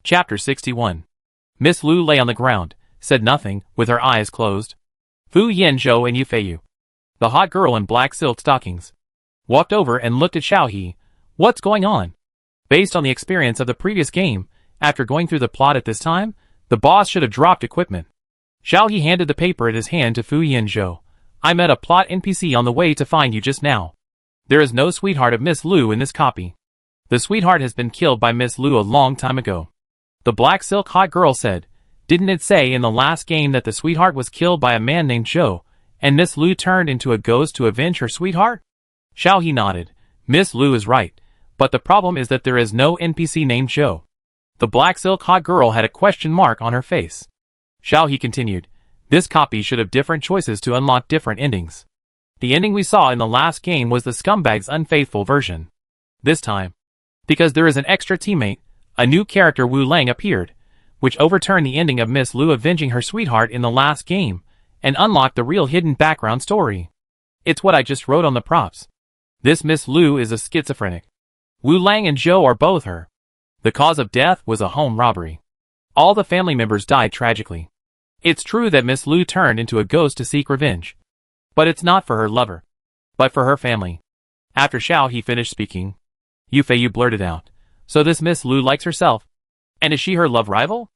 Chapter 61. Miss Lu lay on the ground, said nothing, with her eyes closed. Fu Yanzhou and Yufeiyu, the hot girl in black silk stockings, walked over and looked at Xiaohe. What's going on? Based on the experience of the previous game, after going through the plot at this time, the boss should have dropped equipment. Xiaohe handed the paper in his hand to Fu Yanzhou. I met a plot NPC on the way to find you just now. There is no sweetheart of Miss Lu in this copy. The sweetheart has been killed by Miss Lu a long time ago. The black silk hot girl said, didn't it say in the last game that the sweetheart was killed by a man named Zhou, and Miss Lu turned into a ghost to avenge her sweetheart? Xiaohe nodded. Miss Lu is right, but the problem is that there is no NPC named Zhou. The black silk hot girl had a question mark on her face. Xiaohe continued, this copy should have different choices to unlock different endings. The ending we saw in the last game was the scumbag's unfaithful version. This time, because there is an extra teammate, a new character Wu Lang appeared, which overturned the ending of Miss Lu avenging her sweetheart in the last game, and unlocked the real hidden background story. It's what I just wrote on the props. This Miss Lu is a schizophrenic. Wu Lang and Zhou are both her. The cause of death was a home robbery. All the family members died tragically. It's true that Miss Lu turned into a ghost to seek revenge. But it's not for her lover, but for her family. After Xiaohe finished speaking, Yufeiyu blurted out, so this Miss Lu likes herself, and is she her love rival?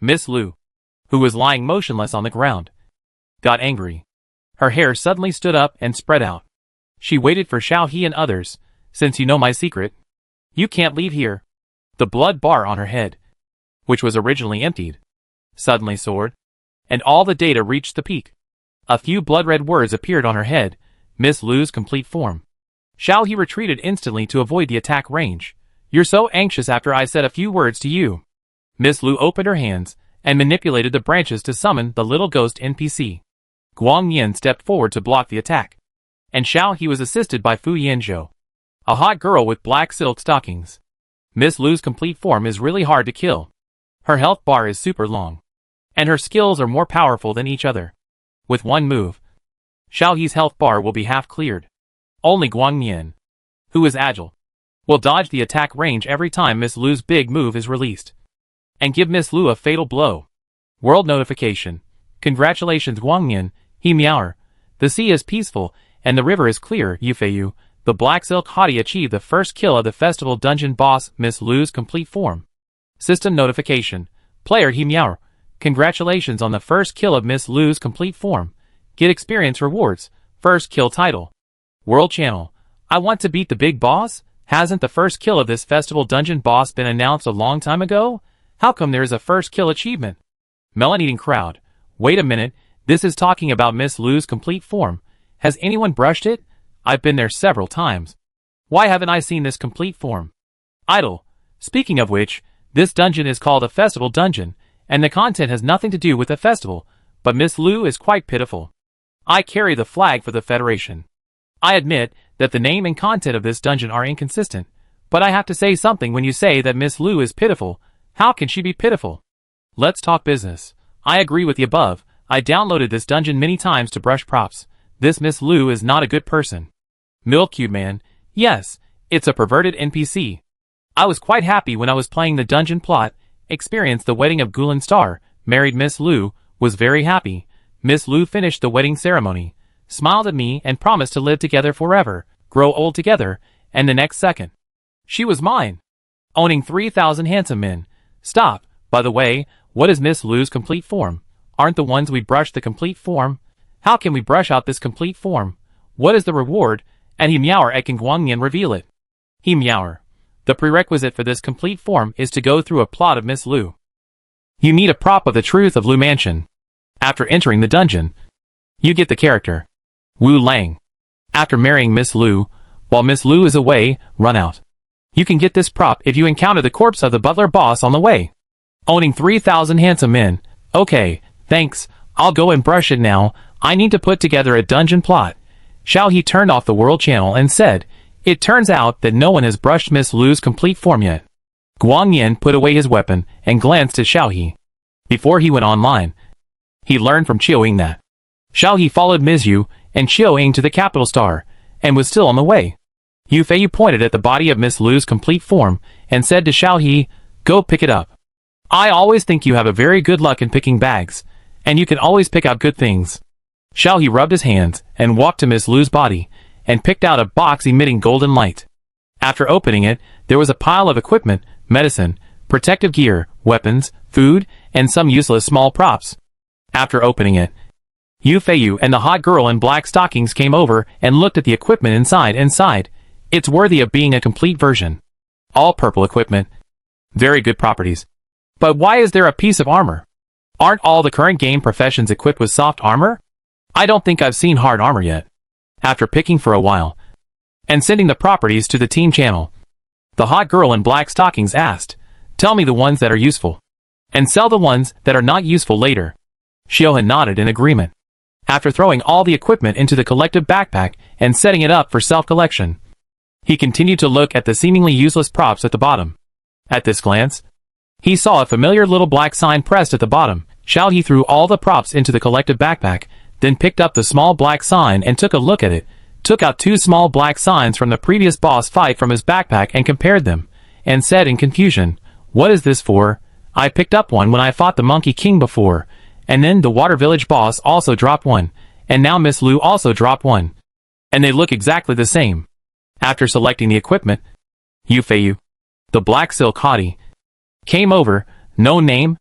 Miss Lu, who was lying motionless on the ground, got angry. Her hair suddenly stood up and spread out. She waited for Xiaohe and others. Since you know my secret, you can't leave here. The blood bar on her head, which was originally emptied, suddenly soared, and all the data reached the peak. A few blood-red words appeared on her head, Miss Lu's complete form. Xiaohe retreated instantly to avoid the attack range. You're so anxious after I said a few words to you. Miss Lu opened her hands and manipulated the branches to summon the little ghost NPC. Guang Yin stepped forward to block the attack, and Xiaohe was assisted by Fu Yanzhou, a hot girl with black silk stockings. Miss Lu's complete form is really hard to kill. Her health bar is super long, and her skills are more powerful than each other. With one move, Xiaohe's health bar will be half cleared. Only Guang Yin, who is agile, will dodge the attack range every time Miss Lu's big move is released, and give Miss Lu a fatal blow. World notification. Congratulations Guang Yin, he meower. The sea is peaceful, and the river is clear. Yufeiyu, the black silk hottie achieved the first kill of the festival dungeon boss Miss Lu's complete form. System notification. Player he meower. Congratulations on the first kill of Miss Lu's complete form. Get experience rewards. First kill title. World channel. I want to beat the big boss? Hasn't the first kill of this festival dungeon boss been announced a long time ago? How come there is a first kill achievement? Melon-eating crowd. Wait a minute, this is talking about Miss Lu's complete form. Has anyone brushed it? I've been there several times. Why haven't I seen this complete form? Idle. Speaking of which, this dungeon is called a festival dungeon, and the content has nothing to do with the festival, but Miss Lu is quite pitiful. I carry the flag for the Federation. I admit that the name and content of this dungeon are inconsistent, but I have to say something when you say that Miss Lu is pitiful. How can she be pitiful? Let's talk business. I agree with the above. I downloaded this dungeon many times to brush props. This Miss Lu is not a good person. Milk Cube Man. Yes, it's a perverted NPC. I was quite happy when I was playing the dungeon plot, experienced the wedding of Gulen Star, married Miss Lu, was very happy. Miss Lu finished the wedding ceremony, smiled at me and promised to live together forever, grow old together, and the next second, she was mine. Owning 3,000 handsome men. Stop, by the way, what is Miss Lu's complete form? Aren't the ones we brushed the complete form? How can we brush out this complete form? What is the reward? And he meower at can Guang Yin reveal it. He meower. The prerequisite for this complete form is to go through a plot of Miss Lu. You need a prop of the truth of Lu Mansion. After entering the dungeon, you get the character Wu Lang. After marrying Miss Lu, while Miss Lu is away, run out. You can get this prop if you encounter the corpse of the butler boss on the way. Owning 3,000 handsome men. Okay, thanks, I'll go and brush it now. I need to put together a dungeon plot. Xiaohe turned off the world channel and said, it turns out that no one has brushed Miss Lu's complete form yet. Guang Yin put away his weapon and glanced at Xiaohe. Before he went online, he learned from Qiuying that Xiaohe followed Miss Yu and Qiuying to the capital star, and was still on the way. Yufeiyu pointed at the body of Miss Lu's complete form and said to Xiaohe, go pick it up. I always think you have a very good luck in picking bags, and you can always pick out good things. Xiao He rubbed his hands and walked to Miss Lu's body and picked out a box emitting golden light. After opening it, there was a pile of equipment, medicine, protective gear, weapons, food, and some useless small props. After opening it, Yu Feiyu and the hot girl in black stockings came over and looked at the equipment inside. It's worthy of being a complete version. All purple equipment. Very good properties. But why is there a piece of armor? Aren't all the current game professions equipped with soft armor? I don't think I've seen hard armor yet. After picking for a while, and sending the properties to the team channel, the hot girl in black stockings asked, "Tell me the ones that are useful, and sell the ones that are not useful later." Xiao nodded in agreement. After throwing all the equipment into the collective backpack and setting it up for self-collection, he continued to look at the seemingly useless props at the bottom. At this glance, he saw a familiar little black sign pressed at the bottom. Xiao He threw all the props into the collective backpack, then picked up the small black sign and took a look at it, took out 2 small black signs from the previous boss fight from his backpack and compared them, and said in confusion, "What is this for? I picked up one when I fought the Monkey King before, and then the Water Village boss also dropped one, and now Miss Lu also dropped one. And they look exactly the same." After selecting the equipment, Yu Feiyu, the black silk hottie, came over. "No name?"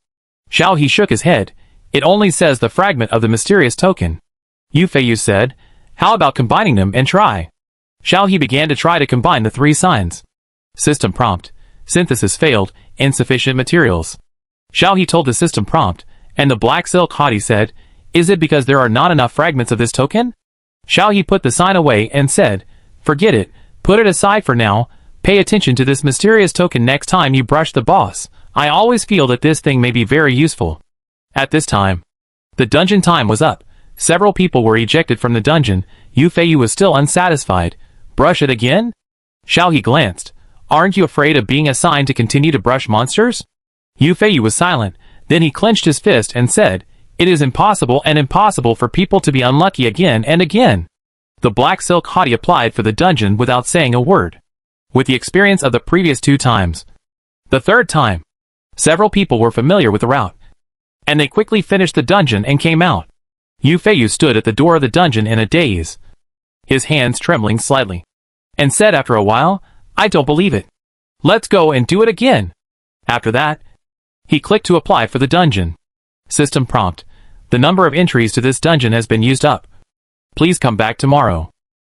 Xiao He shook his head. "It only says the fragment of the mysterious token." Yu Feiyu said, "How about combining them and try?" Xiao He began to try to combine the 3 signs. System prompt. Synthesis failed. Insufficient materials. Xiao He told the system prompt, and the black silk hottie said, "Is it because there are not enough fragments of this token?" Xiao He put the sign away and said, "Forget it. Put it aside for now. Pay attention to this mysterious token next time you brush the boss. I always feel that this thing may be very useful." At this time, the dungeon time was up. Several people were ejected from the dungeon. Yu Feiyu was still unsatisfied. "Brush it again?" Xiao He glanced. "Aren't you afraid of being assigned to continue to brush monsters?" Yu Feiyu was silent. Then he clenched his fist and said, "It is impossible and impossible for people to be unlucky again and again." The black silk hottie applied for the dungeon without saying a word. With the experience of the previous 2 times, the 3rd time, several people were familiar with the route, and they quickly finished the dungeon and came out. Yu Feiyu stood at the door of the dungeon in a daze, his hands trembling slightly, and said after a while, "I don't believe it. Let's go and do it again." After that, he clicked to apply for the dungeon. System prompt. "The number of entries to this dungeon has been used up. Please come back tomorrow."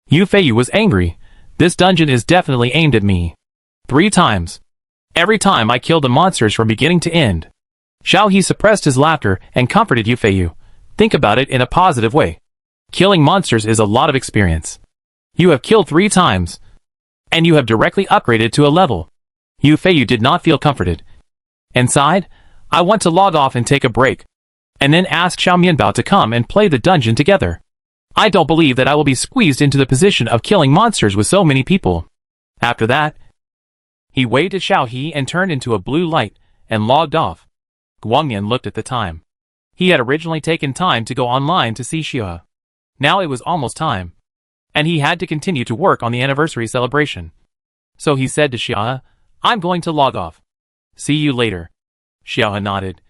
Yu Feiyu was angry. "This dungeon is definitely aimed at me. 3 times. Every time I killed the monsters from beginning to end." Xiao He suppressed his laughter and comforted Yu Feiyu. "Think about it in a positive way. Killing monsters is a lot of experience. You have killed 3 times, and you have directly upgraded to a level." Yu Feiyu did not feel comforted, and sighed, "I want to log off and take a break, and then ask Xiao Mianbao to come and play the dungeon together. I don't believe that I will be squeezed into the position of killing monsters with so many people." After that, he waved at Xiao He and turned into a blue light, and logged off. Guangyan looked at the time. He had originally taken time to go online to see Xiaohe. Now it was almost time, and he had to continue to work on the anniversary celebration. So he said to Xiaohe, "I'm going to log off. See you later." Xiaohe nodded,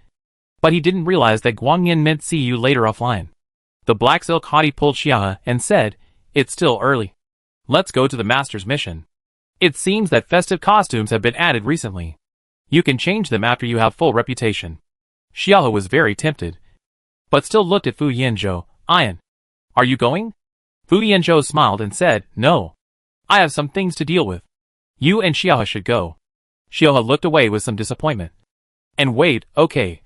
but he didn't realize that Guangyan meant see you later offline. The black silk hottie pulled Xiaohe and said, "It's still early. Let's go to the master's mission. It seems that festive costumes have been added recently. You can change them after you have full reputation." Xiaohe was very tempted, but still looked at Fu Yanzhou. "Ian, are you going?" Fu Yanzhou smiled and said, "No. I have some things to deal with. You and Xiaohe should go." Xiaohe looked away with some disappointment, and waved, "Okay.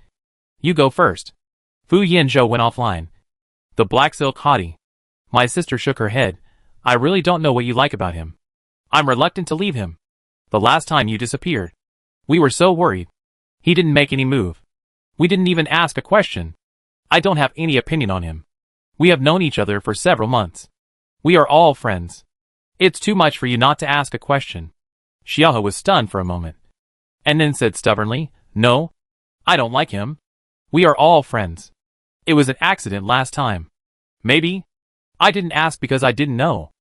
You go first." Fu Yanzhou went offline. The black silk hottie. My sister shook her head. "I really don't know what you like about him. I'm reluctant to leave him. The last time you disappeared, we were so worried. He didn't make any move. We didn't even ask a question. I don't have any opinion on him. We have known each other for several months. We are all friends. It's too much for you not to ask a question." Xiaohe was stunned for a moment, and then said stubbornly, "No, I don't like him. We are all friends. It was an accident last time. Maybe. I didn't ask because I didn't know."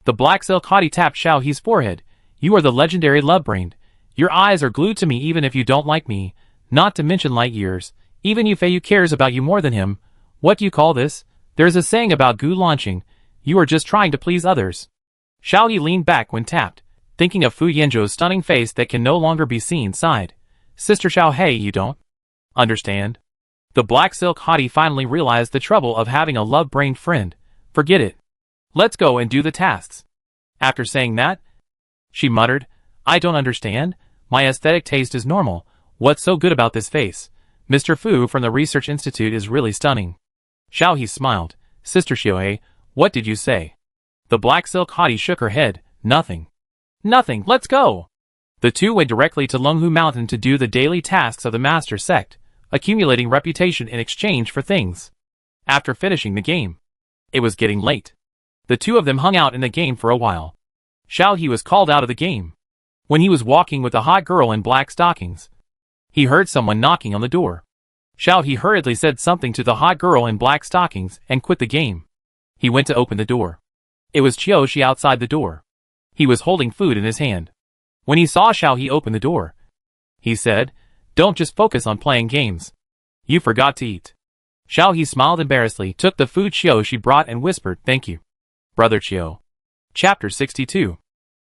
The black silk hottie tapped Xiao He's forehead. "You are the legendary love brain. Your eyes are glued to me even if you don't like me. not to mention light years. Even Yufei cares about you more than him. What do you call this? There's a saying about Gu launching. You are just trying to please others. Xiao He leaned back when tapped, thinking of Fu Yanzhou's stunning face that can no longer be seen, sighed. Sister Xiao, hey, you don't understand? The black silk hottie finally realized the trouble of having a love-brained friend. Forget it. Let's go and do the tasks. After saying that, she muttered, I don't understand. My aesthetic taste is normal. What's so good about this face? Mr. Fu from the Research Institute is really stunning. Xiao He smiled. Sister Xiao, what did you say? The black silk hottie shook her head. Nothing. Nothing, let's go. The two went directly to Lunghu Mountain to do the daily tasks of the Master Sect, accumulating reputation in exchange for things. After finishing the game, it was getting late. The two of them hung out in the game for a while. Xiao He was called out of the game. When he was walking with a hot girl in black stockings, he heard someone knocking on the door. Xiao He hurriedly said something to the hot girl in black stockings and quit the game. He went to open the door. It was Qiushi outside the door. He was holding food in his hand. When he saw Xiao He open the door, he said, Don't just focus on playing games. You forgot to eat. Xiao He smiled embarrassedly, took the food Qiushi brought and whispered, Thank you, Brother Qiu. Chapter 62.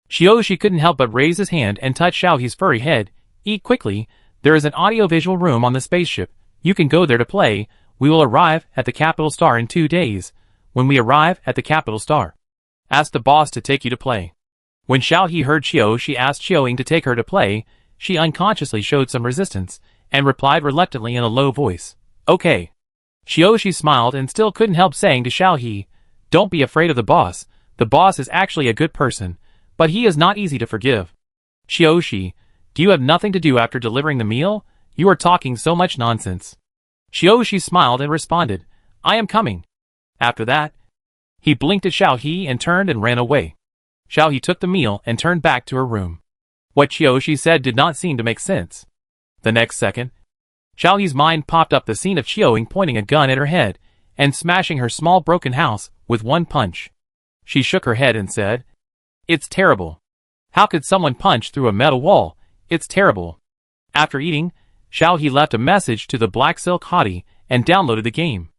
Qiushi couldn't help but raise his hand and touch Xiao He's furry head. Eat quickly. There is an audiovisual room on the spaceship. You can go there to play. We will arrive at the capital star in 2 days. When we arrive at the capital star, ask the boss to take you to play. When Xiao He heard Qiushi asked Qiuing to take her to play, she unconsciously showed some resistance, and replied reluctantly in a low voice, Okay. Qiushi smiled and still couldn't help saying to Xiao He, Don't be afraid of the boss. The boss is actually a good person, but he is not easy to forgive. Qiushi, do you have nothing to do after delivering the meal? You are talking so much nonsense. Qiushi smiled and responded, I am coming. After that, he blinked at Xiao He and turned and ran away. Xiao He took the meal and turned back to her room. What Qiushi said did not seem to make sense. The next second, Xiao He's mind popped up the scene of Qiuing pointing a gun at her head and smashing her small broken house with one punch. She shook her head and said, It's terrible. How could someone punch through a metal wall? It's terrible. After eating, Xiao He left a message to the black silk hottie and downloaded the game.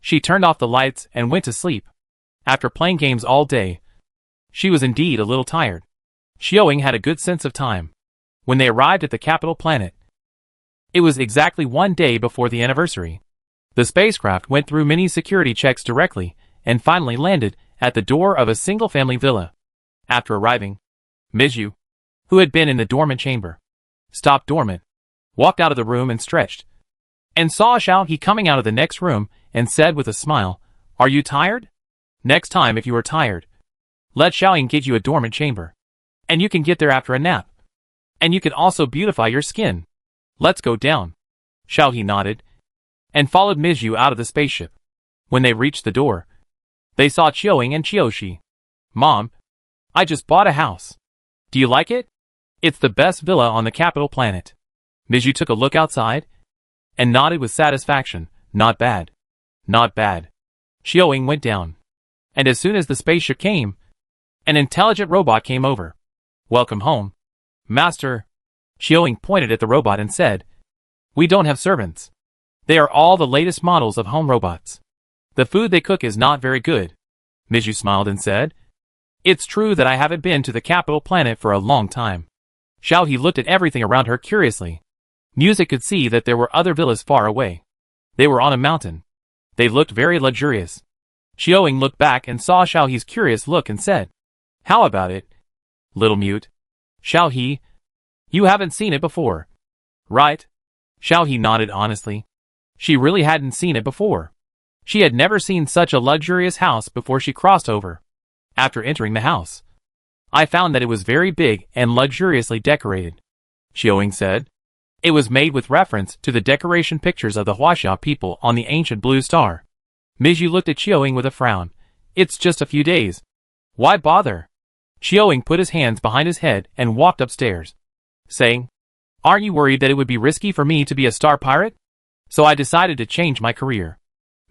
She turned off the lights and went to sleep. After playing games all day, she was indeed a little tired. Qiuing had a good sense of time. When they arrived at the capital planet, it was exactly 1 day before the anniversary. The spacecraft went through many security checks directly and finally landed at the door of a single-family villa. After arriving, Mizhu, who had been in the dormant chamber, stopped dormant, walked out of the room and stretched, and saw Xiao He coming out of the next room and said with a smile, Are you tired? Next time if you are tired, let Xiaoying get you a dormant chamber. And you can get there after a nap. And you can also beautify your skin. Let's go down. Xiao He nodded, and followed Mizhu out of the spaceship. When they reached the door, they saw Qiuing and Qiushi. Mom, I just bought a house. Do you like it? It's the best villa on the capital planet. Mizhu took a look outside and nodded with satisfaction. Not bad. Not bad. Qiuing went down. And as soon as the spaceship came, an intelligent robot came over. Welcome home, Master. Qiuing pointed at the robot and said, We don't have servants. They are all the latest models of home robots. The food they cook is not very good. Mizhu smiled and said, It's true that I haven't been to the capital planet for a long time. Xiao He looked at everything around her curiously. Music could see that there were other villas far away. They were on a mountain. They looked very luxurious. Qiuing looked back and saw Xiao He's curious look and said, How about it, little mute? Xiao He, you haven't seen it before, right? Xiao He nodded honestly. She really hadn't seen it before. She had never seen such a luxurious house before she crossed over. After entering the house, I found that it was very big and luxuriously decorated, Qiuing said. It was made with reference to the decoration pictures of the Huaxia people on the ancient blue star. Mizhu looked at Qiuing with a frown. It's just a few days. Why bother? Qiuing put his hands behind his head and walked upstairs, saying, Aren't you worried that it would be risky for me to be a star pirate? So I decided to change my career.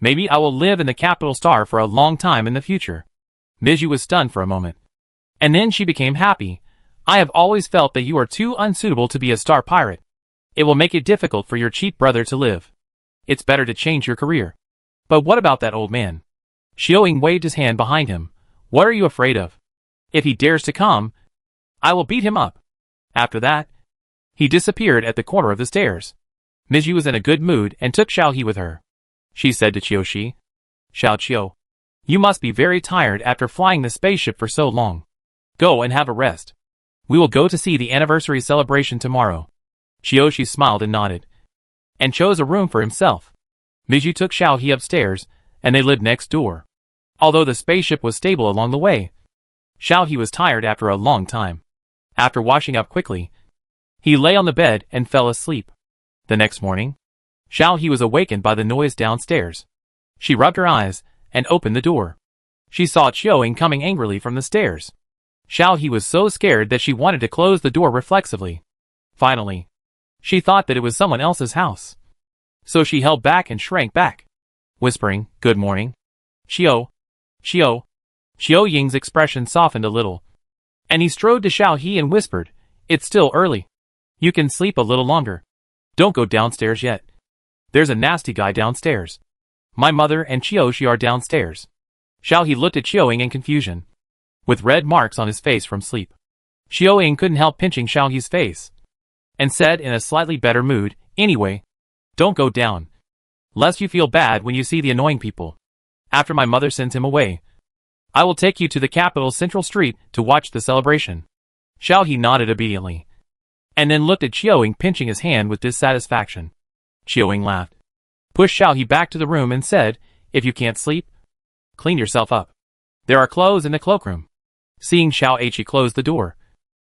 Maybe I will live in the capital star for a long time in the future. Mizhu was stunned for a moment. And then she became happy. I have always felt that you are too unsuitable to be a star pirate. It will make it difficult for your cheap brother to live. It's better to change your career. But what about that old man? Xiaoying waved his hand behind him. What are you afraid of? If he dares to come, I will beat him up. After that, he disappeared at the corner of the stairs. Ms. Yu was in a good mood and took Xiao He with her. She said to Qiushi, Xiao Qiu, you must be very tired after flying the spaceship for so long. Go and have a rest. We will go to see the anniversary celebration tomorrow. Qiushi smiled and nodded, and chose a room for himself. Ms. Yu took Xiao He upstairs, and they lived next door. Although the spaceship was stable along the way, Xiao He was tired after a long time. After washing up quickly, he lay on the bed and fell asleep. The next morning, Xiao He was awakened by the noise downstairs. She rubbed her eyes and opened the door. She saw Qiuying coming angrily from the stairs. Xiao He was so scared that she wanted to close the door reflexively. Finally, she thought that it was someone else's house. So she held back and shrank back, whispering, Good morning. Xiao. Qiuying's expression softened a little, and he strode to Xiao He and whispered, It's still early. You can sleep a little longer. Don't go downstairs yet. There's a nasty guy downstairs. My mother and Qiushi are downstairs. Xiao He looked at Qiuying in confusion, with red marks on his face from sleep. Qiuying couldn't help pinching Xiao He's face, and said in a slightly better mood, Anyway, don't go down, lest you feel bad when you see the annoying people. After my mother sends him away, I will take you to the capital's central street to watch the celebration. Xiao He nodded obediently, and then looked at Qiuying pinching his hand with dissatisfaction. Qiuying laughed, pushed Xiao He back to the room and said, If you can't sleep, clean yourself up. There are clothes in the cloakroom. Seeing Xiao He close the door,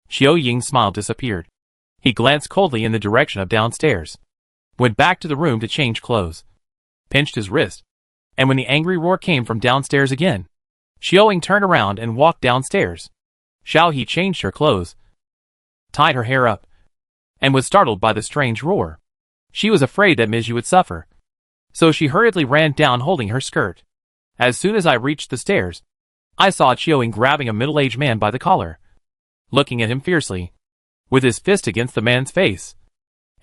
Qiuying's smile disappeared. He glanced coldly in the direction of downstairs, went back to the room to change clothes, pinched his wrist, and when the angry roar came from downstairs again, Qiuying turned around and walked downstairs. Xiao He changed her clothes, tied her hair up, and was startled by the strange roar. She was afraid that Ms. Yu would suffer, so she hurriedly ran down holding her skirt. As soon as I reached the stairs, I saw Qiuying grabbing a middle-aged man by the collar, looking at him fiercely, with his fist against the man's face,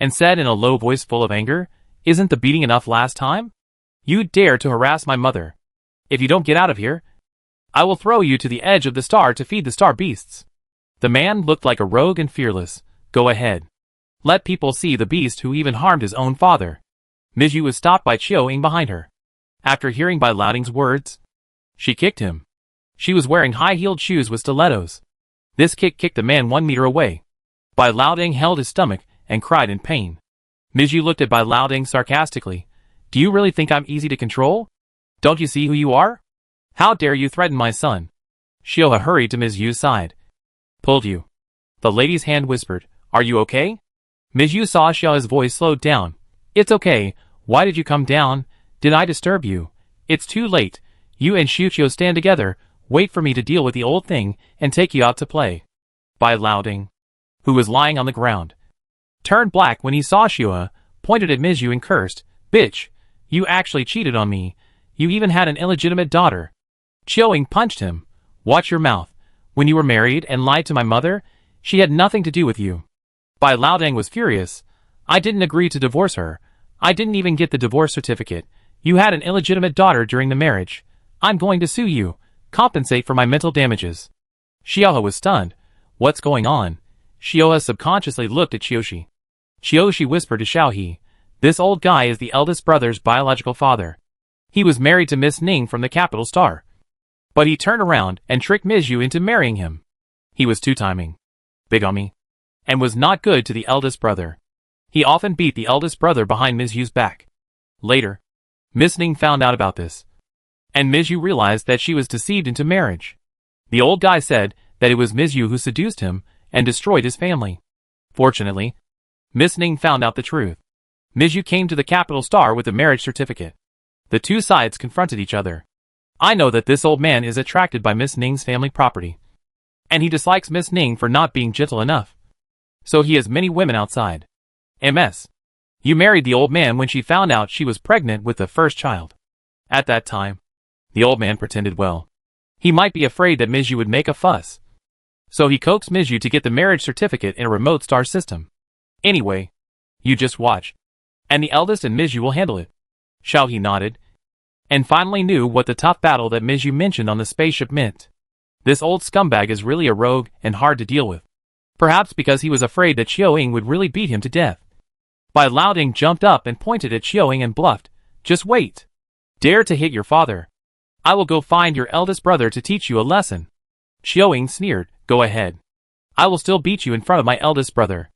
and said in a low voice full of anger, Isn't the beating enough last time? You dare to harass my mother. If you don't get out of here, I will throw you to the edge of the star to feed the star beasts. The man looked like a rogue and fearless. Go ahead. Let people see the beast who even harmed his own father. Ms. Yu was stopped by Qiuying behind her. After hearing Bai Laoding's words, she kicked him. She was wearing high-heeled shoes with stilettos. This kick kicked the man 1 meter away. Bai Laoding held his stomach and cried in pain. Ms. Yu looked at Bai Laoding sarcastically. Do you really think I'm easy to control? Don't you see who you are? How dare you threaten my son? Xiuhe hurried to Ms. Yu's side. Pulled you. The lady's hand whispered, Are you okay? Ms. Yu saw Xiuhe's voice slowed down. It's okay. Why did you come down? Did I disturb you? It's too late. You and Xiuqiu stand together. Wait for me to deal with the old thing and take you out to play. Bai Laoding, who was lying on the ground, turned black when he saw Xiuhe, pointed at Ms. Yu and cursed, Bitch, you actually cheated on me. You even had an illegitimate daughter. Qiuying punched him. Watch your mouth. When you were married and lied to my mother, she had nothing to do with you. Bai Laoding was furious. I didn't agree to divorce her. I didn't even get the divorce certificate. You had an illegitimate daughter during the marriage. I'm going to sue you. Compensate for my mental damages. Xiuhe was stunned. What's going on? Xiuhe subconsciously looked at Qiushi. Qiushi whispered to Xiao He, This old guy is the eldest brother's biological father. He was married to Miss Ning from the capital star. But he turned around and tricked Ms. Yu into marrying him. He was two-timing, bigamy, and was not good to the eldest brother. He often beat the eldest brother behind Ms. Yu's back. Later, Miss Ning found out about this, and Ms. Yu realized that she was deceived into marriage. The old guy said that it was Ms. Yu who seduced him and destroyed his family. Fortunately, Miss Ning found out the truth. Ms. Yu came to the capital star with the marriage certificate. The two sides confronted each other. I know that this old man is attracted by Miss Ning's family property, and he dislikes Miss Ning for not being gentle enough. So he has many women outside. MS. You married the old man when she found out she was pregnant with the first child. At that time, the old man pretended well. He might be afraid that Ms. Yu would make a fuss. So he coaxed Ms. Yu to get the marriage certificate in a remote star system. Anyway, You just watch. And the eldest and Miz Yu will handle it. Xiao He nodded, and finally knew what the tough battle that Miz Yu mentioned on the spaceship meant. This old scumbag is really a rogue and hard to deal with. Perhaps because he was afraid that Xiaoying would really beat him to death. Bai Laoding jumped up and pointed at Xiaoying and bluffed, "Just wait. Dare to hit your father. I will go find your eldest brother to teach you a lesson." Xiaoying sneered, "Go ahead. I will still beat you in front of my eldest brother."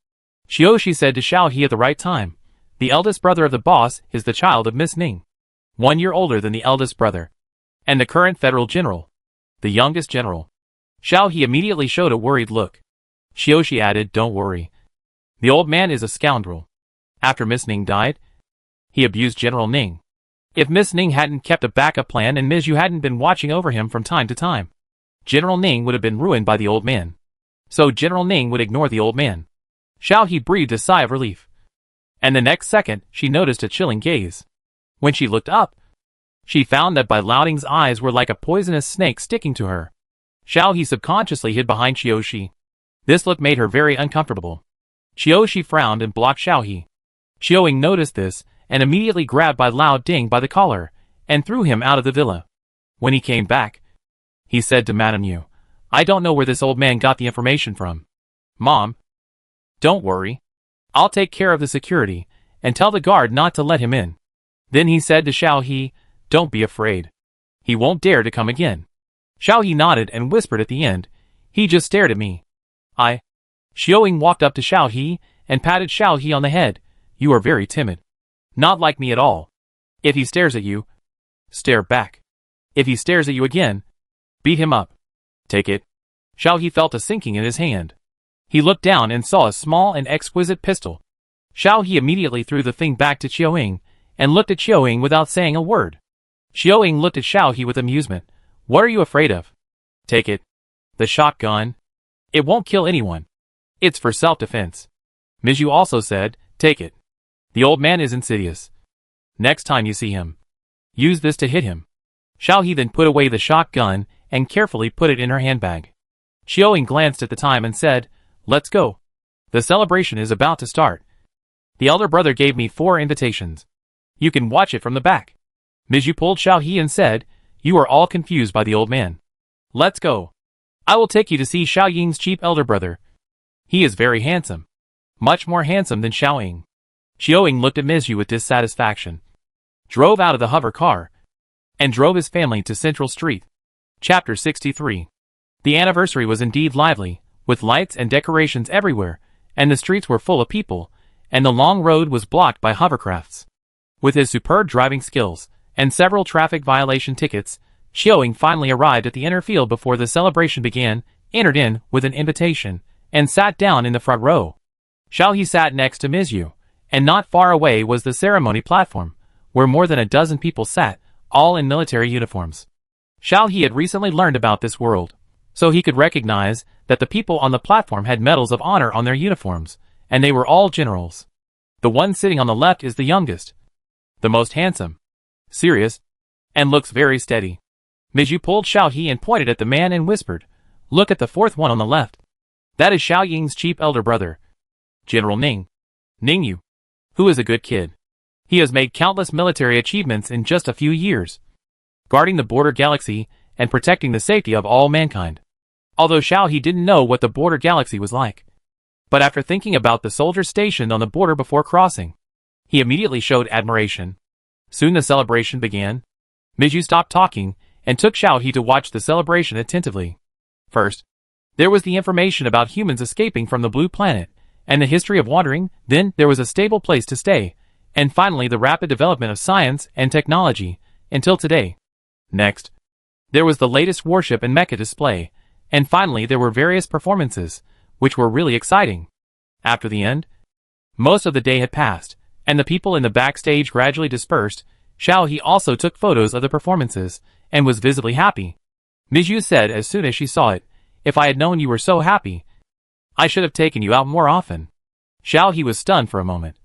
Xiaoxi said to Xiao He at the right time, "The eldest brother of the boss is the child of Miss Ning. 1 year older than the eldest brother. And the current federal general. The youngest general." Xiao He immediately showed a worried look. Xiaoxi added, "Don't worry. The old man is a scoundrel. After Miss Ning died, he abused General Ning. If Miss Ning hadn't kept a backup plan and Miss Yu hadn't been watching over him from time to time, General Ning would have been ruined by the old man. So General Ning would ignore the old man." Xiao He breathed a sigh of relief. And the next second, she noticed a chilling gaze. When she looked up, she found that Bai Laoding's eyes were like a poisonous snake sticking to her. Xiao He subconsciously hid behind Xiaoxi. This look made her very uncomfortable. Xiaoxi frowned and blocked Xiao He. Xiaoying noticed this and immediately grabbed Bai Laoding by the collar and threw him out of the villa. When he came back, he said to Madame Yu, "I don't know where this old man got the information from. Mom, don't worry. I'll take care of the security and tell the guard not to let him in." Then he said to Xiao He, "Don't be afraid. He won't dare to come again." Xiao He nodded and whispered at the end, "He just stared at me. Xiaoying walked up to Xiao He and patted Xiao He on the head. "You are very timid. Not like me at all. If he stares at you, stare back. If he stares at you again, beat him up. Take it." Xiao He felt a sinking in his hand. He looked down and saw a small and exquisite pistol. Xiao He immediately threw the thing back to Xiaoying and looked at Xiaoying without saying a word. Xiaoying looked at Xiao He with amusement. "What are you afraid of? Take it. The shotgun. It won't kill anyone. It's for self-defense." Miss Yu also said, "Take it. The old man is insidious. Next time you see him, use this to hit him." Xiao He then put away the shotgun and carefully put it in her handbag. Xiaoying glanced at the time and said, "Let's go. The celebration is about to start. The elder brother gave me 4 invitations. You can watch it from the back." Miss Yu pulled Xiao He and said, "You are all confused by the old man. Let's go. I will take you to see Xiaoying's cheap elder brother. He is very handsome. Much more handsome than Xiaoying." Xiaoying looked at Miss Yu with dissatisfaction, drove out of the hover car, and drove his family to Central Street. Chapter 63. The anniversary was indeed lively, with lights and decorations everywhere, and the streets were full of people, and the long road was blocked by hovercrafts. With his superb driving skills, and several traffic violation tickets, Xiaoying finally arrived at the inner field before the celebration began, entered in with an invitation, and sat down in the front row. Xiao He sat next to Miss Yu, and not far away was the ceremony platform, where more than a dozen people sat, all in military uniforms. Xiao He had recently learned about this world, so he could recognize that the people on the platform had medals of honor on their uniforms, and they were all generals. The one sitting on the left is the youngest, the most handsome, serious, and looks very steady. Miss Yu pulled Xiao He and pointed at the man and whispered, "Look at the 4th one on the left. That is Xiaoying's cheap elder brother, General Ning. Ning Yu, who is a good kid. He has made countless military achievements in just a few years, guarding the border galaxy and protecting the safety of all mankind." Although Xiao He didn't know what the border galaxy was like, but after thinking about the soldiers stationed on the border before crossing, he immediately showed admiration. Soon the celebration began. Miss Yu stopped talking and took Xiao He to watch the celebration attentively. First, there was the information about humans escaping from the blue planet, and the history of wandering. Then there was a stable place to stay, and finally the rapid development of science and technology, until today. Next, there was the latest warship and mecha display, and finally there were various performances, which were really exciting. After the end, most of the day had passed, and the people in the backstage gradually dispersed. Xiao He also took photos of the performances, and was visibly happy. Miss Yu said as soon as she saw it, "If I had known you were so happy, I should have taken you out more often." Xiao He was stunned for a moment,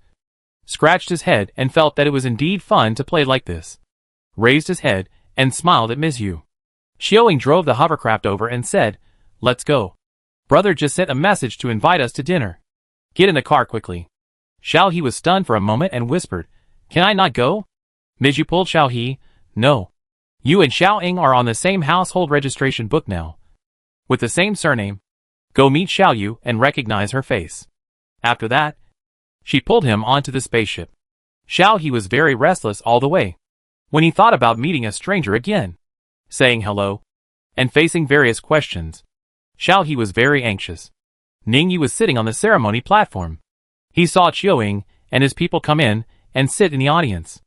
scratched his head and felt that it was indeed fun to play like this, raised his head, and smiled at Miss Yu. Xiaoying drove the hovercraft over and said, "Let's go. Brother just sent a message to invite us to dinner. Get in the car quickly." Xiao He was stunned for a moment and whispered, "Can I not go?" Mizhu pulled Xiao He. "No. You and Xiao Ying are on the same household registration book now. With the same surname. Go meet Xiao Yu and recognize her face." After that, she pulled him onto the spaceship. Xiao He was very restless all the way. When he thought about meeting a stranger again, saying hello, and facing various questions, Xiao He was very anxious. Ningyu was sitting on the ceremony platform. He saw Qiu Ying and his people come in and sit in the audience.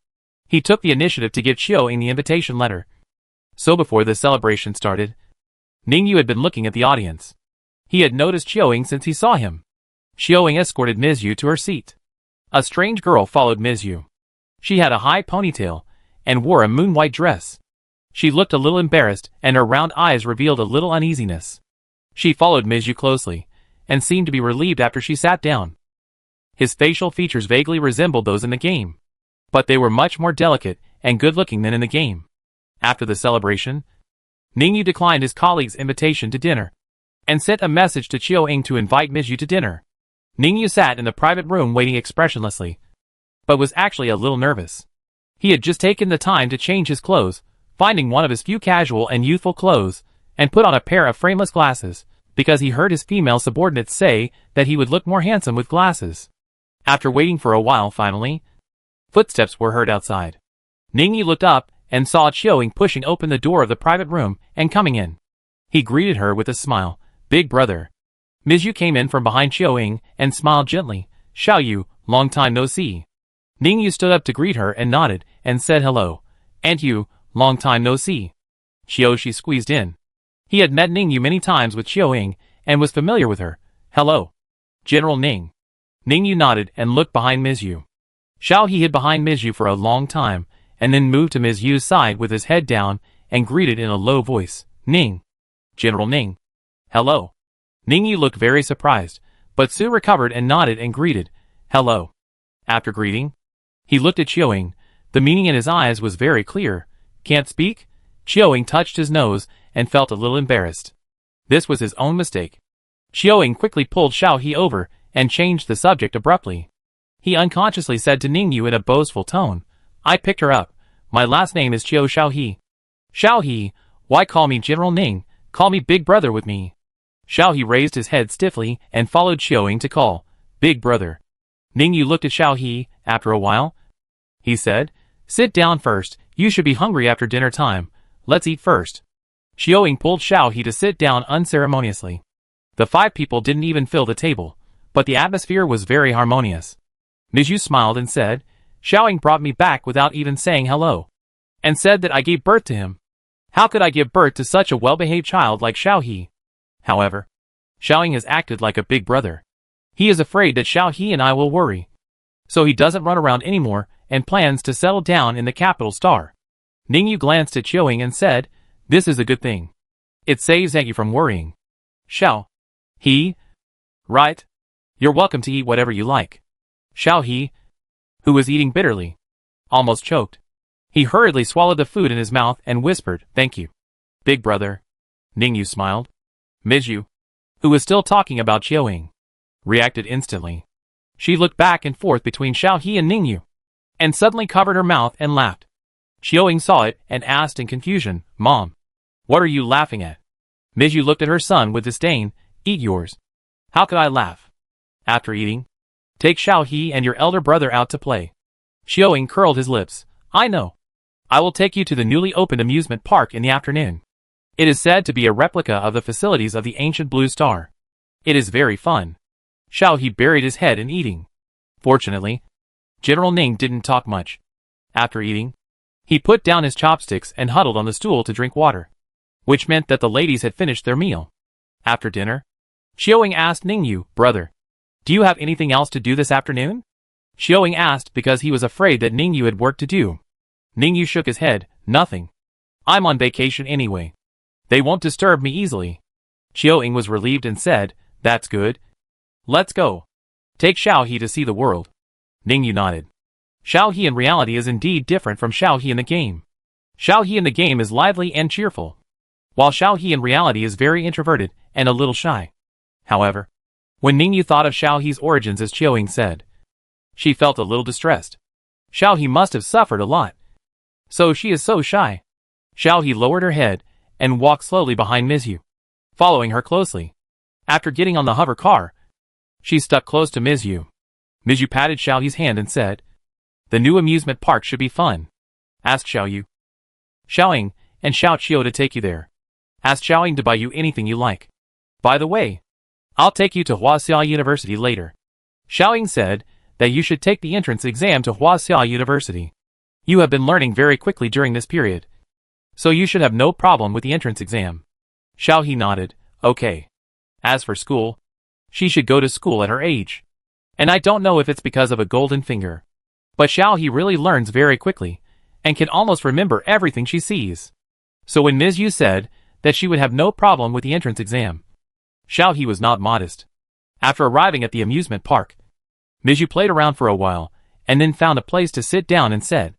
He took the initiative to give Qiu Ying the invitation letter. So before the celebration started, Ningyu had been looking at the audience. He had noticed Qiu Ying since he saw him. Qiu Ying escorted Mizhu to her seat. A strange girl followed Mizhu. She had a high ponytail and wore a moon-white dress. She looked a little embarrassed and her round eyes revealed a little uneasiness. She followed Mizhu closely and seemed to be relieved after she sat down. His facial features vaguely resembled those in the game, but they were much more delicate and good-looking than in the game. After the celebration, Ningyu declined his colleague's invitation to dinner and sent a message to Qiu Ying to invite Mizhu to dinner. Ningyu sat in the private room waiting expressionlessly, but was actually a little nervous. He had just taken the time to change his clothes, finding one of his few casual and youthful clothes, and put on a pair of frameless glasses, because he heard his female subordinates say that he would look more handsome with glasses. After waiting for a while finally, footsteps were heard outside. Ningyu looked up and saw Qiu Ying pushing open the door of the private room and coming in. He greeted her with a smile. "Big brother." Mizhu came in from behind Qiu Ying and smiled gently. "Xiao Yu, long time no see." Ningyu stood up to greet her and nodded and said hello. "And you, long time no see." Qiu squeezed in. He had met Ningyu many times with Qiu Ying and was familiar with her. "Hello, General Ning." Ningyu nodded and looked behind Mizhu. Xiao He hid behind Mizhu for a long time and then moved to Mizhu's side with his head down and greeted in a low voice. "Ning. General Ning." "Hello." Ningyu looked very surprised, but soon recovered and nodded and greeted. "Hello." After greeting, he looked at Qiu Ying. The meaning in his eyes was very clear. "Can't speak?" Qiu Ying touched his nose and felt a little embarrassed. This was his own mistake. Qiu Ying quickly pulled Xiao He over and changed the subject abruptly. He unconsciously said to Ningyu in a boastful tone, "I picked her up. My last name is Xiao He." "Xiao He, why call me General Ning? Call me Big Brother with me." Xiao He raised his head stiffly and followed Qiu Ying to call, "Big Brother." Ningyu looked at Xiao He. After a while, he said, "Sit down first. You should be hungry after dinner time. Let's eat first." Qiu Ying pulled Xiao He to sit down unceremoniously. The 5 people didn't even fill the table, but the atmosphere was very harmonious. Mizhu smiled and said, "Xiao Ying brought me back without even saying hello, and said that I gave birth to him. How could I give birth to such a well-behaved child like Xiao He?" However, Xiao Ying has acted like a big brother. He is afraid that Xiao He and I will worry, so he doesn't run around anymore and plans to settle down in the capital star. Ningyu glanced at Qiu Ying and said, "This is a good thing. It saves you from worrying." "Xiao He? Right. You're welcome to eat whatever you like." Xiao He, who was eating bitterly, almost choked. He hurriedly swallowed the food in his mouth and whispered, "Thank you, Big Brother." Ningyu smiled. Mizhu, who was still talking about Qiu Ying, reacted instantly. She looked back and forth between Xiao He and Ningyu, and suddenly covered her mouth and laughed. Qiu Ying saw it and asked in confusion, "Mom, what are you laughing at?" Mizhu looked at her son with disdain. "Eat yours. How could I laugh?" After eating, take Xiao He and your elder brother out to play. Qiu Ying curled his lips. "I know. I will take you to the newly opened amusement park in the afternoon. It is said to be a replica of the facilities of the ancient Blue Star. It is very fun." Xiao He buried his head in eating. Fortunately, General Ning didn't talk much. After eating, he put down his chopsticks and huddled on the stool to drink water, which meant that the ladies had finished their meal. After dinner, Qiu Ying asked Ningyu, "Brother, do you have anything else to do this afternoon?" Qiu Ying asked because he was afraid that Ningyu had work to do. Ningyu shook his head. "Nothing. I'm on vacation anyway. They won't disturb me easily." Qiu Ying was relieved and said, "That's good. Let's go. Take Xiao He to see the world." Ningyu nodded. Xiao He in reality is indeed different from Xiao He in the game. Xiao He in the game is lively and cheerful, while Xiao He in reality is very introverted and a little shy. However, when Ningyu thought of Xiao He's origins as Qiu Ying said, She felt a little distressed. Xiao He must have suffered a lot. So she is so shy. Xiao He lowered her head and walked slowly behind Ms. Yu, following her closely. After getting on the hover car, she stuck close to Ms. Yu. Ms. Yu patted Xiao He's hand and said, "The new amusement park should be fun. Ask Xiao Yu, Xiaoying, and Xiao Qiu to take you there. Ask Xiaoying to buy you anything you like. By the way, I'll take you to Huaxia University later." Xiaoying said that you should take the entrance exam to Huaxia University. You have been learning very quickly during this period, so you should have no problem with the entrance exam. Xiao He nodded, okay. As for school, she should go to school at her age. And I don't know if it's because of a golden finger, but Xiao He really learns very quickly, and can almost remember everything she sees. So when Ms. Yu said that she would have no problem with the entrance exam, Xiao He was not modest. After arriving at the amusement park, Ms. Yu played around for a while, and then found a place to sit down and said,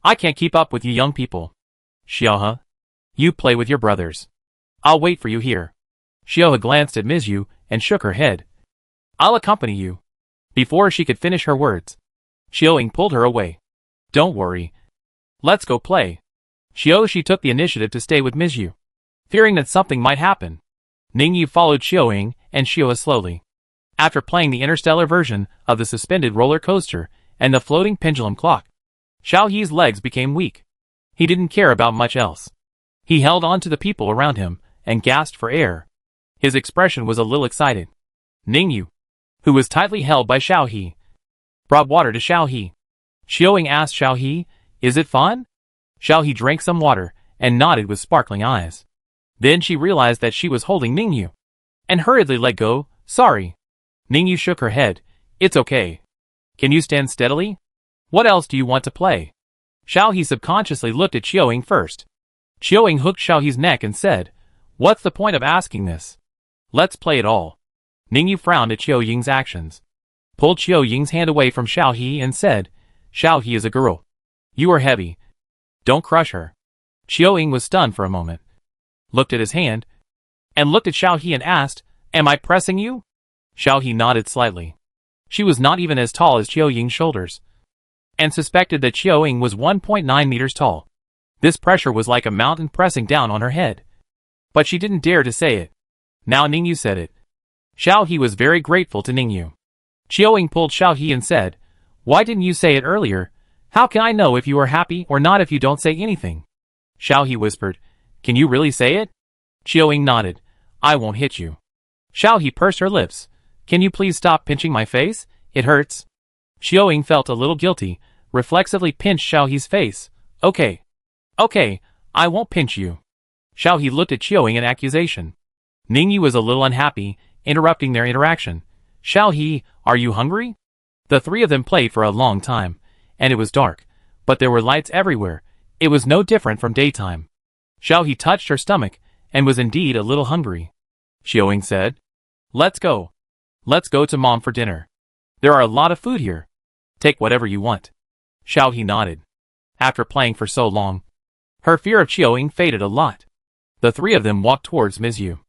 "I can't keep up with you young people. Xiaohe, you play with your brothers. I'll wait for you here." Xiaohe glanced at Ms. Yu and shook her head. "I'll accompany you." Before she could finish her words, Xiaoying pulled her away. "Don't worry. Let's go play." Xiaoxi took the initiative to stay with Ms. Yu, fearing that something might happen. Ningyu followed Xiaoying and Xiaohe slowly. After playing the interstellar version of the suspended roller coaster and the floating pendulum clock, Xiao He's legs became weak. He didn't care about much else. He held on to the people around him and gasped for air. His expression was a little excited. Ningyu, who was tightly held by Xiao He, brought water to Xiao He. Xiaoying asked Xiao He, "Is it fun?" Xiao He drank some water and nodded with sparkling eyes. Then she realized that she was holding Ningyu, and hurriedly let go. "Sorry." Ningyu shook her head. "It's okay. Can you stand steadily? What else do you want to play?" Xiao He subconsciously looked at Xiaoying first. Xiaoying hooked Xiao He's neck and said, "What's the point of asking this? Let's play it all." Ningyu frowned at Xiaoying's actions, pulled Xiaoying's hand away from Xiao He and said, "Xiao He is a girl. You are heavy. Don't crush her." Xiaoying was stunned for a moment, looked at his hand, and looked at Xiao He and asked, "Am I pressing you?" Xiao He nodded slightly. She was not even as tall as Xiaoying's shoulders, and suspected that Xiaoying was 1.9 meters tall. This pressure was like a mountain pressing down on her head. But she didn't dare to say it. Now Ningyu said it. Xiao He was very grateful to Ningyu. Xiaoying pulled Xiao He and said, "Why didn't you say it earlier? How can I know if you are happy or not if you don't say anything?" Xiao He whispered, "Can you really say it?" Xiaoying nodded. "I won't hit you." Xiao He pursed her lips. "Can you please stop pinching my face? It hurts." Xiaoying felt a little guilty, reflexively pinched Xiao He's face. Okay, I won't pinch you." Xiao He looked at Xiaoying in accusation. Ningyu was a little unhappy, interrupting their interaction. "Xiao He, are you hungry?" The three of them played for a long time, and it was dark, but there were lights everywhere. It was no different from daytime. Xiao He touched her stomach, and was indeed a little hungry. Xiaoying said, Let's go to Mom for dinner. There are a lot of food here. Take whatever you want." Xiao He nodded. After playing for so long, her fear of Xiaoying faded a lot. The three of them walked towards Ms. Yu.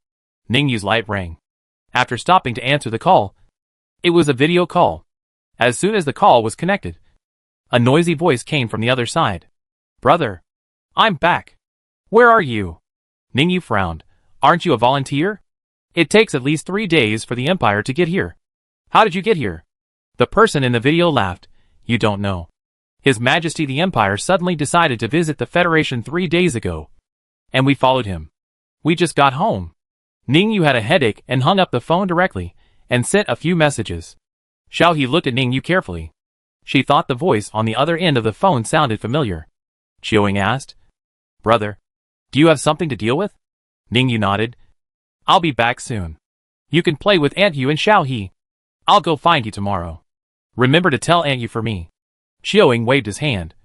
Ningyu's light rang. After stopping to answer the call, it was a video call. As soon as the call was connected, a noisy voice came from the other side. "Brother, I'm back. Where are you?" Ningyu frowned. "Aren't you a volunteer? It takes at least 3 days for the Empire to get here. How did you get here?" The person in the video laughed. "You don't know. His Majesty the Empire suddenly decided to visit the Federation 3 days ago, and we followed him. We just got home." Ningyu had a headache and hung up the phone directly, and sent a few messages. Xiao He looked at Ningyu carefully. She thought the voice on the other end of the phone sounded familiar. Xiaoying asked, "Brother, do you have something to deal with?" Ningyu nodded. "I'll be back soon. You can play with Aunt Yu and Xiao He. I'll go find you tomorrow. Remember to tell Aunt Yu for me." Xiaoying waved his hand.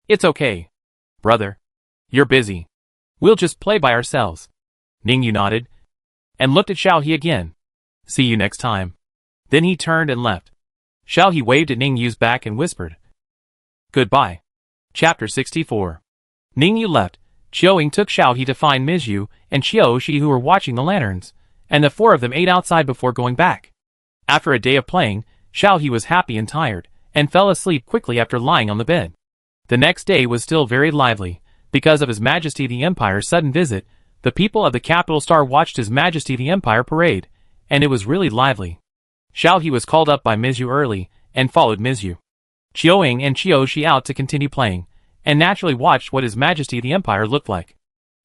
"It's okay. Brother, you're busy. We'll just play by ourselves." Ningyu nodded, and looked at Xiao He again. "See you next time." Then he turned and left. Xiao He waved at Ningyu's back and whispered, "Goodbye." Chapter 64. Ningyu left. Xiaoying took Xiao He to find Ms. Yu and Xiaoxi, who were watching the lanterns, and the four of them ate outside before going back. After a day of playing, Xiao He was happy and tired, and fell asleep quickly after lying on the bed. The next day was still very lively. Because of His Majesty the Empire's sudden visit, the people of the capital star watched His Majesty the Empire parade, and it was really lively. Xiao He was called up by Ms. Yu early, and followed Ms. Yu, Qiuing and Qiu Shi out to continue playing, and naturally watched what His Majesty the Empire looked like.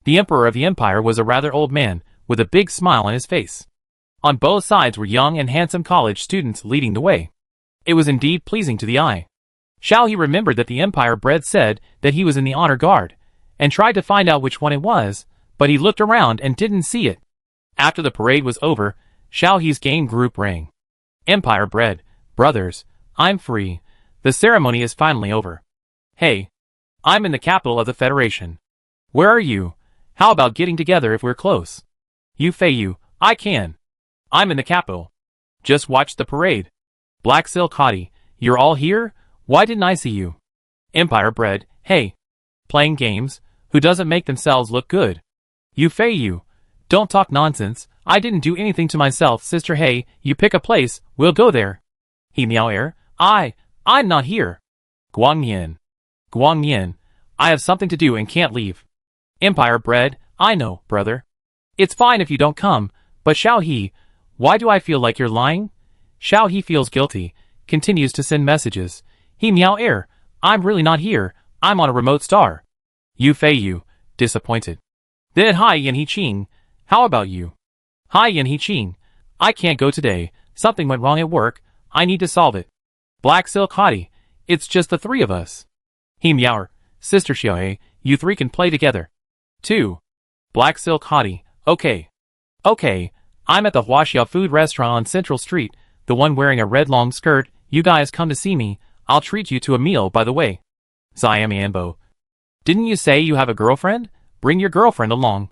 The Emperor of the Empire was a rather old man, with a big smile on his face. On both sides were young and handsome college students leading the way. It was indeed pleasing to the eye. Xiao He remembered that the Empire bred said that he was in the honor guard, and tried to find out which one it was, but he looked around and didn't see it. After the parade was over, Xiao He's game group rang. Empire bred, brothers, I'm free. The ceremony is finally over. Hey, I'm in the capital of the Federation. Where are you? How about getting together if we're close? You Feiyu, I can. I'm in the capital. Just watched the parade. Black Silk Hottie, you're all here? Why didn't I see you? Empire bred, hey. Playing games, who doesn't make themselves look good? You Feiyu, don't talk nonsense. I didn't do anything to myself, sister. Hey, you pick a place, we'll go there. He Miao Er, I'm not here. Guangyan, I have something to do and can't leave. Empire bred, I know, brother. It's fine if you don't come, but Xiao He, why do I feel like you're lying? Xiao He feels guilty, continues to send messages. He Miao Er, I'm really not here, I'm on a remote star. Yu Feiyu, disappointed. Then Hai Yan He Qing, how about you? Hai Yan He Qing, I can't go today, something went wrong at work, I need to solve it. Black Silk Hottie, it's just the three of us. He Miao, sister Xiaohe, you three can play together. 2. Black Silk Hottie, okay. Okay, I'm at the Huaxia food restaurant on Central Street, the one wearing a red long skirt. You guys come to see me, I'll treat you to a meal by the way. Xiamianbo, didn't you say you have a girlfriend? Bring your girlfriend along.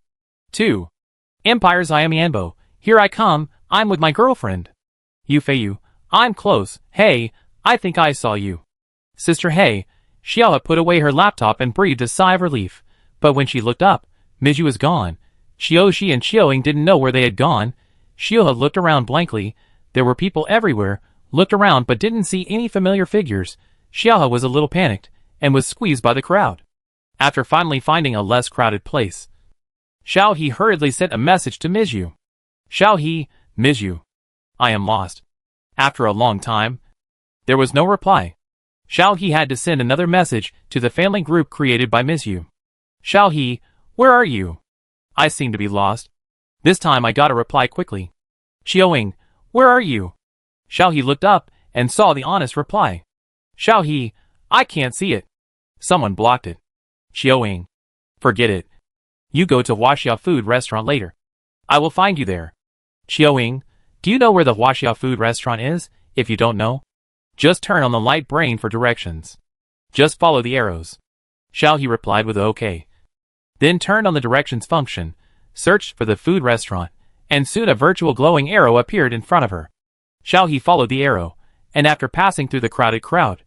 2. Empire Xiamianbo, here I come, I'm with my girlfriend. Yu Feiyu, I'm close, hey, I think I saw you. Sister Hey, Xiaohe put away her laptop and breathed a sigh of relief, but when she looked up, Ms. Yu was gone. Qiushi and Qiuing didn't know where they had gone. Xiaohe looked around blankly. There were people everywhere, looked around but didn't see any familiar figures. Xiaohe was a little panicked, and was squeezed by the crowd. After finally finding a less crowded place, Xiao He hurriedly sent a message to Ms. Yu. Xiao He, Ms. Yu, I am lost. After a long time, there was no reply. Xiao He had to send another message to the family group created by Ms. Yu. Xiao He, where are you? I seem to be lost. This time I got a reply quickly. Qiuing, where are you? Xiao He looked up and saw the honest reply. Xiao He, I can't see it. Someone blocked it. Qiuing, forget it. You go to Huaxia food restaurant later. I will find you there. Qiuing, do you know where the Huaxia food restaurant is? If you don't know, just turn on the light brain for directions. Just follow the arrows. Xiao He replied with okay. Then turned on the directions function, searched for the food restaurant, and soon a virtual glowing arrow appeared in front of her. Xiao He followed the arrow, and after passing through the crowded crowd,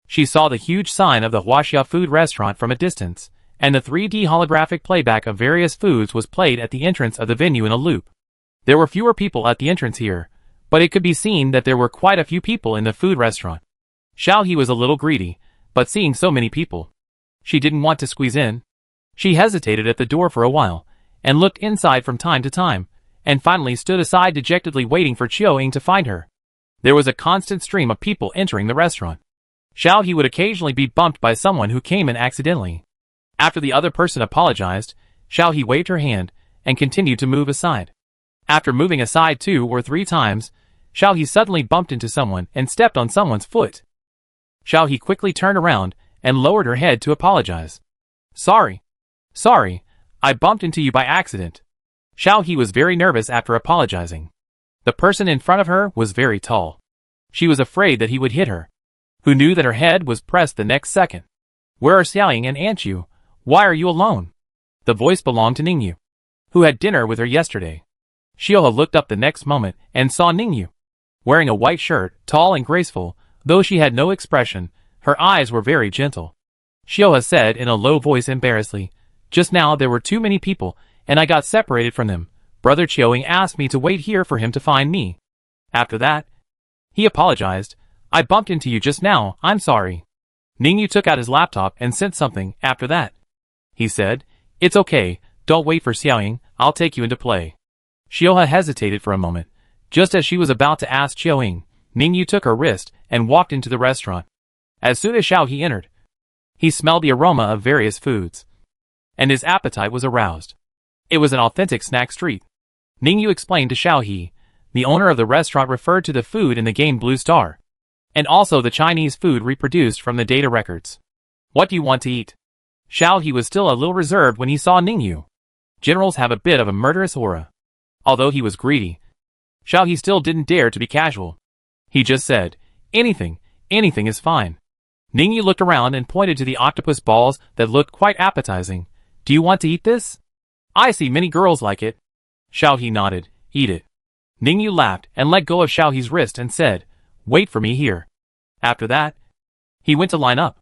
she saw the huge sign of the Huaxia food restaurant from a distance, and the 3D holographic playback of various foods was played at the entrance of the venue in a loop. There were fewer people at the entrance here, but it could be seen that there were quite a few people in the food restaurant. Xiao He was a little greedy, but seeing so many people, she didn't want to squeeze in. She hesitated at the door for a while, and looked inside from time to time, and finally stood aside dejectedly waiting for Qiuing to find her. There was a constant stream of people entering the restaurant. Xiao He would occasionally be bumped by someone who came in accidentally. After the other person apologized, Xiao He waved her hand, and continued to move aside. After moving aside 2 or 3 times, Xiao He suddenly bumped into someone and stepped on someone's foot. Xiao He quickly turned around, and lowered her head to apologize. Sorry, I bumped into you by accident. Xiao He was very nervous after apologizing. The person in front of her was very tall. She was afraid that he would hit her. Who knew that her head was pressed the next second? Where are Xiaoying and Aunt Yu? Why are you alone? The voice belonged to Ningyu, who had dinner with her yesterday. Xiaohe looked up the next moment and saw Ningyu. Wearing a white shirt, tall and graceful, though she had no expression, her eyes were very gentle. Xiaohe said in a low voice embarrassedly, just now there were too many people, and I got separated from them. Brother Qiuing asked me to wait here for him to find me. After that, he apologized. I bumped into you just now, I'm sorry. Ningyu took out his laptop and sent something after that. He said, it's okay, don't wait for Xiaoying, I'll take you into play. Xiaohe hesitated for a moment. Just as she was about to ask Xiaoying, Ningyu took her wrist and walked into the restaurant. As soon as Xiaohe entered, he smelled the aroma of various foods, and his appetite was aroused. It was an authentic snack street. Ningyu explained to Xiaohe, the owner of the restaurant referred to the food in the game Blue Star, and also the Chinese food reproduced from the data records. What do you want to eat? Xiaohe was still a little reserved when he saw Ningyu. Generals have a bit of a murderous aura. Although he was greedy, Xiaohe still didn't dare to be casual. He just said, anything is fine. Ningyu looked around and pointed to the octopus balls that looked quite appetizing. Do you want to eat this? I see many girls like it. Xiaohe nodded. Eat it. Ningyu laughed and let go of Xiaohe's wrist and said, wait for me here. After that, he went to line up.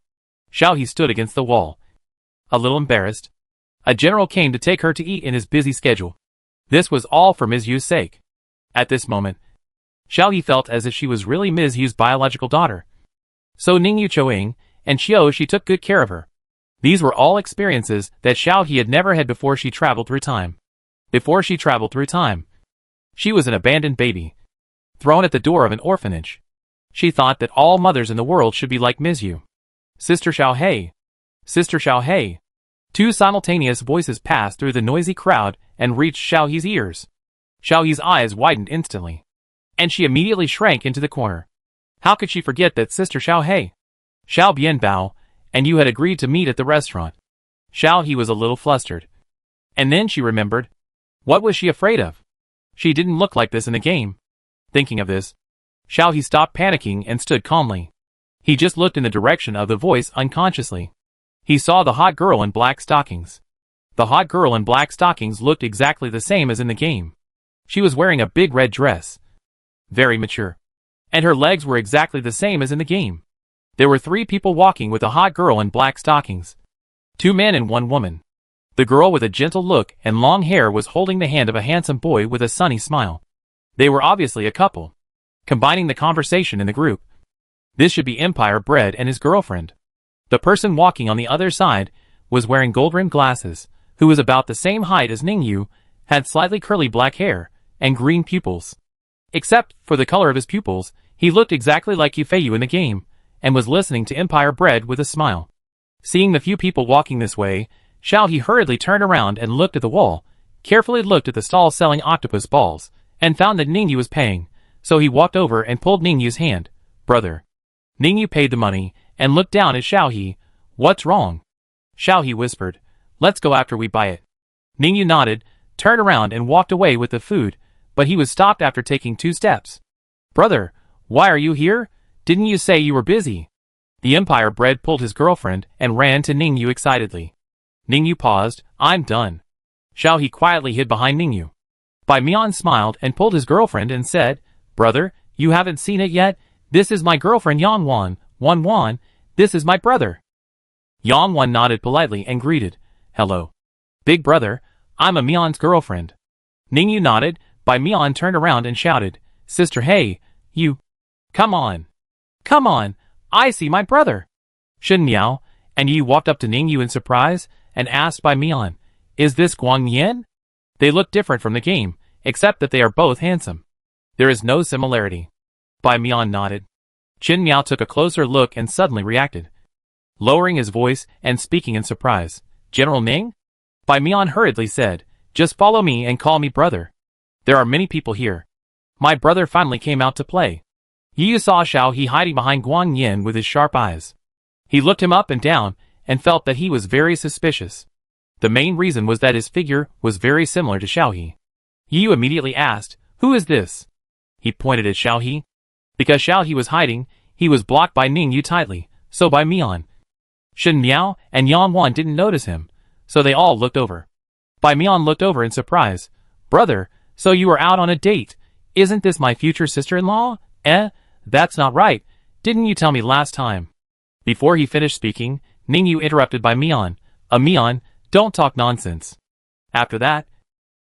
Xiaohe stood against the wall, a little embarrassed. A general came to take her to eat in his busy schedule. This was all for Ms. Yu's sake. At this moment, Xiaohe felt as if she was really Ms. Yu's biological daughter. So Ningyu Qiuing and she took good care of her. These were all experiences that Xiaohe had never had before she traveled through time. Before she traveled through time, she was an abandoned baby, thrown at the door of an orphanage. She thought that all mothers in the world should be like Ms. Yu. Sister Xiaohe. Sister Xiaohe. Two simultaneous voices passed through the noisy crowd and reached Xiaohe's ears. Xiaohe's eyes widened instantly, and she immediately shrank into the corner. How could she forget that Sister Xiaohe? Xiao Bianbao, and you had agreed to meet at the restaurant. Xiaohe was a little flustered. And then she remembered. What was she afraid of? She didn't look like this in the game. Thinking of this, Xiaohe stopped panicking and stood calmly. He just looked in the direction of the voice unconsciously. He saw the hot girl in black stockings. The hot girl in black stockings looked exactly the same as in the game. She was wearing a big red dress. Very mature. And her legs were exactly the same as in the game. There were 3 people walking with a hot girl in black stockings. 2 men and 1 woman. The girl with a gentle look and long hair was holding the hand of a handsome boy with a sunny smile. They were obviously a couple, combining the conversation in the group. This should be Empire Bread and his girlfriend. The person walking on the other side was wearing gold-rimmed glasses, who was about the same height as Ningyu, had slightly curly black hair, and green pupils. Except for the color of his pupils, he looked exactly like Yufeiyu in the game, and was listening to Empire Bread with a smile. Seeing the few people walking this way, Xiaohe hurriedly turned around and looked at the wall, carefully looked at the stall selling octopus balls, and found that Ningyu was paying, so he walked over and pulled Ningyu's hand. Brother. Ningyu paid the money, and looked down at Xiaohe. What's wrong? Xiaohe whispered. Let's go after we buy it. Ningyu nodded, turned around and walked away with the food, but he was stopped after taking 2 steps. Brother, why are you here? Didn't you say you were busy? The Empire Bread pulled his girlfriend and ran to Ningyu excitedly. Ningyu paused. I'm done. Xiaohe quietly hid behind Ningyu. Bai Mian smiled and pulled his girlfriend and said, Brother, you haven't seen it yet? This is my girlfriend Yang Wan, this is my brother. Yang Wan nodded politely and greeted. Hello. Big brother, I'm a Mian's girlfriend. Ningyu nodded. Bai Mian turned around and shouted, Sister hey, you. Come on. Come on, I see my brother. Shen Miao, and Yi walked up to Ningyu in surprise, and asked Bai Mian, Is this Guang Yan? They look different from the game, except that they are both handsome. There is no similarity. Bai Mian nodded. Chen Miao took a closer look and suddenly reacted, lowering his voice and speaking in surprise. General Ning? Bai Mian hurriedly said, Just follow me and call me brother. There are many people here. My brother finally came out to play. Yi saw Xiaohe hiding behind Guang Yin with his sharp eyes. He looked him up and down and felt that he was very suspicious. The main reason was that his figure was very similar to Xiaohe. Yi immediately asked, Who is this? He pointed at Xiaohe. Because Xiaohe was hiding, he was blocked by Ningyu tightly, so Bai Mian, Shen Miao, and Yang Wan didn't notice him, so they all looked over. Bai Mian looked over in surprise. Brother, so you are out on a date. Isn't this my future sister-in-law? That's not right. Didn't you tell me last time? Before he finished speaking, Ningyu interrupted Bai Mian. Mian, don't talk nonsense. After that,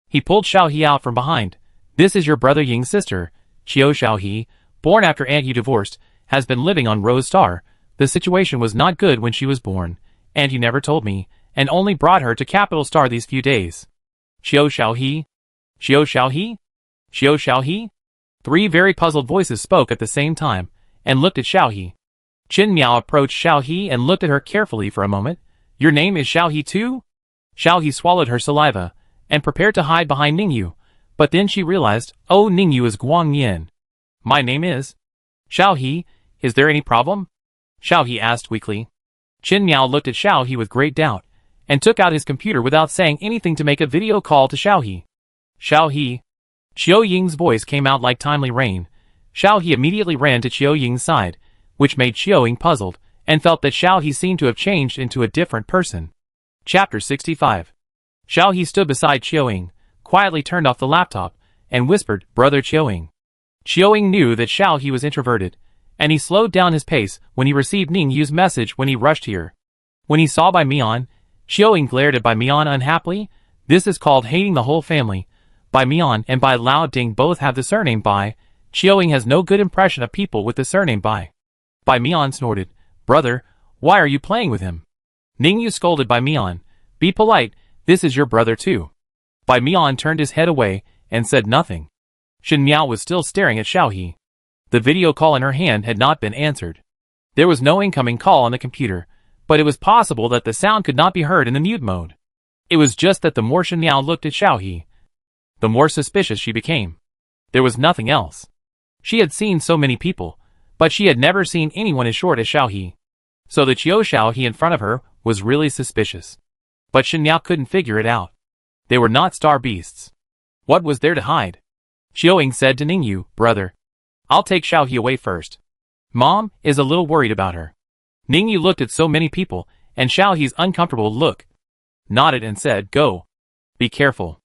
he pulled Xiaohe out from behind. This is your brother Ying's sister, Qiu Xiaohe, born after Aunt Yu divorced, has been living on Rose Star. The situation was not good when she was born, and you never told me, and only brought her to Capital Star these few days. Xiao Xiaohe? Xiao Xiaohe? Xiao Xiaohe? 3 very puzzled voices spoke at the same time, and looked at Xiaohe. Qin Miao approached Xiaohe and looked at her carefully for a moment. Your name is Xiaohe too? Xiaohe swallowed her saliva, and prepared to hide behind Ningyu, but then she realized, oh, Ningyu is Guang Yin. My name is Xiaohe. Is there any problem? Xiaohe asked weakly. Qin Miao looked at Xiaohe with great doubt, and took out his computer without saying anything to make a video call to Xiaohe. Xiaohe. Qiu Ying's voice came out like timely rain. Xiaohe immediately ran to Qiu Ying's side, which made Qiu Ying puzzled, and felt that Xiaohe seemed to have changed into a different person. Chapter 65. Xiaohe stood beside Qiu Ying, quietly turned off the laptop, and whispered, Brother Qiu Ying. Qiu Ying knew that Xiaohe was introverted, and he slowed down his pace when he received Ningyu's message when he rushed here. When he saw Bai Mian, Qiu Ying glared at Bai Mian unhappily. This is called hating the whole family. Bai Mian and Bai Lao Ding both have the surname Bai. Qiu Ying has no good impression of people with the surname Bai. Bai Mian snorted, Brother, why are you playing with him? Ningyu scolded Bai Mian. Be polite, this is your brother too. Bai Mian turned his head away and said nothing. Shen Miao was still staring at Xiaohe. The video call in her hand had not been answered. There was no incoming call on the computer, but it was possible that the sound could not be heard in the mute mode. It was just that the more Shen Miao looked at Xiaohe, the more suspicious she became. There was nothing else. She had seen so many people, but she had never seen anyone as short as Xiaohe. So the Qiu Xiaohe in front of her was really suspicious. But Shen Miao couldn't figure it out. They were not star beasts. What was there to hide? Qiu Ying said to Ningyu, Brother, I'll take Xiaohe away first. Mom is a little worried about her. Ningyu looked at so many people, and Xiaohe's uncomfortable look, nodded and said, Go. Be careful.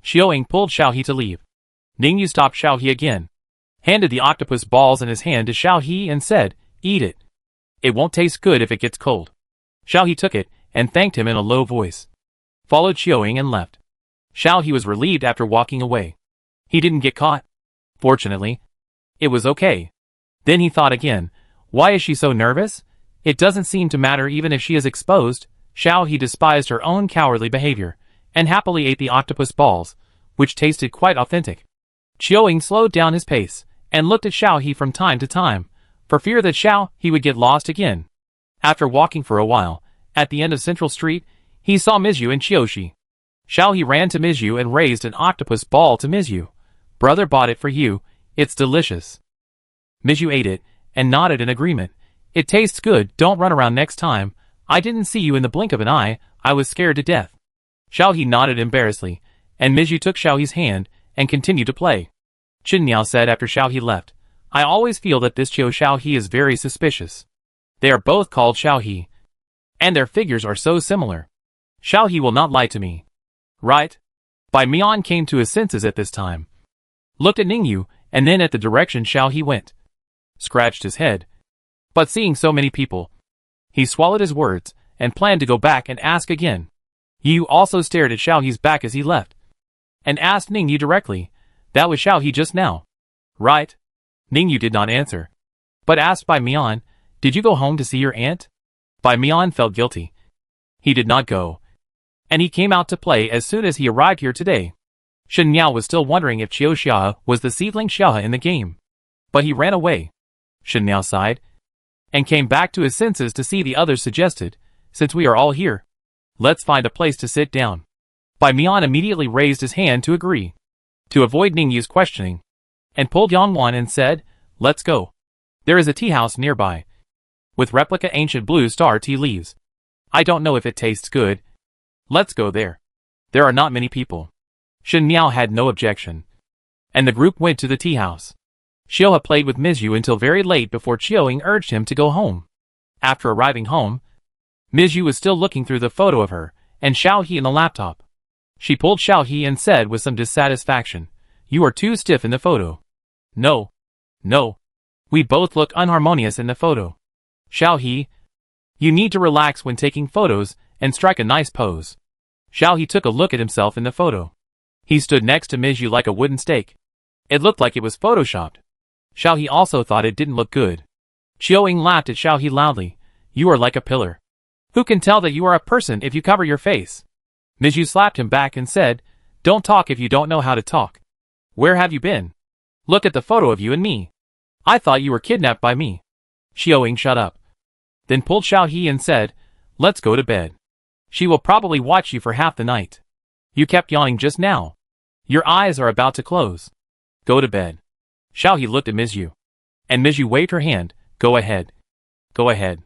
Qiu Ying pulled Xiaohe to leave. Ningyu stopped Xiaohe again, handed the octopus balls in his hand to Xiaohe and said, Eat it. It won't taste good if it gets cold. Xiaohe took it and thanked him in a low voice, followed Qiu Ying and left. Xiaohe was relieved after walking away. He didn't get caught. Fortunately, it was okay. Then he thought again, why is she so nervous? It doesn't seem to matter even if she is exposed. Xiaohe despised her own cowardly behavior, and happily ate the octopus balls, which tasted quite authentic. Qiu Ying slowed down his pace, and looked at Xiaohe from time to time, for fear that Xiaohe would get lost again. After walking for a while, at the end of Central Street, he saw Mizhu and Qiushi. Xiaohe ran to Mizhu and raised an octopus ball to Mizhu. Brother bought it for you, it's delicious. Mizhu ate it, and nodded in agreement. It tastes good, don't run around next time. I didn't see you in the blink of an eye, I was scared to death. Xiaohe nodded embarrassedly, and Mizhu took Xiaohe's hand, and continued to play. Qin Miao said after Xiaohe left, I always feel that this Qiu Xiaohe is very suspicious. They are both called Xiaohe, and their figures are so similar. Xiaohe will not lie to me. Right? Bai Mian came to his senses at this time. Looked at Ningyu, and then at the direction Xiaohe went. Scratched his head. But seeing so many people, he swallowed his words, and planned to go back and ask again. Yu also stared at Xiaohe's back as he left, and asked Ningyu directly, that was Xiaohe just now, right? Ningyu did not answer, but asked Bai Mian, did you go home to see your aunt? Bai Mian felt guilty. He did not go, and he came out to play as soon as he arrived here today. Shen Miao was still wondering if Qiu Xia was the seedling Xia in the game, but he ran away. Shen Miao sighed, and came back to his senses to see the others suggested, since we are all here, let's find a place to sit down. Bai Mian immediately raised his hand to agree, to avoid Ningyu's questioning, and pulled Yangwan and said, let's go. There is a tea house nearby, with replica ancient blue star tea leaves. I don't know if it tastes good. Let's go there. There are not many people. Shen Miao had no objection, and the group went to the tea house. Xioha played with Mizhu until very late before Qiu Ying urged him to go home. After arriving home, Mizhu was still looking through the photo of her and Xiaohe in the laptop. She pulled Xiaohe and said with some dissatisfaction, you are too stiff in the photo. No. We both look unharmonious in the photo. Xiaohe, you need to relax when taking photos and strike a nice pose. Xiaohe took a look at himself in the photo. He stood next to Mizhu like a wooden stake. It looked like it was photoshopped. Xiaohe also thought it didn't look good. Xiaoying laughed at Xiao He loudly. You are like a pillar. Who can tell that you are a person if you cover your face? Miss Yu slapped him back and said, Don't talk if you don't know how to talk. Where have you been? Look at the photo of you and me. I thought you were kidnapped by me. Xiaoying shut up. Then pulled Xiao He and said, Let's go to bed. She will probably watch you for half the night. You kept yawning just now. Your eyes are about to close. Go to bed. Xiao He looked at Miss Yu. And Miss Yu waved her hand. Go ahead. Go ahead.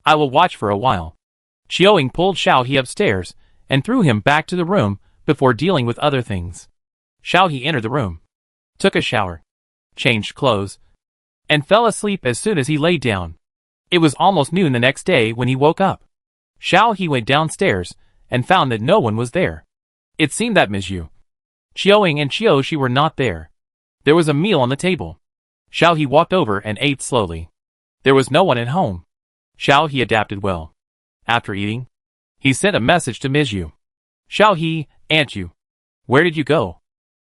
I will watch for a while. Xiaoying pulled Xiao He upstairs and threw him back to the room before dealing with other things. Xiao He entered the room, took a shower, changed clothes, and fell asleep as soon as he lay down. It was almost noon the next day when he woke up. Xiao He went downstairs and found that no one was there. It seemed that Miss Yu, Xiaoying and Xiao Shi were not there. There was a meal on the table. Xiao He walked over and ate slowly. There was no one at home. Xiao He adapted well. After eating, he sent a message to Miss Yu. Xiao He, Aunt Yu. Where did you go?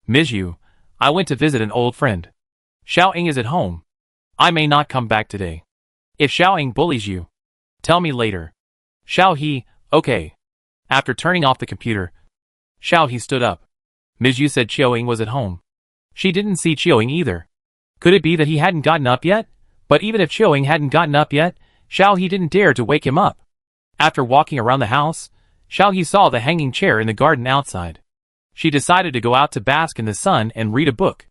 Miss Yu, I went to visit an old friend. Xiaoying is at home. I may not come back today. If Xiaoying bullies you, tell me later. Xiao He, okay. After turning off the computer, Xiao He stood up. Miss Yu said Xiaoying was at home. She didn't see Xiaoying either. Could it be that he hadn't gotten up yet? But even if Xiaoying hadn't gotten up yet, Xiao He didn't dare to wake him up. After walking around the house, Xiao He saw the hanging chair in the garden outside. She decided to go out to bask in the sun and read a book.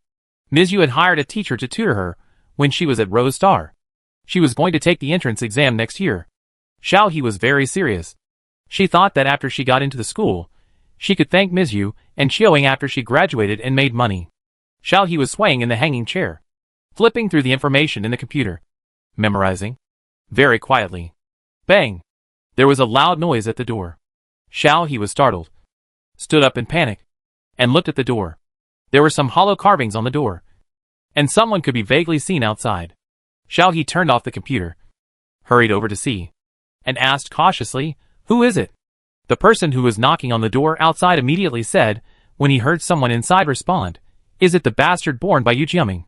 Miss Yu had hired a teacher to tutor her when she was at Rose Star. She was going to take the entrance exam next year. Xiao He was very serious. She thought that after she got into the school, she could thank Miss Yu and Xiaoying after she graduated and made money. Xiao He was swaying in the hanging chair, flipping through the information in the computer, memorizing. Very quietly. Bang! There was a loud noise at the door. Xiao He was startled, stood up in panic, and looked at the door. There were some hollow carvings on the door, and someone could be vaguely seen outside. Xiao He turned off the computer, hurried over to see, and asked cautiously, Who is it? The person who was knocking on the door outside immediately said, when he heard someone inside respond, Is it the bastard born by Yu Jiaming?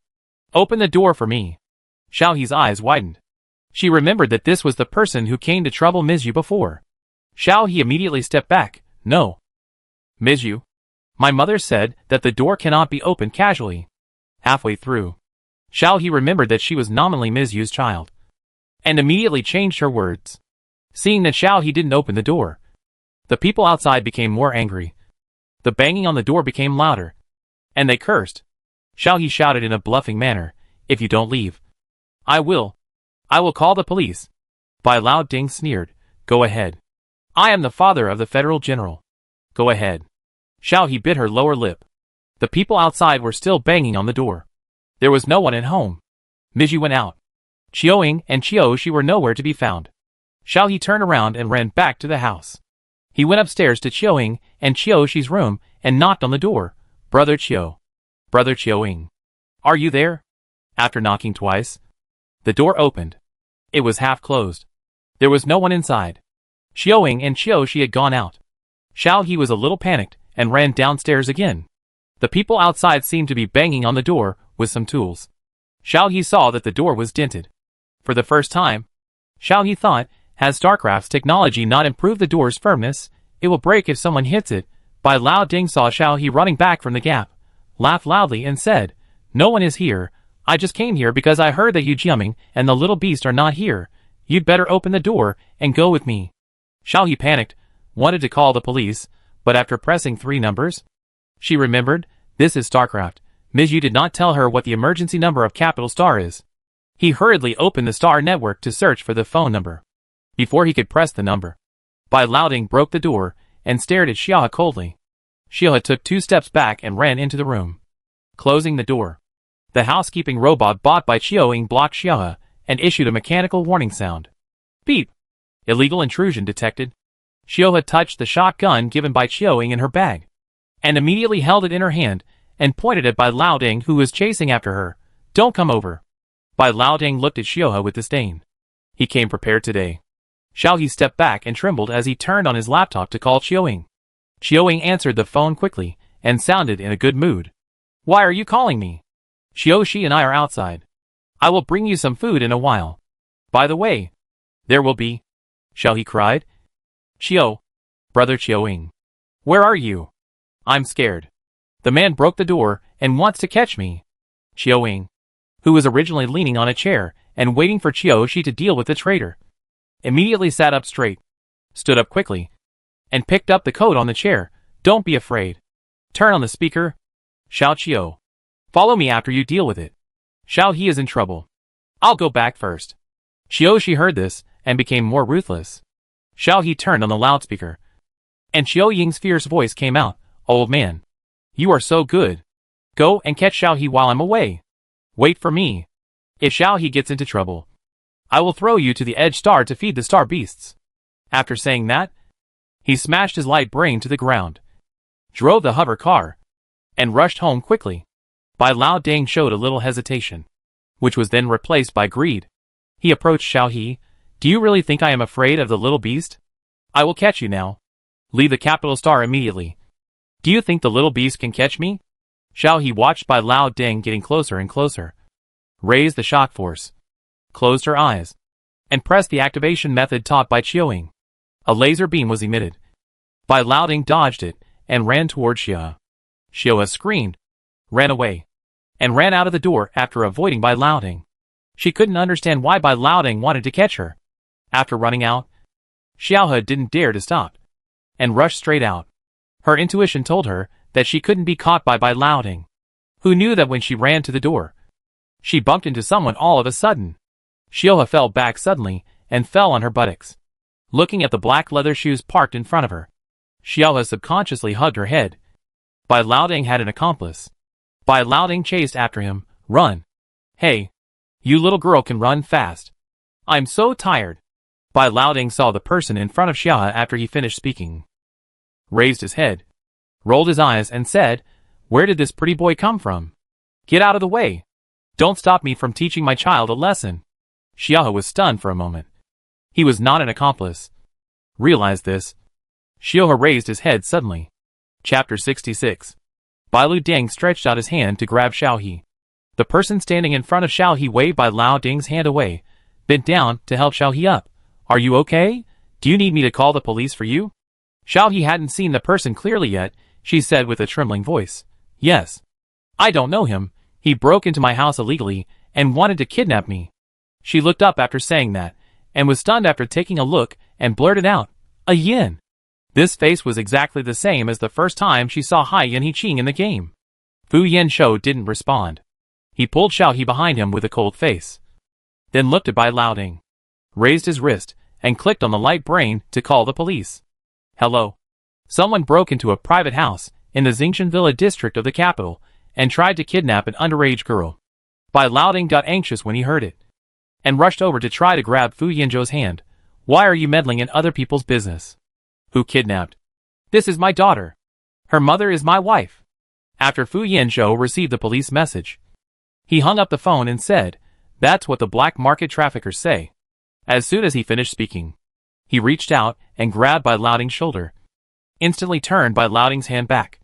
Open the door for me. Xiao He's eyes widened. She remembered that this was the person who came to trouble Miss Yu before. Xiao He immediately stepped back. No. Miss Yu, my mother said that the door cannot be opened casually. Halfway through, Xiao He remembered that she was nominally Miss Yu's child, and immediately changed her words. Seeing that Xiao He didn't open the door, the people outside became more angry. The banging on the door became louder, and they cursed. Xiao He shouted in a bluffing manner, If you don't leave, I will call the police. Bai Lao Ding sneered, Go ahead. I am the father of the federal general. Go ahead. Xiao He bit her lower lip. The people outside were still banging on the door. There was no one at home. Miss Yu went out. Xiaoying and Xiao Shi were nowhere to be found. Xiao He turned around and ran back to the house. He went upstairs to Xiaoying and Xiao Shi's room and knocked on the door. Brother Xiao. Brother Xiaoying. Are you there? After knocking twice, the door opened. It was half closed. There was no one inside. Xiaoying and Xiao Shi had gone out. Xiao He was a little panicked and ran downstairs again. The people outside seemed to be banging on the door with some tools. Xiao He saw that the door was dented. For the first time, Xiao He thought, has StarCraft's technology not improved the door's firmness? It will break if someone hits it. Bai Lao Ding saw Xiao He running back from the gap, laughed loudly and said, No one is here. I just came here because I heard that Yu Jiaming and the little beast are not here. You'd better open the door and go with me. Xiao He panicked, wanted to call the police, but after pressing 3 numbers, she remembered, this is StarCraft. Miss Yu did not tell her what the emergency number of Capital Star is. He hurriedly opened the Star network to search for the phone number. Before he could press the number, Bai Lao Ding broke the door and stared at Xiao He coldly. Xiao He took 2 steps back and ran into the room, closing the door. The housekeeping robot bought by Xiaoying blocked Xiao He and issued a mechanical warning sound. Beep! Illegal intrusion detected. Xiao He touched the shotgun given by Xiaoying in her bag, and immediately held it in her hand and pointed at Bai Lao Ding who was chasing after her. Don't come over. Bai Lao Ding looked at Xiao He with disdain. He came prepared today. Xiao He stepped back and trembled as he turned on his laptop to call Xiaoying. Xiaoying answered the phone quickly and sounded in a good mood. Why are you calling me? Xiao Shi and I are outside. I will bring you some food in a while. By the way, there will be. Xiao He cried. Chiu. Brother Chiu-ing. Where are you? I'm scared. The man broke the door and wants to catch me. Chiu-ing, who was originally leaning on a chair and waiting for Chiu-shi to deal with the traitor, immediately sat up straight, stood up quickly, and picked up the coat on the chair. Don't be afraid. Turn on the speaker. Shout Chiu. Follow me after you deal with it. Xiao He is in trouble. I'll go back first. Chiu-shi heard this and became more ruthless. Xiao He turned on the loudspeaker, and Chiu-ying's fierce voice came out. Old man, you are so good. Go and catch Xiao He while I'm away. Wait for me. If Xiao He gets into trouble, I will throw you to the edge star to feed the star beasts. After saying that, he smashed his light brain to the ground, drove the hover car, and rushed home quickly. Bai Lao Deng showed a little hesitation, which was then replaced by greed. He approached Xiao He. Do you really think I am afraid of the little beast? I will catch you now. Leave the capital star immediately. Do you think the little beast can catch me? Xiao He watched Bai Lao Deng getting closer and closer, raised the shock force, closed her eyes, and pressed the activation method taught by Chiu-ing. A laser beam was emitted. Bai Lao Deng dodged it and ran toward Xia. Xia screamed, ran away, and ran out of the door after avoiding Bai Lao Deng. She couldn't understand why Bai Lao Deng wanted to catch her. After running out, Xiaohe didn't dare to stop, and rushed straight out. Her intuition told her that she couldn't be caught by Bai Lao Deng, who knew that when she ran to the door, she bumped into someone all of a sudden. Xiaohe fell back suddenly and fell on her buttocks, looking at the black leather shoes parked in front of her. Xiaohe subconsciously hugged her head. Bai Lao Deng had an accomplice. Bai Lao Deng chased after him. Run. Hey, you little girl can run fast. I'm so tired. Bai Lao Deng saw the person in front of Xiaohe after he finished speaking, raised his head, rolled his eyes and said, where did this pretty boy come from? Get out of the way. Don't stop me from teaching my child a lesson. Xiaohe was stunned for a moment. He was not an accomplice. Realized this, Xiaohe raised his head suddenly. Chapter 66. Bai Lu Deng stretched out his hand to grab Xiao He. The person standing in front of Xiao He waved Bai Lao Deng's hand away, bent down to help Xiao He up. Are you okay? Do you need me to call the police for you? Xiao He hadn't seen the person clearly yet. She said with a trembling voice. Yes. I don't know him. He broke into my house illegally and wanted to kidnap me. She looked up after saying that, and was stunned after taking a look and blurted out, a yin. This face was exactly the same as the first time she saw Hai Yan He-ching in the game. Fu Yanshou didn't respond. He pulled Xiao He behind him with a cold face, then looked at Bai Lao Deng, raised his wrist, and clicked on the light brain to call the police. Hello. Someone broke into a private house in the Xingshan Villa district of the capital and tried to kidnap an underage girl. Bai Lao Deng got anxious when he heard it, and rushed over to try to grab Fu Yanzhou's hand. Why are you meddling in other people's business? Who kidnapped? This is my daughter. Her mother is my wife. After Fu Yanzhou received the police message, he hung up the phone and said, that's what the black market traffickers say. As soon as he finished speaking, he reached out and grabbed Bai Lao Deng's shoulder, instantly turned Bai Lao Deng's hand back,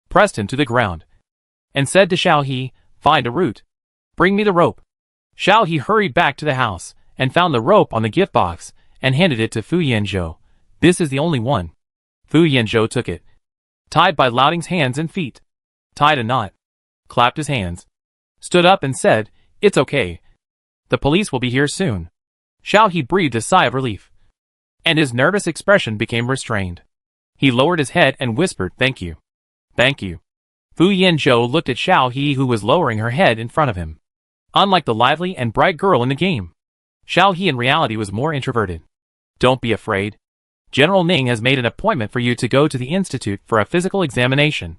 pressed him to the ground, and said to Xiao He, find a root. Bring me the rope. Xiao He hurried back to the house and found the rope on the gift box and handed it to Fu Yanzhou. This is the only one. Fu Yanzhou took it, tied Bai Lao Deng's hands and feet, tied a knot, clapped his hands, stood up and said, it's okay. The police will be here soon. Xiao He breathed a sigh of relief, and his nervous expression became restrained. He lowered his head and whispered, thank you. Thank you. Fu Yanzhou looked at Xiao He, who was lowering her head in front of him. Unlike the lively and bright girl in the game, Xiao He in reality was more introverted. Don't be afraid. General Ning has made an appointment for you to go to the institute for a physical examination.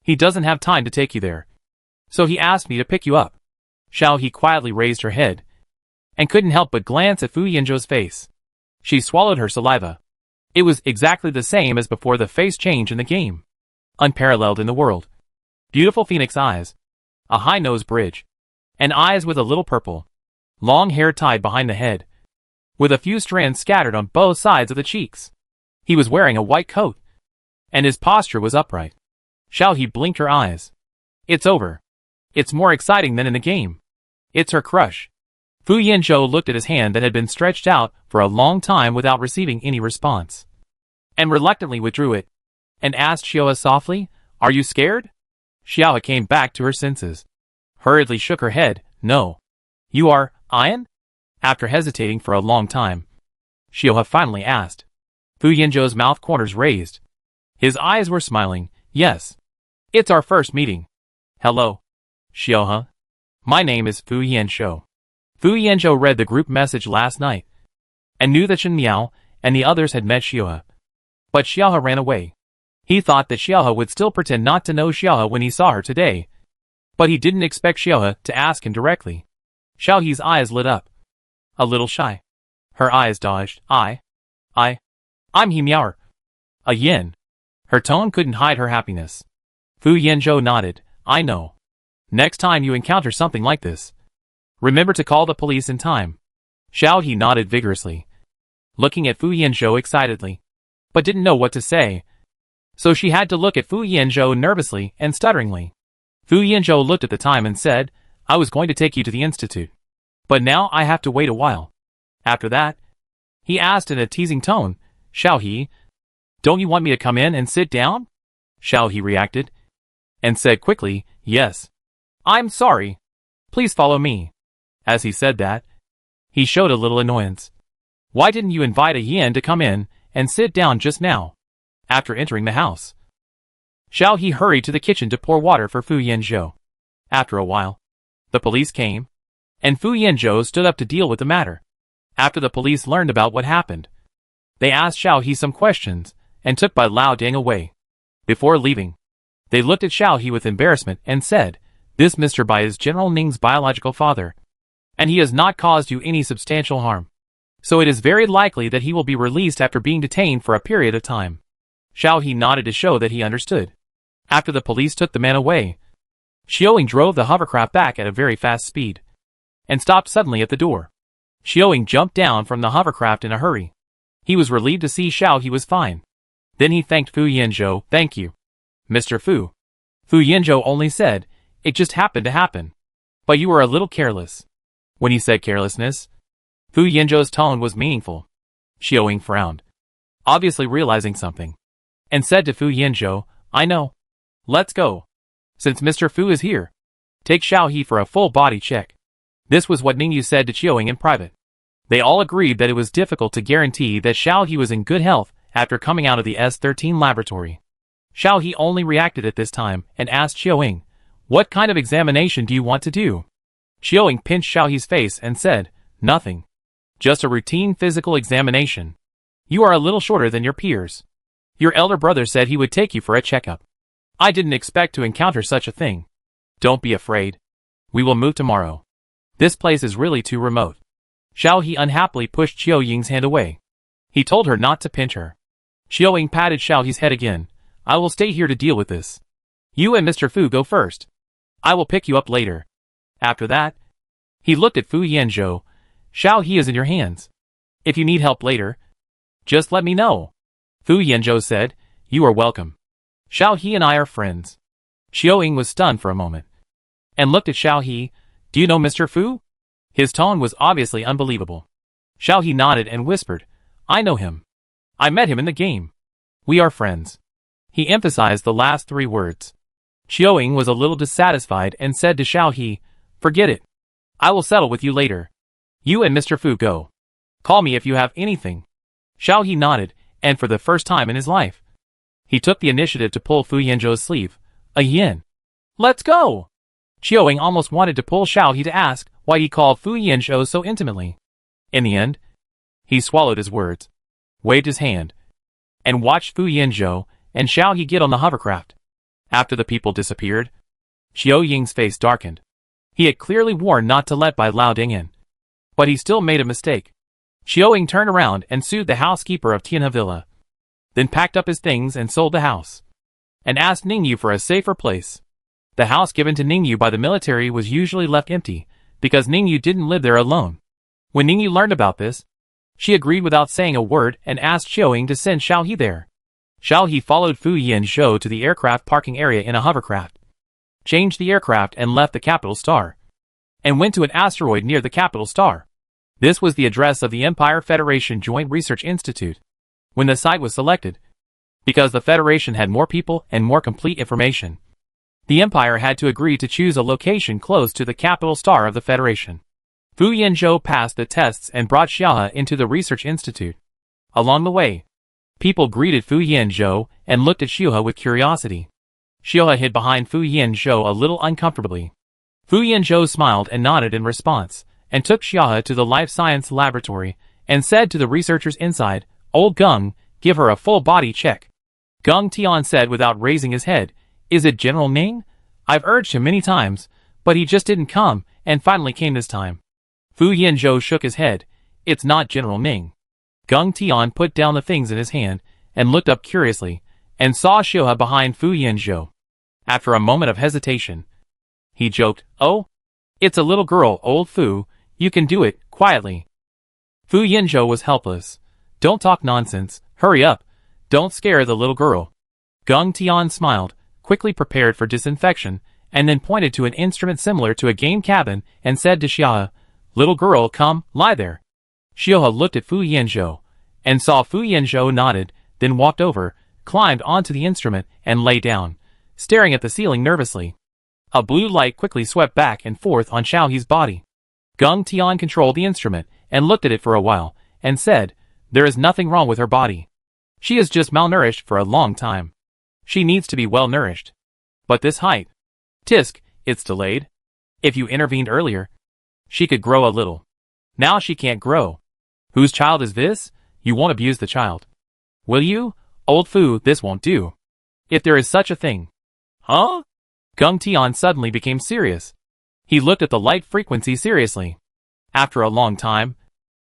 He doesn't have time to take you there, so he asked me to pick you up. Xiao He quietly raised her head, and couldn't help but glance at Fu Yanzhou's face. She swallowed her saliva. It was exactly the same as before the face change in the game. Unparalleled in the world. Beautiful phoenix eyes, a high nose bridge, and eyes with a little purple. Long hair tied behind the head, with a few strands scattered on both sides of the cheeks. He was wearing a white coat, and his posture was upright. Xiao He blinked her eyes. It's over. It's more exciting than in the game. It's her crush. Fu Yanzhou looked at his hand that had been stretched out for a long time without receiving any response, and reluctantly withdrew it, and asked Xiaohe softly, "Are you scared?" Xiaohe came back to her senses, hurriedly shook her head. "No." "You are, Ian?" After hesitating for a long time, Xiaohe finally asked. Fu Yanzhou's mouth corners raised. His eyes were smiling. "Yes. It's our first meeting." "Hello, Xiaohe. My name is Fu Yanzhou." Fu Yanzhou read the group message last night, and knew that Shen Miao and the others had met Xiaohe. But Xiaohe ran away. He thought that Xiaohe would still pretend not to know Xiaohe when he saw her today, but he didn't expect Xiaohe to ask him directly. Xiaohe's eyes lit up. A little shy. Her eyes dodged. I'm He Miaoer. A yin. Her tone couldn't hide her happiness. Fu Yanzhou nodded. "I know. Next time you encounter something like this, remember to call the police in time." Xiao He nodded vigorously, looking at Fu Yanzhou excitedly, but didn't know what to say, so she had to look at Fu Yanzhou nervously and stutteringly. Fu Yanzhou looked at the time and said, "I was going to take you to the institute, but now I have to wait a while." After that, he asked in a teasing tone, "Xiao He, don't you want me to come in and sit down?" Xiao He reacted, and said quickly, "Yes. I'm sorry. Please follow me." As he said that, he showed a little annoyance. "Why didn't you invite a yin to come in and sit down just now?" After entering the house, Xiao He hurried to the kitchen to pour water for Fu Yanzhou. After a while, the police came, and Fu Yanzhou stood up to deal with the matter. After the police learned about what happened, they asked Xiao He some questions and took Bai Lao Ding away. Before leaving, they looked at Xiao He with embarrassment and said, "This Mr. Bai is General Ning's biological father, and he has not caused you any substantial harm. So it is very likely that he will be released after being detained for a period of time." Xiao He nodded to show that he understood. After the police took the man away, Xiaoying drove the hovercraft back at a very fast speed, and stopped suddenly at the door. Xiaoying jumped down from the hovercraft in a hurry. He was relieved to see Xiao He was fine. Then he thanked Fu Yanzhou. "Thank you, Mr. Fu." Fu Yanzhou only said, "It just happened to happen. But you were a little careless." When he said carelessness, Fu Yanzhou's tone was meaningful. Xiaoying frowned, obviously realizing something, and said to Fu Yanzhou, "I know. Let's go. Since Mr. Fu is here, take Xiao He for a full body check." This was what Ningyu said to Xiaoying in private. They all agreed that it was difficult to guarantee that Xiao He was in good health after coming out of the S13 laboratory. Xiao He only reacted at this time and asked Xiaoying, "What kind of examination do you want to do?" Xiaoying pinched Xiao He's face and said, "Nothing. Just a routine physical examination. You are a little shorter than your peers. Your elder brother said he would take you for a checkup. I didn't expect to encounter such a thing. Don't be afraid. We will move tomorrow. This place is really too remote." Xiao He unhappily pushed Xiaoying's hand away. He told her not to pinch her. Xiaoying patted Xiao He's head again. "I will stay here to deal with this. You and Mr. Fu go first. I will pick you up later." After that, he looked at Fu Yanzhou. "Xiao He is in your hands. If you need help later, just let me know." Fu Yanzhou said, "You are welcome. Xiao He and I are friends." Xiaoying was stunned for a moment, and looked at Xiao He. "Do you know Mr. Fu?" His tone was obviously unbelievable. Xiao He nodded and whispered, "I know him. I met him in the game. We are friends." He emphasized the last three words. Xiaoying was a little dissatisfied and said to Xiao He, "Forget it. I will settle with you later. You and Mr. Fu go. Call me if you have anything." Xiao He nodded, and for the first time in his life, he took the initiative to pull Fu Yanzhou's sleeve. "A yin. Let's go!" Xiaoying almost wanted to pull Xiao He to ask why he called Fu Yanzhou so intimately. In the end, he swallowed his words, waved his hand, and watched Fu Yanzhou and Xiao He get on the hovercraft. After the people disappeared, Xiaoying's face darkened. He had clearly warned not to let Bai Lao Ding in, but he still made a mistake. Xiaoying turned around and sued the housekeeper of Tianhe Villa, then packed up his things and sold the house, and asked Ningyu for a safer place. The house given to Ningyu by the military was usually left empty, because Ningyu didn't live there alone. When Ningyu learned about this, she agreed without saying a word and asked Xiaoying to send Xiao He there. Xiao He followed Fu Yanzhou to the aircraft parking area in a hovercraft, changed the aircraft and left the capital star. and went to an asteroid near the capital star. This was the address of the Empire Federation Joint Research Institute. When the site was selected, because the Federation had more people and more complete information, the Empire had to agree to choose a location close to the capital star of the Federation. Fu Yanzhou passed the tests and brought Xiaohe into the research institute. Along the way, people greeted Fu Yanzhou and looked at Xiaohe with curiosity. Xiaohe hid behind Fu Yanzhou a little uncomfortably. Fu Yanzhou smiled and nodded in response, and took Xiaohe to the life science laboratory, and said to the researchers inside, "Old Gung, give her a full body check." Gung Tian said without raising his head, "Is it General Ming? I've urged him many times, but he just didn't come, and finally came this time." Fu Yanzhou shook his head. "It's not General Ming." Gung Tian put down the things in his hand, and looked up curiously, and saw Xiaohe behind Fu Yanzhou. After a moment of hesitation, he joked, "Oh, it's a little girl, old Fu, you can do it, quietly." Fu Yanzhou was helpless. "Don't talk nonsense, hurry up, don't scare the little girl." Gung Tian smiled, quickly prepared for disinfection, and then pointed to an instrument similar to a game cabin and said to Xiaohe, "Little girl, come, lie there." Xiaohe looked at Fu Yanzhou, and saw Fu Yanzhou nodded, then walked over, climbed onto the instrument, and lay down, staring at the ceiling nervously. A blue light quickly swept back and forth on Xiaohe's body. Gung Tian controlled the instrument, and looked at it for a while, and said, "There is nothing wrong with her body. She is just malnourished for a long time. She needs to be well nourished. But this height, tisk, it's delayed. If you intervened earlier, she could grow a little. Now she can't grow. Whose child is this? You won't abuse the child, will you? Old Fu, this won't do. If there is such a thing." "Huh?" Gung Tian suddenly became serious. He looked at the light frequency seriously. After a long time,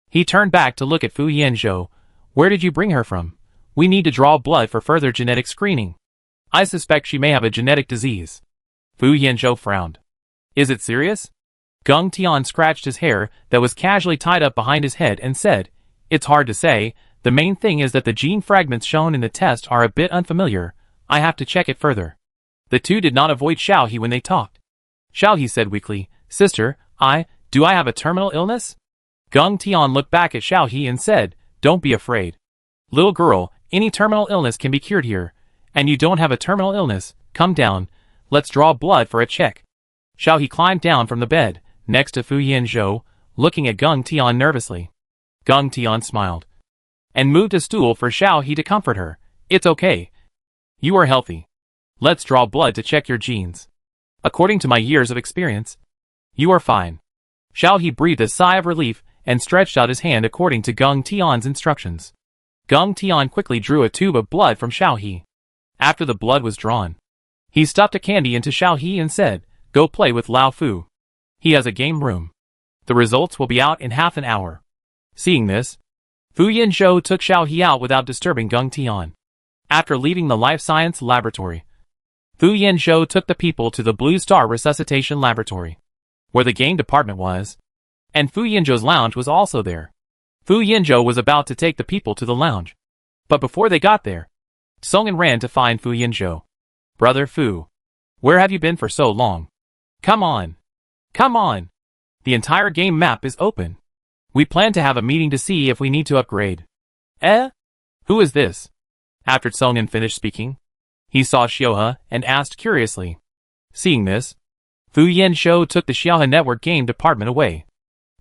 he turned back to look at Fu Yanzhou. "Where did you bring her from? We need to draw blood for further genetic screening. I suspect she may have a genetic disease." Fu Yanzhou frowned. "Is it serious?" Gung Tian scratched his hair that was casually tied up behind his head and said, "It's hard to say. The main thing is that the gene fragments shown in the test are a bit unfamiliar. I have to check it further." The two did not avoid Xiaohe when they talked. Xiaohe said weakly, "Sister, do I have a terminal illness?" Gung Tian looked back at Xiaohe and said, "Don't be afraid. Little girl, any terminal illness can be cured here. And you don't have a terminal illness, come down, let's draw blood for a check." Xiaohe climbed down from the bed, next to Fu Yanzhou, looking at Gung Tian nervously. Gung Tian smiled, and moved a stool for Xiaohe to comfort her. "It's okay. You are healthy. Let's draw blood to check your genes. According to my years of experience, you are fine." Xiaohe breathed a sigh of relief and stretched out his hand according to Gung Tian's instructions. Gung Tian quickly drew a tube of blood from Xiaohe. After the blood was drawn, he stuffed a candy into Xiaohe and said, "Go play with Lao Fu. He has a game room. The results will be out in half an hour." Seeing this, Fu Yanzhou took Xiaohe out without disturbing Gung Tian. After leaving the life science laboratory, Fu Yanzhou took the people to the Blue Star Resuscitation Laboratory, where the game department was, and Fu Yanzhou's lounge was also there. Fu Yanzhou was about to take the people to the lounge, but before they got there, Songin ran to find Fu Yanzhou. "Brother Fu, where have you been for so long? Come on. Come on. The entire game map is open. We plan to have a meeting to see if we need to upgrade." "Eh? Who is this?" After Songin finished speaking, he saw Xiaohe and asked curiously. Seeing this, Fu Yanzhou took the Xiaohe Network game department away,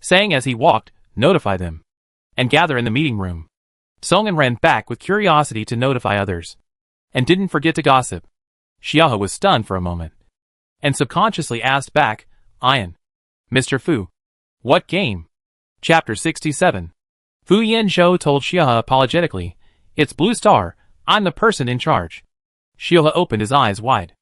saying as he walked, "Notify them, and gather in the meeting room." Songin ran back with curiosity to notify others, and didn't forget to gossip. Xiaohe was stunned for a moment, and subconsciously asked back, "Ian, Mr. Fu, what game?" Chapter 67. Fu Yanzhou told Xiaohe apologetically, "It's Blue Star, I'm the person in charge." Xiaohe opened his eyes wide.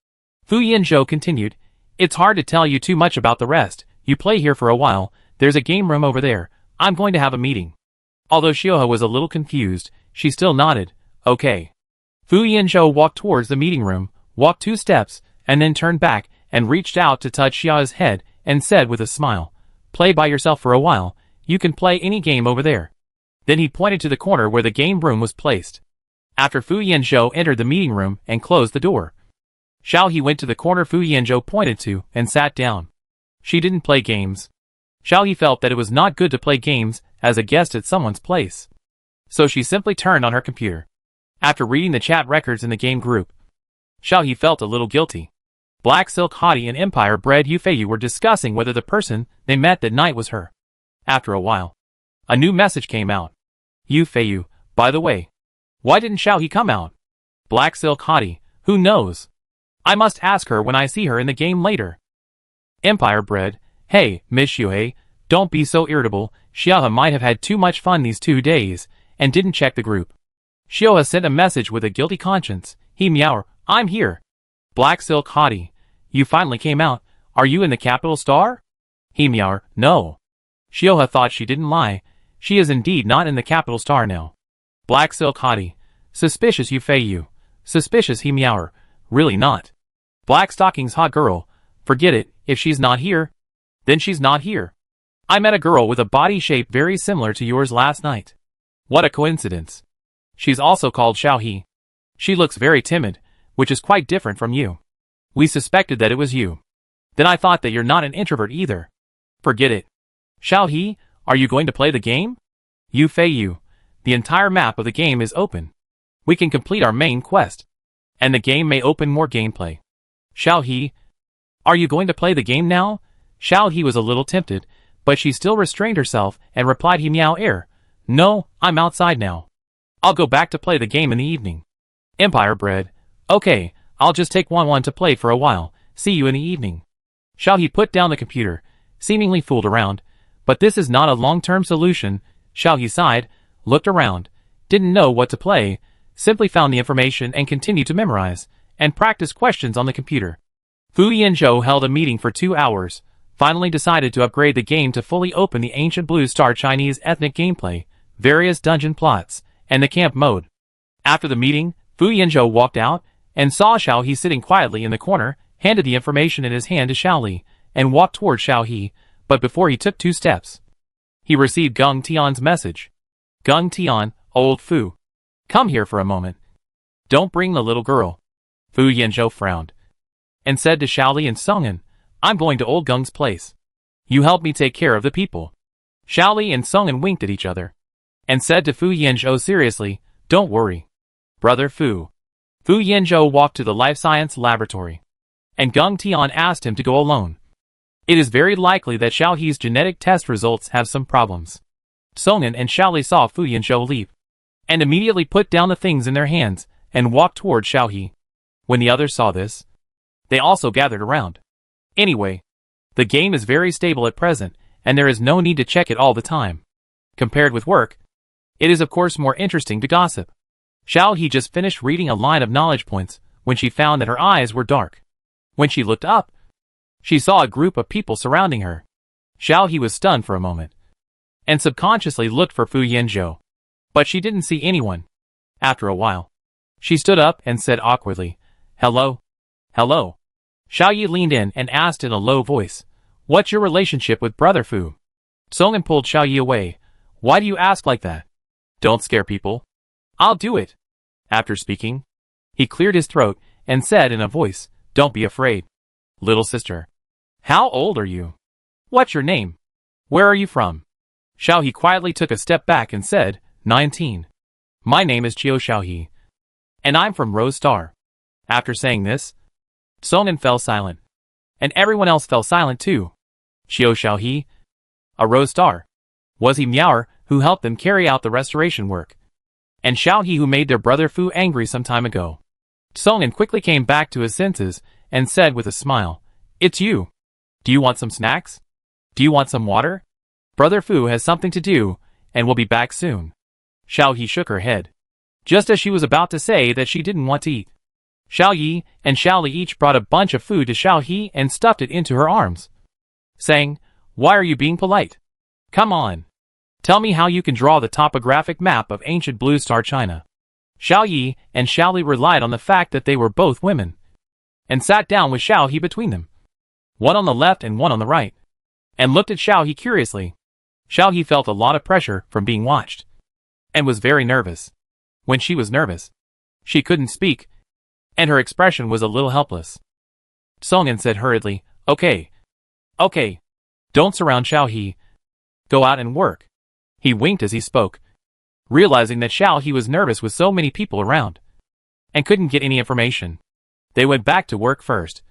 Fu Yanzhou continued, "It's hard to tell you too much about the rest. You play here for a while, there's a game room over there, I'm going to have a meeting." Although Xiaohe was a little confused, she still nodded, "Okay." Fu Yanzhou walked towards the meeting room, walked 2 steps, and then turned back and reached out to touch Xiaohe's head and said with a smile, "Play by yourself for a while, you can play any game over there." Then he pointed to the corner where the game room was placed. After Fu Yanzhou entered the meeting room and closed the door, Xiaohe went to the corner Fu Yanzhou pointed to and sat down. She didn't play games. Xiao He felt that it was not good to play games as a guest at someone's place. So she simply turned on her computer. After reading the chat records in the game group, Xiao He felt a little guilty. Black Silk Hottie and Empire Bred Yufeiyu were discussing whether the person they met that night was her. After a while, a new message came out. Yufeiyu, by the way, why didn't Xiao He come out? Black Silk Hottie, who knows? I must ask her when I see her in the game later. Empire Bred, hey, Miss Xiuhei, don't be so irritable. Xiaohe might have had too much fun these 2 days and didn't check the group. Xiaohe sent a message with a guilty conscience. He meow, I'm here. Black Silk Hottie, you finally came out. Are you in the capital star? He meow, no. Xiaohe thought she didn't lie. She is indeed not in the capital star now. Black Silk Hottie, suspicious Yufeiyu. Suspicious he meower, really not. Black Stockings hot girl, forget it, if she's not here, then she's not here. I met a girl with a body shape very similar to yours last night. What a coincidence. She's also called Xiao He. She looks very timid, which is quite different from you. We suspected that it was you. Then I thought that you're not an introvert either. Forget it. Xiao He, are you going to play the game? Yufeiyu, the entire map of the game is open. We can complete our main quest. And the game may open more gameplay. Xiao He, are you going to play the game now? Xiao He was a little tempted, but she still restrained herself and replied he meow air. No, I'm outside now. I'll go back to play the game in the evening. Empire Bred, okay, I'll just take one to play for a while. See you in the evening. Xiao He put down the computer, seemingly fooled around, but this is not a long-term solution. Xiao He sighed, looked around, didn't know what to play, simply found the information and continued to memorize, and practice questions on the computer. Fu Yanzhou held a meeting for 2 hours, finally decided to upgrade the game to fully open the Ancient Blue Star Chinese ethnic gameplay, various dungeon plots, and the camp mode. After the meeting, Fu Yanzhou walked out, and saw Xiao He sitting quietly in the corner, handed the information in his hand to Xiao Li, and walked toward Xiao He, but before he took 2 steps, he received Gung Tian's message. Gung Tian, old Fu. Come here for a moment. Don't bring the little girl. Fu Yanzhou frowned, and said to Xiao Li and Sungen, I'm going to old Gung's place. You help me take care of the people. Xiao Li and Sungen winked at each other, and said to Fu Yanzhou seriously, don't worry. Brother Fu. Fu Yanzhou walked to the life science laboratory, and Gung Tian asked him to go alone. It is very likely that Xiao He's genetic test results have some problems. Sungen and Xiao Li saw Fu Yanzhou leap, and immediately put down the things in their hands, and walked toward Xiao He. When the others saw this, they also gathered around. Anyway, the game is very stable at present, and there is no need to check it all the time. Compared with work, it is of course more interesting to gossip. Xiao He just finished reading a line of knowledge points when she found that her eyes were dark. When she looked up, she saw a group of people surrounding her. Xiao He was stunned for a moment, and subconsciously looked for Fu Yanzhou, but she didn't see anyone. After a while, she stood up and said awkwardly, Hello? Hello? Xiao Yi leaned in and asked in a low voice, What's your relationship with Brother Fu? Sungen pulled Xiao Yi away. Why do you ask like that? Don't scare people. I'll do it. After speaking, he cleared his throat and said in a voice, Don't be afraid. Little sister. How old are you? What's your name? Where are you from? Xiao He quietly took a step back and said, 19. My name is Qiu Xiao He, and I'm from Rose Star. After saying this, Sungen fell silent, and everyone else fell silent too. Qiu Xiao He, a Rose Star. Was he Meower who helped them carry out the restoration work, and Xiao He who made their brother Fu angry some time ago? Sungen quickly came back to his senses and said with a smile, It's you. Do you want some snacks? Do you want some water? Brother Fu has something to do, and will be back soon. Xiao He shook her head, just as she was about to say that she didn't want to eat. Xiao Yi and Xiao Li each brought a bunch of food to Xiao He and stuffed it into her arms, saying, Why are you being polite? Come on. Tell me how you can draw the topographic map of ancient Blue Star China. Xiao Yi and Xiao Li relied on the fact that they were both women, and sat down with Xiao He between them, one on the left and one on the right, and looked at Xiao He curiously. Xiao He felt a lot of pressure from being watched, and was very nervous. When she was nervous, she couldn't speak, and her expression was a little helpless. Sungen said hurriedly, Okay. Okay. Don't surround Xiao He. Go out and work. He winked as he spoke, realizing that Xiao He was nervous with so many people around, and couldn't get any information. They went back to work first,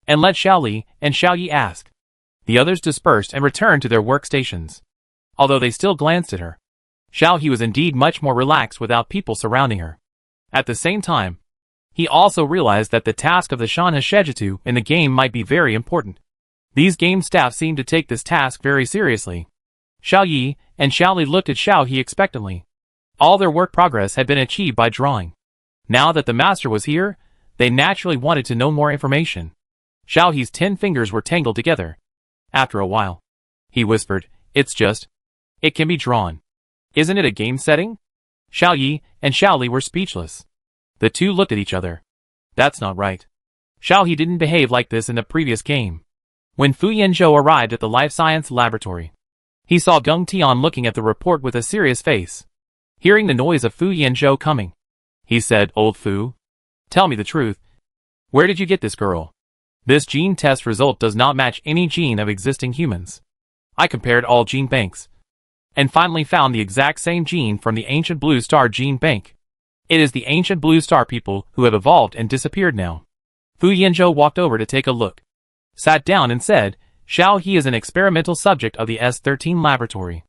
and let Xiao Li and Xiao Yi ask. The others dispersed and returned to their workstations. Although they still glanced at her, Xiao He was indeed much more relaxed without people surrounding her. At the same time, he also realized that the task of the Shan Hashejitsu in the game might be very important. These game staff seemed to take this task very seriously. Xiao Yi and Xiao Li looked at Xiao He expectantly. All their work progress had been achieved by drawing. Now that the master was here, they naturally wanted to know more information. Xiao He's 10 fingers were tangled together. After a while, he whispered, it can be drawn. Isn't it a game setting? Xiao Yi and Xiao Li were speechless. The two looked at each other. That's not right. Xiao He didn't behave like this in the previous game. When Fu Yanzhou arrived at the life science laboratory, he saw Geng Tian looking at the report with a serious face. Hearing the noise of Fu Yanzhou coming, he said, Old Fu, tell me the truth. Where did you get this girl? This gene test result does not match any gene of existing humans. I compared all gene banks, and finally found the exact same gene from the ancient Blue Star gene bank. It is the ancient Blue Star people who have evolved and disappeared now. Fu Yanzhou walked over to take a look, sat down and said, Xiao He is an experimental subject of the S13 laboratory.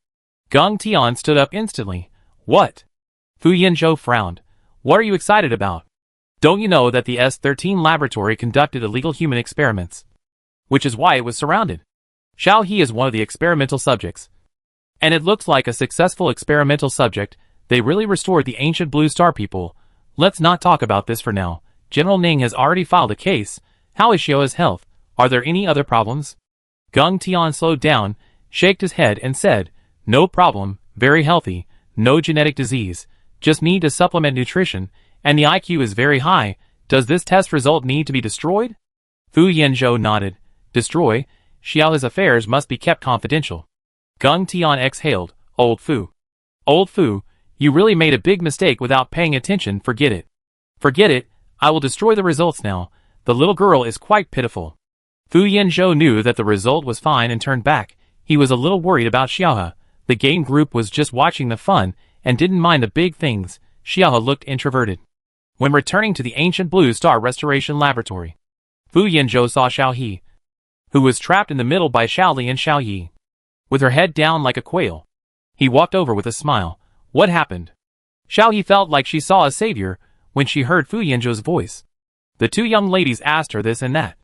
Geng Tian stood up instantly. What? Fu Yanzhou frowned. What are you excited about? Don't you know that the S13 laboratory conducted illegal human experiments? Which is why it was surrounded. Xiao He is one of the experimental subjects. And it looks like a successful experimental subject. They really restored the ancient Blue Star people. Let's not talk about this for now. General Ning has already filed a case. How is Xiao's health? Are there any other problems? Geng Tian slowed down, shook his head and said, no problem, very healthy, no genetic disease, just need to supplement nutrition, and the IQ is very high. Does this test result need to be destroyed? Fu Yanzhou nodded. Destroy? Xiao's affairs must be kept confidential. Geng Tian exhaled. Old Fu. Old Fu, you really made a big mistake without paying attention. Forget it. Forget it. I will destroy the results now. The little girl is quite pitiful. Fu Yanzhou knew that the result was fine and turned back. He was a little worried about Xiaohe. The game group was just watching the fun and didn't mind the big things. Xiaohe looked introverted. When returning to the ancient Blue Star Restoration Laboratory, Fu Yanzhou saw Xiao He, who was trapped in the middle by Xiao Li and Xiao Yi, with her head down like a quail. He walked over with a smile. What happened? Xiao He felt like she saw a savior when she heard Fu Yanzhou's voice. The two young ladies asked her this and that,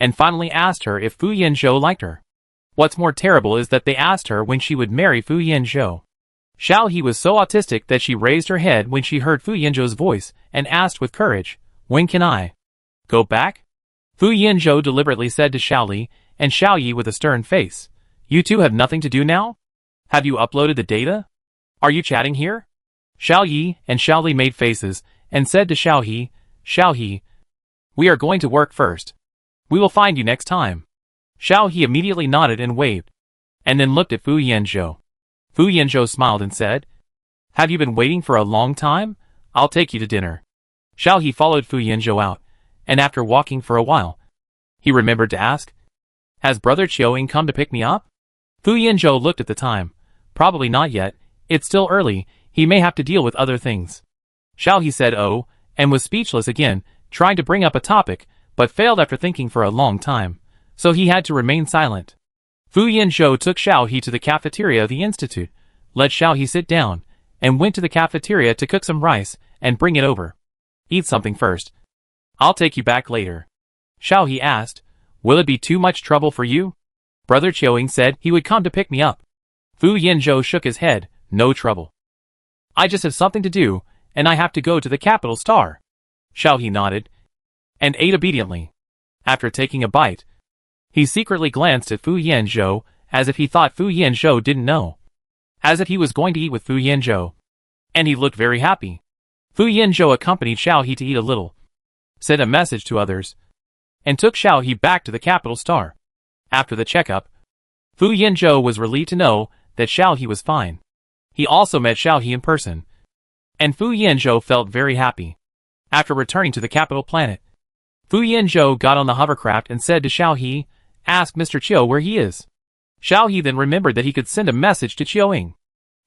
and finally asked her if Fu Yanzhou liked her. What's more terrible is that they asked her when she would marry Fu Yanzhou. Xiao He was so autistic that she raised her head when she heard Fu Yanzhou's voice and asked with courage, when can I go back? Fu Yanzhou deliberately said to Xiao Li and Xiao Yi with a stern face, you two have nothing to do now? Have you uploaded the data? Are you chatting here? Xiao Yi and Xiao Li made faces and said to Xiao He, we are going to work first. We will find you next time. Xiao He immediately nodded and waved, and then looked at Fu Yanzhou. Fu Yanzhou smiled and said, have you been waiting for a long time? I'll take you to dinner. Xiao He followed Fu Yanzhou out, and after walking for a while, he remembered to ask, has Brother Qiuing come to pick me up? Fu Yanzhou looked at the time. Probably not yet. It's still early. He may have to deal with other things. Xiao He said oh, and was speechless again, trying to bring up a topic, but failed after thinking for a long time, so he had to remain silent. Fu Yanzhou took Xiao He to the cafeteria of the institute, let Xiao He sit down, and went to the cafeteria to cook some rice and bring it over. Eat something first. I'll take you back later. Xiao He asked, will it be too much trouble for you? Brother Qiuing said he would come to pick me up. Fu Yanzhou shook his head, no trouble. I just have something to do, and I have to go to the capital star. Xiao He nodded, and ate obediently. After taking a bite, he secretly glanced at Fu Yanzhou, as if he thought Fu Yanzhou didn't know. As if he was going to eat with Fu Yanzhou. And he looked very happy. Fu Yanzhou accompanied Xiao He to eat a little, sent a message to others, and took Xiao He back to the capital star. After the checkup, Fu Yanzhou was relieved to know that Xiao He was fine. He also met Xiao He in person, and Fu Yanzhou felt very happy. After returning to the capital planet, Fu Yanzhou got on the hovercraft and said to Xiao He, Ask Mr. Chiu where he is. Xiao He then remembered that he could send a message to Chiu.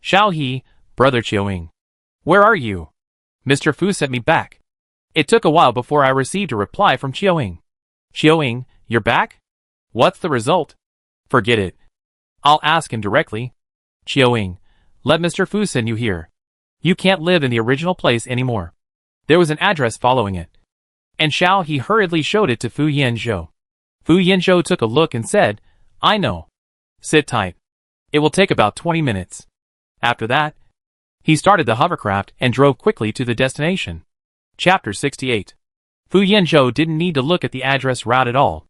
Xiao He, brother Chiu. Where are you? Mr. Fu sent me back. It took a while before I received a reply from Chiu. Chiu, you're back? What's the result? Forget it. I'll ask him directly. Chiu, let Mr. Fu send you here. You can't live in the original place anymore. There was an address following it. And Xiao He hurriedly showed it to Fu Yanzhou. Fu Yanzhou took a look and said, I know. Sit tight. It will take about 20 minutes. After that, he started the hovercraft and drove quickly to the destination. Chapter 68. Fu Yanzhou didn't need to look at the address route at all.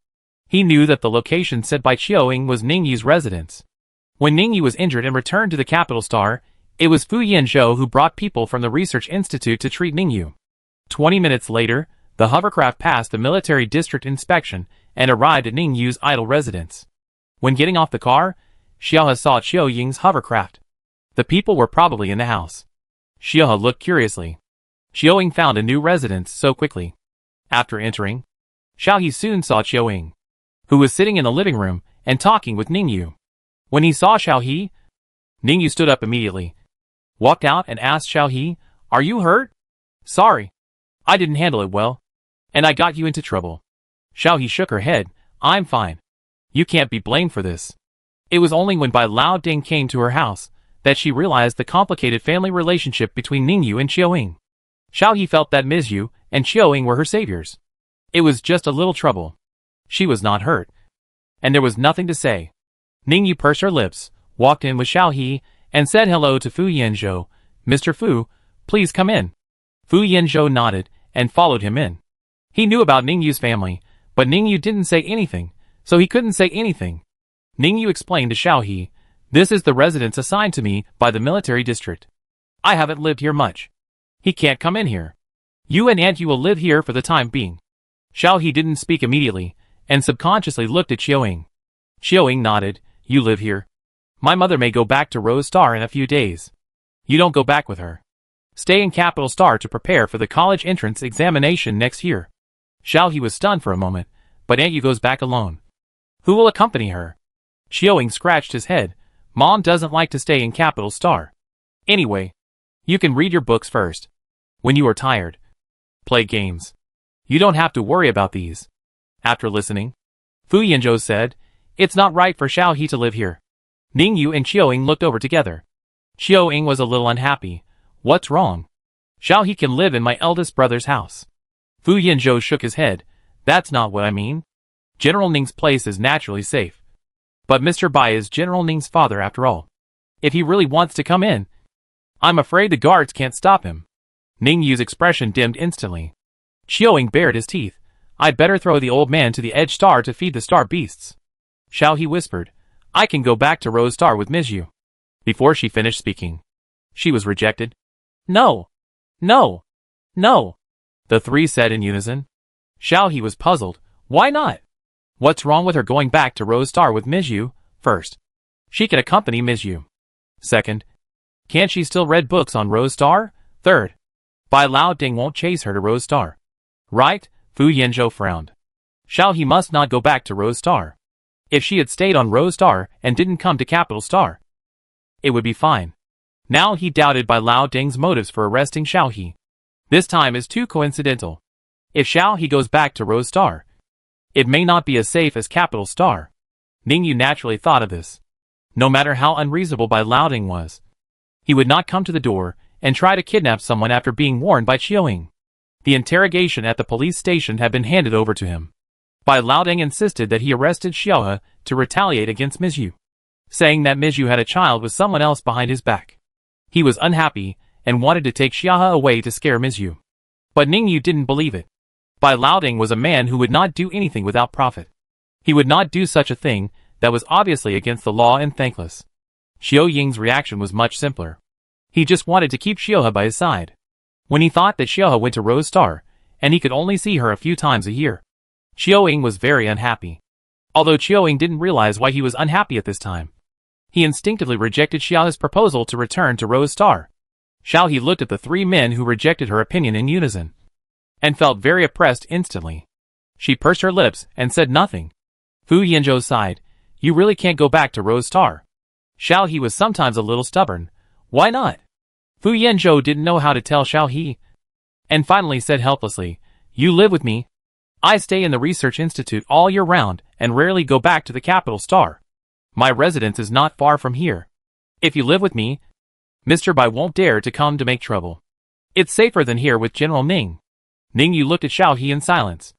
He knew that the location set by Chiu was Ningyu's residence. When Ningyu was injured and returned to the capital star, it was Fu Yanzhou who brought people from the research institute to treat Ningyu. 20 minutes later, the hovercraft passed the military district inspection and arrived at Ningyu's idle residence. When getting off the car, Xiaohe saw Chiu Ying's hovercraft. The people were probably in the house. Xiaohe looked curiously. Chiu Ying found a new residence so quickly. After entering, Xiao He soon saw Chiu Ying, who was sitting in the living room and talking with Ningyu. When he saw Xiao He, Ningyu stood up immediately, walked out and asked Xiao He, Are you hurt? Sorry. I didn't handle it well, and I got you into trouble. Xiao He shook her head. I'm fine. You can't be blamed for this. It was only when Bai Lao Ding came to her house that she realized the complicated family relationship between Ningyu and Chiu Ying. Xiao He felt that Ms. Yu and Chiu Ying were her saviors. It was just a little trouble. She was not hurt. And there was nothing to say. Ningyu pursed her lips, walked in with Xiao He, and said hello to Fu Yanzhou. Mr. Fu, please come in. Fu Yanzhou nodded and followed him in. He knew about Ningyu's family, but Ningyu didn't say anything, so he couldn't say anything. Ningyu explained to Xiao He, This is the residence assigned to me by the military district. I haven't lived here much. He can't come in here. You and Aunt Yu will live here for the time being. Xiao He didn't speak immediately, and subconsciously looked at Chiu Ying. Chiu Ying nodded. You live here. My mother may go back to Rose Star in a few days. You don't go back with her. Stay in Capital Star to prepare for the college entrance examination next year. Xiao He was stunned for a moment, but Aunt Yu goes back alone. Who will accompany her? Chiu Ying scratched his head. Mom doesn't like to stay in Capital Star. Anyway, you can read your books first. When you are tired, play games. You don't have to worry about these. After listening, Fu Yanzhou said, It's not right for Xiao He to live here. Ningyu and Chiu Ying looked over together. Chiu Ying was a little unhappy. What's wrong? Xiao He can live in my eldest brother's house. Fu Yanzhou shook his head. That's not what I mean. General Ning's place is naturally safe. But Mr. Bai is General Ning's father after all. If he really wants to come in, I'm afraid the guards can't stop him. Ningyu's expression dimmed instantly. Chiu Ying bared his teeth. I'd better throw the old man to the edge star to feed the star beasts. Xiao He whispered. I can go back to Rose Star with Ms. Yu. Before she finished speaking, she was rejected. No. No. No. The three said in unison. Xiao He was puzzled. Why not? What's wrong with her going back to Rose Star with Ms. Yu? First, she can accompany Ms. Yu. Second, can't she still read books on Rose Star? Third, Bai Lao Ding won't chase her to Rose Star. Right? Fu Yanzhou frowned. Xiao He must not go back to Rose Star. If she had stayed on Rose Star and didn't come to Capital Star, it would be fine. Now he doubted Bai Lao Ding's motives for arresting Xiao He. This time is too coincidental. If Xiao He goes back to Rose Star, it may not be as safe as Capital Star. Ningyu naturally thought of this. No matter how unreasonable Bai Lao Ding was, he would not come to the door and try to kidnap someone after being warned by Chiu Ying. The interrogation at the police station had been handed over to him. Bai Lao Ding insisted that he arrested Xiaohe to retaliate against Ms. Yu, saying that Ms. Yu had a child with someone else behind his back. He was unhappy and wanted to take Xiaohe away to scare Ms. Yu. But Ningyu didn't believe it. Bai Lao Ding was a man who would not do anything without profit. He would not do such a thing that was obviously against the law and thankless. Chiu Ying's reaction was much simpler. He just wanted to keep Xiaohe by his side. When he thought that Xiaohe went to Rose Star, and he could only see her a few times a year, Chiu Ying was very unhappy. Although Chiu Ying didn't realize why he was unhappy at this time, he instinctively rejected Xiaohe's proposal to return to Rose Star. Xiao He looked at the three men who rejected her opinion in unison, and felt very oppressed instantly. She pursed her lips and said nothing. Fu Yanzhou sighed. You really can't go back to Rose Star. Xiao He was sometimes a little stubborn. Why not? Fu Yanzhou didn't know how to tell Xiao He, and finally said helplessly, You live with me. I stay in the research institute all year round and rarely go back to the capital star. My residence is not far from here. If you live with me, Mr. Bai won't dare to come to make trouble. It's safer than here with General Ning. Ning Yu looked at Xiao He in silence.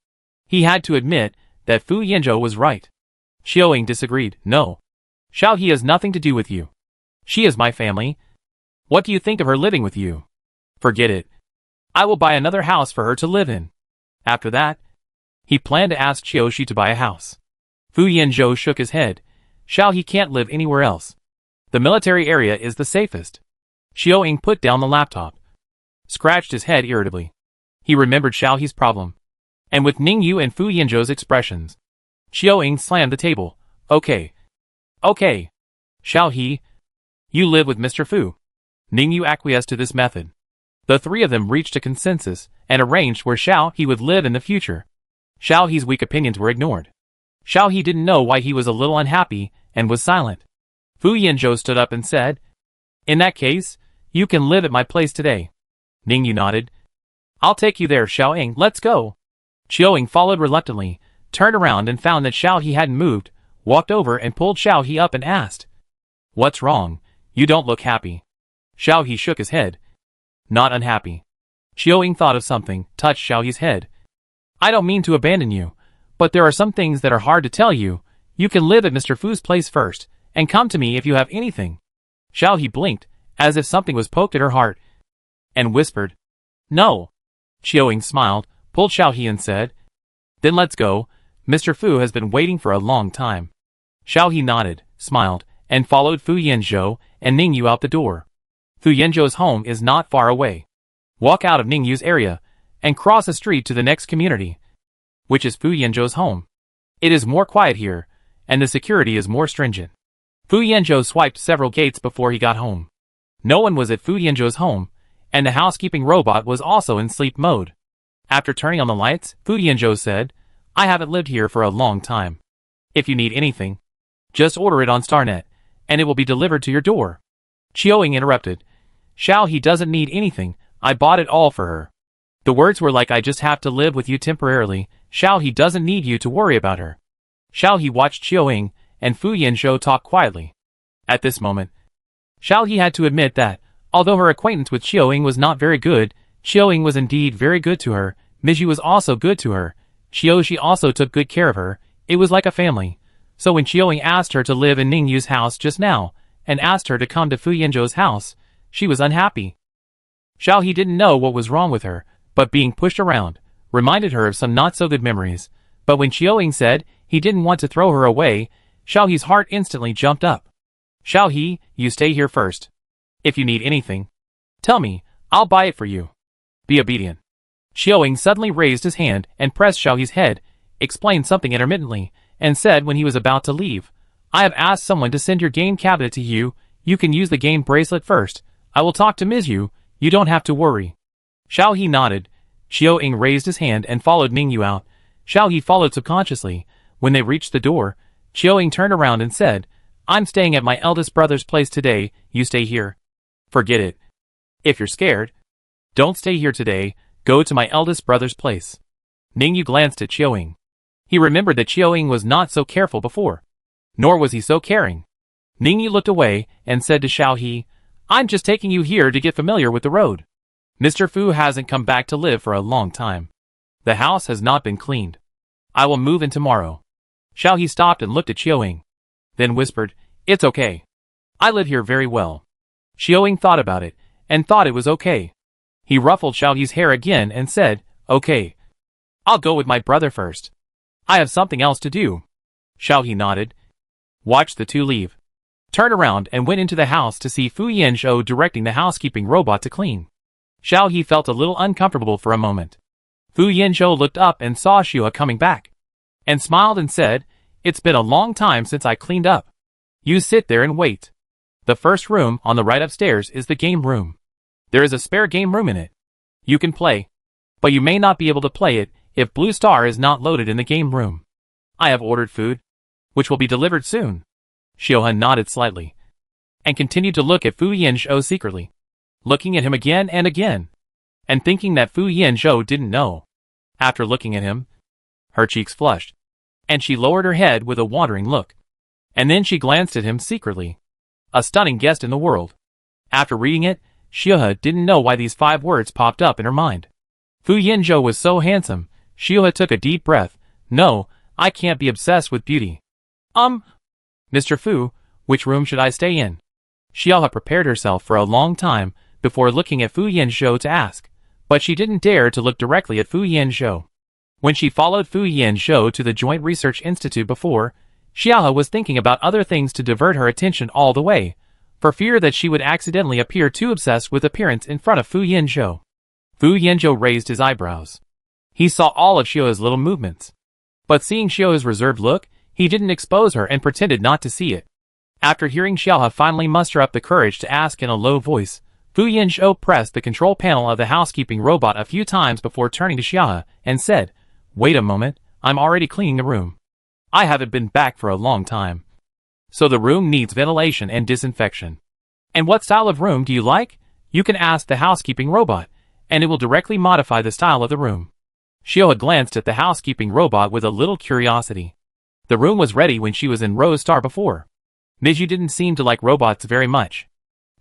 He had to admit that Fu Yanzhou was right. Xiaoying disagreed. No. Xiao He has nothing to do with you. She is my family. What do you think of her living with you? Forget it. I will buy another house for her to live in. After that, he planned to ask Xiaoxi to buy a house. Fu Yanzhou shook his head. Xiao He can't live anywhere else. The military area is the safest. Xiaoying put down the laptop, scratched his head irritably. He remembered Xiao He's problem, and with Ning Yu and Fu Yanzhou's expressions, Xiaoying slammed the table. Okay. Okay. Xiao He, you live with Mr. Fu. Ning Yu acquiesced to this method. The three of them reached a consensus and arranged where Xiao He would live in the future. Xiao He's weak opinions were ignored. Xiao He didn't know why he was a little unhappy and was silent. Fu Yanzhou stood up and said, In that case, you can live at my place today. Ning Yu nodded. I'll take you there, Xiaoying. Let's go. Xiaoying followed reluctantly, turned around and found that Xiao He hadn't moved, walked over and pulled Xiao He up and asked, What's wrong? You don't look happy. Xiao He shook his head. Not unhappy. Xiaoying thought of something, touched Xiao He's head. I don't mean to abandon you, but there are some things that are hard to tell you. You can live at Mr. Fu's place first, and come to me if you have anything. Xiao He blinked, as if something was poked at her heart, and whispered, No. Xiaoying smiled, pulled Xiao He and said, Then let's go. Mr. Fu has been waiting for a long time. Xiao He nodded, smiled, and followed Fu Yanzhou and Ning Yu out the door. Fu Yanzhou's home is not far away. Walk out of Ning Yu's area, and cross the street to the next community, which is Fu Yanzhou's home. It is more quiet here, and the security is more stringent. Fu Yanzhou swiped several gates before he got home. No one was at Fu Yanzhou's home, and the housekeeping robot was also in sleep mode. After turning on the lights, Fu Yanzhou said, I haven't lived here for a long time. If you need anything, just order it on StarNet, and it will be delivered to your door. Xiaoying interrupted. Xiao He doesn't need anything, I bought it all for her. The words were like I just have to live with you temporarily, Xiao He doesn't need you to worry about her. Xiao He watched Xiaoying and Fu Yanzhou talk quietly. At this moment, Xiao He had to admit that, although her acquaintance with Xiaoying was not very good, Xiaoying was indeed very good to her. Mizhu was also good to her. Xiaoxi also took good care of her. It was like a family. So when Xiaoying asked her to live in Ning Yu's house just now, and asked her to come to Fu Yanzhou's house, she was unhappy. Xiao He didn't know what was wrong with her, but being pushed around reminded her of some not-so-good memories. But when Xiaoying said he didn't want to throw her away, Xiao He's heart instantly jumped up. Xiao He, you stay here first. If you need anything, tell me, I'll buy it for you. Be obedient. Xiaoying suddenly raised his hand and pressed Xiao He's head, explained something intermittently, and said when he was about to leave, I have asked someone to send your game cabinet to you. You can use the game bracelet first. I will talk to Mizhu. You don't have to worry. Xiao He nodded. Xiaoying raised his hand and followed Ning Yu out. Xiao He followed subconsciously. When they reached the door, Xiaoying turned around and said, I'm staying at my eldest brother's place today. You stay here. Forget it. If you're scared, don't stay here today. Go to my eldest brother's place. Ning Yu glanced at Xiaoying. He remembered that Xiaoying was not so careful before. Nor was he so caring. Ning Yu looked away and said to Xiao He, I'm just taking you here to get familiar with the road. Mr. Fu hasn't come back to live for a long time. The house has not been cleaned. I will move in tomorrow. Xiao He stopped and looked at Xiaoying, then whispered, It's okay. I live here very well. Xiaoying thought about it, and thought it was okay. He ruffled Xiao He's hair again and said, Okay. I'll go with my brother first. I have something else to do. Xiao He nodded. Watched the two leave. Turned around and went into the house to see Fu Yanzhou directing the housekeeping robot to clean. Xiao He felt a little uncomfortable for a moment. Fu Yanzhou looked up and saw Xua coming back, and smiled and said, It's been a long time since I cleaned up. You sit there and wait. The first room on the right upstairs is the game room. There is a spare game room in it. You can play, but you may not be able to play it if Blue Star is not loaded in the game room. I have ordered food. which will be delivered soon. Xiaohe nodded slightly, and continued to look at Fu Yanzhou secretly, looking at him again and again, and thinking that Fu Yanzhou didn't know. After looking at him, her cheeks flushed, and she lowered her head with a wandering look. And then she glanced at him secretly. A stunning guest in the world. After reading it, Xiaohe didn't know why these 5 words popped up in her mind. Fu Yanzhou was so handsome. Xiaohe took a deep breath. No, I can't be obsessed with beauty. Mr. Fu, which room should I stay in? Xiaohe prepared herself for a long time before looking at Fu Yanzhou to ask, but she didn't dare to look directly at Fu Yanzhou. When she followed Fu Yanzhou to the Joint Research Institute before, Xiaohe was thinking about other things to divert her attention all the way, for fear that she would accidentally appear too obsessed with appearance in front of Fu Yanzhou. Fu Yanzhou raised his eyebrows. He saw all of Xiaohe's little movements. But seeing Xiaohe's reserved look, he didn't expose her and pretended not to see it. After hearing Xiaohe finally muster up the courage to ask in a low voice, Fu Yanzhou pressed the control panel of the housekeeping robot a few times before turning to Xiaohe and said, "Wait a moment, I'm already cleaning the room. I haven't been back for a long time. So the room needs ventilation and disinfection. And what style of room do you like? You can ask the housekeeping robot, and it will directly modify the style of the room." Xiaohe glanced at the housekeeping robot with a little curiosity. The room was ready when she was in Rose Star before. Miju didn't seem to like robots very much.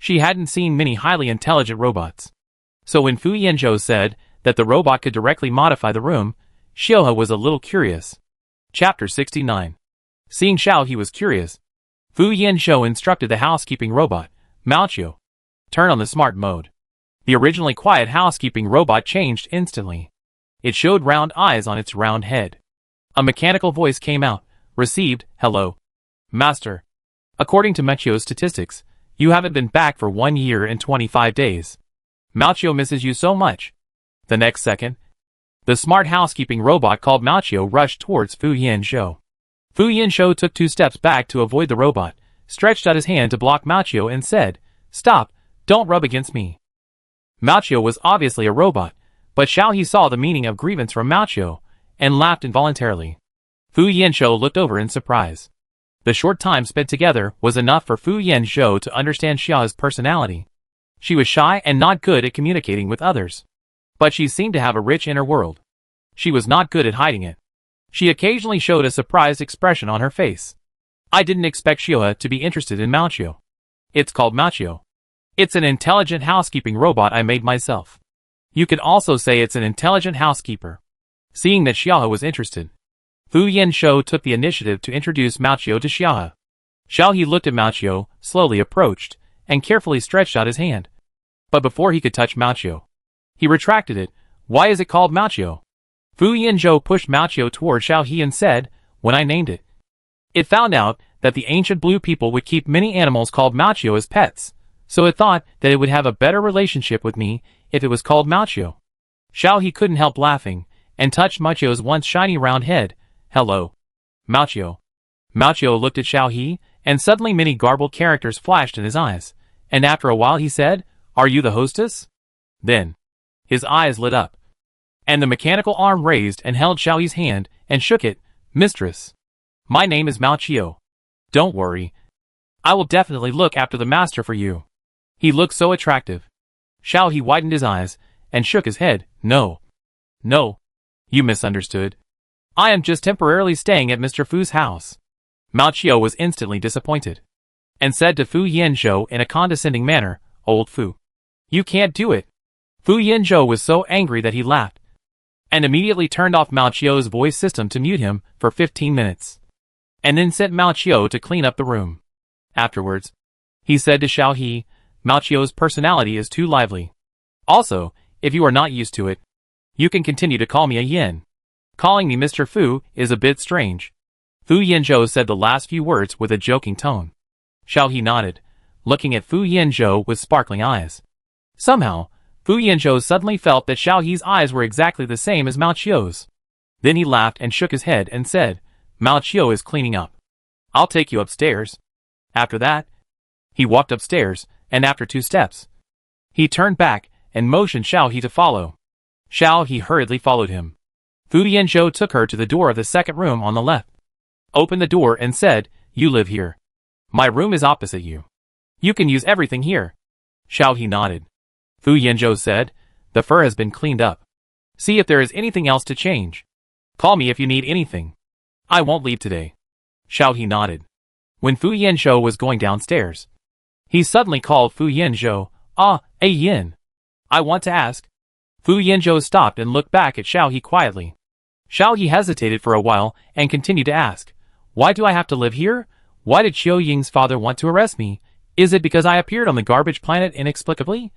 She hadn't seen many highly intelligent robots. So when Fu Yanzhou said that the robot could directly modify the room, Xiaohe was a little curious. Chapter 69. Seeing Xiaohe was curious, Fu Yanzhou instructed the housekeeping robot, "Maoqiu, turn on the smart mode." The originally quiet housekeeping robot changed instantly. It showed round eyes on its round head. A mechanical voice came out, received, "Hello, Master. According to Maoqiu's statistics, you haven't been back for 1 year and 25 days. Maoqiu misses you so much." The next second, the smart housekeeping robot called Maoqiu rushed towards Fu Yanzhou. Fu Yanzhou took 2 steps back to avoid the robot, stretched out his hand to block Maoqiu and said, "Stop, don't rub against me." Maoqiu was obviously a robot, but Xiaohe saw the meaning of grievance from Maoqiu and laughed involuntarily. Fu Yanzhou looked over in surprise. The short time spent together was enough for Fu Yanzhou to understand Xiaohe's personality. She was shy and not good at communicating with others. But she seemed to have a rich inner world. She was not good at hiding it. She occasionally showed a surprised expression on her face. "I didn't expect Xiaohe to be interested in Maoqiu. It's called Maoqiu. It's an intelligent housekeeping robot I made myself. You could also say it's an intelligent housekeeper." Seeing that Xiaohe was interested, Fu Yanzhou took the initiative to introduce Maoqiu to Xiaohe. Xiaohe looked at Maoqiu, slowly approached, and carefully stretched out his hand. But before he could touch Maoqiu, he retracted it. "Why is it called Maoqiu?" Fu Yanzhou pushed Maoqiu toward Xiaohe and said, "When I named it, it found out that the ancient blue people would keep many animals called Maoqiu as pets, so it thought that it would have a better relationship with me if it was called Maoqiu." Xiaohe couldn't help laughing, and touched Maoqiu's once shiny round head. "Hello, Maoqiu." Maoqiu looked at Xiaohe, and suddenly many garbled characters flashed in his eyes, and after a while he said, "Are you the hostess?" Then, his eyes lit up, and the mechanical arm raised and held Xiaohe's hand and shook it. "Mistress, my name is Maoqiu. Don't worry. I will definitely look after the master for you." He looked so attractive. Xiaohe widened his eyes and shook his head. No, you misunderstood. I am just temporarily staying at Mr. Fu's house." Maoqiu was instantly disappointed, and said to Fu Yanzhou in a condescending manner, "Old Fu, you can't do it." Fu Yanzhou was so angry that he laughed, and immediately turned off Maoqiu's voice system to mute him for 15 minutes, and then sent Maoqiu to clean up the room. Afterwards, he said to Xiaohe, "Maoqiu's personality is too lively. Also, if you are not used to it, you can continue to call me a yin. Calling me Mr. Fu is a bit strange." Fu Yanzhou said the last few words with a joking tone. Xiaohe nodded, looking at Fu Yanzhou with sparkling eyes. Somehow, Fu Yanzhou suddenly felt that Xiaohe's eyes were exactly the same as Maoqiu's. Then he laughed and shook his head and said, "Maoqiu is cleaning up. I'll take you upstairs." After that, he walked upstairs, and after 2 steps, he turned back and motioned Xiaohe to follow. Xiaohe hurriedly followed him. Fu Yanzhou took her to the door of the second room on the left. opened the door and said, "You live here. My room is opposite you. You can use everything here." Xiao He nodded. Fu Yanzhou said, "The fur has been cleaned up. See if there is anything else to change. Call me if you need anything. I won't leave today." Xiao He nodded. When Fu Yanzhou was going downstairs, he suddenly called Fu Yanzhou. Yin. I want to ask." Fu Yanzhou stopped and looked back at Xiao He quietly. Xiao He hesitated for a while and continued to ask, "Why do I have to live here? Why did Xiao Ying's father want to arrest me? Is it because I appeared on the garbage planet inexplicably?"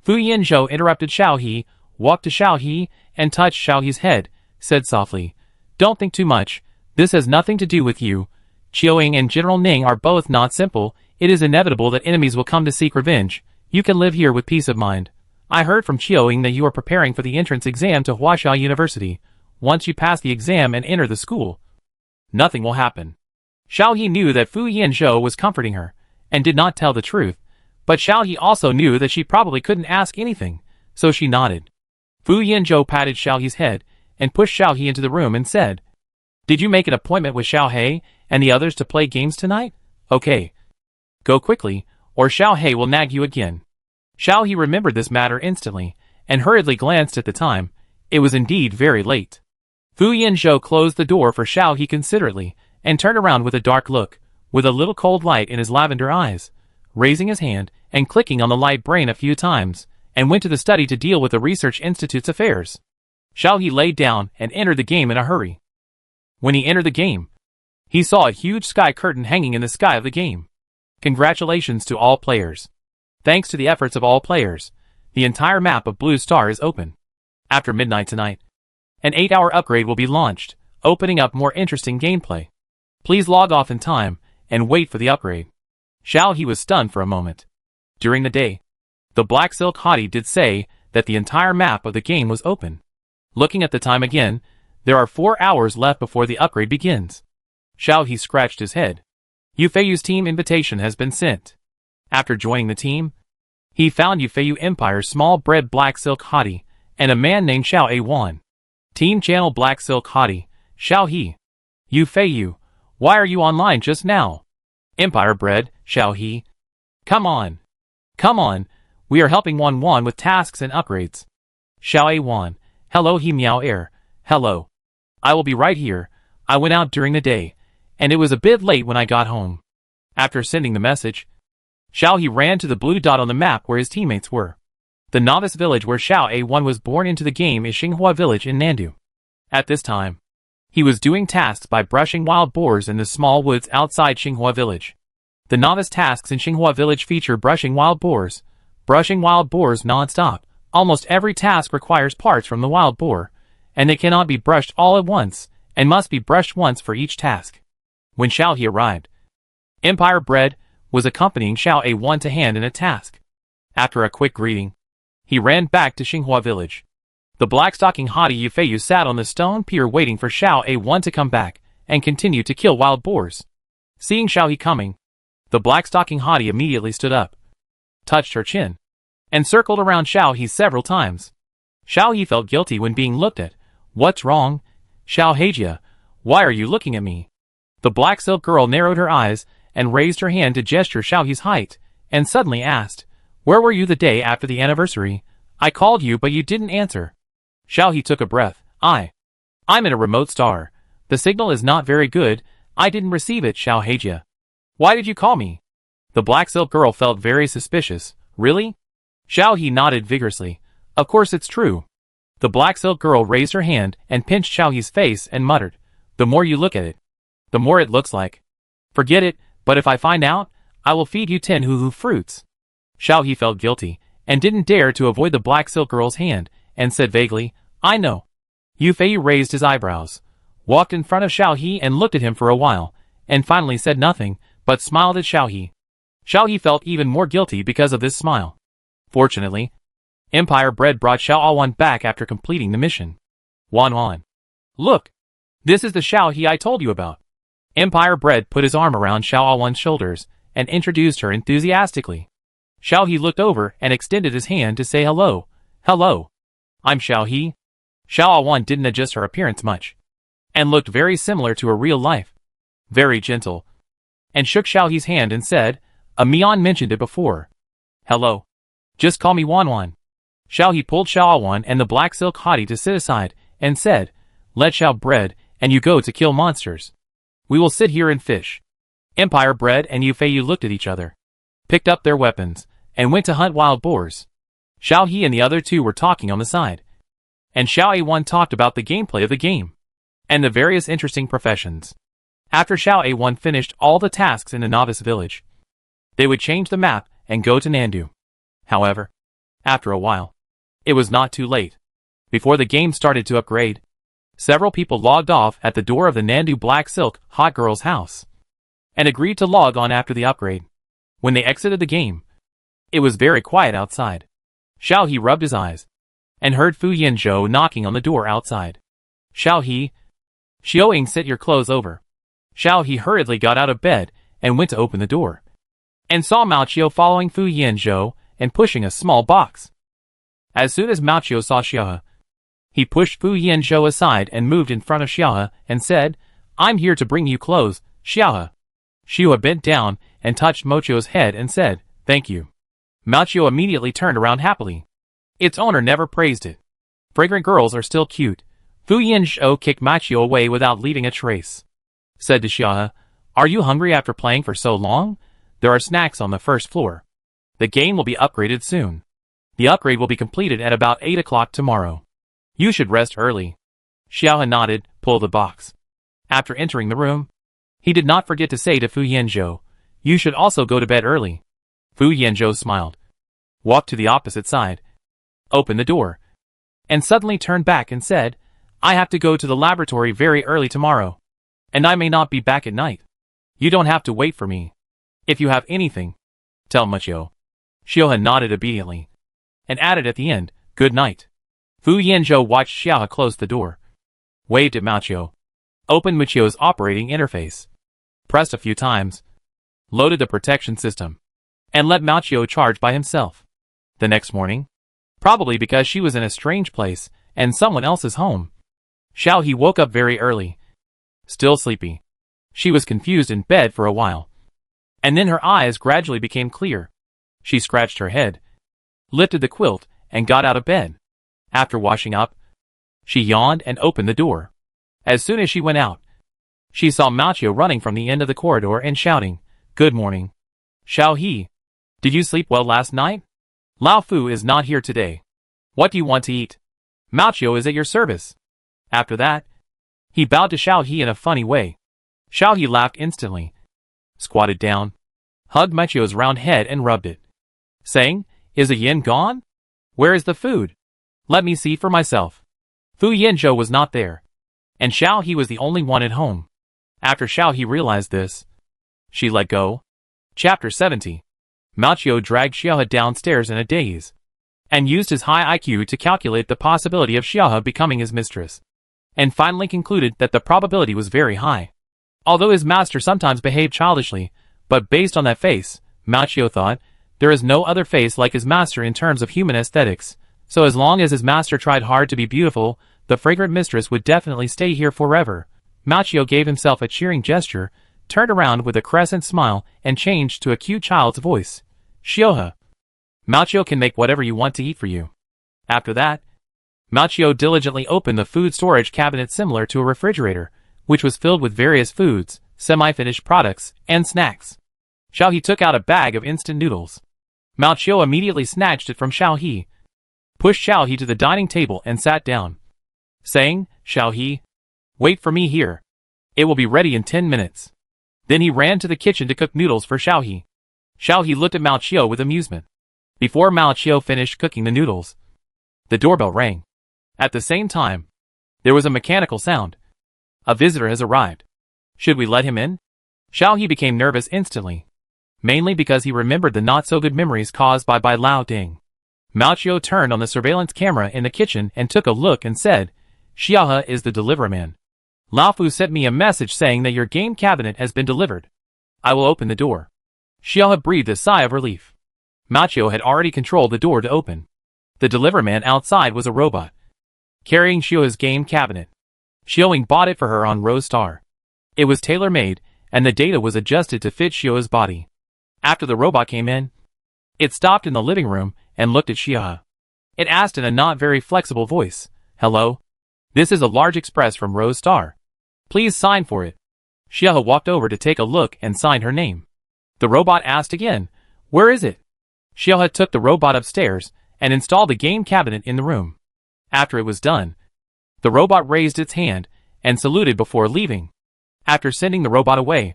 Fu Yanzhou interrupted Xiao He, walked to Xiao He, and touched Xiao He's head, said softly, "Don't think too much. This has nothing to do with you. Qiao Ying and General Ning are both not simple. It is inevitable that enemies will come to seek revenge. You can live here with peace of mind. I heard from Qiao Ying that you are preparing for the entrance exam to Huaxia University. Once you pass the exam and enter the school, nothing will happen." Xiao He knew that Fu Yanzhou was comforting her, and did not tell the truth, but Xiao He also knew that she probably couldn't ask anything, so she nodded. Fu Yanzhou patted Xiao He's head, and pushed Xiao He into the room and said, "Did you make an appointment with Xiao He and the others to play games tonight? Okay. Go quickly, or Xiao He will nag you again." Xiao He remembered this matter instantly, and hurriedly glanced at the time. It was indeed very late. Fu Yanzhou closed the door for Xiao He considerately, and turned around with a dark look, with a little cold light in his lavender eyes, raising his hand and clicking on the light brain a few times, and went to the study to deal with the Research Institute's affairs. Xiao He laid down and entered the game in a hurry. When he entered the game, he saw a huge sky curtain hanging in the sky of the game. Congratulations to all players. Thanks to the efforts of all players, the entire map of Blue Star is open. After midnight tonight, an 8-hour upgrade will be launched, opening up more interesting gameplay. Please log off in time, and wait for the upgrade. Xiao He was stunned for a moment. During the day, the Black Silk Hottie did say that the entire map of the game was open. Looking at the time again, there are 4 hours left before the upgrade begins. Xiao He scratched his head. Yufei's team invitation has been sent. After joining the team, he found Yufei Empire's small-bred Black Silk Hottie, and a man named Xiao A1. Team Channel Black Silk Hottie, Xiao He. Yufei, why are you online just now? Empire bred, Xiao He. Come on. Come on, we are helping Wan with tasks and upgrades. Xiao A1, hello He Miao Air, hello. I will be right here. I went out during the day, and it was a bit late when I got home. After sending the message, Xiao He ran to the blue dot on the map where his teammates were. The novice village where Xiao A1 was born into the game is Xinghua Village in Nandu. At this time, he was doing tasks by brushing wild boars in the small woods outside Xinghua Village. The novice tasks in Xinghua Village feature brushing wild boars non-stop. Almost every task requires parts from the wild boar, and they cannot be brushed all at once, and must be brushed once for each task. When Xiao He arrived, Empire Bread was accompanying Xiao A1 to hand in a task. After a quick greeting, he ran back to Xinghua Village. The black-stocking hottie Yufei sat on the stone pier waiting for Xiao A1 to come back, and continue to kill wild boars. Seeing Xiao He coming, the black-stocking hottie immediately stood up, touched her chin, and circled around Xiao He several times. Xiao He felt guilty when being looked at. What's wrong? Xiao Hejia, why are you looking at me? The black silk girl narrowed her eyes, and raised her hand to gesture Xiao He's height, and suddenly asked, where were you the day after the anniversary? I called you but you didn't answer. Xiao He took a breath. I'm in a remote star. The signal is not very good. I didn't receive it, Xiao Hejia. Why did you call me? The black silk girl felt very suspicious. Really? Xiao He nodded vigorously. Of course it's true. The black silk girl raised her hand and pinched Xiao He's face and muttered, the more you look at it, the more it looks like. Forget it, but if I find out, I will feed you 10 hoo-hoo fruits. Xiao He felt guilty, and didn't dare to avoid the black silk girl's hand, and said vaguely, I know. Yufei raised his eyebrows, walked in front of Xiao He and looked at him for a while, and finally said nothing, but smiled at Xiao He. Xiao He felt even more guilty because of this smile. Fortunately, Empire Bread brought Xiao A1 back after completing the mission. Wan. Look! This is the Xiao He I told you about. Empire Bread put his arm around Xiao A1's shoulders, and introduced her enthusiastically. Xiao He looked over and extended his hand to say hello. Hello. I'm Xiao He. Xiao A1 didn't adjust her appearance much. and looked very similar to her real life. Very gentle. And shook Xiaohe's hand and said, Mian mentioned it before. Hello. Just call me Wanwan. Xiaohe pulled Xiaowan and the black silk hottie to sit aside, and said, Let Xiao bread, and you go to kill monsters. We will sit here and fish. Empire bread and Yu Feiyu looked at each other, picked up their weapons, and went to hunt wild boars. Xiaohe and the other two were talking on the side. And Xiao A1 talked about the gameplay of the game, and the various interesting professions. After Xiao A1 finished all the tasks in the novice village, they would change the map and go to Nandu. However, after a while, it was not too late. Before the game started to upgrade, several people logged off at the door of the Nandu Black Silk Hot Girl's house, and agreed to log on after the upgrade. When they exited the game, it was very quiet outside. Xiaohe rubbed his eyes, and heard Fu Yanzhou knocking on the door outside. Xiaohe, Xiaoying, sit your clothes over. Xiaohe hurriedly got out of bed and went to open the door, and saw Mao Qiu following Fu Yanzhou and pushing a small box. As soon as Mao Qiu saw Xiaohe, he pushed Fu Yanzhou aside and moved in front of Xiaohe and said, I'm here to bring you clothes, Xiaohe. Xiaohe bent down and touched Mao Qiu's head and said, Thank you. Mao Qiu immediately turned around happily. Its owner never praised it. Fragrant girls are still cute. Fu Yanzhou kicked Mao Qiu away without leaving a trace. Said to Xiaohe, Are you hungry after playing for so long? There are snacks on the first floor. The game will be upgraded soon. The upgrade will be completed at about 8 o'clock tomorrow. You should rest early. Xiaohe nodded, pulled the box. After entering the room, he did not forget to say to Fu Yanzhou, You should also go to bed early. Fu Yanzhou smiled, walked to the opposite side, opened the door, and suddenly turned back and said, I have to go to the laboratory very early tomorrow, and I may not be back at night. You don't have to wait for me. If you have anything, tell Mao Qiu. Xiaohe nodded obediently, and added at the end, Good night. Fu Yanzhou watched Xiaohe close the door, waved at Mao Qiu, opened Mao Qiu's operating interface, pressed a few times, loaded the protection system, and let Mao Qiu charge by himself. The next morning, probably because she was in a strange place and someone else's home, Xiaohe woke up very early, still sleepy. She was confused in bed for a while, and then her eyes gradually became clear. She scratched her head, lifted the quilt, and got out of bed. After washing up, she yawned and opened the door. As soon as she went out, she saw Mao Qiu running from the end of the corridor and shouting, Good morning. Xiaohe, did you sleep well last night? Lao Fu is not here today. What do you want to eat? Mao Qiu is at your service. After that, he bowed to Xiaohe in a funny way. Xiaohe laughed instantly, squatted down, hugged Mao Qiu's round head and rubbed it, saying, Is the yin gone? Where is the food? Let me see for myself. Fu Yanzhou was not there, and Xiaohe was the only one at home. After Xiaohe realized this, she let go. Chapter 70. Mao Qiu dragged Xiaohe downstairs in a daze, and used his high IQ to calculate the possibility of Xiaohe becoming his mistress, and finally concluded that the probability was very high. Although his master sometimes behaved childishly, but based on that face, Mao Qiu thought, there is no other face like his master in terms of human aesthetics, so as long as his master tried hard to be beautiful, the fragrant mistress would definitely stay here forever. Mao Qiu gave himself a cheering gesture, turned around with a crescent smile, and changed to a cute child's voice. Xiaohe, Mao Qiu can make whatever you want to eat for you. After that, Mao Qiu diligently opened the food storage cabinet similar to a refrigerator, which was filled with various foods, semi-finished products, and snacks. Xiaohe took out a bag of instant noodles. Mao Qiu immediately snatched it from Xiaohe, pushed Xiaohe to the dining table and sat down, saying, Xiaohe, wait for me here. It will be ready in 10 minutes. Then he ran to the kitchen to cook noodles for Xiaohe. Xiaohe looked at Mao Qiu with amusement. Before Mao Qiu finished cooking the noodles, the doorbell rang. At the same time, there was a mechanical sound. A visitor has arrived. Should we let him in? Xiaohe became nervous instantly, mainly because he remembered the not-so-good memories caused by Lao Ding. Mao Qiu turned on the surveillance camera in the kitchen and took a look and said, Xiaohe is the deliveryman. Lao Fu sent me a message saying that your game cabinet has been delivered. I will open the door. Xiaohe breathed a sigh of relief. Mao Qiu had already controlled the door to open. The deliveryman outside was a robot, carrying Xiaohe's game cabinet. Xiaoying bought it for her on Rose Star. It was tailor-made, and the data was adjusted to fit Xiao's body. After the robot came in, it stopped in the living room and looked at Xiao. It asked in a not very flexible voice, "Hello? This is a large express from Rose Star. Please sign for it." Xiao walked over to take a look and signed her name. The robot asked again, "Where is it?" Xiao took the robot upstairs and installed the game cabinet in the room. After it was done, the robot raised its hand and saluted before leaving. After sending the robot away,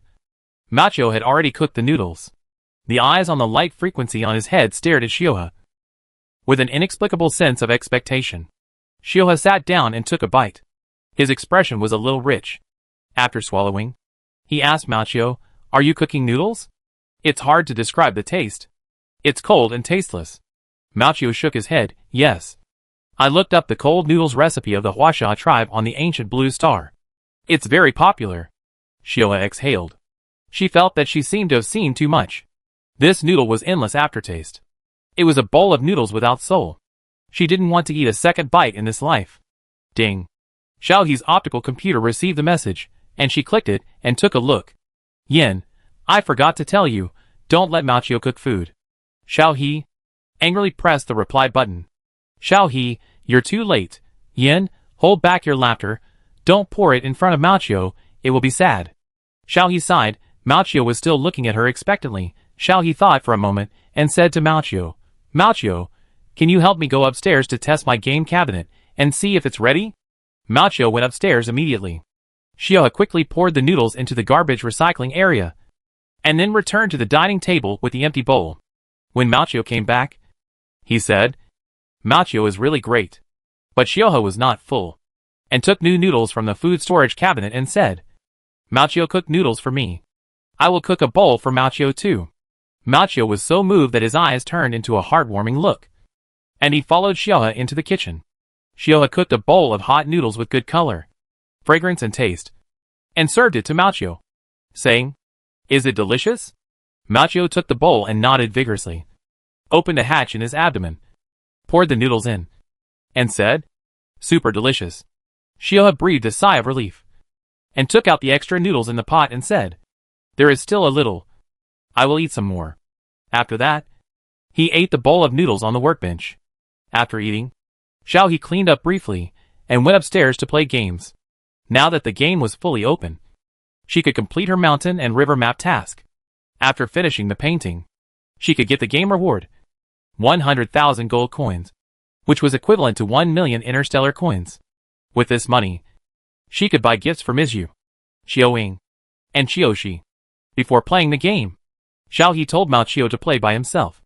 Macho had already cooked the noodles. The eyes on the light frequency on his head stared at Xiao with an inexplicable sense of expectation. Xiao sat down and took a bite. His expression was a little rich. After swallowing, he asked Macho, "Are you cooking noodles?" "It's hard to describe the taste. It's cold and tasteless." Macho shook his head, "Yes. I looked up the cold noodles recipe of the Huasha tribe on the ancient Blue Star. It's very popular." Xiao exhaled. She felt that she seemed to have seen too much. This noodle was endless aftertaste. It was a bowl of noodles without soul. She didn't want to eat a second bite in this life. Ding. Xiaohe's optical computer received the message, and she clicked it and took a look. "Yin, I forgot to tell you, don't let Macho cook food." Xiaohe angrily pressed the reply button. "Xiaohe, you're too late. Yin, hold back your laughter. Don't pour it in front of Macho, it will be sad." Xiaohe sighed. Macho was still looking at her expectantly. Xiaohe thought for a moment and said to Macho, "Macho, can you help me go upstairs to test my game cabinet and see if it's ready?" Macho went upstairs immediately. Xiao quickly poured the noodles into the garbage recycling area and then returned to the dining table with the empty bowl. When Macho came back, he said, "Macho is really great." But Xiao was not full and took new noodles from the food storage cabinet and said, "Macho cooked noodles for me. I will cook a bowl for Macho too." Macho was so moved that his eyes turned into a heartwarming look, and he followed Xiao into the kitchen. Xiao cooked a bowl of hot noodles with good color, fragrance and taste, and served it to Macho, saying, "Is it delicious?" Macho took the bowl and nodded vigorously, opened a hatch in his abdomen, poured the noodles in, and said, "Super delicious." Xiao breathed a sigh of relief, and took out the extra noodles in the pot and said, "There is still a little. I will eat some more." After that, he ate the bowl of noodles on the workbench. After eating, Xiao cleaned up briefly and went upstairs to play games. Now that the game was fully open, she could complete her mountain and river map task. After finishing the painting, she could get the game reward, 100,000 gold coins, which was equivalent to 1 million interstellar coins. With this money, she could buy gifts for Mizu, Xiaoying, and Xiaoxi. Before playing the game, Xiaohe told Macho to play by himself.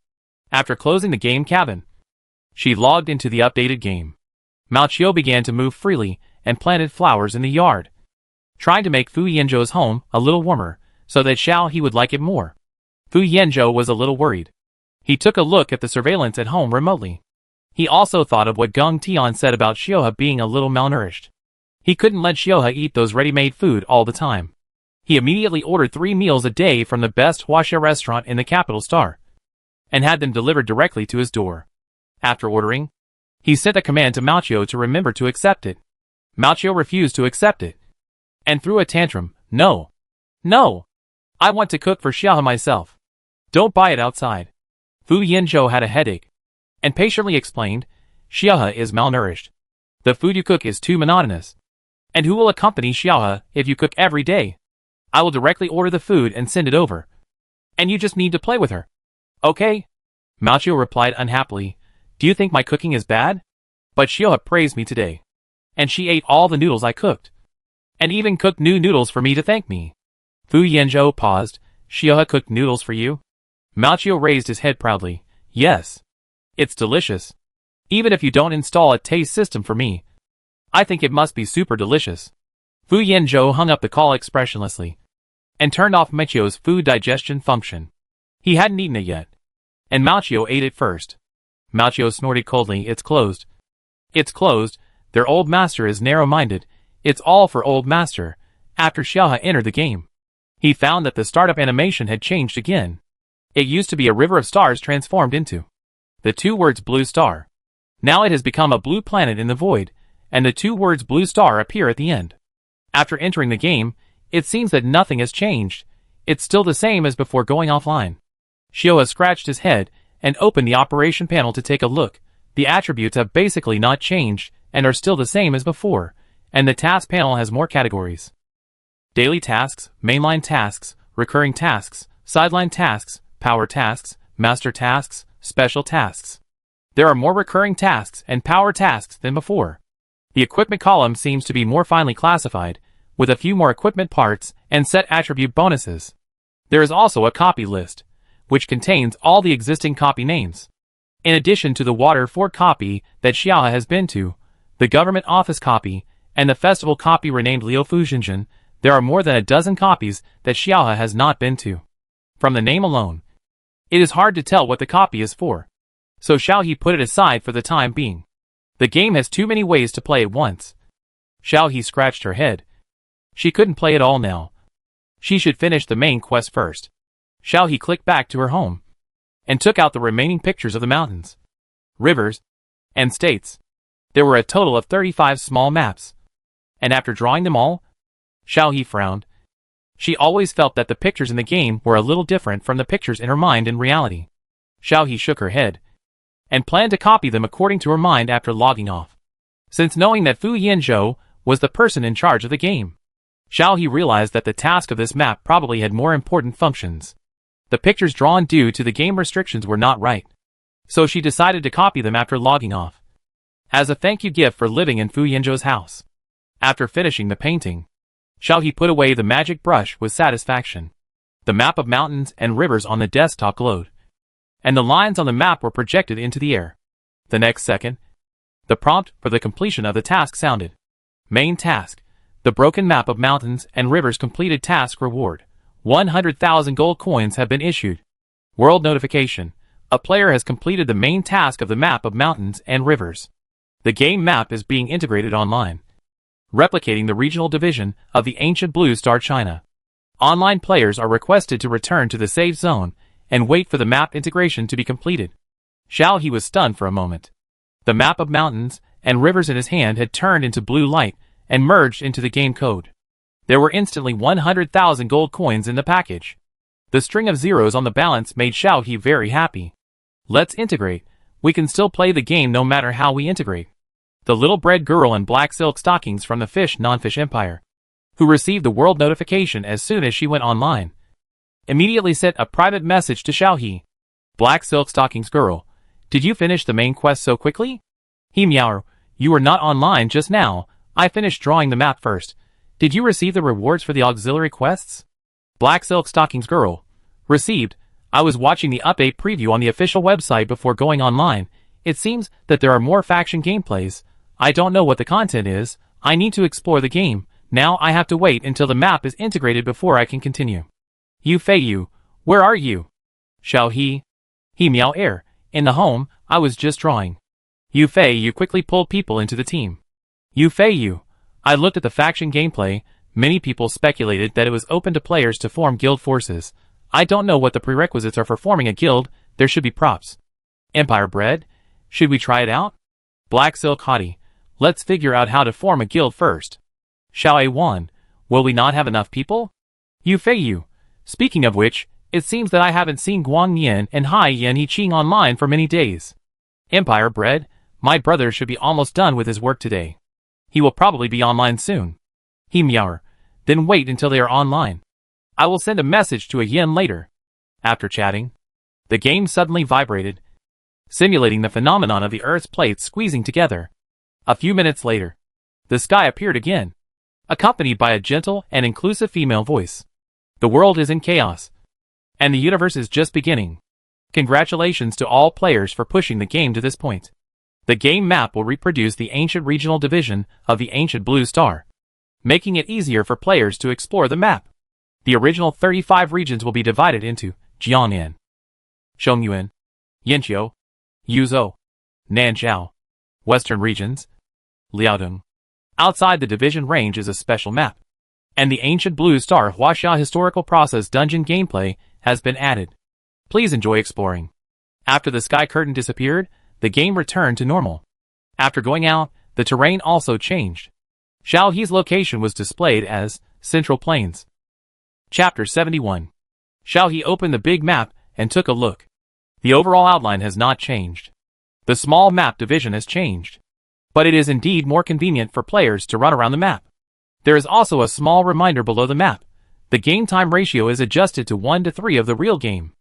After closing the game cabin, she logged into the updated game. Macho began to move freely and planted flowers in the yard, trying to make Fu Yanzhou's home a little warmer so that Xiaohe would like it more. Fu Yanzhou was a little worried. He took a look at the surveillance at home remotely. He also thought of what Geng Tian said about Xiaohe being a little malnourished. He couldn't let Xiaohe eat those ready-made food all the time. He immediately ordered 3 meals a day from the best Huasha restaurant in the capital star, and had them delivered directly to his door. After ordering, he sent a command to Macho to remember to accept it. Macho refused to accept it, and threw a tantrum. "No! No! I want to cook for Xiaohe myself. Don't buy it outside." Fu Yanzhou had a headache, and patiently explained, "Xiaohe is malnourished. The food you cook is too monotonous. And who will accompany Xiaohe if you cook every day? I will directly order the food and send it over. And you just need to play with her. Okay?" Macho replied unhappily, "Do you think my cooking is bad? But Xiaohe praised me today. And she ate all the noodles I cooked. And even cooked new noodles for me to thank me." Fu Yanzhou paused. "Xiaohe cooked noodles for you?" Macho raised his head proudly. "Yes. It's delicious. Even if you don't install a taste system for me, I think it must be super delicious." Fu Yanzhou hung up the call expressionlessly, and turned off Macho's food digestion function. He hadn't eaten it yet, and Macho ate it first. Macho snorted coldly, "It's closed. It's closed. Their old master is narrow-minded. It's all for old master." After Xiaohe entered the game, he found that the startup animation had changed again. It used to be a river of stars transformed into the 2 words Blue Star. Now it has become a blue planet in the void, and the two words Blue Star appear at the end. After entering the game, it seems that nothing has changed. It's still the same as before going offline. Xiao scratched his head and opened the operation panel to take a look. The attributes have basically not changed and are still the same as before, and the task panel has more categories. Daily tasks, mainline tasks, recurring tasks, sideline tasks, power tasks, master tasks, special tasks. There are more recurring tasks and power tasks than before. The equipment column seems to be more finely classified, with a few more equipment parts and set attribute bonuses. There is also a copy list, which contains all the existing copy names. In addition to the Water Fort copy that Xiao has been to, the government office copy, and the festival copy renamed Liu Fuzhinjin, there are more than a dozen copies that Xiao has not been to. From the name alone, it is hard to tell what the copy is for. So Xiaohe put it aside for the time being. The game has too many ways to play at once. Xiaohe scratched her head. She couldn't play it all now. She should finish the main quest first. Xiaohe clicked back to her home and took out the remaining pictures of the mountains, rivers, and states. There were a total of 35 small maps. And after drawing them all, Xiaohe frowned. She always felt that the pictures in the game were a little different from the pictures in her mind in reality. Xiaohe shook her head and planned to copy them according to her mind after logging off. Since knowing that Fu Yanzhou was the person in charge of the game, Xiaohe realized that the task of this map probably had more important functions. The pictures drawn due to the game restrictions were not right, so she decided to copy them after logging off, as a thank you gift for living in Fu Yanzhou's house. After finishing the painting, Xiaohe put away the magic brush with satisfaction. The map of mountains and rivers on the desktop glowed, and the lines on the map were projected into the air. The next second, the prompt for the completion of the task sounded. Main task: the broken map of mountains and rivers completed. Task reward: 100,000 gold coins have been issued. World notification: a player has completed the main task of the map of mountains and rivers. The game map is being integrated online, replicating the regional division of the ancient Blue Star China. Online players are requested to return to the save zone and wait for the map integration to be completed. Xiaohe was stunned for a moment. The map of mountains and rivers in his hand had turned into blue light and merged into the game code. There were instantly 100,000 gold coins in the package. The string of zeros on the balance made Xiaohe very happy. Let's integrate. We can still play the game no matter how we integrate. The little bread girl in black silk stockings from the non-fish empire, who received the world notification as soon as she went online, immediately sent a private message to Xiaohe. Black silk stockings girl, did you finish the main quest so quickly? He meow, you were not online just now. I finished drawing the map first. Did you receive the rewards for the auxiliary quests? Black silk stockings girl, received. I was watching the update preview on the official website before going online. It seems that there are more faction gameplays. I don't know what the content is. I need to explore the game. Now I have to wait until the map is integrated before I can continue. Yu Feiyu, where are you? Xiaohe. He meow air. In the home, I was just drawing. Yu Feiyu quickly pulled people into the team. Yu Feiyu. I looked at the faction gameplay. Many people speculated that it was open to players to form guild forces. I don't know what the prerequisites are for forming a guild. There should be props. Empire bread? Should we try it out? Black silk hottie. Let's figure out how to form a guild first. Xiao A1. Will we not have enough people? Yu Feiyu. Speaking of which, it seems that I haven't seen Guang Yin and Hai Yan Yiqing online for many days. Empire bread. My brother should be almost done with his work today. He will probably be online soon. He meower. Then wait until they are online. I will send a message to a Yin later. After chatting, the game suddenly vibrated, simulating the phenomenon of the Earth's plates squeezing together. A few minutes later, the sky appeared again, accompanied by a gentle and inclusive female voice. The world is in chaos, and the universe is just beginning. Congratulations to all players for pushing the game to this point. The game map will reproduce the ancient regional division of the ancient Blue Star, making it easier for players to explore the map. The original 35 regions will be divided into Jiangnan, Zhongyuan, Yanqiu, Yuzhou, Nanzhou, Western regions, Liaodong. Outside the division range is a special map, and the ancient Blue Star Huaxia historical process dungeon gameplay has been added. Please enjoy exploring. After the sky curtain disappeared, the game returned to normal. After going out, the terrain also changed. Xiao He's location was displayed as Central Plains. Chapter 71. Xiao He opened the big map and took a look. The overall outline has not changed. The small map division has changed. But it is indeed more convenient for players to run around the map. There is also a small reminder below the map. The game time ratio is adjusted to 1 to 3 of the real game.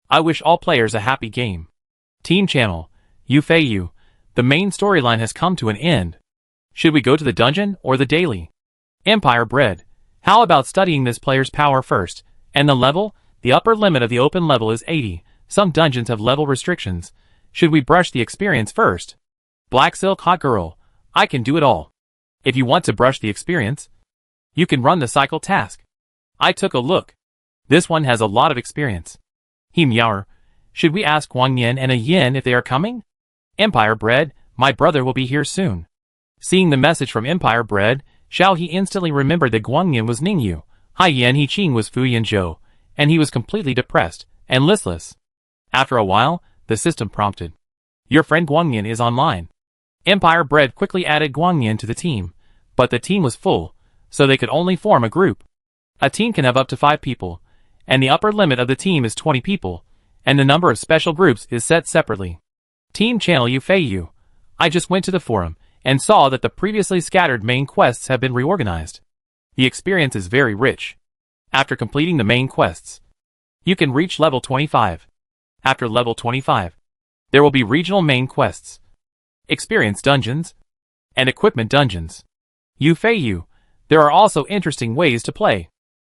I wish all players a happy game. Team Channel, Yu Fei Yu. The main storyline has come to an end. Should we go to the dungeon or the daily? Empire Bread. How about studying this player's power first? And the level? The upper limit of the open level is 80. Some dungeons have level restrictions. Should we brush the experience first? Black Silk Hot Girl. I can do it all. If you want to brush the experience, you can run the cycle task. I took a look. This one has a lot of experience. He meower. Should we ask Guang Yin and a Yin if they are coming? Empire Bread, my brother will be here soon. Seeing the message from Empire Bread, Xiao He instantly remembered that Guang Yin was Ningyu. Hai Yan He Qing was Fu Yin Zhou, and he was completely depressed and listless. After a while, the system prompted. Your friend Guang Yin is online. Empire Bread quickly added Guang Yin to the team, but the team was full, so they could only form a group. A team can have up to 5 people, and the upper limit of the team is 20 people, and the number of special groups is set separately. Team Channel Yu Fei Yu. I just went to the forum, and saw that the previously scattered main quests have been reorganized. The experience is very rich. After completing the main quests, you can reach level 25. After level 25, there will be regional main quests, experience dungeons, and equipment dungeons. Yu Fei Yu. There are also interesting ways to play.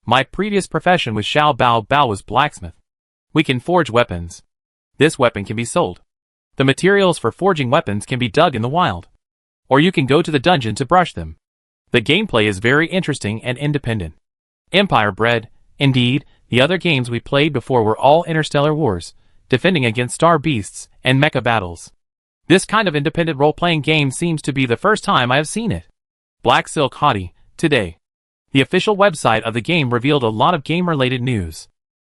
My previous profession with Xiao Bao Bao was blacksmith. We can forge weapons. This weapon can be sold. The materials for forging weapons can be dug in the wild. Or you can go to the dungeon to brush them. The gameplay is very interesting and independent. Empire Bread. Indeed, the other games we played before were all interstellar wars, defending against star beasts and mecha battles. This kind of independent role-playing game seems to be the first time I have seen it. Black Silk Hottie. Today, the official website of the game revealed a lot of game-related news.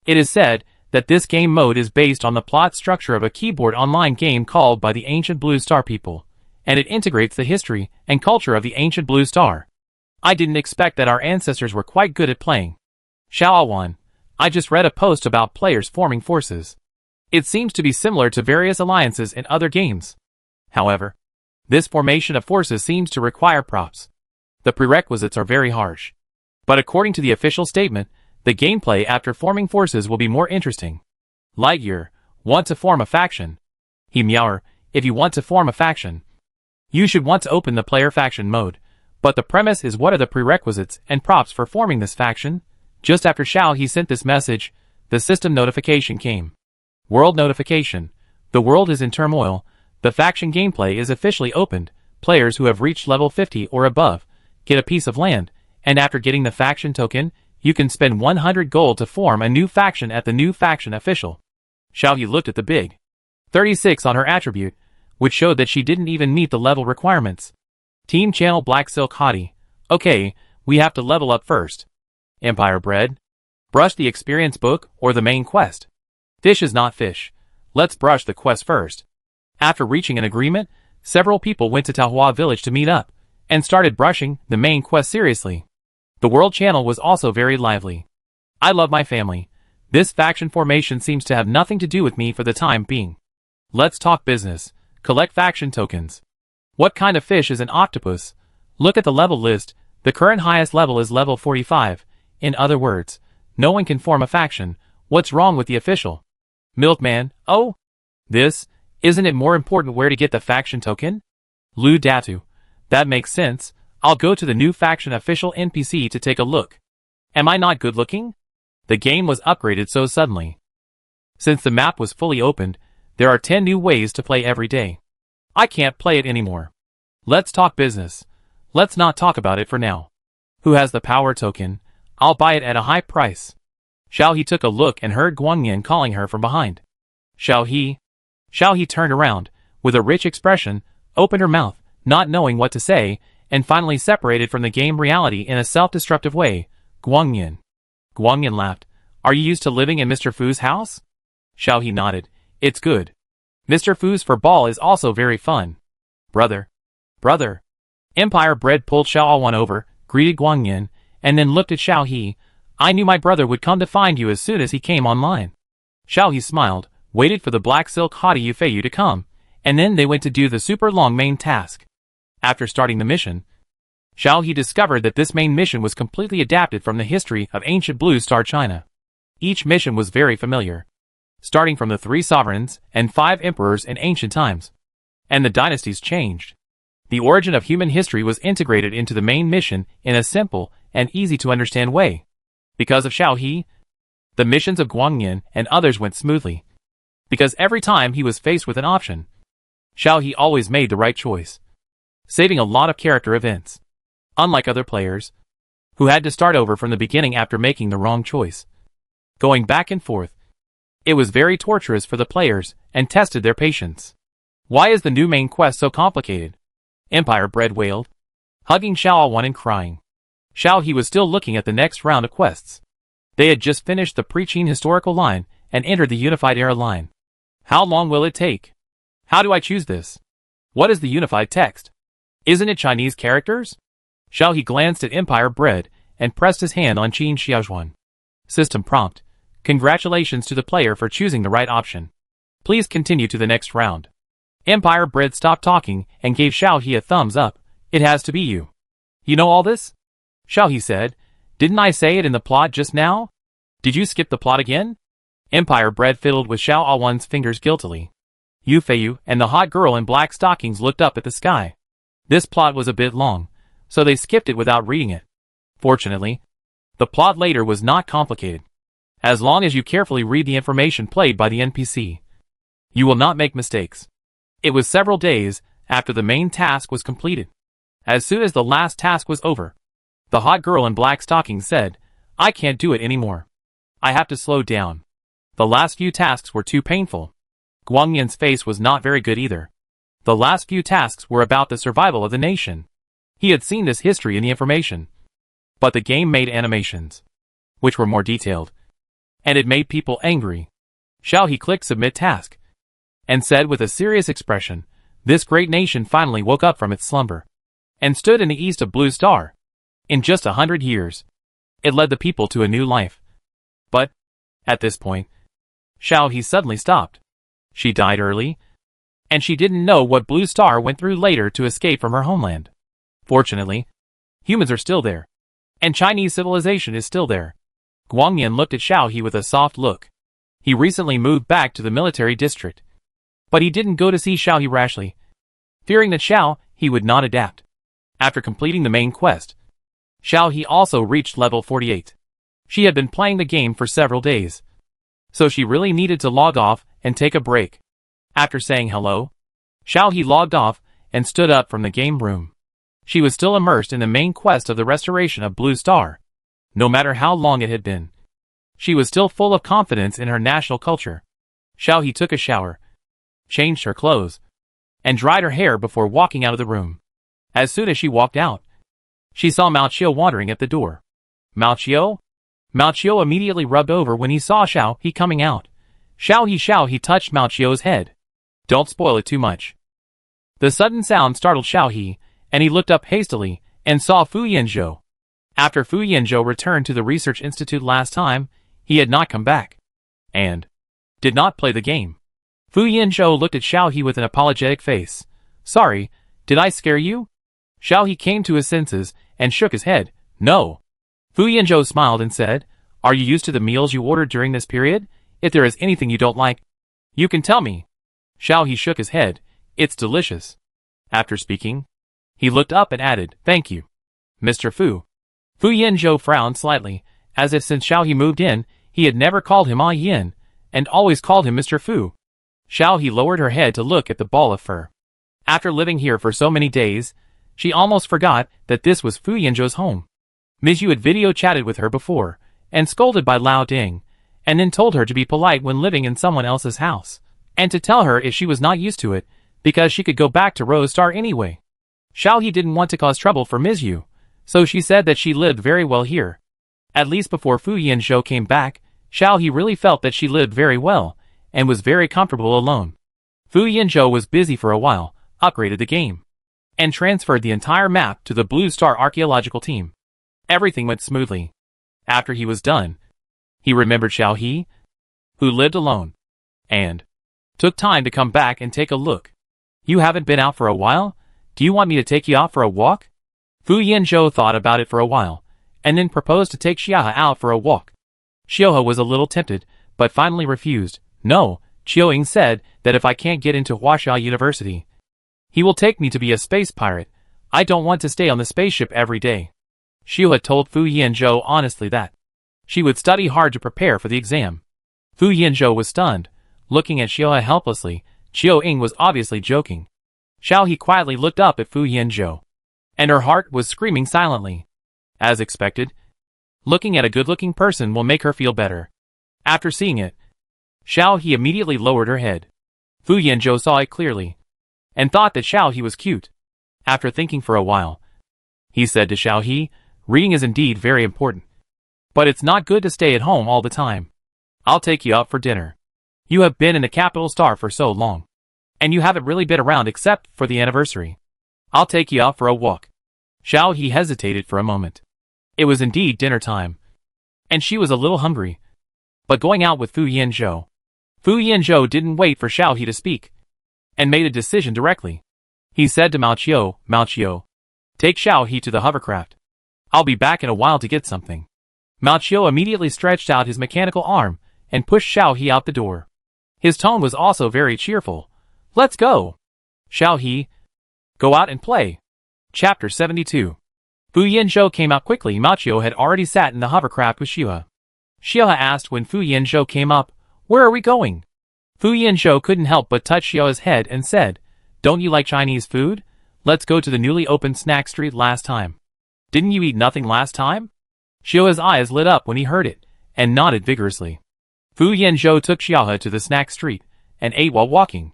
It is said that this game mode is based on the plot structure of a keyboard online game called by the Ancient Blue Star people, and it integrates the history and culture of the Ancient Blue Star. I didn't expect that our ancestors were quite good at playing. Xiaowan. I just read a post about players forming forces. It seems to be similar to various alliances in other games. However, this formation of forces seems to require props. The prerequisites are very harsh. But according to the official statement, the gameplay after forming forces will be more interesting. Lightyear. Want to form a faction? He meower. If you want to form a faction, you should want to open the player faction mode. But the premise is what are the prerequisites and props for forming this faction? Just after Xiao He sent this message, the system notification came. World notification. The world is in turmoil. The faction gameplay is officially opened. Players who have reached level 50 or above get a piece of land, and after getting the faction token, you can spend 100 gold to form a new faction at the new faction official. Xiao He looked at the big 36 on her attribute, which showed that she didn't even meet the level requirements. Team Channel Black Silk Hottie. Okay, we have to level up first. Empire Bread. Brush the experience book or the main quest. Fish is not fish. Let's brush the quest first. After reaching an agreement, several people went to Taohua village to meet up, and started brushing the main quest seriously. The world channel was also very lively. I love my family. This faction formation seems to have nothing to do with me for the time being. Let's talk business. Collect faction tokens. What kind of fish is an octopus? Look at the level list. The current highest level is level 45. In other words, no one can form a faction. What's wrong with the official? Milkman. Oh, this. Isn't it more important where to get the faction token? Lu Datu. That makes sense. I'll go to the new faction official NPC to take a look. Am I not good looking? The game was upgraded so suddenly. Since the map was fully opened, there are 10 new ways to play every day. I can't play it anymore. Let's talk business. Let's not talk about it for now. Who has the power token? I'll buy it at a high price. Xiao He took a look and heard Guang Yin calling her from behind. Xiao He turned around, with a rich expression, opened her mouth, not knowing what to say, and finally separated from the game reality in a self-destructive way. Guang Yin. Guang Yin laughed. Are you used to living in Mr. Fu's house? Xiao He nodded. It's good. Mr. Fu's for ball is also very fun. Brother. Empire Bread pulled Xiao Wan over, greeted Guang Yin, and then looked at Xiao He. I knew my brother would come to find you as soon as he came online. Xiao He smiled, waited for the black silk haughty Yufeiyu to come, and then they went to do the super long main task. After starting the mission, Xiao He discovered that this main mission was completely adapted from the history of ancient Blue Star China. Each mission was very familiar, starting from the 3 sovereigns and 5 emperors in ancient times. And the dynasties changed. The origin of human history was integrated into the main mission in a simple and easy-to-understand way. Because of Xiao He, the missions of Guang Yin and others went smoothly. Because every time he was faced with an option, Xiao He always made the right choice, saving a lot of character events. Unlike other players, who had to start over from the beginning after making the wrong choice, going back and forth, it was very torturous for the players and tested their patience. Why is the new main quest so complicated? Empire Bread wailed, hugging Xiao Wan and crying. Xiao He was still looking at the next round of quests. They had just finished the Pre-Qin historical line and entered the Unified Era line. How long will it take? How do I choose this? What is the unified text? Isn't it Chinese characters? Xiao He glanced at Empire Bread and pressed his hand on Qin Xiaojuan. System prompt. Congratulations to the player for choosing the right option. Please continue to the next round. Empire Bread stopped talking and gave Xiao He a thumbs up. It has to be you. You know all this? Xiao He said. Didn't I say it in the plot just now? Did you skip the plot again? Empire Bread fiddled with Xiao Awan's fingers guiltily. Yufeiyu and the hot girl in black stockings looked up at the sky. This plot was a bit long, so they skipped it without reading it. Fortunately, the plot later was not complicated. As long as you carefully read the information played by the NPC, you will not make mistakes. It was several days after the main task was completed. As soon as the last task was over, the hot girl in black stockings said, I can't do it anymore. I have to slow down. The last few tasks were too painful. Guang Yin's face was not very good either. The last few tasks were about the survival of the nation. He had seen this history in the information. But the game made animations, which were more detailed, and it made people angry. Xiao He clicked Submit Task, and said with a serious expression, this great nation finally woke up from its slumber, and stood in the east of Blue Star. In just 100 years, it led the people to a new life. But, at this point, Xiao He suddenly stopped. She died early, and she didn't know what Blue Star went through later to escape from her homeland. Fortunately, humans are still there, and Chinese civilization is still there. Guang Yin looked at Xiao He with a soft look. He recently moved back to the military district, but he didn't go to see Xiao He rashly, fearing that Xiao He would not adapt. After completing the main quest, Xiao He also reached level 48. She had been playing the game for several days, so she really needed to log off and take a break. After saying hello, Xiao He logged off and stood up from the game room. She was still immersed in the main quest of the restoration of Blue Star. No matter how long it had been, she was still full of confidence in her national culture. Xiao He took a shower, changed her clothes, and dried her hair before walking out of the room. As soon as she walked out, she saw Mao Qiu wandering at the door. Mao Qiu? Mao Qiu immediately rubbed over when he saw Xiao He coming out. Xiao He touched Mao Qiu's head. Don't spoil it too much. The sudden sound startled Xiao He, and he looked up hastily and saw Fu Yanzhou. After Fu Yanzhou returned to the research institute last time, he had not come back, and did not play the game. Fu Yanzhou looked at Xiao He with an apologetic face. Sorry, did I scare you? Xiao He came to his senses and shook his head. No. Fu Yanzhou smiled and said, are you used to the meals you ordered during this period? If there is anything you don't like, you can tell me. Xiao He shook his head. It's delicious. After speaking, he looked up and added, thank you, Mr. Fu. Fu Yanzhou frowned slightly, as if since Xiao He moved in, he had never called him Ah Yin, and always called him Mr. Fu. Xiao He lowered her head to look at the ball of fur. After living here for so many days, she almost forgot that this was Fu Yanzhou's home. Ms. Yu had video chatted with her before, and scolded by Lao Ding, and then told her to be polite when living in someone else's house, and to tell her if she was not used to it, because she could go back to Rose Star anyway. Xiao He didn't want to cause trouble for Ms. Yu, so she said that she lived very well here. At least before Fu Yanzhou came back, Xiao He really felt that she lived very well, and was very comfortable alone. Fu Yanzhou was busy for a while, upgraded the game, and transferred the entire map to the Blue Star archaeological team. Everything went smoothly. After he was done, he remembered Xiao He, who lived alone, and took time to come back and take a look. You haven't been out for a while? Do you want me to take you out for a walk? Fu Yanzhou thought about it for a while, and then proposed to take Xiaohe out for a walk. Xiaohe was a little tempted, but finally refused. No, Qiuing said that if I can't get into Huaxia University, he will take me to be a space pirate. I don't want to stay on the spaceship every day. Xiaohe told Fu Yanzhou honestly that she would study hard to prepare for the exam. Fu Yanzhou was stunned, looking at Xiaohe helplessly. Qiuing was obviously joking. Xiao He quietly looked up at Fu Yanzhou, and her heart was screaming silently. As expected, looking at a good-looking person will make her feel better. After seeing it, Xiao He immediately lowered her head. Fu Yanzhou saw it clearly, and thought that Xiao He was cute. After thinking for a while, he said to Xiao He, reading is indeed very important, but it's not good to stay at home all the time. I'll take you out for dinner. You have been in the capital star for so long, and you haven't really been around except for the anniversary. I'll take you out for a walk. Xiao He hesitated for a moment. It was indeed dinner time, and she was a little hungry. But going out with Fu Yanzhou didn't wait for Xiao He to speak, and made a decision directly. He said to Mao Qiu, take Xiao He to the hovercraft. I'll be back in a while to get something. Mao Qiu immediately stretched out his mechanical arm and pushed Xiao He out the door. His tone was also very cheerful. Let's go. Xiao He, go out and play. Chapter 72. Fu Yanzhou came out quickly. Mao Qiu had already sat in the hovercraft with Xiaohe. Xiaohe asked when Fu Yanzhou came up, where are we going? Fu Yanzhou couldn't help but touch Xiaohe's head and said, don't you like Chinese food? Let's go to the newly opened snack street last time. Didn't you eat nothing last time? Xiaohe's eyes lit up when he heard it, and nodded vigorously. Fu Yanzhou took Xiaohe to the snack street, and ate while walking.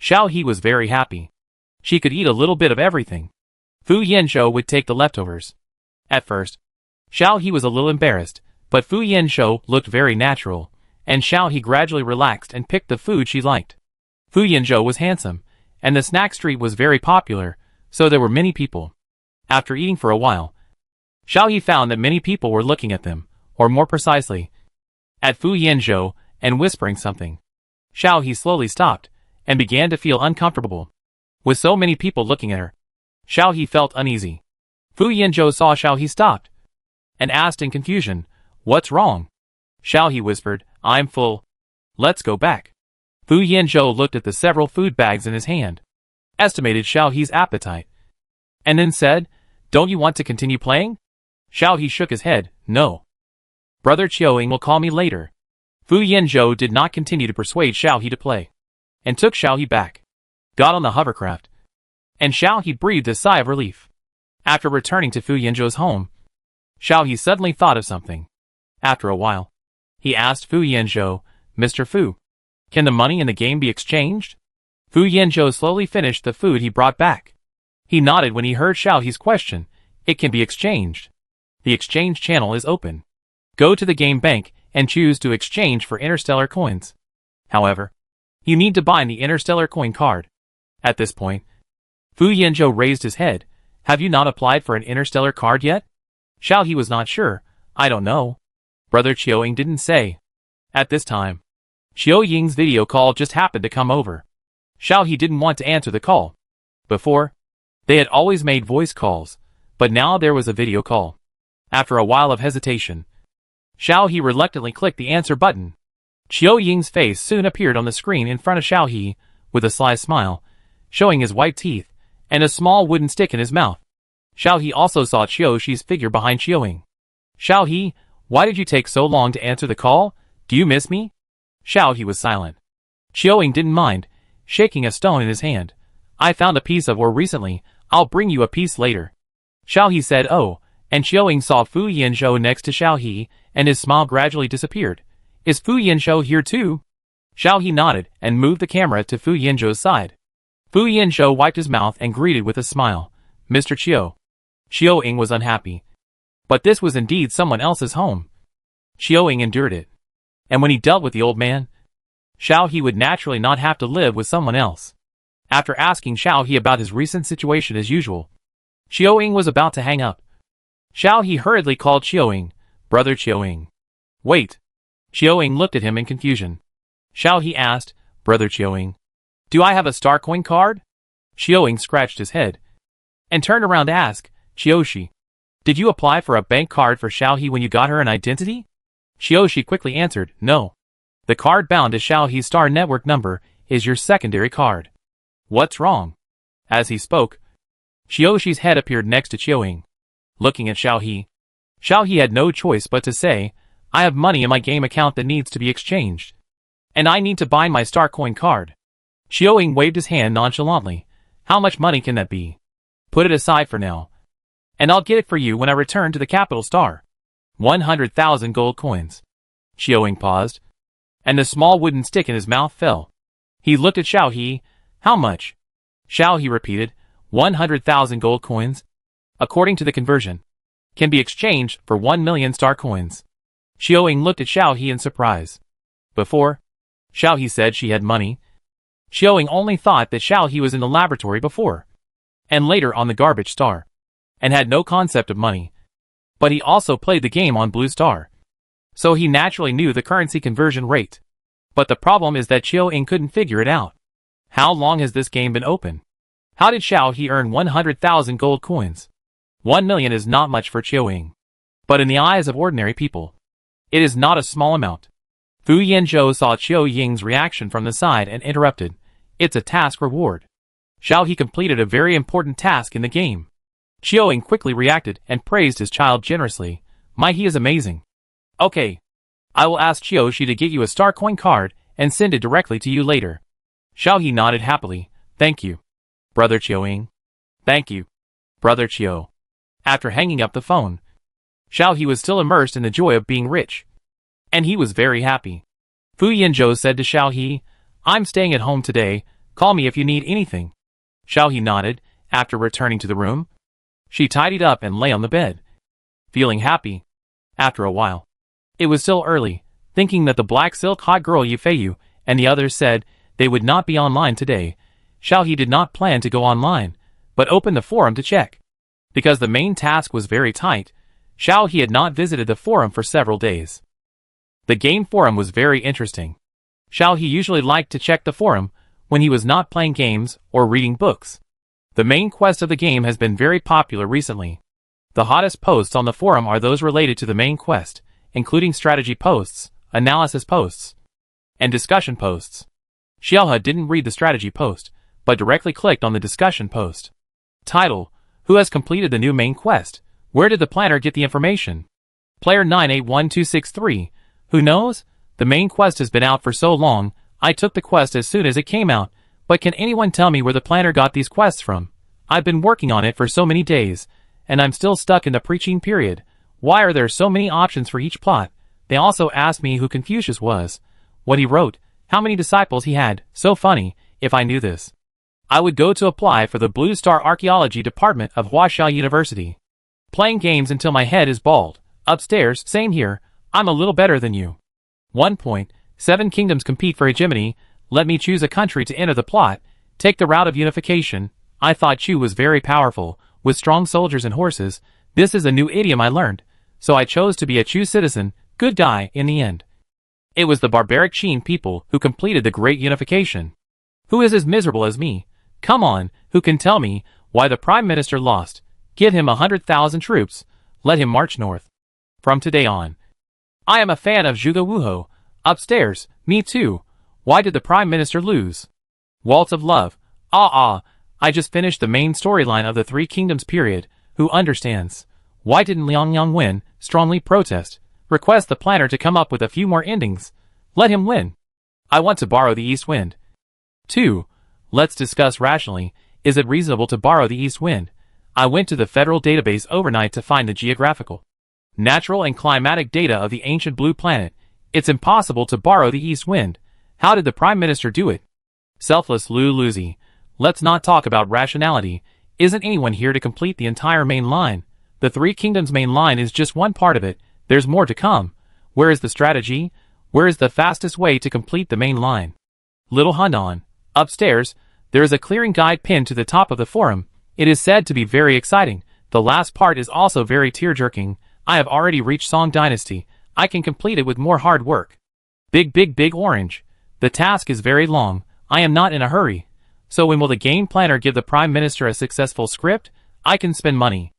Xiao He was very happy. She could eat a little bit of everything. Fu Yanzhou would take the leftovers. At first, Xiao He was a little embarrassed, but Fu Yanzhou looked very natural, and Xiao He gradually relaxed and picked the food she liked. Fu Yanzhou was handsome, and the snack street was very popular, so there were many people. After eating for a while, Xiao He found that many people were looking at them, or more precisely, at Fu Yanzhou, and whispering something. Xiao He slowly stopped, and began to feel uncomfortable. With so many people looking at her, Xiao He felt uneasy. Fu Yanzhou saw Xiao He stopped, and asked in confusion, what's wrong? Xiao He whispered, I'm full. Let's go back. Fu Yanzhou looked at the several food bags in his hand, estimated Xiao He's appetite, and then said, don't you want to continue playing? Xiao He shook his head, no. Brother Qiuing will call me later. Fu Yanzhou did not continue to persuade Xiao He to play, and took Xiao He back, got on the hovercraft, and Xiao He breathed a sigh of relief. After returning to Fu Yanzhou's home, Xiao He suddenly thought of something. After a while, he asked Fu Yanzhou, Mr. Fu, can the money in the game be exchanged? Fu Yanzhou slowly finished the food he brought back. He nodded when he heard Xiao He's question. It can be exchanged. The exchange channel is open. Go to the game bank and choose to exchange for interstellar coins. However, you need to buy the interstellar coin card. At this point, Fu Yanzhou raised his head. Have you not applied for an interstellar card yet? Xiao He was not sure. I don't know. Brother Qiuing didn't say. At this time, Qiu Ying's video call just happened to come over. Xiao He didn't want to answer the call. Before, they had always made voice calls, but now there was a video call. After a while of hesitation, Xiao He reluctantly clicked the answer button. Qiu Ying's face soon appeared on the screen in front of Xiao He, with a sly smile, showing his white teeth, and a small wooden stick in his mouth. Xiao He also saw Qiu Shi's figure behind Qiuing. Xiao He, why did you take so long to answer the call? Do you miss me? Xiao He was silent. Qiuing didn't mind, shaking a stone in his hand. I found a piece of ore recently. I'll bring you a piece later. Xiao He said oh, and Qiuing saw Fu Yanzhou next to Xiao He, and his smile gradually disappeared. Is Fu Yanzhou here too? Xiao He nodded and moved the camera to Fu Yanzhou's side. Fu Yanzhou wiped his mouth and greeted with a smile. Mr. Qiu. Qiuing was unhappy. But this was indeed someone else's home. Qiuing endured it. And when he dealt with the old man, Xiao He would naturally not have to live with someone else. after asking Xiao He about his recent situation as usual. Xiao Ying was about to hang up. Xiao He hurriedly called Xiao Ying. Brother Xiao Ying. Wait. Xiao Ying looked at him in confusion. Xiao He asked, Brother Xiao Ying, do I have a star coin card? Xiao Ying scratched his head and turned around to ask, Xiao Shi, did you apply for a bank card for Xiao He when you got her an identity? Xiao Shi quickly answered, no. The card bound to Xiao He's star network number is your secondary card. What's wrong? As he spoke, Xiao Shi's head appeared next to Xiao Ying. Looking at Xiao He had no choice but to say, I have money in my game account that needs to be exchanged. And I need to buy my star coin card. Xiao Ying waved his hand nonchalantly. How much money can that be? Put it aside for now. And I'll get it for you when I return to the capital star. 100,000 gold coins. Xiao Ying paused, and the small wooden stick in his mouth fell. He looked at Xiao He. How much? Xiao He repeated, 100,000 gold coins, according to the conversion, can be exchanged for 1 million star coins. Xiao Ying looked at Xiao He in surprise. Before, Xiao He said she had money. Xiao Ying only thought that Xiao He was in the laboratory before, and later on the garbage star, and had no concept of money. But he also played the game on Blue Star, so he naturally knew the currency conversion rate. But the problem is that Xiao Ying couldn't figure it out. How long has this game been open? How did Xiao He earn 100,000 gold coins? 1 million is not much for Xiao Ying, but in the eyes of ordinary people, it is not a small amount. Fu Yanzhou saw Xiao Ying's reaction from the side and interrupted. It's a task reward. Xiao He completed a very important task in the game. Xiao Ying quickly reacted and praised his child generously. He is amazing. Okay. I will ask Xiao Shi to get you a star coin card and send it directly to you later. Xiao He nodded happily. Thank you, Brother Xiao Ying. Thank you, Brother Xiao. After hanging up the phone, Xiao He was still immersed in the joy of being rich, and he was very happy. Fu Yanzhou said to Xiao He, I'm staying at home today, call me if you need anything. Xiao He nodded, after returning to the room. She tidied up and lay on the bed, feeling happy. After a while, it was still early, thinking that the black silk hot girl Yifeiyu and the others said they would not be online today. Xiao He did not plan to go online, but opened the forum to check. Because the main task was very tight, Xiao He had not visited the forum for several days. The game forum was very interesting. Xiao He usually liked to check the forum when he was not playing games or reading books. The main quest of the game has been very popular recently. The hottest posts on the forum are those related to the main quest, including strategy posts, analysis posts, and discussion posts. Xiaohe didn't read the strategy post, but directly clicked on the discussion post. Title: Who has completed the new main quest? Where did the planner get the information? Player 981263. Who knows? The main quest has been out for so long, I took the quest as soon as it came out, but can anyone tell me where the planner got these quests from? I've been working on it for so many days, and I'm still stuck in the preaching period. Why are there so many options for each plot? They also asked me who Confucius was, what he wrote, how many disciples he had. So funny. If I knew this, I would go to apply for the Blue Star Archaeology Department of Huaxia University. Playing games until my head is bald. Upstairs, same here. I'm a little better than you. 1 point. 7 kingdoms compete for hegemony. Let me choose a country to enter the plot. Take the route of unification. I thought Chu was very powerful, with strong soldiers and horses. This is a new idiom I learned, so I chose to be a Chu citizen, good guy, in the end. It was the barbaric Qin people who completed the great unification. Who is as miserable as me? Come on, who can tell me why the Prime Minister lost? Give him 100,000 troops. Let him march north. From today on, I am a fan of Zhuge Wuhou. Upstairs, me too. Why did the Prime Minister lose? Waltz of Love. I just finished the main storyline of the Three Kingdoms period. Who understands? Why didn't Liang Yang win? Strongly protest. Request the planner to come up with a few more endings. Let him win. I want to borrow the East Wind. 2. Let's discuss rationally. Is it reasonable to borrow the East Wind? I went to the federal database overnight to find the geographical, natural and climatic data of the ancient blue planet. It's impossible to borrow the East Wind. How did the Prime Minister do it? Selfless Lu Luzi. Let's not talk about rationality. Isn't anyone here to complete the entire main line? The Three Kingdoms main line is just one part of it. There's more to come. Where is the strategy? Where is the fastest way to complete the main line? Little Hunan. Upstairs, There is a clearing guide pinned to the top of the forum. It is said to be very exciting. The last part is also very tear-jerking. I have already reached Song Dynasty. I can complete it with more hard work. Big orange. The task is very long. I am not in a hurry. So when will the game planner give the Prime Minister a successful script? I can spend money.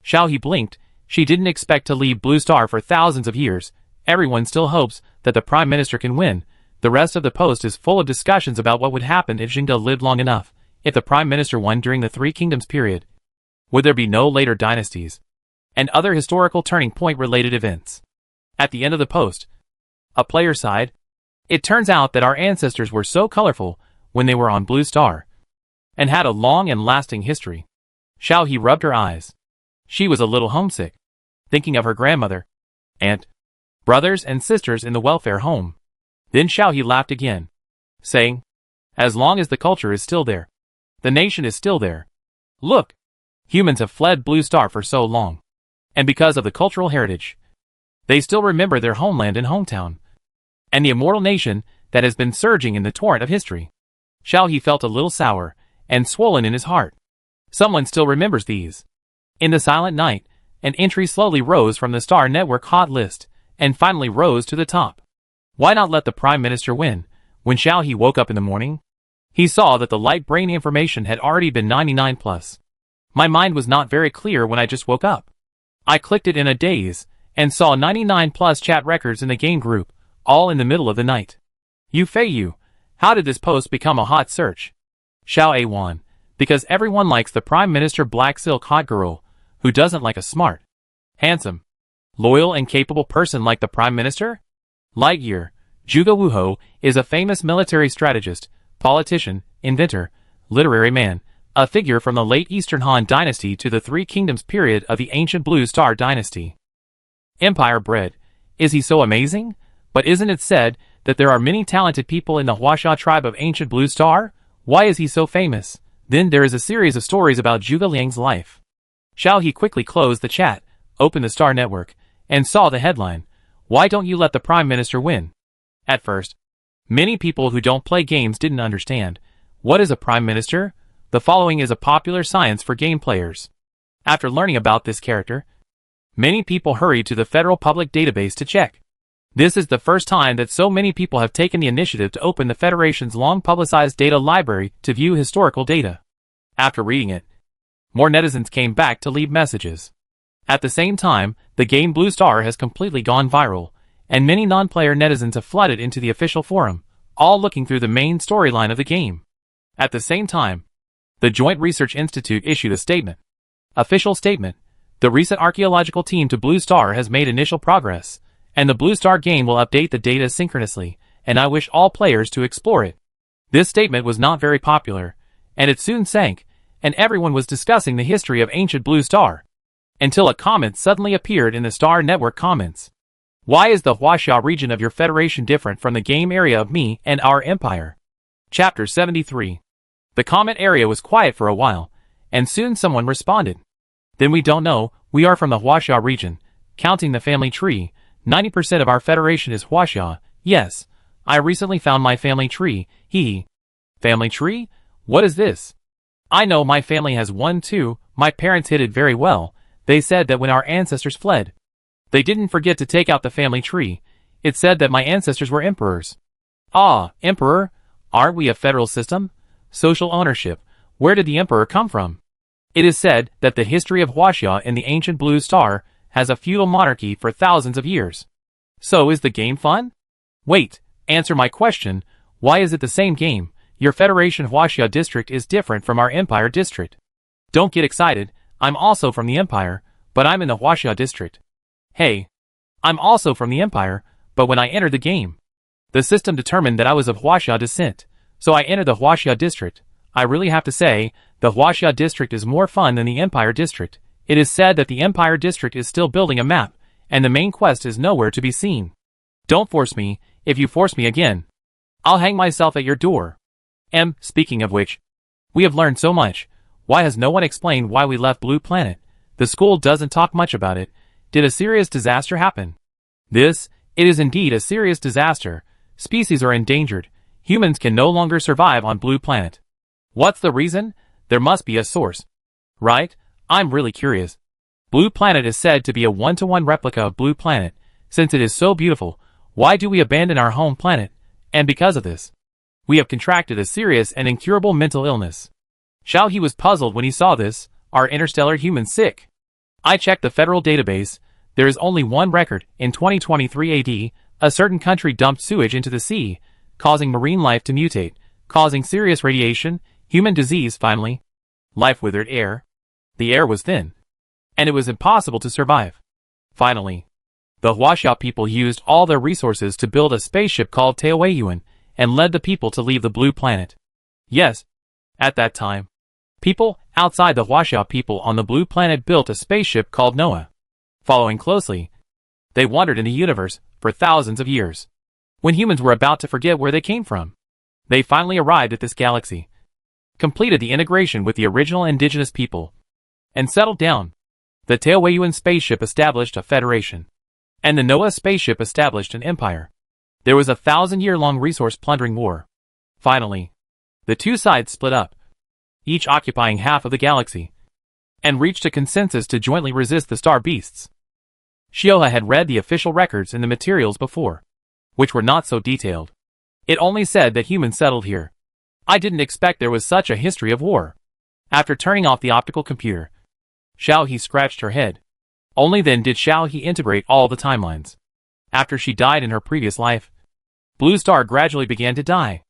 Xiaohe blinked. She didn't expect to leave Blue Star for thousands of years. Everyone still hopes that the Prime Minister can win. The rest of the post is full of discussions about what would happen if Jingde lived long enough. If the Prime Minister won during the Three Kingdoms period, would there be no later dynasties? And other historical turning point related events. At the end of the post, a player sighed. It turns out that our ancestors were so colorful when they were on Blue Star, and had a long and lasting history. Xiaohe rubbed her eyes. She was a little homesick, thinking of her grandmother, aunt, brothers and sisters in the welfare home. Then Xiaohe laughed again, saying, as long as the culture is still there, the nation is still there. Look, humans have fled Blue Star for so long, and because of the cultural heritage, they still remember their homeland and hometown, and the immortal nation that has been surging in the torrent of history. Xiaohe felt a little sour and swollen in his heart. Someone still remembers these. In the silent night, an entry slowly rose from the Star Network hot list, and finally rose to the top. Why not let the Prime Minister win? When Xiaohe woke up in the morning, he saw that the light brain information had already been 99 plus. My mind was not very clear when I just woke up. I clicked it in a daze, and saw 99 plus chat records in the game group, all in the middle of the night. You Feiyu, how did this post become a hot search? Xiaohe won, because everyone likes the Prime Minister Black Silk hot girl, who doesn't like a smart, handsome, loyal and capable person like the Prime Minister? Lightyear, Zhuge Wuhou, is a famous military strategist, politician, inventor, literary man, a figure from the late Eastern Han Dynasty to the Three Kingdoms period of the ancient Blue Star Dynasty. Empire bred. Is he so amazing? But isn't it said that there are many talented people in the Huaxia tribe of ancient Blue Star? Why is he so famous? Then there is a series of stories about Zhuge Liang's life. Xiaohe quickly closed the chat, opened the Star Network, and saw the headline, why don't you let the Prime Minister win? At first, many people who don't play games didn't understand. What is a Prime Minister? The following is a popular science for game players. After learning about this character, many people hurried to the Federal Public Database to check. This is the first time that so many people have taken the initiative to open the Federation's long-publicized data library to view historical data. After reading it, more netizens came back to leave messages. At the same time, the game Blue Star has completely gone viral, and many non-player netizens have flooded into the official forum, all looking through the main storyline of the game. At the same time, the Joint Research Institute issued a statement. Official statement. The recent archaeological team to Blue Star has made initial progress, and the Blue Star game will update the data synchronously, and I wish all players to explore it. This statement was not very popular, and it soon sank, and everyone was discussing the history of ancient Blue Star, until a comment suddenly appeared in the Star Network comments. Why is the Huaxia region of your Federation different from the game area of me and our Empire? Chapter 73. The comment area was quiet for a while, and soon someone responded. Then we don't know, we are from the Huaxia region. Counting the family tree, 90% of our Federation is Huaxia. Yes, I recently found my family tree, Family tree? What is this? I know my family has one too, my parents hid it very well. They said that when our ancestors fled, they didn't forget to take out the family tree. It said that my ancestors were emperors. Ah, emperor? Aren't we a federal system? Social ownership. Where did the emperor come from? It is said that the history of Huaxia in the ancient Blue Star has a feudal monarchy for thousands of years. So is the game fun? Wait, answer my question. Why is it the same game? Your Federation Huaxia district is different from our Empire district. Don't get excited. I'm also from the Empire, but I'm in the Huaxia district. Hey, I'm also from the Empire, but when I entered the game, the system determined that I was of Huaxia descent, so I entered the Huaxia district. I really have to say, the Huaxia district is more fun than the Empire district. It is said that the Empire district is still building a map, and the main quest is nowhere to be seen. Don't force me. If you force me again, I'll hang myself at your door. Speaking of which, we have learned so much. Why has no one explained why we left Blue Planet? The school doesn't talk much about it. Did a serious disaster happen? It is indeed a serious disaster. Species are endangered. Humans can no longer survive on Blue Planet. What's the reason? There must be a source. Right? I'm really curious. Blue Planet is said to be a one-to-one replica of Blue Planet. Since it is so beautiful, why do we abandon our home planet? And because of this, we have contracted a serious and incurable mental illness. Xiao He was puzzled when he saw this. Are interstellar humans sick? I checked the federal database. There is only one record. In 2023 AD, a certain country dumped sewage into the sea, causing marine life to mutate, causing serious radiation, human disease finally. Life withered air. The air was thin, and it was impossible to survive. Finally, the Huaxia people used all their resources to build a spaceship called Taoyuan and led the people to leave the Blue Planet. Yes, at that time, people outside the Huaxia people on the Blue Planet built a spaceship called Noah. Following closely, they wandered in the universe for thousands of years. When humans were about to forget where they came from, they finally arrived at this galaxy, completed the integration with the original indigenous people, and settled down. The Taoyuan spaceship established a federation, and the Noah spaceship established an empire. There was a 1,000-year-long resource plundering war. Finally, the two sides split up, each occupying half of the galaxy, and reached a consensus to jointly resist the star beasts. Xiaohe had read the official records in the materials before, which were not so detailed. It only said that humans settled here. I didn't expect there was such a history of war. After turning off the optical computer, Xiao He scratched her head. Only then did Xiao He integrate all the timelines. After she died in her previous life, Blue Star gradually began to die.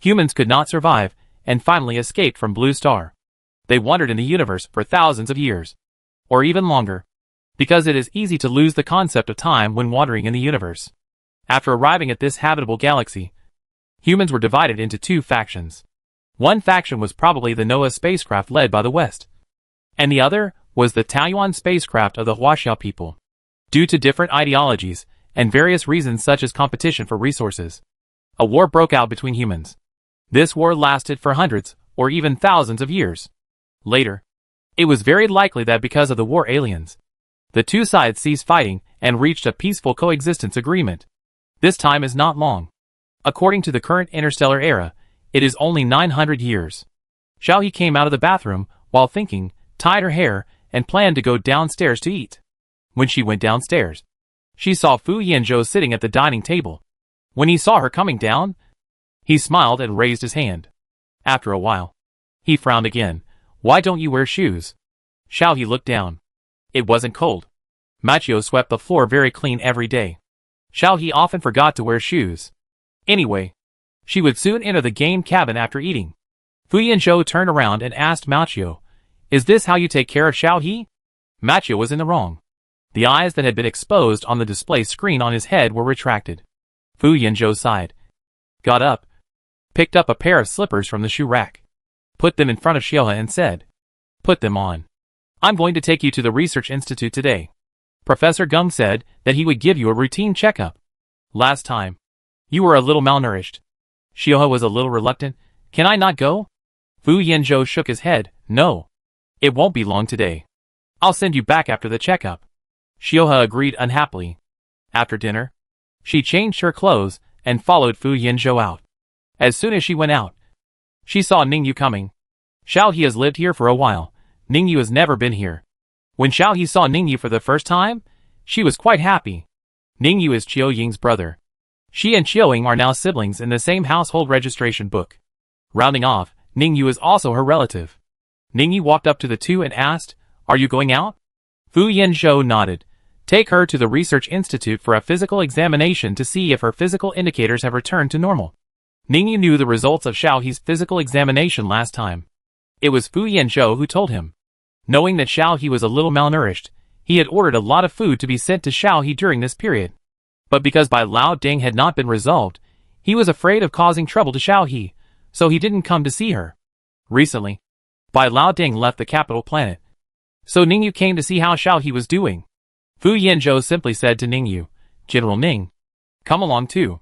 Humans could not survive, and finally escaped from Blue Star. They wandered in the universe for thousands of years, or even longer, because it is easy to lose the concept of time when wandering in the universe. After arriving at this habitable galaxy, humans were divided into two factions. One faction was probably the Noah spacecraft led by the West, and the other was the Taoyuan spacecraft of the Huaxia people. Due to different ideologies and various reasons such as competition for resources, a war broke out between humans. This war lasted for hundreds or even thousands of years. Later, it was very likely that because of the war aliens, the two sides ceased fighting and reached a peaceful coexistence agreement. This time is not long. According to the current interstellar era, it is only 900 years. Xiao He came out of the bathroom while thinking, tied her hair, and planned to go downstairs to eat. When she went downstairs, she saw Fu Yanzhou sitting at the dining table. When he saw her coming down, he smiled and raised his hand. After a while, he frowned again. Why don't you wear shoes? Xiao He looked down. It wasn't cold. Machio swept the floor very clean every day. Xiao He often forgot to wear shoes. Anyway, she would soon enter the game cabin after eating. Fu Yanzhou turned around and asked Machio, "Is this how you take care of Xiao He?" Machio was in the wrong. The eyes that had been exposed on the display screen on his head were retracted. Fu Yanzhou sighed, got up, picked up a pair of slippers from the shoe rack, put them in front of Xiaohe and said, "Put them on. I'm going to take you to the research institute today. Professor Geng said that he would give you a routine checkup. Last time, you were a little malnourished." Xiaohe was a little reluctant. "Can I not go?" Fu Yanzhou shook his head. "No. It won't be long today. I'll send you back after the checkup." Xiaohe agreed unhappily. After dinner, she changed her clothes and followed Fu Yanzhou out. As soon as she went out, she saw Ningyu coming. Xiao He has lived here for a while. Ningyu has never been here. When Xiao He saw Ningyu for the first time, she was quite happy. Ningyu is Qiu Ying's brother. She and Qiu Ying are now siblings in the same household registration book. Rounding off, Ningyu is also her relative. Ningyu walked up to the two and asked, "Are you going out?" Fu Yanzhou nodded. "Take her to the research institute for a physical examination to see if her physical indicators have returned to normal." Ningyu knew the results of Xiao He's physical examination last time. It was Fu Yanzhou who told him. Knowing that Xiao He was a little malnourished, he had ordered a lot of food to be sent to Xiao He during this period. But because Bai Lao Ding had not been resolved, he was afraid of causing trouble to Xiao He, so he didn't come to see her. Recently, Bai Lao Ding left the capital planet, so Ningyu came to see how Xiao He was doing. Fu Yanzhou simply said to Ningyu, "General Ning, come along too.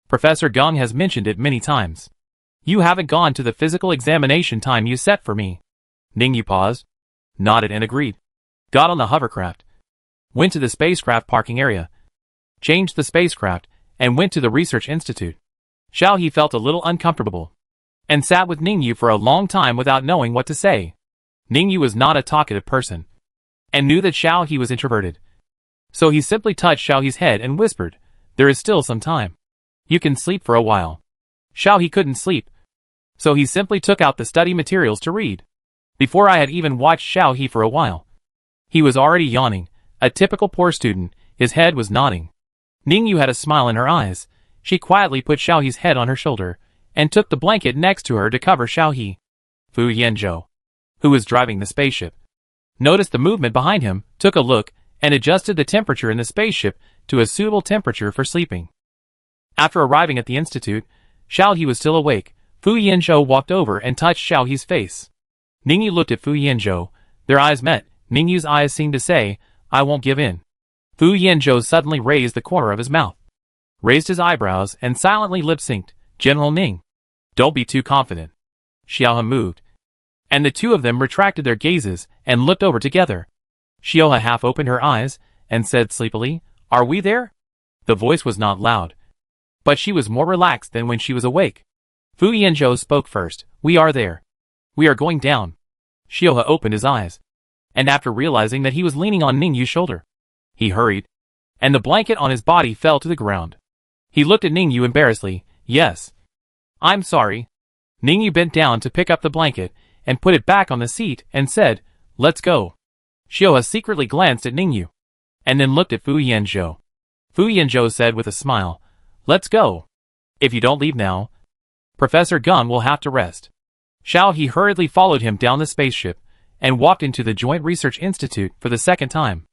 Professor Geng has mentioned it many times. You haven't gone to the physical examination time you set for me." Ningyu paused, nodded and agreed. Got on the hovercraft, went to the spacecraft parking area, changed the spacecraft, and went to the research institute. Xiao He felt a little uncomfortable. and sat with Ningyu for a long time without knowing what to say. Ningyu was not a talkative person, and knew that Xiao He was introverted. So he simply touched Xiao He's head and whispered, "There is still some time. You can sleep for a while." Xiao He couldn't sleep, so he simply took out the study materials to read. Before I had even watched Xiao He for a while, he was already yawning, a typical poor student. His head was nodding. Ningyu had a smile in her eyes. She quietly put Xiao He's head on her shoulder, and took the blanket next to her to cover Xiao He. Fu Yanzhou, who was driving the spaceship, noticed the movement behind him, took a look, and adjusted the temperature in the spaceship to a suitable temperature for sleeping. After arriving at the institute, Xiao He was still awake. Fu Yanzhou walked over and touched Xiao He's face. Ningyu looked at Fu Yanzhou. Their eyes met. Ningyu's eyes seemed to say, "I won't give in." Fu Yanzhou suddenly raised the corner of his mouth, raised his eyebrows, and silently lip-synced, "General Ning, don't be too confident." Xiaohe moved, and the two of them retracted their gazes and looked over together. Xiaohe half opened her eyes and said sleepily, "Are we there?" The voice was not loud, but she was more relaxed than when she was awake. Fu Yanzhou spoke first, "We are there. We are going down." Xiaohe opened his eyes, and after realizing that he was leaning on Ningyu's shoulder, he hurried, and the blanket on his body fell to the ground. He looked at Ningyu embarrassedly. "Yes. I'm sorry." Ningyu bent down to pick up the blanket and put it back on the seat and said, "Let's go." Xiaohe secretly glanced at Ningyu, and then looked at Fu Yanzhou. Fu Yanzhou said with a smile, "Let's go. If you don't leave now, Professor Gung will have to rest." Xiao He hurriedly followed him down the spaceship and walked into the Joint Research Institute for the second time,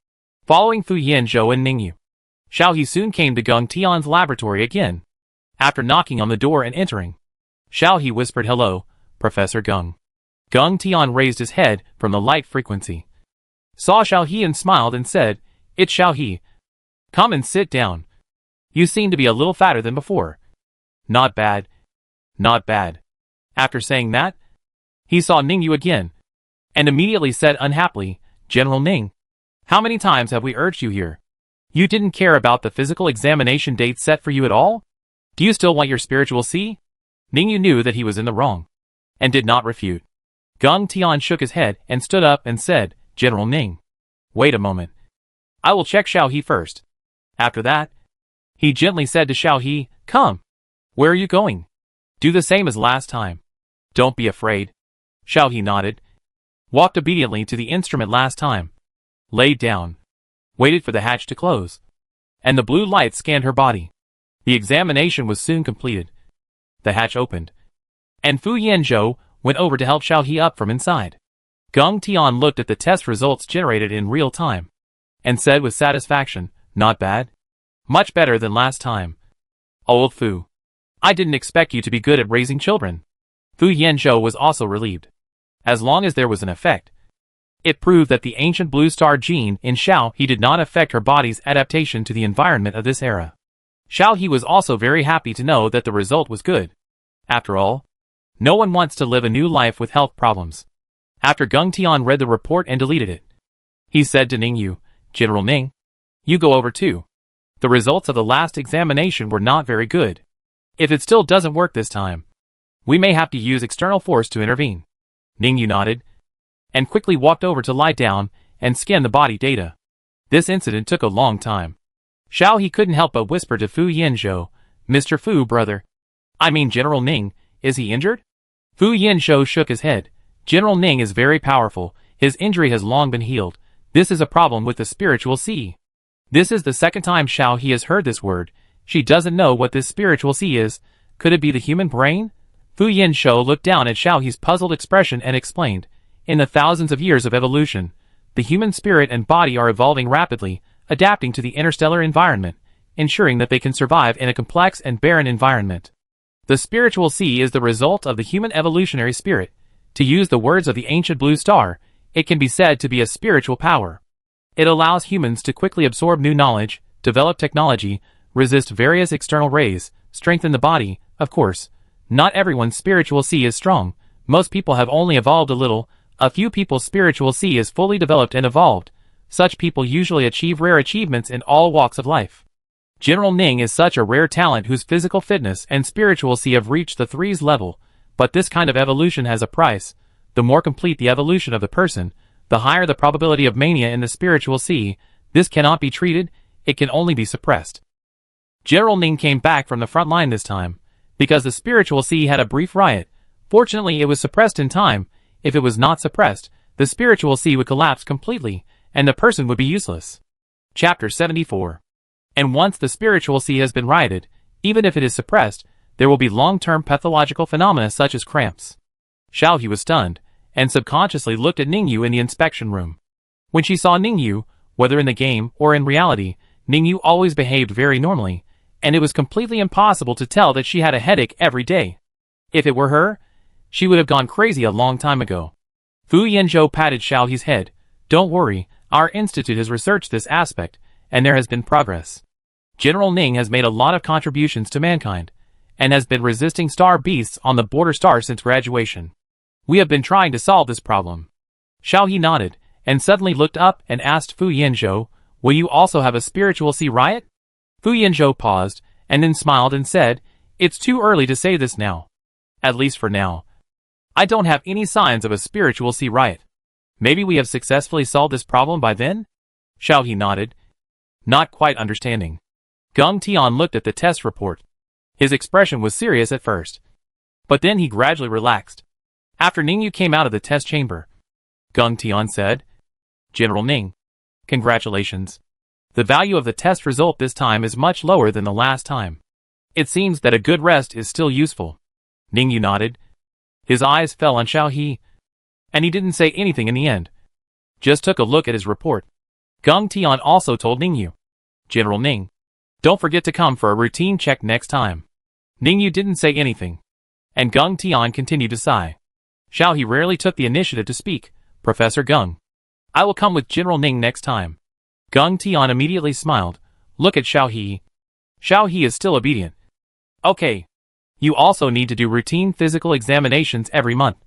following Fu Yanzhou and Ningyu. Xiao He soon came to Gung Tian's laboratory again. After knocking on the door and entering, Xiao He whispered, "Hello, Professor Gung." Gung Tian raised his head from the light frequency, saw Xiao He and smiled and said, "It's Xiao He. Come and sit down. You seem to be a little fatter than before." "Not bad. Not bad." After saying that, he saw Ningyu again, and immediately said unhappily, "General Ning, how many times have we urged you here? You didn't care about the physical examination date set for you at all? Do you still want your spiritual C?" Ningyu knew that he was in the wrong, and did not refute. Gung Tian shook his head and stood up and said, "General Ning, wait a moment. I will check Xiao He first." After that, he gently said to Xiao He, "Come. Where are you going? Do the same as last time. Don't be afraid." Xiao He nodded, walked obediently to the instrument last time, laid down, waited for the hatch to close, and the blue light scanned her body. The examination was soon completed. The hatch opened, and Fu Yanzhou went over to help Xiao He up from inside. Gung Tian looked at the test results generated in real time, and said with satisfaction, "Not bad. Much better than last time. Old Fu, I didn't expect you to be good at raising children." Fu Yanzhou was also relieved. As long as there was an effect, it proved that the ancient blue star gene in Xiao He did not affect her body's adaptation to the environment of this era. Xiao He was also very happy to know that the result was good. After all, no one wants to live a new life with health problems. After Gung Tian read the report and deleted it, he said to Ningyu, "General Ning, you go over too. The results of the last examination were not very good. If it still doesn't work this time, we may have to use external force to intervene." Ningyu nodded, and quickly walked over to lie down and scan the body data. This incident took a long time. Xiao He couldn't help but whisper to Fu Yanzhou, "Mr. Fu, brother. I mean General Ning, is he injured?" Fu Yanzhou shook his head. "General Ning is very powerful. His injury has long been healed. This is a problem with the spiritual C." This is the second time Xiao He has heard this word. She doesn't know what this spiritual C is. Could it be the human brain? Fu Yanzhou looked down at Xiao He's puzzled expression and explained, "In the thousands of years of evolution, the human spirit and body are evolving rapidly, adapting to the interstellar environment, ensuring that they can survive in a complex and barren environment. The spiritual C is the result of the human evolutionary spirit. To use the words of the ancient blue star, it can be said to be a spiritual power. It allows humans to quickly absorb new knowledge, develop technology, resist various external rays, strengthen the body. Of course, not everyone's spiritual C is strong. Most people have only evolved a little. A few people's spiritual C is fully developed and evolved. Such people usually achieve rare achievements in all walks of life. General Ning is such a rare talent whose physical fitness and spiritual C have reached the 3's level. But this kind of evolution has a price. The more complete the evolution of the person, the higher the probability of mania in the spiritual sea. This cannot be treated, it can only be suppressed. General Ning came back from the front line this time, because the spiritual sea had a brief riot. Fortunately, it was suppressed in time. If it was not suppressed, the spiritual sea would collapse completely, and the person would be useless. Chapter 74. And once the spiritual sea has been rioted, even if it is suppressed, there will be long-term pathological phenomena such as cramps. Xiaohe was stunned, and subconsciously looked at Ningyu in the inspection room. When she saw Ningyu, whether in the game or in reality, Ningyu always behaved very normally, and it was completely impossible to tell that she had a headache every day. If it were her, she would have gone crazy a long time ago. Fu Yanzhou patted Xiaohe's head. Don't worry, our institute has researched this aspect, and there has been progress. General Ning has made a lot of contributions to mankind, and has been resisting star beasts on the border star since graduation. We have been trying to solve this problem. Xiaohe nodded, and suddenly looked up and asked Fu Yanzhou, will you also have a spiritual sea riot? Fu Yanzhou paused, and then smiled and said, it's too early to say this now. At least for now. I don't have any signs of a spiritual sea riot. Maybe we have successfully solved this problem by then? Xiaohe nodded, not quite understanding. Geng Tian looked at the test report. His expression was serious at first, but then he gradually relaxed. After Ningyu came out of the test chamber, Geng Tian said, General Ning, congratulations. The value of the test result this time is much lower than the last time. It seems that a good rest is still useful. Ningyu nodded. His eyes fell on Xiaohe, and he didn't say anything in the end. Just took a look at his report. Geng Tian also told Ningyu, General Ning, don't forget to come for a routine check next time. Ningyu didn't say anything, and Geng Tian continued to sigh. Xiaohe rarely took the initiative to speak. Professor Geng, I will come with General Ning next time. Geng Tian immediately smiled. Look at Xiaohe. Xiaohe is still obedient. Okay. You also need to do routine physical examinations every month.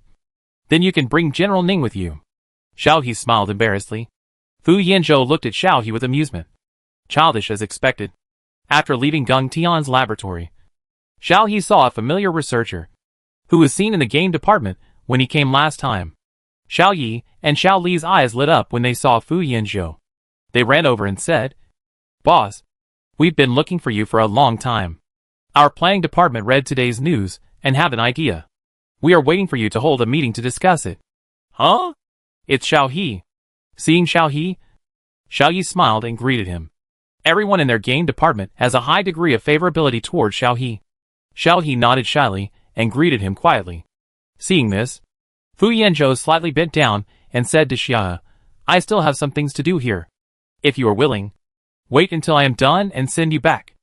Then you can bring General Ning with you. Xiaohe smiled embarrassedly. Fu Yanzhou looked at Xiaohe with amusement. Childish as expected. After leaving Geng Tian's laboratory, Xiaohe saw a familiar researcher, who was seen in the game department when he came last time. Xiaoyi and Xiao Li's eyes lit up when they saw Fu Yanzhou. They ran over and said, Boss, we've been looking for you for a long time. Our planning department read today's news and have an idea. We are waiting for you to hold a meeting to discuss it. Huh? It's Xiaohe. Seeing Xiaohe, Xiaoyi smiled and greeted him. Everyone in their game department has a high degree of favorability towards Xiaohe. Xiaohe nodded shyly and greeted him quietly. Seeing this, Fu Yanzhou slightly bent down and said to Xia, I still have some things to do here. If you are willing, wait until I am done and send you back.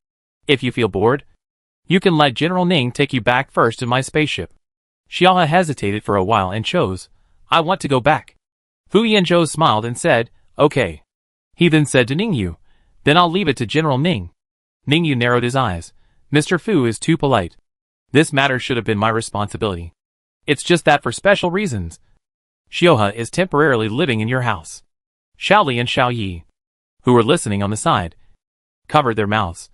If you feel bored, you can let General Ning take you back first in my spaceship. Xia hesitated for a while and chose, I want to go back. Fu Yanzhou smiled and said, okay. He then said to Ningyu, then I'll leave it to General Ning. Ningyu narrowed his eyes. Mr. Fu is too polite. This matter should have been my responsibility. It's just that for special reasons, Xiohe is temporarily living in your house. Xiaoli and Xiaoyi, who were listening on the side, covered their mouths,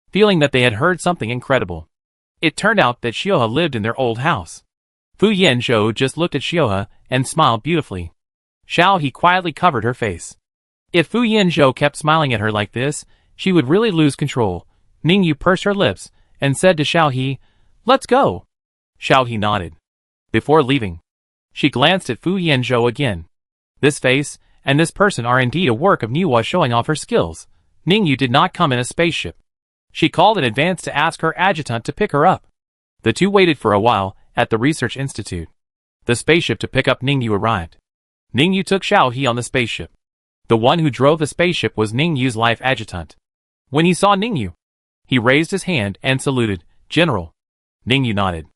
feeling that they had heard something incredible. It turned out that Xiohe lived in their old house. Fu Yanzhou just looked at Xiohe and smiled beautifully. Xiaohe quietly covered her face. If Fu Yanzhou kept smiling at her like this, she would really lose control. Ningyu pursed her lips and said to Xiaohe, let's go. Xiaohe nodded. Before leaving, she glanced at Fu Yanzhou again. This face and this person are indeed a work of Niwa showing off her skills. Ningyu did not come in a spaceship. She called in advance to ask her adjutant to pick her up. The two waited for a while at the research institute. The spaceship to pick up Ningyu arrived. Ningyu took Xiaohe on the spaceship. The one who drove the spaceship was Ningyu's life adjutant. When he saw Ningyu, he raised his hand and saluted, General. Ningyu nodded.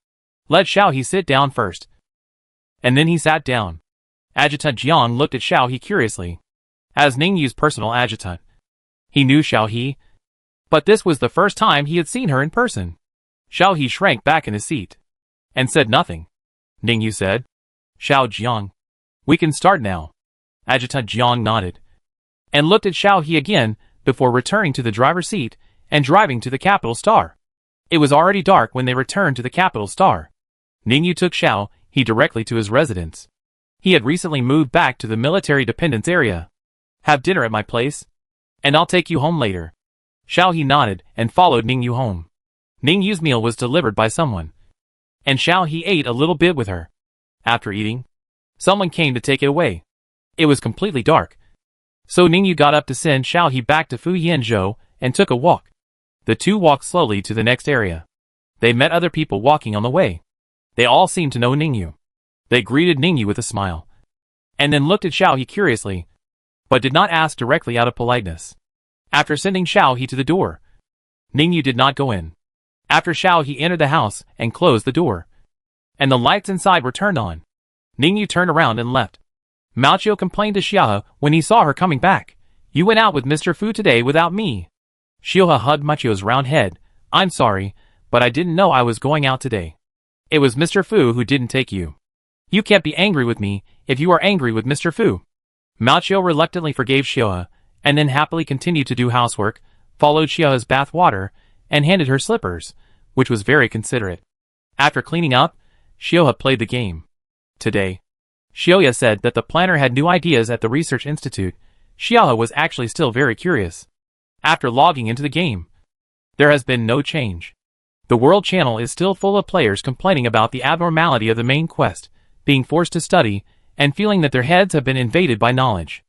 Let Xiaohe sit down first. And then he sat down. Adjutant Jiang looked at Xiaohe curiously. As Ningyu's personal adjutant, he knew Xiaohe, but this was the first time he had seen her in person. Xiaohe shrank back in his seat and said nothing. Ningyu said, Xiao Jiang, we can start now. Adjutant Jiang nodded and looked at Xiaohe again before returning to the driver's seat and driving to the capital star. It was already dark when they returned to the capital star. Ningyu took Xiao He directly to his residence. He had recently moved back to the military dependence area. Have dinner at my place, and I'll take you home later. Xiao He nodded and followed Ningyu home. Ningyu's meal was delivered by someone, and Xiao He ate a little bit with her. After eating, someone came to take it away. It was completely dark, so Ningyu got up to send Xiao He back to Fu Yanzhou and took a walk. The two walked slowly to the next area. They met other people walking on the way. They all seemed to know Ningyu. They greeted Ningyu with a smile, and then looked at Xiao He curiously, but did not ask directly out of politeness. After sending Xiao He to the door, Ningyu did not go in. After Xiao He entered the house and closed the door, and the lights inside were turned on, Ningyu turned around and left. Mao Qiu complained to Xiaohe when he saw her coming back. You went out with Mr. Fu today without me. Xiaohe hugged Mao Qiu's round head. I'm sorry, but I didn't know I was going out today. It was Mr. Fu who didn't take you. You can't be angry with me if you are angry with Mr. Fu. Mao Qiu reluctantly forgave Xiaohe, and then happily continued to do housework, followed Xiaohe's bath water, and handed her slippers, which was very considerate. After cleaning up, Xiaohe played the game. Today, Xiaohe said that the planner had new ideas at the research institute. Xiaohe was actually still very curious. After logging into the game, there has been no change. The world channel is still full of players complaining about the abnormality of the main quest, being forced to study, and feeling that their heads have been invaded by knowledge.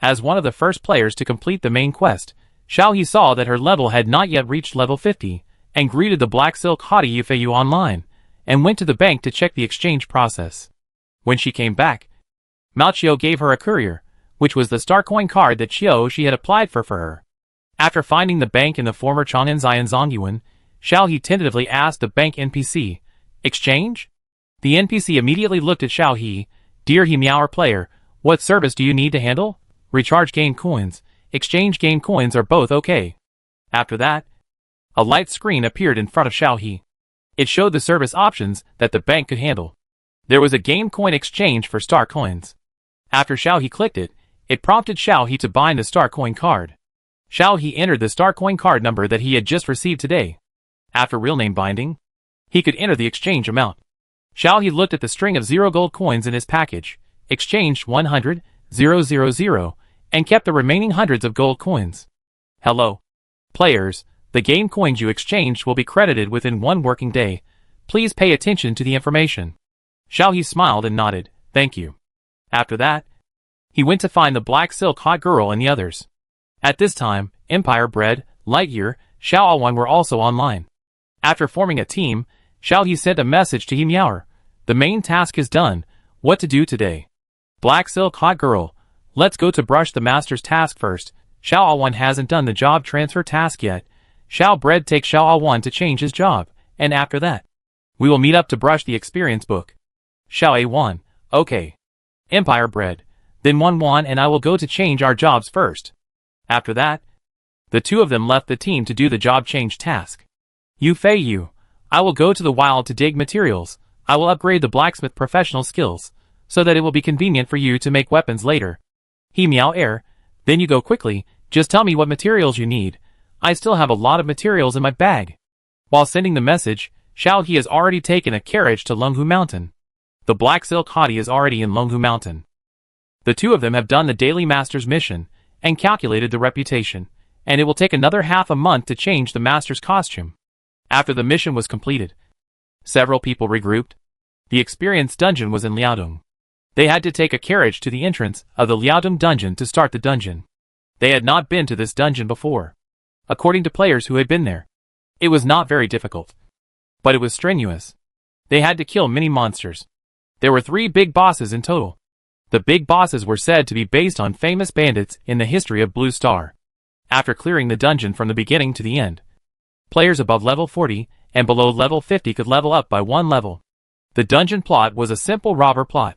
As one of the first players to complete the main quest, Xiao He saw that her level had not yet reached level 50, and greeted the Black Silk Haughty Yufeiyu online, and went to the bank to check the exchange process. When she came back, Mao Qiu gave her a courier, which was the star coin card that she had applied for her. After finding the bank in the former Chang'an Zion Zongyuan, Xiao He tentatively asked the bank NPC, "Exchange?" The NPC immediately looked at Xiao He. "Dear He Meower player, what service do you need to handle? Recharge game coins, exchange game coins are both okay." After that, a light screen appeared in front of Xiao He. It showed the service options that the bank could handle. There was a game coin exchange for star coins. After Xiao He clicked it, it prompted Xiao He to bind the star coin card. Xiao He entered the star coin card number that he had just received today. After real name binding, he could enter the exchange amount. Xiao He looked at the string of 0 gold coins in his package, exchanged 100,000, and kept the remaining hundreds of gold coins. Hello, players, the game coins you exchanged will be credited within 1 working day. Please pay attention to the information. Xiao He smiled and nodded, thank you. After that, he went to find the Black Silk Hot Girl and the others. At this time, Empire Bread, Lightyear, Xiao Awan were also online. After forming a team, Xiao He sent a message to He Meower. The main task is done. What to do today? Black Silk Hot Girl, let's go to brush the master's task first. Xiao Awan hasn't done the job transfer task yet. Xiao Bread takes Xiao Awan to change his job, and after that, we will meet up to brush the experience book. Xiao Awan, okay. Empire Bread, then Wan and I will go to change our jobs first. After that, the two of them left the team to do the job change task. Yufeiyu, I will go to the wild to dig materials. I will upgrade the blacksmith professional skills, so that it will be convenient for you to make weapons later. He Meow Air, then you go quickly, just tell me what materials you need. I still have a lot of materials in my bag. While sending the message, Xiao He has already taken a carriage to Lunghu Mountain. The Black Silk Haughty is already in Lunghu Mountain. The two of them have done the daily master's mission, and calculated the reputation, and it will take another half a month to change the master's costume. After the mission was completed, several people regrouped. The experience dungeon was in Liaodong. They had to take a carriage to the entrance of the Liaodong dungeon to start the dungeon. They had not been to this dungeon before. According to players who had been there, it was not very difficult, but it was strenuous. They had to kill many monsters. There were 3 big bosses in total. The big bosses were said to be based on famous bandits in the history of Blue Star. After clearing the dungeon from the beginning to the end, players above level 40 and below level 50 could level up by 1 level. The dungeon plot was a simple robber plot,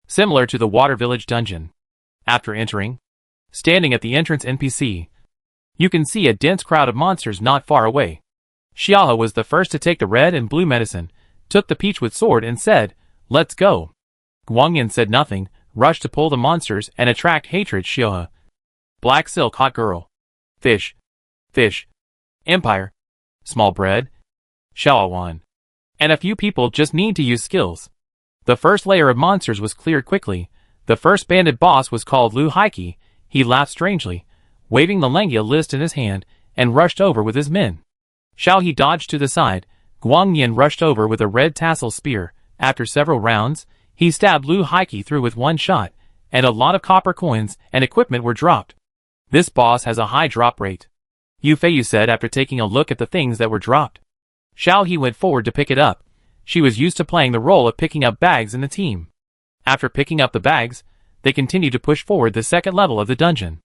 similar to the Water Village dungeon. After entering, standing at the entrance NPC, you can see a dense crowd of monsters not far away. Xiaohe was the first to take the red and blue medicine, took the peach with sword and said, "Let's go." Guangyan said nothing, rushed to pull the monsters and attract hatred. Xiaohe. Black Silk Hot Girl. Fish. Fish. Empire. Small bread. Xiaowan. And a few people just need to use skills. The first layer of monsters was cleared quickly. The first bandit boss was called Lu Haiki. He laughed strangely, waving the Lengia list in his hand, and rushed over with his men. Xiao He dodged to the side. Guang Yin rushed over with a red tassel spear. After several rounds, he stabbed Lu Haiki through with one shot, and a lot of copper coins and equipment were dropped. This boss has a high drop rate, Yu Feiyu said after taking a look at the things that were dropped. Xiao He went forward to pick it up. She was used to playing the role of picking up bags in the team. After picking up the bags, they continued to push forward the second level of the dungeon.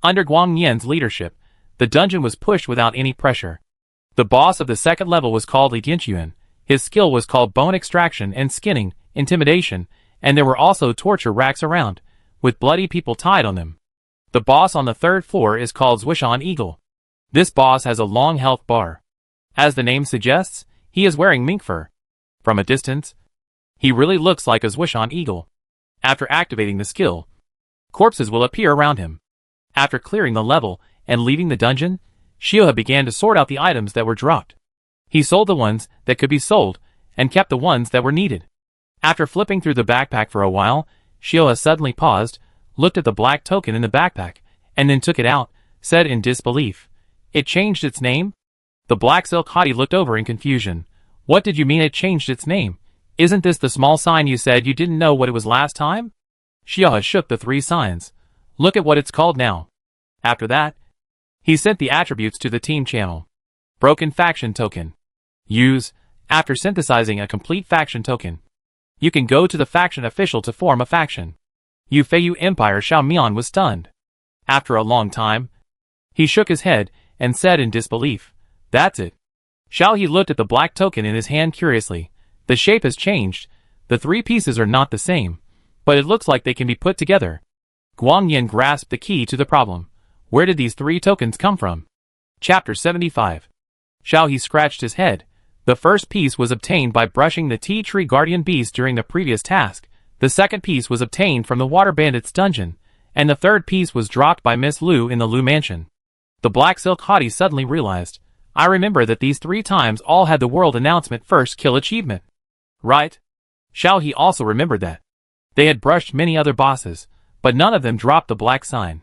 Under Guang Yin's leadership, the dungeon was pushed without any pressure. The boss of the second level was called Li Dianquan. His skill was called bone extraction and skinning, intimidation, and there were also torture racks around, with bloody people tied on them. The boss on the third floor is called Zwishan Eagle. This boss has a long health bar. As the name suggests, he is wearing mink fur. From a distance, he really looks like a Zwishan Eagle. After activating the skill, corpses will appear around him. After clearing the level and leaving the dungeon, Shioha began to sort out the items that were dropped. He sold the ones that could be sold, and kept the ones that were needed. After flipping through the backpack for a while, Shioha suddenly paused, looked at the black token in the backpack, and then took it out, said in disbelief, "It changed its name?" The black silk hottie looked over in confusion. "What did you mean it changed its name? Isn't this the small sign you said you didn't know what it was last time?" Shioha shook the three signs. "Look at what it's called now." After that, he sent the attributes to the team channel. Broken faction token. Use, after synthesizing a complete faction token. You can go to the faction official to form a faction. Yu Feiyu Empire Xiao Mian was stunned. After a long time, he shook his head and said in disbelief, "That's it." Xiao He looked at the black token in his hand curiously. The shape has changed. The three pieces are not the same, but it looks like they can be put together. Guang Yin grasped the key to the problem. Where did these three tokens come from? Chapter 75. Xiao He scratched his head. The first piece was obtained by brushing the tea tree guardian beast during the previous task. The second piece was obtained from the water bandit's dungeon, and the third piece was dropped by Miss Lu in the Lu mansion. The black silk hottie suddenly realized, "I remember that these 3 times all had the world announcement first kill achievement. Right?" Xiao He also remembered that. They had brushed many other bosses, but none of them dropped the black sign.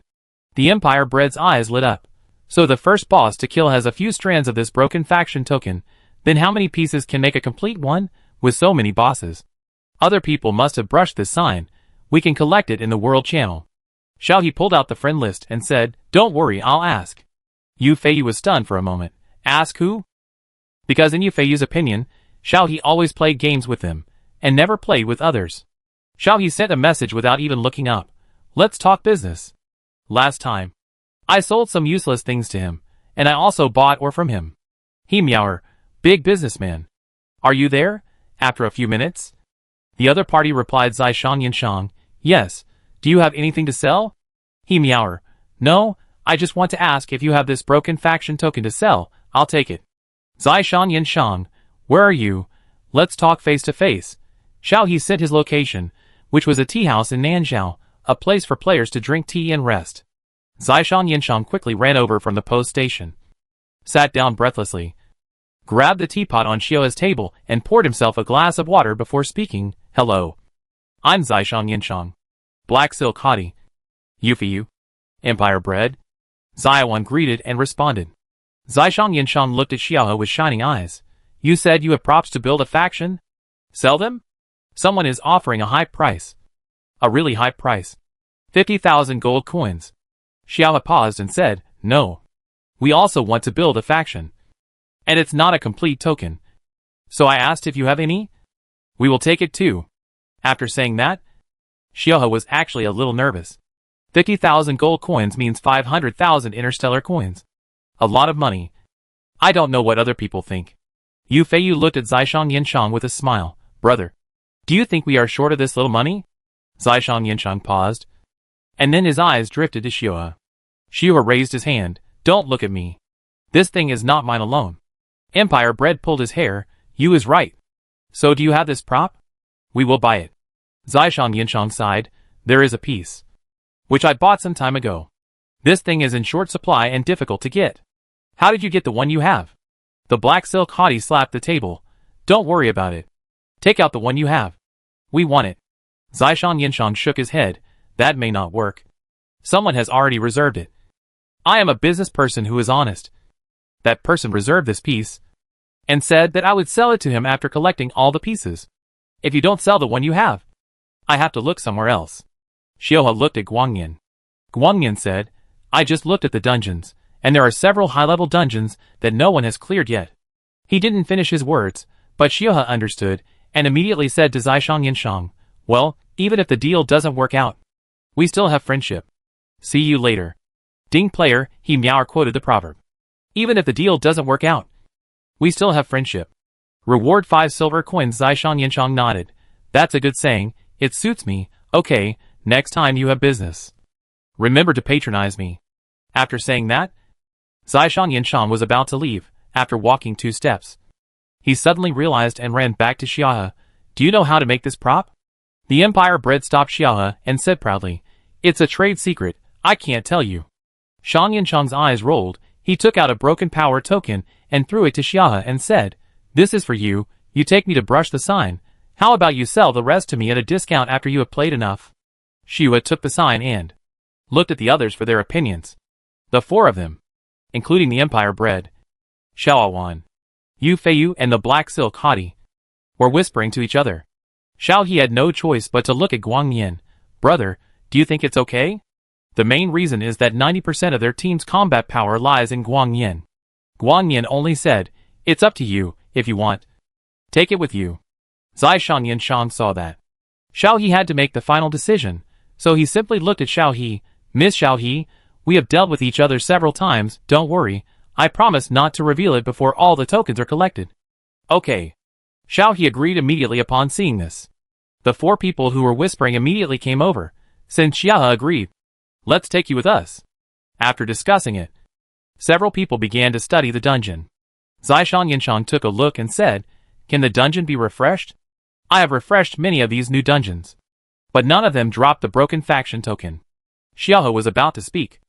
The Empire Bread's eyes lit up. So the first boss to kill has a few strands of this broken faction token, then how many pieces can make a complete one, with so many bosses? Other people must have brushed this sign. We can collect it in the world channel. Xiao He pulled out the friend list and said, "Don't worry, I'll ask." Yu Feiyu was stunned for a moment. Ask who? Because in Yu Feiyu's opinion, Xiao He always played games with them, and never played with others. Xiao He sent a message without even looking up. "Let's talk business. Last time, I sold some useless things to him, and I also bought ore from him. He meower, big businessman. Are you there?" After a few minutes, the other party replied Zai Shang. "Yes, do you have anything to sell?" He meower, "No, I just want to ask if you have this broken faction token to sell, I'll take it." Zai Shang, "Where are you? Let's talk face to face." Xiao He sent his location, which was a tea house in Nanzhao, a place for players to drink tea and rest. Zai Shang quickly ran over from the post station, sat down breathlessly, grabbed the teapot on Xioa's table and poured himself a glass of water before speaking. "Hello. I'm Zai Shang. Black silk hottie. Yu Feiyu. Empire Bread." Zaiwan greeted and responded. Zai Shang looked at Xiao with shining eyes. "You said you have props to build a faction? Sell them? Someone is offering a high price." "A really high price. 50,000 gold coins." Xiao paused and said, "No. We also want to build a faction. And it's not a complete token. So I asked if you have any? We will take it too." After saying that, Xiao was actually a little nervous. 50,000 gold coins means 500,000 interstellar coins. A lot of money. I don't know what other people think. Yu Feiyu looked at Zai Shang with a smile. "Brother, do you think we are short of this little money?" Zai Shang paused, and then his eyes drifted to Xiao. Xiao raised his hand. "Don't look at me. This thing is not mine alone." Empire Bread pulled his hair. "You is right. So do you have this prop? We will buy it." Zai Shang sighed. "There is a piece, which I bought some time ago. This thing is in short supply and difficult to get." "How did you get the one you have?" The black silk hottie slapped the table. Don't worry about it. Take out the one you have. We want it. Zishang Yinshang shook his head. That may not work. Someone has already reserved it. I am a business person who is honest. That person reserved this piece and said that I would sell it to him after collecting all the pieces. If you don't sell the one you have, I have to look somewhere else. Xiaohe looked at Guangyan. Guangyan said, I just looked at the dungeons, and there are several high-level dungeons that no one has cleared yet. He didn't finish his words, but Xiaohe understood, and immediately said to Zishang Yinshang, well, even if the deal doesn't work out, we still have friendship. See you later. Ding player, he meow quoted the proverb. Even if the deal doesn't work out, we still have friendship. Reward 5 silver coins. Zishang Yinshang nodded. That's a good saying, it suits me. Okay, next time you have business, remember to patronize me. After saying that, Zishang Yinshang was about to leave. After walking 2 steps, he suddenly realized and ran back to Xiaohe. Do you know how to make this prop? The Empire Bread stopped Xiaohe and said proudly, it's a trade secret, I can't tell you. Shang Yinshang's eyes rolled. He took out a broken power token and threw it to Xiaohe and said, this is for you, you take me to brush the sign. How about you sell the rest to me at a discount after you have played enough? Xiaohe took the sign and looked at the others for their opinions. The 4 of them, including the Empire Bread, Xiaowan, Yu Feiyu and the Black Silk Hottie, were whispering to each other. Xiao He had no choice but to look at Guang Yin. Brother, do you think it's okay? The main reason is that 90% of their team's combat power lies in Guang Yin. Guang Yin only said, it's up to you, if you want. Take it with you. Zishang Yinshang saw that Xiao He had to make the final decision, so he simply looked at Xiao He. Miss Xiao He, we have dealt with each other several times, don't worry, I promise not to reveal it before all the tokens are collected. Okay. Xiao He agreed immediately upon seeing this. The 4 people who were whispering immediately came over. Since Xiaohe agreed, let's take you with us. After discussing it, several people began to study the dungeon. Zishang Yinshang took a look and said, can the dungeon be refreshed? I have refreshed many of these new dungeons, but none of them dropped the broken faction token. Xiaohe was about to speak.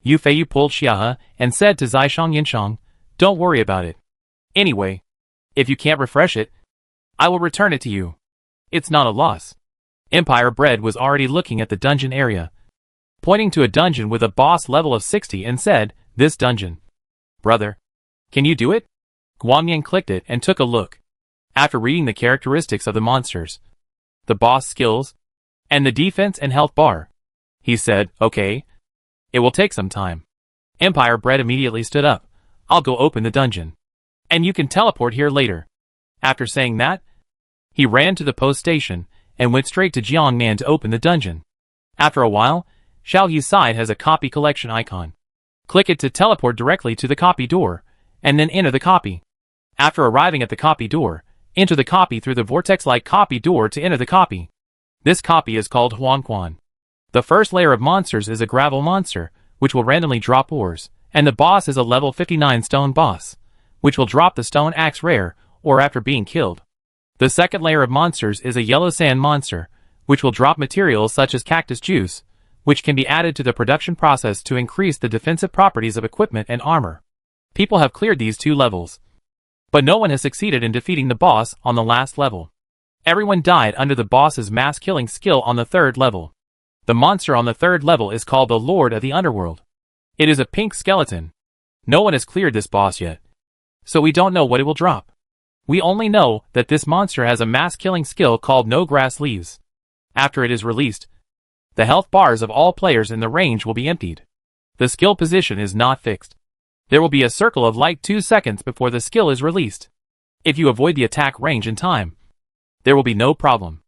Yu Feiyu pulled Xiaohe and said to Zishang Yinshang, don't worry about it. Anyway, if you can't refresh it, I will return it to you. It's not a loss. Empire Bread was already looking at the dungeon area, pointing to a dungeon with a boss level of 60 and said, this dungeon. Brother, can you do it? Guangyan clicked it and took a look. After reading the characteristics of the monsters, the boss skills, and the defense and health bar, he said, okay. It will take some time. Empire Bread immediately stood up. I'll go open the dungeon, and you can teleport here later. After saying that, he ran to the post station and went straight to Jiangnan to open the dungeon. After a while, Xiao Yi's side has a copy collection icon. Click it to teleport directly to the copy door, and then enter the copy. After arriving at the copy door, enter the copy through the vortex-like copy door to enter the copy. This copy is called Huangquan. The first layer of monsters is a gravel monster, which will randomly drop ores, and the boss is a level 59 stone boss, which will drop the stone axe rare, or after being killed. The second layer of monsters is a yellow sand monster, which will drop materials such as cactus juice, which can be added to the production process to increase the defensive properties of equipment and armor. People have cleared these 2 levels, but no one has succeeded in defeating the boss on the last level. Everyone died under the boss's mass-killing skill on the 3rd level. The monster on the 3rd level is called the Lord of the Underworld. It is a pink skeleton. No one has cleared this boss yet, so we don't know what it will drop. We only know that this monster has a mass-killing skill called No Grass Leaves. After it is released, the health bars of all players in the range will be emptied. The skill position is not fixed. There will be a circle of light 2 seconds before the skill is released. If you avoid the attack range in time, there will be no problem.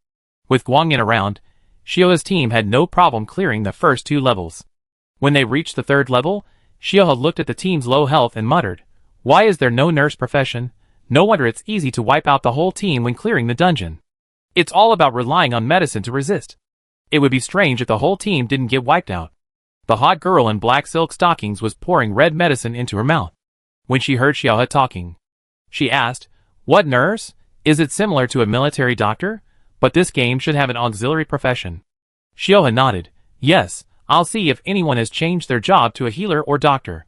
With Guangyan around, Xiaohe's team had no problem clearing the first 2 levels. When they reached the 3rd level, Xiaohe looked at the team's low health and muttered, why is there no nurse profession? No wonder it's easy to wipe out the whole team when clearing the dungeon. It's all about relying on medicine to resist. It would be strange if the whole team didn't get wiped out. The hot girl in black silk stockings was pouring red medicine into her mouth. When she heard Xiaohe talking, she asked, what nurse? Is it similar to a military doctor? But this game should have an auxiliary profession. Xiaohe nodded. Yes, I'll see if anyone has changed their job to a healer or doctor.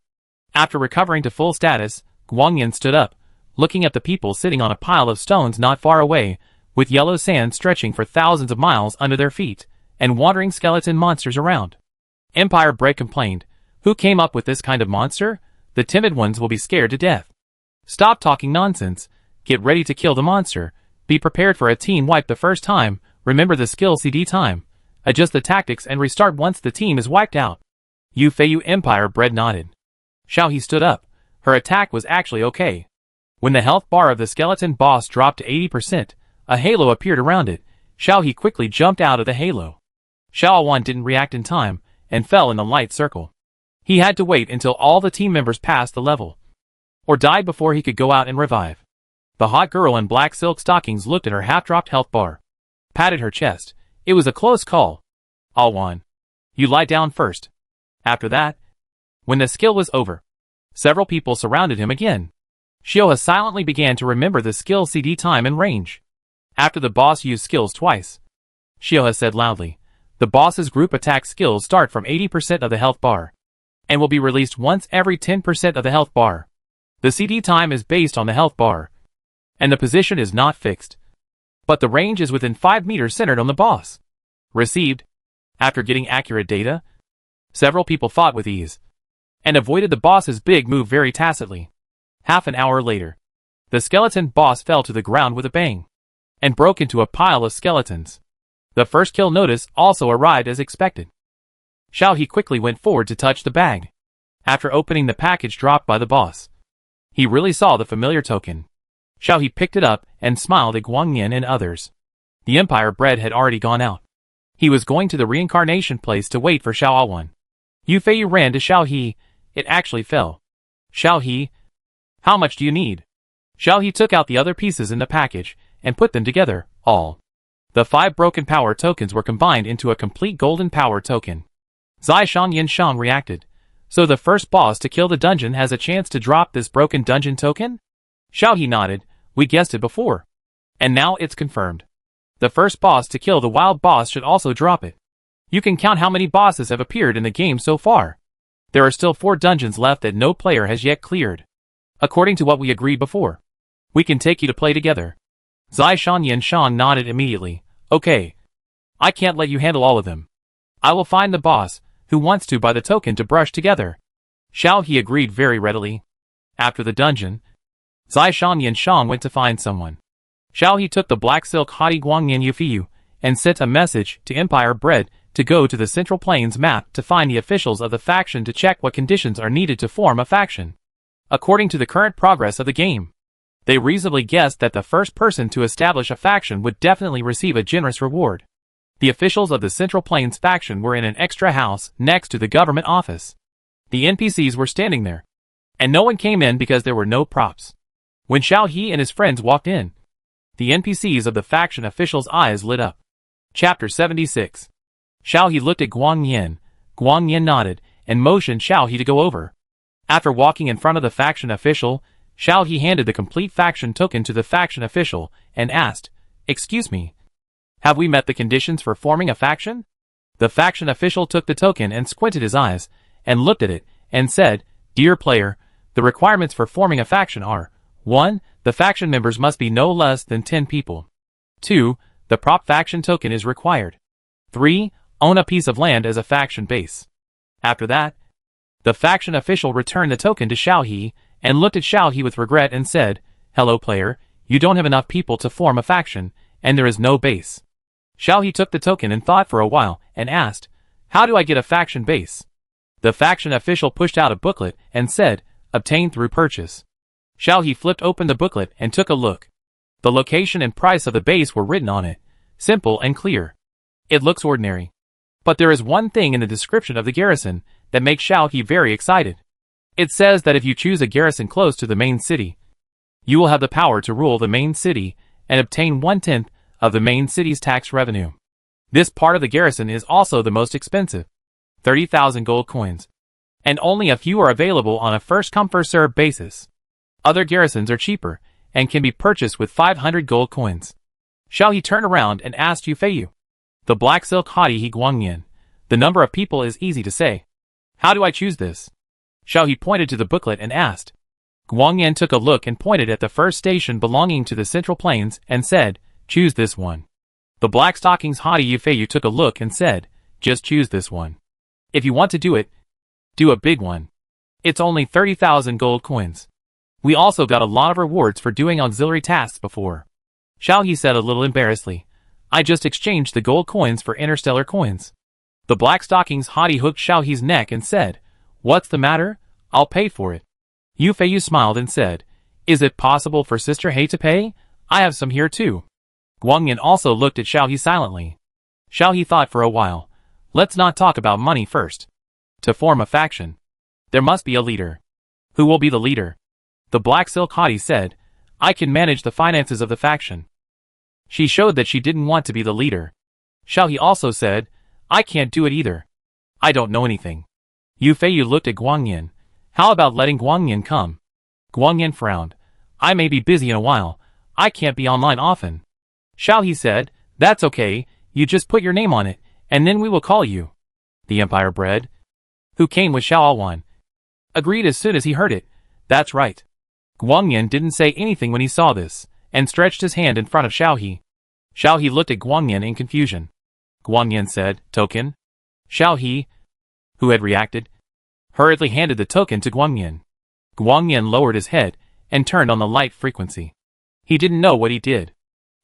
After recovering to full status, Guangyan stood up. looking at the people sitting on a pile of stones not far away, with yellow sand stretching for thousands of miles under their feet, and wandering skeleton monsters around. Empire Bread complained, "Who came up with this kind of monster? The timid ones will be scared to death. Stop talking nonsense. Get ready to kill the monster. Be prepared for a team wipe the first time. Remember the skill CD time. Adjust the tactics and restart once the team is wiped out." Yu Feiyu Empire Bread nodded. Xiao He stood up. Her attack was actually okay. When the health bar of the skeleton boss dropped to 80%, a halo appeared around it. Xiao He quickly jumped out of the halo. Xiao Wan didn't react in time, and fell in the light circle. He had to wait until all the team members passed the level, or died before he could go out and revive. The hot girl in black silk stockings looked at her half-dropped health bar, patted her chest. It was a close call. Alwan, you lie down first. After that, when the skill was over, several people surrounded him again. Xioha silently began to remember the skill CD time and range. After the boss used skills twice, Xioha said loudly, "The boss's group attack skills start from 80% of the health bar, and will be released once every 10% of the health bar. The CD time is based on the health bar, and the position is not fixed, but the range is within 5 meters centered on the boss." Received. After getting accurate data, several people fought with ease, and avoided the boss's big move very tacitly. Half an hour later, the skeleton boss fell to the ground with a bang, and broke into a pile of skeletons. The first kill notice also arrived as expected. Xiao He quickly went forward to touch the bag. After opening the package dropped by the boss, he really saw the familiar token. Xiao He picked it up and smiled at Guangyan and others. The Empire Bread had already gone out. He was going to the reincarnation place to wait for Xiao Awan. Yu Feiyu ran to Xiao He. It actually fell. "Xiao He, how much do you need?" Xiao He took out the other pieces in the package and put them together, all. The 5 broken power tokens were combined into a complete golden power token. Zai Shan Yanshang reacted. "So the first boss to kill the dungeon has a chance to drop this broken dungeon token?" Xiao He nodded. "We guessed it before. And now it's confirmed. The first boss to kill the wild boss should also drop it. You can count how many bosses have appeared in the game so far. There are still 4 dungeons left that no player has yet cleared. According to what we agreed before, we can take you to play together." Zai Shan Yanshang nodded immediately. "Okay. I can't let you handle all of them. I will find the boss who wants to buy the token to brush together." Xiao He agreed very readily. After the dungeon, Zai Shan Yanshang went to find someone. Xiao He took the black silk haughty Guangyan Yufiyu and sent a message to Empire Bread to go to the Central Plains map to find the officials of the faction to check what conditions are needed to form a faction. According to the current progress of the game, they reasonably guessed that the first person to establish a faction would definitely receive a generous reward. The officials of the Central Plains faction were in an extra house next to the government office. The NPCs were standing there, and no one came in because there were no props. When Xiao He and his friends walked in, the NPCs of the faction officials' eyes lit up. Chapter 76. Xiao He looked at Guangyan. Guangyan nodded, and motioned Xiao He to go over. After walking in front of the faction official, Xiao He handed the complete faction token to the faction official, and asked, "Excuse me, have we met the conditions for forming a faction?" The faction official took the token and squinted his eyes, and looked at it, and said, "Dear player, the requirements for forming a faction are: 1. The faction members must be no less than 10 people. 2. The prop faction token is required. 3. Own a piece of land as a faction base." After that, the faction official returned the token to Xiao He, and looked at Xiao He with regret and said, "Hello player, you don't have enough people to form a faction, and there is no base." Xiao He took the token and thought for a while, and asked, "How do I get a faction base?" The faction official pushed out a booklet and said, "Obtain through purchase." Xiao He flipped open the booklet and took a look. The location and price of the base were written on it, simple and clear. It looks ordinary. But there is one thing in the description of the garrison that makes Xiao He very excited. It says that if you choose a garrison close to the main city, you will have the power to rule the main city and obtain 1/10 of the main city's tax revenue. This part of the garrison is also the most expensive, 30,000 gold coins, and only a few are available on a first-come first-served basis. Other garrisons are cheaper and can be purchased with 500 gold coins. Xiao He turned around and asked Yu Feiyu, the black silk haughty He Guangyan, "The number of people is easy to say. How do I choose this?" Xiao He pointed to the booklet and asked, Guang Yin took a look and pointed at the first station belonging to the Central Plains and said, choose this one. The Black Stockings haughty Yufeiyu took a look and said, just choose this one. If you want to do it, do a big one. It's only 30,000 gold coins. We also got a lot of rewards for doing auxiliary tasks before. Xiao He said a little embarrassedly, I just exchanged the gold coins for interstellar coins. The Black Stockings haughty hooked Xiao He's neck and said, what's the matter? I'll pay for it. Yufeiyu smiled and said, is it possible for Sister He to pay? I have some here too. Guang Yin also looked at Xiao He silently. Xiao He thought for a while. Let's not talk about money first. To form a faction, there must be a leader. Who will be the leader? The Black Silk haughty said, I can manage the finances of the faction. She showed that she didn't want to be the leader. Xiao He also said, I can't do it either. I don't know anything. Yufeiyu looked at Guang Yin. How about letting Guang Yin come? Guang Yin frowned. I may be busy in a while. I can't be online often. Xiao He said, that's okay, you just put your name on it, and then we will call you. The Empire Bread, who came with Xiao Wan, agreed as soon as he heard it. That's right. Guang Yin didn't say anything when he saw this, and stretched his hand in front of Xiao He. Xiao He looked at Guang Yin in confusion. Guang Yin said, token? Xiao He, who had reacted, hurriedly handed the token to Guang Yin. Guang Yin lowered his head and turned on the light frequency. He didn't know what he did.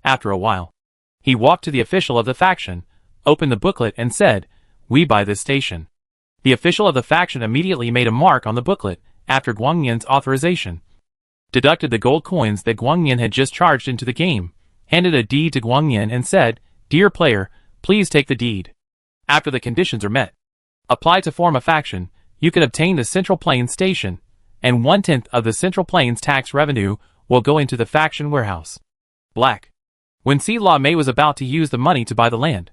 After a while, he walked to the official of the faction, opened the booklet and said, we buy this station. The official of the faction immediately made a mark on the booklet, after Guang Yin's authorization, deducted the gold coins that Guang Yin had just charged into the game, handed a deed to Guang Yin and said, dear player, please take the deed. After the conditions are met, apply to form a faction, you can obtain the Central Plains station, and 1/10 of the Central Plains tax revenue will go into the faction warehouse. Black. When Si-La Mei was about to use the money to buy the land,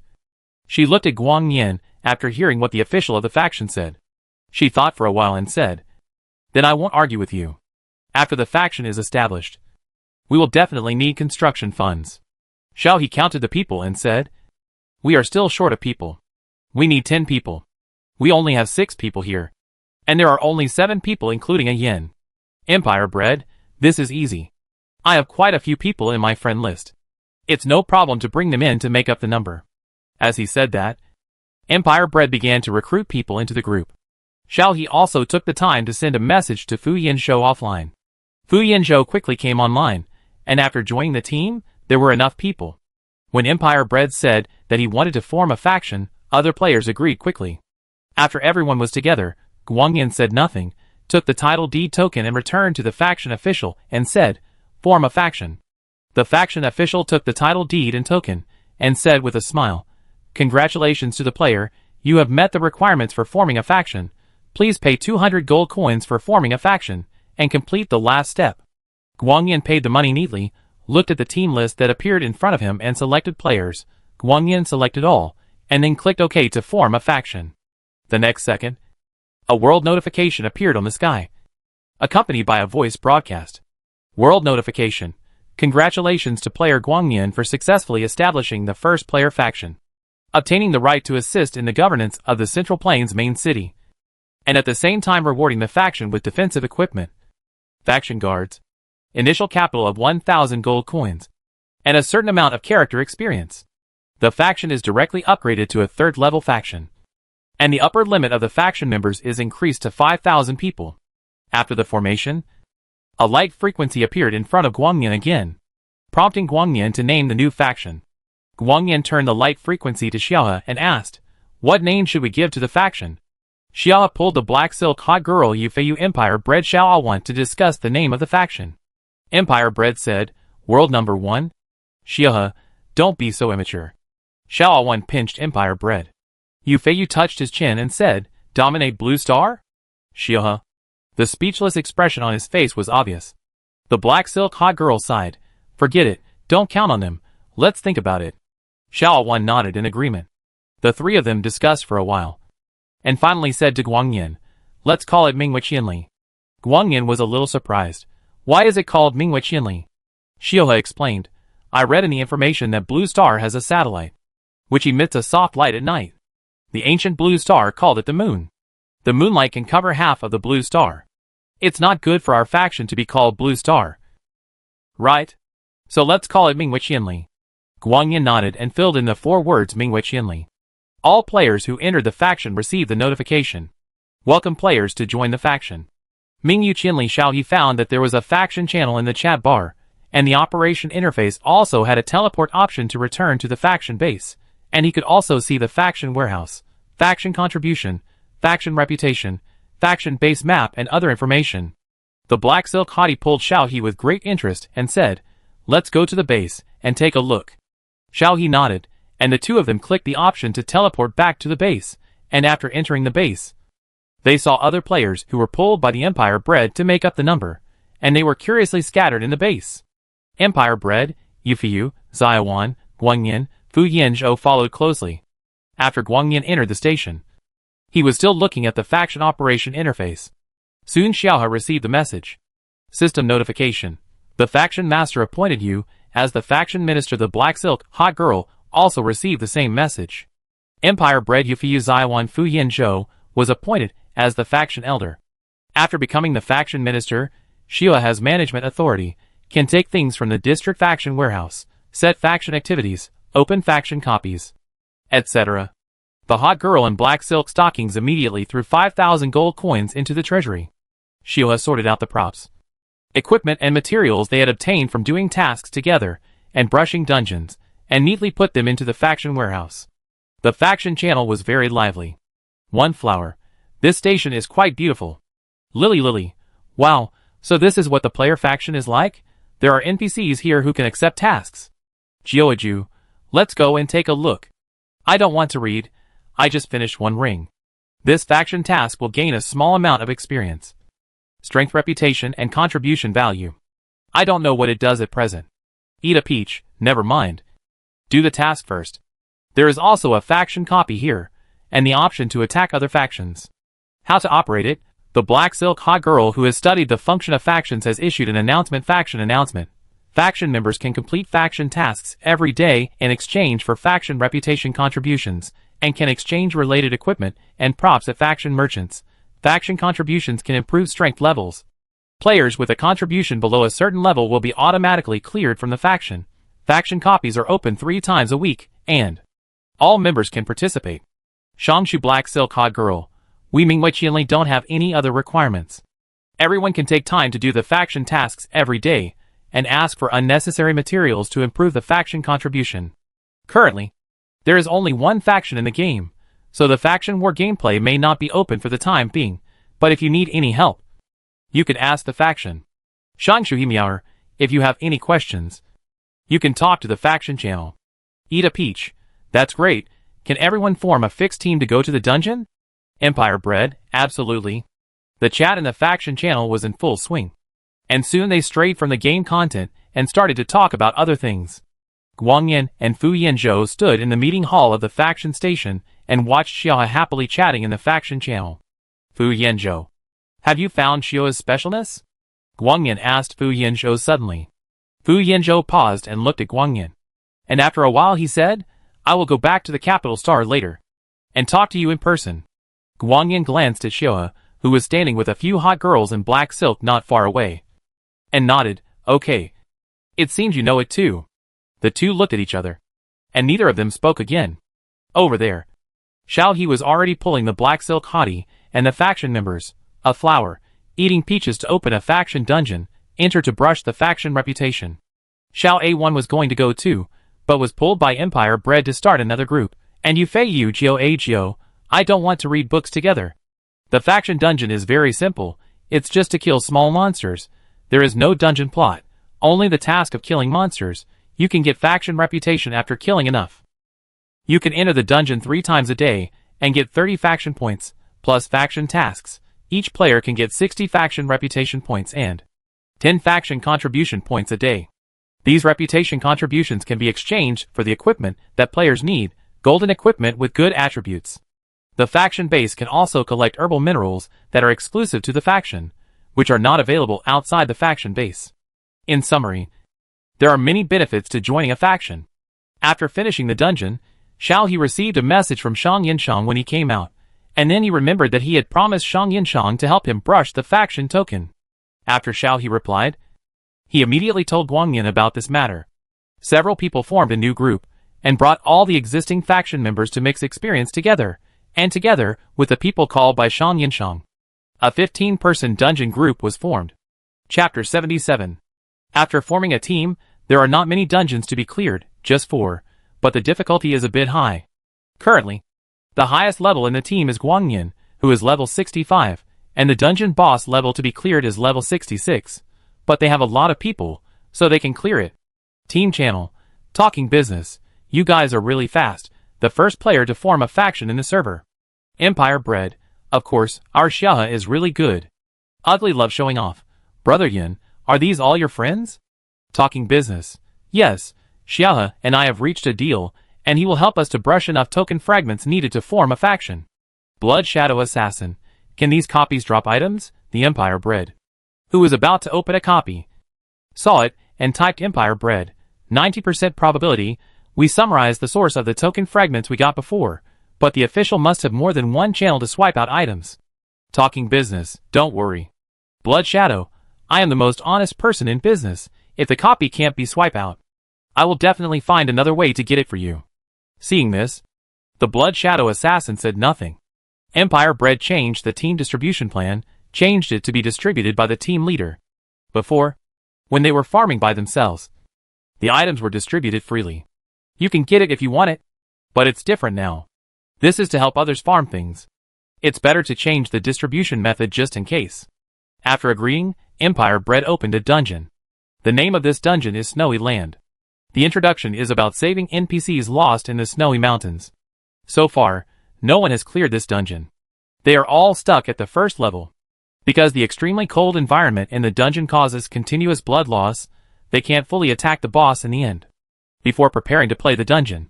she looked at Guang Yin after hearing what the official of the faction said. She thought for a while and said, then I won't argue with you. After the faction is established, we will definitely need construction funds. Xiao He counted the people and said, we are still short of people. We need 10 people. We only have 6 people here. And there are only 7 people including a yin. Empire Bread, this is easy. I have quite a few people in my friend list. It's no problem to bring them in to make up the number. As he said that, Empire Bread began to recruit people into the group. Xiao He also took the time to send a message to Fu Yinzhou offline. Fu Yinzhou quickly came online, and after joining the team, there were enough people. When Empire Bread said that he wanted to form a faction, other players agreed quickly. After everyone was together, Guang Yin said nothing, took the title deed token and returned to the faction official and said, form a faction. The faction official took the title deed and token, and said with a smile, congratulations to the player, you have met the requirements for forming a faction. Please pay 200 gold coins for forming a faction, and complete the last step. Guang Yin paid the money neatly, looked at the team list that appeared in front of him and selected players. Guang Yin selected all, and then clicked OK to form a faction. The next second, a world notification appeared on the sky, accompanied by a voice broadcast. World notification. Congratulations to player Guang Yin for successfully establishing the first player faction, obtaining the right to assist in the governance of the Central Plains main city, and at the same time rewarding the faction with defensive equipment. Faction guards. Initial capital of 1,000 gold coins, and a certain amount of character experience. The faction is directly upgraded to a 3rd level faction, and the upper limit of the faction members is increased to 5,000 people. After the formation, a light frequency appeared in front of Guang Yin again, prompting Guang Yin to name the new faction. Guang Yin turned the light frequency to Xiaohe and asked, what name should we give to the faction? Xiaohe pulled the black silk hot girl Yufeiyu Empire Bread Xiao want to discuss the name of the faction. Empire Bread said, World number 1? Xiaohe, don't be so immature. Xiao Wan pinched Empire Bread. Yufeiyu touched his chin and said, dominate Blue Star? Xiaohe. The speechless expression on his face was obvious. The black silk hot girl sighed. Forget it, don't count on them, let's think about it. Xiao Wan nodded in agreement. The 3 of them discussed for a while, and finally said to Guang Yin, let's call it Minghui Qianli. Guang Yin was a little surprised. Why is it called Minghui Qianli? Xiaohe explained, I read in the information that Blue Star has a satellite, which emits a soft light at night. The ancient Blue Star called it the moon. The moonlight can cover half of the Blue Star. It's not good for our faction to be called Blue Star. Right? So let's call it Minghui Qianli. Guangyan nodded and filled in the 4 words Minghui Qianli. All players who entered the faction received the notification. Welcome players to join the faction. Minghui Qianli Xiaohe found that there was a faction channel in the chat bar, and the operation interface also had a teleport option to return to the faction base, and he could also see the faction warehouse, faction contribution, faction reputation, faction base map and other information. The Black Silk Hottie pulled Xiaohe with great interest and said, "Let's go to the base and take a look." Xiaohe nodded, and the two of them clicked the option to teleport back to the base, and after entering the base, they saw other players who were pulled by the Empire Bread to make up the number, and they were curiously scattered in the base. Empire Bread, Yufiyu, Xiaowan, Guangyan, Fu Yanzhou followed closely. After Guangyan entered the station, he was still looking at the faction operation interface. Soon Xiaohe received the message. System notification. The faction master appointed you as the faction minister. The Black Silk Hot Girl also received the same message. Empire Bread Yufiyu Xiaowan Fu Yanzhou was appointed as the faction elder. After becoming the faction minister, Xiaohe has management authority, can take things from the district faction warehouse, set faction activities, open faction copies, etc. The hot girl in black silk stockings immediately threw 5,000 gold coins into the treasury. Xiaohe sorted out the props, equipment and materials they had obtained from doing tasks together and brushing dungeons, and neatly put them into the faction warehouse. The faction channel was very lively. One flower. This station is quite beautiful. Lily. Wow, so this is what the player faction is like? There are NPCs here who can accept tasks. Jiuju, let's go and take a look. I don't want to read. I just finished one ring. This faction task will gain a small amount of experience, strength, reputation, and contribution value. I don't know what it does at present. Eat a peach, never mind. Do the task first. There is also a faction copy here, and the option to attack other factions. How to operate it? The Black Silk Hot Girl who has studied the function of factions has issued an announcement. Faction announcement. Faction members can complete faction tasks every day in exchange for faction reputation contributions, and can exchange related equipment and props at faction merchants. Faction contributions can improve strength levels. Players with a contribution below a certain level will be automatically cleared from the faction. Faction copies are open 3 times a week, and all members can participate. Shangshu Black Silk Hot Girl. We Minghui Qianli don't have any other requirements. Everyone can take time to do the faction tasks every day, and ask for unnecessary materials to improve the faction contribution. Currently, there is only one faction in the game, so the faction war gameplay may not be open for the time being, but if you need any help, you can ask the faction. Shangshu Himiaur, if you have any questions, you can talk to the faction channel. Eat a peach. That's great. Can everyone form a fixed team to go to the dungeon? Empire Bread, absolutely. The chat in the faction channel was in full swing, and soon they strayed from the game content and started to talk about other things. Guangyan and Fu Yanzhou stood in the meeting hall of the faction station and watched Xiaohe happily chatting in the faction channel. Fu Yanzhou, have you found Xiaohe's specialness? Guangyan asked Fu Yanzhou suddenly. Fu Yanzhou paused and looked at Guangyan, and after a while he said, I will go back to the capital star later and talk to you in person. Guangyan glanced at Xiaohe, who was standing with a few hot girls in black silk not far away, and nodded, okay. It seems you know it too. The two looked at each other, and neither of them spoke again. Over there, Xiaohe was already pulling the black silk hottie and the faction members, a flower, eating peaches to open a faction dungeon, enter to brush the faction reputation. Xiao A1 was going to go too, but was pulled by Empire Bread to start another group, and Yufei Gio A Gio, I don't want to read books together. The faction dungeon is very simple, it's just to kill small monsters. There is no dungeon plot, only the task of killing monsters. You can get faction reputation after killing enough. You can enter the dungeon 3 times a day, and get 30 faction points, plus faction tasks. Each player can get 60 faction reputation points and 10 faction contribution points a day. These reputation contributions can be exchanged for the equipment that players need, golden equipment with good attributes. The faction base can also collect herbal minerals that are exclusive to the faction, which are not available outside the faction base. In summary, there are many benefits to joining a faction. After finishing the dungeon, Xiaohe received a message from Shang Yanshang when he came out, And then he remembered that he had promised Shang Yinshang to help him brush the faction token. After Xiao He replied, he immediately told Guang Yin about this matter. Several people formed a new group, and brought all the existing faction members to mix experience together, and together with the people called by Shang Yinshang. A 15-person dungeon group was formed. Chapter 77. After forming a team, there are not many dungeons to be cleared, just 4, but the difficulty is a bit high. Currently, the highest level in the team is Guang Yin, who is level 65, and the dungeon boss level to be cleared is level 66, but they have a lot of people, so they can clear it. Team Channel, talking business, you guys are really fast, the first player to form a faction in the server. Empire Bread, of course, our Xiaohe is really good. Ugly love showing off. Brother Yin, are these all your friends? Talking business, yes, Xiaohe and I have reached a deal, and he will help us to brush enough token fragments needed to form a faction. Blood Shadow Assassin, can these copies drop items? The Empire Bread, who was about to open a copy, saw it, and typed Empire Bread, 90% probability. We summarized the source of the token fragments we got before, but the official must have more than one channel to swipe out items. Talking business, don't worry. Blood Shadow, I am the most honest person in business. If the copy can't be swipe out, I will definitely find another way to get it for you. Seeing this, the Blood Shadow Assassin said nothing. Empire Bread changed the team distribution plan, changed it to be distributed by the team leader. Before, when they were farming by themselves, the items were distributed freely. You can get it if you want it, but it's different now. This is to help others farm things. It's better to change the distribution method just in case. After agreeing, Empire Bread opened a dungeon. The name of this dungeon is Snowy Land. The introduction is about saving NPCs lost in the snowy mountains. So far, no one has cleared this dungeon. They are all stuck at the first level. Because the extremely cold environment in the dungeon causes continuous blood loss, they can't fully attack the boss in the end. Before preparing to play the dungeon,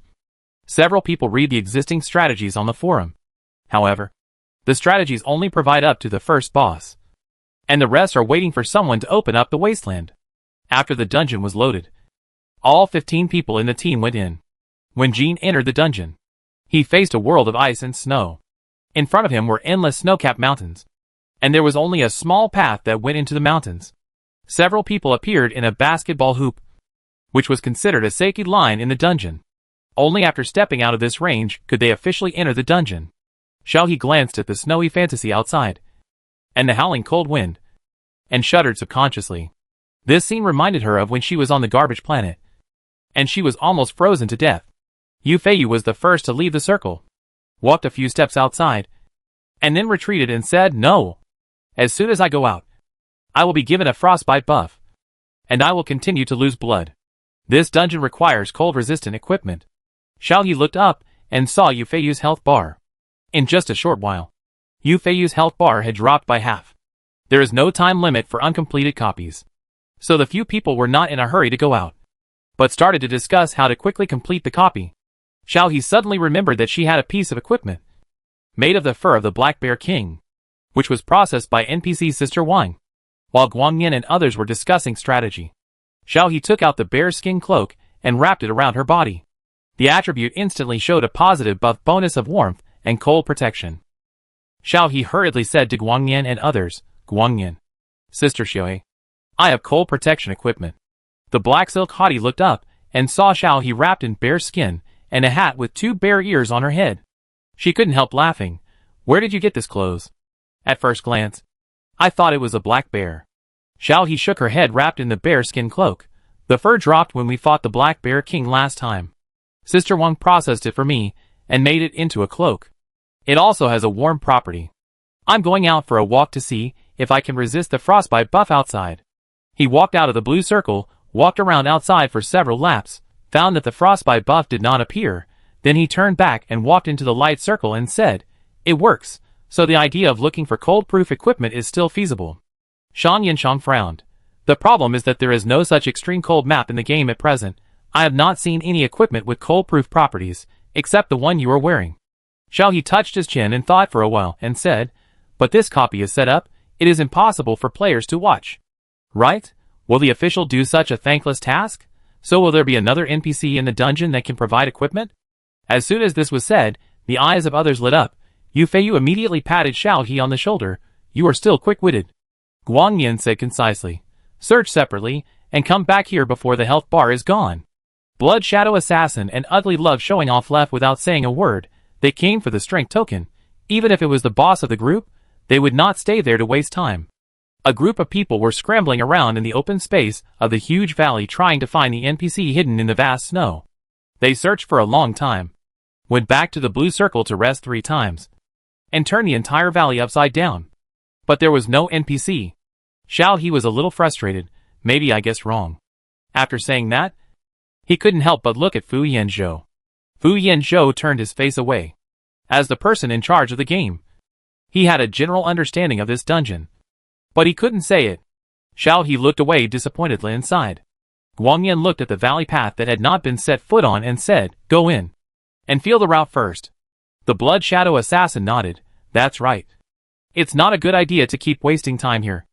several people read the existing strategies on the forum. However, the strategies only provide up to the first boss, and the rest are waiting for someone to open up the wasteland. After the dungeon was loaded, all 15 people in the team went in. When Jean entered the dungeon, he faced a world of ice and snow. In front of him were endless snow-capped mountains, and there was only a small path that went into the mountains. Several people appeared in a basketball hoop, which was considered a sacred line in the dungeon. Only after stepping out of this range could they officially enter the dungeon. Xiao He glanced at the snowy fantasy outside, and the howling cold wind, and shuddered subconsciously. This scene reminded her of when she was on the garbage planet, and she was almost frozen to death. Yu Feiyu was the first to leave the circle, walked a few steps outside, and then retreated and said, "No. As soon as I go out, I will be given a frostbite buff, and I will continue to lose blood. This dungeon requires cold-resistant equipment." Xiao He looked up and saw Yu Feiyu's health bar. In just a short while, Yu Feiyu's health bar had dropped by half. There is no time limit for uncompleted copies, so the few people were not in a hurry to go out, but started to discuss how to quickly complete the copy. Xiao He suddenly remembered that she had a piece of equipment made of the fur of the Black Bear King, which was processed by NPC Sister Wang. While Guang Yin and others were discussing strategy, Xiao He took out the bear skin cloak and wrapped it around her body. The attribute instantly showed a positive buff bonus of warmth and cold protection. Xiao He hurriedly said to Guang Yin and others, "Guang Yin, Sister Xiaohe, I have cold protection equipment." The black silk hottie looked up and saw Xiao He wrapped in bear skin and a hat with 2 bear ears on her head. She couldn't help laughing. "Where did you get this clothes?" At first glance, I thought it was a black bear. Xiao He shook her head wrapped in the bear skin cloak. The fur dropped when we fought the Black Bear King last time. Sister Wang processed it for me and made it into a cloak. It also has a warm property. I'm going out for a walk to see if I can resist the frostbite buff outside. He walked out of the blue circle, walked around outside for several laps, found that the frostbite buff did not appear, then he turned back and walked into the light circle and said, "It works, so the idea of looking for cold-proof equipment is still feasible." Shang Yinshang frowned. "The problem is that there is no such extreme cold map in the game at present. I have not seen any equipment with cold-proof properties, except the one you are wearing." Xiao He touched his chin and thought for a while and said, "But this copy is set up, it is impossible for players to watch. Right? Will the official do such a thankless task? So will there be another NPC in the dungeon that can provide equipment?" As soon as this was said, the eyes of others lit up. Yu Feiyu immediately patted Xiao He on the shoulder. You are still quick-witted. Guang Yin said concisely. Search separately, and come back here before the health bar is gone. Blood Shadow Assassin and Ugly Love showing off left without saying a word. They came for the strength token. Even if it was the boss of the group, they would not stay there to waste time. A group of people were scrambling around in the open space of the huge valley trying to find the NPC hidden in the vast snow. They searched for a long time, went back to the blue circle to rest 3 times, and turned the entire valley upside down. But there was no NPC. Xiao He was a little frustrated. Maybe I guessed wrong. After saying that, he couldn't help but look at Fu Yanzhou. Fu Yanzhou turned his face away. As the person in charge of the game, he had a general understanding of this dungeon, but he couldn't say it. Xiao He looked away disappointedly and sighed. Guang Yin looked at the valley path that had not been set foot on and said, Go in, and feel the route first. The Blood Shadow Assassin nodded. That's right. It's not a good idea to keep wasting time here.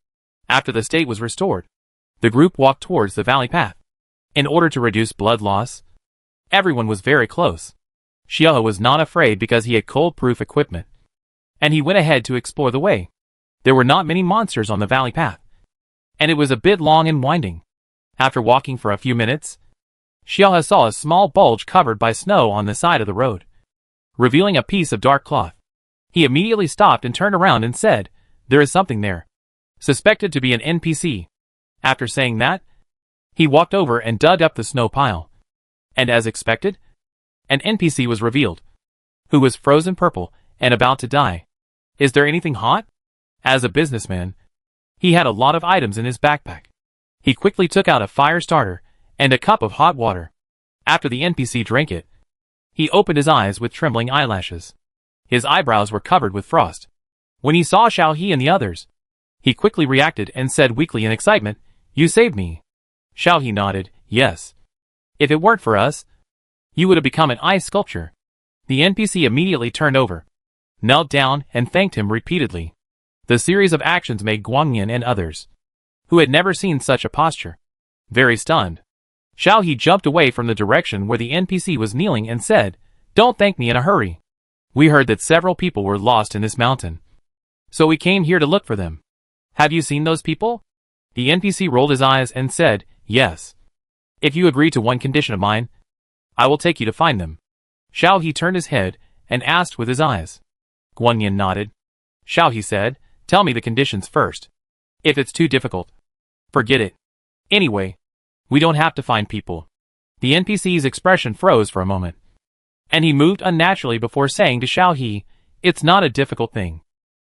After the state was restored, the group walked towards the valley path. In order to reduce blood loss, everyone was very close. Xiao was not afraid because he had cold-proof equipment, and he went ahead to explore the way. There were not many monsters on the valley path, and it was a bit long and winding. After walking for a few minutes, Xiao saw a small bulge covered by snow on the side of the road, revealing a piece of dark cloth. He immediately stopped and turned around and said, There is something there. Suspected to be an NPC. After saying that, he walked over and dug up the snow pile. And as expected, an NPC was revealed, who was frozen purple and about to die. Is there anything hot? As a businessman, he had a lot of items in his backpack. He quickly took out a fire starter and a cup of hot water. After the NPC drank it, he opened his eyes with trembling eyelashes. His eyebrows were covered with frost. When he saw Xiao He and the others, he quickly reacted and said weakly in excitement, You saved me. Xiao He nodded, Yes. If it weren't for us, you would have become an ice sculpture. The NPC immediately turned over, knelt down, and thanked him repeatedly. The series of actions made Guang Yin and others, who had never seen such a posture, very stunned. Xiao He jumped away from the direction where the NPC was kneeling and said, Don't thank me in a hurry. We heard that several people were lost in this mountain, so we came here to look for them. Have you seen those people? The NPC rolled his eyes and said, Yes. If you agree to one condition of mine, I will take you to find them. Xiao He turned his head and asked with his eyes. Guang Yin nodded. Xiao He said, Tell me the conditions first. If it's too difficult, forget it. Anyway, we don't have to find people. The NPC's expression froze for a moment, and he moved unnaturally before saying to Xiao He, It's not a difficult thing.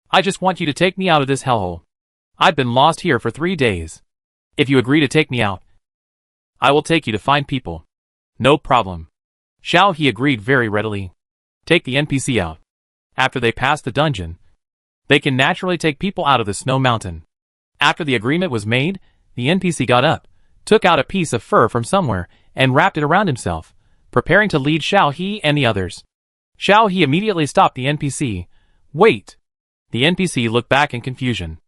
I just want you to take me out of this hellhole. I've been lost here for 3 days. If you agree to take me out, I will take you to find people. No problem. Xiao He agreed very readily. Take the NPC out. After they pass the dungeon, they can naturally take people out of the snow mountain. After the agreement was made, the NPC got up, took out a piece of fur from somewhere, and wrapped it around himself, preparing to lead Xiao He and the others. Xiao He immediately stopped the NPC. Wait! The NPC looked back in confusion.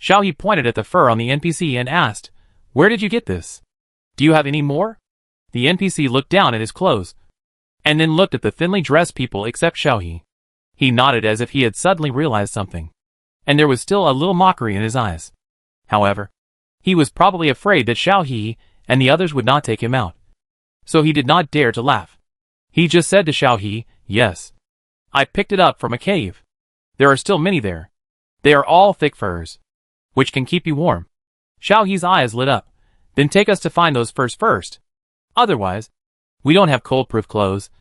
Xiao He pointed at the fur on the NPC and asked, Where did you get this? Do you have any more? The NPC looked down at his clothes, and then looked at the thinly dressed people except Xiao He. He nodded as if he had suddenly realized something, and there was still a little mockery in his eyes. However, he was probably afraid that Xiao He and the others would not take him out, so he did not dare to laugh. He just said to Xiao He, Yes. I picked it up from a cave. There are still many there. They are all thick furs, which can keep you warm. Xiao He's eyes lit up. Then take us to find those furs first. Otherwise, we don't have cold-proof clothes,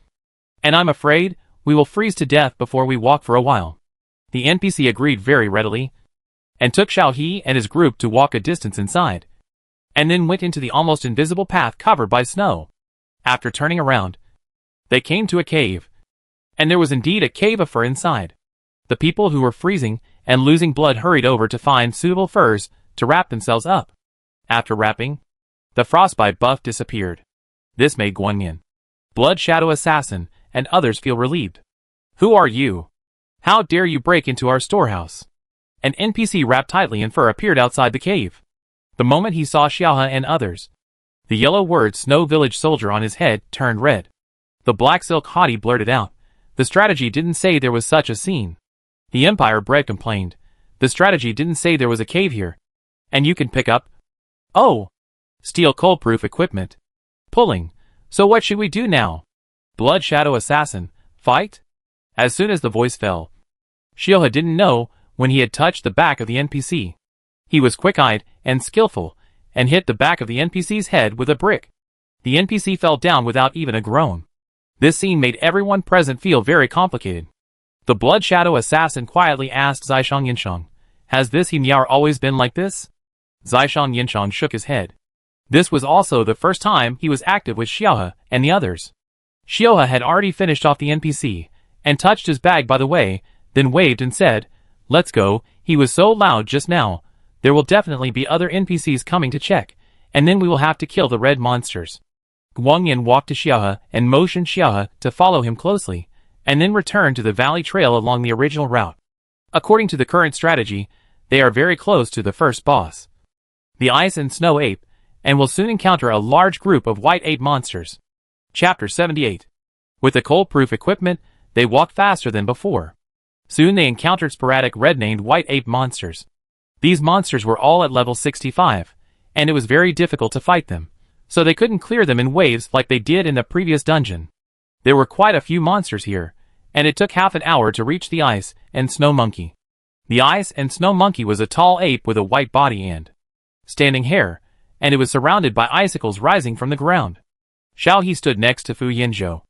and I'm afraid we will freeze to death before we walk for a while. The NPC agreed very readily, and took Xiao He and his group to walk a distance inside, and then went into the almost invisible path covered by snow. After turning around, they came to a cave, and there was indeed a cave of fur inside. The people who were freezing and losing blood hurried over to find suitable furs to wrap themselves up. After wrapping, the frostbite buff disappeared. This made Guang Yin, Blood Shadow Assassin, and others feel relieved. Who are you? How dare you break into our storehouse? An NPC wrapped tightly in fur appeared outside the cave. The moment he saw Xiaohe and others, the yellow word Snow Village Soldier on his head turned red. The black silk hottie blurted out. The strategy didn't say there was such a scene. The Empire Bread complained. The strategy didn't say there was a cave here. And you can pick up? Oh! Steel cold-proof equipment. Pulling. So what should we do now? Blood Shadow Assassin. Fight? As soon as the voice fell, Xiaohe didn't know when he had touched the back of the NPC. He was quick-eyed and skillful, and hit the back of the NPC's head with a brick. The NPC fell down without even a groan. This scene made everyone present feel very complicated. The Blood Shadow Assassin quietly asked Zishang Yinshang, "Has this Himiar always been like this?" Zishang Yinshang shook his head. This was also the first time he was active with Xiaohe and the others. Xiaohe had already finished off the NPC, and touched his bag by the way, then waved and said, "Let's go." He was so loud just now. There will definitely be other NPCs coming to check, and then we will have to kill the red monsters. Guangyan walked to Xiaohe and motioned Xiaohe to follow him closely, and then returned to the valley trail along the original route. According to the current strategy, they are very close to the first boss, the Ice and Snow Ape, and will soon encounter a large group of white ape monsters. Chapter 78. With the cold-proof equipment, they walked faster than before. Soon they encountered sporadic red-named white ape monsters. These monsters were all at level 65, and it was very difficult to fight them, so they couldn't clear them in waves like they did in the previous dungeon. There were quite a few monsters here, and it took half an hour to reach the Ice and Snow Monkey. The Ice and Snow Monkey was a tall ape with a white body and standing hair, and it was surrounded by icicles rising from the ground. Xiaohe stood next to Fu Yinzhou.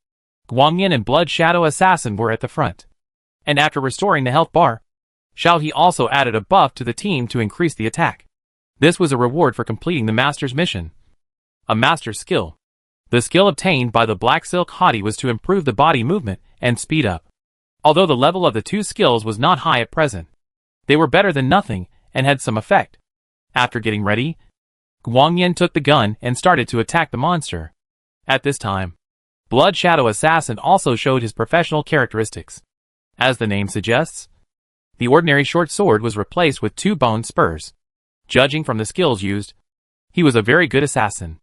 Guangyan and Blood Shadow Assassin were at the front. And after restoring the health bar, Xiaohe also added a buff to the team to increase the attack. This was a reward for completing the Master's mission. A Master's skill. The skill obtained by the Black Silk Hottie was to improve the body movement and speed up. Although the level of the two skills was not high at present, they were better than nothing and had some effect. After getting ready, Guangyan took the gun and started to attack the monster. At this time, Blood Shadow Assassin also showed his professional characteristics. As the name suggests, the ordinary short sword was replaced with 2 bone spurs. Judging from the skills used, he was a very good assassin.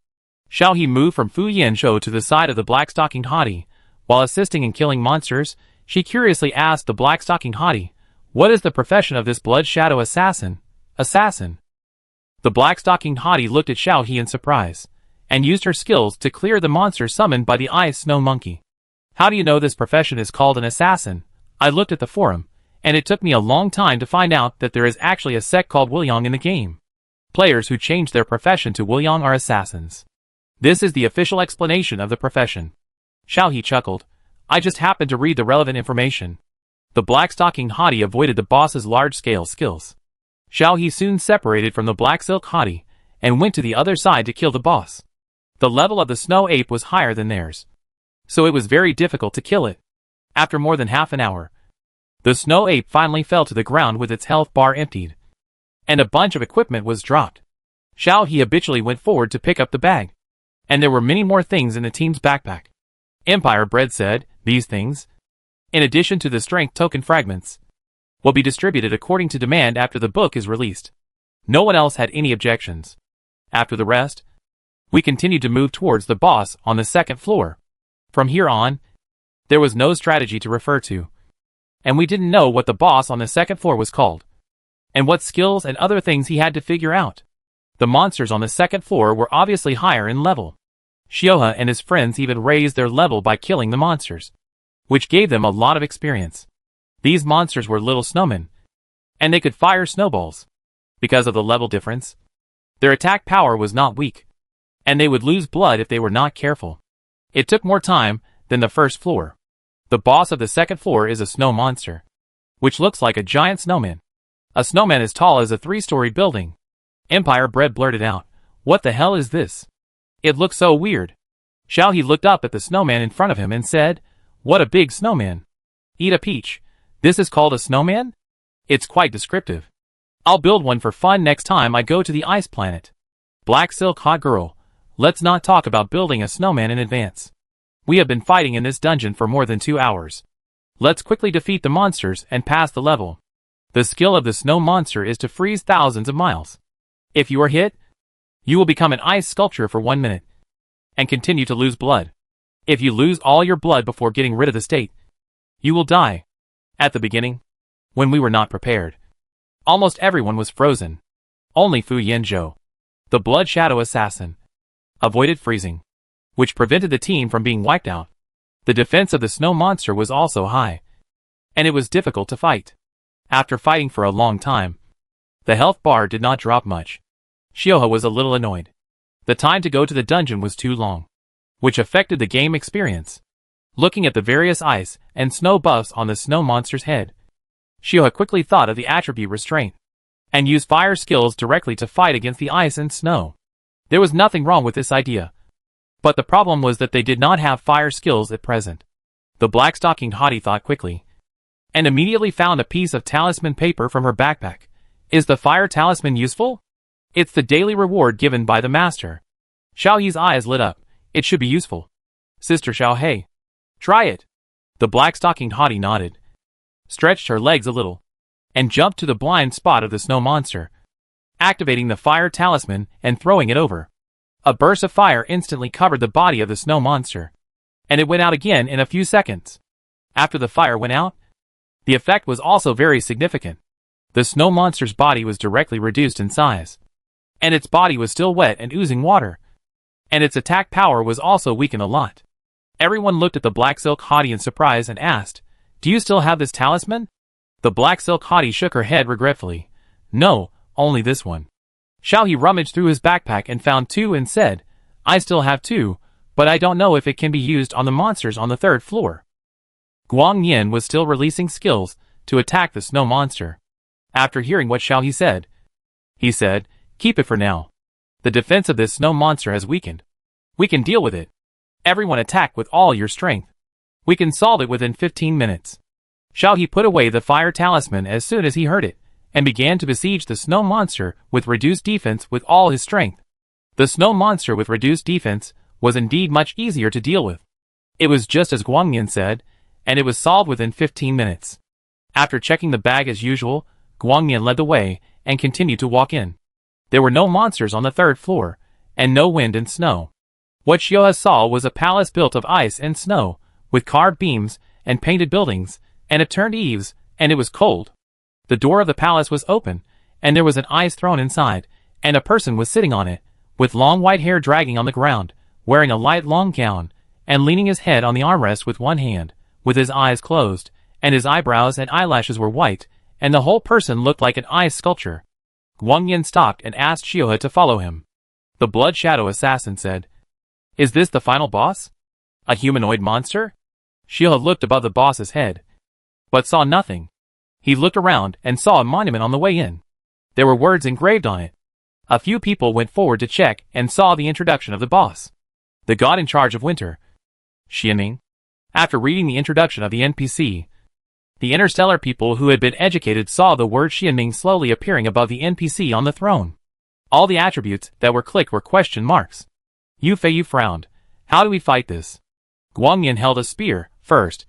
Xiaohe moved from Fu Yinzhou to the side of the Black-Stocking Hottie. While assisting in killing monsters, she curiously asked the Black-Stocking Hottie, "What is the profession of this Blood Shadow Assassin?" "Assassin." The Black-Stocking Hottie looked at Xiaohe in surprise, and used her skills to clear the monster summoned by the Ice Snow Monkey. "How do you know this profession is called an assassin?" "I looked at the forum, and it took me a long time to find out that there is actually a sect called Wuliang in the game. Players who change their profession to Wuliang are assassins. This is the official explanation of the profession." Xiaohe chuckled. "I just happened to read the relevant information." The Black-Stocking Hottie avoided the boss's large-scale skills. Xiaohe soon separated from the Black Silk Hottie, and went to the other side to kill the boss. The level of the Snow Ape was higher than theirs, so it was very difficult to kill it. After more than half an hour, the Snow Ape finally fell to the ground with its health bar emptied, and a bunch of equipment was dropped. Xiaohe habitually went forward to pick up the bag, and there were many more things in the team's backpack. Empire Bread said, "These things, in addition to the strength token fragments, will be distributed according to demand after the book is released." No one else had any objections. After the rest, we continued to move towards the boss on the second floor. From here on, there was no strategy to refer to, and we didn't know what the boss on the second floor was called, and what skills and other things he had to figure out. The monsters on the second floor were obviously higher in level. Xiaohe and his friends even raised their level by killing the monsters, which gave them a lot of experience. These monsters were little snowmen, and they could fire snowballs. Because of the level difference, their attack power was not weak, and they would lose blood if they were not careful. It took more time than the first floor. The boss of the second floor is a snow monster, which looks like a giant snowman. A snowman as tall as a 3-story building. Empire Bread blurted out, "What the hell is this? It looks so weird." Xiaohe looked up at the snowman in front of him and said, "What a big snowman. Eat a peach. This is called a snowman? It's quite descriptive. I'll build one for fun next time I go to the ice planet." Black Silk Hot Girl, let's not talk about building a snowman in advance. We have been fighting in this dungeon for more than 2 hours. Let's quickly defeat the monsters and pass the level. The skill of the snow monster is to freeze thousands of miles. If you are hit, you will become an ice sculpture for 1 minute, and continue to lose blood. If you lose all your blood before getting rid of the state, you will die. At the beginning, when we were not prepared. Almost everyone was frozen. Only Fu Yanzhou, the Blood Shadow Assassin, avoided freezing, which prevented the team from being wiped out. The defense of the snow monster was also high, and it was difficult to fight. After fighting for a long time, the health bar did not drop much. Xiaohe was a little annoyed. The time to go to the dungeon was too long, which affected the game experience. Looking at the various ice and snow buffs on the snow monster's head, Xiaohe quickly thought of the attribute Restraint, and used fire skills directly to fight against the ice and snow. There was nothing wrong with this idea, but the problem was that they did not have fire skills at present. The black-stockinged hottie thought quickly, and immediately found a piece of talisman paper from her backpack. Is the fire talisman useful? It's the daily reward given by the master. Xiaohe's eyes lit up. It should be useful. Sister Xiaohe, try it. The black-stockinged hottie nodded, stretched her legs a little, and jumped to the blind spot of the snow monster, activating the fire talisman and throwing it over. A burst of fire instantly covered the body of the snow monster, and it went out again in a few seconds. After the fire went out, the effect was also very significant. The snow monster's body was directly reduced in size, and its body was still wet and oozing water, and its attack power was also weakened a lot. Everyone looked at the black silk hottie in surprise and asked, "Do you still have this talisman?" The black silk hottie shook her head regretfully. "No, only this one." Xiaohe rummaged through his backpack and found two and said, "I still have two, but I don't know if it can be used on the monsters on the third floor." Guang Yin was still releasing skills to attack the snow monster. After hearing what Xiaohe said, he said, "Keep it for now. The defense of this snow monster has weakened. We can deal with it. Everyone attack with all your strength. We can solve it within 15 minutes. Xiaohe put away the fire talisman as soon as he heard it, and began to besiege the snow monster with reduced defense with all his strength. The snow monster with reduced defense was indeed much easier to deal with. It was just as Guang Yin said, and it was solved within 15 minutes. After checking the bag as usual, Guang Yin led the way and continued to walk in. There were no monsters on the third floor, and no wind and snow. What Xiaohe saw was a palace built of ice and snow, with carved beams and painted buildings, and upturned eaves, and it was cold. The door of the palace was open, and there was an ice throne inside, and a person was sitting on it, with long white hair dragging on the ground, wearing a light long gown, and leaning his head on the armrest with one hand, with his eyes closed, and his eyebrows and eyelashes were white, and the whole person looked like an ice sculpture. Guang Yin stopped and asked Xiaohe to follow him. The Blood Shadow Assassin said, "Is this the final boss? A humanoid monster?" Xiaohe looked above the boss's head, but saw nothing. He looked around and saw a monument on the way in. There were words engraved on it. A few people went forward to check and saw the introduction of the boss. The god in charge of winter, Xianming. After reading the introduction of the NPC, the interstellar people who had been educated saw the word Xianming slowly appearing above the NPC on the throne. All the attributes that were clicked were question marks. Yu Feiyu frowned. How do we fight this? Guang Yin held a spear. First,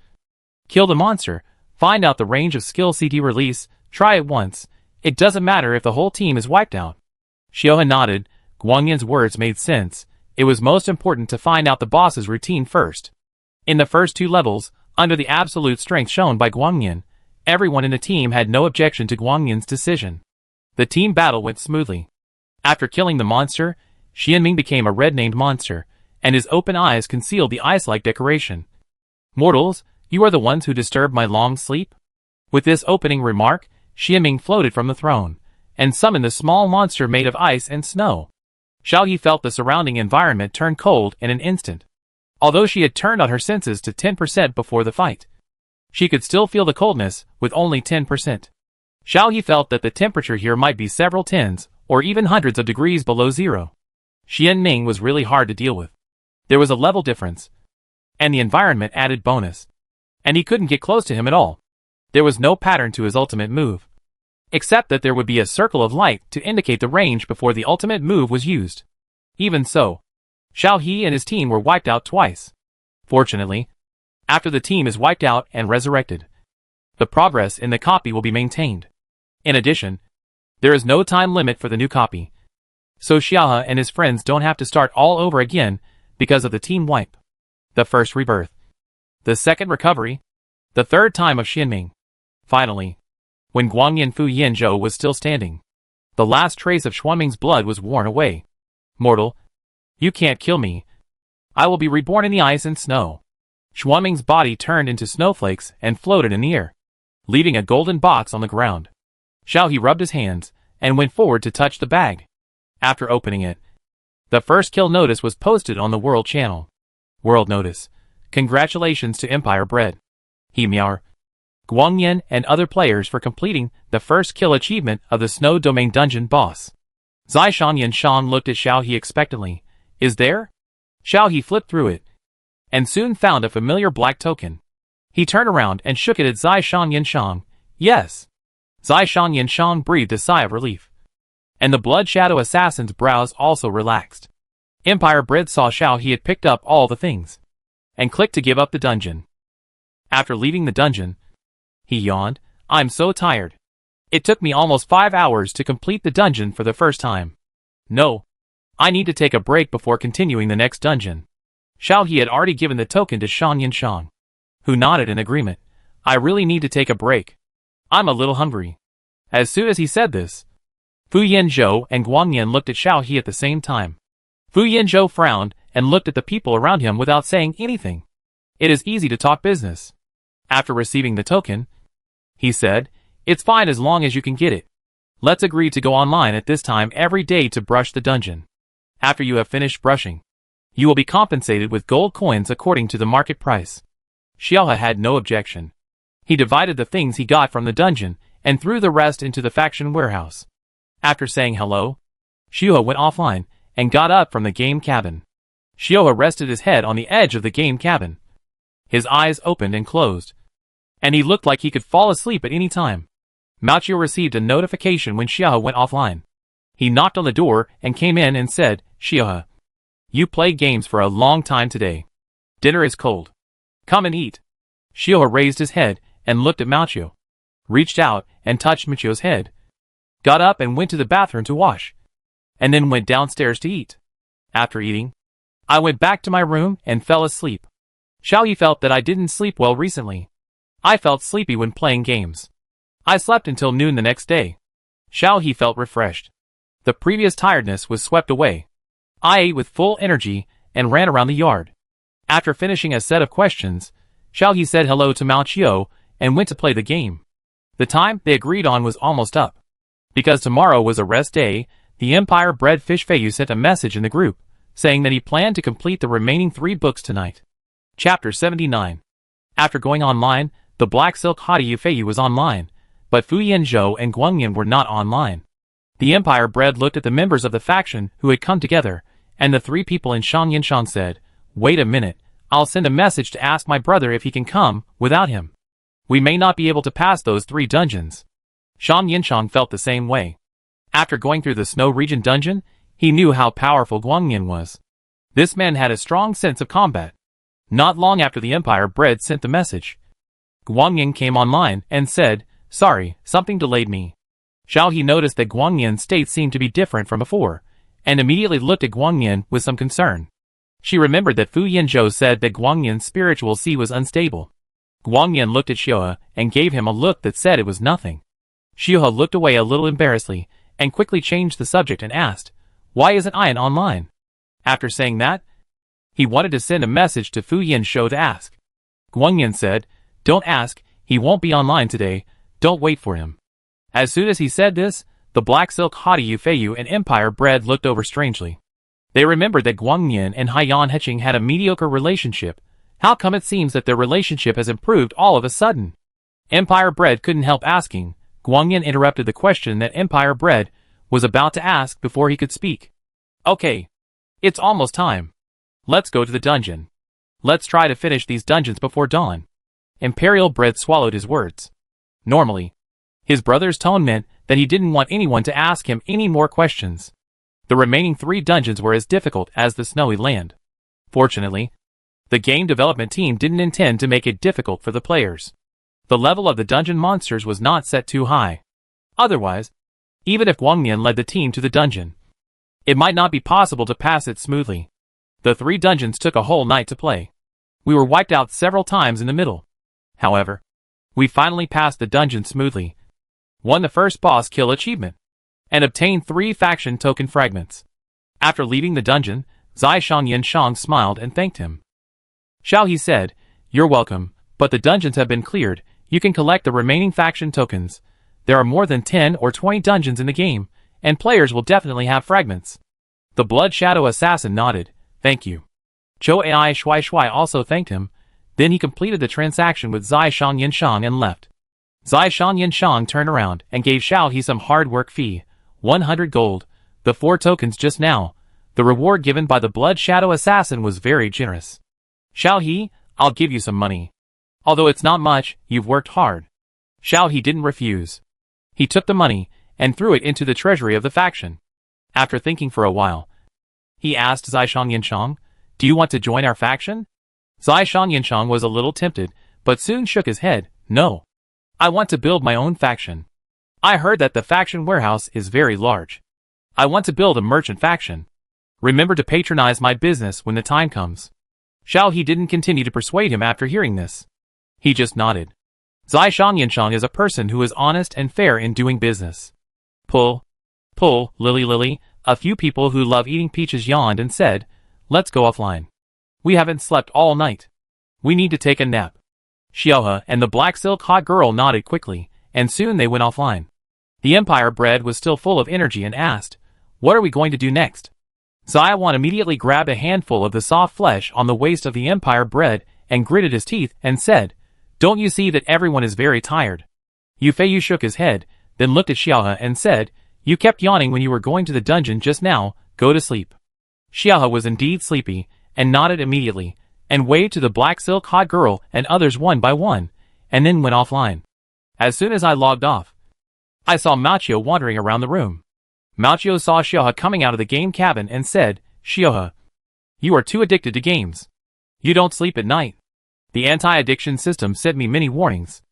kill the monster. Find out the range of skill CD release. Try it once. It doesn't matter if the whole team is wiped out. Xiaohe nodded. Guang Yin's words made sense. It was most important to find out the boss's routine first. In the first two levels, under the absolute strength shown by Guang Yin, everyone in the team had no objection to Guang Yin's decision. The team battle went smoothly. After killing the monster, Xianming became a red-named monster, and his open eyes concealed the ice-like decoration. "Mortals, you are the ones who disturbed my long sleep?" With this opening remark, Xianming floated from the throne, and summoned the small monster made of ice and snow. Xiaohe felt the surrounding environment turn cold in an instant. Although she had turned on her senses to 10% before the fight, she could still feel the coldness with only 10%. Xiaohe felt that the temperature here might be several tens, or even hundreds of degrees below zero. Xianming was really hard to deal with. There was a level difference, and the environment added bonus. And he couldn't get close to him at all. There was no pattern to his ultimate move, except that there would be a circle of light to indicate the range before the ultimate move was used. Even so, Xiaohe and his team were wiped out twice. Fortunately, after the team is wiped out and resurrected, the progress in the copy will be maintained. In addition, there is no time limit for the new copy, so Xiaohe and his friends don't have to start all over again because of the team wipe. The first rebirth, the second recovery, the third time of Xianming. Finally, when Guangyan Fu Yinzhou was still standing. The last trace of Xuanming's blood was worn away. Mortal, you can't kill me. I will be reborn in the ice and snow. Xuanming's body turned into snowflakes and floated in the air, leaving a golden box on the ground. Xiao He rubbed his hands and went forward to touch the bag. After opening it, the first kill notice was posted on the World Channel. World Notice. Congratulations to Empire Bread, He Miao, Guangyan and other players for completing the first kill achievement of the Snow Domain Dungeon boss. Zai Shan looked at Xiao He expectantly. Is there? Xiao He flipped through it, and soon found a familiar black token. He turned around and shook it at Zai Shan. Yes. Zai Shan breathed a sigh of relief, and the Blood Shadow Assassin's brows also relaxed. Empire Bread saw Xiao He had picked up all the things, and clicked to give up the dungeon. After leaving the dungeon, he yawned. I'm so tired. It took me almost 5 hours to complete the dungeon for the first time. No. I need to take a break before continuing the next dungeon. Xiao He had already given the token to Shan Yinshang, who nodded in agreement. I really need to take a break. I'm a little hungry. As soon as he said this, Fu Yinzhou and Guangyan looked at Xiao He at the same time. Fu Yinzhou frowned and looked at the people around him without saying anything. It is easy to talk business. After receiving the token, he said, it's fine as long as you can get it. Let's agree to go online at this time every day to brush the dungeon. After you have finished brushing, you will be compensated with gold coins according to the market price. Xiao He had no objection. He divided the things he got from the dungeon and threw the rest into the faction warehouse. After saying hello, Xiao He went offline and got up from the game cabin. Xiao He rested his head on the edge of the game cabin. His eyes opened and closed, and he looked like he could fall asleep at any time. Mao Qiu received a notification when Xiao He went offline. He knocked on the door and came in and said, Xiao He, you played games for a long time today. Dinner is cold. Come and eat. Xiao He raised his head and looked at Mao Qiu, reached out and touched Mao Qiu's head, got up and went to the bathroom to wash, and then went downstairs to eat. After eating, I went back to my room and fell asleep. Xiao He felt that I didn't sleep well recently. I felt sleepy when playing games. I slept until noon the next day. Xiao He felt refreshed. The previous tiredness was swept away. I ate with full energy and ran around the yard. After finishing a set of questions, Xiao He said hello to Mao Qiu and went to play the game. The time they agreed on was almost up. Because tomorrow was a rest day, the Empire Bread Fish Feiyu sent a message in the group, saying that he planned to complete the remaining 3 books tonight. Chapter 79. After going online, the Black Silk Haughty Feiyu was online, but Fu Yinzhou and Guangyan were not online. The Empire Bread looked at the members of the faction who had come together, and the 3 people in Shan Yinshang said, wait a minute, I'll send a message to ask my brother if he can come without him. We may not be able to pass those 3 dungeons. Shan Yinshang felt the same way. After going through the Snow Region dungeon, he knew how powerful Guangyan was. This man had a strong sense of combat. Not long after the Empire Bread sent the message, Guangyan came online and said, sorry, something delayed me. Xiao He noticed that Guangyan's state seemed to be different from before, and immediately looked at Guangyan with some concern. She remembered that Fu Yinzhou said that Guangyan's spiritual sea was unstable. Guangyan looked at Xiao He and gave him a look that said it was nothing. Xiao He looked away a little embarrassedly, and quickly changed the subject and asked, why isn't Ian online? After saying that, he wanted to send a message to Fu Yinzhou to ask. Guangyan said, don't ask, he won't be online today, don't wait for him. As soon as he said this, the Black Silk Haughty Feiyu and Empire Bread looked over strangely. They remembered that Guangyan and Haiyan Heching had a mediocre relationship. How come it seems that their relationship has improved all of a sudden? Empire Bread couldn't help asking. Guangyan interrupted the question that Empire Bread was about to ask before he could speak. Okay. It's almost time. Let's go to the dungeon. Let's try to finish these dungeons before dawn. Imperial Bread swallowed his words. Normally, his brother's tone meant that he didn't want anyone to ask him any more questions. The remaining 3 dungeons were as difficult as the snowy land. Fortunately, the game development team didn't intend to make it difficult for the players. The level of the dungeon monsters was not set too high. Otherwise, even if Guangyan led the team to the dungeon, it might not be possible to pass it smoothly. The 3 dungeons took a whole night to play. We were wiped out several times in the middle. However, we finally passed the dungeon smoothly. won the first boss kill achievement, and obtained 3 faction token fragments. After leaving the dungeon, Zai Yanshang smiled and thanked him. Xiao He said, "You're welcome, but the dungeons have been cleared. You can collect the remaining faction tokens. There are more than 10 or 20 dungeons in the game, and players will definitely have fragments." The Blood Shadow Assassin nodded, "Thank you." Zhou Ai Shui also thanked him. Then he completed the transaction with Zai Yanshang and left. Zai Yanshang turned around and gave Xiao He some hard work fee, 100 gold, the 4 tokens just now. The reward given by the Blood Shadow Assassin was very generous. "Xiao He, I'll give you some money. Although it's not much, you've worked hard." Xiao He didn't refuse. He took the money and threw it into the treasury of the faction. After thinking for a while, he asked Zai Yanshang, "Do you want to join our faction?" Zai Yanshang was a little tempted, but soon shook his head, "No. I want to build my own faction. I heard that the faction warehouse is very large. I want to build a merchant faction. Remember to patronize my business when the time comes." Xiao He didn't continue to persuade him after hearing this. He just nodded. Zai Yanshang is a person who is honest and fair in doing business. Pull, Lily, a few people who love eating peaches yawned and said, "Let's go offline. We haven't slept all night. We need to take a nap." Xiaohe and the black silk hot girl nodded quickly, and soon they went offline. The Empire Bread was still full of energy and asked, "What are we going to do next?" Zaiwan immediately grabbed a handful of the soft flesh on the waist of the Empire Bread and gritted his teeth and said, "Don't you see that everyone is very tired?" Yu Feiyu shook his head, then looked at Xiaohe and said, "You kept yawning when you were going to the dungeon just now, go to sleep." Xiaohe was indeed sleepy, and nodded immediately, and waved to the black silk hot girl and others one by one, and then went offline. As soon as I logged off, I saw Machio wandering around the room. Machio saw Xiaohe coming out of the game cabin and said, "Xiaohe, you are too addicted to games. You don't sleep at night. The anti-addiction system sent me many warnings."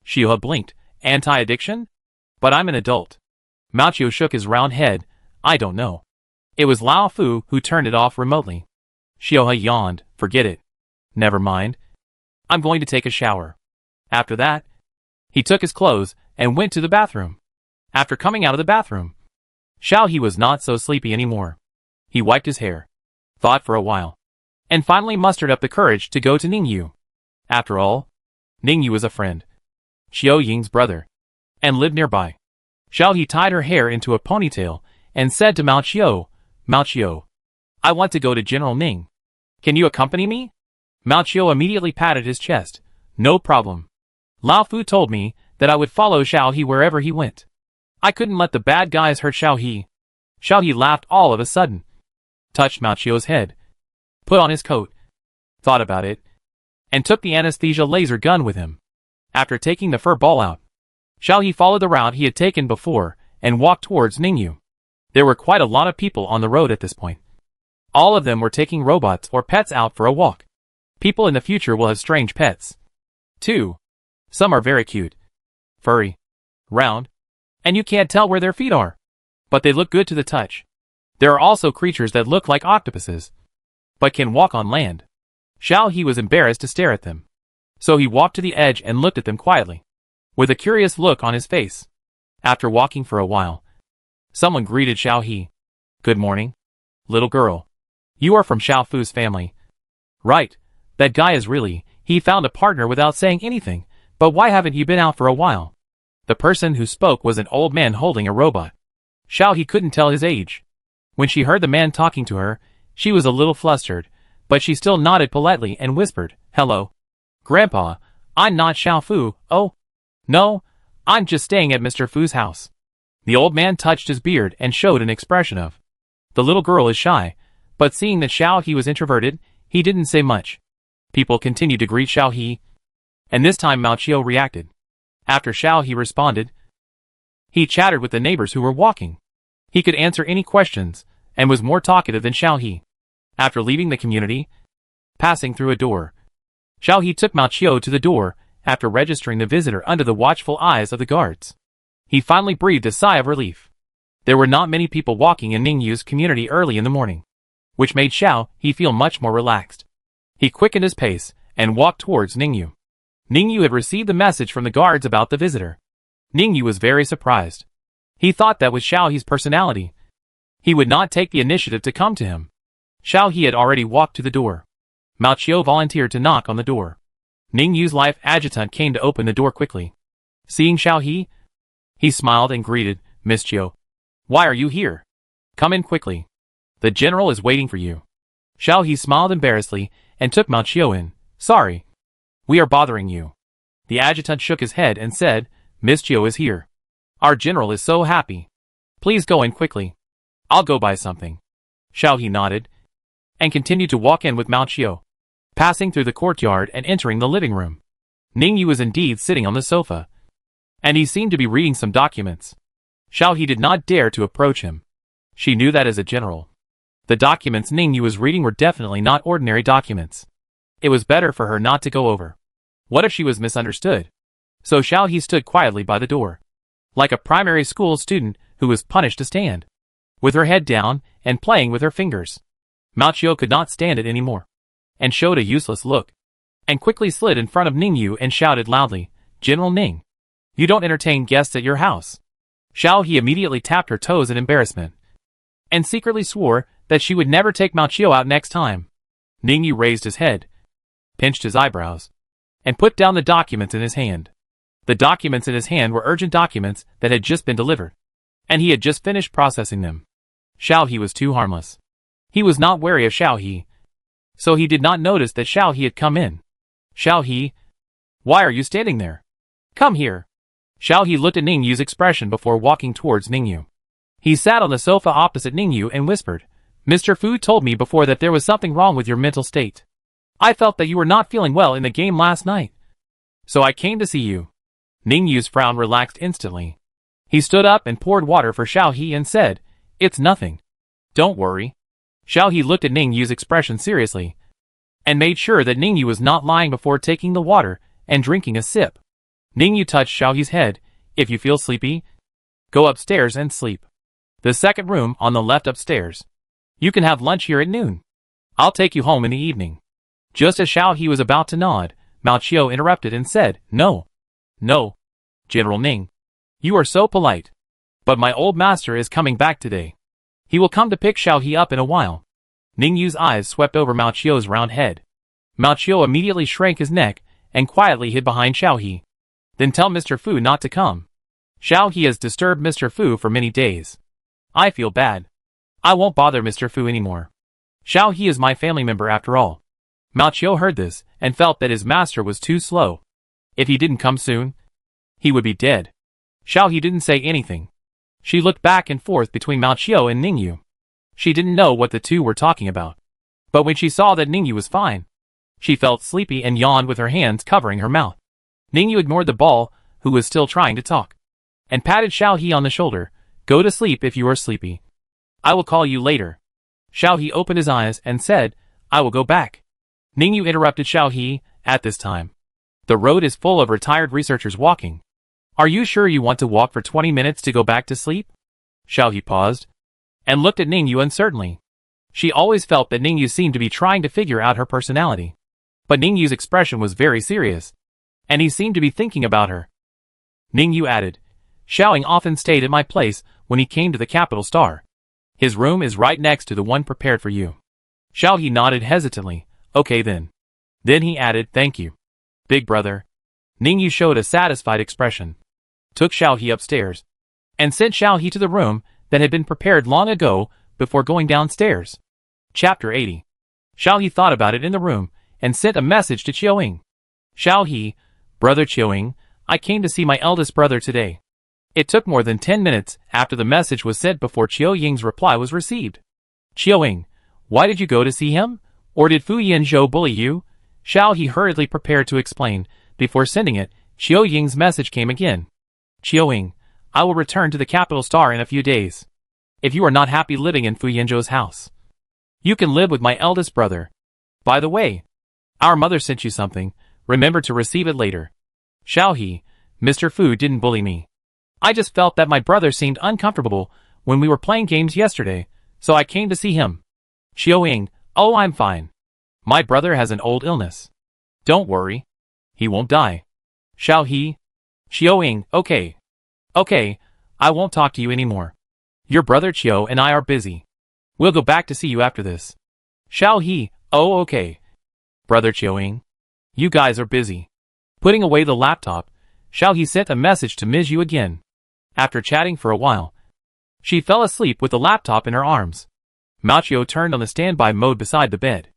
Xiaohe blinked. "Anti-addiction? But I'm an adult." Machio shook his round head. "I don't know." It was Lao Fu who turned it off remotely. Xiaohe yawned. "Forget it. Never mind. I'm going to take a shower." After that, he took his clothes and went to the bathroom. After coming out of the bathroom, Xiao He was not so sleepy anymore. He wiped his hair, thought for a while, and finally mustered up the courage to go to Ningyu. After all, Ningyu was a friend, Xiao Ying's brother, and lived nearby. Xiao He tied her hair into a ponytail and said to Mao Qiu, "I want to go to General Ning. Can you accompany me?" Mao Qiu immediately patted his chest. "No problem. Lao Fu told me that I would follow Xiao He wherever he went. I couldn't let the bad guys hurt Xiao He." Xiao He laughed all of a sudden, touched Mao Qiu's head, put on his coat, thought about it, and took the anesthesia laser gun with him. After taking the fur ball out, Xiao He followed the route he had taken before and walked towards Ningyu. There were quite a lot of people on the road at this point. All of them were taking robots or pets out for a walk. People in the future will have strange pets, too. Some are very cute, furry, round, and you can't tell where their feet are, but they look good to the touch. There are also creatures that look like octopuses, but can walk on land. Xiao He was embarrassed to stare at them, so he walked to the edge and looked at them quietly, with a curious look on his face. After walking for a while, someone greeted Xiao He. "Good morning, little girl. You are from Xiao Fu's family." "Right, that guy is really, he found a partner without saying anything, but why haven't you been out for a while?" The person who spoke was an old man holding a robot. Xiao He couldn't tell his age. When she heard the man talking to her, she was a little flustered, but she still nodded politely and whispered, "Hello, Grandpa, I'm not Xiao Fu. Oh, no, I'm just staying at Mr. Fu's house." The old man touched his beard and showed an expression of, "The little girl is shy," but seeing that Xiao He was introverted, he didn't say much. People continued to greet Xiao He, and this time Mao Qiu reacted. After Xiao He responded, he chattered with the neighbors who were walking. He could answer any questions, and was more talkative than Xiao He. After leaving the community, passing through a door, Xiao He took Mao Qiu to the door. After registering the visitor under the watchful eyes of the guards, he finally breathed a sigh of relief. There were not many people walking in Ningyu's community early in the morning, which made Xiao He feel much more relaxed. He quickened his pace and walked towards Ningyu. Ningyu had received the message from the guards about the visitor. Ningyu was very surprised. He thought that with Xiao He's personality, he would not take the initiative to come to him. Xiao He had already walked to the door. Mao Qiu volunteered to knock on the door. Ningyu's life adjutant came to open the door quickly. Seeing Xiao he smiled and greeted, Miss Qiu. Why are you here? Come in quickly. The general is waiting for you. Xiao He smiled embarrassedly and took Mao Qiu in. Sorry. We are bothering you. The adjutant shook his head and said, Miss Qiu is here. Our general is so happy. Please go in quickly. I'll go buy something. Xiao He nodded and continued to walk in with Mao Qiu, passing through the courtyard and entering the living room. Ningyu was indeed sitting on the sofa, and he seemed to be reading some documents. Xiao He did not dare to approach him. She knew that as a general, the documents Ningyu was reading were definitely not ordinary documents. It was better for her not to go over. What if she was misunderstood? So Xiao He stood quietly by the door, like a primary school student who was punished to stand, with her head down and playing with her fingers. Mao Qiu could not stand it anymore, and showed a useless look, and quickly slid in front of Ningyu and shouted loudly, General Ning, you don't entertain guests at your house. Xiao He immediately tapped her toes in embarrassment, and secretly swore that she would never take Mao Qiu out next time. Ningyu raised his head, pinched his eyebrows, and put down the documents in his hand. The documents in his hand were urgent documents that had just been delivered, and he had just finished processing them. Xiao He was too harmless. He was not wary of Xiao He, so he did not notice that Xiao He had come in. Xiao He, why are you standing there? Come here. Xiao He looked at Ningyu's expression before walking towards Ningyu. He sat on the sofa opposite Ningyu and whispered, Mr. Fu told me before that there was something wrong with your mental state. I felt that you were not feeling well in the game last night, so I came to see you. Ningyu's frown relaxed instantly. He stood up and poured water for Xiao He and said, It's nothing. Don't worry. Xiao He looked at Ningyu's expression seriously, and made sure that Ningyu was not lying before taking the water and drinking a sip. Ningyu touched Xiao He's head. If you feel sleepy, go upstairs and sleep. The second room on the left upstairs. You can have lunch here at noon. I'll take you home in the evening. Just as Xiao He was about to nod, Mao Qiu interrupted and said, No. No. General Ning. You are so polite. But my old master is coming back today. He will come to pick Xiao He up in a while. Ningyu's eyes swept over Mao Qiu's round head. Mao Qiu immediately shrank his neck and quietly hid behind Xiao He. Then tell Mr. Fu not to come. Xiao He has disturbed Mr. Fu for many days. I feel bad. I won't bother Mr. Fu anymore. Xiao He is my family member after all. Mao Qiu heard this and felt that his master was too slow. If he didn't come soon, he would be dead. Xiao He didn't say anything. She looked back and forth between Mao Qiu and Ningyu. She didn't know what the two were talking about. But when she saw that Ningyu was fine, she felt sleepy and yawned with her hands covering her mouth. Ningyu ignored the ball, who was still trying to talk, and patted Xiao He on the shoulder. Go to sleep if you are sleepy. I will call you later. Xiao He opened his eyes and said, I will go back. Ningyu interrupted Xiao He, at this time. The road is full of retired researchers walking. Are you sure you want to walk for 20 minutes to go back to sleep? Xiao He paused, and looked at Ningyu uncertainly. She always felt that Ningyu seemed to be trying to figure out her personality. But Ningyu's expression was very serious, and he seemed to be thinking about her. Ningyu added, Xiao Ying often stayed at my place when he came to the Capital Star. His room is right next to the one prepared for you. Xiao He nodded hesitantly. Okay then. Then he added, thank you, big brother. Ningyu showed a satisfied expression, took Xiao He upstairs, and sent Xiao He to the room that had been prepared long ago before going downstairs. Chapter 80. Xiao He thought about it in the room and sent a message to Qiu Ying. Xiao He, Brother Qiu Ying, I came to see my eldest brother today. It took more than 10 minutes after the message was sent before Qiu Ying's reply was received. Qiu Ying, why did you go to see him? Or did Fu Yanzhou bully you? Xiao He hurriedly prepared to explain. Before sending it, Qiu Ying's message came again. Qiu Ying, I will return to the Capital Star in a few days. If you are not happy living in Fu Yanzhou's house, you can live with my eldest brother. By the way, our mother sent you something. Remember to receive it later. Xiao He, Mr. Fu didn't bully me. I just felt that my brother seemed uncomfortable when we were playing games yesterday, so I came to see him. Qiu Ying, oh, I'm fine. My brother has an old illness. Don't worry. He won't die. Xiao He, Qiu Ying, okay. Okay, I won't talk to you anymore. Your brother Chiu and I are busy. We'll go back to see you after this. Xiao He, oh okay. Brother Chiu-ing. You guys are busy. Putting away the laptop, Xiao He sent a message to Ms. Yu again. After chatting for a while, she fell asleep with the laptop in her arms. Mao Chiu turned on the standby mode beside the bed.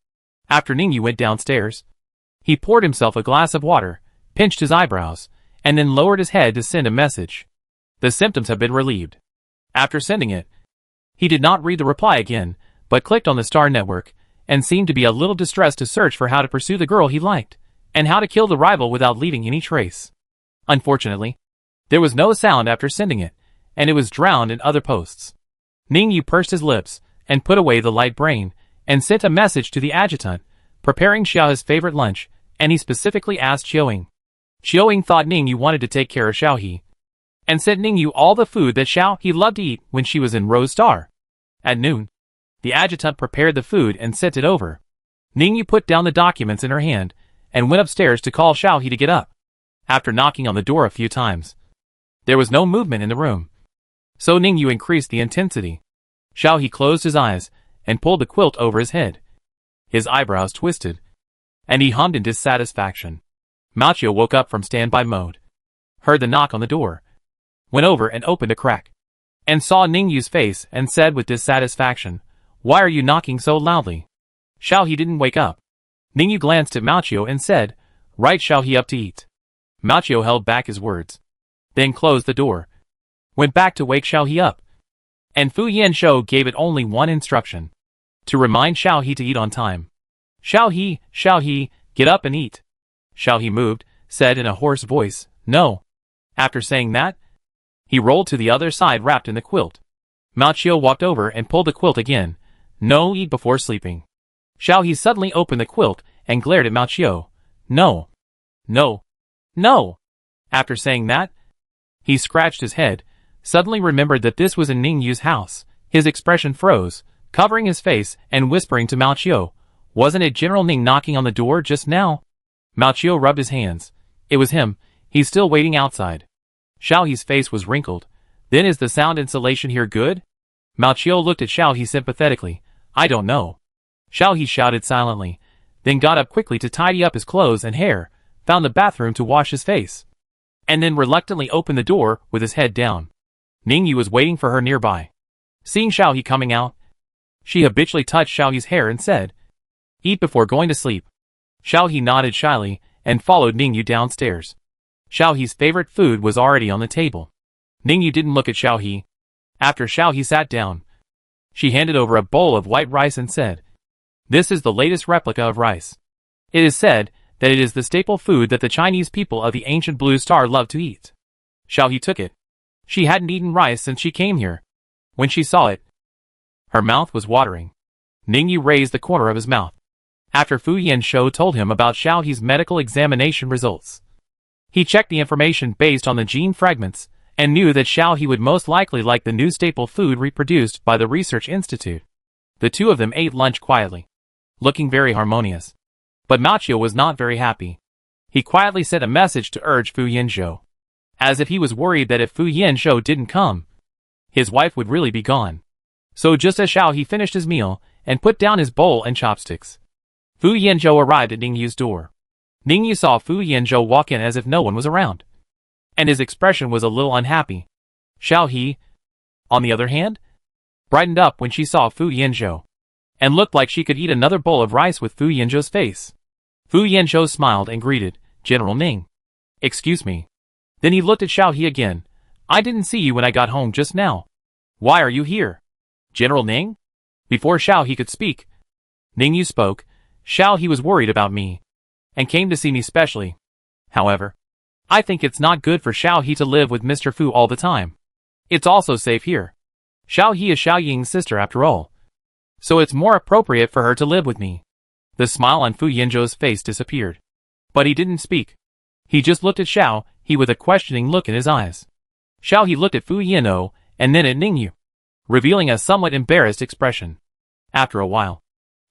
After Ningyu went downstairs, he poured himself a glass of water, pinched his eyebrows, and then lowered his head to send a message. The symptoms have been relieved. After sending it, he did not read the reply again, but clicked on the star network, and seemed to be a little distressed to search for how to pursue the girl he liked, and how to kill the rival without leaving any trace. Unfortunately, there was no sound after sending it, and it was drowned in other posts. Ningyu pursed his lips, and put away the light brain, and sent a message to the adjutant, preparing Xiao his favorite lunch, and he specifically asked Chiu-ing. Chiu-ing thought Ningyu wanted to take care of Xiao He, and sent Ningyu all the food that Xiao He loved to eat when she was in Rose Star. At noon, the adjutant prepared the food and sent it over. Ningyu put down the documents in her hand, and went upstairs to call Xiao He to get up. After knocking on the door a few times, there was no movement in the room. So Ningyu increased the intensity. Xiao He closed his eyes, and pulled the quilt over his head. His eyebrows twisted, and he hummed in dissatisfaction. Mao Chiu woke up from standby mode, heard the knock on the door, went over and opened a crack, and saw Ningyu's face and said with dissatisfaction, "Why are you knocking so loudly?" Xiao He didn't wake up. Ningyu glanced at Mao Chiu and said, "Write Xiao He up to eat." Mao Chiu held back his words, then closed the door, went back to wake Xiao He up, and Fu Yanshou gave it only one instruction: to remind Xiao He to eat on time. Xiao He, get up and eat." Xiao He moved, said in a hoarse voice, "No." After saying that, he rolled to the other side wrapped in the quilt. Mao Chiu walked over and pulled the quilt again. "No, eat before sleeping." Xiao He suddenly opened the quilt and glared at Mao Chiu. "No. No. No." After saying that, he scratched his head, suddenly remembered that this was in Ningyu's house. His expression froze, covering his face and whispering to Mao Chiu, "Wasn't it General Ning knocking on the door just now?" Mao Chiu rubbed his hands. It was him. He's still waiting outside. Xiao He's face was wrinkled. "Then is the sound insulation here good?" Mao Chiu looked at Xiao He sympathetically. "I don't know." Xiao He shouted silently, then got up quickly to tidy up his clothes and hair, found the bathroom to wash his face, and then reluctantly opened the door with his head down. Ningyu was waiting for her nearby. Seeing Xiao He coming out, she habitually touched Xiao He's hair and said, "Eat before going to sleep." Xiao He nodded shyly and followed Ningyu downstairs. Xiao He's favorite food was already on the table. Ningyu didn't look at Xiao He. After Xiao He sat down, she handed over a bowl of white rice and said, "This is the latest replica of rice. It is said that it is the staple food that the Chinese people of the ancient Blue Star love to eat." Xiao He took it. She hadn't eaten rice since she came here. When she saw it, her mouth was watering. Ningyu raised the corner of his mouth. After Fu Yanshou told him about Xiao He's medical examination results, he checked the information based on the gene fragments, and knew that Xiao He would most likely like the new staple food reproduced by the Research Institute. The two of them ate lunch quietly, looking very harmonious. But Mao Chiu was not very happy. He quietly sent a message to urge Fu Yanshou, as if he was worried that if Fu Yanshou didn't come, his wife would really be gone. So just as Xiao He finished his meal and put down his bowl and chopsticks, Fu Yanshou arrived at Ningyu's door. Ningyu saw Fu Yanshou walk in as if no one was around, and his expression was a little unhappy. Xiao He, on the other hand, brightened up when she saw Fu Yanshou, and looked like she could eat another bowl of rice with Fu Yanshou's face. Fu Yanshou smiled and greeted, "General Ning." "Excuse me." Then he looked at Xiao He again. "I didn't see you when I got home just now. Why are you here?" "General Ning?" Before Xiao He could speak, Ningyu spoke. "Xiao He was worried about me, and came to see me specially. However, I think it's not good for Xiao He to live with Mr. Fu all the time. It's also safe here. Xiao He is Xiao Ying's sister after all, so it's more appropriate for her to live with me." The smile on Fu Yanzhou's face disappeared, but he didn't speak. He just looked at Xiao He with a questioning look in his eyes. Xiao He looked at Fu Yanzhou and then at Ningyu, revealing a somewhat embarrassed expression. After a while,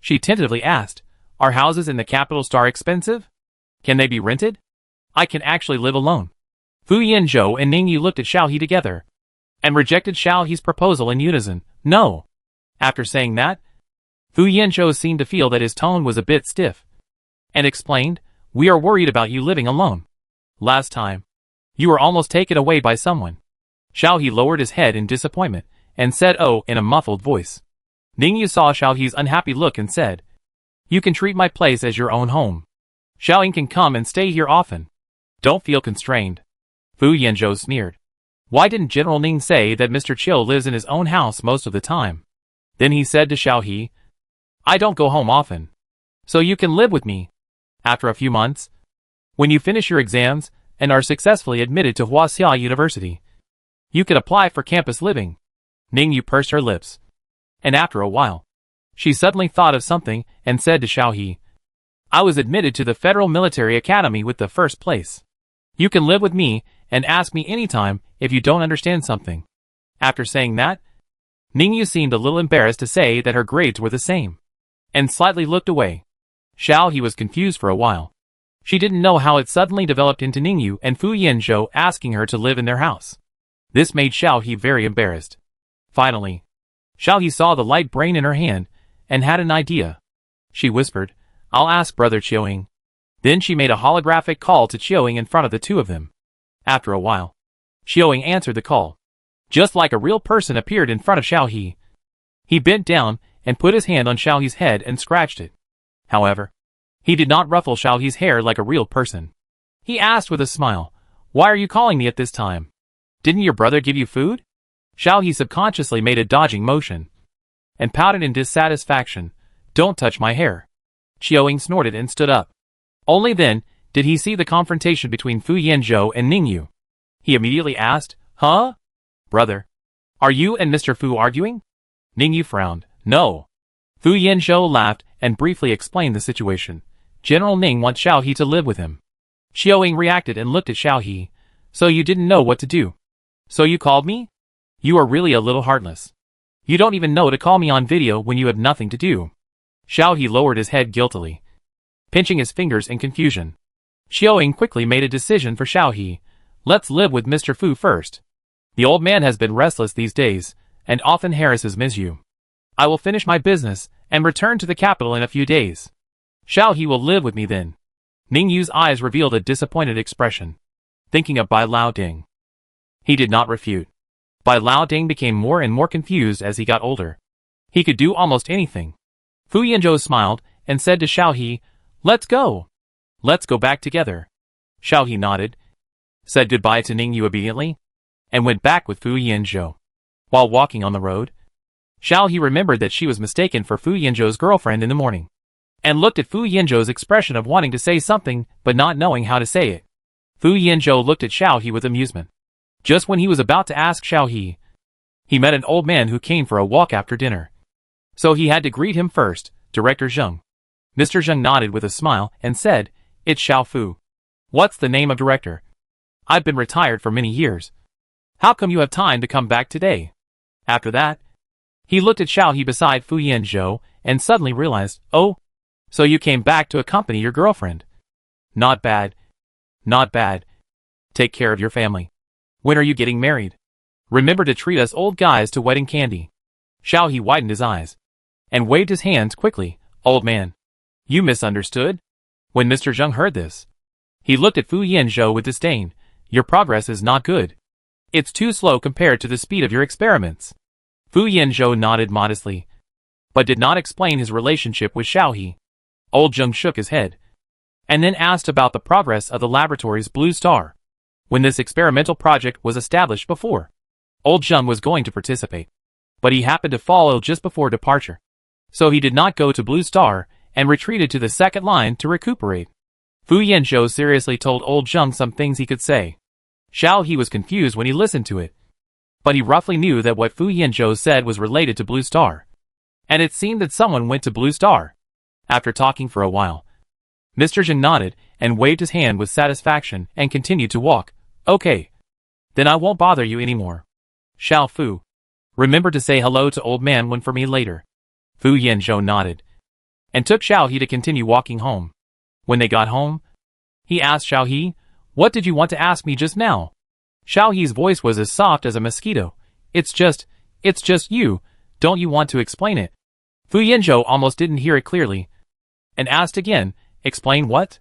she tentatively asked, "Are houses in the capital star expensive? Can they be rented? I can actually live alone." Fu Yanzhou and Ningyu looked at Xiao He together, and rejected Xiao He's proposal in unison. No. After saying that, Fu Yanzhou seemed to feel that his tone was a bit stiff, and explained, "We are worried about you living alone. Last time, you were almost taken away by someone." Xiao He lowered his head in disappointment, and said "Oh" in a muffled voice. Ningyu saw Xiao He's unhappy look and said, "You can treat my place as your own home. Xiao Ying can come and stay here often. Don't feel constrained." Fu Yanzhou sneered. Why didn't General Ning say that Mr. Chiu lives in his own house most of the time? Then he said to Xiao He, "I don't go home often, so you can live with me. After a few months, when you finish your exams and are successfully admitted to Huaxia University, you can apply for campus living." Ningyu pursed her lips, and after a while, she suddenly thought of something and said to Xiao He, "I was admitted to the Federal Military Academy with the first place. You can live with me and ask me anytime if you don't understand something." After saying that, Ningyu seemed a little embarrassed to say that her grades were the same, and slightly looked away. Xiao He was confused for a while. She didn't know how it suddenly developed into Ningyu and Fu Yanzhou asking her to live in their house. This made Xiao He very embarrassed. Finally, Xiao He saw the light brain in her hand and had an idea. She whispered, "I'll ask Brother Chiu-Ying." Then she made a holographic call to Chiu-Ying in front of the two of them. After a while, Chiu-Ying answered the call. Just like a real person appeared in front of Xiao He. He bent down and put his hand on Xiao He's head and scratched it. However, he did not ruffle Xiao He's hair like a real person. He asked with a smile, "Why are you calling me at this time? Didn't your brother give you food?" Xiao He subconsciously made a dodging motion, and pouted in dissatisfaction, "Don't touch my hair." Chiu-Ying snorted and stood up. Only then did he see the confrontation between Fu Yanzhou and Ningyu. He immediately asked, "Huh? Brother, are you and Mr. Fu arguing?" Ningyu frowned. "No." Fu Yanzhou laughed and briefly explained the situation. General Ning wants Xiao He to live with him. Chiu-Ying reacted and looked at Xiao He. "So you didn't know what to do? So you called me? You are really a little heartless. You don't even know to call me on video when you have nothing to do." Xiao He lowered his head guiltily, pinching his fingers in confusion. Chiu-Ying quickly made a decision for Xiao He. "Let's live with Mr. Fu first. The old man has been restless these days, and often harasses Ms. Yu. I will finish my business and return to the capital in a few days. Xiao He will live with me then." Ningyu's eyes revealed a disappointed expression, thinking of Bai Lao Ding. He did not refute. Bai Lao Ding became more and more confused as he got older. He could do almost anything. Fu Yanzhou smiled and said to Xiao He, "Let's go. Let's go back together." Xiao He nodded, said goodbye to Ningyu obediently, and went back with Fu Yanzhou. While walking on the road, Xiao He remembered that she was mistaken for Fu Yanzhou's girlfriend in the morning, and looked at Fu Yanzhou's expression of wanting to say something but not knowing how to say it. Fu Yanzhou looked at Xiao He with amusement. Just when he was about to ask Xiao He met an old man who came for a walk after dinner. So he had to greet him first, Director Zheng. Mr. Zheng nodded with a smile and said, "It's Xiao Fu. What's the name of director? I've been retired for many years. How come you have time to come back today?" After that, he looked at Xiao He beside Fu Yanzhou and suddenly realized, "Oh, so you came back to accompany your girlfriend. Not bad. Not bad. Take care of your family. When are you getting married? Remember to treat us old guys to wedding candy." Xiao He widened his eyes and waved his hands quickly. "Old man, you misunderstood." When Mr. Zheng heard this, he looked at Fu Yanzhou with disdain. "Your progress is not good. It's too slow compared to the speed of your experiments." Fu Yanzhou nodded modestly, but did not explain his relationship with Xiao He. Old Zheng shook his head, and then asked about the progress of the laboratory's Blue Star. When this experimental project was established before, Old Zheng was going to participate, but he happened to fall ill just before departure. So he did not go to Blue Star and retreated to the second line to recuperate. Fu Yanzhou seriously told Old Zheng some things he could say. Xiao He was confused when he listened to it, but he roughly knew that what Fu Yanzhou said was related to Blue Star, and it seemed that someone went to Blue Star. After talking for a while, Mr. Zheng nodded and waved his hand with satisfaction and continued to walk. "Okay. Then I won't bother you anymore. Xiao Fu, remember to say hello to old man when for me later." Fu Yanzhou nodded, and took Xiao He to continue walking home. When they got home, he asked Xiao He, "What did you want to ask me just now?" Xiao He's voice was as soft as a mosquito. It's just you. Don't you want to explain it? Fu Yanzhou almost didn't hear it clearly, and asked again, explain what?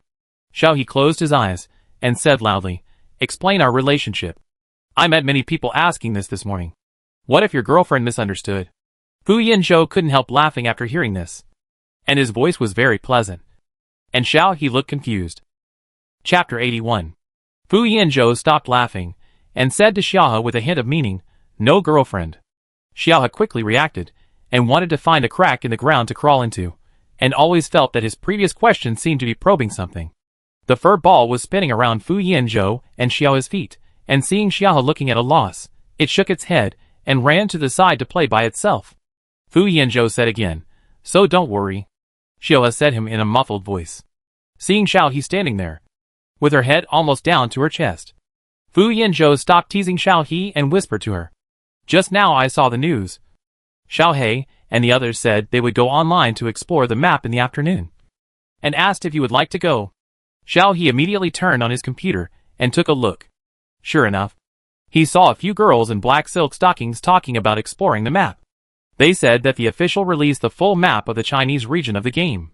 Xiao He closed his eyes, and said loudly, explain our relationship. I met many people asking this morning. What if your girlfriend misunderstood? Fu Yanzhou couldn't help laughing after hearing this, and his voice was very pleasant. And Xiao He looked confused. Chapter 81. Fu Yanzhou stopped laughing, and said to Xiao He with a hint of meaning, no girlfriend. Xiao He quickly reacted, and wanted to find a crack in the ground to crawl into, and always felt that his previous question seemed to be probing something. The fur ball was spinning around Fu Yanzhou and Xiao He's feet, and seeing Xiao He looking at a loss, it shook its head, and ran to the side to play by itself. Fu Yanzhou said again, so don't worry. Xiao He said him in a muffled voice. Seeing Xiao He standing there, with her head almost down to her chest, Fu Yanzhou stopped teasing Xiao He and whispered to her, just now I saw the news. Xiao He and the others said they would go online to explore the map in the afternoon, and asked if you would like to go. Xiao He immediately turned on his computer and took a look. Sure enough, he saw a few girls in black silk stockings talking about exploring the map. They said that the official released the full map of the Chinese region of the game,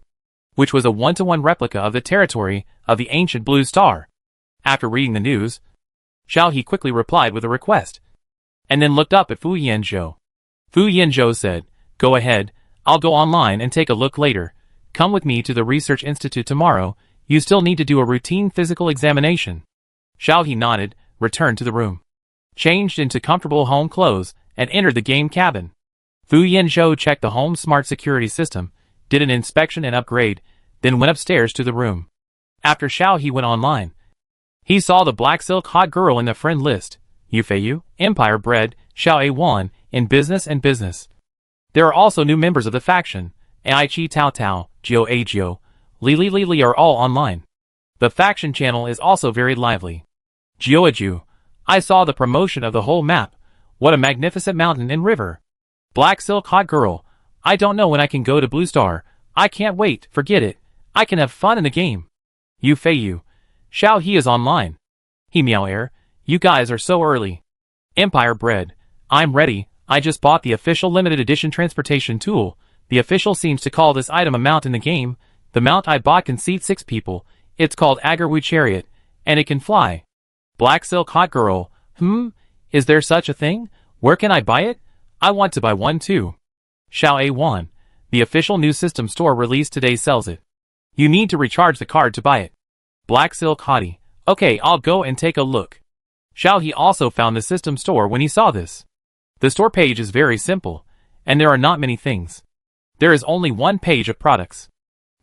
which was a one-to-one replica of the territory of the ancient Blue Star. After reading the news, Xiao He quickly replied with a request, and then looked up at Fu Yanzhou. Fu Yanzhou said, go ahead, I'll go online and take a look later. Come with me to the Research Institute tomorrow, you still need to do a routine physical examination. Xiao He nodded, returned to the room, changed into comfortable home clothes, and entered the game cabin. Fu Yanzhou checked the home's smart security system, did an inspection and upgrade, then went upstairs to the room. After Xiao He went online, he saw the black silk hot girl in the friend list, Yu Feiyu, Empire bred, Xiao A Wan, in business and business. There are also new members of the faction, Ai Chi Tao Tao, Jiu A Jiu, Li Li Li Li are all online. The faction channel is also very lively. Jiu A Jiu, I saw the promotion of the whole map, what a magnificent mountain and river. Black silk hot girl, I don't know when I can go to Blue Star, I can't wait, forget it, I can have fun in the game. Yu Feiyu, Xiao He is online. He Meow Air, you guys are so early. Empire bred, I'm ready, I just bought the official limited edition transportation tool. The official seems to call this item a mount in the game. The mount I bought can seat 6 people, it's called Agarwu Chariot, and it can fly. Black silk hot girl, is there such a thing? Where can I buy it? I want to buy one too. Xiao A Wan, the official new system store released today sells it. You need to recharge the card to buy it. Black silk hottie, okay, I'll go and take a look. Xiao He also found the system store when he saw this. The store page is very simple, and there are not many things. There is only one page of products.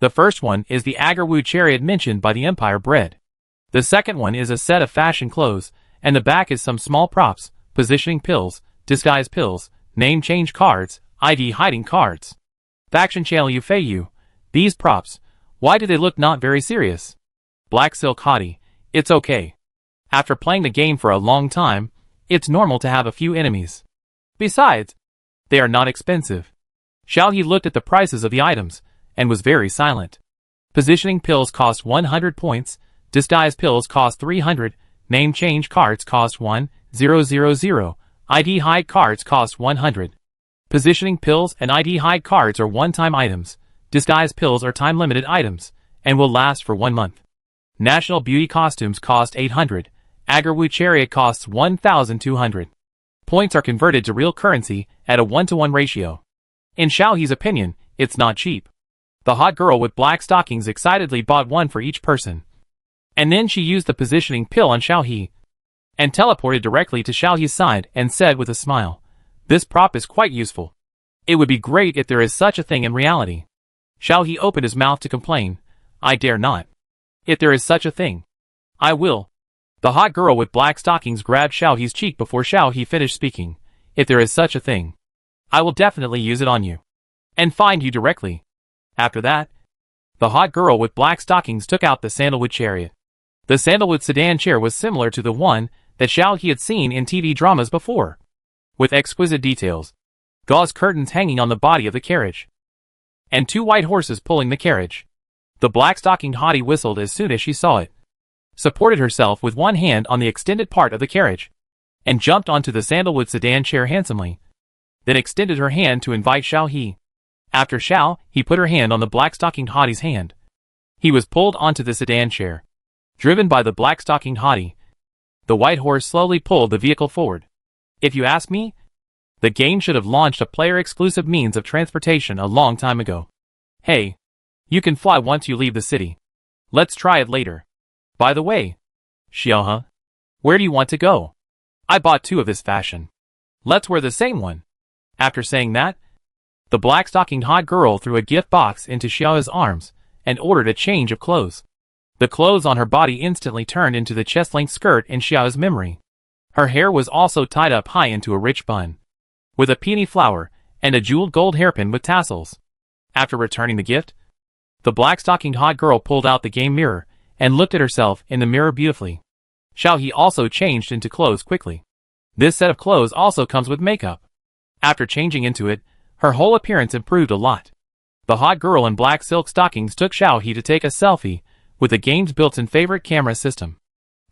The first one is the Agarwu Chariot mentioned by the Empire bred. The second one is a set of fashion clothes, and the back is some small props, positioning pills, disguise pills, name change cards, ID hiding cards. Faction channel Yu Feiyu, these props, why do they look not very serious? Black silk hottie, it's okay. After playing the game for a long time, it's normal to have a few enemies. Besides, they are not expensive. Xiao He looked at the prices of the items, and was very silent. Positioning pills cost 100 points, disguise pills cost 300, name change cards cost 1,000, ID hide cards cost 100. Positioning pills and ID hide cards are one-time items, disguise pills are time-limited items, and will last for 1 month. National beauty costumes cost 800, Agarwu Chariot costs 1,200. Points are converted to real currency at a 1-to-1 ratio. In Xiao He's opinion, it's not cheap. The hot girl with black stockings excitedly bought one for each person. And then she used the positioning pill on Xiao He, and teleported directly to Xiao He's side and said with a smile, this prop is quite useful. It would be great if there is such a thing in reality. Xiao He opened his mouth to complain, I dare not. If there is such a thing, I will. The hot girl with black stockings grabbed Xiao He's cheek before Xiao He finished speaking. If there is such a thing, I will definitely use it on you, and find you directly. After that, the hot girl with black stockings took out the sandalwood chariot. The sandalwood sedan chair was similar to the one that Xiao He had seen in TV dramas before, with exquisite details, gauze curtains hanging on the body of the carriage, and 2 white horses pulling the carriage. The black-stockinged hottie whistled as soon as she saw it, supported herself with one hand on the extended part of the carriage, and jumped onto the sandalwood sedan chair handsomely, then extended her hand to invite Xiao He. After Xiao He put her hand on the black-stockinged hottie's hand, he was pulled onto the sedan chair. Driven by the black-stockinged hottie, the white horse slowly pulled the vehicle forward. If you ask me, the game should have launched a player-exclusive means of transportation a long time ago. Hey, you can fly once you leave the city. Let's try it later. By the way, Xiao He, where do you want to go? I bought 2 of this fashion. Let's wear the same one. After saying that, the black-stockinged hot girl threw a gift box into Xiao's arms and ordered a change of clothes. The clothes on her body instantly turned into the chest-length skirt in Xiao's memory. Her hair was also tied up high into a rich bun, with a peony flower and a jeweled gold hairpin with tassels. After returning the gift, the black-stockinged hot girl pulled out the game mirror and looked at herself in the mirror beautifully. Xiao He also changed into clothes quickly. This set of clothes also comes with makeup. After changing into it, her whole appearance improved a lot. The hot girl in black silk stockings took Xiao He to take a selfie with the game's built-in favorite camera system.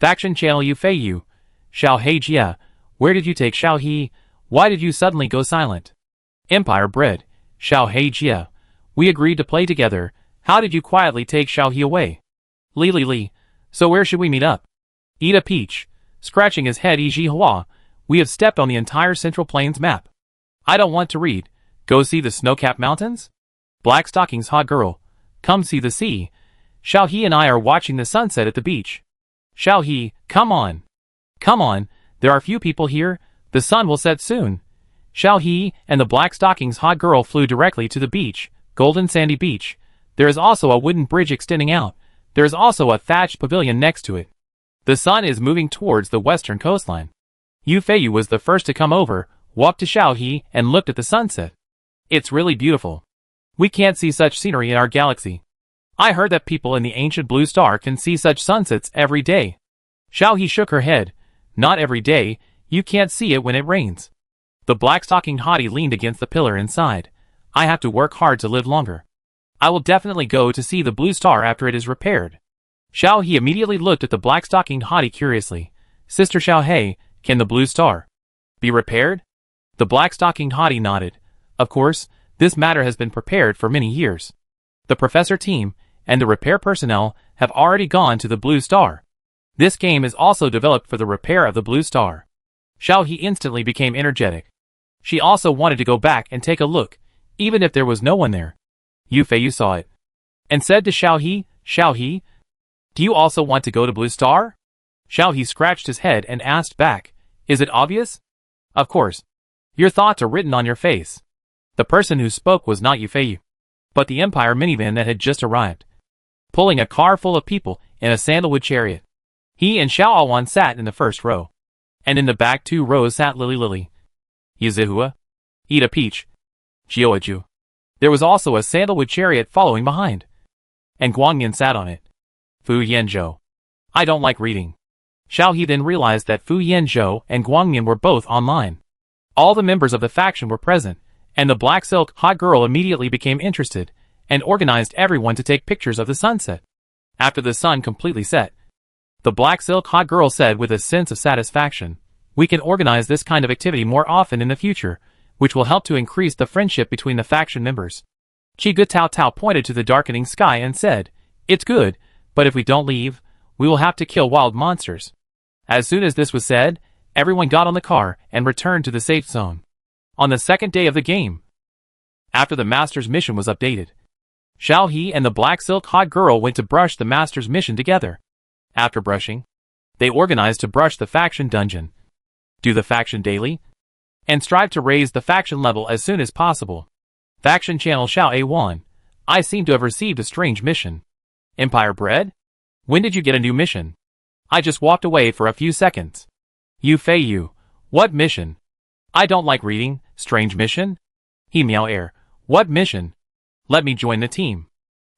Faction channel Yu Fei Yu. Xiao He Jia, where did you take Xiao He? Why did you suddenly go silent? Empire Bread. Xiao He Jia, we agreed to play together. How did you quietly take Xiao He away? Li, so where should we meet up? Eat a peach. Scratching his head Yi Hua, we have stepped on the entire Central Plains map. I don't want to read. Go see the snow-capped mountains? Black stockings hot girl, come see the sea. Xiao He and I are watching the sunset at the beach. Xiao He, come on. Come on, there are few people here, the sun will set soon. Xiao He and the black stockings hot girl flew directly to the beach, golden sandy beach. There is also a wooden bridge extending out. There is also a thatched pavilion next to it. The sun is moving towards the western coastline. Yu Feiyu was the first to come over, walked to Xiao He, and looked at the sunset. It's really beautiful. We can't see such scenery in our galaxy. I heard that people in the ancient blue star can see such sunsets every day. Xiao He shook her head. Not every day, you can't see it when it rains. The black-stockinged hottie leaned against the pillar and sighed. I have to work hard to live longer. I will definitely go to see the blue star after it is repaired. Xiao He immediately looked at the black-stockinged hottie curiously. Sister Xiao He, can the blue star be repaired? The black-stockinged hottie nodded. Of course, this matter has been prepared for many years. The professor team and the repair personnel have already gone to the blue star. This game is also developed for the repair of the blue star. Xiao He instantly became energetic. She also wanted to go back and take a look, even if there was no one there. Yu Feiyu saw it, and said to Xiao He, do you also want to go to Blue Star? Xiao He scratched his head and asked back, is it obvious? Of course. Your thoughts are written on your face. The person who spoke was not Yu Feiyu, but the Empire minivan that had just arrived, pulling a car full of people in a sandalwood chariot. He and Xiao Awan sat in the first row, and in the back 2 rows sat Lily, Yizihua, Eat a Peach, Jioaju. There was also a sandalwood chariot following behind, and Guangyan sat on it. Fu Yanzhou. I don't like reading. Xiao He then realized that Fu Yanzhou and Guangyan were both online. All the members of the faction were present, and the black silk hot girl immediately became interested, and organized everyone to take pictures of the sunset. After the sun completely set, the black silk hot girl said with a sense of satisfaction, we can organize this kind of activity more often in the future, which will help to increase the friendship between the faction members. Chigu Tao Tao pointed to the darkening sky and said, it's good, but if we don't leave, we will have to kill wild monsters. As soon as this was said, everyone got on the car and returned to the safe zone. On the second day of the game, after the master's mission was updated, Xiao He and the black silk hot girl went to brush the master's mission together. After brushing, they organized to brush the faction dungeon, do the faction daily, and strive to raise the faction level as soon as possible. Faction channel Xiao A1. I seem to have received a strange mission. Empire Bread? When did you get a new mission? I just walked away for a few seconds. Yu Feiyu. What mission? I don't like reading. Strange mission? He Miao Air. What mission? Let me join the team.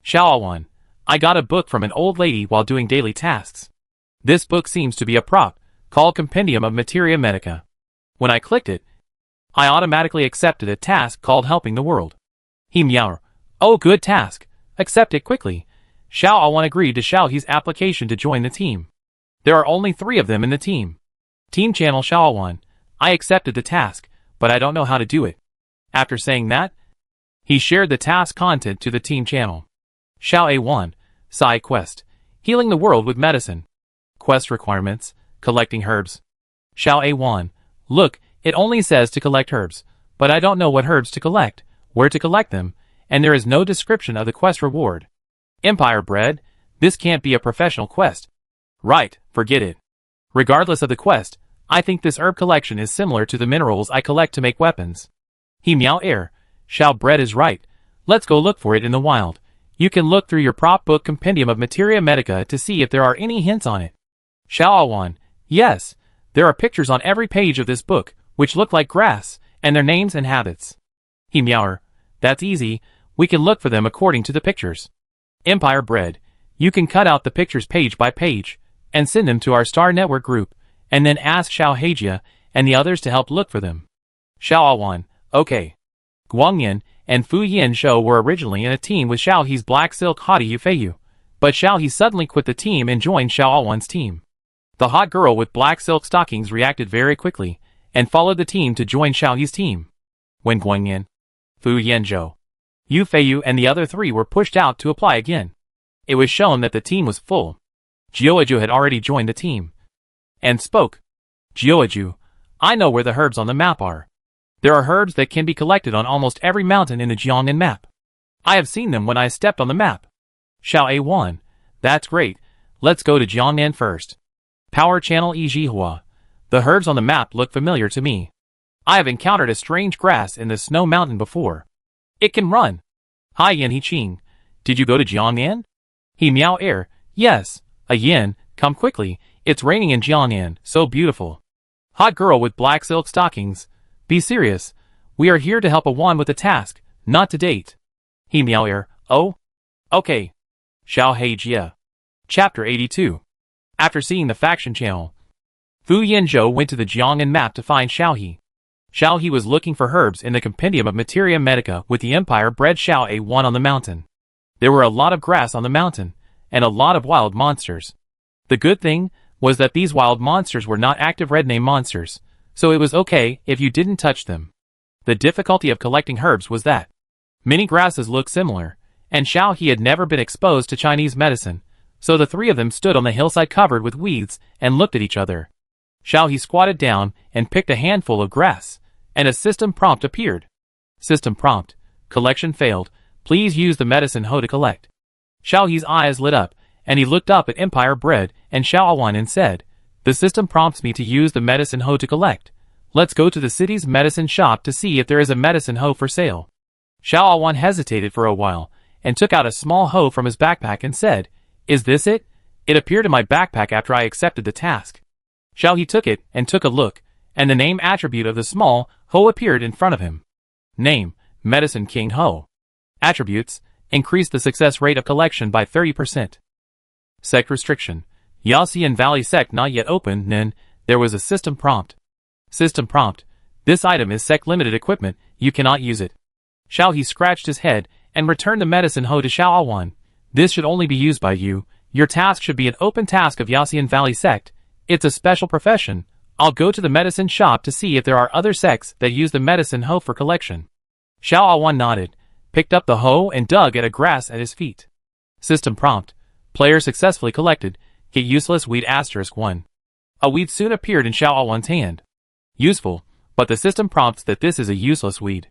Xiao Awan. I got a book from an old lady while doing daily tasks. This book seems to be a prop, called Compendium of Materia Medica. When I clicked it, I automatically accepted a task called Helping the World. He Miao. Oh, good task. Accept it quickly. Xiao Awan agreed to Xiao He's application to join the team. There are only 3 of them in the team. Team Channel Xiaowan, I accepted the task, but I don't know how to do it. After saying that, he shared the task content to the team channel. Xiao A1, Side Quest. Healing the world with medicine. Quest requirements, collecting herbs. Xiao A1, look, it only says to collect herbs, but I don't know what herbs to collect, where to collect them, and there is no description of the quest reward. Empire Bread, this can't be a professional quest. Right, forget it. Regardless of the quest, I think this herb collection is similar to the minerals I collect to make weapons. He meow air, Xiao Bread is right, let's go look for it in the wild. You can look through your prop book compendium of Materia Medica to see if there are any hints on it. Xiao Awan, yes, there are pictures on every page of this book, which look like grass, and their names and habits. He meower, that's easy, we can look for them according to the pictures. Empire Bread, you can cut out the pictures page by page, and send them to our Star Network group, and then ask Xiao Heijia and the others to help look for them. Xiao Awan, okay. Guangyan and Fu Yin Shou were originally in a team with Xiao He's Black Silk Hottie Yufeiyu, but Xiao He suddenly quit the team and joined Xiao Awan's team. The hot girl with black silk stockings reacted very quickly, and followed the team to join Xiao He's team. When Guangyan, Fu Yanzhou, Yufeiyu and the other three were pushed out to apply again, it was shown that the team was full. Jiuaju had already joined the team, and spoke. Jiuaju, I know where the herbs on the map are. There are herbs that can be collected on almost every mountain in the Jiangnan map. I have seen them when I stepped on the map. Xiao A1, that's great, let's go to Jiangnan first. Power Channel Yijihua, the herbs on the map look familiar to me. I have encountered a strange grass in the snow mountain before. It can run. Hi Yin Hiqing, did you go to Jiangnan? He meow air, yes, a yin, come quickly, it's raining in Jiangnan, so beautiful. Hot girl with black silk stockings, be serious, we are here to help Awan with the task, not to date. He meow air, oh? Okay. Xiao Heijia. Chapter 82. After seeing the faction channel, Fu Yanzhou went to the Jiangnan map to find Xiao He. Xiao He was looking for herbs in the compendium of Materia Medica with the Empire bred Xiao A1 on the mountain. There were a lot of grass on the mountain, and a lot of wild monsters. The good thing was that these wild monsters were not active red name monsters, so it was okay if you didn't touch them. The difficulty of collecting herbs was that many grasses looked similar, and Xiao He had never been exposed to Chinese medicine, so the three of them stood on the hillside covered with weeds and looked at each other. Xiao He squatted down and picked a handful of grass, and a system prompt appeared. System prompt, collection failed, please use the medicine hoe to collect. Xiao He's eyes lit up, and he looked up at Empire Bread and Xiao Awan and said, the system prompts me to use the medicine hoe to collect. Let's go to the city's medicine shop to see if there is a medicine hoe for sale. Xiao Awan hesitated for a while, and took out a small hoe from his backpack and said, is this it? It appeared in my backpack after I accepted the task. Xiao He took it and took a look, and the name attribute of the small hoe appeared in front of him. Name, Medicine King Hoe. Attributes, increase the success rate of collection by 30%. Sect restriction, Yaxian Valley sect not yet open, then, there was a system prompt. System prompt, this item is sect limited equipment, you cannot use it. Xiao He scratched his head, and returned the medicine hoe to Xiao Awan. This should only be used by you, your task should be an open task of Yaxian Valley sect, it's a special profession, I'll go to the medicine shop to see if there are other sects that use the medicine hoe for collection. Xiao Awan nodded, picked up the hoe and dug at a grass at his feet. System prompt, player successfully collected, get useless weed *1. A weed soon appeared in Xiao Awan's hand. Useful, but the system prompts that this is a useless weed.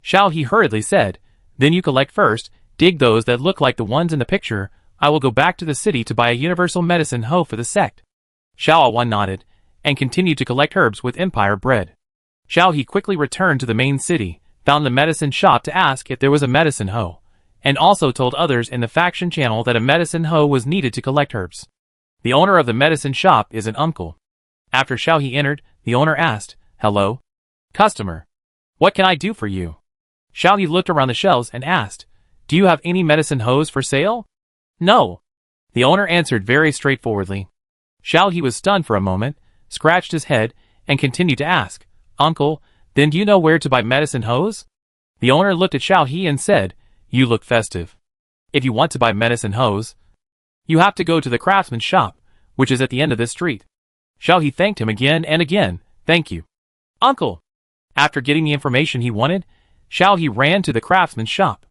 Xiao He hurriedly said, then you collect first, dig those that look like the ones in the picture, I will go back to the city to buy a universal medicine hoe for the sect. Xiao Awan nodded, and continued to collect herbs with Empire Bread. Xiao He quickly returned to the main city, found the medicine shop to ask if there was a medicine hoe, and also told others in the faction channel that a medicine hoe was needed to collect herbs. The owner of the medicine shop is an uncle. After Xiao He entered, the owner asked, hello? Customer. What can I do for you? Xiao He looked around the shelves and asked, do you have any medicine hoes for sale? No. The owner answered very straightforwardly. Xiao He was stunned for a moment, scratched his head, and continued to ask, uncle, then do you know where to buy medicine hoes? The owner looked at Xiao He and said, you look festive. If you want to buy medicine hoes, you have to go to the craftsman's shop, which is at the end of this street. Xiao He thanked him again and again. Thank you, uncle. After getting the information he wanted, Xiao He ran to the craftsman's shop.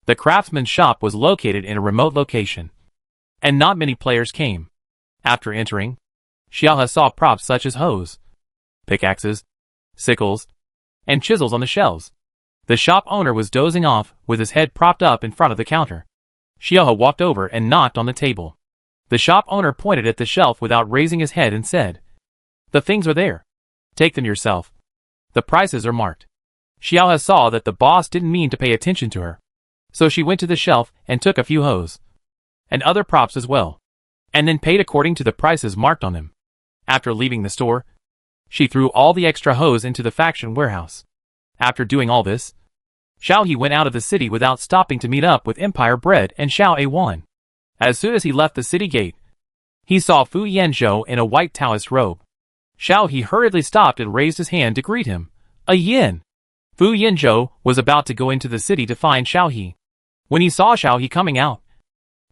The craftsman's shop was located in a remote location, and not many players came. After entering, Xiao He saw props such as hoes, pickaxes, sickles, and chisels on the shelves. The shop owner was dozing off with his head propped up in front of the counter. Xiao He walked over and knocked on the table. The shop owner pointed at the shelf without raising his head and said, "The things are there. Take them yourself. The prices are marked." Xiao He saw that the boss didn't mean to pay attention to her, so she went to the shelf and took a few hoes, and other props as well, and then paid according to the prices marked on them. After leaving the store, she threw all the extra hoes into the faction warehouse. After doing all this, Xiao He went out of the city without stopping to meet up with Empire Bread and Xiao A1. As soon as he left the city gate, he saw Fu Yanzhou in a white Taoist robe. Xiao He hurriedly stopped and raised his hand to greet him. "A yin!" Fu Yanzhou was about to go into the city to find Xiao He. When he saw Xiao He coming out,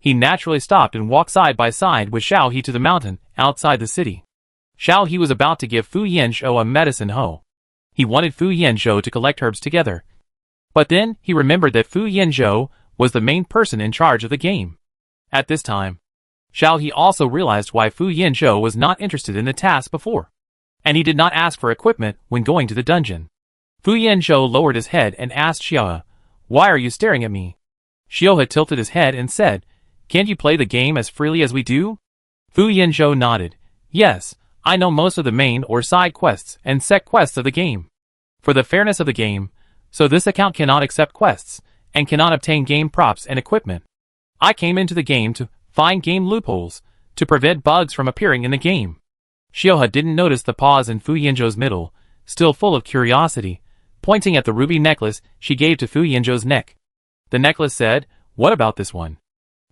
he naturally stopped and walked side by side with Xiao He to the mountain outside the city. Xiao He was about to give Fu Yanzhou a medicine hoe. He wanted Fu Yanzhou to collect herbs together. But then he remembered that Fu Yanzhou was the main person in charge of the game. At this time, Xiao He also realized why Fu Yanzhou was not interested in the task before, and he did not ask for equipment when going to the dungeon. Fu Yanzhou lowered his head and asked Xiao He, "Why are you staring at me?" Xiao He tilted his head and said, "Can't you play the game as freely as we do?" Fu Yanzhou nodded. "Yes, I know most of the main or side quests and set quests of the game. For the fairness of the game, so this account cannot accept quests, and cannot obtain game props and equipment. I came into the game to find game loopholes, to prevent bugs from appearing in the game." Xiao He didn't notice the pause in Fu Yanzhou's middle, still full of curiosity, pointing at the ruby necklace she gave to Fu Yanzhou's neck. The necklace said, "What about this one?"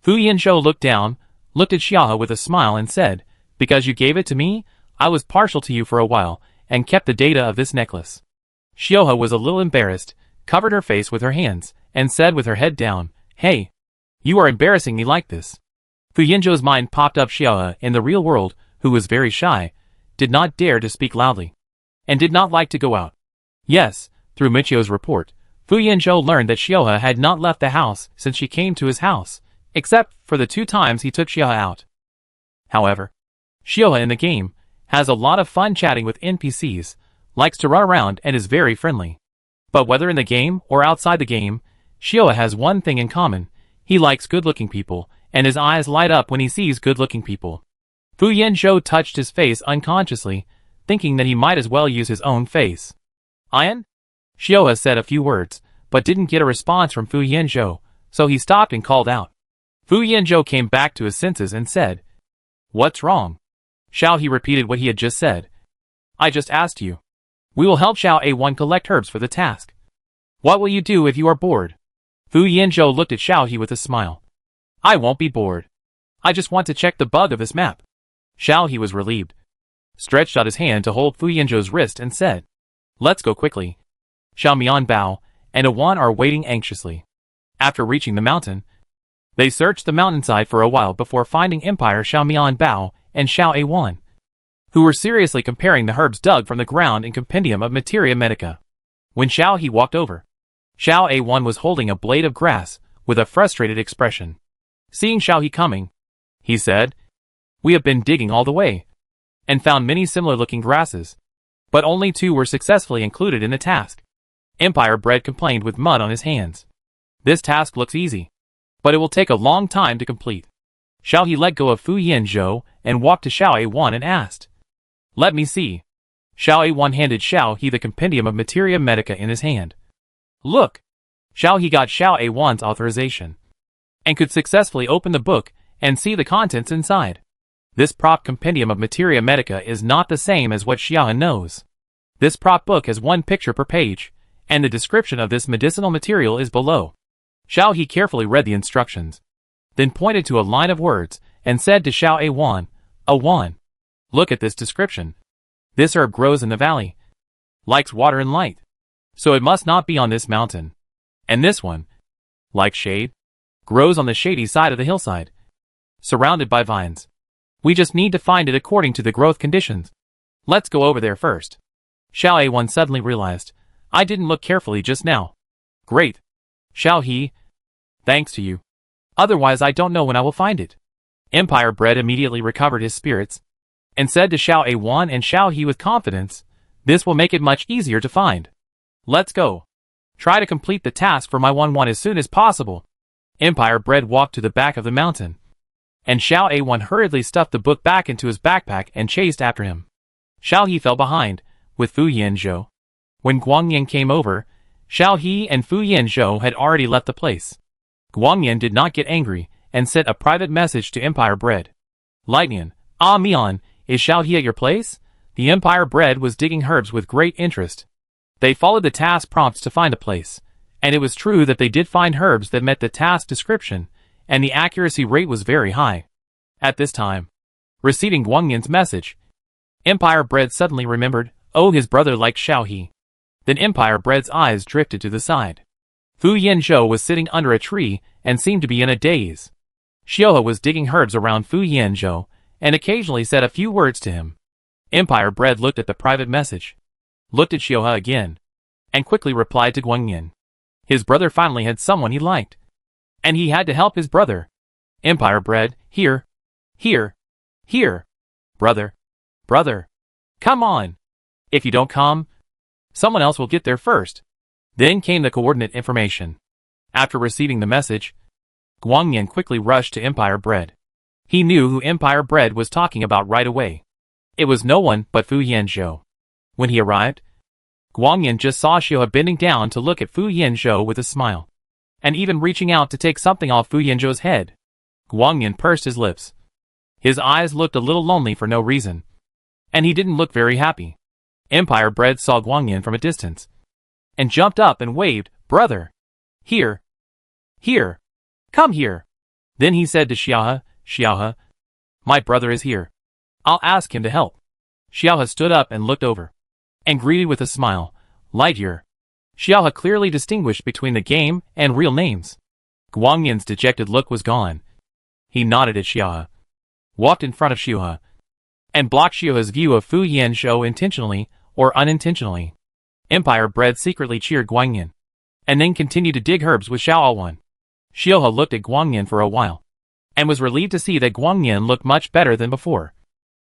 Fu Yanzhou looked down, looked at Xiao He with a smile and said, "Because you gave it to me, I was partial to you for a while, and kept the data of this necklace." Xiao He was a little embarrassed, covered her face with her hands, and said with her head down, "Hey, you are embarrassing me like this." Fu Yanzhou's mind popped up. Xiao He, in the real world, who was very shy, did not dare to speak loudly, and did not like to go out. Yes, through Michio's report, Fu Yanzhou learned that Xiao He had not left the house since she came to his house, except for the 2 times he took Xiao He out. However, Xiao He in the game has a lot of fun chatting with NPCs, likes to run around and is very friendly. But whether in the game or outside the game, Xiao He has one thing in common: he likes good-looking people, and his eyes light up when he sees good-looking people. Fu Yanzhou touched his face unconsciously, thinking that he might as well use his own face. "Ian?" Xiao He said a few words, but didn't get a response from Fu Yanzhou, so he stopped and called out. Fu Yanzhou came back to his senses and said, "What's wrong?" Xiao He repeated what he had just said. "I just asked you. We will help Xiao A1 collect herbs for the task. What will you do if you are bored?" Fu Yanzhou looked at Xiao He with a smile. "I won't be bored. I just want to check the bug of this map." Xiao He was relieved, stretched out his hand to hold Fu Yanzhou's wrist and said, "Let's go quickly." Xiao Mian Bao and A1 are waiting anxiously. After reaching the mountain, they searched the mountainside for a while before finding Empire Xiao Mian Bao and Xiao A1, who were seriously comparing the herbs dug from the ground in Compendium of Materia Medica. When Xiao He walked over, Xiao A1 was holding a blade of grass with a frustrated expression. Seeing Xiao He coming, he said, "We have been digging all the way, and found many similar-looking grasses, but only 2 were successfully included in the task." Empire Bread complained with mud on his hands. "This task looks easy, but it will take a long time to complete." Xiao He let go of Fu Yanzhou and walked to Xiao A1 and asked, "Let me see." Xiao A1 handed Xiao He the Compendium of Materia Medica in his hand. "Look!" Xiao He got Xiao A1's authorization, and could successfully open the book and see the contents inside. This prop Compendium of Materia Medica is not the same as what Xiao He knows. This prop book has 1 picture per page, and the description of this medicinal material is below. Xiao He carefully read the instructions, then pointed to a line of words and said to Xiao A1, "A1, look at this description. This herb grows in the valley, likes water and light, so it must not be on this mountain. And this one, like shade, grows on the shady side of the hillside, surrounded by vines. We just need to find it according to the growth conditions. Let's go over there first. Xiao A1 suddenly realized, I didn't look carefully just now. Great. Xiao He. Thanks to you. Otherwise I don't know when I will find it. Empire Bread immediately recovered his spirits, and said to Xiao A1 and Xiao He with confidence, this will make it much easier to find. Let's go. Try to complete the task for my 1-1 as soon as possible. Empire Bread walked to the back of the mountain, and Xiao A1 hurriedly stuffed the book back into his backpack and chased after him. Xiao He fell behind, with Fu Yanzhou. When Guangyan came over, Xiao He and Fu Yanzhou had already left the place. Guangyan did not get angry, and sent a private message to Empire Bread. Lightning, Mian, is Xiao He at your place? The Empire Bread was digging herbs with great interest. They followed the task prompts to find a place, and it was true that they did find herbs that met the task description, and the accuracy rate was very high. At this time, receiving Guangyan's message, Empire Bread suddenly remembered, oh, his brother liked Xiao He. Then Empire Bread's eyes drifted to the side. Fu Yanzhou was sitting under a tree and seemed to be in a daze. Xiaohe was digging herbs around Fu Yanzhou and occasionally said a few words to him. Empire Bread looked at the private message, looked at Xiaohe again, and quickly replied to Guangyan. His brother finally had someone he liked, and he had to help his brother. Empire Bread, here. Brother. Come on. If you don't come, someone else will get there first. Then came the coordinate information. After receiving the message, Guangyan quickly rushed to Empire Bread. He knew who Empire Bread was talking about right away. It was no one but Fu Yanzhou. When he arrived, Guangyan just saw Xiaohe bending down to look at Fu Yanzhou with a smile, and even reaching out to take something off Fu Yanzhou's head. Guangyan pursed his lips. His eyes looked a little lonely for no reason, and he didn't look very happy. Empire Bread saw Guangyan from a distance, and jumped up and waved, brother. Here. Come here. Then he said to Xiaohe, my brother is here. I'll ask him to help. Xiaohe stood up and looked over, and greeted with a smile, Lightyear. Xiaohe clearly distinguished between the game and real names. Guangyan's dejected look was gone. He nodded at Xiaohe, walked in front of Xiaohe, and blocked Xiaohe's view of Fu Yanzhou intentionally or unintentionally. Empire Bread secretly cheered Guangyan, and then continued to dig herbs with Xiao A1. Xiaohe looked at Guangyan for a while, and was relieved to see that Guangyan looked much better than before,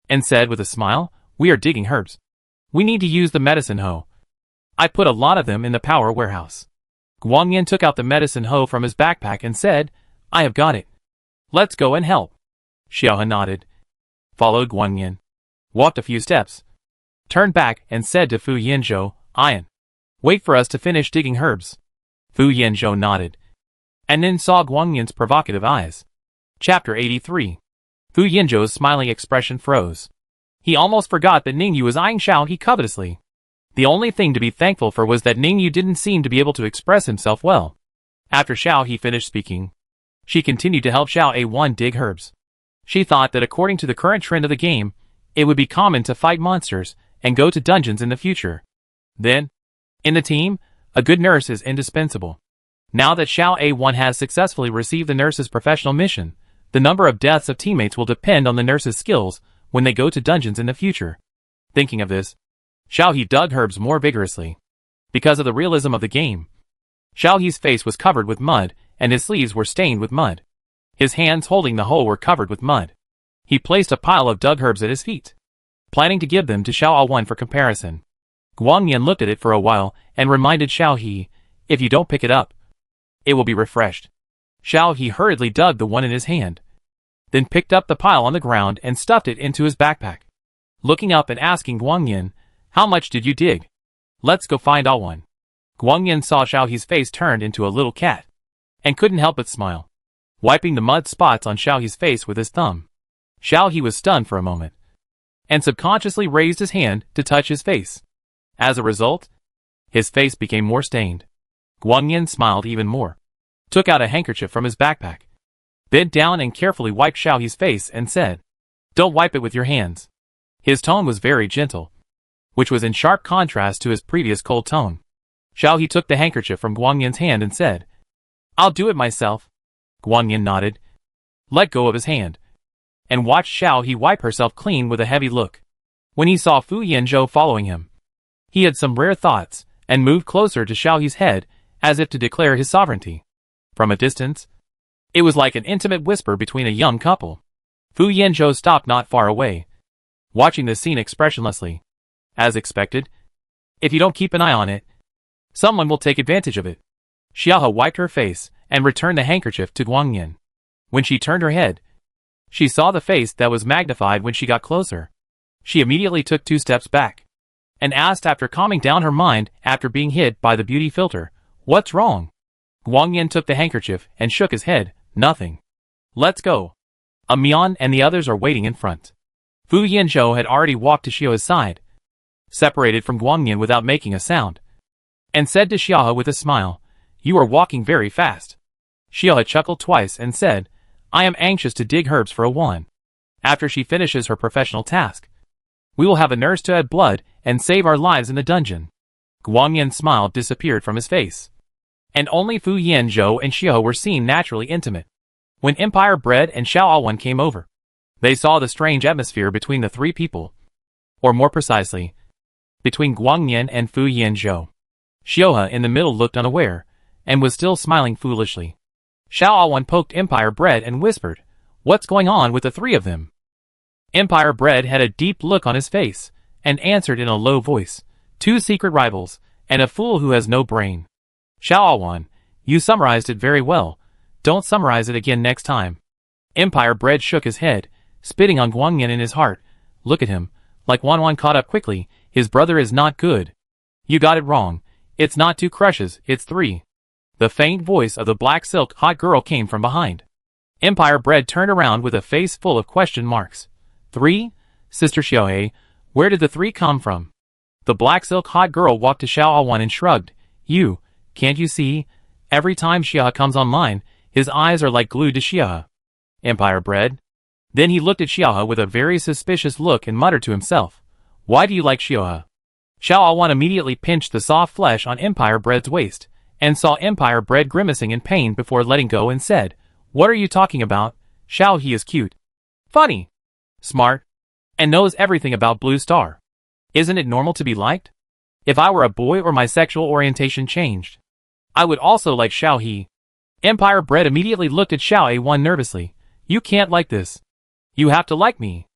and said with a smile, we are digging herbs. We need to use the medicine hoe. I put a lot of them in the power warehouse. Guangyan took out the medicine hoe from his backpack and said, I have got it. Let's go and help. Xiaohe nodded, followed Guangyan, walked a few steps, turned back and said to Fu Yanzhou, Ian, wait for us to finish digging herbs. Fu Yanzhou nodded, and then saw Guangyan's provocative eyes. Chapter 83. Fu Yanzhou's smiling expression froze. He almost forgot that Ningyu was eyeing Xiao He covetously. The only thing to be thankful for was that Ningyu didn't seem to be able to express himself well. After Xiao He finished speaking, she continued to help Xiao A1 dig herbs. She thought that according to the current trend of the game, it would be common to fight monsters and go to dungeons in the future. Then, in the team, a good nurse is indispensable. Now that Xiao A1 has successfully received the nurse's professional mission, the number of deaths of teammates will depend on the nurse's skills when they go to dungeons in the future. Thinking of this, Xiao He dug herbs more vigorously. Because of the realism of the game, Xiao He's face was covered with mud, and his sleeves were stained with mud. His hands holding the hoe were covered with mud. He placed a pile of dug herbs at his feet, planning to give them to Xiao A1 for comparison. Guangyan looked at it for a while and reminded Xiao He, if you don't pick it up, it will be refreshed. Xiao He hurriedly dug the one in his hand, then picked up the pile on the ground and stuffed it into his backpack. Looking up and asking Guangyan, how much did you dig? Let's go find A1. Guangyan saw Xiao He's face turned into a little cat, and couldn't help but smile, wiping the mud spots on Xiao He's face with his thumb. Xiao He was stunned for a moment, and subconsciously raised his hand to touch his face. As a result, his face became more stained. Guangyan smiled even more, took out a handkerchief from his backpack, bent down and carefully wiped Xiao He's face and said, don't wipe it with your hands. His tone was very gentle, which was in sharp contrast to his previous cold tone. Xiao He took the handkerchief from Guangyan's hand and said, I'll do it myself. Guangyan nodded, let go of his hand, and watched Xiao He wipe herself clean with a heavy look. When he saw Fu Yanzhou following him, he had some rare thoughts, and moved closer to Xiao He's head, as if to declare his sovereignty. From a distance, it was like an intimate whisper between a young couple. Fu Yanzhou stopped not far away, watching the scene expressionlessly. As expected, if you don't keep an eye on it, someone will take advantage of it. Xiaohe wiped her face and returned the handkerchief to Guangyan. When she turned her head, she saw the face that was magnified when she got closer. She immediately took 2 steps back and asked, after calming down her mind after being hit by the beauty filter, "What's wrong?" Guangyan took the handkerchief and shook his head. "Nothing. Let's go. Mian and the others are waiting in front." Fu Yanzhou had already walked to Xiaohe's side, separated from Guangyan without making a sound, and said to Xiaohe with a smile, "You are walking very fast." Xiaohe chuckled twice and said, "I am anxious to dig herbs for a Wan. After she finishes her professional task, we will have a nurse to add blood and save our lives in the dungeon." Guangyan's smile disappeared from his face, and only Fu Yanzhou and Xiaohe were seen naturally intimate. When Empire Bread and Xiao Awan came over, they saw the strange atmosphere between the 3 people, or more precisely, between Guangyan and Fu Yanzhou. Xiaohe in the middle looked unaware, and was still smiling foolishly. Xiao Awan poked Empire Bread and whispered, "What's going on with the 3 of them?" Empire Bread had a deep look on his face, and answered in a low voice, "2 secret rivals, and a fool who has no brain." Xiao Awan, you summarized it very well. Don't summarize it again next time. Empire Bread shook his head, spitting on Guangyan in his heart. Look at him, like Wanwan caught up quickly, his brother is not good. You got it wrong, it's not 2 crushes, it's 3. The faint voice of the black silk hot girl came from behind. Empire Bread turned around with a face full of question marks. 3? Sister Xiaohe, where did the 3 come from? The black silk hot girl walked to Xiao Awan and shrugged. Can't you see? Every time Xiaohe comes online, his eyes are like glued to Xiaohe. Empire Bread. Then he looked at Xiaohe with a very suspicious look and muttered to himself, "Why do you like Xiaohe?" Xiao Awan immediately pinched the soft flesh on Empire Bread's waist, and saw Empire Bread grimacing in pain before letting go and said, "What are you talking about? Xiao He is cute. Funny. Smart. And knows everything about Blue Star. Isn't it normal to be liked? If I were a boy or my sexual orientation changed, I would also like Xiao He." Empire Bread immediately looked at Xiao A1 nervously. "You can't like this. You have to like me."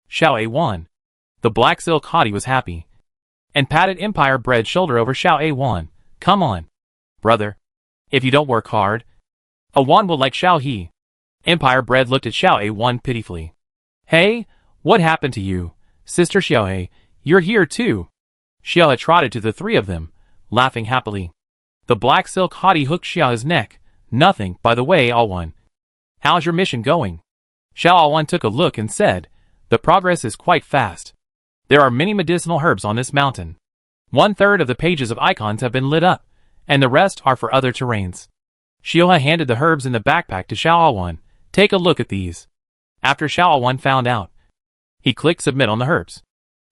Xiao A1. The black silk hottie was happy, and patted Empire Bread's shoulder over Xiao A1. "Come on, brother. If you don't work hard, A1 will like Xiao He." Empire Bread looked at Xiao A1 pitifully. "Hey, what happened to you? Sister Xiaohe, you're here too." Xiaohe trotted to the 3 of them, laughing happily. The black silk hottie hooked Xiaohe's neck. "Nothing, by the way, Awan. How's your mission going?" Xiao Awan took a look and said, "The progress is quite fast. There are many medicinal herbs on this mountain. 1/3 of the pages of icons have been lit up, and the rest are for other terrains." Xiaohe handed the herbs in the backpack to Xiao Awan. "Take a look at these." After Xiao Awan found out, he clicked submit on the herbs.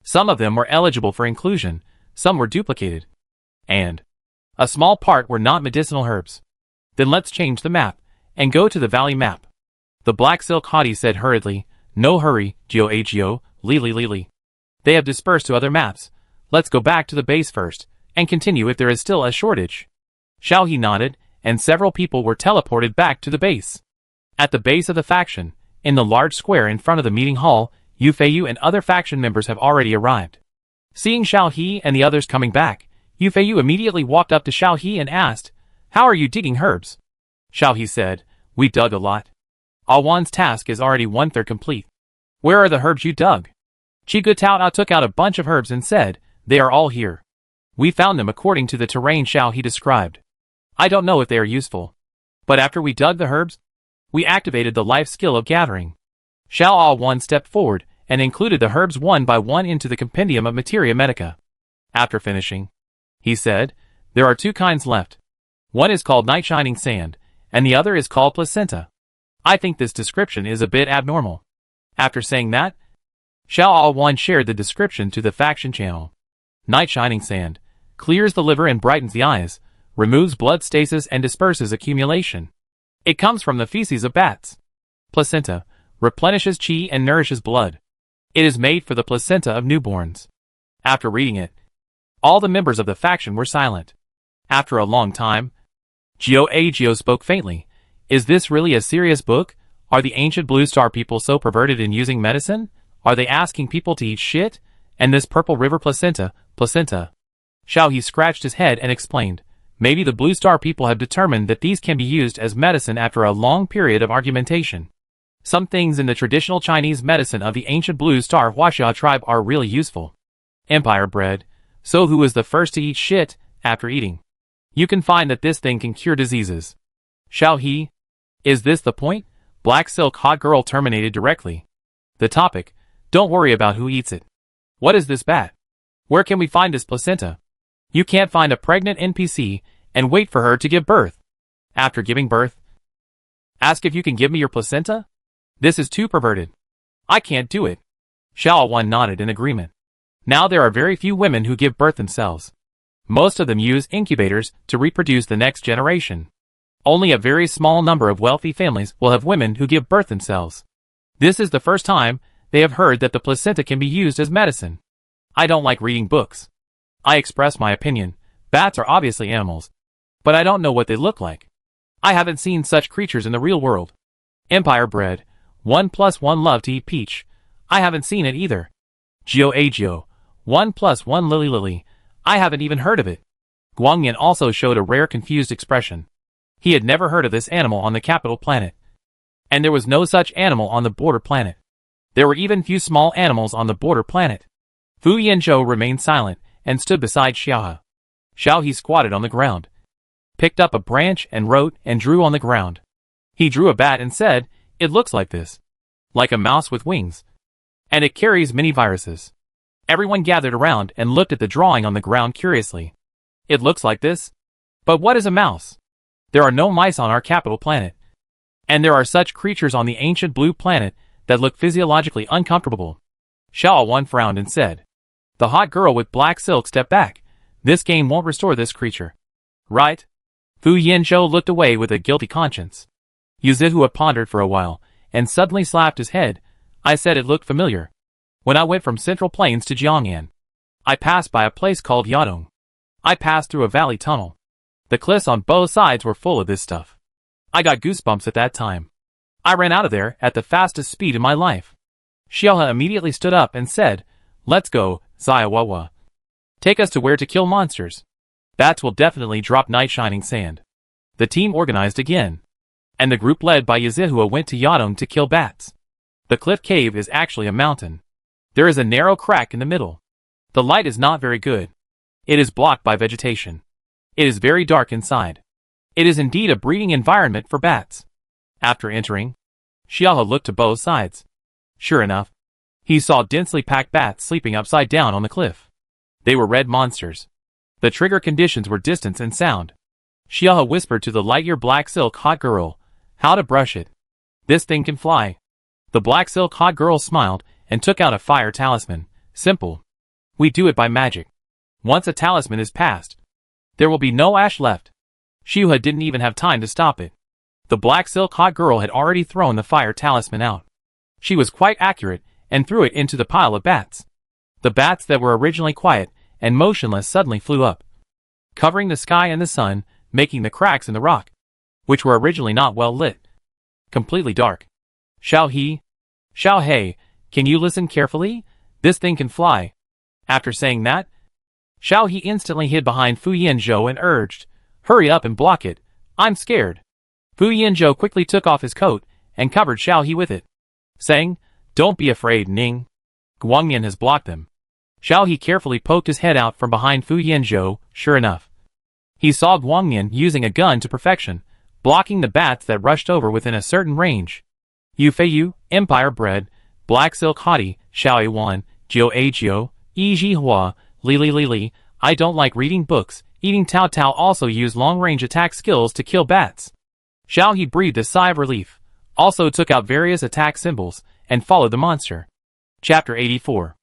Some of them were eligible for inclusion, some were duplicated, and a small part were not medicinal herbs. "Then let's change the map, and go to the valley map." The black silk hottie said hurriedly, "No hurry, Gio, Lili. They have dispersed to other maps. Let's go back to the base first, and continue if there is still a shortage." Xiao He nodded, and several people were teleported back to the base. At the base of the faction, in the large square in front of the meeting hall, Yu Feiyu and other faction members have already arrived. Seeing Xiao He and the others coming back, Yu Feiyu immediately walked up to Xiao He and asked, "How are you digging herbs?" Xiao He said, "We dug a lot. Awan's task is already 1/3 complete." "Where are the herbs you dug?" Chigu Tao took out a bunch of herbs and said, "They are all here. We found them according to the terrain Xiao He described. I don't know if they are useful, but after we dug the herbs, we activated the life skill of gathering." Xiao Awan stepped forward and included the herbs one by one into the compendium of Materia Medica. After finishing, he said, "There are 2 kinds left. One is called Night Shining Sand, and the other is called Placenta. I think this description is a bit abnormal." After saying that, Xiao Awan shared the description to the faction channel. Night Shining Sand clears the liver and brightens the eyes, removes blood stasis and disperses accumulation. It comes from the feces of bats. Placenta, replenishes qi and nourishes blood. It is made for the placenta of newborns. After reading it, all the members of the faction were silent. After a long time, Gio spoke faintly. Is this really a serious book? Are the ancient Blue Star people so perverted in using medicine? Are they asking people to eat shit? And this purple river placenta. Xiao He scratched his head and explained. Maybe the Blue Star people have determined that these can be used as medicine after a long period of argumentation. Some things in the traditional Chinese medicine of the ancient Blue Star Huaxia tribe are really useful. Empire bread. So who is the first to eat shit after eating? You can find that this thing can cure diseases. Xiao He. Is this the point? Black Silk Hot Girl terminated directly. The topic. Don't worry about who eats it. What is this bat? Where can we find this placenta? You can't find a pregnant NPC and wait for her to give birth. After giving birth, ask if you can give me your placenta? This is too perverted. I can't do it. Xiao Wan nodded in agreement. Now there are very few women who give birth themselves. Most of them use incubators to reproduce the next generation. Only a very small number of wealthy families will have women who give birth themselves. This is the first time they have heard that the placenta can be used as medicine. I don't like reading books. I express my opinion. Bats are obviously animals. But I don't know what they look like. I haven't seen such creatures in the real world. Empire bread. 1+1 love to eat peach. I haven't seen it either. Gio. 1+1 lily. I haven't even heard of it. Guangyan also showed a rare confused expression. He had never heard of this animal on the capital planet. And there was no such animal on the border planet. There were even few small animals on the border planet. Fu Yanzhou remained silent and stood beside Xiao. Xiao He squatted on the ground, picked up a branch and wrote and drew on the ground. He drew a bat and said, it looks like this. Like a mouse with wings. And it carries many viruses. Everyone gathered around and looked at the drawing on the ground curiously. It looks like this? But what is a mouse? There are no mice on our capital planet. And there are such creatures on the ancient blue planet that look physiologically uncomfortable. Xiao Wan frowned and said, the hot girl with black silk stepped back. This game won't restore this creature. Right? Fu Yanzhou looked away with a guilty conscience. Yuzihua pondered for a while, and suddenly slapped his head. I said it looked familiar. When I went from Central Plains to Jiangyan, I passed by a place called Yadong. I passed through a valley tunnel. The cliffs on both sides were full of this stuff. I got goosebumps at that time. I ran out of there at the fastest speed in my life. Xiaohe immediately stood up and said, let's go, Ziawawa. Take us to where to kill monsters. Bats will definitely drop night shining sand. The team organized again. And the group led by Yuzihua went to Yadong to kill bats. The cliff cave is actually a mountain. There is a narrow crack in the middle. The light is not very good. It is blocked by vegetation. It is very dark inside. It is indeed a breeding environment for bats. After entering, Xiaohe looked to both sides. Sure enough, he saw densely packed bats sleeping upside down on the cliff. They were red monsters. The trigger conditions were distance and sound. Xiaohe whispered to the light-year black silk hot girl, how to brush it. This thing can fly. The black silk hot girl smiled and took out a fire talisman. Simple. We do it by magic. Once a talisman is passed, there will be no ash left. Xiaohe didn't even have time to stop it. The black silk hot girl had already thrown the fire talisman out. She was quite accurate and threw it into the pile of bats. The bats that were originally quiet and motionless suddenly flew up, covering the sky and the sun, making the cracks in the rock, which were originally not well lit, completely dark. Xiao He, can you listen carefully? This thing can fly. After saying that, Xiao He instantly hid behind Fu Yanzhou and urged, hurry up and block it. I'm scared. Fu Yanzhou quickly took off his coat and covered Xiao He with it, saying, don't be afraid, Ning. Guangyan has blocked them. Xiao He carefully poked his head out from behind Fu Yanzhou. Sure enough, he saw Guangyan using a gun to perfection, blocking the bats that rushed over within a certain range. Yu Feiyu, Empire Bread, Black Silk Hottie, Xiao Wan, Gio, Yi Jihua, Li. I don't like reading books. Eating Tao also use long-range attack skills to kill bats. Xiao He breathed a sigh of relief, also took out various attack symbols, and followed the monster. Chapter 84.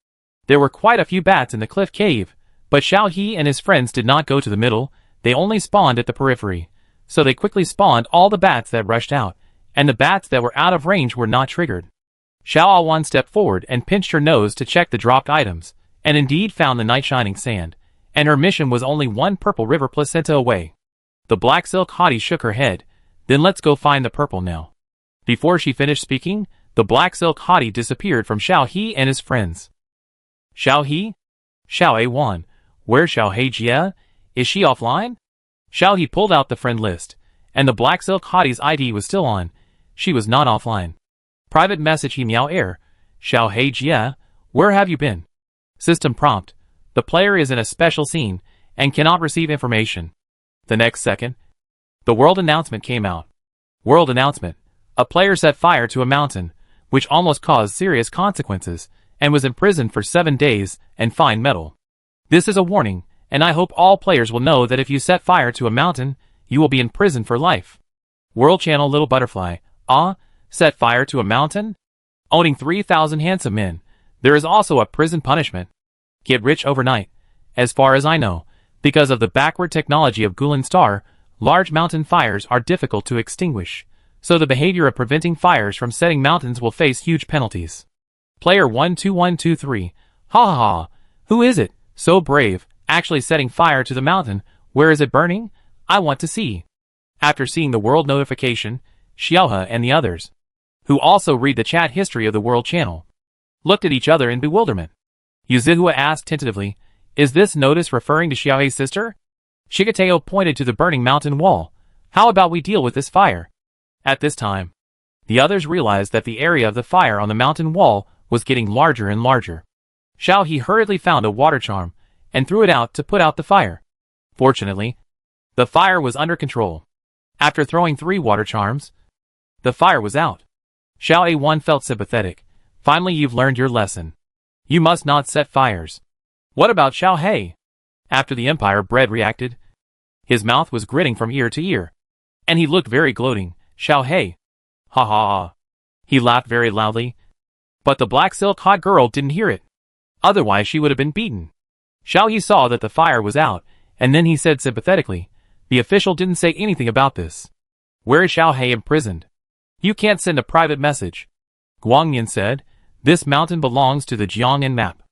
There were quite a few bats in the cliff cave, but Xiao He and his friends did not go to the middle. They only spawned at the periphery. So they quickly spawned all the bats that rushed out, and the bats that were out of range were not triggered. Xiao Wan stepped forward and pinched her nose to check the dropped items, and indeed found the night shining sand, and her mission was only one purple river placenta away. The black silk hottie shook her head. Then let's go find the purple now. Before she finished speaking, the black silk hottie disappeared from Xiao He and his friends. Xiao He? Xiao A1. Where's Xiao He Jia? Is she offline? Xiao He pulled out the friend list, and the black silk hottie's ID was still on. She was not offline. Private message He Miao Air. Xiao He Jia, where have you been? System prompt. The player is in a special scene, and cannot receive information. The next second, the world announcement came out. World announcement. A player set fire to a mountain, which almost caused serious consequences, and was imprisoned for 7 days, and fined metal. This is a warning, and I hope all players will know that if you set fire to a mountain, you will be in prison for life. World Channel Little Butterfly. Set fire to a mountain? Owning 3,000 handsome men. There is also a prison punishment. Get rich overnight. As far as I know, because of the backward technology of Gulen Star, large mountain fires are difficult to extinguish, so the behavior of preventing fires from setting mountains will face huge penalties. Player 12123. Ha ha ha. Who is it, so brave, actually setting fire to the mountain? Where is it burning? I want to see. After seeing the world notification, Xiaohe and the others, who also read the chat history of the world channel, looked at each other in bewilderment. Yuzihua asked tentatively, is this notice referring to Xiaohe's sister? Shigateo pointed to the burning mountain wall. How about we deal with this fire? At this time, the others realized that the area of the fire on the mountain wall was getting larger and larger. Xiao He hurriedly found a water charm, and threw it out to put out the fire. Fortunately, the fire was under control. After throwing 3 water charms, the fire was out. Xiao A1 felt sympathetic. Finally you've learned your lesson. You must not set fires. What about Xiao He? After the Empire Bread reacted, his mouth was grinning from ear to ear, and he looked very gloating. Xiao He. Ha ha ha. He laughed very loudly, but the black silk hot girl didn't hear it. Otherwise she would have been beaten. Xiao He saw that the fire was out, and then he said sympathetically, the official didn't say anything about this. Where is Xiao He imprisoned? You can't send a private message. Guangyan said, this mountain belongs to the Jiangnan map.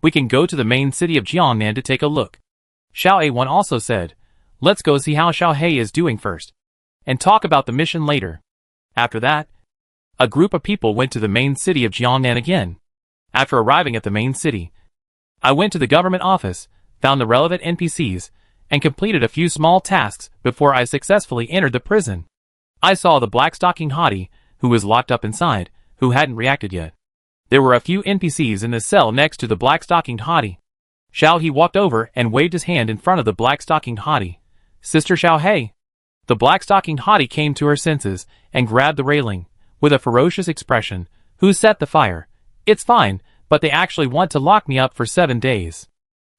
We can go to the main city of Jiangnan to take a look. Xiao A1 also said, let's go see how Xiao He is doing first, and talk about the mission later. After that, a group of people went to the main city of Jiangnan again. After arriving at the main city, I went to the government office, found the relevant NPCs, and completed a few small tasks before I successfully entered the prison. I saw the black-stocking hottie, who was locked up inside, who hadn't reacted yet. There were a few NPCs in the cell next to the black-stocking hottie. Xiao He walked over and waved his hand in front of the black-stocking hottie. Sister Xiao He. The black-stocking hottie came to her senses and grabbed the railing, with a ferocious expression. Who set the fire? It's fine, but they actually want to lock me up for 7 days.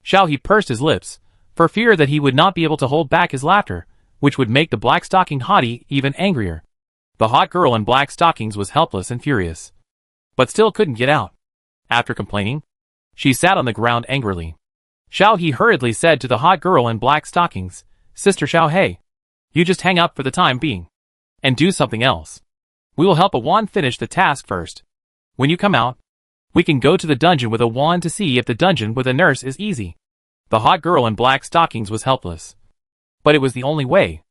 Xiao He pursed his lips, for fear that he would not be able to hold back his laughter, which would make the black-stocking hottie even angrier. The hot girl in black stockings was helpless and furious, but still couldn't get out. After complaining, she sat on the ground angrily. Xiao He hurriedly said to the hot girl in black stockings, Sister Xiao He, you just hang up for the time being, and do something else. We will help Awan finish the task first. When you come out, we can go to the dungeon with Awan to see if the dungeon with a nurse is easy. The hot girl in black stockings was helpless, but it was the only way.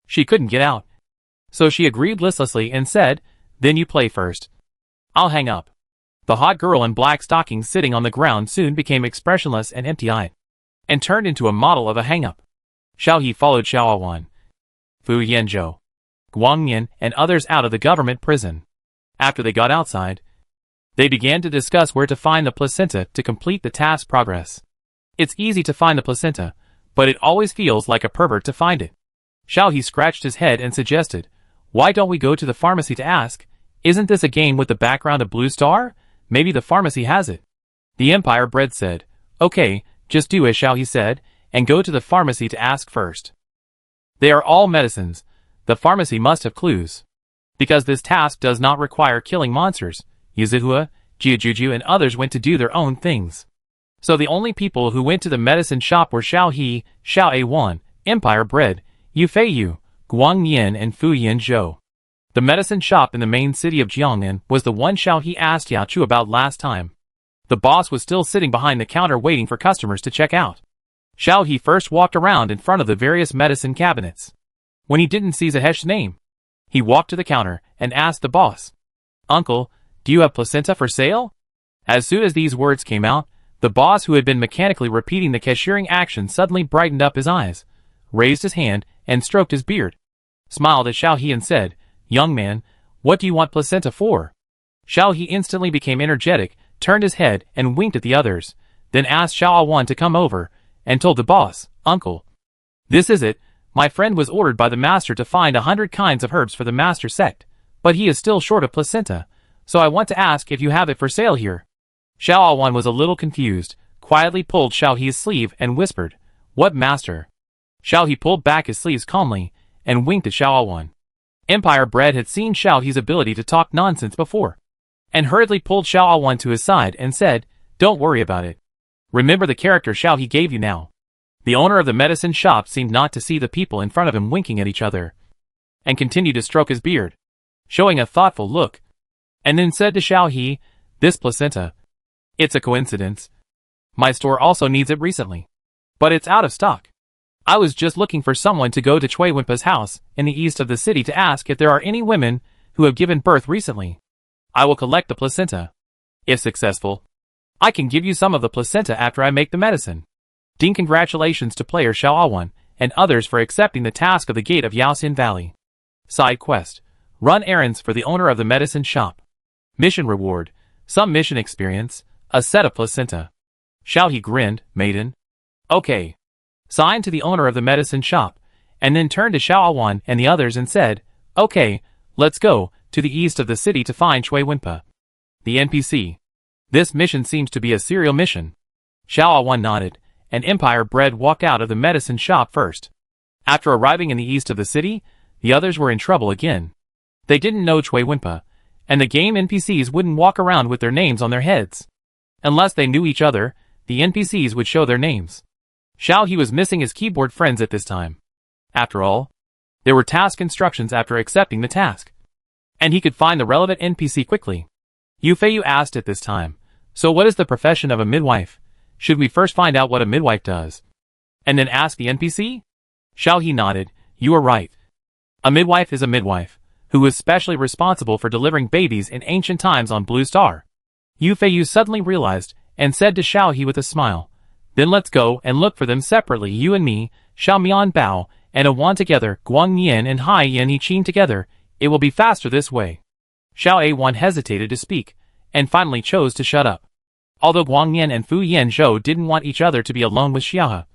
She couldn't get out, so she agreed listlessly and said, then you play first. I'll hang up. The hot girl in black stockings sitting on the ground soon became expressionless and empty-eyed, and turned into a model of a hang-up. Xiao He followed Xiao Awan, Fu Yanzhou, Guangyan, and others out of the government prison. After they got outside, they began to discuss where to find the placenta to complete the task progress. It's easy to find the placenta, but it always feels like a pervert to find it. Xiao He scratched his head and suggested, why don't we go to the pharmacy to ask? Isn't this a game with the background of Blue Star? Maybe the pharmacy has it. The Empire Bread said, okay, just do as Xiao He said, and go to the pharmacy to ask first. They are all medicines. The pharmacy must have clues. Because this task does not require killing monsters, Yuzihua, Jiajuju, and others went to do their own things. So the only people who went to the medicine shop were Xiao He, Xiao A1, Empire Bread, Yu Feiyu, Guang Yan, and Fu Yanzhou. The medicine shop in the main city of Jiangnan was the one Xiao He asked Yao Chu about last time. The boss was still sitting behind the counter waiting for customers to check out. Xiao He first walked around in front of the various medicine cabinets. When he didn't see Zahesh's name, he walked to the counter and asked the boss, "Uncle, do you have placenta for sale?" As soon as these words came out, the boss, who had been mechanically repeating the cashiering action, suddenly brightened up his eyes, raised his hand, and stroked his beard, smiled at Xiao He and said, "Young man, what do you want placenta for?" Xiao He instantly became energetic, turned his head, and winked at the others, then asked Xiao Wan to come over, and told the boss, "Uncle, this is it. My friend was ordered by the master to find 100 kinds of herbs for the master sect, but he is still short of placenta, so I want to ask if you have it for sale here." Xiao Wan was a little confused, quietly pulled Xiao He's sleeve and whispered, "What master?" Xiao He pulled back his sleeves calmly, and winked at Xiao Wan. Empire Bread had seen Xiao He's ability to talk nonsense before, and hurriedly pulled Xiao Wan to his side and said, "Don't worry about it. Remember the character Xiao He gave you now." The owner of the medicine shop seemed not to see the people in front of him winking at each other, and continued to stroke his beard, showing a thoughtful look, and then said to Xiao He, "This placenta, it's a coincidence. My store also needs it recently, but it's out of stock. I was just looking for someone to go to Chui Wenpa's house in the east of the city to ask if there are any women who have given birth recently. I will collect the placenta. If successful, I can give you some of the placenta after I make the medicine." Ding congratulations to player Xiao Wan and others for accepting the task of the Gate of Yaoxin Valley. Side quest: run errands for the owner of the medicine shop. Mission reward: some mission experience, a set of placenta. Xiao He grinned, "Maiden. Okay." Signed to the owner of the medicine shop, and then turned to Xiao Wan and the others and said, "Okay, let's go to the east of the city to find Chui Wenpa, the NPC. This mission seems to be a serial mission." Xiao Wan nodded, and Empire Bread walked out of the medicine shop first. After arriving in the east of the city, the others were in trouble again. They didn't know Chui Wenpa, and the game NPCs wouldn't walk around with their names on their heads. Unless they knew each other, the NPCs would show their names. Xiao He was missing his keyboard friends at this time. After all, there were task instructions after accepting the task, and he could find the relevant NPC quickly. Yu Feiyu asked at this time, "So what is the profession of a midwife? Should we first find out what a midwife does, and then ask the NPC?" Xiao He nodded, "You are right. A midwife is a midwife, who is specially responsible for delivering babies in ancient times on Blue Star." Yu Feiyu suddenly realized, and said to Xiao He with a smile, "Then let's go and look for them separately, you and me, Xiao Mian Bao, and Awan together, Guang Yin and Hai Yin Qin together. It will be faster this way." Xiao A1 hesitated to speak, and finally chose to shut up. Although Guang Yin and Fu Yanzhou didn't want each other to be alone with Xiaohe,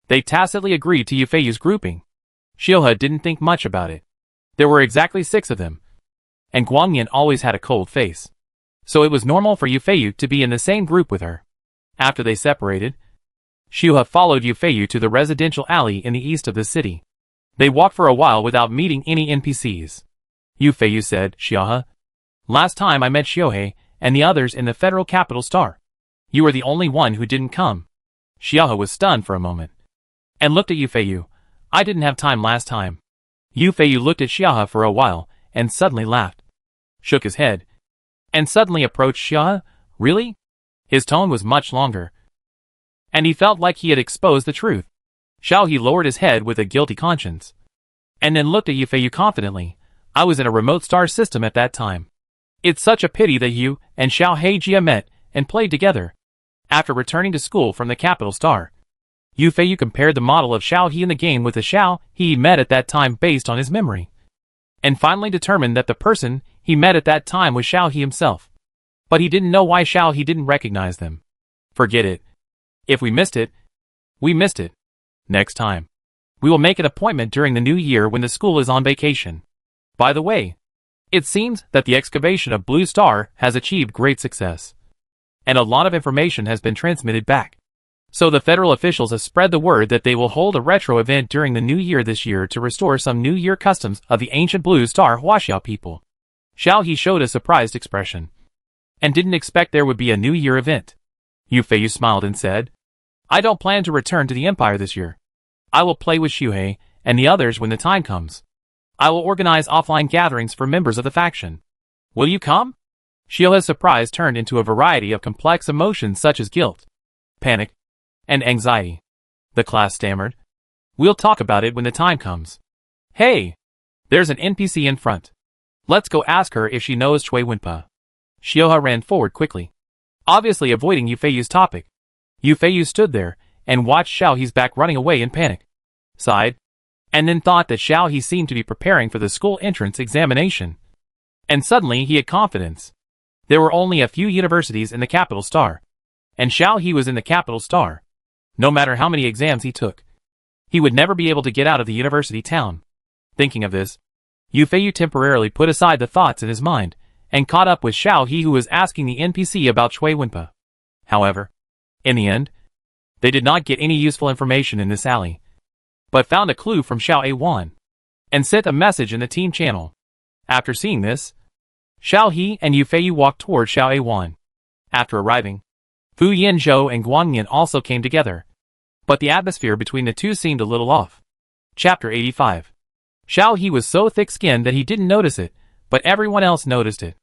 they tacitly agreed to Yu Feiyu's grouping. Xiaohe didn't think much about it. There were exactly 6 of them, and Guang Yin always had a cold face, so it was normal for Yu Feiyu to be in the same group with her. After they separated, Xiaohe followed Yu Feiyu to the residential alley in the east of the city. They walked for a while without meeting any NPCs. Yu Feiyu said, "Xiaohe, last time I met Xiaohe and the others in the Federal Capital Star. You were the only one who didn't come." Xiaohe was stunned for a moment, and looked at Yu Feiyu. "I didn't have time last time." Yu Feiyu looked at Xiaohe for a while, and suddenly laughed, shook his head, and suddenly approached Xiaohe. "Really?" His tone was much longer, and he felt like he had exposed the truth. Xiaohe lowered his head with a guilty conscience, and then looked at Yu Feiyu confidently. "I was in a remote star system at that time. It's such a pity that you and Xiao Heijia met and played together. After returning to school from the capital star, Yu Feiyu compared the model of Xiao He in the game with the Xiao he met at that time based on his memory, and finally determined that the person he met at that time was Xiao He himself. But he didn't know why Xiao He didn't recognize them. Forget it. If we missed it, we missed it. Next time, we will make an appointment during the new year when the school is on vacation. By the way, it seems that the excavation of Blue Star has achieved great success, and a lot of information has been transmitted back. So the federal officials have spread the word that they will hold a retro event during the new year this year to restore some New Year customs of the ancient Blue Star Huaxiao people." Xiao He showed a surprised expression, and didn't expect there would be a New Year event. Yu Feiyu smiled and said, "I don't plan to return to the Empire this year. I will play with Xiuhei and the others when the time comes." I will organize offline gatherings for members of the faction. Will you come? Shieha's surprise turned into a variety of complex emotions such as guilt, panic, and anxiety. The class stammered. We'll talk about it when the time comes. Hey! There's an NPC in front. Let's go ask her if she knows Chui Winpa. Shieha ran forward quickly, obviously avoiding Yufei's topic. Yufei stood there and watched Xiao He's back running away in panic, sighed, and then thought that Xiao He seemed to be preparing for the school entrance examination. And suddenly he had confidence. There were only a few universities in the capital star, and Xiao He was in the capital star. No matter how many exams he took, he would never be able to get out of the university town. Thinking of this, Yufei temporarily put aside the thoughts in his mind and caught up with Xiao He, who was asking the NPC about Chui Winpa. However, in the end, they did not get any useful information in this alley, but found a clue from Xiao A1 and sent a message in the team channel. After seeing this, Xiao He and Yufei walked toward Xiao A1. After arriving, Fu Yanzhou and Guangyan also came together, but the atmosphere between the two seemed a little off. Chapter 85. Xiao He was so thick-skinned that he didn't notice it, but everyone else noticed it.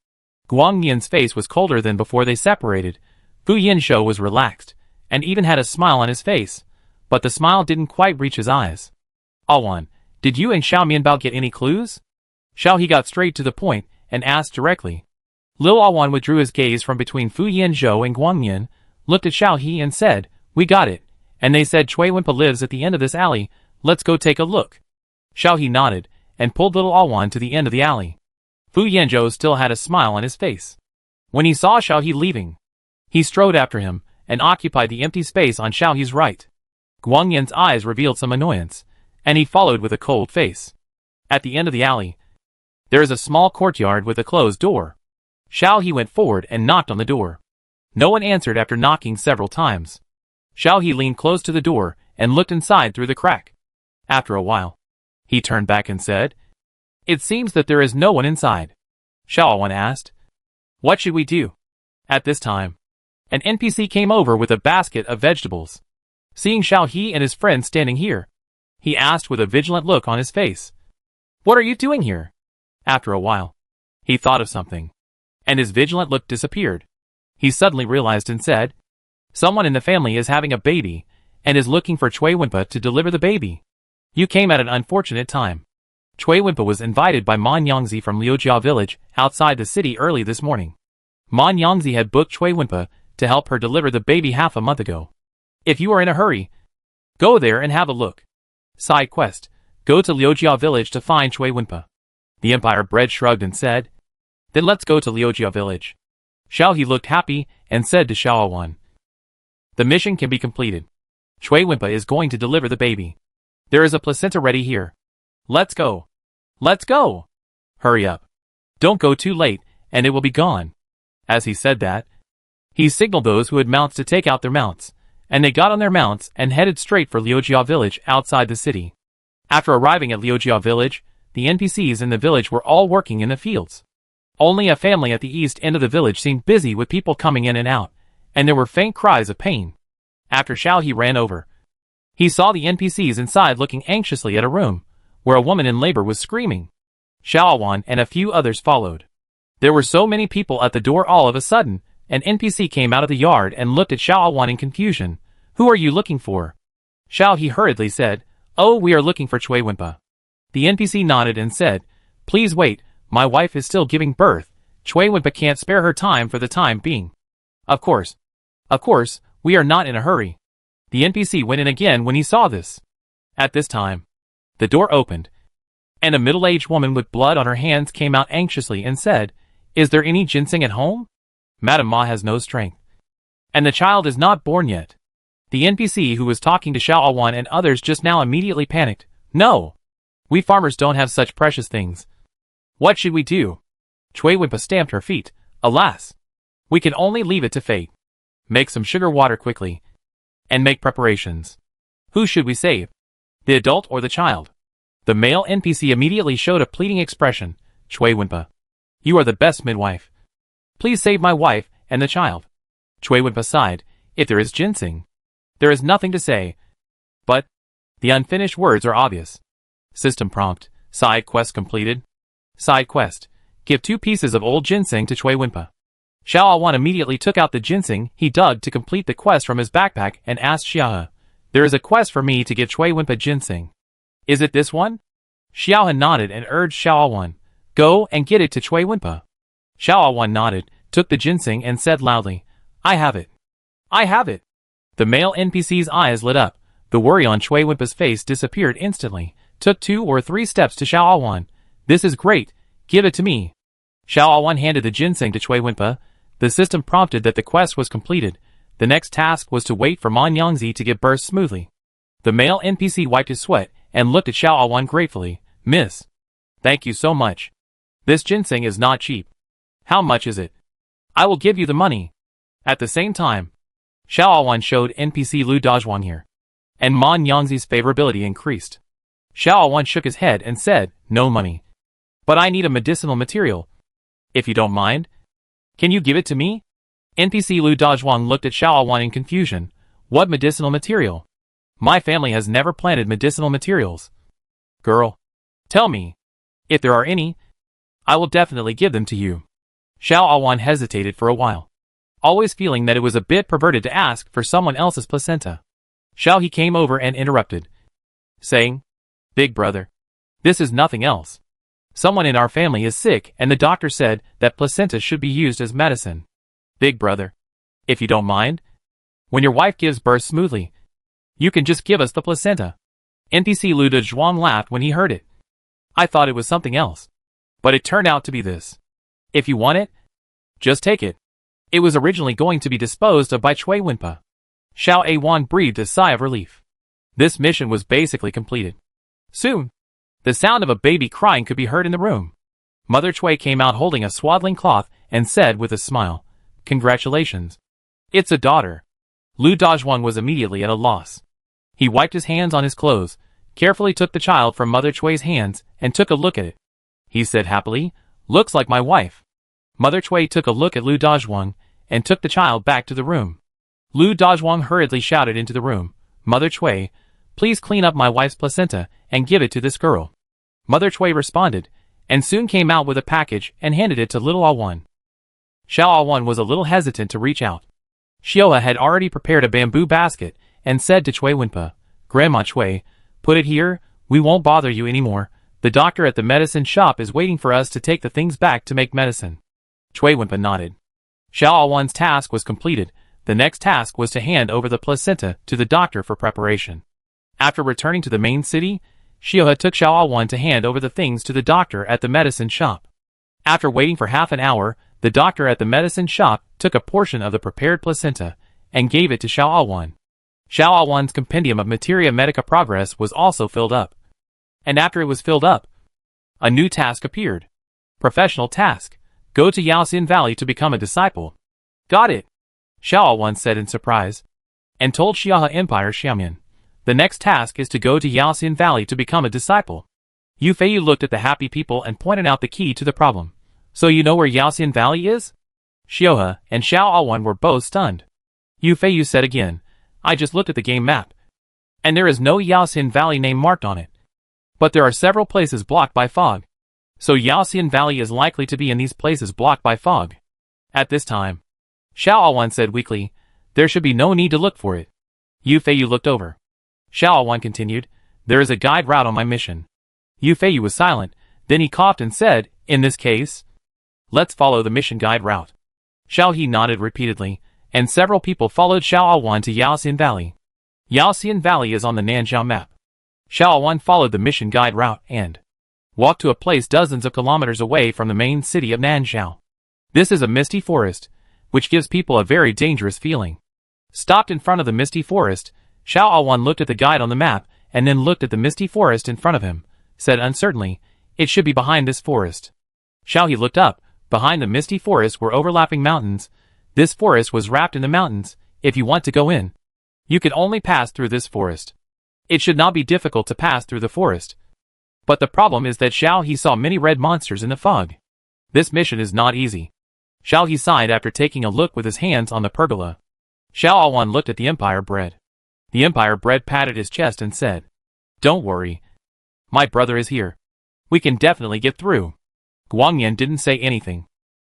Guangyan's face was colder than before they separated. Fu Yanzhou was relaxed, and even had a smile on his face, but the smile didn't quite reach his eyes. Awan, did you and Xiao Mianbao get any clues? Xiao He got straight to the point and asked directly. Lil Awan withdrew his gaze from between Fu Yanzhou and Guangyan, looked at Xiao He and said, We got it, and they said Chui Winpa lives at the end of this alley, let's go take a look. Xiao He nodded, and pulled little Awan to the end of the alley. Fu Yanzhou still had a smile on his face. When he saw Xiao He leaving, he strode after him, and occupied the empty space on Xiao He's right. Guangyan's eyes revealed some annoyance, and he followed with a cold face. At the end of the alley, there is a small courtyard with a closed door. Xiao He went forward and knocked on the door. No one answered after knocking several times. Xiao He leaned close to the door and looked inside through the crack. After a while, he turned back and said, It seems that there is no one inside. Xiao Awan asked, What should we do? At this time, an NPC came over with a basket of vegetables. Seeing Xiao He and his friend standing here, he asked with a vigilant look on his face, What are you doing here? After a while, he thought of something, and his vigilant look disappeared. He suddenly realized and said, Someone in the family is having a baby, and is looking for Chui Winpa to deliver the baby. You came at an unfortunate time. Chui Winpa was invited by Man Yangzi from Liujia village outside the city early this morning. Man Yangzi had booked Chui Winpa to help her deliver the baby half a month ago. If you are in a hurry, go there and have a look. Side quest, go to Liujia village to find Chui Winpa. The Empire Bread shrugged and said, Then let's go to Liujia village. Xiao He looked happy and said to Xiao Awan, The mission can be completed. Chui Winpa is going to deliver the baby. There is a placenta ready here. Let's go. Let's go. Hurry up. Don't go too late, and it will be gone. As he said that, he signaled those who had mounts to take out their mounts, and they got on their mounts and headed straight for Liujia village outside the city. After arriving at Liujia village, the NPCs in the village were all working in the fields. Only a family at the east end of the village seemed busy with people coming in and out, and there were faint cries of pain. After Xiao He ran over, he saw the NPCs inside looking anxiously at a room, where a woman in labor was screaming. Xiao Awan and a few others followed. There were so many people at the door all of a sudden, an NPC came out of the yard and looked at Xiao Awan in confusion. Who are you looking for? Xiao He hurriedly said, Oh, we are looking for Chui Winpa. The NPC nodded and said, Please wait, my wife is still giving birth. Chui Winpa can't spare her time for the time being. Of course, we are not in a hurry. The NPC went in again when he saw this. At this time, the door opened, and a middle-aged woman with blood on her hands came out anxiously and said, Is there any ginseng at home? Madam Ma has no strength, and the child is not born yet. The NPC who was talking to Xiao Awan and others just now immediately panicked. No! We farmers don't have such precious things. What should we do? Chui Winpa stamped her feet. Alas! We can only leave it to fate. Make some sugar water quickly, and make preparations. Who should we save? The adult or the child? The male NPC immediately showed a pleading expression. Chui Winpa, you are the best midwife. Please save my wife and the child. Chui Winpa sighed. If there is ginseng, there is nothing to say. But the unfinished words are obvious. System prompt. Side quest completed. Side quest. Give 2 pieces of old ginseng to Chui Winpa. Xiao Awan immediately took out the ginseng he dug to complete the quest from his backpack and asked Xiaohe, "There is a quest for me to give Chui Winpa ginseng. Is it this one?" Xiaohe nodded and urged Xiao Awan, "Go and get it to Chui Winpa." Xiao Awan nodded, took the ginseng and said loudly, "I have it. I have it." The male NPC's eyes lit up. The worry on Chui Winpa's face disappeared instantly. Took 2 or 3 steps to Xiao Awan. "This is great. Give it to me." Xiao Awan handed the ginseng to Chui Winpa. The system prompted that the quest was completed. The next task was to wait for Man Yangzi to give birth smoothly. The male NPC wiped his sweat and looked at Xiao Awan gratefully. "Miss. Thank you so much. This ginseng is not cheap. How much is it? I will give you the money." At the same time, Xiao Awan showed NPC Lu Dazhuang here, and Man Yangzi's favorability increased. Xiao Awan shook his head and said, "No money. But I need a medicinal material. If you don't mind, can you give it to me?" NPC Lu Dazhuang looked at Xiao Awan in confusion. "What medicinal material? My family has never planted medicinal materials. Girl, tell me. If there are any, I will definitely give them to you." Xiao Awan hesitated for a while, always feeling that it was a bit perverted to ask for someone else's placenta. Xiao He came over and interrupted, saying, "Big brother, this is nothing else. Someone in our family is sick and the doctor said that placenta should be used as medicine. Big brother, if you don't mind, when your wife gives birth smoothly, you can just give us the placenta." NPC Lu Dazhuang laughed when he heard it. "I thought it was something else, but it turned out to be this. If you want it, just take it." It was originally going to be disposed of by Chui Winpa. Xiao Awan breathed a sigh of relief. This mission was basically completed. Soon, the sound of a baby crying could be heard in the room. Mother Chui came out holding a swaddling cloth and said with a smile, "Congratulations. It's a daughter." Lu Dazhuang was immediately at a loss. He wiped his hands on his clothes, carefully took the child from Mother Chui's hands, and took a look at it. He said happily, "Looks like my wife." Mother Chui took a look at Lu Dazhuang and took the child back to the room. Lu Dazhuang hurriedly shouted into the room, "Mother Chui, please clean up my wife's placenta and give it to this girl." Mother Chui responded, and soon came out with a package and handed it to little Awan. Xiao Awan was a little hesitant to reach out. Xiaohe had already prepared a bamboo basket and said to Chui Winpa, "Grandma Chui, put it here, we won't bother you anymore. The doctor at the medicine shop is waiting for us to take the things back to make medicine." Chui Winpa nodded. Xiao Awan's task was completed. The next task was to hand over the placenta to the doctor for preparation. After returning to the main city, Xiaohe took Xiao Awan to hand over the things to the doctor at the medicine shop. After waiting for half an hour, the doctor at the medicine shop took a portion of the prepared placenta and gave it to Xiao Awan. Xiao Awan's compendium of Materia Medica Progress was also filled up. And after it was filled up, a new task appeared. Professional task. Go to Yaoxian Valley to become a disciple. Got it, Xiao Awan said in surprise, and told Xiaohe Empire Xiaomian. The next task is to go to Yaoxian Valley to become a disciple. Yu Feiyu looked at the happy people and pointed out the key to the problem. So you know where Yaoxian Valley is? Xiaohe and Xiao Awan were both stunned. Yu Feiyu said again, "I just looked at the game map, and there is no Yaoxian Valley name marked on it. But there are several places blocked by fog. So Yaoxian Valley is likely to be in these places blocked by fog." At this time, Xiao Awan said weakly, "There should be no need to look for it." Yu Feiyu looked over. Xiao Awan continued, "There is a guide route on my mission." Yu Feiyu was silent, then he coughed and said, "In this case, let's follow the mission guide route." Xiao He nodded repeatedly, and several people followed Xiao Awan to Yaoxian Valley. Yaoxian Valley is on the Nanzhao map. Xiao Awan followed the mission guide route and walked to a place dozens of kilometers away from the main city of Nanzhao. This is a misty forest, which gives people a very dangerous feeling. Stopped in front of the misty forest, Xiao Awan looked at the guide on the map and then looked at the misty forest in front of him, said uncertainly, "It should be behind this forest." Xiao He looked up. Behind the misty forest were overlapping mountains. This forest was wrapped in the mountains. If you want to go in, you can only pass through this forest. It should not be difficult to pass through the forest. But the problem is that Xiao He saw many red monsters in the fog. This mission is not easy. Xiao He sighed after taking a look with his hands on the pergola. Xiao Awan looked at the Empire Bread. The Empire Bread patted his chest and said, "Don't worry. My brother is here. We can definitely get through. Guangyan didn't say anything,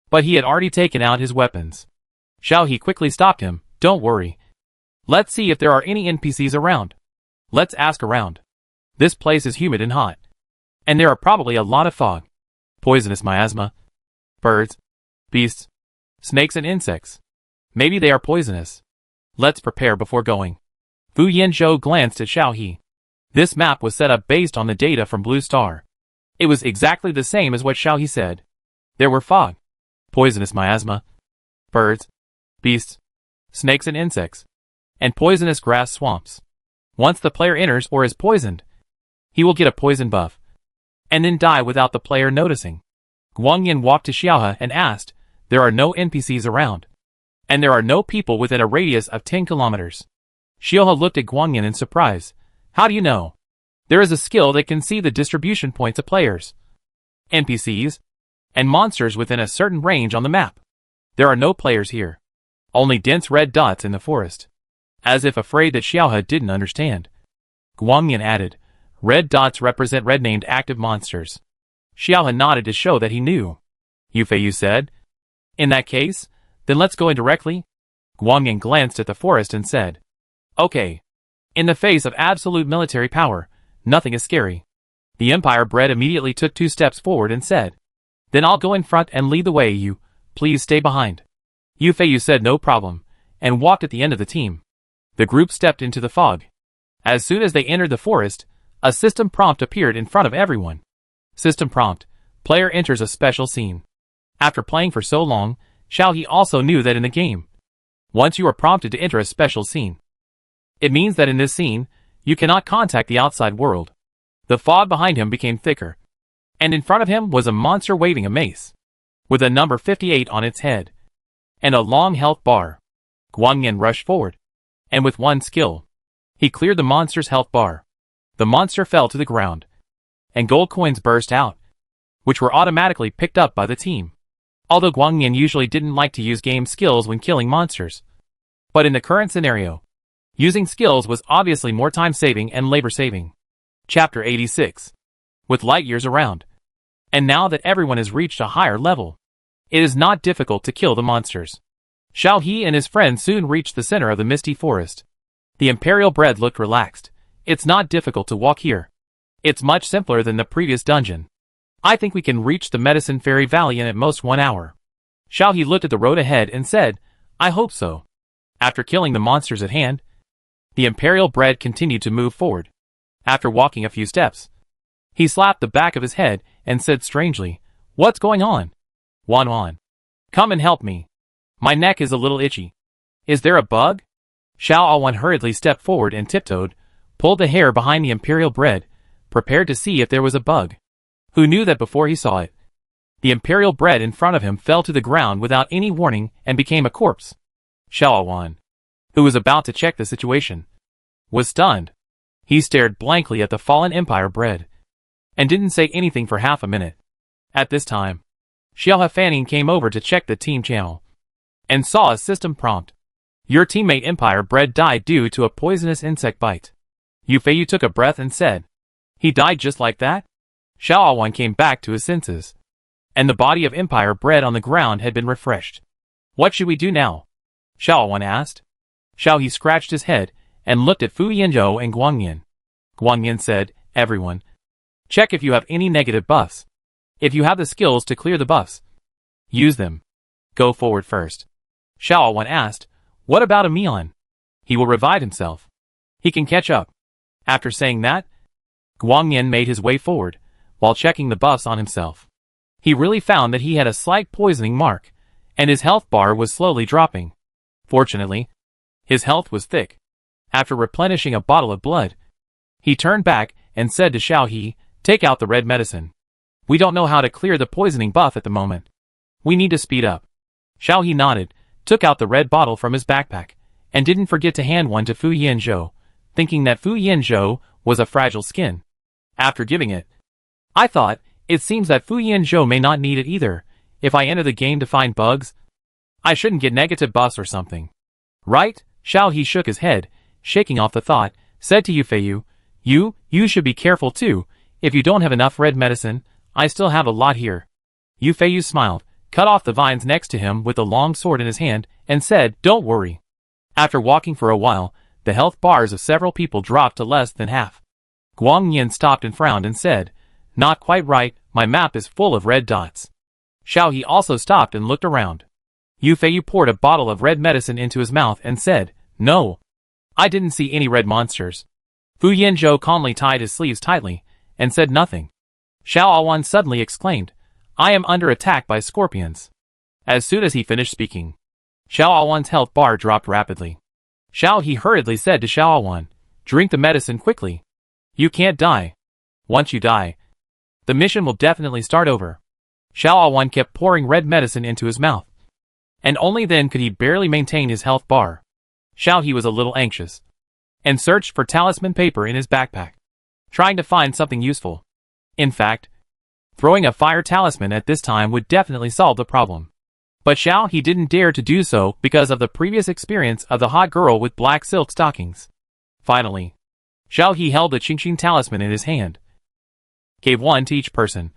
but he had already taken out his weapons. Xiao He quickly stopped him. Don't worry. Let's see if there are any NPCs around. Let's ask around. This place is humid and hot. And there are probably a lot of fog. Poisonous miasma. Birds. Beasts. Snakes and insects. Maybe they are poisonous. Let's prepare before going. Fu Yanzhou glanced at Xiao He. This map was set up based on the data from Blue Star. It was exactly the same as what Xiao He said. There were fog. Poisonous miasma. Birds. Beasts. Snakes and insects. And poisonous grass swamps. Once the player enters or is poisoned, he will get a poison buff, and then die without the player noticing. Guangyan walked to Xiaohe and asked, there are no NPCs around, and there are no people within a radius of 10 kilometers. Xiaohe looked at Guangyan in surprise. How do you know? There is a skill that can see the distribution points of players, NPCs, and monsters within a certain range on the map. There are no players here. Only dense red dots in the forest. As if afraid that Xiaohe didn't understand, Guangyan added, red dots represent red-named active monsters. Xiaohe nodded to show that he knew. Yufeiyu said, in that case, then let's go in directly. Guangyan glanced at the forest and said, okay. In the face of absolute military power, nothing is scary. The Empire Bread immediately took 2 steps forward and said, then I'll go in front and lead the way. You, please stay behind. Yufeiyu said no problem, and walked at the end of the team. The group stepped into the fog. As soon as they entered the forest, a system prompt appeared in front of everyone. System prompt. Player enters a special scene. After playing for so long, Xiao He also knew that in the game, once you are prompted to enter a special scene, it means that in this scene, you cannot contact the outside world. The fog behind him became thicker, and in front of him was a monster waving a mace, with a number 58 on its head, and a long health bar. Guangyan rushed forward, and with one skill, he cleared the monster's health bar. The monster fell to the ground, and gold coins burst out, which were automatically picked up by the team. Although Guangyan usually didn't like to use game skills when killing monsters, but in the current scenario, using skills was obviously more time-saving and labor-saving. Chapter 86. With light years around, and now that everyone has reached a higher level, it is not difficult to kill the monsters. Xiao He and his friends soon reached the center of the misty forest. The Imperial Bread looked relaxed. It's not difficult to walk here. It's much simpler than the previous dungeon. I think we can reach the Medicine Fairy Valley in at most 1 hour. Xiao He looked at the road ahead and said, I hope so. After killing the monsters at hand, the Imperial Bread continued to move forward. After walking a few steps, he slapped the back of his head and said strangely, what's going on? Wan, come and help me. My neck is a little itchy. Is there a bug? Xiao Awan hurriedly stepped forward and tiptoed, pulled the hair behind the Imperial Bread, prepared to see if there was a bug. Who knew that before he saw it? The Imperial Bread in front of him fell to the ground without any warning and became a corpse. Xiao Awan, who was about to check the situation, was stunned. He stared blankly at the fallen Empire Bread, and didn't say anything for half a minute. At this time, Xiao Fanning came over to check the team channel, and saw a system prompt. Your teammate Empire Bread died due to a poisonous insect bite. Yufeiyu took a breath and said, he died just like that? Xiao Awan came back to his senses, and the body of Empire Bread on the ground had been refreshed. What should we do now? Xiao Awan asked. Xiao He scratched his head and looked at Fu Yanzhou and Guangyan. Guangyan said, everyone, check if you have any negative buffs. If you have the skills to clear the buffs, use them. Go forward first. Xiao Awan asked, what about Emion? He will revive himself. He can catch up. After saying that, Guangyan made his way forward, while checking the buffs on himself. He really found that he had a slight poisoning mark, and his health bar was slowly dropping. Fortunately, his health was thick. After replenishing a bottle of blood, he turned back and said to Xiao He, take out the red medicine. We don't know how to clear the poisoning buff at the moment. We need to speed up. Xiao He nodded, took out the red bottle from his backpack, and didn't forget to hand one to Fu Yanzhou, thinking that Fu Yanzhou was a fragile skin. After giving it, I thought, it seems that Fu Yanzhou may not need it either. If I enter the game to find bugs, I shouldn't get negative buffs or something. Right? Xiao He shook his head, shaking off the thought, said to Yufeiyu, you should be careful too. If you don't have enough red medicine, I still have a lot here. Yu Feiyu smiled, cut off the vines next to him with a long sword in his hand, and said, "Don't worry." After walking for a while, the health bars of several people dropped to less than half. Guang Yin stopped and frowned and said, "Not quite right, my map is full of red dots." Xiao He also stopped and looked around. Yu Feiyu poured a bottle of red medicine into his mouth and said, "No. I didn't see any red monsters." Fu Yanzhou calmly tied his sleeves tightly, and said nothing. Xiao Awan suddenly exclaimed, "I am under attack by scorpions." As soon as he finished speaking, Xiao Awan's health bar dropped rapidly. Xiao He hurriedly said to Xiao Awan, "Drink the medicine quickly. You can't die. Once you die, the mission will definitely start over." Xiao Awan kept pouring red medicine into his mouth, and only then could he barely maintain his health bar. Xiao He was a little anxious, and searched for talisman paper in his backpack, trying to find something useful. In fact, throwing a fire talisman at this time would definitely solve the problem. But Xiao He didn't dare to do so because of the previous experience of the hot girl with black silk stockings. Finally, Xiao He held the Qingxing talisman in his hand, gave one to each person,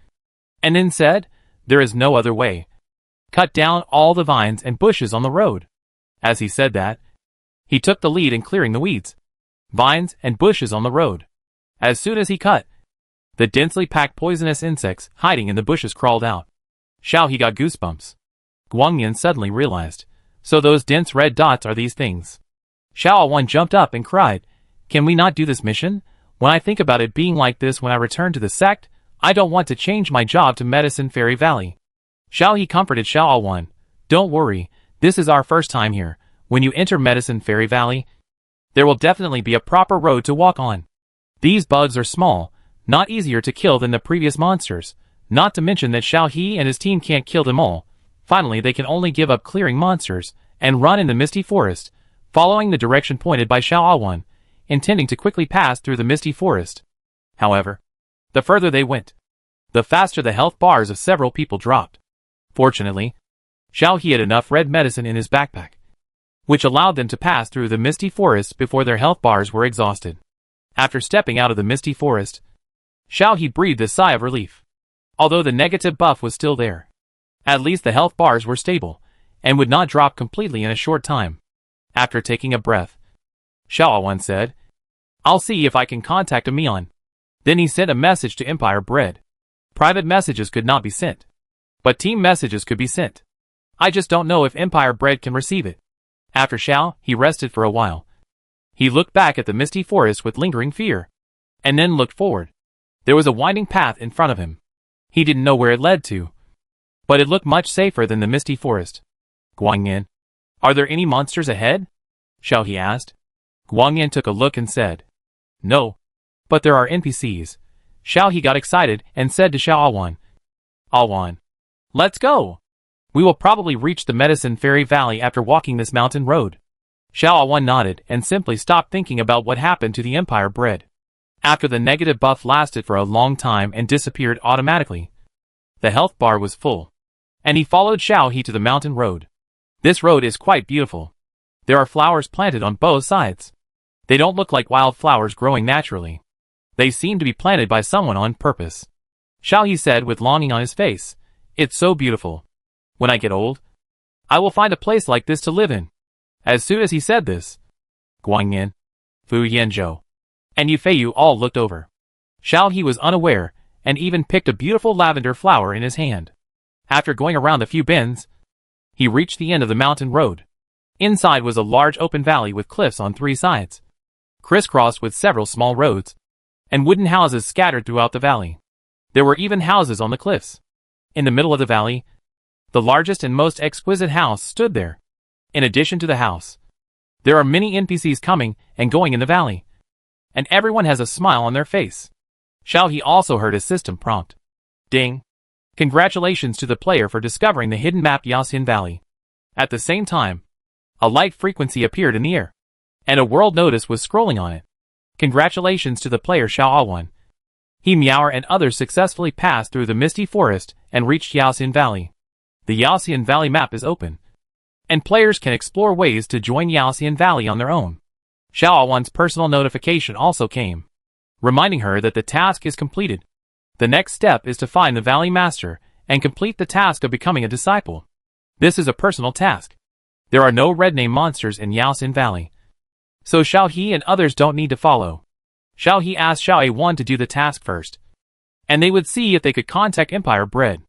and then said, "There is no other way. Cut down all the vines and bushes on the road." As he said that, he took the lead in clearing the weeds, vines, and bushes on the road. As soon as he cut, the densely packed poisonous insects hiding in the bushes crawled out. Xiao He got goosebumps. Guang Yin suddenly realized, so those dense red dots are these things. Xiao Awan jumped up and cried, "Can we not do this mission? When I think about it being like this when I return to the sect, I don't want to change my job to Medicine Fairy Valley." Xiao He comforted Xiao Awan, "Don't worry, this is our first time here. When you enter Medicine Fairy Valley, there will definitely be a proper road to walk on. These bugs are small, not easier to kill than the previous monsters, not to mention that Xiao He and his team can't kill them all. Finally, they can only give up clearing monsters and run in the misty forest, following the direction pointed by Xiao Awan, intending to quickly pass through the misty forest." However, the further they went, the faster the health bars of several people dropped. Fortunately, Xiao He had enough red medicine in his backpack, which allowed them to pass through the misty forest before their health bars were exhausted. After stepping out of the misty forest, Xiao He breathed a sigh of relief. Although the negative buff was still there, at least the health bars were stable, and would not drop completely in a short time. After taking a breath, Xiao Awan said, "I'll see if I can contact Amion." Then he sent a message to Empire Bread. Private messages could not be sent, but team messages could be sent. I just don't know if Empire Bread can receive it. After Xiao He rested for a while, he looked back at the misty forest with lingering fear, and then looked forward. There was a winding path in front of him. He didn't know where it led to, but it looked much safer than the misty forest. "Guang Yin, are there any monsters ahead?" Xiao He asked. Guang Yin took a look and said, "No, but there are NPCs." Xiao He got excited and said to Xiao Awan, "Awan, let's go. We will probably reach the Medicine Fairy Valley after walking this mountain road." Xiao Awan nodded and simply stopped thinking about what happened to the Empire Bread. After the negative buff lasted for a long time and disappeared automatically, the health bar was full, and he followed Xiao He to the mountain road. This road is quite beautiful. There are flowers planted on both sides. They don't look like wild flowers growing naturally. They seem to be planted by someone on purpose. Xiao He said with longing on his face, "It's so beautiful. When I get old, I will find a place like this to live in." As soon as he said this, Guang Yin, Fu Yanzhou, and Yu Feiyu all looked over. Xiao He was unaware, and even picked a beautiful lavender flower in his hand. After going around a few bends, he reached the end of the mountain road. Inside was a large open valley with cliffs on three sides, crisscrossed with several small roads, and wooden houses scattered throughout the valley. There were even houses on the cliffs. In the middle of the valley, the largest and most exquisite house stood there. In addition to the house, there are many NPCs coming and going in the valley, and everyone has a smile on their face. Xiao He also heard a system prompt. Ding! Congratulations to the player for discovering the hidden map Yaxian Valley. At the same time, a light frequency appeared in the air, and a world notice was scrolling on it. Congratulations to the player Xiao Awan. He, Meower, and others successfully passed through the misty forest and reached Yaxian Valley. The Yaxian Valley map is open, and players can explore ways to join Yaxian Valley on their own. Xiao Awan's personal notification also came, reminding her that the task is completed. The next step is to find the Valley Master and complete the task of becoming a disciple. This is a personal task. There are no red name monsters in Yaoxin Valley, so Xiao He and others don't need to follow. Xiao He asked Xiao A1 to do the task first, and they would see if they could contact Empire Bread.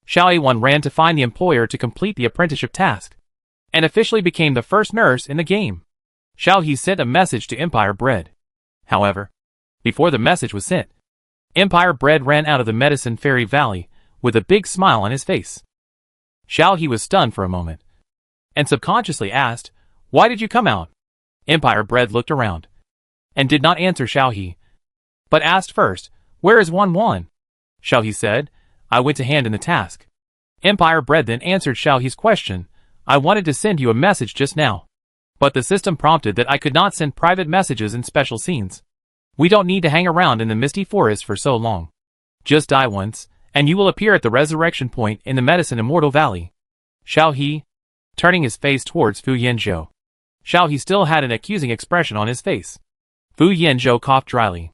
Xiao A1 ran to find the employer to complete the apprenticeship task, and officially became the first nurse in the game. Xiao He sent a message to Empire Bread. However, before the message was sent, Empire Bread ran out of the Medicine Fairy Valley with a big smile on his face. Xiao He was stunned for a moment, and subconsciously asked, "Why did you come out?" Empire Bread looked around, and did not answer Xiao He, but asked first, "Where is 1-1?" Xiao He said, "I went to hand in the task." Empire Bread then answered Xiao He's question, "I wanted to send you a message just now, but the system prompted that I could not send private messages in special scenes. We don't need to hang around in the misty forest for so long. Just die once, and you will appear at the resurrection point in the Medicine Immortal Valley." Xiao He, turning his face towards Fu Yanzhou. Xiao He still had an accusing expression on his face. Fu Yanzhou coughed dryly.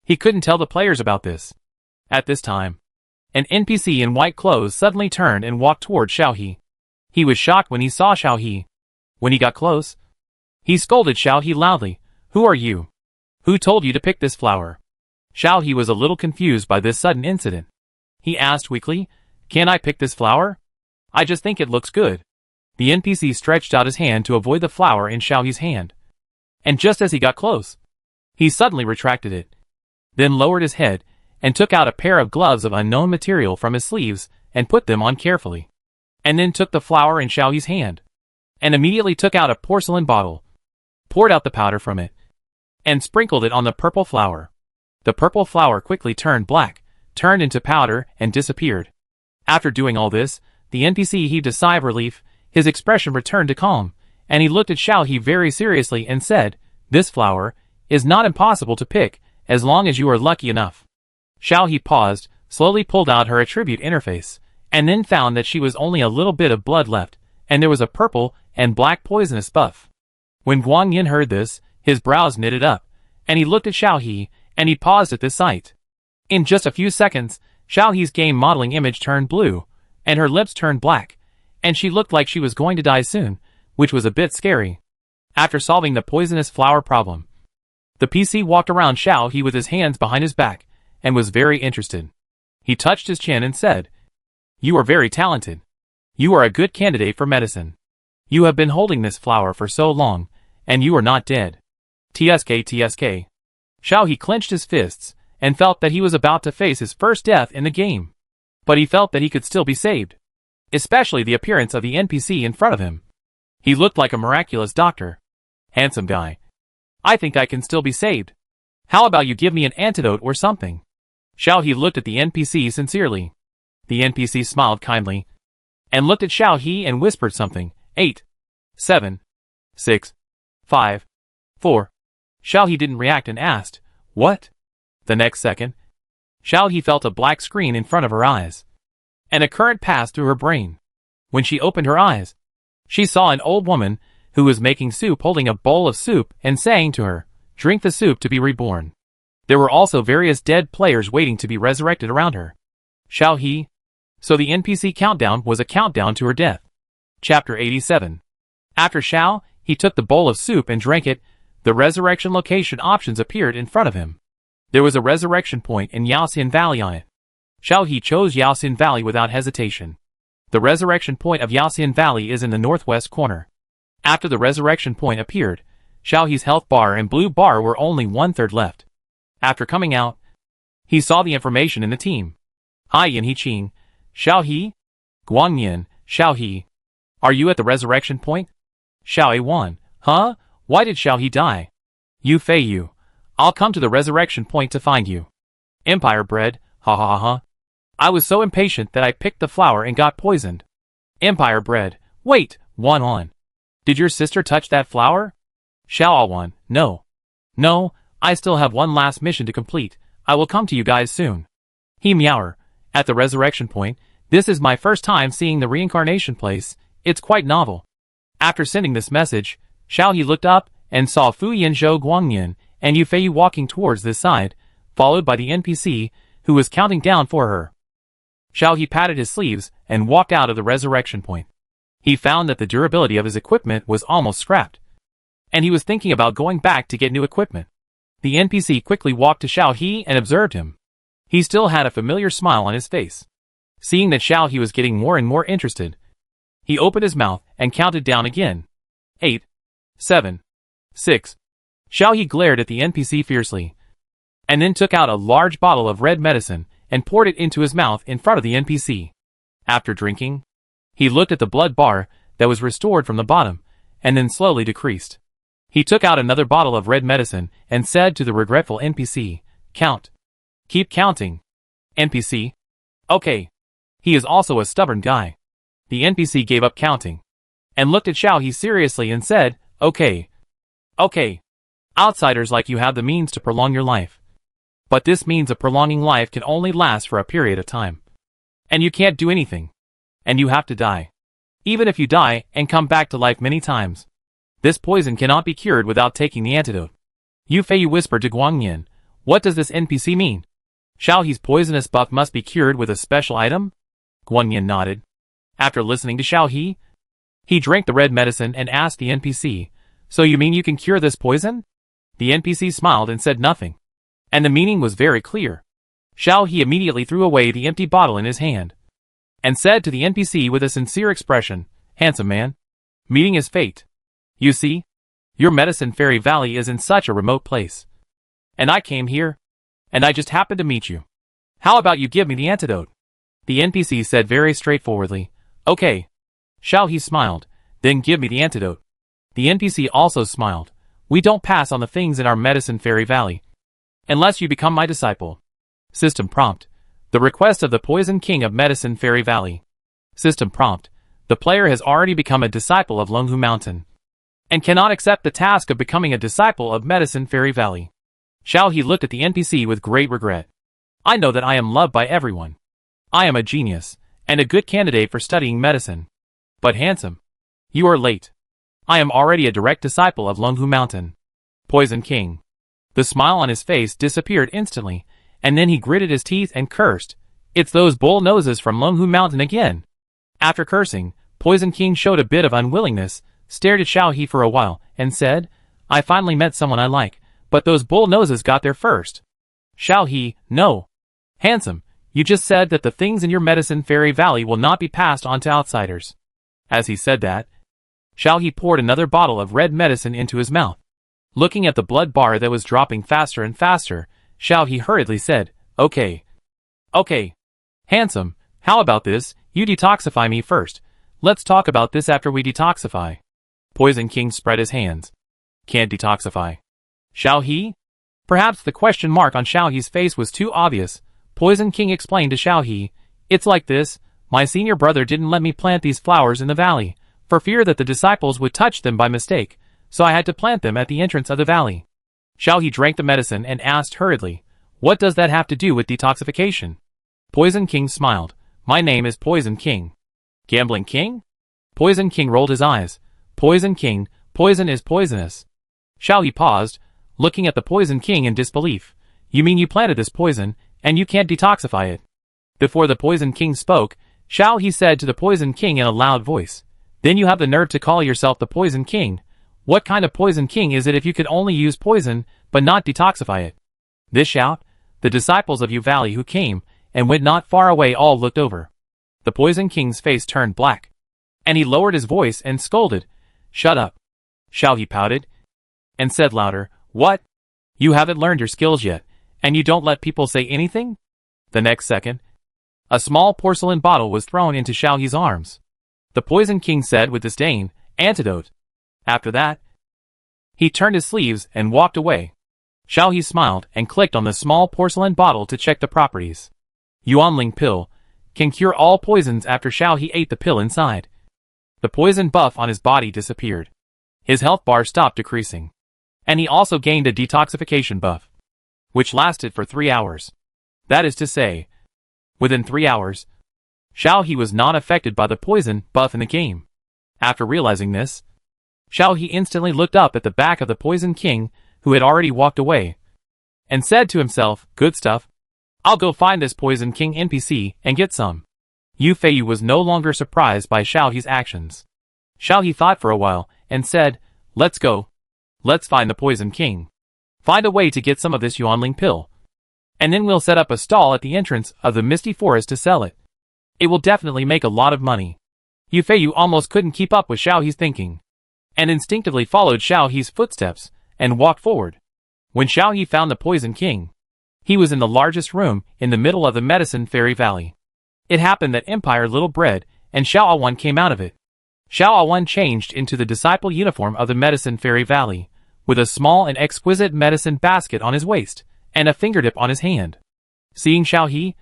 He couldn't tell the players about this. At this time, an NPC in white clothes suddenly turned and walked toward Xiao He. He was shocked when he saw Xiao He. When he got close, he scolded Xiao He loudly, "Who are you? Who told you to pick this flower?" Xiao He was a little confused by this sudden incident. He asked weakly, "Can I pick this flower? I just think it looks good." The NPC stretched out his hand to avoid the flower in Xiao He's hand, and just as he got close, he suddenly retracted it, then lowered his head and took out a pair of gloves of unknown material from his sleeves and put them on carefully, and then took the flower in Xiao He's hand, and immediately took out a porcelain bottle, poured out the powder from it, and sprinkled it on the purple flower. The purple flower quickly turned black, turned into powder, and disappeared. After doing all this, the NPC heaved a sigh of relief, his expression returned to calm, and he looked at Xiao He very seriously and said, "This flower is not impossible to pick, as long as you are lucky enough." Xiao He paused, slowly pulled out her attribute interface, and then found that she was only a little bit of blood left, and there was a purple and black poisonous buff. When Guang Yin heard this, his brows knitted up, and he looked at Xiao He, and he paused at this sight. In just a few seconds, Xiao He's game modeling image turned blue, and her lips turned black, and she looked like she was going to die soon, which was a bit scary. After solving the poisonous flower problem, the PC walked around Xiao He with his hands behind his back, and was very interested. He touched his chin and said, "You are very talented. You are a good candidate for medicine. You have been holding this flower for so long, and you are not dead. TSK TSK. Xiao He clenched his fists, and felt that he was about to face his first death in the game. But he felt that he could still be saved. Especially the appearance of the NPC in front of him. He looked like a miraculous doctor. "Handsome guy. I think I can still be saved. How about you give me an antidote or something?" Xiao He looked at the NPC sincerely. The NPC smiled kindly, and looked at Xiao He and whispered something. 8, 7, 6, 5, 4. Xiao He didn't react and asked, "What?" The next second, Xiao He felt a black screen in front of her eyes, and a current passed through her brain. When she opened her eyes, she saw an old woman who was making soup holding a bowl of soup and saying to her, "Drink the soup to be reborn." There were also various dead players waiting to be resurrected around her. Xiao He. So the NPC countdown was a countdown to her death. Chapter 87. After Xiao He took the bowl of soup and drank it, the resurrection location options appeared in front of him. There was a resurrection point in Yaoxin Valley on it. Xiao He chose Yaoxin Valley without hesitation. The resurrection point of Yaoxin Valley is in the northwest corner. After the resurrection point appeared, Xiao He's health bar and blue bar were only 1/3 left. After coming out, he saw the information in the team. "Hi Yin He Qing, Xiao He? Guang Yin, Xiao He. Are you at the resurrection point?" Xiao A1, "Huh? Why did Xiao He die?" "You Fei Yu. I'll come to the resurrection point to find you." Empire Bread, ha ha ha ha. "I was so impatient that I picked the flower and got poisoned." Empire Bread, "Wait, 1-on. Did your sister touch that flower?" Xiao A1, "No. No, I still have one last mission to complete. I will come to you guys soon." He Meower, "At the resurrection point, this is my first time seeing the reincarnation place. It's quite novel." After sending this message, Xiao He looked up and saw Fu Yanzhou Guangyan and Yu Fei walking towards this side, followed by the NPC, who who was counting down for her. Xiao He patted his sleeves and walked out of the resurrection point. He found that the durability of his equipment was almost scrapped, and he was thinking about going back to get new equipment. The NPC quickly walked to Xiao He and observed him. He still had a familiar smile on his face. Seeing that Xiao He was getting more and more interested, he opened his mouth and counted down again. 8, 7, 6. Xiao He glared at the NPC fiercely, and then took out a large bottle of red medicine and poured it into his mouth in front of the NPC. After drinking, he looked at the blood bar that was restored from the bottom, and then slowly decreased. He took out another bottle of red medicine and said to the regretful NPC, "Count. Keep counting." NPC. Okay. He is also a stubborn guy. The NPC gave up counting, and looked at Xiao He seriously and said, "Okay. Okay. Outsiders like you have the means to prolong your life. But this means of prolonging life can only last for a period of time. And you can't do anything. And you have to die. Even if you die and come back to life many times, this poison cannot be cured without taking the antidote." Yu Feiyu whispered to Guangyan, "What does this NPC mean? Xiao He's poisonous buff must be cured with a special item?" Guangyan nodded. After listening to Xiao He, he drank the red medicine and asked the NPC, "So you mean you can cure this poison?" The NPC smiled and said nothing, and the meaning was very clear. Xiao He immediately threw away the empty bottle in his hand, and said to the NPC with a sincere expression, "Handsome man, meeting his fate. You see, your medicine fairy valley is in such a remote place. And I came here, and I just happened to meet you. How about you give me the antidote?" The NPC said very straightforwardly, "Okay." Xiao He smiled, "Then give me the antidote." The NPC also smiled. "We don't pass on the things in our medicine fairy valley, unless you become my disciple." System prompt: the request of the Poison King of Medicine Fairy Valley. System prompt: the player has already become a disciple of Longhu Mountain, and cannot accept the task of becoming a disciple of Medicine Fairy Valley. Xiao He looked at the NPC with great regret. "I know that I am loved by everyone. I am a genius, and a good candidate for studying medicine. But handsome, you are late. I am already a direct disciple of Longhu Mountain." Poison King. The smile on his face disappeared instantly, and then he gritted his teeth and cursed, "It's those bull noses from Longhu Mountain again." After cursing, Poison King showed a bit of unwillingness, stared at Xiao He for a while, and said, "I finally met someone I like, but those bull noses got there first." Xiao He, "No. Handsome, you just said that the things in your medicine fairy valley will not be passed on to outsiders." As he said that, Xiao He poured another bottle of red medicine into his mouth. Looking at the blood bar that was dropping faster and faster, Xiao He hurriedly said, "Okay. Okay. Handsome, how about this, you detoxify me first. Let's talk about this after we detoxify." Poison King spread his hands. "Can't detoxify." Xiao He? Perhaps the question mark on Xiao He's face was too obvious. Poison King explained to Xiao He, "It's like this, my senior brother didn't let me plant these flowers in the valley, for fear that the disciples would touch them by mistake, so I had to plant them at the entrance of the valley." Xiao He drank the medicine and asked hurriedly, "What does that have to do with detoxification?" Poison King smiled. "My name is Poison King." "Gambling King?" Poison King rolled his eyes. "Poison King, poison is poisonous." Xiao He paused, looking at the Poison King in disbelief. "You mean you planted this poison, and you can't detoxify it?" Before the Poison King spoke, Xiao He said to the Poison King in a loud voice, "Then you have the nerve to call yourself the Poison King? What kind of Poison King is it if you could only use poison, but not detoxify it?" This shout, the disciples of Yu Valley who came and went not far away all looked over. The Poison King's face turned black, and he lowered his voice and scolded, "Shut up." Xiao He pouted, and said louder, "What? You haven't learned your skills yet, and you don't let people say anything?" The next second, a small porcelain bottle was thrown into Xiao He's arms. The Poison King said with disdain, "Antidote." After that, he turned his sleeves and walked away. Xiao He smiled and clicked on the small porcelain bottle to check the properties. Yuanling pill can cure all poisons. After Xiao He ate the pill inside, the poison buff on his body disappeared. His health bar stopped decreasing, and he also gained a detoxification buff, which lasted for 3 hours. That is to say, within 3 hours, Xiao He was not affected by the poison buff in the game. After realizing this, Xiao He instantly looked up at the back of the Poison King, who had already walked away, and said to himself, "Good stuff. I'll go find this Poison King NPC and get some. Yu Feiyu was no longer surprised by Xiao He's actions. Xiao He thought for a while and said, let's go. Let's find the Poison King. Find a way to get some of this Yuanling pill. And then we'll set up a stall at the entrance of the Misty Forest to sell it. It will definitely make a lot of money. Yu Feiyu almost couldn't keep up with Xiao He's thinking, and instinctively followed Xiao He's footsteps and walked forward. When Xiao He found the Poison King, he was in the largest room in the middle of the Medicine Fairy Valley. It happened that Empire Little Bread and Xiao Awan came out of it. Xiao Awan changed into the disciple uniform of the Medicine Fairy Valley, with a small and exquisite medicine basket on his waist, and a fingertip on his hand. Seeing Xiao He,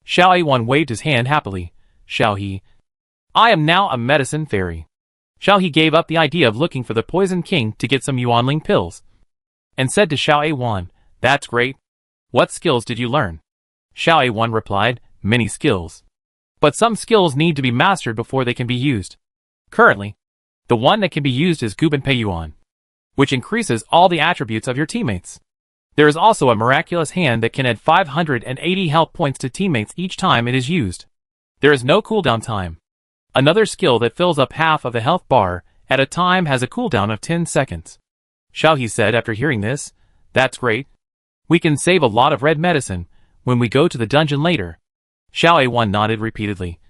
Xiao Awan waved his hand happily. Xiao He, I am now a medicine fairy. Xiao He gave up the idea of looking for the Poison King to get some Yuanling pills, and said to Xiao Awan, that's great. What skills did you learn? Xiao Awan replied, many skills. But some skills need to be mastered before they can be used. Currently, the one that can be used is Gubanpei Yuan, which increases all the attributes of your teammates. There is also a miraculous hand that can add 580 health points to teammates each time it is used. There is no cooldown time. Another skill that fills up half of the health bar at a time has a cooldown of 10 seconds. Xiao He said after hearing this, that's great. We can save a lot of red medicine when we go to the dungeon later. Xiao Awan nodded repeatedly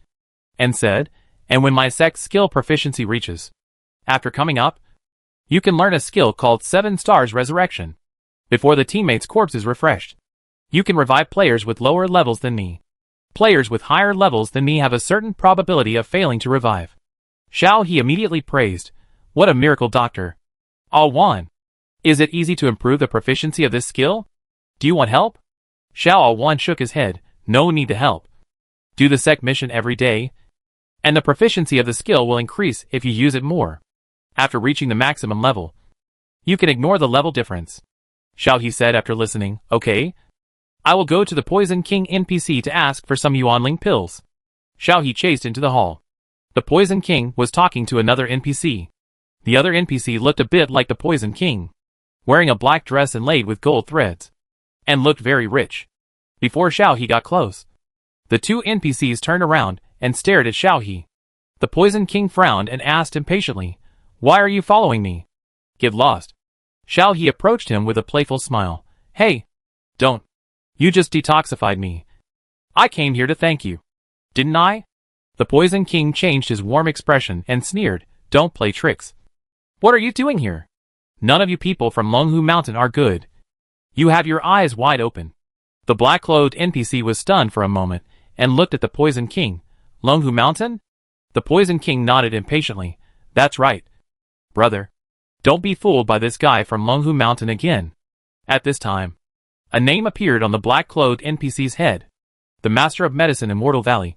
and said, and when my sect skill proficiency reaches. After coming up, you can learn a skill called 7 Stars Resurrection. Before the teammate's corpse is refreshed, you can revive players with lower levels than me. Players with higher levels than me have a certain probability of failing to revive. Xiao He immediately praised, what a miracle doctor. Awan, is it easy to improve the proficiency of this skill? Do you want help? Xiao Awan shook his head, no need to help. Do the sect mission every day, and the proficiency of the skill will increase if you use it more. After reaching the maximum level, you can ignore the level difference. Xiao He said after listening, okay. I will go to the Poison King NPC to ask for some Yuanling pills. Xiao He chased into the hall. The Poison King was talking to another NPC. The other NPC looked a bit like the Poison King, wearing a black dress inlaid with gold threads, and looked very rich. Before Xiao He got close, the two NPCs turned around and stared at Xiao He. The Poison King frowned and asked impatiently, why are you following me? Get lost. Xiao He approached him with a playful smile. Hey, don't. You just detoxified me. I came here to thank you. Didn't I? The Poison King changed his warm expression and sneered, don't play tricks. What are you doing here? None of you people from Longhu Mountain are good. You have your eyes wide open. The black-clothed NPC was stunned for a moment and looked at the Poison King. Longhu Mountain? The Poison King nodded impatiently. That's right. Brother. Don't be fooled by this guy from Longhu Mountain again. At this time, a name appeared on the black-clothed NPC's head. The Master of Medicine in Mortal Valley.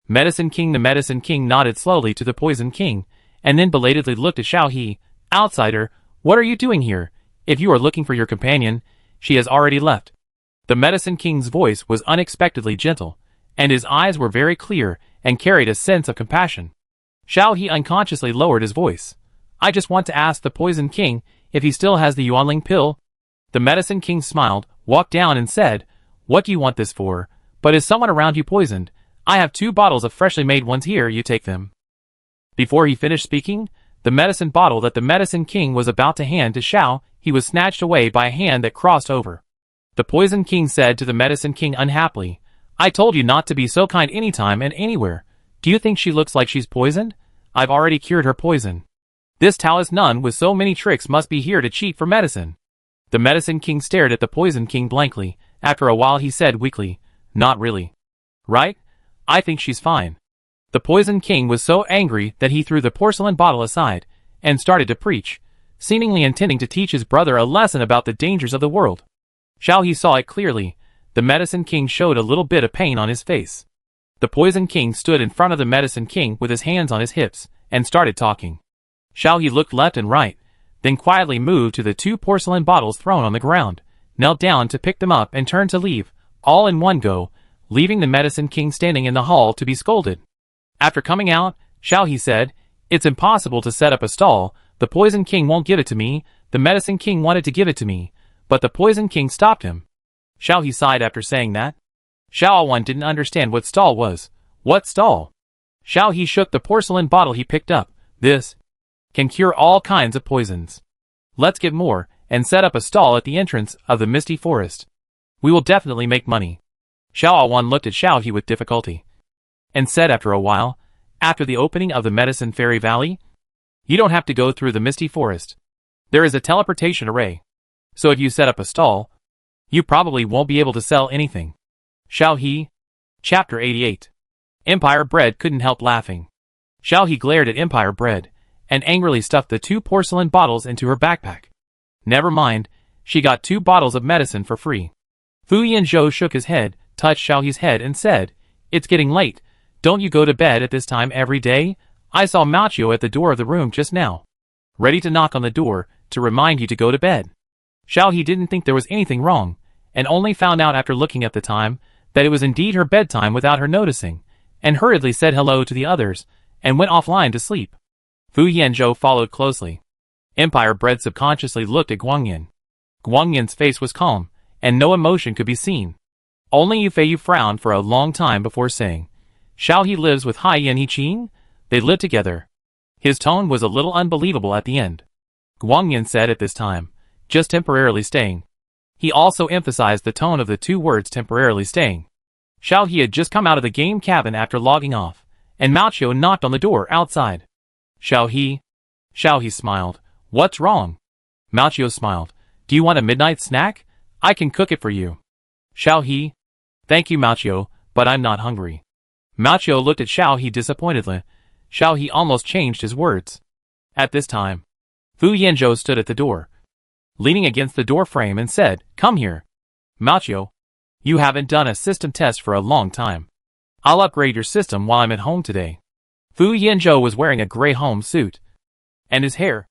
Medicine King. The Medicine King nodded slowly to the Poison King, and then belatedly looked at Xiao He. Outsider, what are you doing here? If you are looking for your companion, she has already left. The Medicine King's voice was unexpectedly gentle, and his eyes were very clear and carried a sense of compassion. Xiao He unconsciously lowered his voice. I just want to ask the Poison King if he still has the Yuanling pill. The Medicine King smiled, walked down and said, what do you want this for? But is someone around you poisoned? I have 2 bottles of freshly made ones here, you take them. Before he finished speaking, the medicine bottle that the Medicine King was about to hand to Xiao He was snatched away by a hand that crossed over. The Poison King said to the Medicine King unhappily, I told you not to be so kind anytime and anywhere. Do you think she looks like she's poisoned? I've already cured her poison. This Taoist nun with so many tricks must be here to cheat for medicine. The Medicine King stared at the Poison King blankly. After a while he said weakly, not really. Right? I think she's fine. The Poison King was so angry that he threw the porcelain bottle aside and started to preach, seemingly intending to teach his brother a lesson about the dangers of the world. Xiao He saw it clearly. The Medicine King showed a little bit of pain on his face. The Poison King stood in front of the Medicine King with his hands on his hips and started talking. Xiao He looked left and right, then quietly moved to the 2 porcelain bottles thrown on the ground, knelt down to pick them up and turned to leave, all in one go, leaving the Medicine King standing in the hall to be scolded. After coming out, Xiao He said, it's impossible to set up a stall, the Poison King won't give it to me, the Medicine King wanted to give it to me, but the Poison King stopped him. Xiao He sighed after saying that. Xiao Wan didn't understand what stall was. What stall? Xiao He shook the porcelain bottle he picked up. This can cure all kinds of poisons. Let's get more, and set up a stall at the entrance of the misty forest. We will definitely make money. Xiao Wan looked at Xiao He with difficulty, and said after a while, after the opening of the Medicine Fairy Valley, you don't have to go through the misty forest. There is a teleportation array. So if you set up a stall, you probably won't be able to sell anything. Xiao He. Chapter 88. Empire Bread couldn't help laughing. Xiao He glared at Empire Bread, and angrily stuffed the 2 porcelain bottles into her backpack. Never mind, she got 2 bottles of medicine for free. Fu Yanzhou shook his head, touched Xiao He's head and said, It's getting late. Don't you go to bed at this time every day? I saw Machio at the door of the room just now, ready to knock on the door, to remind you to go to bed. Xiao He didn't think there was anything wrong, and only found out after looking at the time, that it was indeed her bedtime without her noticing, and hurriedly said hello to the others, and went offline to sleep. Fu Yanzhou followed closely. Empire Bread subconsciously looked at Guangyan. Guangyan's face was calm, and no emotion could be seen. Only Yufei frowned for a long time before saying, Xiao He lives with Hai Yan Hiqing? They live together. His tone was a little unbelievable at the end. Guangyan said at this time, just temporarily staying. He also emphasized the tone of the 2 words temporarily staying. Xiao He had just come out of the game cabin after logging off, and Machio knocked on the door outside. Xiao He smiled. What's wrong? Machio smiled. Do you want a midnight snack? I can cook it for you. Xiao He. Thank you, Machio, but I'm not hungry. Machio looked at Xiao He disappointedly. Xiao He almost changed his words. At this time, Fu Yanzhou stood at the door, leaning against the door frame and said, Come here. Machio, you haven't done a system test for a long time. I'll upgrade your system while I'm at home today. Fu Yanzhou was wearing a gray home suit, and his hair,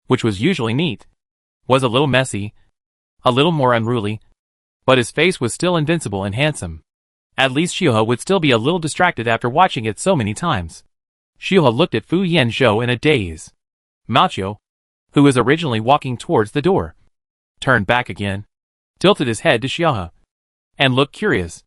which was usually neat, was a little messy, a little more unruly, but his face was still invincible and handsome. At least Xiuhe would still be a little distracted after watching it so many times. Xiuhe looked at Fu Yanzhou in a daze. Machio, who was originally walking towards the door, turned back again, tilted his head to Xiuhe, and looked curious.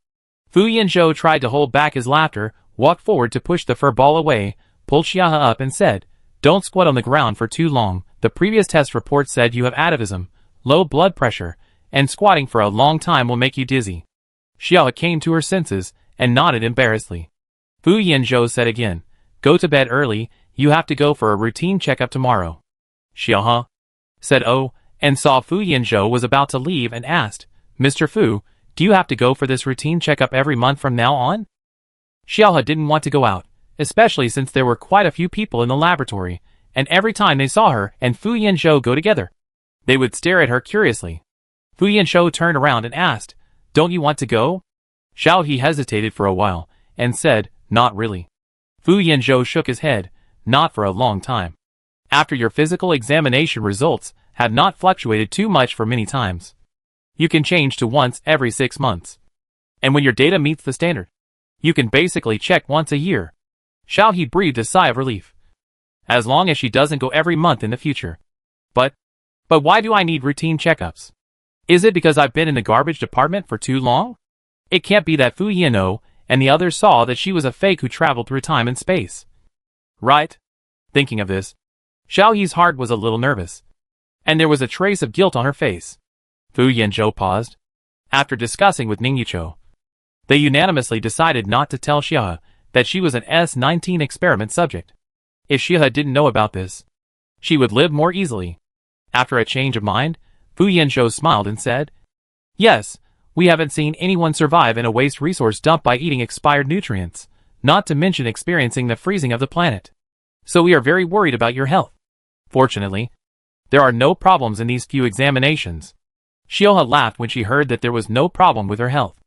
Fu Yanzhou tried to hold back his laughter, walked forward to push the fur ball away, pulled Xiuhe up and said, Don't squat on the ground for too long. The previous test report said you have atavism, low blood pressure, and squatting for a long time will make you dizzy. Xiuhe came to her senses, and nodded embarrassedly. Fu Yanzhou said again, Go to bed early, you have to go for a routine checkup tomorrow. Xiuhe said oh, and saw Fu Yanzhou was about to leave and asked, Mr. Fu, do you have to go for this routine checkup every month from now on? Xiuhe didn't want to go out, especially since there were quite a few people in the laboratory, and every time they saw her and Fu Yanzhou go together, they would stare at her curiously. Fu Yanzhou turned around and asked, Don't you want to go? Xiao He hesitated for a while, and said, Not really. Fu Yanzhou shook his head, Not for a long time. After your physical examination results have not fluctuated too much for many times, you can change to once every 6 months. And when your data meets the standard, you can basically check once a year. Xiao He breathed a sigh of relief. As long as she doesn't go every month in the future. But why do I need routine checkups? Is it because I've been in the garbage department for too long? It can't be that Fu Yanzhou and the others saw that she was a fake who traveled through time and space. Right? Thinking of this, Xiao He's heart was a little nervous, and there was a trace of guilt on her face. Fu Yanzhou paused. After discussing with Ning Yichou, they unanimously decided not to tell Xiuhe that she was an S-19 experiment subject. If Xiuhe didn't know about this, she would live more easily. After a change of mind, Fu Yanzhou smiled and said, Yes, we haven't seen anyone survive in a waste resource dump by eating expired nutrients, not to mention experiencing the freezing of the planet. So we are very worried about your health. Fortunately, there are no problems in these few examinations. Xiuhe laughed when she heard that there was no problem with her health.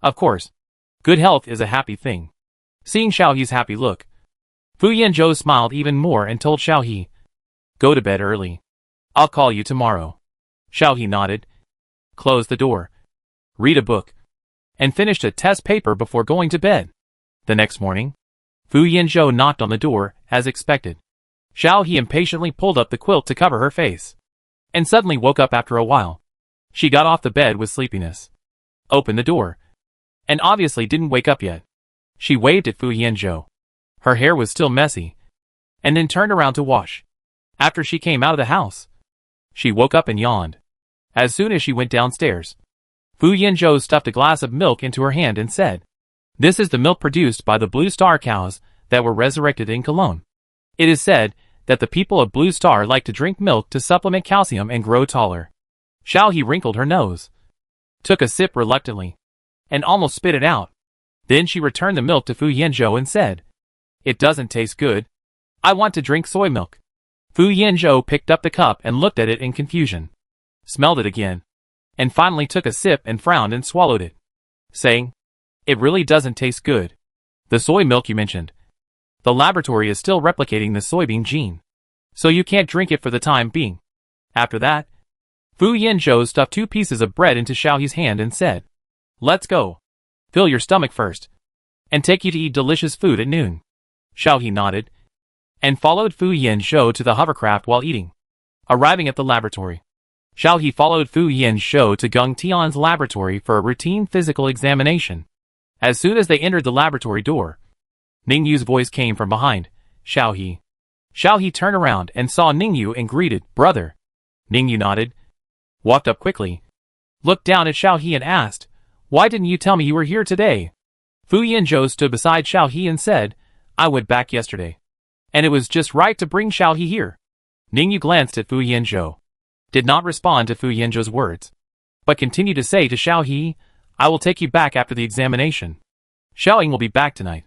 Of course, good health is a happy thing. Seeing Xiao He's happy look, Fu Yanzhou smiled even more and told Xiao He, Go to bed early. I'll call you tomorrow. Xiao He nodded, closed the door, read a book, and finished a test paper before going to bed. The next morning, Fu Yanzhou knocked on the door, as expected. Xiao He impatiently pulled up the quilt to cover her face, and suddenly woke up after a while. She got off the bed with sleepiness, opened the door, and obviously didn't wake up yet. She waved at Fu Yanzhou. Her hair was still messy, and then turned around to wash. After she came out of the house, she woke up and yawned. As soon as she went downstairs, Fu Yanzhou stuffed a glass of milk into her hand and said, "This is the milk produced by the Blue Star cows that were resurrected in Cologne. It is said that the people of Blue Star like to drink milk to supplement calcium and grow taller." Xiao He wrinkled her nose, took a sip reluctantly, and almost spit it out. Then she returned the milk to Fu Yanzhou and said, "It doesn't taste good. I want to drink soy milk." Fu Yanzhou picked up the cup and looked at it in confusion, smelled it again, and finally took a sip and frowned and swallowed it, saying, "It really doesn't taste good. The soy milk you mentioned. The laboratory is still replicating the soybean gene, so you can't drink it for the time being." After that, Fu Yanzhou stuffed 2 pieces of bread into Xiao He's hand and said, "Let's go. Fill your stomach first, and take you to eat delicious food at noon." Xiao He nodded, and followed Fu Yanzhou to the hovercraft while eating. Arriving at the laboratory, Xiao He followed Fu Yanzhou to Geng Tian's laboratory for a routine physical examination. As soon as they entered the laboratory door, Ningyu's voice came from behind. "Xiao He." Xiao He turned around and saw Ningyu and greeted, "Brother." Ningyu nodded, walked up quickly, looked down at Xiao He and asked, "Why didn't you tell me you were here today?" Fu Yanzhou stood beside Xiao He and said, "I went back yesterday, and it was just right to bring Xiao He here." Ningyu glanced at Fu Yanzhou, did not respond to Fu Yanzhou's words, but continued to say to Xiao He, "I will take you back after the examination. Xiao Ying will be back tonight."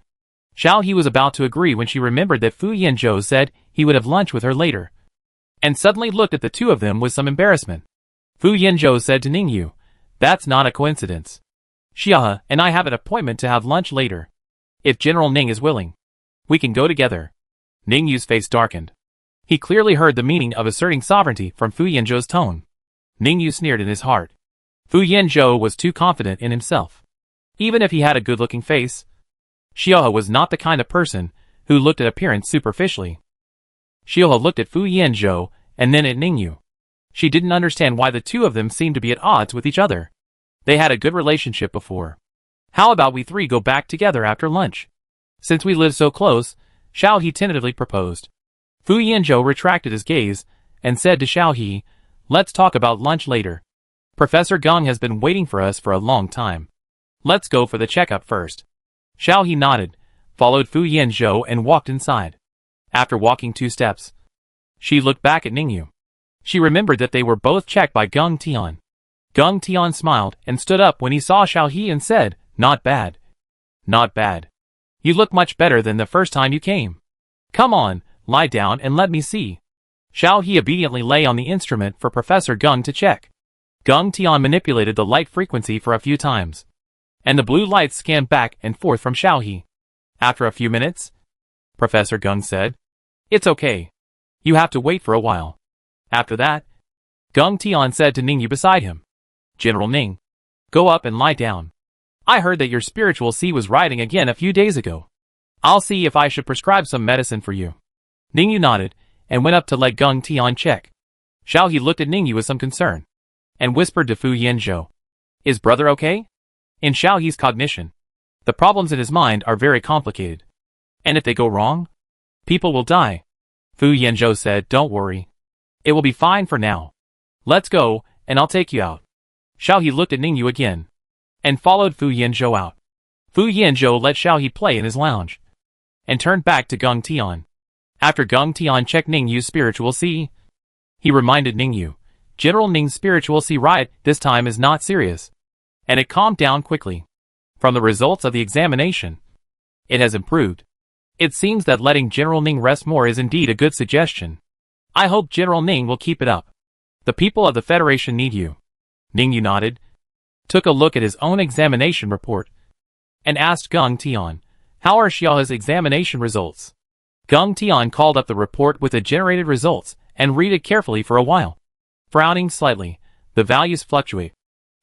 Xiao He was about to agree when she remembered that Fu Yanzhou said he would have lunch with her later, and suddenly looked at the two of them with some embarrassment. Fu Yanzhou said to Ningyu, "That's not a coincidence. Xiaohe and I have an appointment to have lunch later. If General Ning is willing, we can go together." Ningyu's face darkened. He clearly heard the meaning of asserting sovereignty from Fu Yanzhou's tone. Ningyu sneered in his heart. Fu Yanzhou was too confident in himself. Even if he had a good-looking face, Xiaohe was not the kind of person who looked at appearance superficially. Xiaohe looked at Fu Yanzhou and then at Ningyu. She didn't understand why the two of them seemed to be at odds with each other. They had a good relationship before. "How about we 3 go back together after lunch? Since we live so close," Xiao He tentatively proposed. Fu Yanzhou retracted his gaze and said to Xiao He, "Let's talk about lunch later. Professor Geng has been waiting for us for a long time. Let's go for the checkup first." Xiao He nodded, followed Fu Yanzhou and walked inside. After walking 2 steps, she looked back at Ningyu. She remembered that they were both checked by Geng Tian. Geng Tian smiled and stood up when he saw Xiao He and said, "Not bad. Not bad. You look much better than the first time you came. Come on, lie down and let me see." Xiao He obediently lay on the instrument for Professor Geng to check. Geng Tian manipulated the light frequency for a few times, and the blue lights scanned back and forth from Xiao He. After a few minutes, Professor Geng said, "It's okay. You have to wait for a while." After that, Geng Tian said to Ningyu beside him, "General Ning, go up and lie down. I heard that your spiritual sea was riding again a few days ago. I'll see if I should prescribe some medicine for you." Ningyu nodded and went up to let Geng Tian check. Xiao He looked at Ningyu with some concern, and whispered to Fu Yanzhou, "Is brother okay?" In Xiao He's cognition, the problems in his mind are very complicated, and if they go wrong, people will die. Fu Yanzhou said, "Don't worry. It will be fine for now. Let's go, and I'll take you out." Xiao He looked at Ningyu again, and followed Fu Yanzhou out. Fu Yanzhou let Xiao He play in his lounge, and turned back to Geng Tian. After Geng Tian checked Ningyu's spiritual sea, he reminded Ningyu, "General Ning's spiritual sea riot this time is not serious," and it calmed down quickly. From the results of the examination, it has improved. It seems that letting General Ning rest more is indeed a good suggestion. I hope General Ning will keep it up. The people of the Federation need you." Ningyu nodded, took a look at his own examination report, and asked Geng Tian, "How are Xiaohe's examination results?" Geng Tian called up the report with the generated results and read it carefully for a while. Frowning slightly, "The values fluctuate,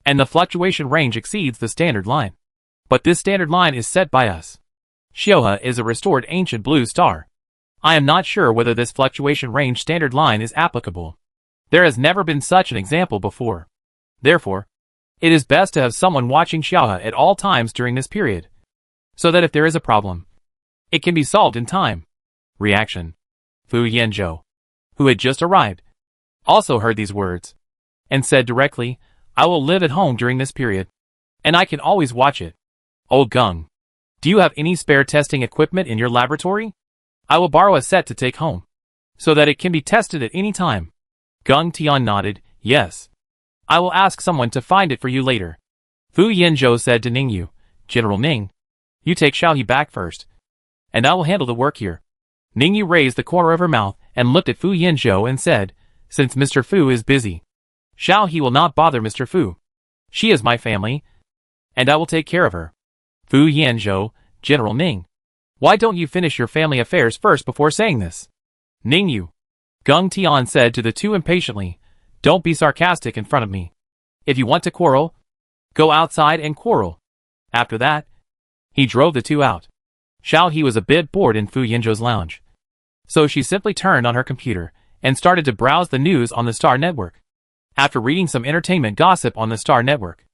and the fluctuation range exceeds the standard line. But this standard line is set by us. Xiaohe is a restored ancient blue star. I am not sure whether this fluctuation range standard line is applicable. There has never been such an example before. Therefore, It is best to have someone watching Xiaohe at all times during this period, so that if there is a problem, it can be solved in time. Reaction. Fu Yanzhou, who had just arrived, also heard these words, and said directly, I will live at home during this period, and I can always watch it. Old Gung, do you have any spare testing equipment in your laboratory? I will borrow a set to take home, so that it can be tested at any time. Gung Tian nodded, yes. I will ask someone to find it for you later. Fu Yanzhou said to Ningyu, General Ning, you take Xiaohe back first, and I will handle the work here. Ningyu raised the corner of her mouth and looked at Fu Yanzhou and said, since Mr. Fu is busy, Xiaohe will not bother Mr. Fu. She is my family, and I will take care of her. Fu Yanzhou, General Ning, why don't you finish your family affairs first before saying this? Ningyu, Gung Tian said to the two impatiently, don't be sarcastic in front of me. If you want to quarrel, go outside and quarrel. After that, he drove the two out. Xiaohe was a bit bored in Fu Yanzhou's lounge, so she simply turned on her computer and started to browse the news on the Star Network. After reading some entertainment gossip on the Star Network,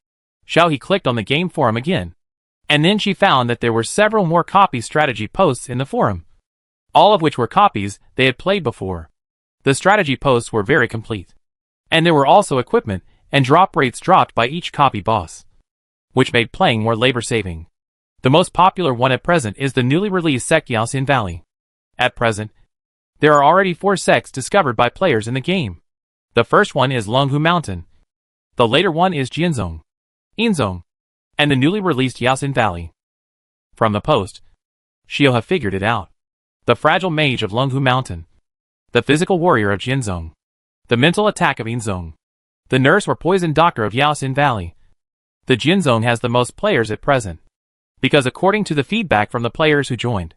Xiaohe clicked on the game forum again, and then she found that there were several more copy strategy posts in the forum, all of which were copies they had played before. The strategy posts were very complete, and there were also equipment and drop rates dropped by each copy boss, which made playing more labor-saving. The most popular one at present is the newly released sect Yaoxin Valley. At present, there are already 4 sects discovered by players in the game. The first one is Longhu Mountain. The later one is Jianzong, Yinzong, and the newly released Yaoxin Valley. From the post, Xiaohe figured it out. The fragile mage of Longhu Mountain, the physical warrior of Jianzong, the mental attack of Yinzong, the nurse or poison doctor of Yaoxin Valley. The Jianzong has the most players at present, because according to the feedback from the players who joined,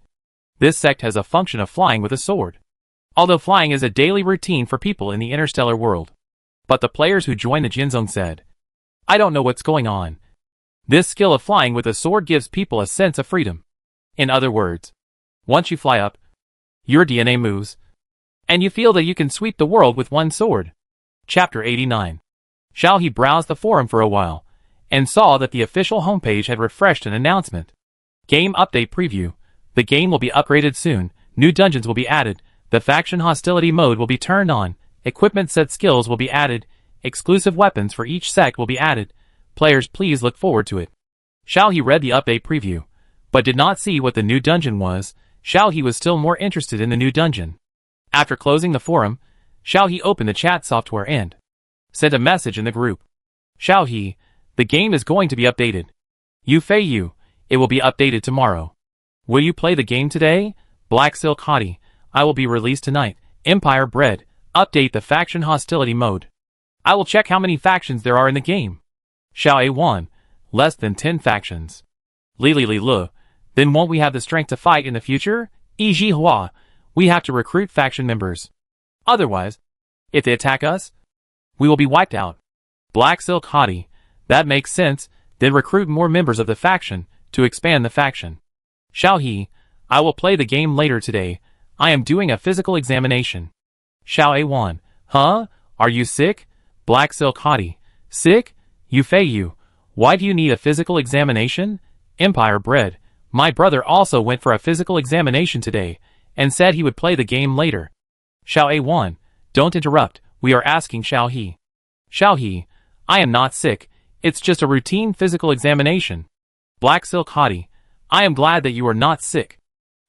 this sect has a function of flying with a sword. Although flying is a daily routine for people in the interstellar world. But the players who joined the Jianzong said, I don't know what's going on. This skill of flying with a sword gives people a sense of freedom. In other words, once you fly up, your DNA moves, and you feel that you can sweep the world with one sword. Chapter 89. Xiaohe browsed the forum for a while, and saw that the official homepage had refreshed an announcement. Game update preview. The game will be upgraded soon, new dungeons will be added, the faction hostility mode will be turned on, equipment set skills will be added, exclusive weapons for each sect will be added. Players please look forward to it. Xiaohe read the update preview, but did not see what the new dungeon was. Xiaohe was still more interested in the new dungeon. After closing the forum, Xiaohe opened the chat software and sent a message in the group. Xiaohe, the game is going to be updated. Yu Fei Yu, it will be updated tomorrow. Will you play the game today? Black Silk Hottie, I will be released tonight. Empire Bread, update the faction hostility mode. I will check how many factions there are in the game. Xiao A1, less than 10 factions. Li Li Li Lu, then won't we have the strength to fight in the future? Yi Ji Hua, we have to recruit faction members. Otherwise, if they attack us, we will be wiped out. Black Silk Hottie, that makes sense, then recruit more members of the faction to expand the faction. Xiaohe, I will play the game later today. I am doing a physical examination. Xiao A1, huh? Are you sick? Black Silk Hottie, sick? Yu Fei Yu, why do you need a physical examination? Empire Bread, my brother also went for a physical examination today, and said he would play the game later. Xiao A1, don't interrupt, we are asking Xiaohe. Xiaohe, I am not sick, it's just a routine physical examination. Black Silk Hottie, I am glad that you are not sick.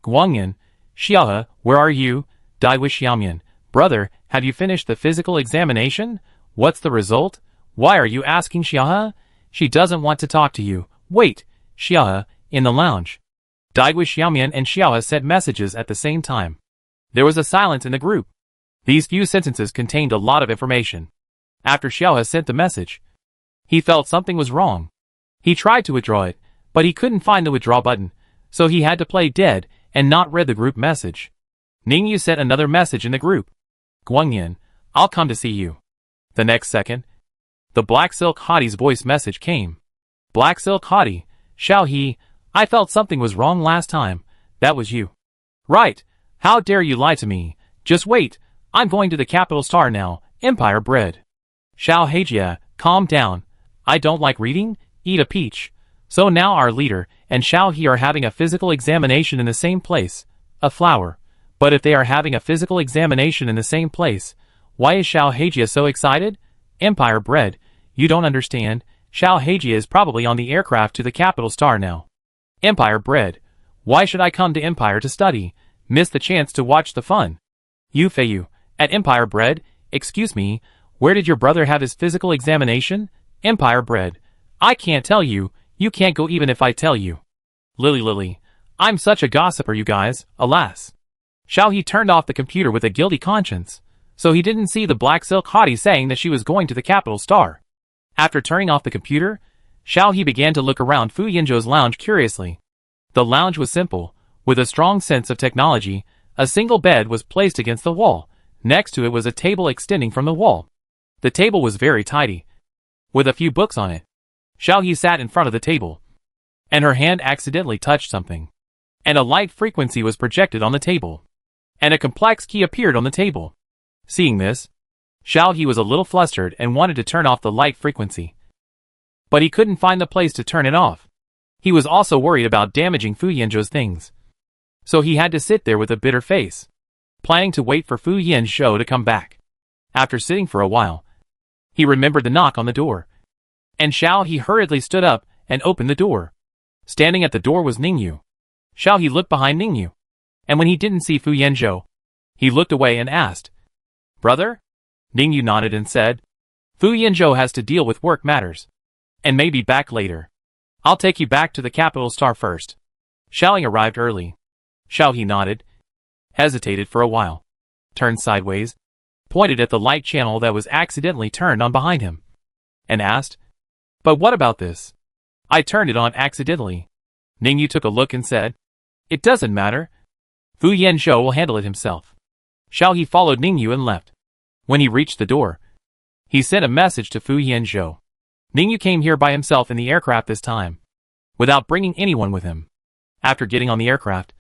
Guangyan, Xiaohe, where are you? Daiwi Xiaomian, brother, have you finished the physical examination? What's the result? Why are you asking Xiaohe? She doesn't want to talk to you. Wait, Xiaohe, in the lounge. Daiwi Xiaomian and Xiaohe sent messages at the same time. There was a silence in the group. These few sentences contained a lot of information. After Xiaohe sent the message, he felt something was wrong. He tried to withdraw it, but he couldn't find the withdraw button, so he had to play dead and not read the group message. Ningyu sent another message in the group. Guangyan, I'll come to see you. The next second, the Black Silk Hottie's voice message came. Black Silk Hottie, Xiaohe, I felt something was wrong last time. That was you. Right. How dare you lie to me? Just wait. I'm going to the capital star now. Empire Bread. Xiao Heijia, calm down. I don't like reading, eat a peach. So now our leader and Xiao He are having a physical examination in the same place, a flower. But if they are having a physical examination in the same place, why is Xiao Hejia so excited? Empire bred, you don't understand, Xiao Hejia is probably on the aircraft to the capital star now. Empire bred, why should I come to Empire to study, miss the chance to watch the fun? You Feiyu, at Empire bred, excuse me, where did your brother have his physical examination? Empire bred, I can't tell you, you can't go even if I tell you. Lily, I'm such a gossiper you guys, alas. Xiao He turned off the computer with a guilty conscience, so he didn't see the black silk hottie saying that she was going to the capital star. After turning off the computer, Xiao He began to look around Fu Yinzhou's lounge curiously. The lounge was simple, with a strong sense of technology. A single bed was placed against the wall. Next to it was a table extending from the wall. The table was very tidy, with a few books on it. Xiao He sat in front of the table, and her hand accidentally touched something, and a light frequency was projected on the table, and a complex key appeared on the table. Seeing this, Xiao He was a little flustered and wanted to turn off the light frequency, but he couldn't find the place to turn it off. He was also worried about damaging Fu Yinzhou's things, so he had to sit there with a bitter face, planning to wait for Fu Yinzhou to come back. After sitting for a while, he remembered the knock on the door, and Xiao He hurriedly stood up and opened the door. Standing at the door was Ningyu. Xiao He looked behind Ningyu, and when he didn't see Fu Yinzhou, he looked away and asked, "Brother?" Ningyu nodded and said, "Fu Yinzhou has to deal with work matters, and may be back later. I'll take you back to the capital star first." Xiao He arrived early. Xiao He nodded, hesitated for a while, turned sideways, pointed at the light channel that was accidentally turned on behind him, and asked, "But what about this? I turned it on accidentally." Ningyu took a look and said, "It doesn't matter. Fu Yinzhou will handle it himself." Xiao He followed Ningyu and left. When he reached the door, he sent a message to Fu Yinzhou. Ningyu came here by himself in the aircraft this time, without bringing anyone with him. After getting on the aircraft,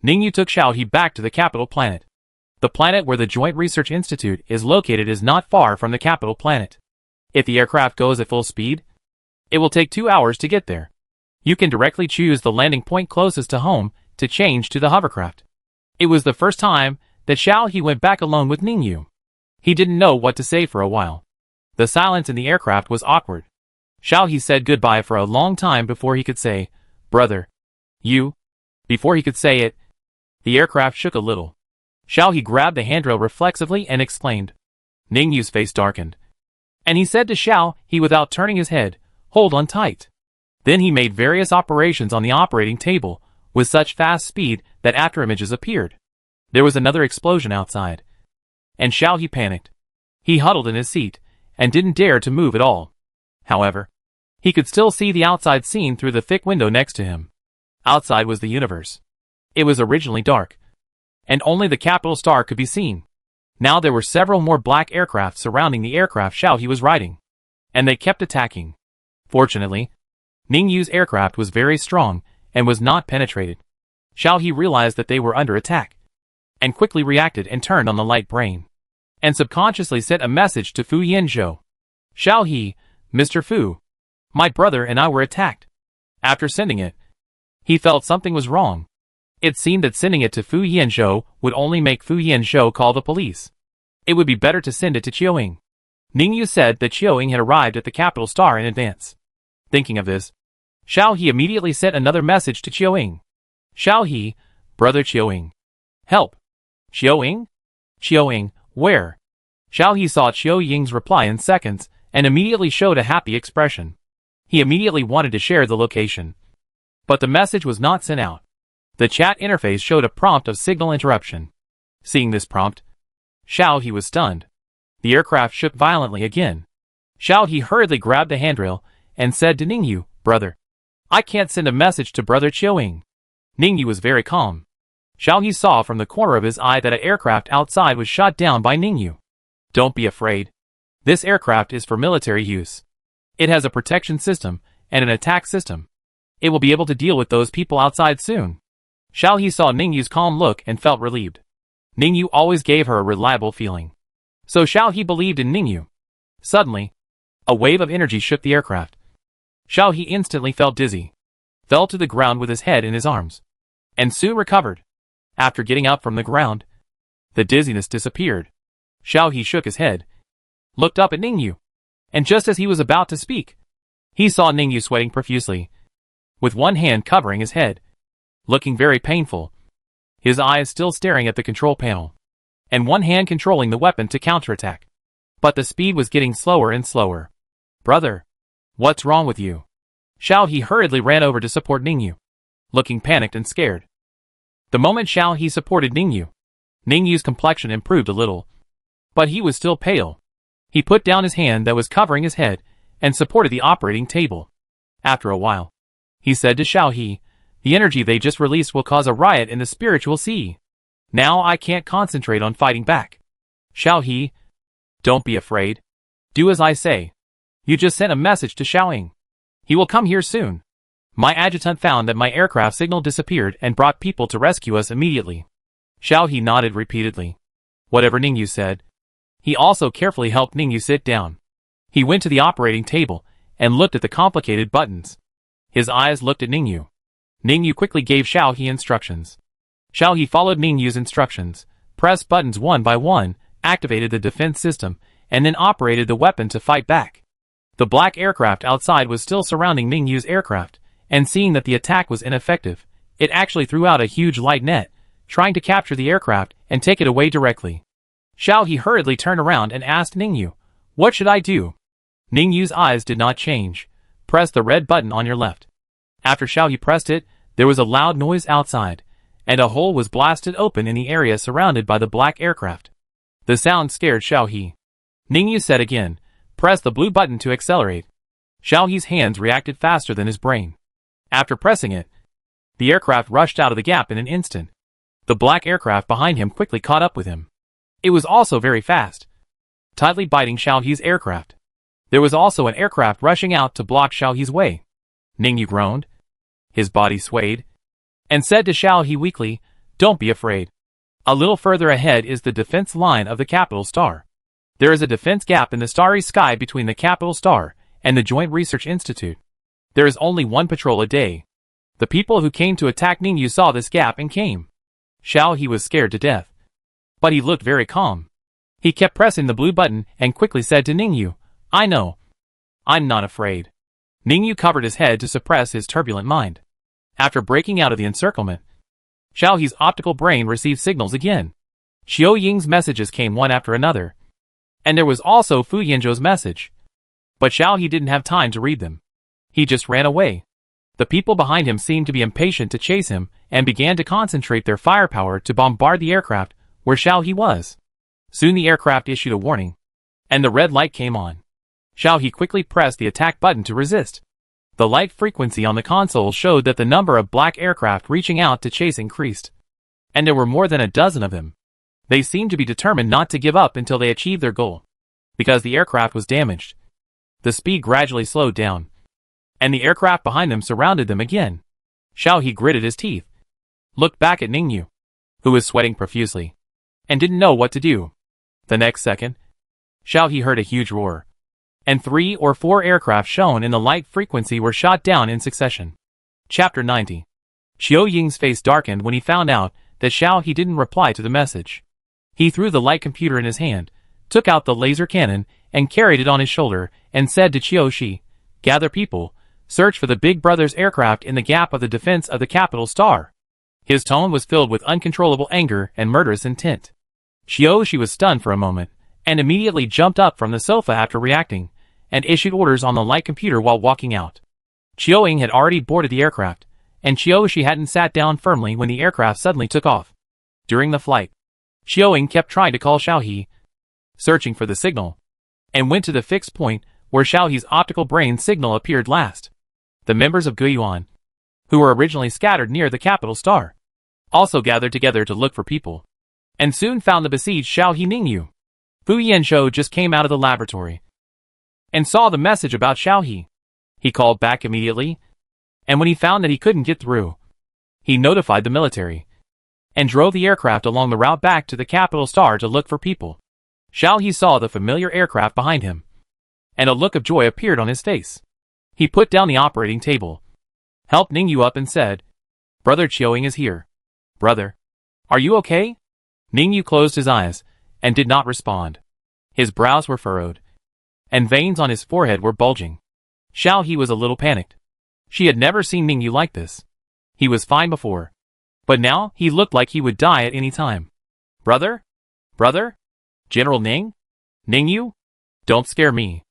Ningyu took Xiao He back to the capital planet. The planet where the Joint Research Institute is located is not far from the capital planet. If the aircraft goes at full speed, it will take 2 hours to get there. You can directly choose the landing point closest to home to change to the hovercraft. It was the first time that Xiao He went back alone with Ningyu. He didn't know what to say for a while. The silence in the aircraft was awkward. Xiao He said goodbye for a long time before he could say, "Brother, you?" Before he could say it, the aircraft shook a little. Xiao He grabbed the handrail reflexively and exclaimed. Ningyu's face darkened, and he said to Xiao He without turning his head, "Hold on tight." Then he made various operations on the operating table with such fast speed that afterimages appeared. There was another explosion outside, and Xiao He panicked. He huddled in his seat and didn't dare to move at all. However, he could still see the outside scene through the thick window next to him. Outside was the universe. It was originally dark, and only the capital star could be seen. Now there were several more black aircraft surrounding the aircraft Xiao He was riding, and they kept attacking. Fortunately, Ningyu's aircraft was very strong and was not penetrated. Xiao He realized that they were under attack, and quickly reacted and turned on the light brain, and subconsciously sent a message to Fu Yinzhou. "Xiao He, Mr. Fu, my brother and I were attacked." After sending it, he felt something was wrong. It seemed that sending it to Fu Yinzhou would only make Fu Yinzhou call the police. It would be better to send it to Qiuing. Ningyu said that Qiuing had arrived at the capital star in advance. Thinking of this, Xiao He immediately sent another message to Qiuing. "Xiao He, brother Qiuing. Help." "Qiuing? Qiuing, where?" Xiao He saw Qiuing's reply in seconds and immediately showed a happy expression. He immediately wanted to share the location, but the message was not sent out. The chat interface showed a prompt of signal interruption. Seeing this prompt, Xiao He was stunned. The aircraft shook violently again. Xiao He hurriedly grabbed the handrail and said to Ningyu, "Brother, I can't send a message to brother Qiuing." Ningyu was very calm. Xiao He saw from the corner of his eye that an aircraft outside was shot down by Ningyu. "Don't be afraid. This aircraft is for military use. It has a protection system and an attack system. It will be able to deal with those people outside soon." Xiao He saw Ningyu's calm look and felt relieved. Ningyu always gave her a reliable feeling, so Xiao He believed in Ningyu. Suddenly, A wave of energy shook the aircraft. Xiao He instantly felt dizzy, fell to the ground with his head in his arms, and soon recovered. After getting up from the ground, the dizziness disappeared. Xiao He shook his head, looked up at Ningyu, and just as he was about to speak, he saw Ningyu sweating profusely, with one hand covering his head, looking very painful, his eyes still staring at the control panel, and one hand controlling the weapon to counterattack. But the speed was getting slower and slower. "Brother, what's wrong with you?" Xiao He hurriedly ran over to support Ningyu, looking panicked and scared. The moment Xiao He supported Ningyu, Ningyu's complexion improved a little, but he was still pale. He put down his hand that was covering his head and supported the operating table. After a while, he said to Xiao He, "The energy they just released will cause a riot in the spiritual sea. Now I can't concentrate on fighting back." "Xiao He, don't be afraid. Do as I say. You just sent a message to Xiaoying. He will come here soon. My adjutant found that my aircraft signal disappeared and brought people to rescue us immediately." Xiao He nodded repeatedly. Whatever Ningyu said. He also carefully helped Ningyu sit down. He went to the operating table and looked at the complicated buttons. His eyes looked at Ningyu. Ningyu quickly gave Xiao He instructions. Xiao He followed Ningyu's instructions, pressed buttons one by one, activated the defense system, and then operated the weapon to fight back. The black aircraft outside was still surrounding Ningyu's aircraft, and seeing that the attack was ineffective, it actually threw out a huge light net, trying to capture the aircraft and take it away directly. Xiao He hurriedly turned around and asked Ningyu, "What should I do?" Ningyu's eyes did not change. "Press the red button on your left." After Xiao He pressed it, there was a loud noise outside, and a hole was blasted open in the area surrounded by the black aircraft. The sound scared Xiao He. Ningyu said again, "Press the blue button to accelerate." Xiao He's hands reacted faster than his brain. After pressing it, the aircraft rushed out of the gap in an instant. The black aircraft behind him quickly caught up with him. It was also very fast, tightly biting Xiao He's aircraft. There was also an aircraft rushing out to block Xiao He's way. Ningyu groaned. His body swayed, and said to Xiao He weakly, "Don't be afraid. A little further ahead is the defense line of the capital star. There is a defense gap in the starry sky between the capital star and the Joint Research Institute. There is only one patrol a day. The people who came to attack Ningyu saw this gap and came." Xiao He was scared to death, but he looked very calm. He kept pressing the blue button and quickly said to Ningyu, "I know. I'm not afraid." Ningyu covered his head to suppress his turbulent mind. After breaking out of the encirclement, Xiao He's optical brain received signals again. Xiao Ying's messages came one after another, and there was also Fu Yanzhou's message. But Xiao He didn't have time to read them. He just ran away. The people behind him seemed to be impatient to chase him and began to concentrate their firepower to bombard the aircraft where Xiao He was. Soon the aircraft issued a warning, and the red light came on. Xiao He quickly pressed the attack button to resist. The light frequency on the console showed that the number of black aircraft reaching out to chase increased, and there were more than a dozen of them. They seemed to be determined not to give up until they achieved their goal. Because the aircraft was damaged, the speed gradually slowed down, and the aircraft behind them surrounded them again. Xiao He gritted his teeth, looked back at Ningyu, who was sweating profusely, and didn't know what to do. The next second, Xiao He heard a huge roar, and 3 or 4 aircraft shown in the light frequency were shot down in succession. Chapter 90. Xiao Ying's face darkened when he found out that Xiao He didn't reply to the message. He threw the light computer in his hand, took out the laser cannon, and carried it on his shoulder, and said to Qiu Shi, "Gather people, search for the Big Brother's aircraft in the gap of the defense of the capital star." His tone was filled with uncontrollable anger and murderous intent. Qiu Shi was stunned for a moment, and immediately jumped up from the sofa after reacting, and issued orders on the light computer while walking out. Qiu Ying had already boarded the aircraft, and Qiu Shi hadn't sat down firmly when the aircraft suddenly took off. During the flight, Qiu Ying kept trying to call Xiao He, searching for the signal, and went to the fixed point where Xiao He's optical brain signal appeared last. The members of Guiyuan, who were originally scattered near the capital star, also gathered together to look for people, and soon found the besieged Xiao He Ningyu. Fu Yanzhou just came out of the laboratory, and saw the message about Xiao He. He called back immediately, and when he found that he couldn't get through, he notified the military, and drove the aircraft along the route back to the capital star to look for people. Xiao He saw the familiar aircraft behind him, and a look of joy appeared on his face. He put down the operating table, helped Ningyu up and said, "Brother Chiuying is here. Brother, are you okay?" Ningyu closed his eyes, and did not respond. His brows were furrowed, and veins on his forehead were bulging. Xiao He was a little panicked. She had never seen Ningyu like this. He was fine before, but now he looked like he would die at any time. "Brother? Brother? General Ning? Ningyu? Don't scare me."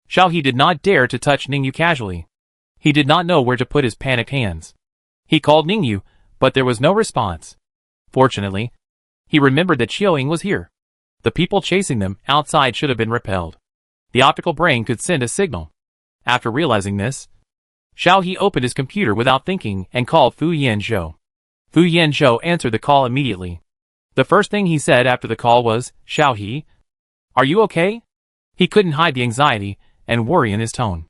Xiao He did not dare to touch Ningyu casually. He did not know where to put his panicked hands. He called Ningyu, but there was no response. Fortunately, he remembered that Chiuying was here. The people chasing them outside should have been repelled. The optical brain could send a signal. After realizing this, Xiao He opened his computer without thinking and called Fu Yanzhou. Fu Yanzhou answered the call immediately. The first thing he said after the call was, "Xiao He, are you okay?" He couldn't hide the anxiety and worry in his tone.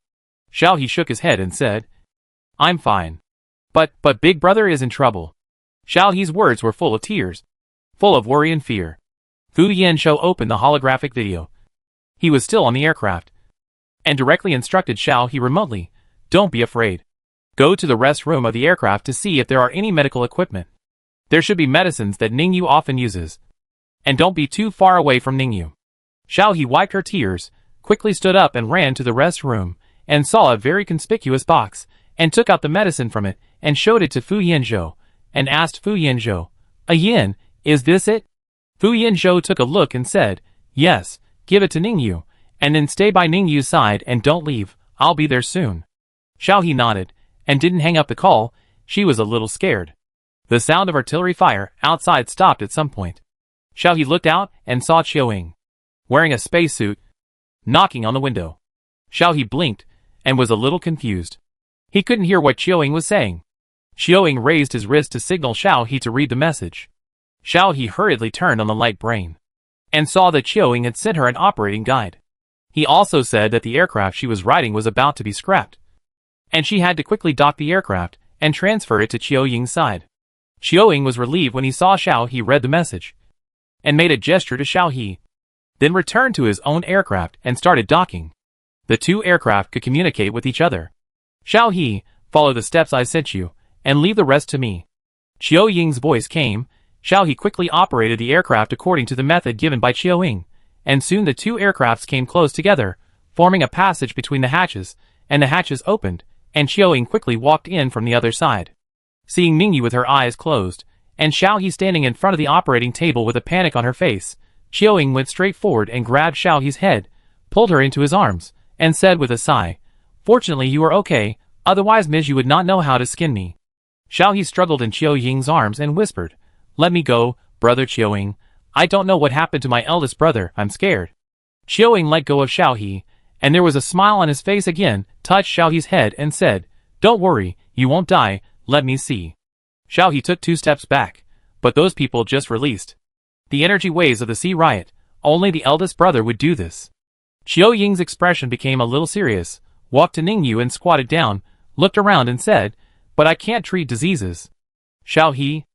Xiao He shook his head and said, "I'm fine. But Big Brother is in trouble." Xiao He's words were full of tears, full of worry and fear. Fu Yanzhou opened the holographic video. He was still on the aircraft, and directly instructed Xiao He remotely, "Don't be afraid. Go to the rest room of the aircraft to see if there are any medical equipment. There should be medicines that Ningyu often uses. And don't be too far away from Ningyu." Xiao He wiped her tears, quickly stood up and ran to the rest room, and saw a very conspicuous box, and took out the medicine from it, and showed it to Fu Yanzhou, and asked Fu Yanzhou, "A yin, is this it?" Fu Yanzhou took a look and said, "Yes, give it to Ningyu, and then stay by Ningyu's side and don't leave, I'll be there soon." Xiao He nodded, and didn't hang up the call. She was a little scared. The sound of artillery fire outside stopped at some point. Xiao He looked out and saw Chiuying, wearing a spacesuit, knocking on the window. Xiao He blinked, and was a little confused. He couldn't hear what Chiuying was saying. Chiuying raised his wrist to signal Xiao He to read the message. Xiao He hurriedly turned on the light brain, and saw that Chiuying had sent her an operating guide. He also said that the aircraft she was riding was about to be scrapped, and she had to quickly dock the aircraft and transfer it to Chiuying's side. Chiuying was relieved when he saw Xiao He read the message, and made a gesture to Xiao He, then returned to his own aircraft and started docking. The two aircraft could communicate with each other. "Xiao He, follow the steps I sent you, and leave the rest to me." Chiuying's voice came. Xiao He quickly operated the aircraft according to the method given by Chiuying, and soon the two aircrafts came close together, forming a passage between the hatches, and the hatches opened, and Chiuying quickly walked in from the other side. Seeing Ningyu with her eyes closed, and Xiao He standing in front of the operating table with a panic on her face, Chiuying went straight forward and grabbed Xiao He's head, pulled her into his arms, and said with a sigh, "Fortunately you are okay, otherwise Miz you would not know how to skin me." Xiao He struggled in Chiuying's arms and whispered, "Let me go, brother Chiuying. I don't know what happened to my eldest brother, I'm scared." Chiuying let go of Xiao He, and there was a smile on his face again, touched Xiao He's head and said, "Don't worry, you won't die, let me see." Xiao He took 2 steps back, but those people just released the energy waves of the sea riot. Only the eldest brother would do this. Chiuying's expression became a little serious, walked to Ningyu and squatted down, looked around and said, "But I can't treat diseases." Xiao He,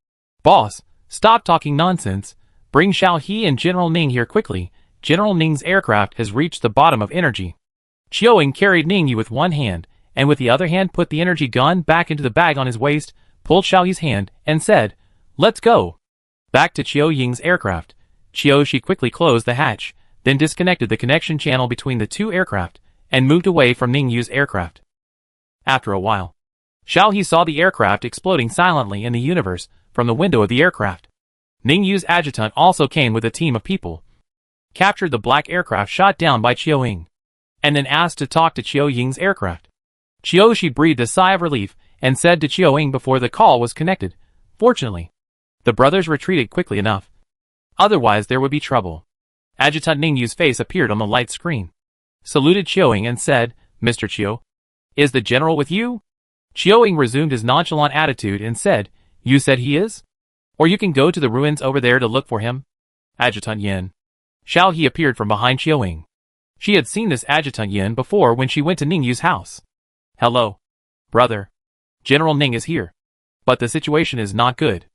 "Boss, stop talking nonsense. Bring Xiao He and General Ning here quickly. General Ning's aircraft has reached the bottom of energy." Chiuying carried Ningyu with one hand, and with the other hand put the energy gun back into the bag on his waist, pulled Xiao He's hand, and said, "Let's go." Back to Chiuying's aircraft. She quickly closed the hatch, then disconnected the connection channel between the two aircraft, and moved away from Ningyu's aircraft. After a while, Xiao He saw the aircraft exploding silently in the universe from the window of the aircraft. Ningyu's adjutant also came with a team of people, captured the black aircraft shot down by Chiuying, and then asked to talk to Chiuying's aircraft. Chiyoshi breathed a sigh of relief and said to Chiuying before the call was connected, "Fortunately, the brothers retreated quickly enough. Otherwise there would be trouble." Adjutant Ningyu's face appeared on the light screen, saluted Chiuying and said, "Mr. Chiyo, is the general with you?" Chiuying resumed his nonchalant attitude and said, "You said he is? Or you can go to the ruins over there to look for him?" Adjutant Yin. Xiao He appeared from behind Chiuying. She had seen this Adjutant Yin before when she went to Ningyu's house. "Hello, brother. General Ning is here. But the situation is not good."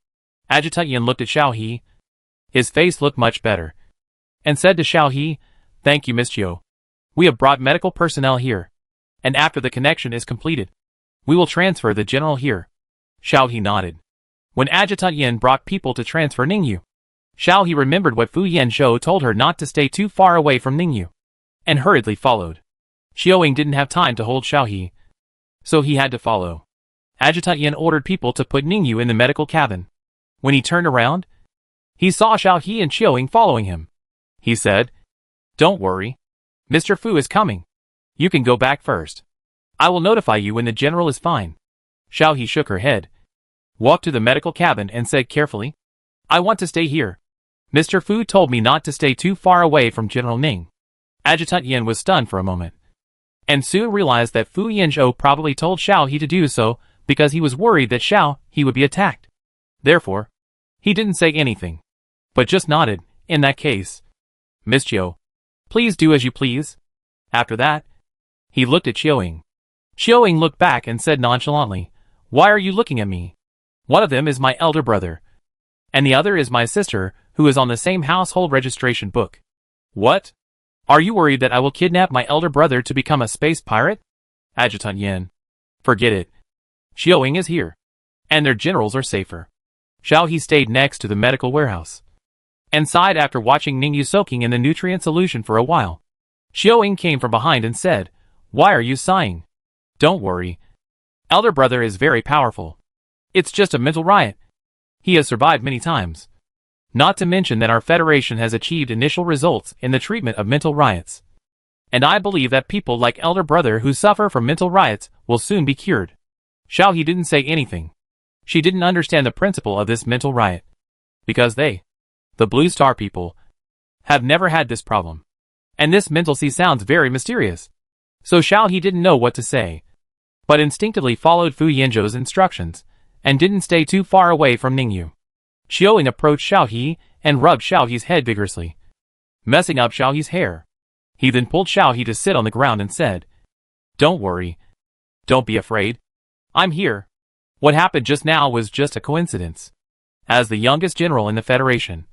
Adjutant Yin looked at Xiao He. His face looked much better, and said to Xiao He, "Thank you, Miss Chiyo. We have brought medical personnel here. And after the connection is completed, we will transfer the general here. Xiao He nodded. When Adjutant Yin brought people to transfer Ningyu, Xiao He remembered what Fu Yanzhou told her not to stay too far away from Ningyu, and hurriedly followed. Xiaoying didn't have time to hold Xiao He, so he had to follow. Adjutant Yin ordered people to put Ningyu in the medical cabin. When he turned around, he saw Xiao He and Xiaoying following him. He said, "Don't worry. Mr. Fu is coming. You can go back first. I will notify you when the general is fine." Xiao He shook her head, walked to the medical cabin and said carefully, "I want to stay here. Mr. Fu told me not to stay too far away from General Ning." Adjutant Yin was stunned for a moment, and soon realized that Fu Yanzhou probably told Xiao He to do so because he was worried that Xiao He would be attacked. Therefore, he didn't say anything, but just nodded. "In that case, Miss Chiu, please do as you please." After that, he looked at Xiaoying. Xiaoying looked back and said nonchalantly, "Why are you looking at me? One of them is my elder brother, and the other is my sister, who is on the same household registration book." "What? Are you worried that I will kidnap my elder brother to become a space pirate?" Adjutant Yin. "Forget it. Xiaoying is here, and their generals are safer." Xiao He stayed next to the medical warehouse and sighed after watching Ningyu soaking in the nutrient solution for a while. Xiaoying came from behind and said, "Why are you sighing?" "Don't worry. Elder brother is very powerful. It's just a mental riot. He has survived many times. Not to mention that our Federation has achieved initial results in the treatment of mental riots. And I believe that people like Elder Brother who suffer from mental riots will soon be cured." Xiao He didn't say anything. She didn't understand the principle of this mental riot, because they, the Blue Star people, have never had this problem. And this mentalcy sounds very mysterious. So Xiao He didn't know what to say, but instinctively followed Fu Yanzhou's instructions, and didn't stay too far away from Ningyu. Xiaoying approached Xiao He and rubbed Xiao He's head vigorously, messing up Xiao He's hair. He then pulled Xiao He to sit on the ground and said, "Don't worry. Don't be afraid. I'm here. What happened just now was just a coincidence. As the youngest general in the Federation,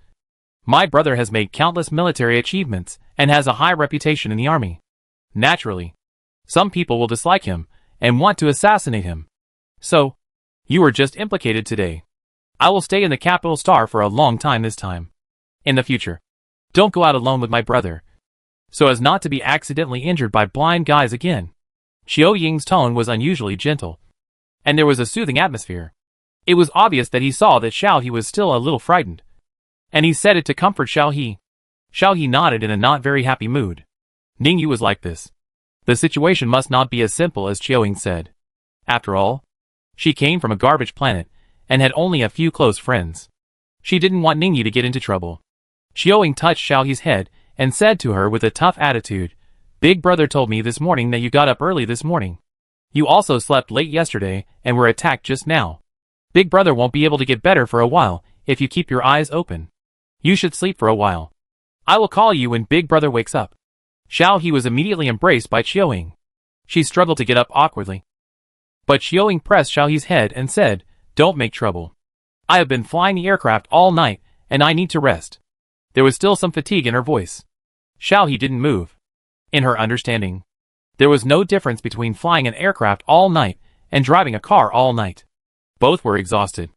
my brother has made countless military achievements and has a high reputation in the army. Naturally, some people will dislike him and want to assassinate him. So, you were just implicated today. I will stay in the Capital Star for a long time this time. In the future, don't go out alone with my brother, so as not to be accidentally injured by blind guys again." Xiaoying's tone was unusually gentle, and there was a soothing atmosphere. It was obvious that he saw that Xiao He was still a little frightened, and he said it to comfort Xiao He. Xiao He nodded in a not very happy mood. Ningyu was like this. The situation must not be as simple as Xiaoying said. After all, she came from a garbage planet, and had only a few close friends. She didn't want Ningyu to get into trouble. Xiaoying touched Xiao He's head, and said to her with a tough attitude, "Big brother told me this morning that you got up early this morning. You also slept late yesterday, and were attacked just now. Big brother won't be able to get better for a while, if you keep your eyes open. You should sleep for a while. I will call you when Big brother wakes up." Xiao He was immediately embraced by Xiaoying. She struggled to get up awkwardly, but Xiaoying pressed Xiao He's head and said, "Don't make trouble. I have been flying the aircraft all night, and I need to rest." There was still some fatigue in her voice. Xiao He didn't move. In her understanding, there was no difference between flying an aircraft all night and driving a car all night. Both were exhausted.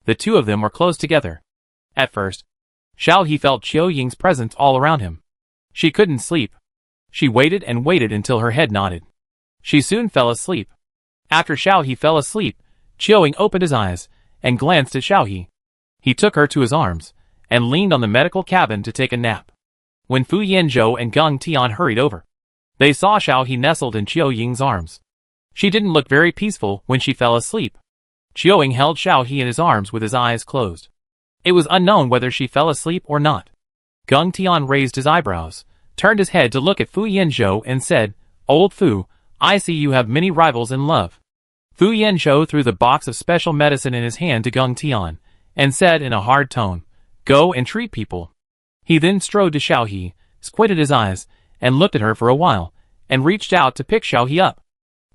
The two of them were close together. At first, Xiao He felt Xiaoying's presence all around him. She couldn't sleep. She waited and waited until her head nodded. She soon fell asleep. After Xiao He fell asleep, Xiaoying opened his eyes and glanced at Xiao He. He took her to his arms and leaned on the medical cabin to take a nap. When Fu Yanzhou and Geng Tian hurried over, they saw Xiao He nestled in Xiaoying's arms. She didn't look very peaceful when she fell asleep. Xiaoying held Xiao He in his arms with his eyes closed. It was unknown whether she fell asleep or not. Geng Tian raised his eyebrows, turned his head to look at Fu Yanzhou and said, "Old Fu, I see you have many rivals in love." Fu Yanzhou threw the box of special medicine in his hand to Geng Tian, and said in a hard tone, "Go and treat people." He then strode to Xiao He, squinted his eyes, and looked at her for a while, and reached out to pick Xiao He up.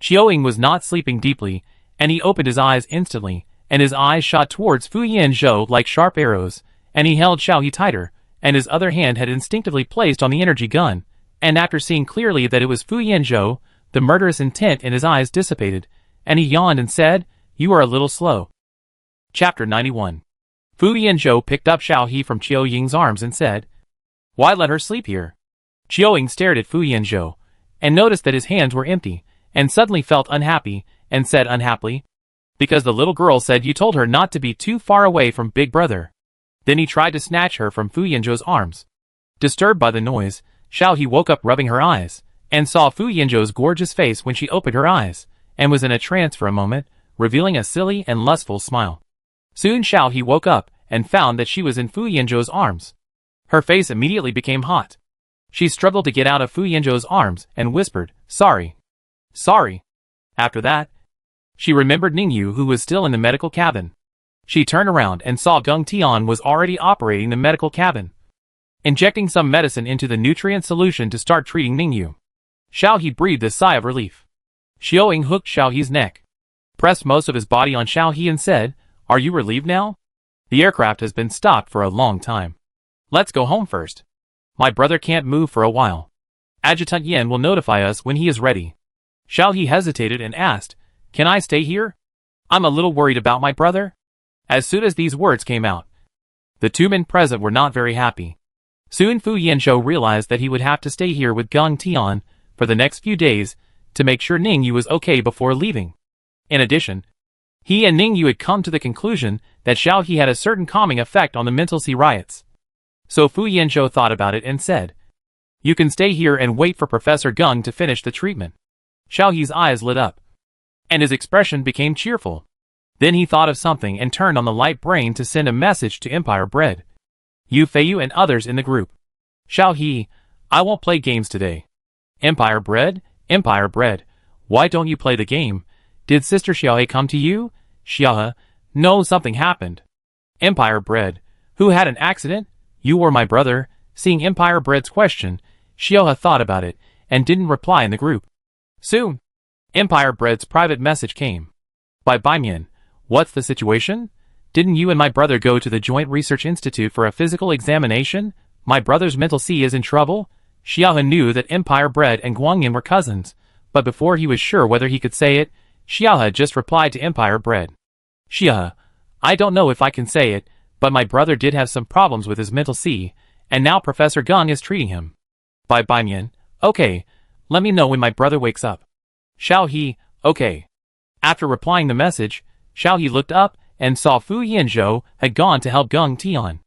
Xiaoying was not sleeping deeply, and he opened his eyes instantly, and his eyes shot towards Fu Yanzhou like sharp arrows, and he held Xiao He tighter, and his other hand had instinctively placed on the energy gun, and after seeing clearly that it was Fu Yanzhou, the murderous intent in his eyes dissipated, and he yawned and said, "You are a little slow." Chapter 91. Fu Yanzhou picked up Xiao He from Qiu Ying's arms and said, "Why let her sleep here?" Qiu Ying stared at Fu Yanzhou, and noticed that his hands were empty, and suddenly felt unhappy, and said unhappily, "Because the little girl said you told her not to be too far away from Big Brother." Then he tried to snatch her from Fu Yanzhou's arms. Disturbed by the noise, Xiao He woke up rubbing her eyes, and saw Fu Yanzhou's gorgeous face when she opened her eyes, and was in a trance for a moment, revealing a silly and lustful smile. Soon Xiao He woke up, and found that she was in Fu Yanzhou's arms. Her face immediately became hot. She struggled to get out of Fu Yanzhou's arms, and whispered, "Sorry. Sorry." After that, she remembered Ningyu, who was still in the medical cabin. She turned around and saw Geng Tian was already operating the medical cabin, injecting some medicine into the nutrient solution to start treating Ningyu. Xiao He breathed a sigh of relief. Qiu Ying hooked Xiao He's neck, pressed most of his body on Xiao He and said, "Are you relieved now? The aircraft has been stopped for a long time. Let's go home first. My brother can't move for a while. Adjutant Yen will notify us when he is ready." Xiao He hesitated and asked, "Can I stay here? I'm a little worried about my brother." As soon as these words came out, the two men present were not very happy. Soon Fu Yanzhou realized that he would have to stay here with Geng Tian for the next few days to make sure Ningyu was okay before leaving. In addition, he and Ningyu had come to the conclusion that Xiao He had a certain calming effect on the mental sea riots. So Fu Yanzhou thought about it and said, "You can stay here and wait for Professor Geng to finish the treatment." Xiao He's eyes lit up, and his expression became cheerful. Then he thought of something and turned on the light brain to send a message to Empire Bread, Yu Feiyu and others in the group. "Xiao He, I won't play games today." Empire Bread, why don't you play the game? Did Sister Xiaohe come to you? Xiaohe, no, something happened. Empire Bread, who had an accident? You or my brother? Seeing Empire Bread's question, Xiaohe thought about it, and didn't reply in the group. Soon, Empire Bread's private message came. By Baimian, what's the situation? Didn't you and my brother go to the Joint Research Institute for a physical examination? My brother's mental sea is in trouble? Xiaohe knew that Empire Bread and Guangyan were cousins, but before he was sure whether he could say it, Xiaohe just replied to Empire Bread. Xiaohe, I don't know if I can say it, but my brother did have some problems with his mental sea, and now Professor Geng is treating him. By Baimian, okay, let me know when my brother wakes up. Xiao He, okay. After replying the message, Xiao He looked up and saw Fu Yanzhou had gone to help Geng Tian.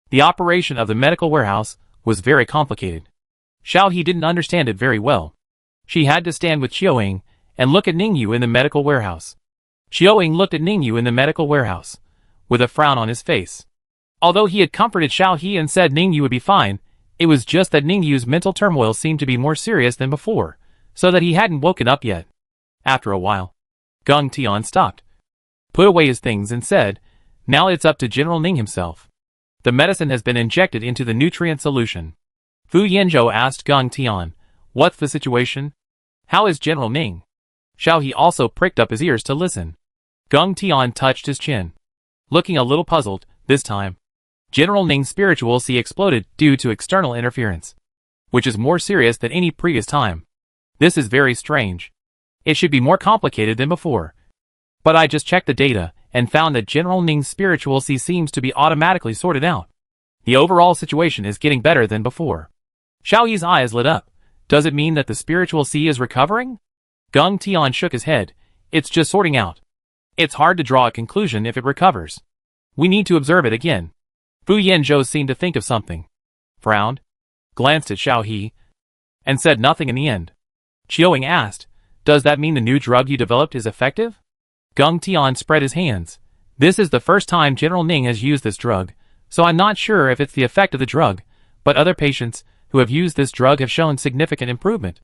The operation of the medical warehouse was very complicated. Xiao He didn't understand it very well. She had to stand with Qiu Ying and look at Ningyu in the medical warehouse. Qiu Ying looked at Ningyu in the medical warehouse, with a frown on his face. Although he had comforted Xiao He and said Ningyu would be fine, it was just that Ningyu's mental turmoil seemed to be more serious than before, so that he hadn't woken up yet. After a while, Geng Tian stopped, put away his things and said, "Now it's up to General Ning himself. The medicine has been injected into the nutrient solution." Fu Yanzhou asked Geng Tian, "What's the situation? How is General Ning?" Xiao He also pricked up his ears to listen. Geng Tian touched his chin, looking a little puzzled. This time, General Ning's spiritual sea exploded due to external interference, which is more serious than any previous time. This is very strange. It should be more complicated than before. But I just checked the data and found that General Ning's spiritual sea seems to be automatically sorted out. The overall situation is getting better than before. Xiao Yi's eyes lit up. Does it mean that the spiritual sea is recovering? Geng Tian shook his head. It's just sorting out. It's hard to draw a conclusion if it recovers. We need to observe it again. Fu Yanzhou seemed to think of something, frowned, glanced at Xiao He, and said nothing in the end. Qiu Ying asked, "Does that mean the new drug you developed is effective?" Geng Tian spread his hands. "This is the first time General Ning has used this drug, so I'm not sure if it's the effect of the drug, but other patients who have used this drug have shown significant improvement.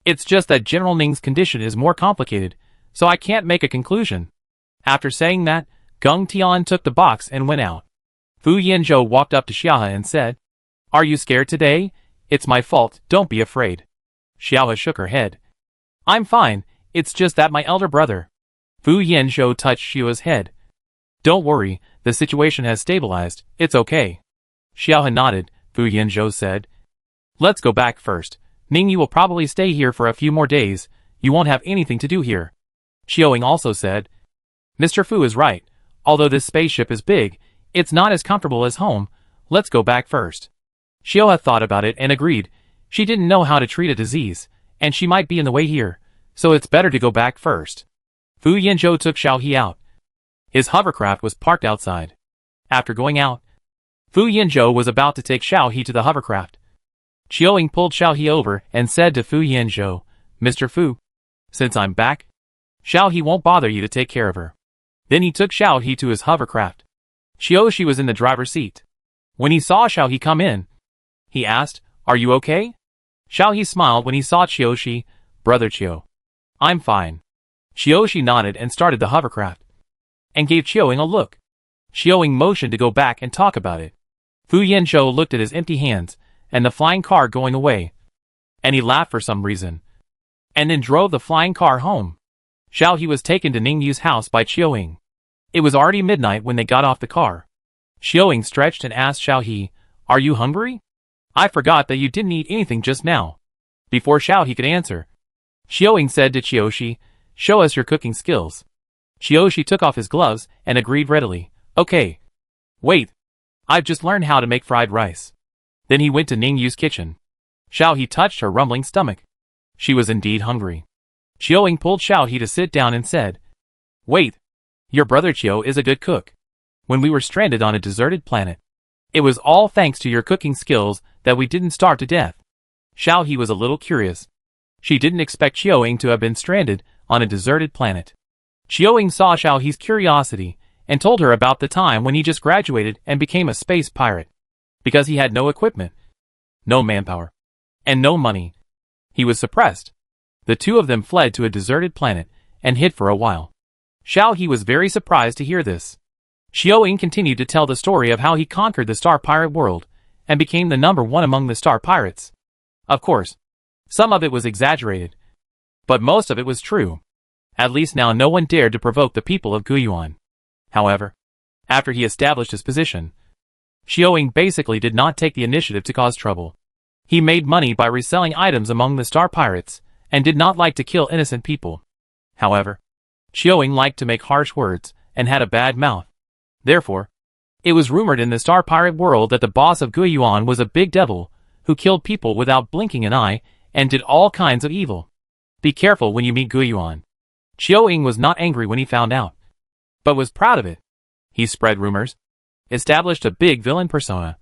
It's just that General Ning's condition is more complicated, so I can't make a conclusion." After saying that, Geng Tian took the box and went out. Fu Yanzhou walked up to Xiaohe and said, "Are you scared today? It's my fault, don't be afraid." Xiaohe shook her head. "I'm fine, it's just that my elder brother." Fu Yanzhou touched Xiaohe's head. "Don't worry, the situation has stabilized, it's okay." Xiaohe nodded. Fu Yanzhou said, Let's go back first. Ningyu will probably stay here for a few more days. You won't have anything to do here. Xiaoying also said. Mr. Fu is right. Although this spaceship is big, it's not as comfortable as home. Let's go back first. Xiaohe thought about it and agreed. She didn't know how to treat a disease, and she might be in the way here, so it's better to go back first. Fu Yanzhou took Xiaohe out. His hovercraft was parked outside. After going out, Fu Yanzhou was about to take Xiaohe to the hovercraft. Xiaoying pulled Xiaohe over and said to Fu Yanzhou, Mr. Fu, since I'm back, Xiaohe won't bother you to take care of her. Then he took Xiaohe to his hovercraft. Xiaoshi was in the driver's seat. When he saw Xiaohe come in, he asked, Are you okay? Xiaohe smiled when he saw Xiaoshi. Brother Qiao. I'm fine. Xiaoshi nodded and started the hovercraft, and gave Xiaoying a look. Xiaoying motioned to go back and talk about it. Fu Yanzhou looked at his empty hands, and the flying car going away, and he laughed for some reason, and then drove the flying car home. Xiaohe was taken to Ningyu's house by Xiaoying. It was already midnight when they got off the car. Xiaoying stretched and asked Xiaohe, Are you hungry? I forgot that you didn't eat anything just now. Before Xiaohe could answer, Xiaoying said to Qiaoshi, Show us your cooking skills. Qiaoshi took off his gloves and agreed readily. Okay. Wait. I've just learned how to make fried rice. Then he went to Ningyu's kitchen. Xiaohe touched her rumbling stomach. She was indeed hungry. Xiaoying pulled Xiaohe to sit down and said, Wait. Your brother Qiao is a good cook. When we were stranded on a deserted planet, it was all thanks to your cooking skills that we didn't starve to death. Xiaohe was a little curious. She didn't expect Xiaoying to have been stranded on a deserted planet. Xiaoying saw Xiaohe's curiosity and told her about the time when he just graduated and became a space pirate. Because he had no equipment, no manpower, and no money, he was suppressed. The two of them fled to a deserted planet and hid for a while. Xiaohe was very surprised to hear this. Xiaoying continued to tell the story of how he conquered the Star Pirate world and became the #1 among the Star Pirates. Of course, some of it was exaggerated, but most of it was true. At least now no one dared to provoke the people of Guiyuan. However, after he established his position, Xiaoying basically did not take the initiative to cause trouble. He made money by reselling items among the Star Pirates and did not like to kill innocent people. However, Xiaoying liked to make harsh words and had a bad mouth. Therefore, it was rumored in the Star Pirate world that the boss of Guiyuan was a big devil who killed people without blinking an eye and did all kinds of evil. Be careful when you meet Guiyuan. Xiaoying was not angry when he found out, but was proud of it. He spread rumors, established a big villain persona,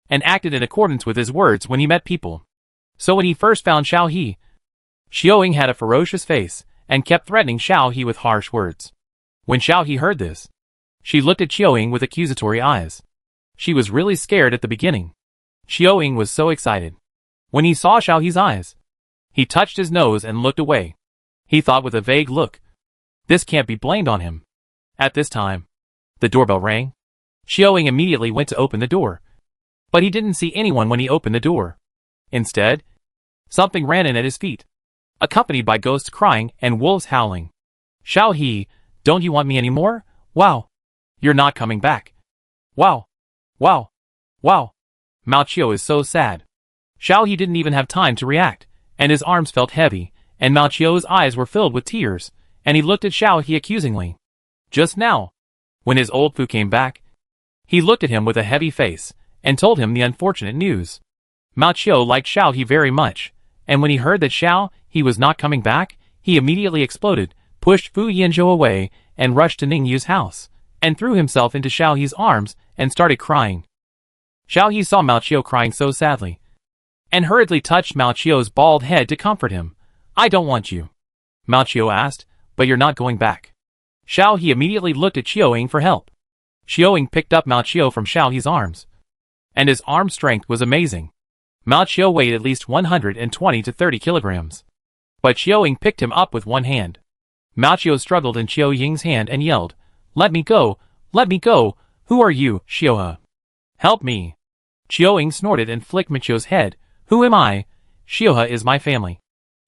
and acted in accordance with his words when he met people. So when he first found Xiaohe, Xiaoying had a ferocious face and kept threatening Xiaohe with harsh words. When Xiaohe heard this, she looked at Xiaoying with accusatory eyes. She was really scared at the beginning. Xiaoying was so excited. When he saw Xiaohe's eyes, he touched his nose and looked away. He thought with a vague look, this can't be blamed on him. At this time, the doorbell rang. Xiaoying immediately went to open the door, but he didn't see anyone when he opened the door. Instead, something ran in at his feet, accompanied by ghosts crying and wolves howling. Xiaohe, don't you want me anymore? Wow. You're not coming back. Wow. Wow. Wow. Mao Qiao is so sad. Xiaohe didn't even have time to react, and his arms felt heavy, and Mao Qiao's eyes were filled with tears, and he looked at Xiaohe accusingly. Just now, when his old Fu came back, he looked at him with a heavy face, and told him the unfortunate news. Mao Qiao liked Xiaohe very much, and when he heard that Xiaohe was not coming back, he immediately exploded, pushed Fu Yanzhou away, and rushed to Ningyu's house, and threw himself into Xiaohe's arms, and started crying. Xiaohe saw Mao Qiao crying so sadly, and hurriedly touched Mao Qiao's bald head to comfort him. I don't want you, Mao Qiao asked, but you're not going back. Xiaohe immediately looked at Xiaoying for help. Xiaoying picked up Mao Qiao from Xiaohe's arms, and his arm strength was amazing. Mao Qiao weighed at least 120 to 30 kilograms, but Xiaoying picked him up with one hand. Mao Qiao struggled in Xiaoying's hand and yelled, Let me go! Let me go! Who are you, Xiaohe? Help me! Xiaoying snorted and flicked Mao Qiao's head. Who am I? Xiaohe is my family.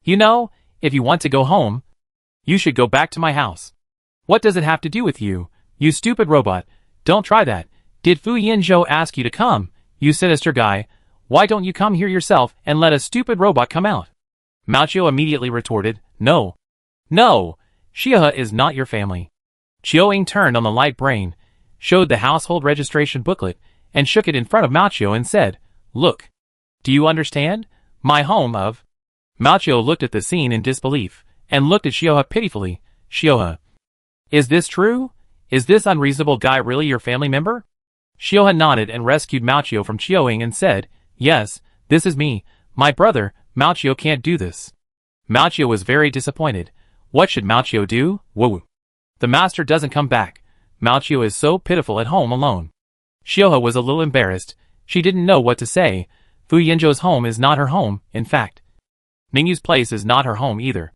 You know, if you want to go home, you should go back to my house. What does it have to do with you, you stupid robot? Don't try that. Did Fu Yanzhou ask you to come, you sinister guy? Why don't you come here yourself and let a stupid robot come out? Mao Chiu immediately retorted, No. No, Xiaohe is not your family. Chiu Ying turned on the light brain, showed the household registration booklet, and shook it in front of Mao Chiu and said, Look. Do you understand? My home of... Mao Chiu looked at the scene in disbelief, and looked at Xiaohe pitifully. Xiaohe. Is this true? Is this unreasonable guy really your family member? Xiaohe nodded and rescued Mao Chiu from Chiu Ying and said, Yes, this is me, my brother. Mao Chiu can't do this. Mao Chiu was very disappointed. What should Mao Chiu do? Woo. The master doesn't come back. Mao Chiu is so pitiful at home alone. Xiaohe was a little embarrassed. She didn't know what to say. Fu Yanzhou's home is not her home, in fact. Ningyu's place is not her home either.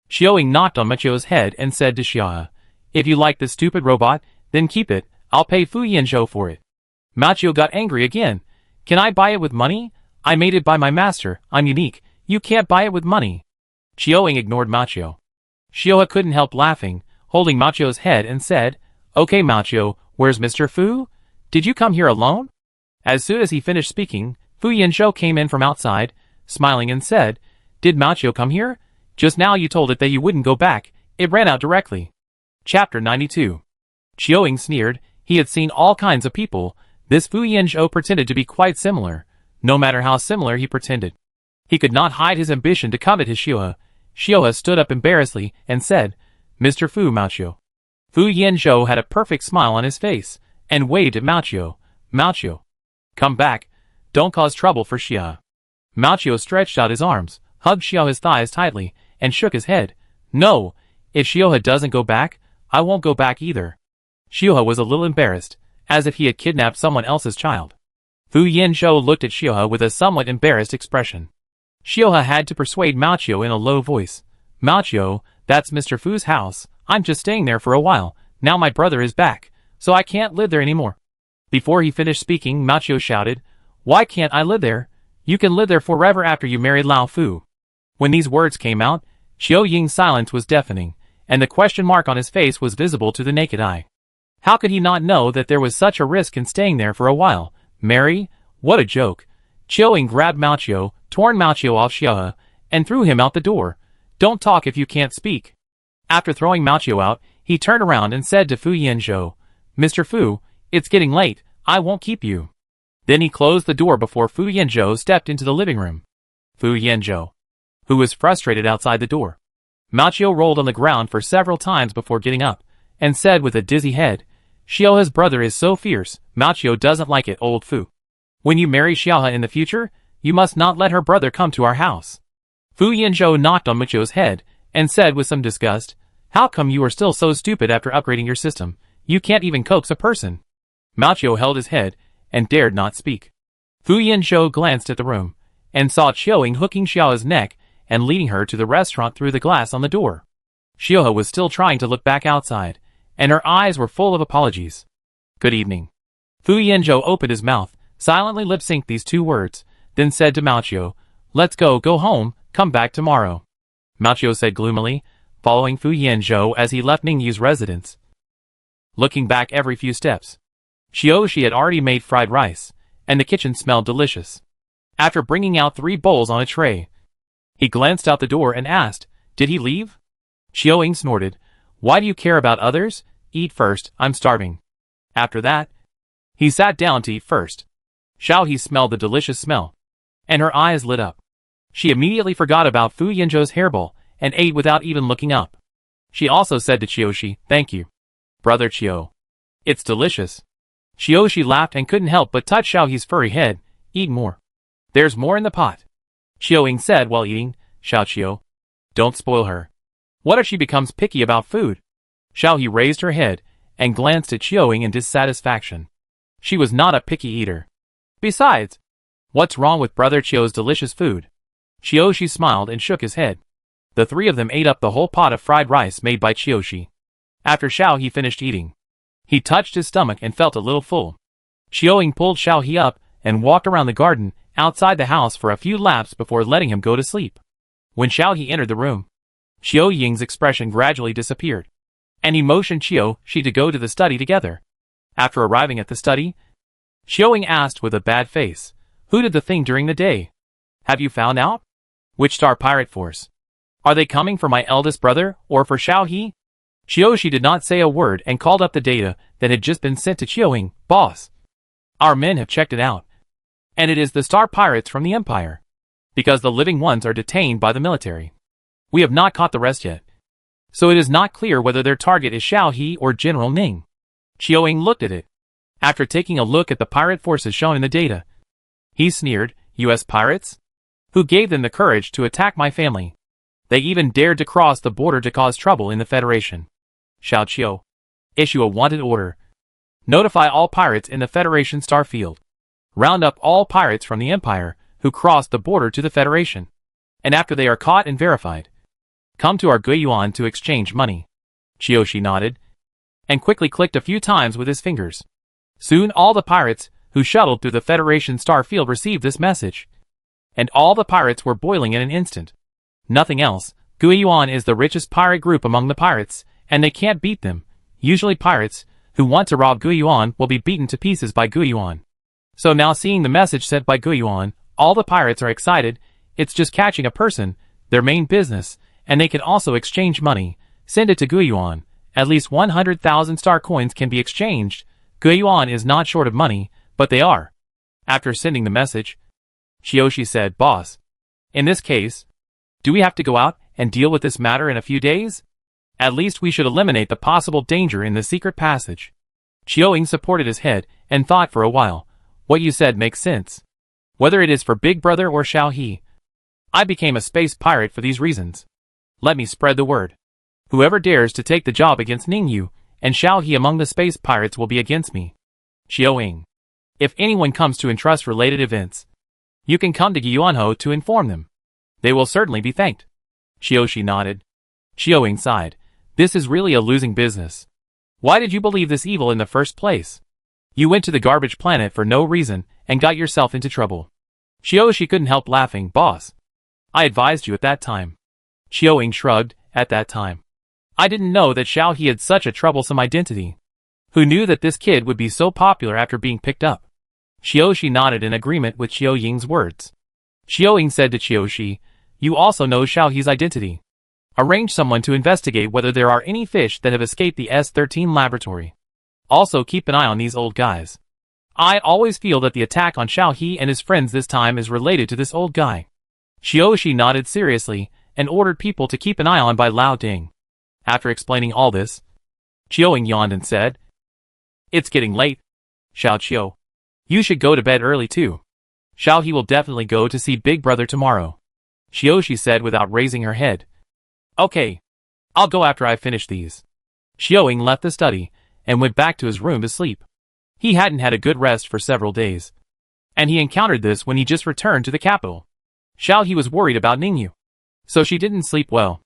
Chiu Ying knocked on Mao Chiu's head and said to Xiaohe, If you like this stupid robot, then keep it. I'll pay Fu Yanzhou for it. Mao Chiu got angry again. Can I buy it with money? I made it by my master. I'm unique. You can't buy it with money. Chiu Ying ignored Mao Chiu. Xiaohe couldn't help laughing, holding Mao Chiu's head and said, Okay Mao Chiu, where's Mr. Fu? Did you come here alone? As soon as he finished speaking, Fu Yanzhou came in from outside, smiling and said, Did Mao Chiu come here? Just now you told it that you wouldn't go back. It ran out directly. Chapter 92. Chiu Ying sneered. He had seen all kinds of people. This Fu Yanzhou pretended to be quite similar. No matter how similar he pretended, he could not hide his ambition to covet his Xiaohe. Xiaohe stood up embarrassedly and said, Mr. Fu Mao Chiu. Fu Yanzhou had a perfect smile on his face, and waved at Mao Chiu. Mao Chiu. Come back. Don't cause trouble for Xiaohe. Mao Chiu stretched out his arms, hugged Xiaohe's thighs tightly, and shook his head. No, if Xiaohe doesn't go back, I won't go back either. Xiaohe was a little embarrassed, as if he had kidnapped someone else's child. Fu Yanzhou looked at Xiaohe with a somewhat embarrassed expression. Xiaohe had to persuade Mao Chiu in a low voice. Mao Chiu, that's Mr. Fu's house. I'm just staying there for a while. Now my brother is back, so I can't live there anymore. Before he finished speaking, Mao Chiu shouted, Why can't I live there? You can live there forever after you marry Lao Fu. When these words came out, Chiu Ying's silence was deafening, and the question mark on his face was visible to the naked eye. How could he not know that there was such a risk in staying there for a while? Marry? What a joke. Chiu Ying grabbed Mao Chiu, torn Mao Chiu off Xiaohe, and threw him out the door. Don't talk if you can't speak. After throwing Mao Chiu out, he turned around and said to Fu Yanzhou, Mr. Fu, it's getting late. I won't keep you. Then he closed the door before Fu Yanzhou stepped into the living room. Fu Yanzhou, who was frustrated outside the door. Mao Chiu rolled on the ground for several times before getting up, and said with a dizzy head, Xiaohe's brother is so fierce. Mao Chiu doesn't like it, old Fu. When you marry Xiaohe in the future, you must not let her brother come to our house. Fu Yanzhou knocked on Mao Chiu's head, and said with some disgust, How come you are still so stupid after upgrading your system? You can't even coax a person. Mao Chiu held his head, and dared not speak. Fu Yanzhou glanced at the room, and saw Chiu Ying hooking Xiaohe's neck, and leading her to the restaurant through the glass on the door. Xiaohe was still trying to look back outside, and her eyes were full of apologies. Good evening. Fu Yanzhou opened his mouth, silently lip-synced these two words, then said to Mao Chiu, Let's go home, come back tomorrow. Mao Chiu said gloomily, following Fu Yanzhou as he left Ningyu's residence. Looking back every few steps, Xiaoshi had already made fried rice, and the kitchen smelled delicious. After bringing out 3 bowls on a tray, he glanced out the door and asked, Did he leave? Chiu Ying snorted, Why do you care about others? Eat first, I'm starving. After that, he sat down to eat first. Xiaohe smelled the delicious smell, and her eyes lit up. She immediately forgot about Fu Yanzhou's hairball, and ate without even looking up. She also said to Qiushi, Thank you, Brother Chiu. It's delicious. Qiushi laughed and couldn't help but touch Xiaohe's furry head. Eat more. There's more in the pot. Chiu Ying said while eating. Xiao Chiu, don't spoil her. What if she becomes picky about food? Xiaohe raised her head, and glanced at Chiu Ying in dissatisfaction. She was not a picky eater. Besides, what's wrong with Brother Chiu's delicious food? Qiushi smiled and shook his head. The 3 of them ate up the whole pot of fried rice made by Qiushi. After Xiaohe finished eating, he touched his stomach and felt a little full. Chiu Ying pulled Xiaohe up and walked around the garden outside the house for a few laps before letting him go to sleep. When Xiaohe entered the room, Chiu Ying's expression gradually disappeared, and he motioned Qiushi to go to the study together. After arriving at the study, Chiu Ying asked with a bad face, Who did the thing during the day? Have you found out? Which star pirate force? Are they coming for my eldest brother, or for Xiao He? Qiushi did not say a word and called up the data that had just been sent to Qiuing. Boss, our men have checked it out, and it is the star pirates from the Empire, because the living ones are detained by the military. We have not caught the rest yet, so it is not clear whether their target is Xiao He or General Ning. Qiuing looked at it. After taking a look at the pirate forces shown in the data, he sneered, U.S. pirates? Who gave them the courage to attack my family? They even dared to cross the border to cause trouble in the Federation. Xiao Qiu, issue a wanted order. Notify all pirates in the Federation star field. Round up all pirates from the Empire who crossed the border to the Federation. And after they are caught and verified, come to our Guiyuan to exchange money. Qiushi nodded, and quickly clicked a few times with his fingers. Soon all the pirates who shuttled through the Federation star field received this message. And all the pirates were boiling in an instant. Nothing else. Guiyuan is the richest pirate group among the pirates, and they can't beat them. Usually pirates who want to rob Guiyuan will be beaten to pieces by Guiyuan. So now seeing the message sent by Guiyuan, all the pirates are excited. It's just catching a person, their main business, and they can also exchange money. Send it to Guiyuan. At least 100,000 star coins can be exchanged. Guiyuan is not short of money, but they are. After sending the message, Qiushi said, Boss, in this case, do we have to go out and deal with this matter in a few days? At least we should eliminate the possible danger in the secret passage. Qiuing supported his head and thought for a while. What you said makes sense. Whether it is for Big Brother or Xiao He, I became a space pirate for these reasons. Let me spread the word. Whoever dares to take the job against Ningyu and Xiao He among the space pirates will be against me. Qiuing, if anyone comes to entrust related events, you can come to Guiyuanhou to inform them. They will certainly be thanked. Qiushi nodded. Qiuing sighed. This is really a losing business. Why did you believe this evil in the first place? You went to the garbage planet for no reason and got yourself into trouble. Qiushi couldn't help laughing. Boss, I advised you at that time. Qiuing shrugged. At that time, I didn't know that Xiao He had such a troublesome identity. Who knew that this kid would be so popular after being picked up? Qiushi nodded in agreement with Qiuing's words. Qiuing said to Qiushi, you also know Xiao He's identity. Arrange someone to investigate whether there are any fish that have escaped the S-13 laboratory. Also keep an eye on these old guys. I always feel that the attack on Xiao He and his friends this time is related to this old guy. Qiushi nodded seriously and ordered people to keep an eye on by Lao Ding. After explaining all this, Qiuing yawned and said, It's getting late. Xiao Qiu, you should go to bed early too. Xiao He will definitely go to see Big Brother tomorrow. Qiushi said without raising her head. Okay, I'll go after I finish these. Qiuing left the study and went back to his room to sleep. He hadn't had a good rest for several days, and he encountered this when he just returned to the capital. Xiao He was worried about Ningyu, so she didn't sleep well.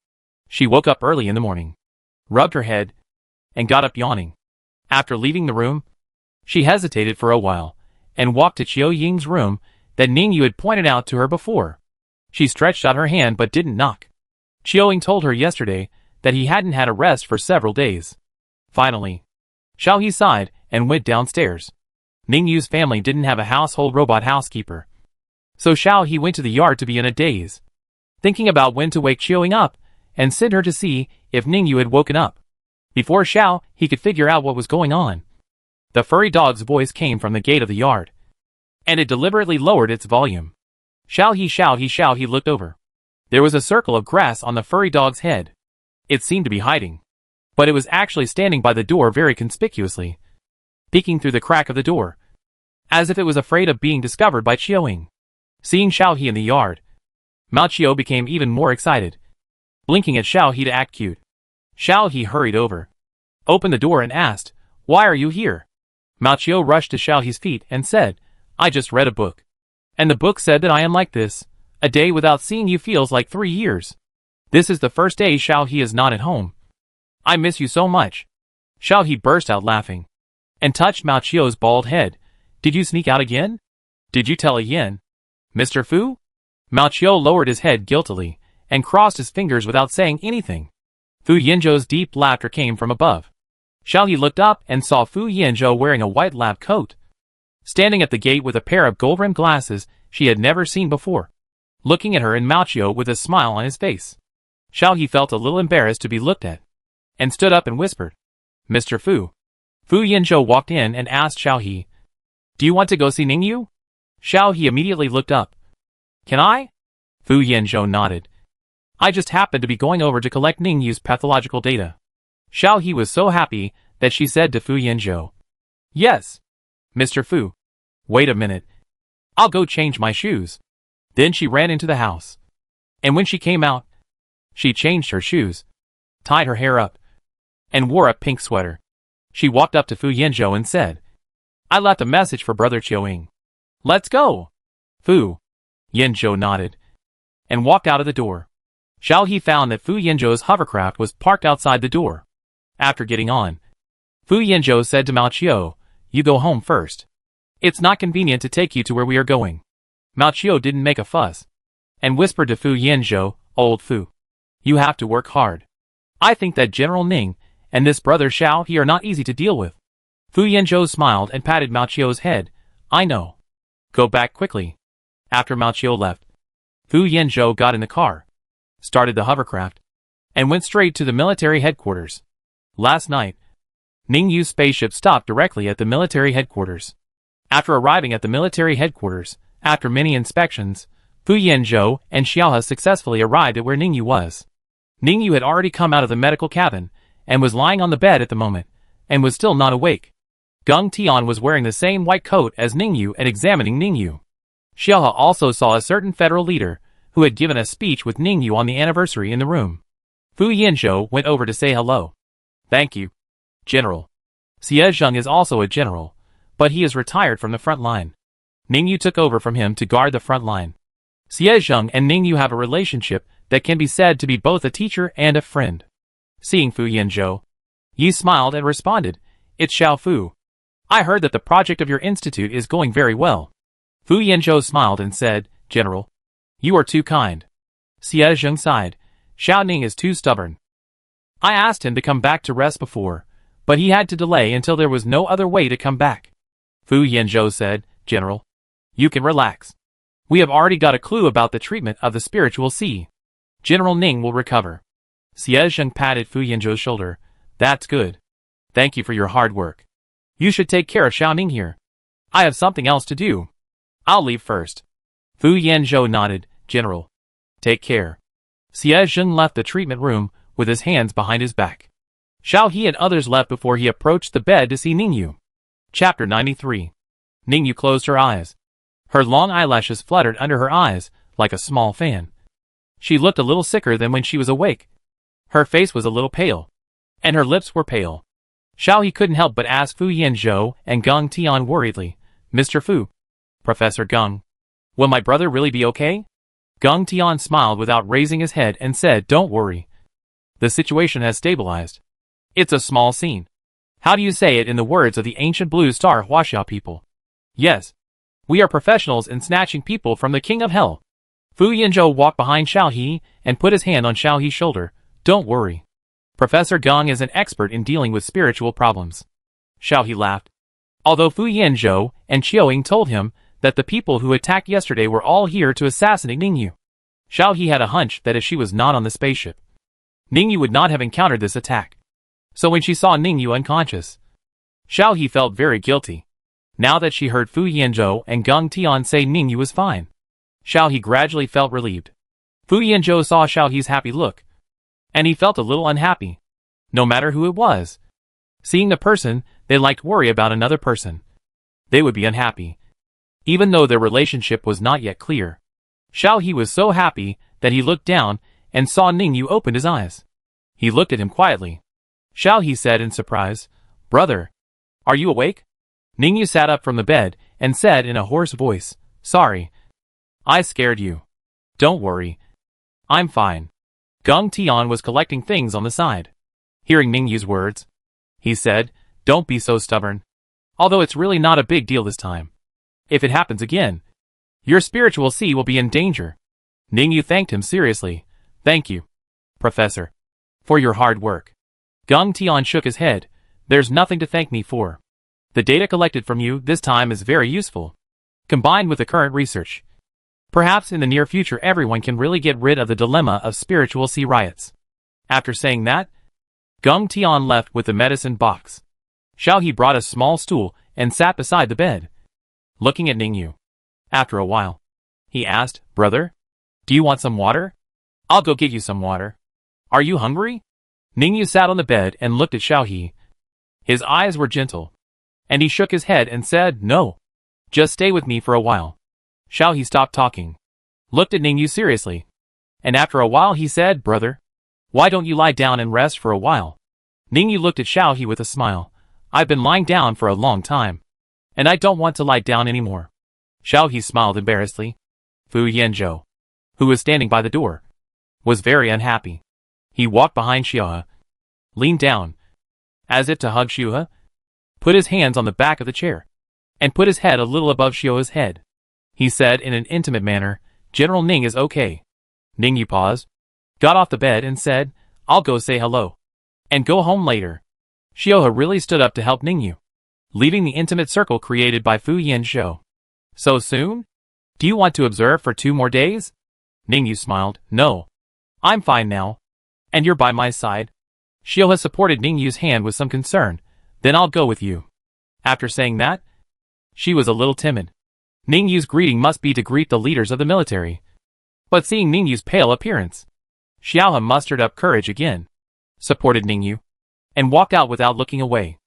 She woke up early in the morning, rubbed her head, and got up yawning. After leaving the room, she hesitated for a while and walked to Qiuing's room that Ningyu had pointed out to her before. She stretched out her hand but didn't knock. Qiuing told her yesterday that he hadn't had a rest for several days. Finally, Xiao He sighed and went downstairs. Ningyu's family didn't have a household robot housekeeper, so Xiao He went to the yard to be in a daze, thinking about when to wake Qiuing up and send her to see if Ningyu had woken up. Before Xiao He could figure out what was going on, the furry dog's voice came from the gate of the yard, and it deliberately lowered its volume. Xiao He looked over. There was a circle of grass on the furry dog's head. It seemed to be hiding, but it was actually standing by the door very conspicuously, peeking through the crack of the door, as if it was afraid of being discovered by Qiuing. Seeing Xiao He in the yard, Mao Qiu became even more excited, blinking at Xiao He to act cute. Xiao He hurried over, opened the door and asked, Why are you here? Mao Qiu rushed to Xiao He's feet and said, I just read a book, and the book said that I am like this. A day without seeing you feels like 3 years. This is the first day Xiao He is not at home. I miss you so much. Xiao He burst out laughing and touched Mao Qiu's bald head. Did you sneak out again? Did you tell a yin? Mr. Fu? Mao Qiu lowered his head guiltily and crossed his fingers without saying anything. Fu Yinzhou's deep laughter came from above. Xiao He looked up and saw Fu Yinzhou wearing a white lab coat, standing at the gate with a pair of gold-rimmed glasses she had never seen before, looking at her and Mao Chiu with a smile on his face. Xiao He felt a little embarrassed to be looked at, and stood up and whispered, "Mr. Fu." Fu Yanzhou walked in and asked Xiao He, "Do you want to go see Ningyu?" Xiao He immediately looked up. "Can I?" Fu Yanzhou nodded. "I just happened to be going over to collect Ningyu's pathological data." Xiao He was so happy that she said to Fu Yanzhou, "Yes, Mr. Fu. Wait a minute. I'll go change my shoes." Then she ran into the house. And when she came out, she changed her shoes, tied her hair up, and wore a pink sweater. She walked up to Fu Yanzhou and said, "I left a message for Brother Chiuing. Let's go." Fu Yanzhou nodded and walked out of the door. Xiao He found that Fu Yanzhou's hovercraft was parked outside the door. After getting on, Fu Yanzhou said to Mao Chiu, "You go home first. It's not convenient to take you to where we are going." Mao Chiu didn't make a fuss, and whispered to Fu Yanzhou, "Old Fu, you have to work hard. I think that General Ning and this brother Xiao He are not easy to deal with." Fu Yanzhou smiled and patted Mao Chiu's head. "I know. Go back quickly." After Mao Chiu left, Fu Yanzhou got in the car, started the hovercraft, and went straight to the military headquarters. Last night, Ningyu's spaceship stopped directly at the military headquarters. After arriving at the military headquarters, after many inspections, Fu Yanzhou and Xiaohe successfully arrived at where Ningyu was. Ningyu had already come out of the medical cabin, and was lying on the bed at the moment, and was still not awake. Geng Tian was wearing the same white coat as Ningyu and examining Ningyu. Xiaohe also saw a certain federal leader, who had given a speech with Ningyu on the anniversary in the room. Fu Yanzhou went over to say hello. "Thank you, General. Xie Zheng is also a general, but he is retired from the front line. Ningyu took over from him to guard the front line. Xie Zheng and Ningyu have a relationship that can be said to be both a teacher and a friend." Seeing Fu Yanzhou, Yi smiled and responded, "It's Xiao Fu. I heard that the project of your institute is going very well." Fu Yanzhou smiled and said, "General, you are too kind." Xie Zheng sighed. "Xiao Ning is too stubborn. I asked him to come back to rest before, but he had to delay until there was no other way to come back." Fu Yanzhou said, "General, you can relax. We have already got a clue about the treatment of the spiritual sea. General Ning will recover." Xie Zheng patted Fu Yanzhou's shoulder. "That's good. Thank you for your hard work. You should take care of Xiao Ning here. I have something else to do. I'll leave first." Fu Yanzhou nodded. "General, take care." Xie Zheng left the treatment room with his hands behind his back. Xiao He and others left before he approached the bed to see Ningyu. Chapter 93. Ningyu closed her eyes. Her long eyelashes fluttered under her eyes like a small fan. She looked a little sicker than when she was awake. Her face was a little pale, and her lips were pale. Xiao He couldn't help but ask Fu Yanzhou and Geng Tian worriedly, "Mr. Fu, Professor Geng, will my brother really be okay?" Geng Tian smiled without raising his head and said, "Don't worry. The situation has stabilized. It's a small scene. How do you say it in the words of the ancient Blue Star Huaxia people? Yes, we are professionals in snatching people from the King of Hell." Fu Yanzhou walked behind Xiao He and put his hand on Xiao He's shoulder. "Don't worry. Professor Geng is an expert in dealing with spiritual problems." Xiao He laughed. Although Fu Yanzhou and Chiuing told him that the people who attacked yesterday were all here to assassinate Ningyu, Xiao He had a hunch that if she was not on the spaceship, Ningyu would not have encountered this attack. So when she saw Ningyu unconscious, Xiao He felt very guilty. Now that she heard Fu Yanzhou and Geng Tian say Ningyu was fine, Xiao He gradually felt relieved. Fu Yanzhou saw Xiao He's happy look, and he felt a little unhappy. No matter who it was, seeing the person they liked worry about another person, they would be unhappy. Even though their relationship was not yet clear, Xiao He was so happy that he looked down and saw Ningyu opened his eyes. He looked at him quietly. Xiao He said in surprise, "Brother, are you awake?" Ningyu sat up from the bed and said in a hoarse voice, "Sorry. I scared you." "Don't worry. I'm fine." Geng Tian was collecting things on the side. Hearing Ningyu's words, he said, "Don't be so stubborn. Although it's really not a big deal this time. If it happens again, your spiritual sea will be in danger." Ningyu thanked him seriously. "Thank you, Professor, for your hard work." Geng Tian shook his head. "There's nothing to thank me for. The data collected from you this time is very useful. Combined with the current research, Perhaps in the near future everyone can really get rid of the dilemma of spiritual sea riots. After saying that, Gung Tian left with the medicine box. Xiao He brought a small stool and sat beside the bed, looking at Ningyu. After a while, he asked, "Brother, do you want some water? I'll go get you some water. Are you hungry?" Ningyu sat on the bed and looked at Xiao He. His eyes were gentle, and he shook his head and said, "No. Just stay with me for a while." Xiao He stopped talking, looked at Ningyu seriously, and after a while he said, "Brother, why don't you lie down and rest for a while?" Ningyu looked at Xiao He with a smile. "I've been lying down for a long time, and I don't want to lie down anymore." Xiao He smiled embarrassedly. Fu Yanzhou, who was standing by the door, was very unhappy. He walked behind Xiao He, leaned down, as if to hug Xiao He, put his hands on the back of the chair, and put his head a little above Xiao He's head. He said in an intimate manner, "General Ning is okay." Ningyu paused, got off the bed and said, "I'll go say hello, and go home later." Xiao He really stood up to help Ningyu, leaving the intimate circle created by Fu Yanzhou. "So soon? Do you want to observe for 2 more days?" Ningyu smiled. "No. I'm fine now. And you're by my side." Xiao He supported Ningyu's hand with some concern. "Then I'll go with you." After saying that, she was a little timid. Ningyu's greeting must be to greet the leaders of the military. But seeing Ningyu's pale appearance, Xiao He mustered up courage again, supported Ningyu, and walked out without looking away.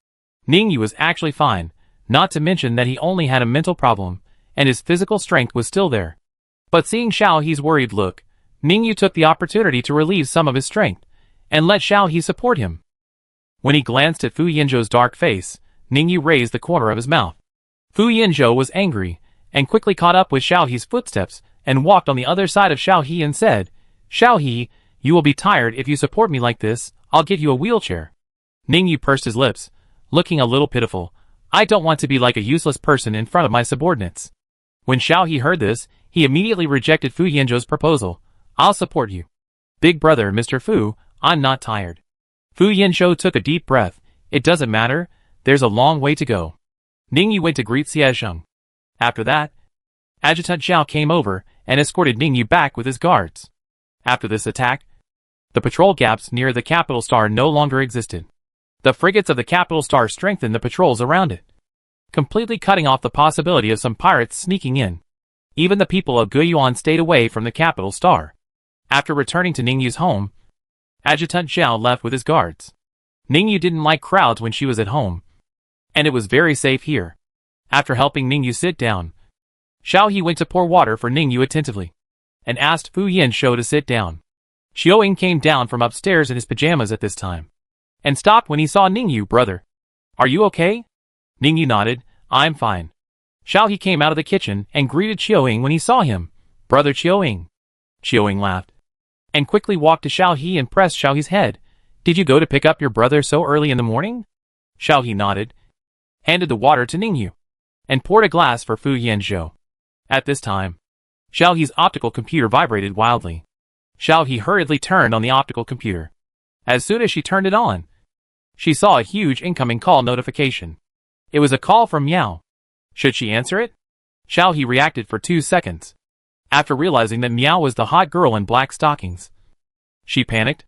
Ningyu was actually fine, not to mention that he only had a mental problem, and his physical strength was still there. But seeing Xiao He's worried look, Ningyu took the opportunity to relieve some of his strength, and let Xiao He support him. When he glanced at Fu Yanzhou's dark face, Ningyu raised the corner of his mouth. Fu Yanzhou was angry, and quickly caught up with Xiao He's footsteps, and walked on the other side of Xiao He and said, "Xiao He, you will be tired if you support me like this. I'll get you a wheelchair." Ningyu pursed his lips, looking a little pitiful. "I don't want to be like a useless person in front of my subordinates." When Xiao He heard this, he immediately rejected Fu Yanzhou's proposal. "I'll support you. Big brother, Mr. Fu, I'm not tired." Fu Yanzhou took a deep breath. "It doesn't matter, there's a long way to go." Ningyu went to greet Xiaozheng. After that, Adjutant Zhao came over and escorted Ningyu back with his guards. After this attack, the patrol gaps near the capital star no longer existed. The frigates of the capital star strengthened the patrols around it, completely cutting off the possibility of some pirates sneaking in. Even the people of Guiyuan stayed away from the capital star. After returning to Ningyu's home, Adjutant Zhao left with his guards. Ningyu didn't like crowds when she was at home, and it was very safe here. After helping Ningyu sit down, Xiao He went to pour water for Ningyu attentively, and asked Fu Yanzhou to sit down. Xiaoying came down from upstairs in his pajamas at this time, and stopped when he saw Ningyu. "Brother, are you okay?" Ningyu nodded. "I'm fine." Xiao He came out of the kitchen and greeted Xiaoying when he saw him. "Brother Xiaoying." Xiaoying laughed, and quickly walked to Xiao He and pressed Xiao He's head. "Did you go to pick up your brother so early in the morning?" Xiao He nodded, handed the water to Ningyu, and poured a glass for Fu Yanzhou. At this time, Xiao He's optical computer vibrated wildly. Xiao He hurriedly turned on the optical computer. As soon as she turned it on, she saw a huge incoming call notification. It was a call from Miao. Should she answer it? Xiao He reacted for 2 seconds, after realizing that Miao was the hot girl in black stockings. She panicked.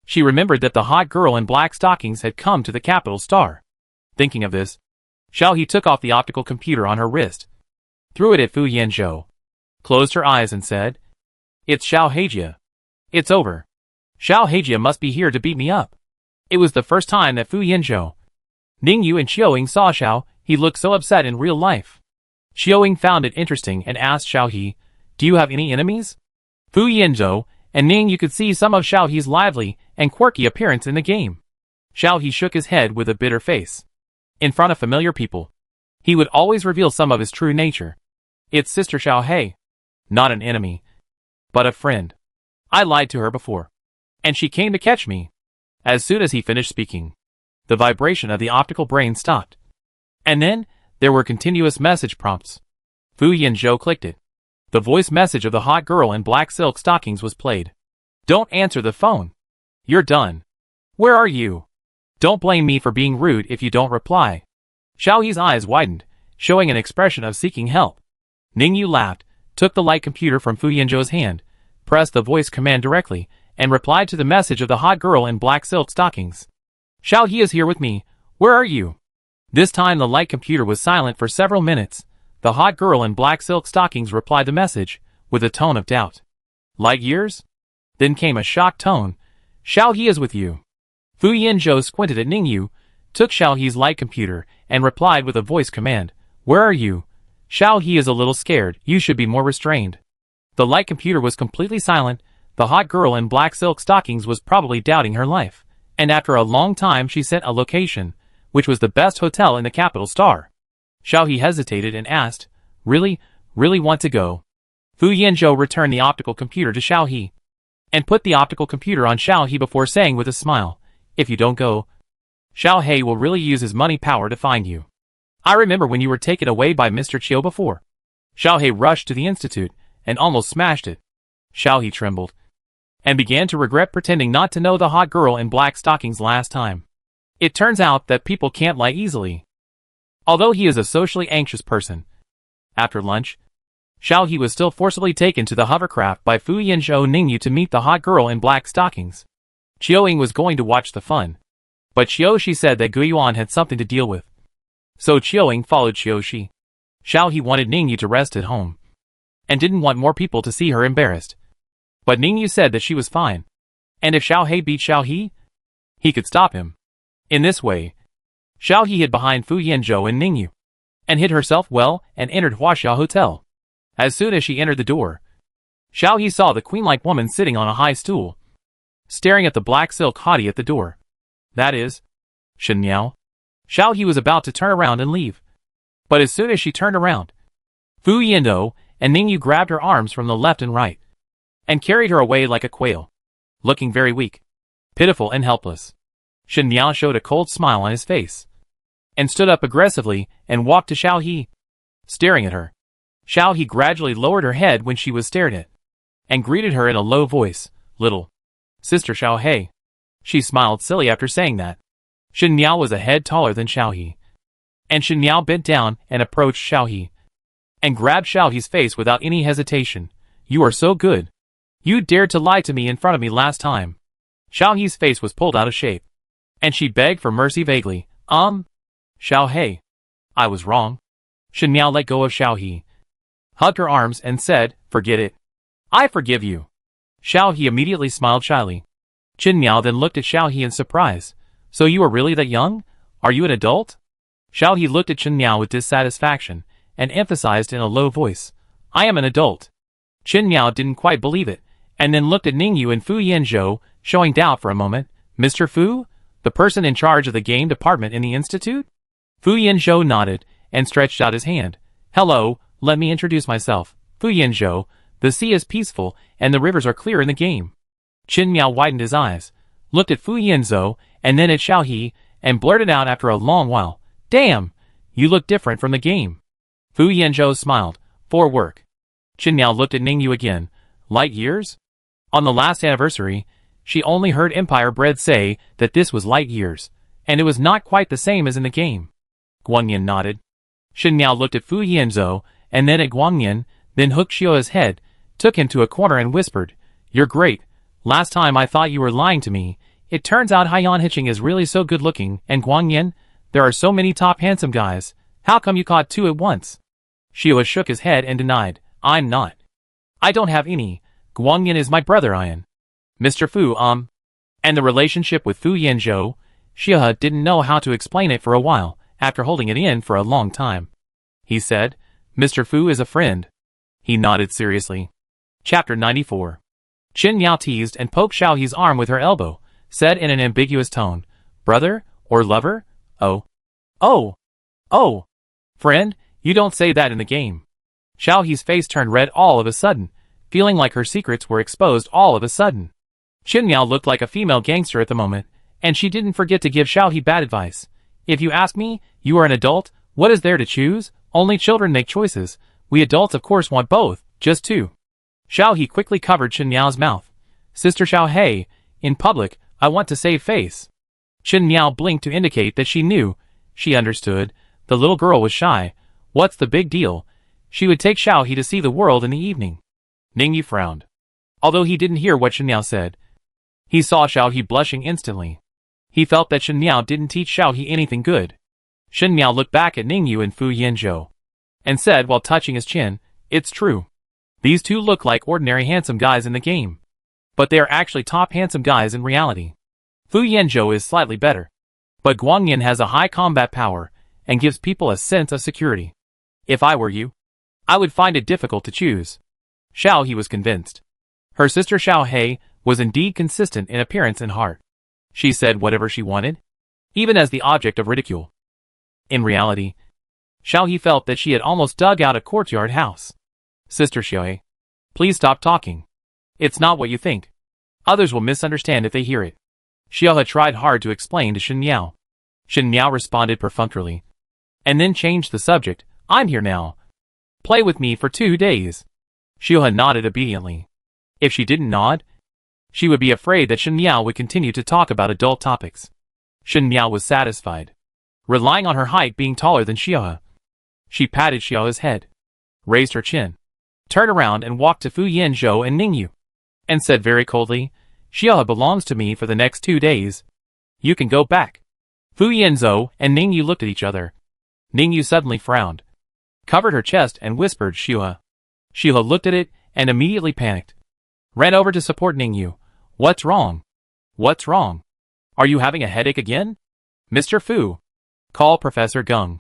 She remembered that the hot girl in black stockings had come to the capital star. Thinking of this, Xiao He took off the optical computer on her wrist, threw it at Fu Yanzhou, closed her eyes and said, "It's Xiao Hejia. It's over. Xiao Hejia must be here to beat me up." It was the first time that Fu Yanzhou, Ningyu and Xiaoying saw Xiao He look so upset in real life. Xiaoying found it interesting and asked Xiao He, "Do you have any enemies?" Fu Yanzhou and Ningyu could see some of Xiao He's lively and quirky appearance in the game. Xiao He shook his head with a bitter face. In front of familiar people, he would always reveal some of his true nature. "It's Sister Xiao He. Not an enemy, but a friend. I lied to her before, and she came to catch me." As soon as he finished speaking, the vibration of the optical brain stopped. And then, there were continuous message prompts. Fu Yanzhou clicked it. The voice message of the hot girl in black silk stockings was played. "Don't answer the phone. You're done. Where are you? Don't blame me for being rude if you don't reply." Xiao He's eyes widened, showing an expression of seeking help. Ningyu laughed. took the light computer from Fu Yanzhou's hand, pressed the voice command directly, and replied to the message of the hot girl in black silk stockings. Xiao He is here with me. Where are you? This time the light computer was silent for several minutes. The hot girl in black silk stockings replied the message, with a tone of doubt. Light years? Then came a shocked tone. Xiao He is with you. Fu Yanzhou squinted at Ningyu, took Xiao He's light computer, and replied with a voice command. Where are you? Xiao He is a little scared. You should be more restrained. The light computer was completely silent. The hot girl in black silk stockings was probably doubting her life. And after a long time she sent a location, which was the best hotel in the capital star. Xiao He hesitated and asked, Really want to go? Fu Yanzhou returned the optical computer to Xiao He, and put the optical computer on Xiao He before saying with a smile, If you don't go, Xiao He will really use his money power to find you. I remember when you were taken away by Mr. Chiu before. Xiao He rushed to the institute, and almost smashed it. Xiao He trembled, and began to regret pretending not to know the hot girl in black stockings last time. It turns out that people can't lie easily. Although he is a socially anxious person. After lunch, Xiao He was still forcibly taken to the hovercraft by Fu Yanzhou Ningyu to meet the hot girl in black stockings. Qiuing was going to watch the fun, but Qiushi said that Guiyuan had something to deal with. So Qiuing followed Qiushi. Xiao He wanted Ningyu to rest at home, and didn't want more people to see her embarrassed. But Ningyu said that she was fine, and if Xiao He beat Xiao he could stop him. In this way, Xiao He hid behind Fu Yanzhou and Ningyu, and hid herself well and entered Huaxia Hotel. As soon as she entered the door, Xiao He saw the queen-like woman sitting on a high stool, staring at the black silk hottie at the door. That is, Shen Miao. Xiao He was about to turn around and leave. But as soon as she turned around, Fu Yanzhou and Ningyu grabbed her arms from the left and right, and carried her away like a quail, looking very weak, pitiful and helpless. Shen Miao showed a cold smile on his face, and stood up aggressively and walked to Xiao He, staring at her. Xiao He gradually lowered her head when she was stared at, and greeted her in a low voice, Little Sister Xiao He. She smiled silly after saying that. Shen Miao was a head taller than Xiao He, and Shen Miao bent down and approached Xiao He, and grabbed Xiao He's face without any hesitation. You are so good. You dared to lie to me in front of me last time. Xiao He's face was pulled out of shape, and she begged for mercy vaguely. Xiao He, I was wrong. Shen Miao let go of Xiao He, hugged her arms and said, Forget it. I forgive you. Xiao He immediately smiled shyly. Shen Miao then looked at Xiao He in surprise. So you are really that young? Are you an adult? Xiao He looked at Shen Miao with dissatisfaction, and emphasized in a low voice, I am an adult. Shen Miao didn't quite believe it, and then looked at Ningyu and Fu Yanzhou, showing doubt for a moment. Mr. Fu? The person in charge of the game department in the institute? Fu Yanzhou nodded, and stretched out his hand. Hello, let me introduce myself. Fu Yanzhou, the sea is peaceful, and the rivers are clear in the game. Shen Miao widened his eyes, looked at Fu Yanzhou, and then at Xiao He, and blurted out after a long while, Damn! You look different from the game. Fu Yanzhou smiled. For work. Shen Miao looked at Ningyu again. Light years? On the last anniversary, she only heard Empire Bread say that this was light years, and it was not quite the same as in the game. Guangyan nodded. Shen Miao looked at Fu Yanzhou, and then at Guangyan, then hooked Xiao's head, took him to a corner and whispered, You're great. Last time I thought you were lying to me. It turns out Haiyan Hiching is really so good looking, and Guangyan, there are so many top handsome guys. How come you caught two at once? Xiao shook his head and denied, I'm not. I don't have any. Guangyan is my brother Ian. Mr. Fu, And the relationship with Fu Yanzhou, Xiao didn't know how to explain it for a while, after holding it in for a long time. He said, Mr. Fu is a friend. He nodded seriously. Chapter 94. Qin Miao teased and poked Xiao He's arm with her elbow, said in an ambiguous tone, Brother? Or lover? Oh. Friend, you don't say that in the game. Xiao He's face turned red all of a sudden, feeling like her secrets were exposed all of a sudden. Qin Miao looked like a female gangster at the moment, and she didn't forget to give Xiao He bad advice. If you ask me, you are an adult, what is there to choose? Only children make choices. We adults of course want both, just two. Xiao He quickly covered Qin Miao's mouth. Sister Xiao He, in public, I want to save face. Qin Miao blinked to indicate that she knew. She understood. The little girl was shy. What's the big deal? She would take Xiao He to see the world in the evening. Ningyu frowned. Although he didn't hear what Shen Miao said, he saw Xiao He blushing instantly. He felt that Shen Miao didn't teach Xiao He anything good. Shen Miao looked back at Ningyu and Fu Yanzhou, and said while touching his chin, "It's true. These two look like ordinary handsome guys in the game, but they are actually top handsome guys in reality. Fu Yanzhou is slightly better, but Guangyan has a high combat power and gives people a sense of security. If I were you, I would find it difficult to choose." Xiao He was convinced. Her sister Xiao He was indeed consistent in appearance and heart. She said whatever she wanted, even as the object of ridicule. In reality, Xiao He felt that she had almost dug out a courtyard house. "Sister Xiao He, please stop talking. It's not what you think. Others will misunderstand if they hear it." Xiao He tried hard to explain to Shen Miao. Shen Miao responded perfunctorily, and then changed the subject. "I'm here now. Play with me for 2 days." Xiao He nodded obediently. If she didn't nod, she would be afraid that Shen Miao would continue to talk about adult topics. Shen Miao was satisfied, relying on her height being taller than Xiao He. She patted Xiao He's head, raised her chin, turned around and walked to Fu Yanzhou and Ningyu, and said very coldly, "Xiao He belongs to me for the next 2 days. You can go back." Fu Yanzhou and Ningyu looked at each other. Ningyu suddenly frowned, covered her chest and whispered, "Xiao He." Xiao He looked at it and immediately panicked. Ran over to support Ningyu. "What's wrong? What's wrong? Are you having a headache again? Mr. Fu, call Professor Geng."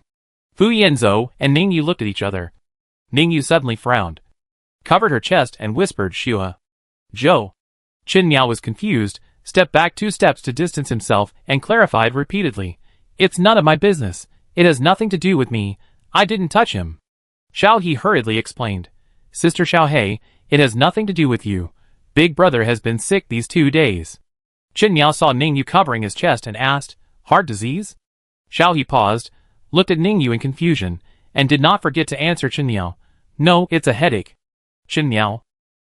Fu Yanzhou and Ningyu looked at each other. Ningyu suddenly frowned, covered her chest and whispered, "Xiao He." "Zhou." Chen Miao was confused, stepped back 2 steps to distance himself and clarified repeatedly, "It's none of my business. It has nothing to do with me. I didn't touch him." Xiao He hurriedly explained, "Sister Xiao He, it has nothing to do with you. Big brother has been sick these 2 days." Chen Miao saw Ningyu covering his chest and asked, "Heart disease?" Xiao He paused, looked at Ningyu in confusion, and did not forget to answer Chen Miao, "No, it's a headache." "Chen Miao."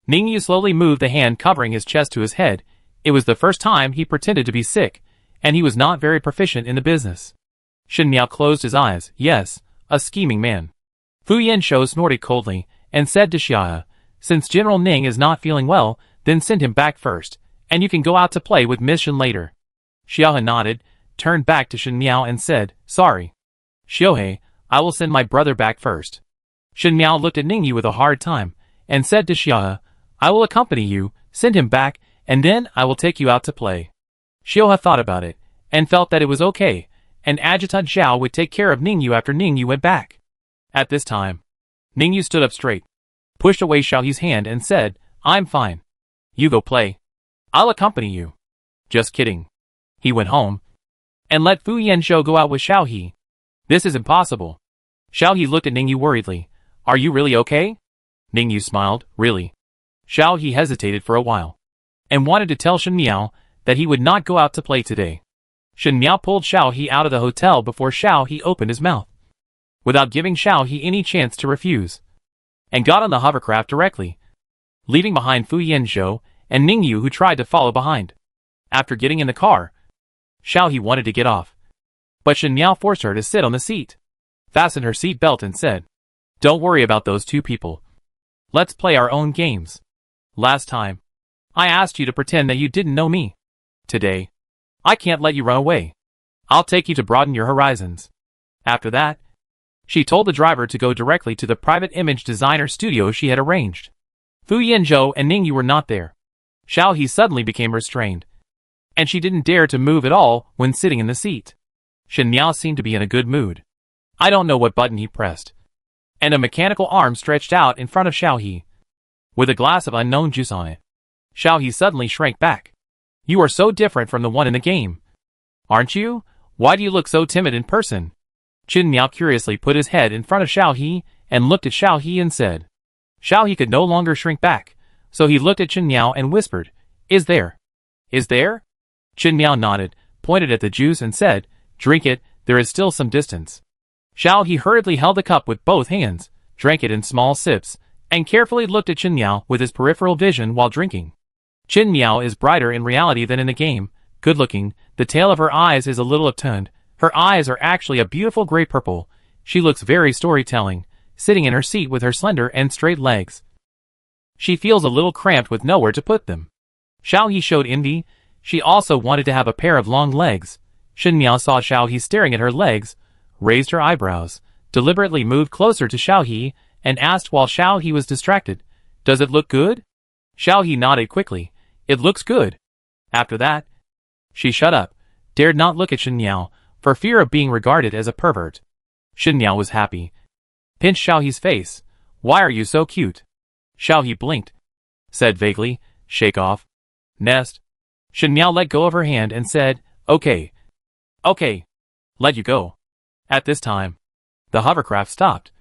Ningyu slowly moved the hand covering his chest to his head. It was the first time he pretended to be sick, and he was not very proficient in the business. Shen Miao closed his eyes. "Yes, a scheming man." Fu Yanzhou snorted coldly, and said to Xiao He, "Since General Ning is not feeling well, then send him back first, and you can go out to play with Miss Shen later." Xiao He nodded, turned back to Shen Miao and said, "Sorry. Xiao He, I will send my brother back first." Shen Miao looked at Ningyu with a hard time, and said to Xiao He, "I will accompany you, send him back, and then I will take you out to play." Xiao He thought about it, and felt that it was okay, and Adjutant Zhao would take care of Ningyu after Ningyu went back. At this time, Ningyu stood up straight, pushed away Xiao He's hand and said, "I'm fine. You go play. I'll accompany you." "Just kidding." He went home, and let Fu Yanzhou go out with Xiao He. "This is impossible." Xiao He looked at Ningyu worriedly. "Are you really okay?" Ningyu smiled, "Really?" Xiao He hesitated for a while, and wanted to tell Shen Miao that he would not go out to play today. Shen Miao pulled Xiao He out of the hotel before Xiao He opened his mouth, without giving Xiao He any chance to refuse, and got on the hovercraft directly, leaving behind Fu Yanzhou and Ningyu, who tried to follow behind. After getting in the car, Xiao He wanted to get off, but Shen Miao forced her to sit on the seat, fastened her seat belt and said, "Don't worry about those 2 people. Let's play our own games. Last time, I asked you to pretend that you didn't know me. Today, I can't let you run away. I'll take you to broaden your horizons." After that, she told the driver to go directly to the private image designer studio she had arranged. Fu Yanzhou and Ningyu were not there. Xiao He suddenly became restrained, and she didn't dare to move at all when sitting in the seat. Shen Miao seemed to be in a good mood. I don't know what button he pressed, and a mechanical arm stretched out in front of Xiao He, with a glass of unknown juice on it. Xiao He suddenly shrank back. "You are so different from the one in the game. Aren't you? Why do you look so timid in person?" Chen Miao curiously put his head in front of Xiao He and looked at Xiao He and said. Xiao He could no longer shrink back, so he looked at Chen Miao and whispered, "Is there? Is there?" Chen Miao nodded, pointed at the juice and said, "Drink it, there is still some distance." Xiao He hurriedly held the cup with both hands, drank it in small sips, and carefully looked at Chen Miao with his peripheral vision while drinking. Chen Miao is brighter in reality than in the game, good-looking, the tail of her eyes is a little upturned, her eyes are actually a beautiful gray-purple, she looks very storytelling, sitting in her seat with her slender and straight legs. She feels a little cramped with nowhere to put them. Xiao He showed envy. She also wanted to have a pair of long legs. Shen Miao saw Xiao He staring at her legs, raised her eyebrows, deliberately moved closer to Xiao He, and asked while Xiao He was distracted, "Does it look good?" Xiao He nodded quickly. "It looks good." After that, she shut up, dared not look at Shen Miao, for fear of being regarded as a pervert. Shen Miao was happy. Pinched Xiao He's face. "Why are you so cute?" Xiao He blinked. Said vaguely, "Shake off." Nest. Shen Miao let go of her hand and said, "Okay. Okay. Let you go." At this time, the hovercraft stopped.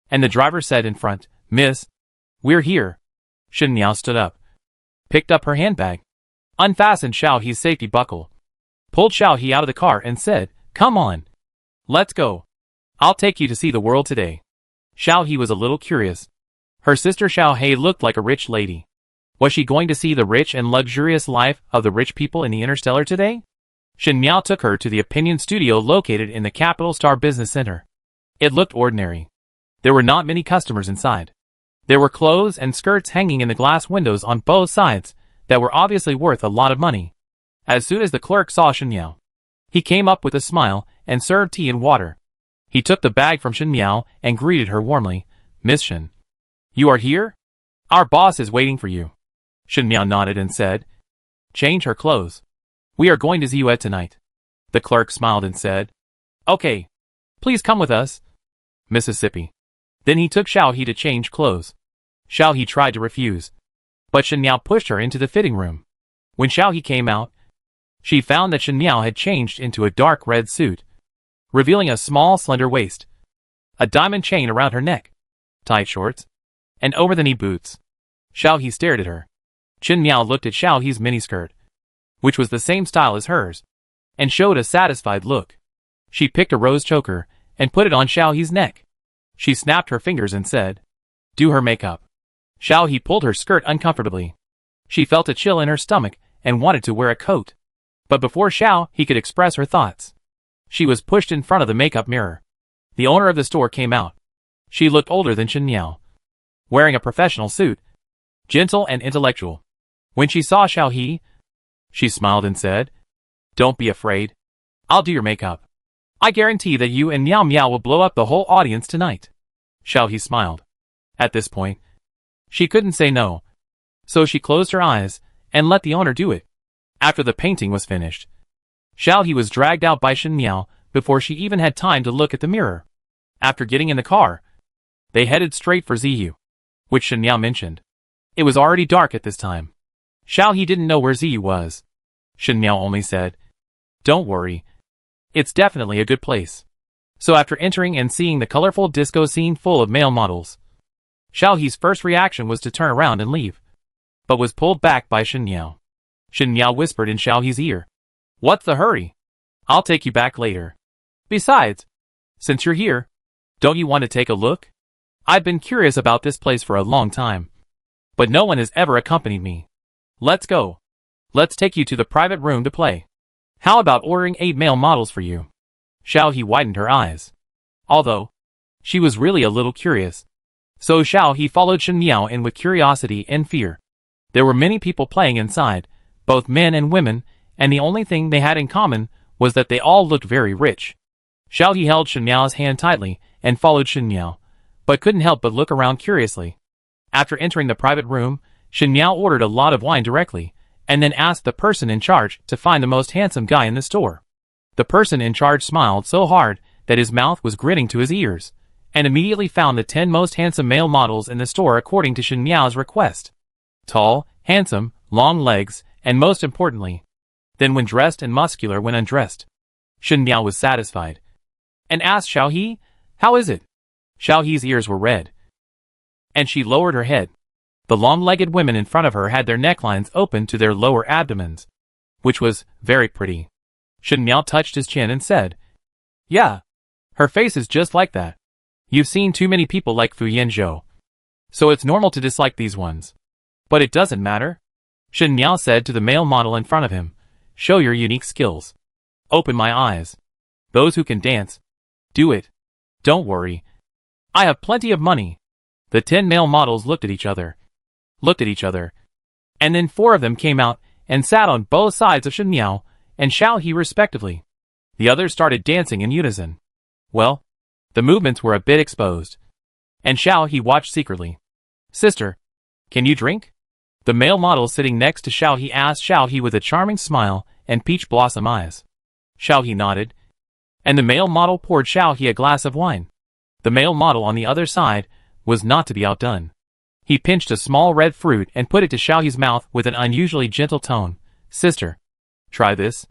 And the driver said in front, "Miss, we're here." Shen Miao stood up, picked up her handbag, unfastened Xiao He's safety buckle, pulled Xiao He out of the car and said, "Come on. Let's go. I'll take you to see the world today." Xiao He was a little curious. Her sister Xiao He looked like a rich lady. Was she going to see the rich and luxurious life of the rich people in the Interstellar today? Shen Miao took her to the Opinion Studio located in the Capital Star Business Center. It looked ordinary. There were not many customers inside. There were clothes and skirts hanging in the glass windows on both sides that were obviously worth a lot of money. As soon as the clerk saw Shen Miao, he came up with a smile and served tea and water. He took the bag from Shen Miao and greeted her warmly. "Miss Shen, you are here? Our boss is waiting for you." Shen Miao nodded and said, "Change her clothes. We are going to see you at tonight." The clerk smiled and said, "Okay. Please come with us." Mississippi. Then he took Xiao He to change clothes. Xiao He tried to refuse, but Shen Miao pushed her into the fitting room. When Xiao He came out, she found that Shen Miao had changed into a dark red suit, revealing a small slender waist, a diamond chain around her neck, tight shorts, and over-the-knee boots. Xiao He stared at her. Shen Miao looked at Xiao He's miniskirt, which was the same style as hers, and showed a satisfied look. She picked a rose choker and put it on Xiao He's neck. She snapped her fingers and said, "Do her makeup." Xiao He pulled her skirt uncomfortably. She felt a chill in her stomach and wanted to wear a coat. But before Xiao He could express her thoughts, she was pushed in front of the makeup mirror. The owner of the store came out. She looked older than Shen Miao, wearing a professional suit, gentle and intellectual. When she saw Xiao He, she smiled and said, "Don't be afraid. I'll do your makeup. I guarantee that you and Miao Miao will blow up the whole audience tonight." Xiao He smiled. At this point, she couldn't say no, so she closed her eyes and let the owner do it. After the painting was finished, Xiao He was dragged out by Shen Miao before she even had time to look at the mirror. After getting in the car, they headed straight for Ziyu, which Shen Miao mentioned. It was already dark at this time. Xiao He didn't know where Ziyu was. Shen Miao only said, "Don't worry. It's definitely a good place." So after entering and seeing the colorful disco scene full of male models, Xiao He's first reaction was to turn around and leave, but was pulled back by Shen Miao. Shen Miao whispered in Xiao He's ear, "What's the hurry? I'll take you back later. Besides, since you're here, don't you want to take a look? I've been curious about this place for a long time, but no one has ever accompanied me. Let's go. Let's take you to the private room to play. How about ordering 8 male models for you?" Xiao He widened her eyes, although she was really a little curious. So Xiao He followed Shen Miao in with curiosity and fear. There were many people playing inside, both men and women, and the only thing they had in common was that they all looked very rich. Xiao He held Shen Miao's hand tightly and followed Shen Miao, but couldn't help but look around curiously. After entering the private room, Shen Miao ordered a lot of wine directly, and then asked the person in charge to find the most handsome guy in the store. The person in charge smiled so hard that his mouth was grinning to his ears, and immediately found the 10 most handsome male models in the store according to Shen Miao's request. Tall, handsome, long legs, and most importantly, then when dressed and muscular when undressed. Shen Miao was satisfied, and asked Xiao He, "How is it?" Xiao He's ears were red, and she lowered her head. The long-legged women in front of her had their necklines open to their lower abdomens, which was very pretty. Shen Miao touched his chin and said, "Yeah, her face is just like that. You've seen too many people like Fu Yanzhou, so it's normal to dislike these ones. But it doesn't matter." Shen Miao said to the male model in front of him, "Show your unique skills. Open my eyes. Those who can dance, do it. Don't worry. I have plenty of money. The 10 male models looked at each other, and then 4 of them came out and sat on both sides of Shen Miao and Xiao He respectively. The others started dancing in unison. Well, the movements were a bit exposed, and Xiao He watched secretly. Sister, can you drink? The male model sitting next to Xiao He asked Xiao He with a charming smile and peach blossom eyes. Xiao He nodded, and the male model poured Xiao He a glass of wine. The male model on the other side was not to be outdone. He pinched a small red fruit and put it to Xiao He's mouth with an unusually gentle tone. Sister, try this.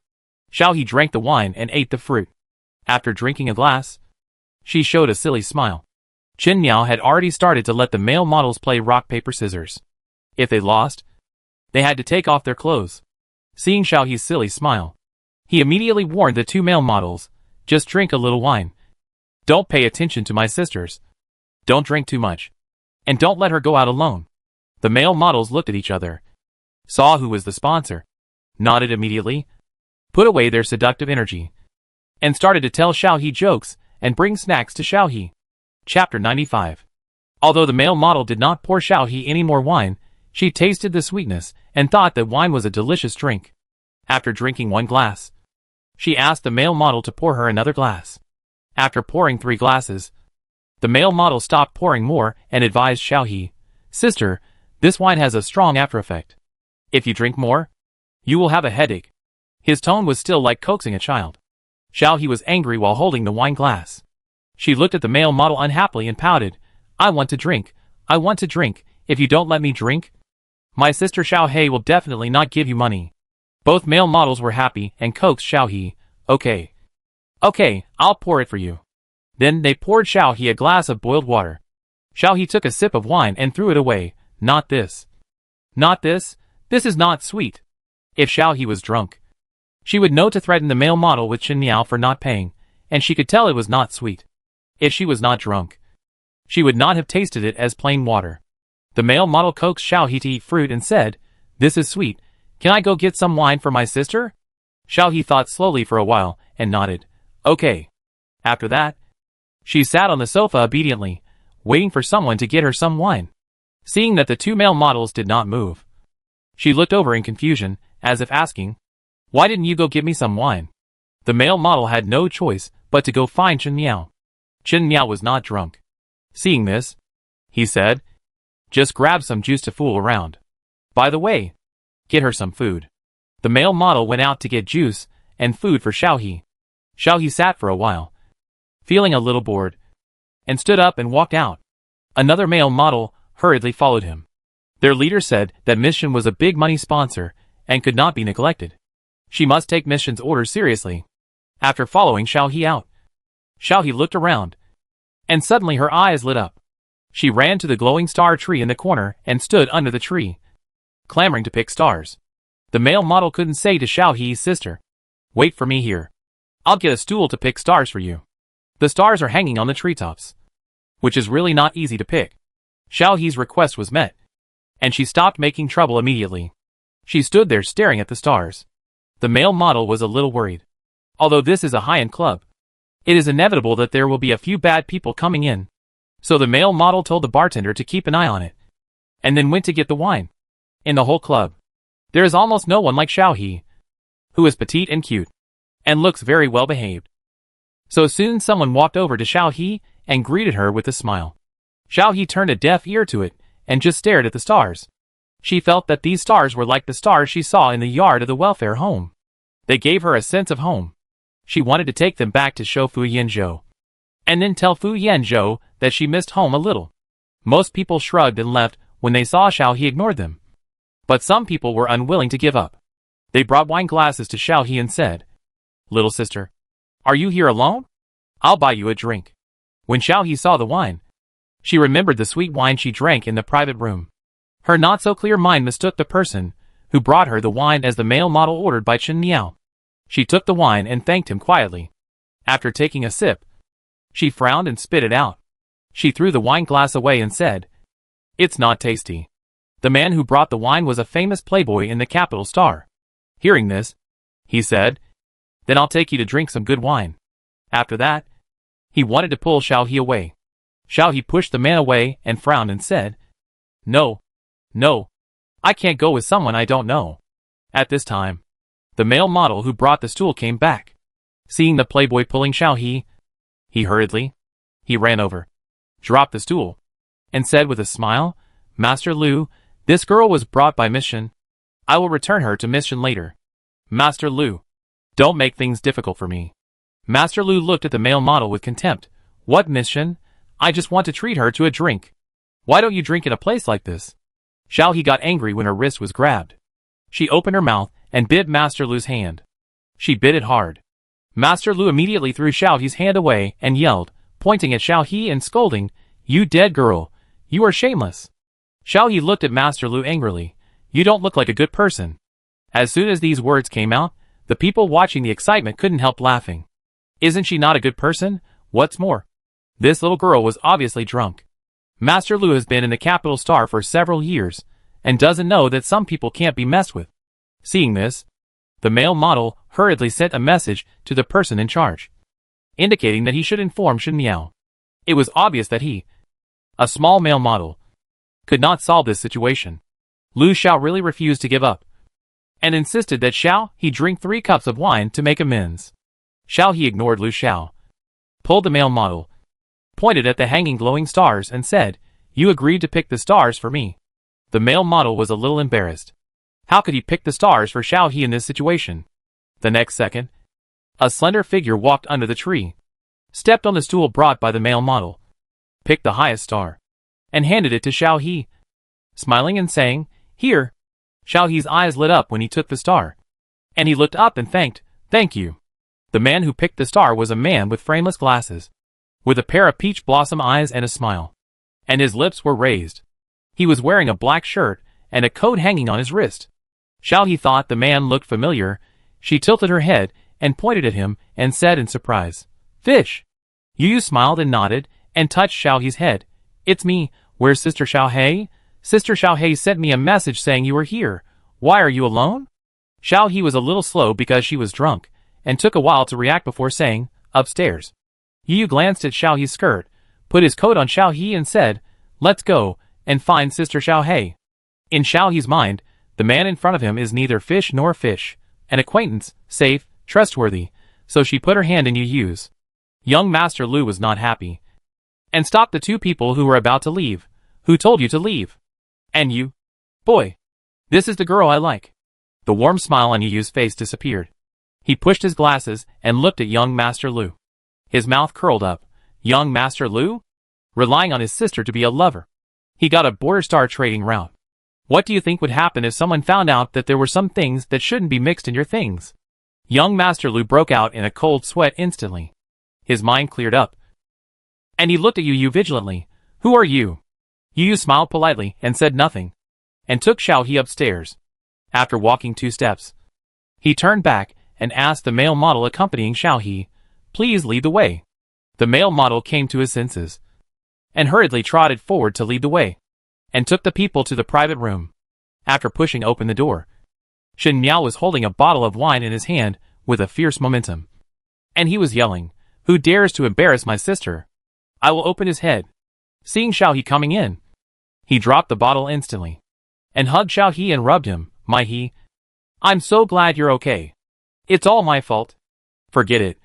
Xiao He drank the wine and ate the fruit. After drinking a glass, she showed a silly smile. Chen Miao had already started to let the male models play rock paper scissors. If they lost, they had to take off their clothes. Seeing Xiao He's silly smile, he immediately warned the 2 male models, just drink a little wine. Don't pay attention to my sisters. Don't drink too much. And don't let her go out alone. The male models looked at each other, saw who was the sponsor, nodded immediately, put away their seductive energy, and started to tell Xiao He jokes and bring snacks to Xiao He. Chapter 95. Although the male model did not pour Xiao He any more wine, she tasted the sweetness and thought that wine was a delicious drink. After drinking 1 glass, she asked the male model to pour her another glass. After pouring 3 glasses, the male model stopped pouring more and advised Xiao He, Sister, this wine has a strong after effect. If you drink more, you will have a headache. His tone was still like coaxing a child. Xiao He was angry while holding the wine glass. She looked at the male model unhappily and pouted, I want to drink. I want to drink. If you don't let me drink, my sister Xiao He will definitely not give you money. Both male models were happy and coaxed Xiao He, Okay, I'll pour it for you. Then they poured Xiao He a glass of boiled water. Xiao He took a sip of wine and threw it away. Not this. Not this. This is not sweet. If Xiao He was drunk, she would know to threaten the male model with Chen Miao for not paying, and she could tell it was not sweet. If she was not drunk, she would not have tasted it as plain water. The male model coaxed Xiao He to eat fruit and said, This is sweet. Can I go get some wine for my sister? Xiao He thought slowly for a while and nodded. Okay. After that, she sat on the sofa obediently, waiting for someone to get her some wine. Seeing that the 2 male models did not move, she looked over in confusion, as if asking, Why didn't you go get me some wine? The male model had no choice but to go find Chen Miao. Chen Miao was not drunk. Seeing this, he said, Just grab some juice to fool around. By the way, get her some food. The male model went out to get juice and food for Xiao He. Xiao He sat for a while, feeling a little bored, and stood up and walked out. Another male model hurriedly followed him. Their leader said that Miss Shen was a big money sponsor and could not be neglected. She must take Miss Shen's orders seriously. After following Xiao He out, Xiao He looked around, and suddenly her eyes lit up. She ran to the glowing star tree in the corner and stood under the tree, clamoring to pick stars. The male model couldn't say to Xiao He's sister, Wait for me here. I'll get a stool to pick stars for you. The stars are hanging on the treetops, which is really not easy to pick. Xiao He's request was met, and she stopped making trouble immediately. She stood there staring at the stars. The male model was a little worried. Although this is a high-end club, it is inevitable that there will be a few bad people coming in. So the male model told the bartender to keep an eye on it, and then went to get the wine. In the whole club, there is almost no one like Xiao He, who is petite and cute, and looks very well behaved. So soon someone walked over to Xiao He and greeted her with a smile. Xiao He turned a deaf ear to it and just stared at the stars. She felt that these stars were like the stars she saw in the yard of the welfare home. They gave her a sense of home. She wanted to take them back to show Fu Yanzhou, and then tell Fu Yanzhou that she missed home a little. Most people shrugged and left when they saw Xiao He ignored them. But some people were unwilling to give up. They brought wine glasses to Xiao He and said, Little sister, are you here alone? I'll buy you a drink. When Xiao He saw the wine, she remembered the sweet wine she drank in the private room. Her not-so-clear mind mistook the person who brought her the wine as the male model ordered by Chen Miao. She took the wine and thanked him quietly. After taking a sip, she frowned and spit it out. She threw the wine glass away and said, It's not tasty. The man who brought the wine was a famous playboy in the capital star. Hearing this, he said, Then I'll take you to drink some good wine. After that, he wanted to pull Xiao He away. Xiao He pushed the man away and frowned and said, "No. No. I can't go with someone I don't know." At this time, the male model who brought the stool came back. Seeing the playboy pulling Xiao he hurriedly, he ran over, dropped the stool, and said with a smile, "Master Lu, this girl was brought by mission. I will return her to mission later." "Master Lu, don't make things difficult for me." Master Lu looked at the male model with contempt. "What mission? I just want to treat her to a drink. Why don't you drink in a place like this?" Xiao He got angry when her wrist was grabbed. She opened her mouth and bit Master Lu's hand. She bit it hard. Master Lu immediately threw Xiao He's hand away and yelled, pointing at Xiao He and scolding, "You dead girl! You are shameless!" Xiao He looked at Master Lu angrily. "You don't look like a good person." As soon as these words came out, the people watching the excitement couldn't help laughing. Isn't she not a good person? What's more, this little girl was obviously drunk. Master Lu has been in the capital star for several years, and doesn't know that some people can't be messed with. Seeing this, the male model hurriedly sent a message to the person in charge, indicating that he should inform Shen Miao. It was obvious that he, a small male model, could not solve this situation. Lu Xiao really refused to give up, and insisted that Xiao He drink 3 cups of wine to make amends. Xiao He ignored Lu Xiao, pulled the male model, pointed at the hanging glowing stars and said, "You agreed to pick the stars for me." The male model was a little embarrassed. How could he pick the stars for Xiao He in this situation? The next second, a slender figure walked under the tree, stepped on the stool brought by the male model, picked the highest star, and handed it to Xiao He, smiling and saying, "Here." Xiao He's eyes lit up when he took the star, and he looked up and thanked, "Thank you." The man who picked the star was a man with frameless glasses, with a pair of peach blossom eyes and a smile, and his lips were raised. He was wearing a black shirt and a coat hanging on his wrist. Xiao He thought the man looked familiar. She tilted her head and pointed at him and said in surprise, "Fish." Yu smiled and nodded and touched Xiao He's head. "It's me. Where's Sister Xiao He? Sister Xiao He sent me a message saying you were here. Why are you alone?" Xiao He was a little slow because she was drunk, and took a while to react before saying, "Upstairs." Yu glanced at Xiao He's skirt, put his coat on Xiao He and said, "Let's go and find Sister Xiao He." In Xiao He's mind, the man in front of him is neither fish nor fish, an acquaintance, safe, trustworthy, so she put her hand in Yu's. Young Master Lu was not happy, and stopped the 2 people who were about to leave. "Who told you to leave?" "And you? Boy, this is the girl I like." The warm smile on Yu's face disappeared. He pushed his glasses and looked at young Master Lu. His mouth curled up. Young Master Lu? Relying on his sister to be a lover. He got a border star trading route. What do you think would happen if someone found out that there were some things that shouldn't be mixed in your things? Young Master Lu broke out in a cold sweat instantly. His mind cleared up, and he looked at Yu vigilantly. "Who are you?" Yu smiled politely and said nothing, and took Xiao He upstairs. After walking 2 steps, he turned back and asked the male model accompanying Xiao He, "Please lead the way." The male model came to his senses, and hurriedly trotted forward to lead the way, and took the people to the private room. After pushing open the door, Shen Miao was holding a bottle of wine in his hand with a fierce momentum, and he was yelling, "Who dares to embarrass my sister? I will open his head." Seeing Xiao He coming in, he dropped the bottle instantly, and hugged Xiao He and rubbed him. "My He, I'm so glad you're okay. It's all my fault." "Forget it.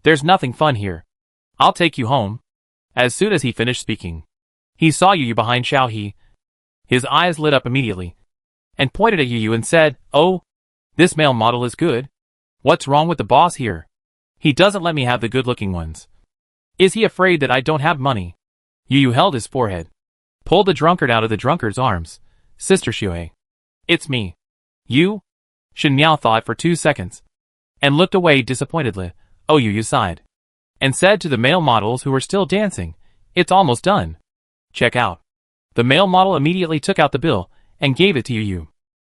There's nothing fun here. I'll take you home." As soon as he finished speaking, he saw Yu behind Xiao He. His eyes lit up immediately, and pointed at Yu and said, "Oh, this male model is good. What's wrong with the boss here? He doesn't let me have the good-looking ones. Is he afraid that I don't have money?" Yu held his forehead, pulled the drunkard out of the drunkard's arms. "Sister Xiao, it's me." "You?" Shen Miao thought for 2 seconds, and looked away disappointedly. Oh, Yu sighed, and said to the male models who were still dancing, "It's almost done. Check out." The male model immediately took out the bill, and gave it to Yu.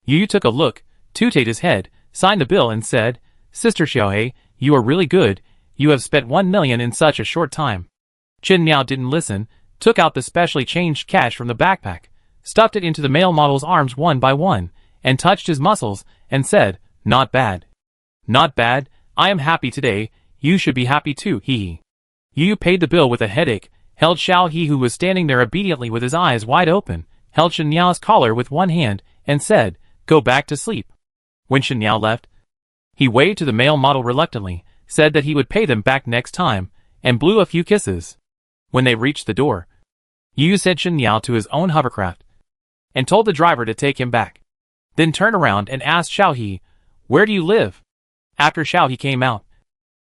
Yu took a look, tooted his head, signed the bill and said, "Sister Xiao, you are really good. You have spent 1 million in such a short time." Shen Miao didn't listen, took out the specially changed cash from the backpack, stuffed it into the male model's arms one by one, and touched his muscles, and said, "Not bad. Not bad. I am happy today. You should be happy too, hee hee." Yu paid the bill with a headache, held Xiao He, who was standing there obediently with his eyes wide open, held Shen Yao's collar with one hand, and said, "Go back to sleep." When Shen Yao left, he waved to the male model reluctantly, said that he would pay them back next time, and blew a few kisses. When they reached the door, Yu sent Shen Yao to his own hovercraft, and told the driver to take him back. Then turned around and asked Xiao He, "Where do you live?" After Xiao He came out,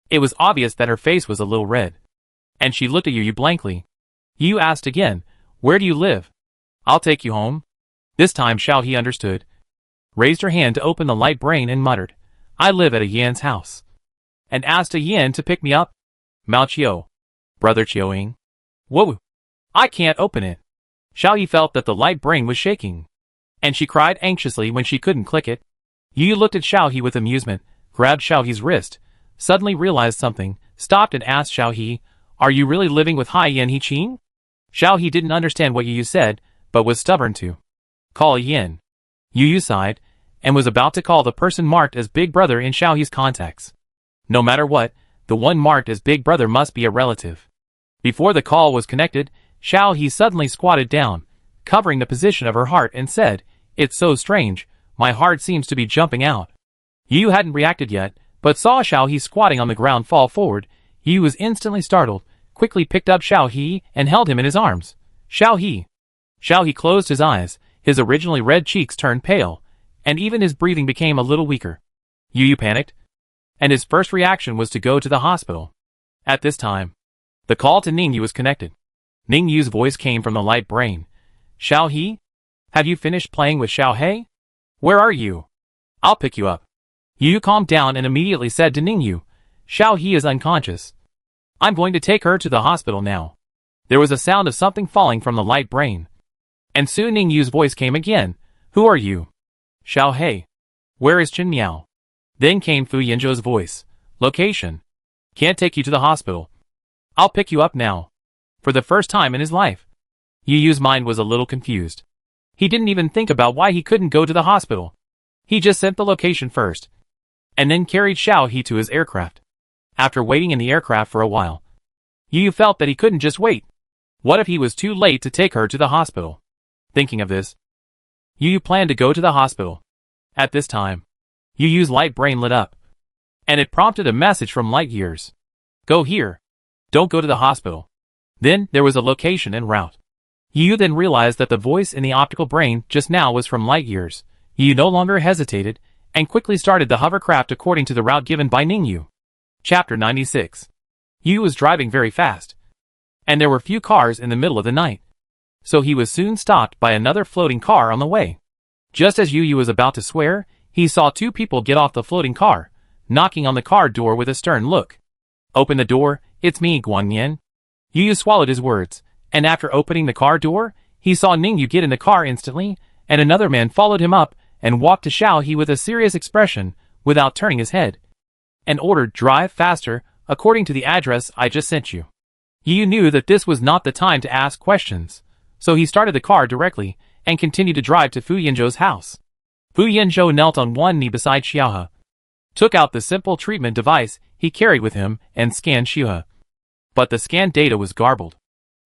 it was obvious that her face was a little red, and she looked at Yu blankly. Yu asked again, "Where do you live?" "I'll take you home." This time Xiao He understood, raised her hand to open the light brain and muttered, "I live at a Yan's house," and asked a Yan to pick me up. "Mao Chiu, brother Chiuing." "Whoa, I can't open it." Xiao He felt that the light brain was shaking, and she cried anxiously when she couldn't click it. Yu looked at Xiao He with amusement, grabbed Xiao He's wrist, suddenly realized something, stopped and asked Xiao He, "Are you really living with Hai Yan He Qing?" Xiao He didn't understand what Yu said, but was stubborn to call a Yin. Yu sighed, and was about to call the person marked as Big Brother in Xiao He's contacts. No matter what, the one marked as Big Brother must be a relative. Before the call was connected, Xiao He suddenly squatted down, covering the position of her heart, and said, "It's so strange, my heart seems to be jumping out." Yu hadn't reacted yet, but saw Xiao He squatting on the ground fall forward. Yu was instantly startled, quickly picked up Xiao He and held him in his arms. Xiao He closed his eyes, his originally red cheeks turned pale, and even his breathing became a little weaker. Yu panicked, and his first reaction was to go to the hospital. At this time, the call to Ning Yu was connected. Ning Yu's voice came from the light brain. "Xiao He? Have you finished playing with Xiao He? Where are you? I'll pick you up." Yu calmed down and immediately said to Ning Yu, "Xiao He is unconscious. I'm going to take her to the hospital now." There was a sound of something falling from the light brain, and soon Ning Yu's voice came again. "Who are you?" "Xiao He." "Where is Chen Miao?" Then came Fu Yinzhou's voice. "Location. Can't take you to the hospital. I'll pick you up now." For the first time in his life, Yu's mind was a little confused. He didn't even think about why he couldn't go to the hospital. He just sent the location first, and then carried Xiao He to his aircraft. After waiting in the aircraft for a while, Yu felt that he couldn't just wait. What if he was too late to take her to the hospital? Thinking of this, Yu planned to go to the hospital. At this time, Yu's light brain lit up, and it prompted a message from Light Years. "Go here. Don't go to the hospital." Then there was a location and route. Yu then realized that the voice in the optical brain just now was from Light Years. Yu no longer hesitated, and quickly started the hovercraft according to the route given by Ning Yu. Chapter 96. Yu was driving very fast, and there were few cars in the middle of the night, so he was soon stopped by another floating car on the way. Just as Yu was about to swear, he saw two people get off the floating car, knocking on the car door with a stern look. "Open the door, it's me, Guanyin." Yu swallowed his words, and after opening the car door, he saw Ning Yu get in the car instantly, and another man followed him up and walked to Xiao He with a serious expression, without turning his head, and ordered, "Drive faster, according to the address I just sent you." Yu knew that this was not the time to ask questions, so he started the car directly, and continued to drive to Fu Yinzhou's house. Fu Yinzhou knelt on one knee beside Xiaohe, took out the simple treatment device he carried with him, and scanned Xiaohe. But the scanned data was garbled.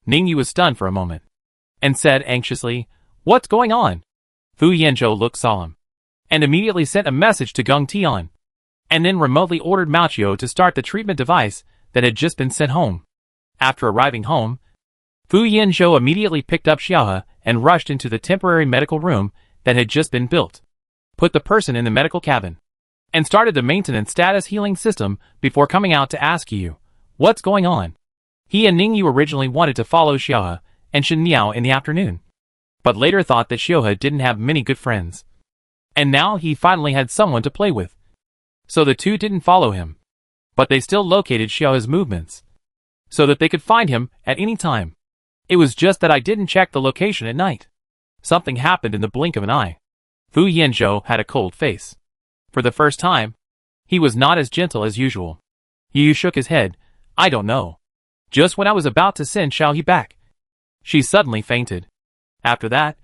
Ning Yu was stunned for a moment, and said anxiously, "What's going on?" Fu Yinzhou looked solemn, and immediately sent a message to Geng Tian, and then remotely ordered Mao Chiu to start the treatment device that had just been sent home. After arriving home, Fu Yinzhou immediately picked up Xiaohe and rushed into the temporary medical room that had just been built, put the person in the medical cabin, and started the maintenance status healing system before coming out to ask Yu, "What's going on?" He and Ning Yu originally wanted to follow Xiaohe and Shen Miao in the afternoon, but later thought that Xiaohe didn't have many good friends, and now he finally had someone to play with. So the two didn't follow him, but they still located Xiaohe's movements, so that they could find him at any time. It was just that I didn't check the location at night. Something happened in the blink of an eye. Fu Yinzhou had a cold face. For the first time, he was not as gentle as usual. Yu shook his head. "I don't know. Just when I was about to send Xiaohe back, she suddenly fainted." After that,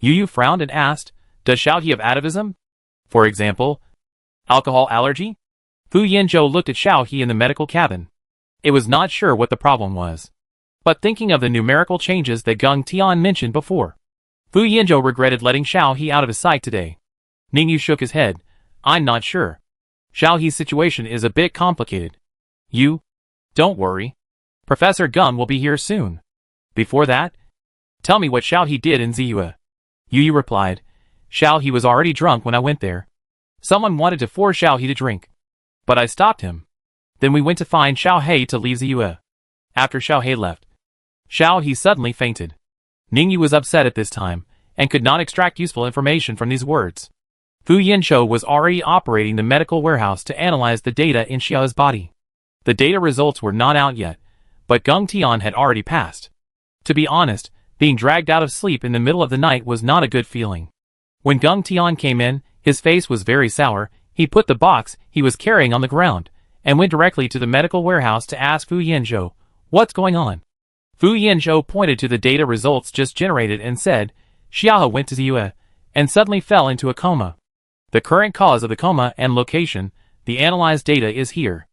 Yu frowned and asked, "Does Xiaohe have atavism? For example, alcohol allergy?" Fu Yinzhou looked at Xiaohe in the medical cabin. It was not sure what the problem was, but thinking of the numerical changes that Gung Tian mentioned before, Fu Yinzhou regretted letting Xiao He out of his sight today. Ningyu shook his head. I'm not sure. Xiao He's situation is a bit complicated. Don't worry. Professor Gung will be here soon. Before that, tell me what Xiao He did in Ziyue. Yu replied. Xiao He was already drunk when I went there. Someone wanted to force Xiao He to drink, but I stopped him. Then we went to find Xiao He to leave Ziyue. After Xiao He left, Xiao He suddenly fainted. Ningyu was upset at this time, and could not extract useful information from these words. Fu Yinzhou was already operating the medical warehouse to analyze the data in Xiao's body. The data results were not out yet, but Gung Tian had already passed. To be honest, being dragged out of sleep in the middle of the night was not a good feeling. When Gung Tian came in, his face was very sour. He put the box he was carrying on the ground, and went directly to the medical warehouse to ask Fu Yinzhou, what's going on? Fu Yinzhou pointed to the data results just generated and said, Xiao went to Ziyue, and suddenly fell into a coma. The current cause of the coma and location, the analyzed data is here.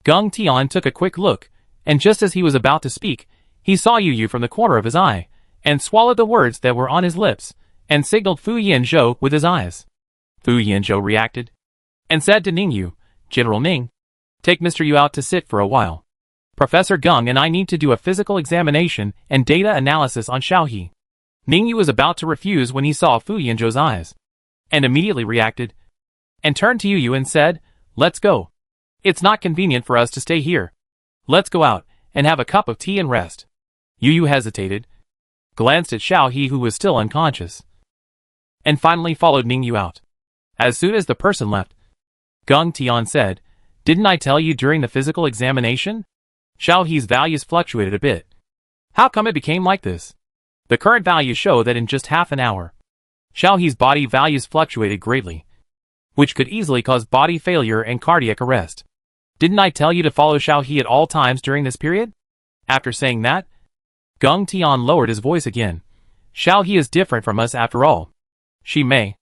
Gung Tian took a quick look, and just as he was about to speak, he saw Yu from the corner of his eye, and swallowed the words that were on his lips, and signaled Fu Yinzhou with his eyes. Fu Yinzhou reacted, and said to Ningyu, General Ning, take Mr. Yu out to sit for a while. Professor Gung and I need to do a physical examination and data analysis on Xiao He. Ningyu was about to refuse when he saw Fu Yinzhou's eyes, and immediately reacted, and turned to Yu and said, let's go. It's not convenient for us to stay here. Let's go out, and have a cup of tea and rest. Yu hesitated, glanced at Xiao He who was still unconscious, and finally followed Ningyu out. As soon as the person left, Gung Tian said, didn't I tell you during the physical examination? Xiao He's values fluctuated a bit. How come it became like this? The current values show that in just half an hour, Xiao He's body values fluctuated greatly, which could easily cause body failure and cardiac arrest. Didn't I tell you to follow Xiao He at all times during this period? After saying that, Gung Tian lowered his voice again. Xiao He is different from us after all. She may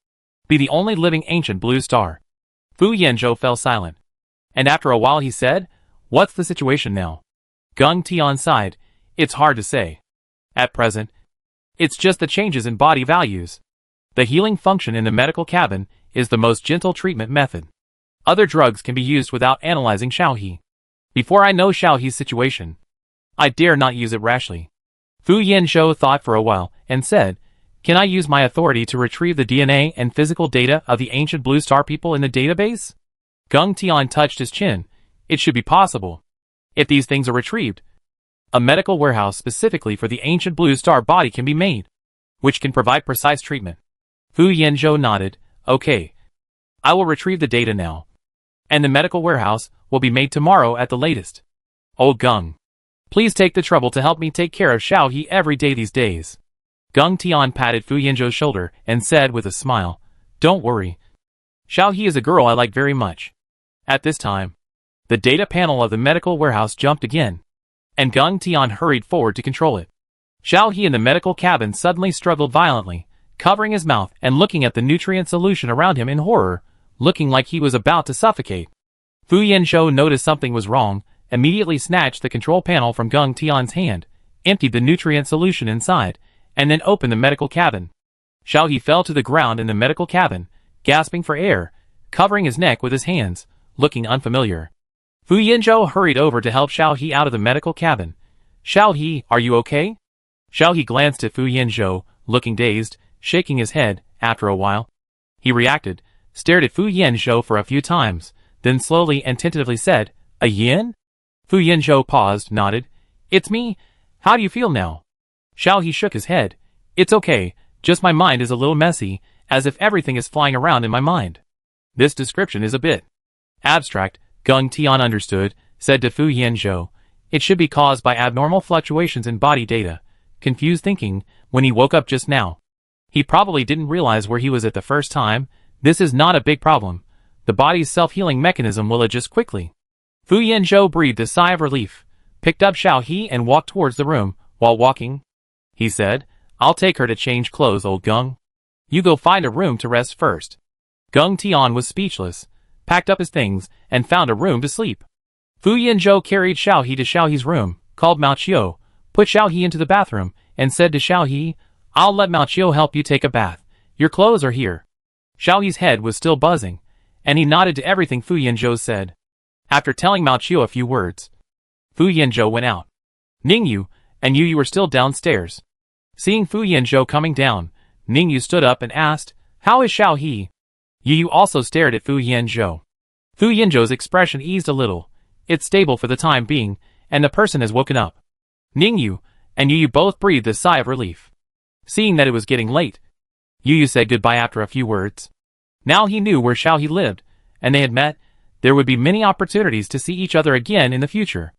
be the only living ancient blue star. Fu Yinzhou fell silent, and after a while he said, what's the situation now? Gung Tian sighed, it's hard to say. At present, it's just the changes in body values. The healing function in the medical cabin is the most gentle treatment method. Other drugs can be used without analyzing Xiao He. Before I know Xiao He's situation, I dare not use it rashly. Fu Yinzhou thought for a while, and said, can I use my authority to retrieve the DNA and physical data of the ancient blue star people in the database? Gung Tian touched his chin. It should be possible. If these things are retrieved, a medical warehouse specifically for the ancient blue star body can be made, which can provide precise treatment. Fu Yinzhou nodded, okay. I will retrieve the data now, and the medical warehouse will be made tomorrow at the latest. Old Gung, please take the trouble to help me take care of Xiao He every day these days. Gung Tian patted Fu Yinzhou's shoulder and said with a smile, don't worry. Xiao He is a girl I like very much. At this time, the data panel of the medical warehouse jumped again, and Gung Tian hurried forward to control it. Xiao He in the medical cabin suddenly struggled violently, covering his mouth and looking at the nutrient solution around him in horror, looking like he was about to suffocate. Fu Yinzhou noticed something was wrong, immediately snatched the control panel from Gung Tian's hand, emptied the nutrient solution inside, and then opened the medical cabin. Xiao He fell to the ground in the medical cabin, gasping for air, covering his neck with his hands, looking unfamiliar. Fu Yinzhou hurried over to help Xiao He out of the medical cabin. Xiao He, are you okay? Xiao He glanced at Fu Yinzhou, looking dazed, shaking his head. After a while, he reacted, stared at Fu Yinzhou for a few times, then slowly and tentatively said, a yin? Fu Yinzhou paused, nodded. It's me. How do you feel now? Xiao He shook his head. It's okay, just my mind is a little messy, as if everything is flying around in my mind. This description is a bit abstract. Gung Tian understood, said to Fu Yinzhou, it should be caused by abnormal fluctuations in body data. Confused thinking, when he woke up just now. He probably didn't realize where he was at the first time. This is not a big problem. The body's self-healing mechanism will adjust quickly. Fu Yinzhou breathed a sigh of relief, picked up Xiao He and walked towards the room. While walking, he said, I'll take her to change clothes, old Gung. You go find a room to rest first. Gung Tian was speechless, packed up his things, and found a room to sleep. Fu Yinzhou carried Xiao He to Xiao He's room, called Mao Chiu, put Xiao He into the bathroom, and said to Xiao He, "I'll let Mao Chiu help you take a bath. Your clothes are here." Xiao He's head was still buzzing, and he nodded to everything Fu Yanzhou said. After telling Mao Chiu a few words, Fu Yanzhou went out. Ningyu and Yu were still downstairs. Seeing Fu Yanzhou coming down, Ningyu stood up and asked, "How is Xiao He?" Yu also stared at Fu Yanzhou. Fu Yanzhou's expression eased a little. It's stable for the time being, and the person has woken up. Ningyu and Yu both breathed a sigh of relief. Seeing that it was getting late, Yu said goodbye after a few words. Now he knew where Xiao He lived, and they had met. There would be many opportunities to see each other again in the future.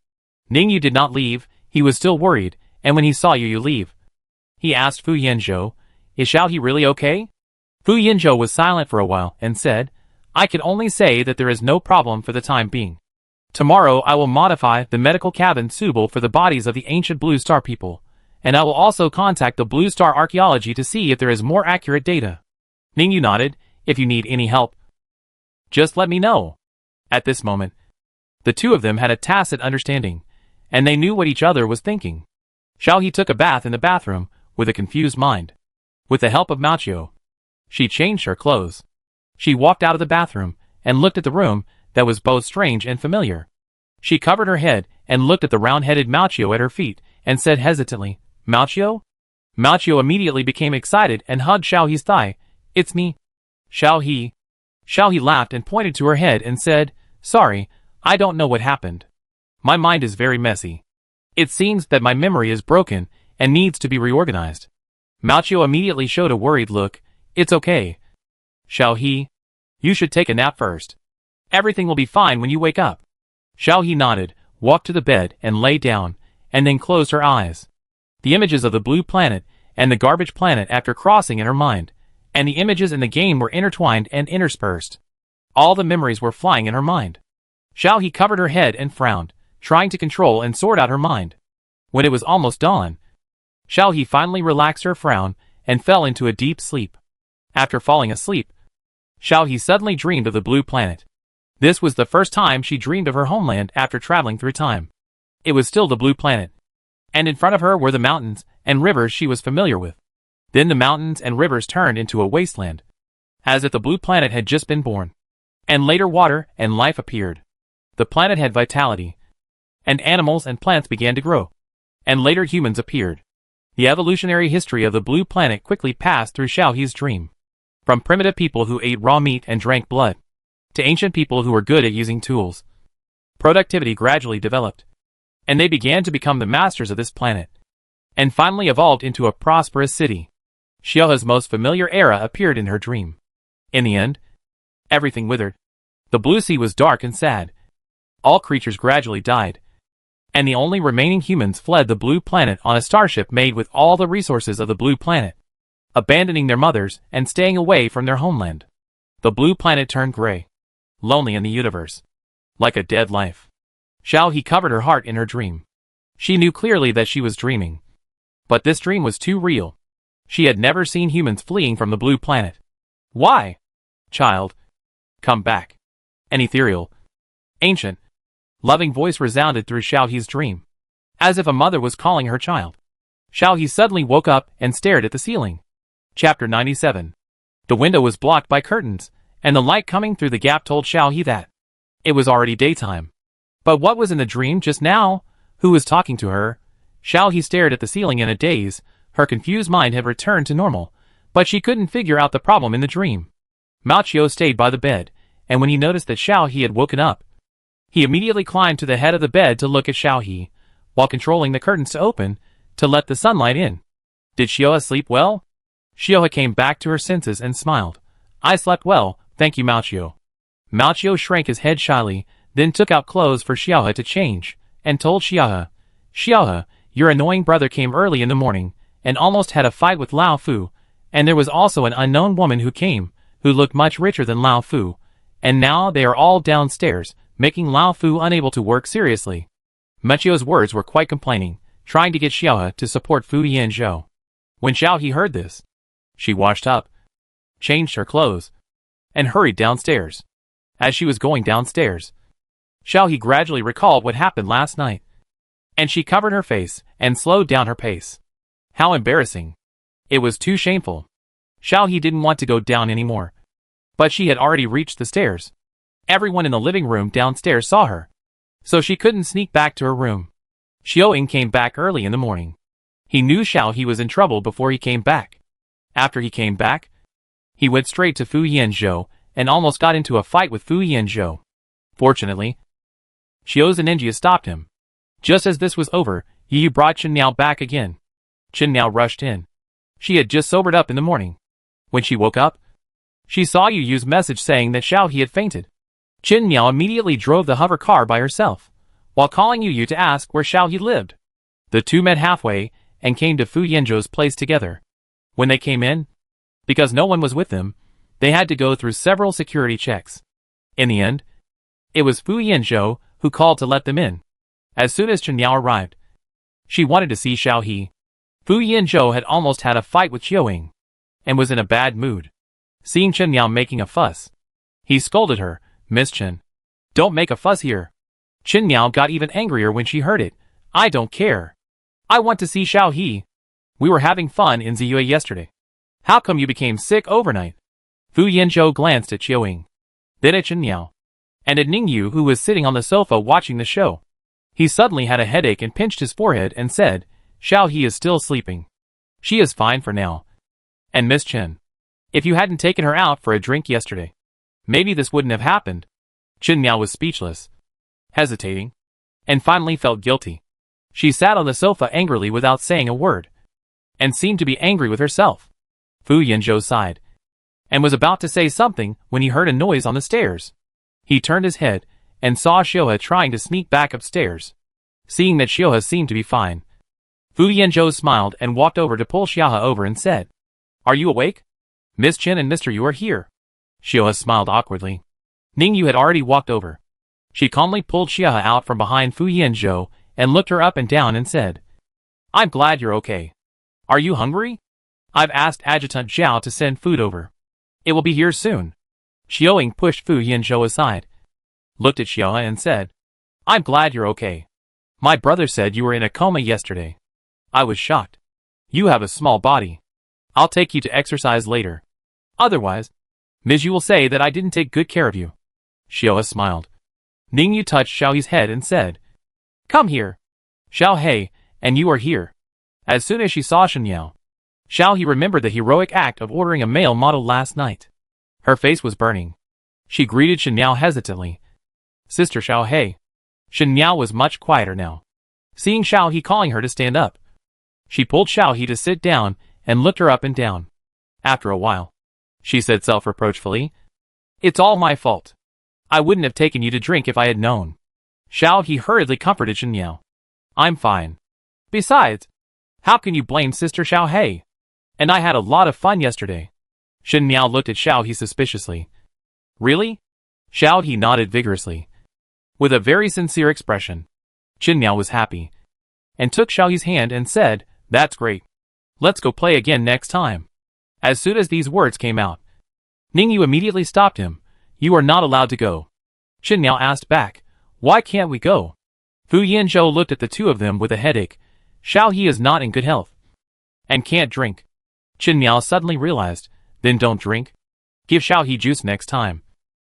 Ningyu did not leave. He was still worried, and when he saw Yu leave, he asked Fu Yanzhou, "Is Xiao He really okay?" Fu Yanzhou was silent for a while and said, "I can only say that there is no problem for the time being. Tomorrow I will modify the medical cabin suitable for the bodies of the ancient Blue Star people, and I will also contact the Blue Star Archaeology to see if there is more accurate data." Ningyu nodded. "If you need any help, just let me know." At this moment, the two of them had a tacit understanding, and they knew what each other was thinking. Xiao He took a bath in the bathroom with a confused mind. With the help of Mao Chiu, she changed her clothes. She walked out of the bathroom and looked at the room that was both strange and familiar. She covered her head and looked at the round-headed Mao Chiu at her feet and said hesitantly, "Mao Chiu?" Mao Chiu immediately became excited and hugged Xiao He's thigh. "It's me, Xiao He." Xiao He laughed and pointed to her head and said, "Sorry, I don't know what happened. My mind is very messy. It seems that my memory is broken and needs to be reorganized." Mao Chiu immediately showed a worried look. "It's okay, Xiao He. You should take a nap first. Everything will be fine when you wake up." Xiao He nodded, walked to the bed and lay down, and then closed her eyes. The images of the blue planet and the garbage planet after crossing in her mind, and the images in the game were intertwined and interspersed. All the memories were flying in her mind. Xiao He covered her head and frowned, trying to control and sort out her mind. When it was almost dawn, Xiao He finally relaxed her frown and fell into a deep sleep. After falling asleep, Xiao He suddenly dreamed of the blue planet. This was the first time she dreamed of her homeland after traveling through time. It was still the blue planet, and in front of her were the mountains and rivers she was familiar with. Then the mountains and rivers turned into a wasteland, as if the blue planet had just been born. And later water and life appeared. The planet had vitality, and animals and plants began to grow. And later humans appeared. The evolutionary history of the blue planet quickly passed through Xiao He's dream. From primitive people who ate raw meat and drank blood, to ancient people who were good at using tools. Productivity gradually developed, and they began to become the masters of this planet, and finally evolved into a prosperous city. Xiaohe's most familiar era appeared in her dream. In the end, everything withered. The blue sea was dark and sad. All creatures gradually died, and the only remaining humans fled the blue planet on a starship made with all the resources of the blue planet, abandoning their mothers and staying away from their homeland. The blue planet turned gray, lonely in the universe, like a dead life. Xiao He covered her heart in her dream. She knew clearly that she was dreaming, but this dream was too real. She had never seen humans fleeing from the blue planet. "Why, child? Come back." An ethereal, ancient, loving voice resounded through Xiao He's dream, as if a mother was calling her child. Xiao He suddenly woke up and stared at the ceiling. Chapter 97. The window was blocked by curtains, and the light coming through the gap told Xiao He that it was already daytime. But what was in the dream just now? Who was talking to her? Xiao He stared at the ceiling in a daze. Her confused mind had returned to normal, but she couldn't figure out the problem in the dream. Mao Chiu stayed by the bed, and when he noticed that Xiao He had woken up, he immediately climbed to the head of the bed to look at Xiao He, while controlling the curtains to open, to let the sunlight in. Did Xiaohe sleep well? Xiaohe came back to her senses and smiled. "I slept well, thank you, Mao Chiu." Mao Chiu shrank his head shyly, then took out clothes for Xiaohe to change, and told Xiaohe, "Xiaohe, your annoying brother came early in the morning, and almost had a fight with Lao Fu, and there was also an unknown woman who came, who looked much richer than Lao Fu, and now they are all downstairs, making Lao Fu unable to work seriously." Mao Chiu's words were quite complaining, trying to get Xiaohe to support Fu Yanzhou. When Xiao He heard this, she washed up, changed her clothes, and hurried downstairs. As she was going downstairs, Xiao He gradually recalled what happened last night. and she covered her face and slowed down her pace. How embarrassing. It was too shameful. Xiao He didn't want to go down anymore. But she had already reached the stairs. Everyone in the living room downstairs saw her, so she couldn't sneak back to her room. Xiaoying came back early in the morning. He knew Xiao He was in trouble before he came back. After he came back, he went straight to Fu Yanzhou and almost got into a fight with Fu Yanzhou. Fortunately, Xiao Ninja stopped him. Just as this was over, Yu brought Chen Niao back again. Chen Niao rushed in. She had just sobered up in the morning. When she woke up, she saw Yu's message saying that Xiao He had fainted. Chen Niao immediately drove the hover car by herself, while calling Yu to ask where Xiao He lived. The two met halfway and came to Fu Yanzhou's place together. When they came in, because no one was with them, they had to go through several security checks. In the end, it was Fu Yanzhou who called to let them in. As soon as Chen Niao arrived, she wanted to see Xiao He. Fu Yanzhou had almost had a fight with Xiaoying, and was in a bad mood. Seeing Chen Niao making a fuss, he scolded her, "Miss Chen, don't make a fuss here." Chen Niao got even angrier when she heard it. "I don't care. I want to see Xiao He. We were having fun in Ziyue yesterday. How come you became sick overnight?" Fu Yanzhou glanced at Xiaoying, then at Chen Niao, and at Ningyu who was sitting on the sofa watching the show. He suddenly had a headache and pinched his forehead and said, "Xiao He is still sleeping. She is fine for now. And Miss Chen, if you hadn't taken her out for a drink yesterday, maybe this wouldn't have happened." Chen Niao was speechless, hesitating, and finally felt guilty. She sat on the sofa angrily without saying a word, and seemed to be angry with herself. Fu Yanzhou sighed, and was about to say something when he heard a noise on the stairs. He turned his head, and saw Xiaohe trying to sneak back upstairs. Seeing that Xiaohe seemed to be fine, Fu Yanzhou smiled and walked over to pull Xiaohe over and said, "Are you awake? Miss Chen and Mr. Yu are here." Xiaohe smiled awkwardly. Ningyu had already walked over. She calmly pulled Xiaohe out from behind Fu Yanzhou and looked her up and down and said, "I'm glad you're okay. Are you hungry? I've asked Adjutant Zhao to send food over. It will be here soon." Xiaoying pushed Fu Yanzhou aside, looked at Xiaohe and said, "I'm glad you're okay. My brother said you were in a coma yesterday. I was shocked. You have a small body. I'll take you to exercise later. Otherwise, Ms. Yu will say that I didn't take good care of you." Xiaohe smiled. Ningyu touched Xiao He's head and said, "Come here. Xiao He, and you are here." As soon as she saw Shen Yao, Xiao He remembered the heroic act of ordering a male model last night. Her face was burning. She greeted Shen Yao hesitantly, "Sister Xiao He." Shen Yao was much quieter now. Seeing Xiao He calling her to stand up, she pulled Xiao He to sit down and looked her up and down. After a while, she said self-reproachfully, "It's all my fault. I wouldn't have taken you to drink if I had known." Xiao He hurriedly comforted Shen Yao. "I'm fine. Besides, how can you blame Sister Xiao He? And I had a lot of fun yesterday." Shen Yao looked at Xiao He suspiciously. "Really?" Xiao He nodded vigorously, with a very sincere expression. Shen Yao was happy, and took Xiao He's hand and said, "That's great. Let's go play again next time." As soon as these words came out, Ningyu immediately stopped him. "You are not allowed to go." Shen Yao asked back, "Why can't we go?" Fu Yanzhou looked at the two of them with a headache. Xiao He is not in good health, and can't drink. Shen Yao suddenly realized, "Then don't drink. Give Xiao He juice next time.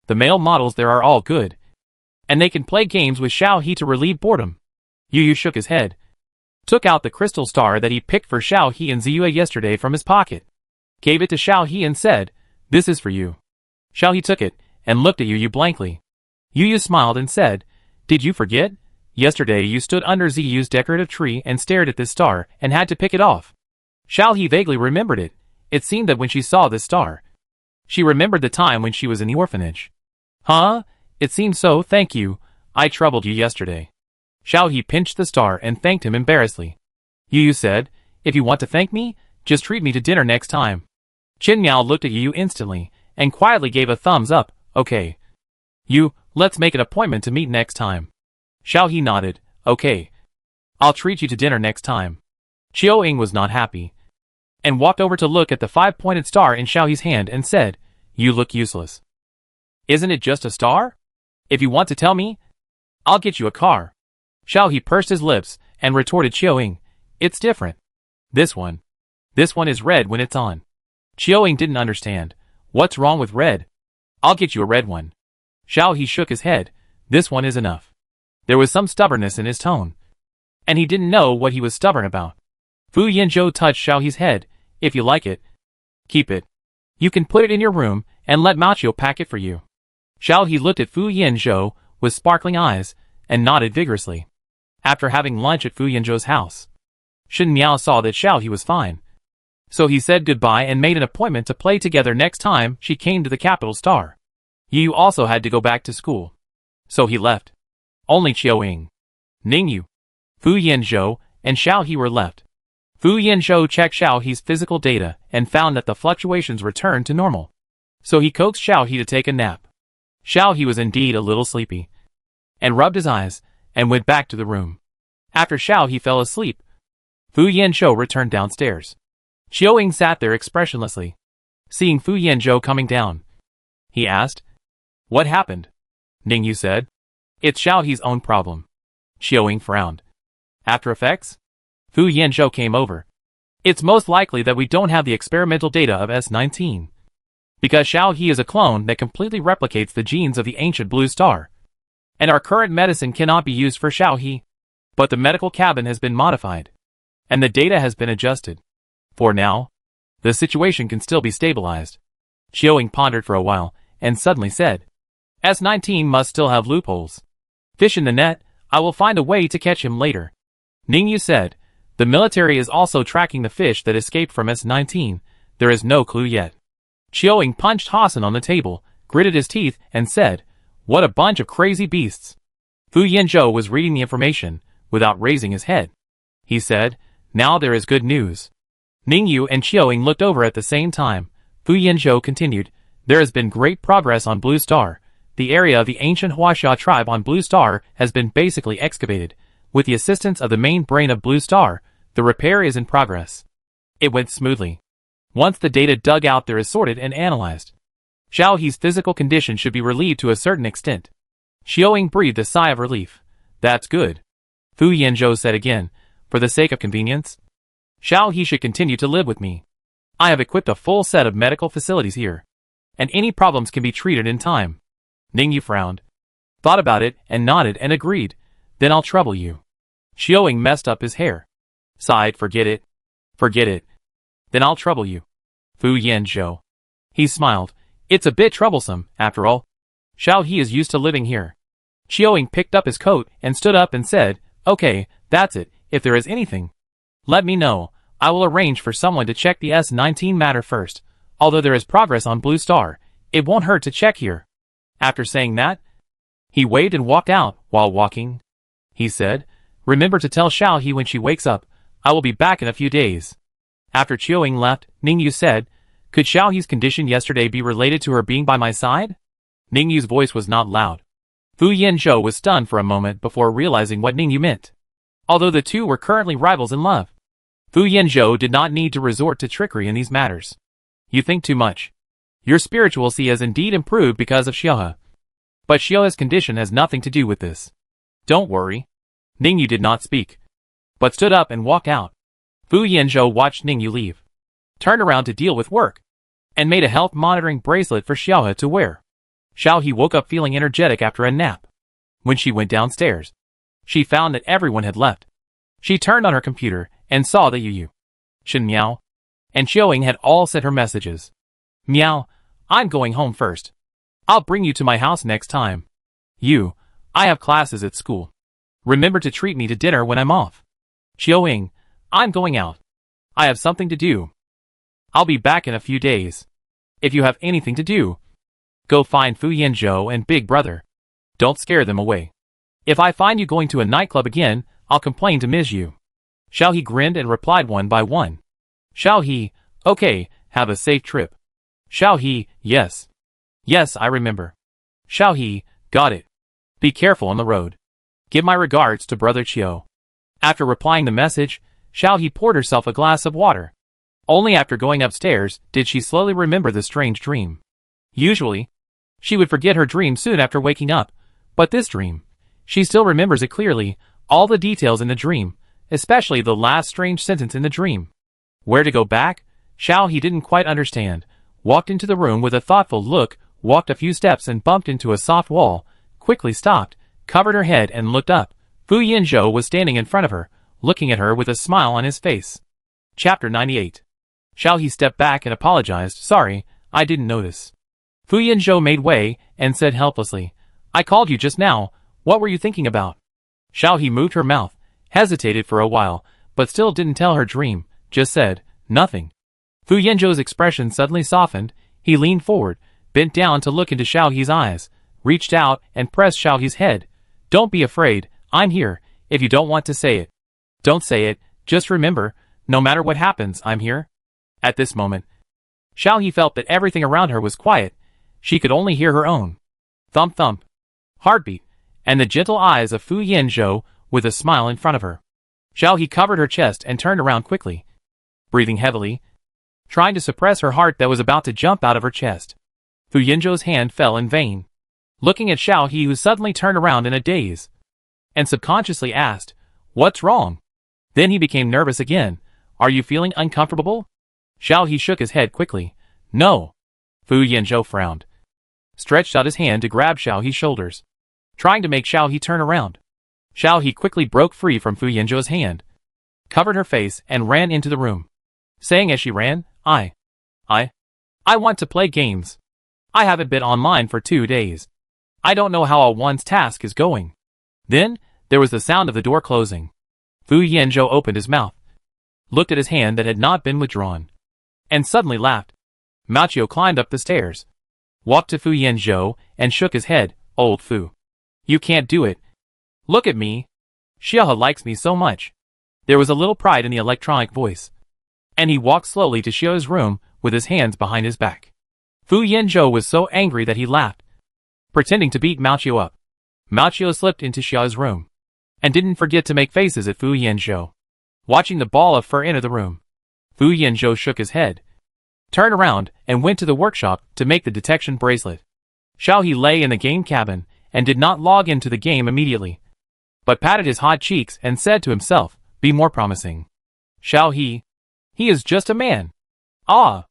The male models there are all good, and they can play games with Xiao He to relieve boredom." Yu shook his head, took out the crystal star that he picked for Xiao He and Ziyue yesterday from his pocket, gave it to Xiao He and said, "This is for you." Xiao He took it, and looked at Yu blankly. Yu smiled and said, "Did you forget? Yesterday you stood under Ziyu's decorative tree and stared at this star and had to pick it off." Xiao He vaguely remembered it. It seemed that when she saw this star, she remembered the time when she was in the orphanage. "Huh? It seems so, thank you. I troubled you yesterday." Xiao He pinched the star and thanked him embarrassedly. Yu said, "If you want to thank me, just treat me to dinner next time." Chen Yao looked at Yu instantly, and quietly gave a thumbs up. "Okay. Yu, let's make an appointment to meet next time." Xiao He nodded. "Okay. I'll treat you to dinner next time." Xiaoying was not happy, and walked over to look at the 5-pointed star in Xiao He's hand and said, "You look useless. Isn't it just a star? If you want to tell me, I'll get you a car." Xiao He pursed his lips and retorted Xiaoying, "It's different. This one is red when it's on." Xiaoying didn't understand. "What's wrong with red? I'll get you a red one." Xiao He shook his head. "This one is enough." There was some stubbornness in his tone, and he didn't know what he was stubborn about. Fu Yanzhou touched Xiao He's head. "If you like it, keep it. You can put it in your room and let Machio pack it for you." Xiao He looked at Fu Yanzhou with sparkling eyes and nodded vigorously. After having lunch at Fu Yanzhou's house, Shen Miao saw that Xiao He was fine. So he said goodbye and made an appointment to play together next time she came to the capital star. Yu also had to go back to school, so he left. Only Qiuying, Ningyu, Fu Yanzhou, and Xiao He were left. Fu Yanzhou checked Xiao He's physical data and found that the fluctuations returned to normal. So he coaxed Xiao He to take a nap. Xiao He was indeed a little sleepy, and rubbed his eyes, and went back to the room. After Xiao He fell asleep, Fu Yanzhou returned downstairs. Qiuying sat there expressionlessly. Seeing Fu Yanzhou coming down, he asked, "What happened?" Ningyu said, "It's Xiao He's own problem." Qiuying frowned. "After Effects?" Fu Yanzhou came over. "It's most likely that we don't have the experimental data of S19. Because Xiao He is a clone that completely replicates the genes of the ancient blue star. And our current medicine cannot be used for Xiao He. But the medical cabin has been modified. And the data has been adjusted. For now, the situation can still be stabilized." Qiuying pondered for a while, and suddenly said, "S19 must still have loopholes. Fish in the net, I will find a way to catch him later." Ningyu said, "The military is also tracking the fish that escaped from S19, there is no clue yet." Qiuying punched Hassan on the table, gritted his teeth, and said, "What a bunch of crazy beasts." Fu Yanzhou was reading the information, without raising his head. He said, "Now there is good news." Ningyu and Qiuying looked over at the same time. Fu Yanzhou continued, "There has been great progress on Blue Star. The area of the ancient Huaxia tribe on Blue Star has been basically excavated. With the assistance of the main brain of Blue Star, the repair is in progress." It went smoothly. Once the data dug out there is sorted and analyzed. Xiao He's physical condition should be relieved to a certain extent. Qiuying breathed a sigh of relief. "That's good." Fu Yanzhou said again, "For the sake of convenience, Xiao He should continue to live with me. I have equipped a full set of medical facilities here, and any problems can be treated in time." Ningyu frowned, thought about it, and nodded and agreed. "Then I'll trouble you." Qiuying messed up his hair, sighed, "Forget it. Forget it. Then I'll trouble you." Fu Yanzhou. He smiled. "It's a bit troublesome, after all. Xiao He is used to living here." Qiuying picked up his coat and stood up and said, "Okay, that's it. If there is anything, let me know. I will arrange for someone to check the S19 matter first. Although there is progress on Blue Star, it won't hurt to check here." After saying that, he waved and walked out. While walking, he said, "Remember to tell Xiao He when she wakes up. I will be back in a few days." After Qiuying left, Ningyu said, "Could Xiao He's condition yesterday be related to her being by my side?" Ningyu's voice was not loud. Fu Yanzhou was stunned for a moment before realizing what Ningyu meant. Although the two were currently rivals in love, Fu Yanzhou did not need to resort to trickery in these matters. "You think too much. Your spirituality has indeed improved because of Xiaohe. But Xiaohe's condition has nothing to do with this. Don't worry." Ningyu did not speak, but stood up and walked out. Fu Yanzhou watched Ningyu leave, turned around to deal with work, and made a health monitoring bracelet for Xiaohe to wear. Xiao He woke up feeling energetic after a nap. When she went downstairs, she found that everyone had left. She turned on her computer and saw that Yu, Shen Miao, and Qiuying had all sent her messages. "Miao, I'm going home first. I'll bring you to my house next time. Yu, I have classes at school. Remember to treat me to dinner when I'm off. Qiuying, I'm going out. I have something to do. I'll be back in a few days. If you have anything to do, go find Fu Yanzhou and Big Brother. Don't scare them away. If I find you going to a nightclub again, I'll complain to Ms. Yu." Xiao He grinned and replied one by one. Xiao He, "Okay, have a safe trip." Xiao He, "Yes. Yes, I remember." Xiao He, "Got it. Be careful on the road. Give my regards to Brother Qiu." After replying the message, Xiao He poured herself a glass of water. Only after going upstairs did she slowly remember the strange dream. Usually, she would forget her dream soon after waking up, but this dream, she still remembers it clearly, all the details in the dream, especially the last strange sentence in the dream. Where to go back? Xiao He didn't quite understand. Walked into the room with a thoughtful look, walked a few steps and bumped into a soft wall, quickly stopped, covered her head and looked up. Fu Yanzhou was standing in front of her, looking at her with a smile on his face. Chapter 98. Xiao He stepped back and apologized. Sorry, I didn't notice. Fu Yanzhou made way and said helplessly, I called you just now, what were you thinking about? Xiao He moved her mouth, hesitated for a while, but still didn't tell her dream, just said, nothing. Fu Yanzhou's expression suddenly softened, he leaned forward, bent down to look into Xiao He's eyes, reached out and pressed Xiao He's head. Don't be afraid, I'm here, if you don't want to say it. Don't say it, just remember, no matter what happens, I'm here. At this moment, Xiao He felt that everything around her was quiet, she could only hear her own thump thump, heartbeat, and the gentle eyes of Fu Yanzhou with a smile in front of her. Xiao He covered her chest and turned around quickly, breathing heavily, trying to suppress her heart that was about to jump out of her chest. Fu Yanzhou's hand fell in vain. Looking at Xiao He, who suddenly turned around in a daze, and subconsciously asked, What's wrong? Then he became nervous again. Are you feeling uncomfortable? Xiao He shook his head quickly. No. Fu Yanzhou frowned, stretched out his hand to grab Xiao He's shoulders, trying to make Xiao He turn around. Xiao He quickly broke free from Fu Yanzhou's hand, covered her face and ran into the room, saying as she ran, I want to play games. I haven't been online for 2 days. I don't know how one's task is going. Then, there was the sound of the door closing. Fu Yanzhou opened his mouth, looked at his hand that had not been withdrawn, and suddenly laughed. Machio climbed up the stairs, walked to Fu Yanzhou, and shook his head. Old Fu, you can't do it. Look at me. Xiaohe likes me so much. There was a little pride in the electronic voice, and he walked slowly to Xiaohe's room with his hands behind his back. Fu Yanzhou was so angry that he laughed, pretending to beat Machio up. Machio slipped into Xiaohe's room, and didn't forget to make faces at Fu Yanzhou. Watching the ball of fur enter the room, Fu Yanzhou shook his head, turned around, and went to the workshop to make the detection bracelet. Xiao He lay in the game cabin, and did not log into the game immediately, but patted his hot cheeks and said to himself, be more promising. Xiao He is just a man. Ah,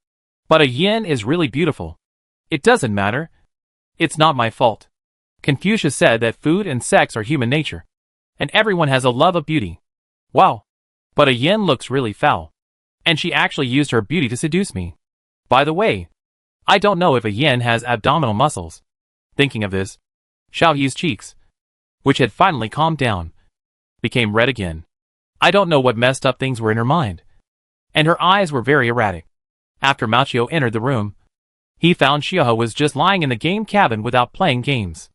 but a yin is really beautiful. It doesn't matter. It's not my fault. Confucius said that food and sex are human nature, and everyone has a love of beauty. Wow. But a yin looks really foul. And she actually used her beauty to seduce me. By the way, I don't know if a yin has abdominal muscles. Thinking of this, Xiao He's cheeks, which had finally calmed down, became red again. I don't know what messed up things were in her mind. And her eyes were very erratic. After Machio entered the room, he found Xiaohe was just lying in the game cabin without playing games.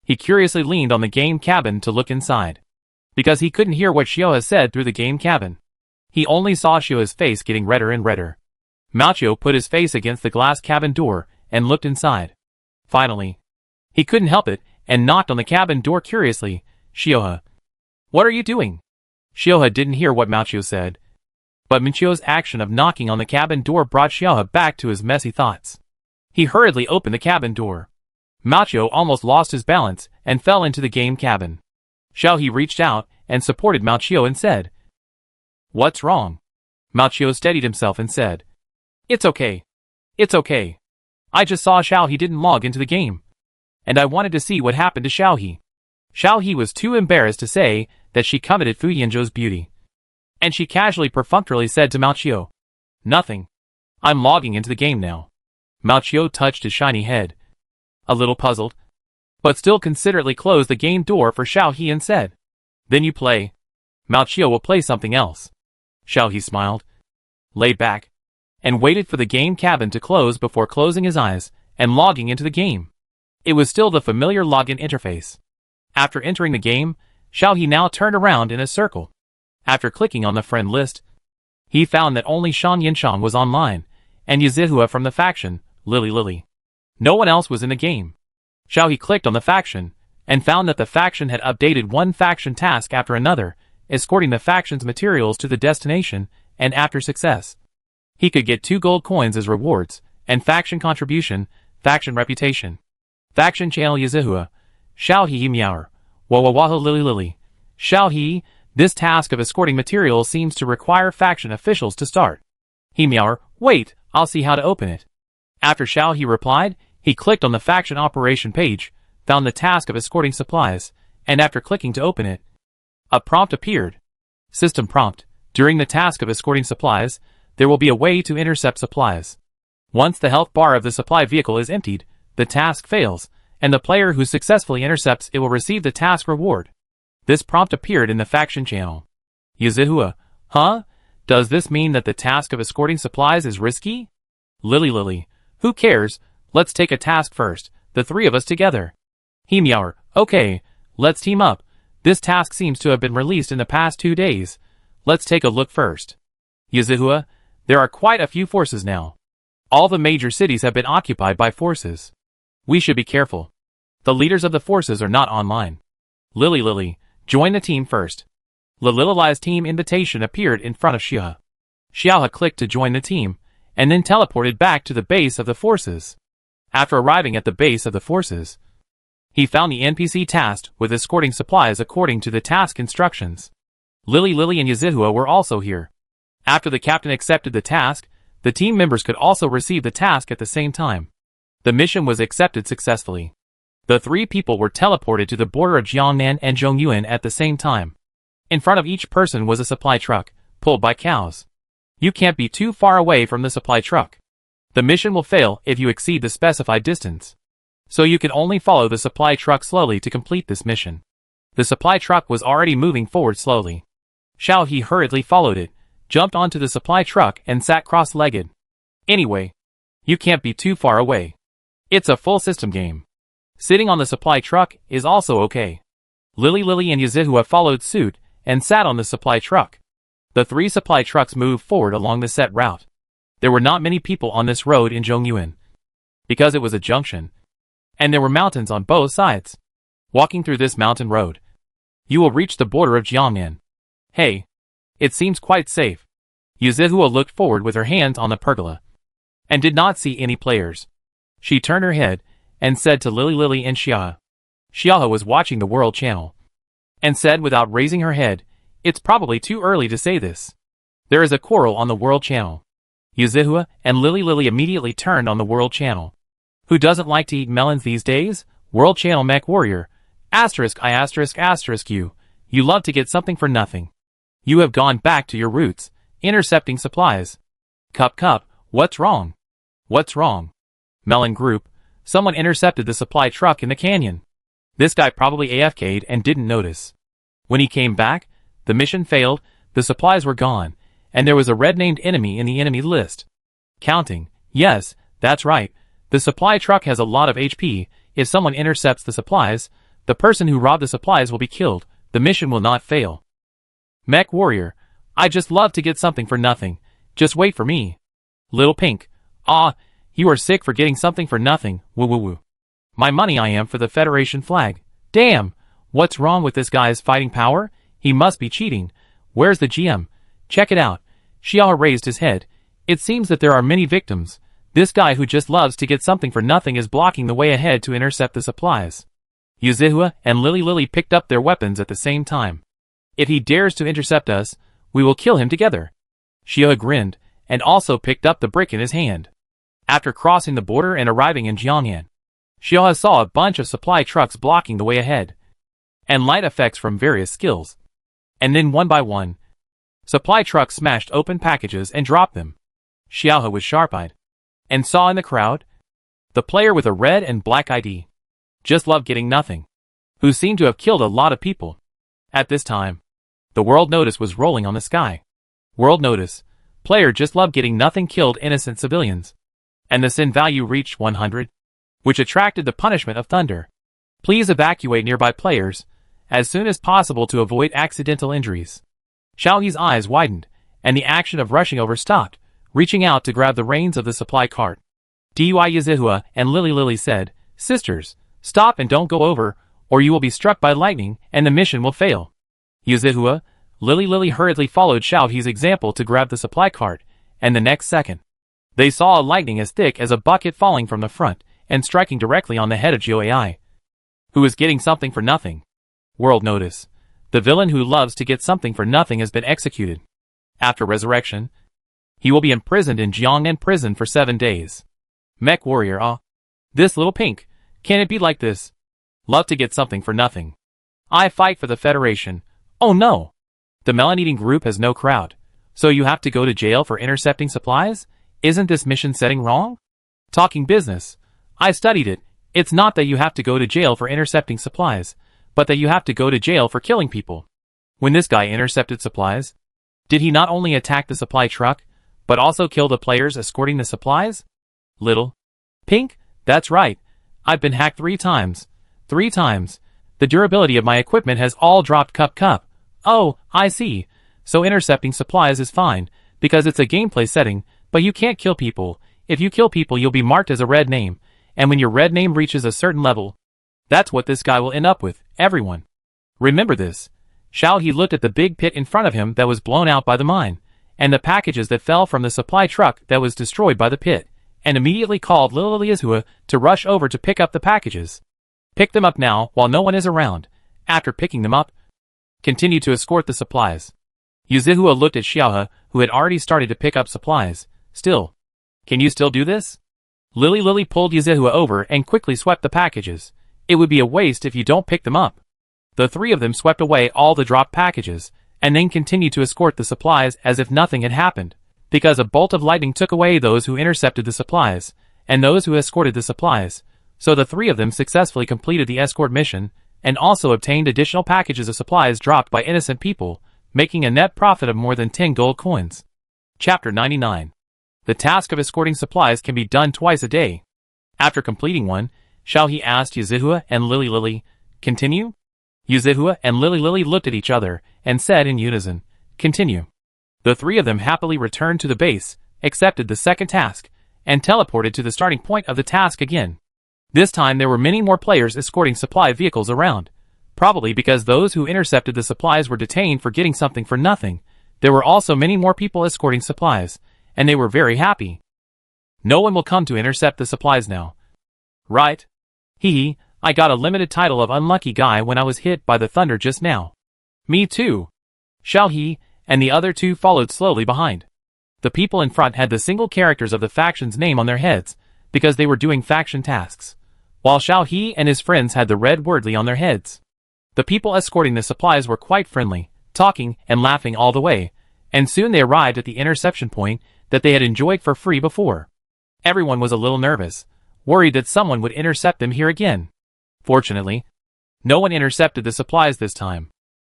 He curiously leaned on the game cabin to look inside, because he couldn't hear what Xiaohe said through the game cabin. He only saw Xiaohe's face getting redder and redder. Machio put his face against the glass cabin door and looked inside. Finally, he couldn't help it and knocked on the cabin door curiously. Xiaohe, what are you doing? Xiaohe didn't hear what Machio said, but Machio's action of knocking on the cabin door brought Xiaohe back to his messy thoughts. He hurriedly opened the cabin door. Machio almost lost his balance and fell into the game cabin. Xiao He reached out and supported Machio and said, What's wrong? Machio steadied himself and said, It's okay. It's okay. I just saw Xiao He didn't log into the game, and I wanted to see what happened to Xiao He. Xiao He was too embarrassed to say that she coveted Fu Yanzhou's beauty, and she casually perfunctorily said to Machio, Nothing. I'm logging into the game now. Machio touched his shiny head, a little puzzled, but still considerately closed the game door for Xiao He and said, Then you play. Machio will play something else. Xiao He smiled, lay back, and waited for the game cabin to close before closing his eyes and logging into the game. It was still the familiar login interface. After entering the game, Xiao He now turned around in a circle. After clicking on the friend list, he found that only Shan Yinshang was online, and Yizihua from the faction, Lily. No one else was in the game. Xiao He clicked on the faction, and found that the faction had updated one faction task after another, escorting the faction's materials to the destination, and after success, he could get 2 gold coins as rewards, and faction contribution, faction reputation. Faction channel Yizihua, Xiao He Meower, Wawawaha Lily. Xiao He, This task of escorting materials seems to require faction officials to start. He meower, wait, I'll see how to open it. After Xiao He replied, he clicked on the faction operation page, found the task of escorting supplies, and after clicking to open it, a prompt appeared. System prompt. During the task of escorting supplies, there will be a way to intercept supplies. Once the health bar of the supply vehicle is emptied, the task fails, and the player who successfully intercepts it will receive the task reward. This prompt appeared in the faction channel. Yuzihua, huh? Does this mean that the task of escorting supplies is risky? Lily, who cares? Let's take a task first, the three of us together. He meower, okay, let's team up. This task seems to have been released in the past 2 days. Let's take a look first. Yuzihua, there are quite a few forces now. All the major cities have been occupied by forces. We should be careful. The leaders of the forces are not online. Lily, join the team first. Lililai's team invitation appeared in front of Xiaohe. Xiaohe clicked to join the team, and then teleported back to the base of the forces. After arriving at the base of the forces, he found the NPC tasked with escorting supplies according to the task instructions. Lily and Yuzihua were also here. After the captain accepted the task, the team members could also receive the task at the same time. The mission was accepted successfully. The 3 people were teleported to the border of Jiangnan and Zhongyuan at the same time. In front of each person was a supply truck, pulled by cows. You can't be too far away from the supply truck. The mission will fail if you exceed the specified distance. So you can only follow the supply truck slowly to complete this mission. The supply truck was already moving forward slowly. Xiao He hurriedly followed it, jumped onto the supply truck and sat cross-legged. Anyway, you can't be too far away. It's a full system game. Sitting on the supply truck is also okay. Lily and Yuzihua followed suit and sat on the supply truck. The 3 supply trucks moved forward along the set route. There were not many people on this road in Zhongyuan, because it was a junction, and there were mountains on both sides. Walking through this mountain road, you will reach the border of Jiangnan. Hey, it seems quite safe. Yuzihua looked forward with her hands on the pergola, and did not see any players. She turned her head, and said to Lily and Xiaohe. Xiaohe was watching the World Channel, and said without raising her head, it's probably too early to say this. There is a quarrel on the World Channel. Yuzihua and Lily immediately turned on the World Channel. Who doesn't like to eat melons these days? World Channel Mech Warrior. *I***** you. You love to get something for nothing. You have gone back to your roots, intercepting supplies. Cup, what's wrong? What's wrong? Melon Group, someone intercepted the supply truck in the canyon. This guy probably AFK'd and didn't notice. When he came back, the mission failed, the supplies were gone, and there was a red-named enemy in the enemy list. Counting, yes, that's right, the supply truck has a lot of HP, if someone intercepts the supplies, the person who robbed the supplies will be killed, the mission will not fail. Mech Warrior, I just love to get something for nothing, just wait for me. Little Pink, you are sick for getting something for nothing, woo. My money I am for the Federation flag. Damn, what's wrong with this guy's fighting power? He must be cheating. Where's the GM? Check it out. Xiao raised his head. It seems that there are many victims. This guy who just loves to get something for nothing is blocking the way ahead to intercept the supplies. Yuzihua and Lily picked up their weapons at the same time. If he dares to intercept us, we will kill him together. Xiao grinned, and also picked up the brick in his hand. After crossing the border and arriving in Jiangnan, Xiao saw a bunch of supply trucks blocking the way ahead, and light effects from various skills. And then one by one, supply trucks smashed open packages and dropped them. Xiao was sharp-eyed, and saw in the crowd the player with a red and black ID. Just loved getting nothing, who seemed to have killed a lot of people. At this time, the world notice was rolling on the sky. World notice, player just loved getting nothing killed innocent civilians. And the sin value reached 100, which attracted the punishment of thunder. Please evacuate nearby players as soon as possible to avoid accidental injuries. Xiaohe's eyes widened, and the action of rushing over stopped, reaching out to grab the reins of the supply cart. Dui Yuzihua and Lily said, Sisters, stop and don't go over, or you will be struck by lightning and the mission will fail. Yuzihua, Lily hurriedly followed Xiaohe's example to grab the supply cart, and the next second, they saw a lightning as thick as a bucket falling from the front and striking directly on the head of Jiao AI, who was getting something for nothing. World notice. The villain who loves to get something for nothing has been executed. After resurrection, he will be imprisoned in Jiangnan prison for 7 days. Mech warrior, ah. This little pink. Can it be like this? Love to get something for nothing. I fight for the Federation. Oh no! The melon-eating group has no crowd. So you have to go to jail for intercepting supplies? Isn't this mission setting wrong? Talking business. I studied it. It's not that you have to go to jail for intercepting supplies, but that you have to go to jail for killing people. When this guy intercepted supplies, did he not only attack the supply truck, but also kill the players escorting the supplies? Little pink? That's right. I've been hacked 3 times. 3 times. The durability of my equipment has all dropped cup. Oh, I see. So intercepting supplies is fine, because it's a gameplay setting, but you can't kill people. If you kill people you'll be marked as a red name, and when your red name reaches a certain level, that's what this guy will end up with, everyone. Remember this. Xiao He looked at the big pit in front of him that was blown out by the mine, and the packages that fell from the supply truck that was destroyed by the pit, and immediately called Lily Yuzhua to rush over to pick up the packages. Pick them up now while no one is around. After picking them up, continue to escort the supplies. Yuzhua looked at Xiaohe, who had already started to pick up supplies. Still. Can you still do this? Lily pulled Yuzhua over and quickly swept the packages. It would be a waste if you don't pick them up. The 3 of them swept away all the dropped packages, and then continued to escort the supplies as if nothing had happened, because a bolt of lightning took away those who intercepted the supplies, and those who escorted the supplies, so the 3 of them successfully completed the escort mission, and also obtained additional packages of supplies dropped by innocent people, making a net profit of more than 10 gold coins. Chapter 99. The task of escorting supplies can be done twice a day. After completing one, Xiao He asked Yuzhua and Lily, continue? Yuzhua and Lily looked at each other, and said in unison, continue. The 3 of them happily returned to the base, accepted the second task, and teleported to the starting point of the task again. This time there were many more players escorting supply vehicles around. Probably because those who intercepted the supplies were detained for getting something for nothing. There were also many more people escorting supplies, and they were very happy. No one will come to intercept the supplies now. Right? Hee, I got a limited title of unlucky guy when I was hit by the thunder just now. Me too. Xiao He and the other 2 followed slowly behind. The people in front had the single characters of the faction's name on their heads, because they were doing faction tasks, while Xiao He and his friends had the red wordly on their heads. The people escorting the supplies were quite friendly, talking and laughing all the way, and soon they arrived at the interception point that they had enjoyed for free before. Everyone was a little nervous, worried that someone would intercept them here again. Fortunately, no one intercepted the supplies this time.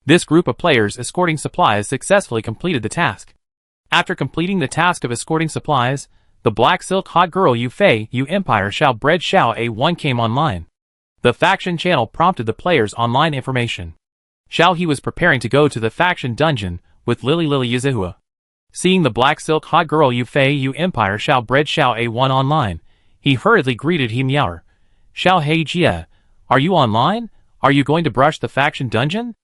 This group of players escorting supplies successfully completed the task. After completing the task of escorting supplies, the black silk hot girl Yu Fei Yu Empire Xiao Bread Xiao A1 came online. The faction channel prompted the players' online information. Xiao He was preparing to go to the faction dungeon with Lily Yuzhua. Seeing the black silk hot girl Yu Fei Yu Empire Xiao Bread Xiao A1 online, he hurriedly greeted him Yaoer. Xiao Hei Jia, are you online? Are you going to brush the faction dungeon?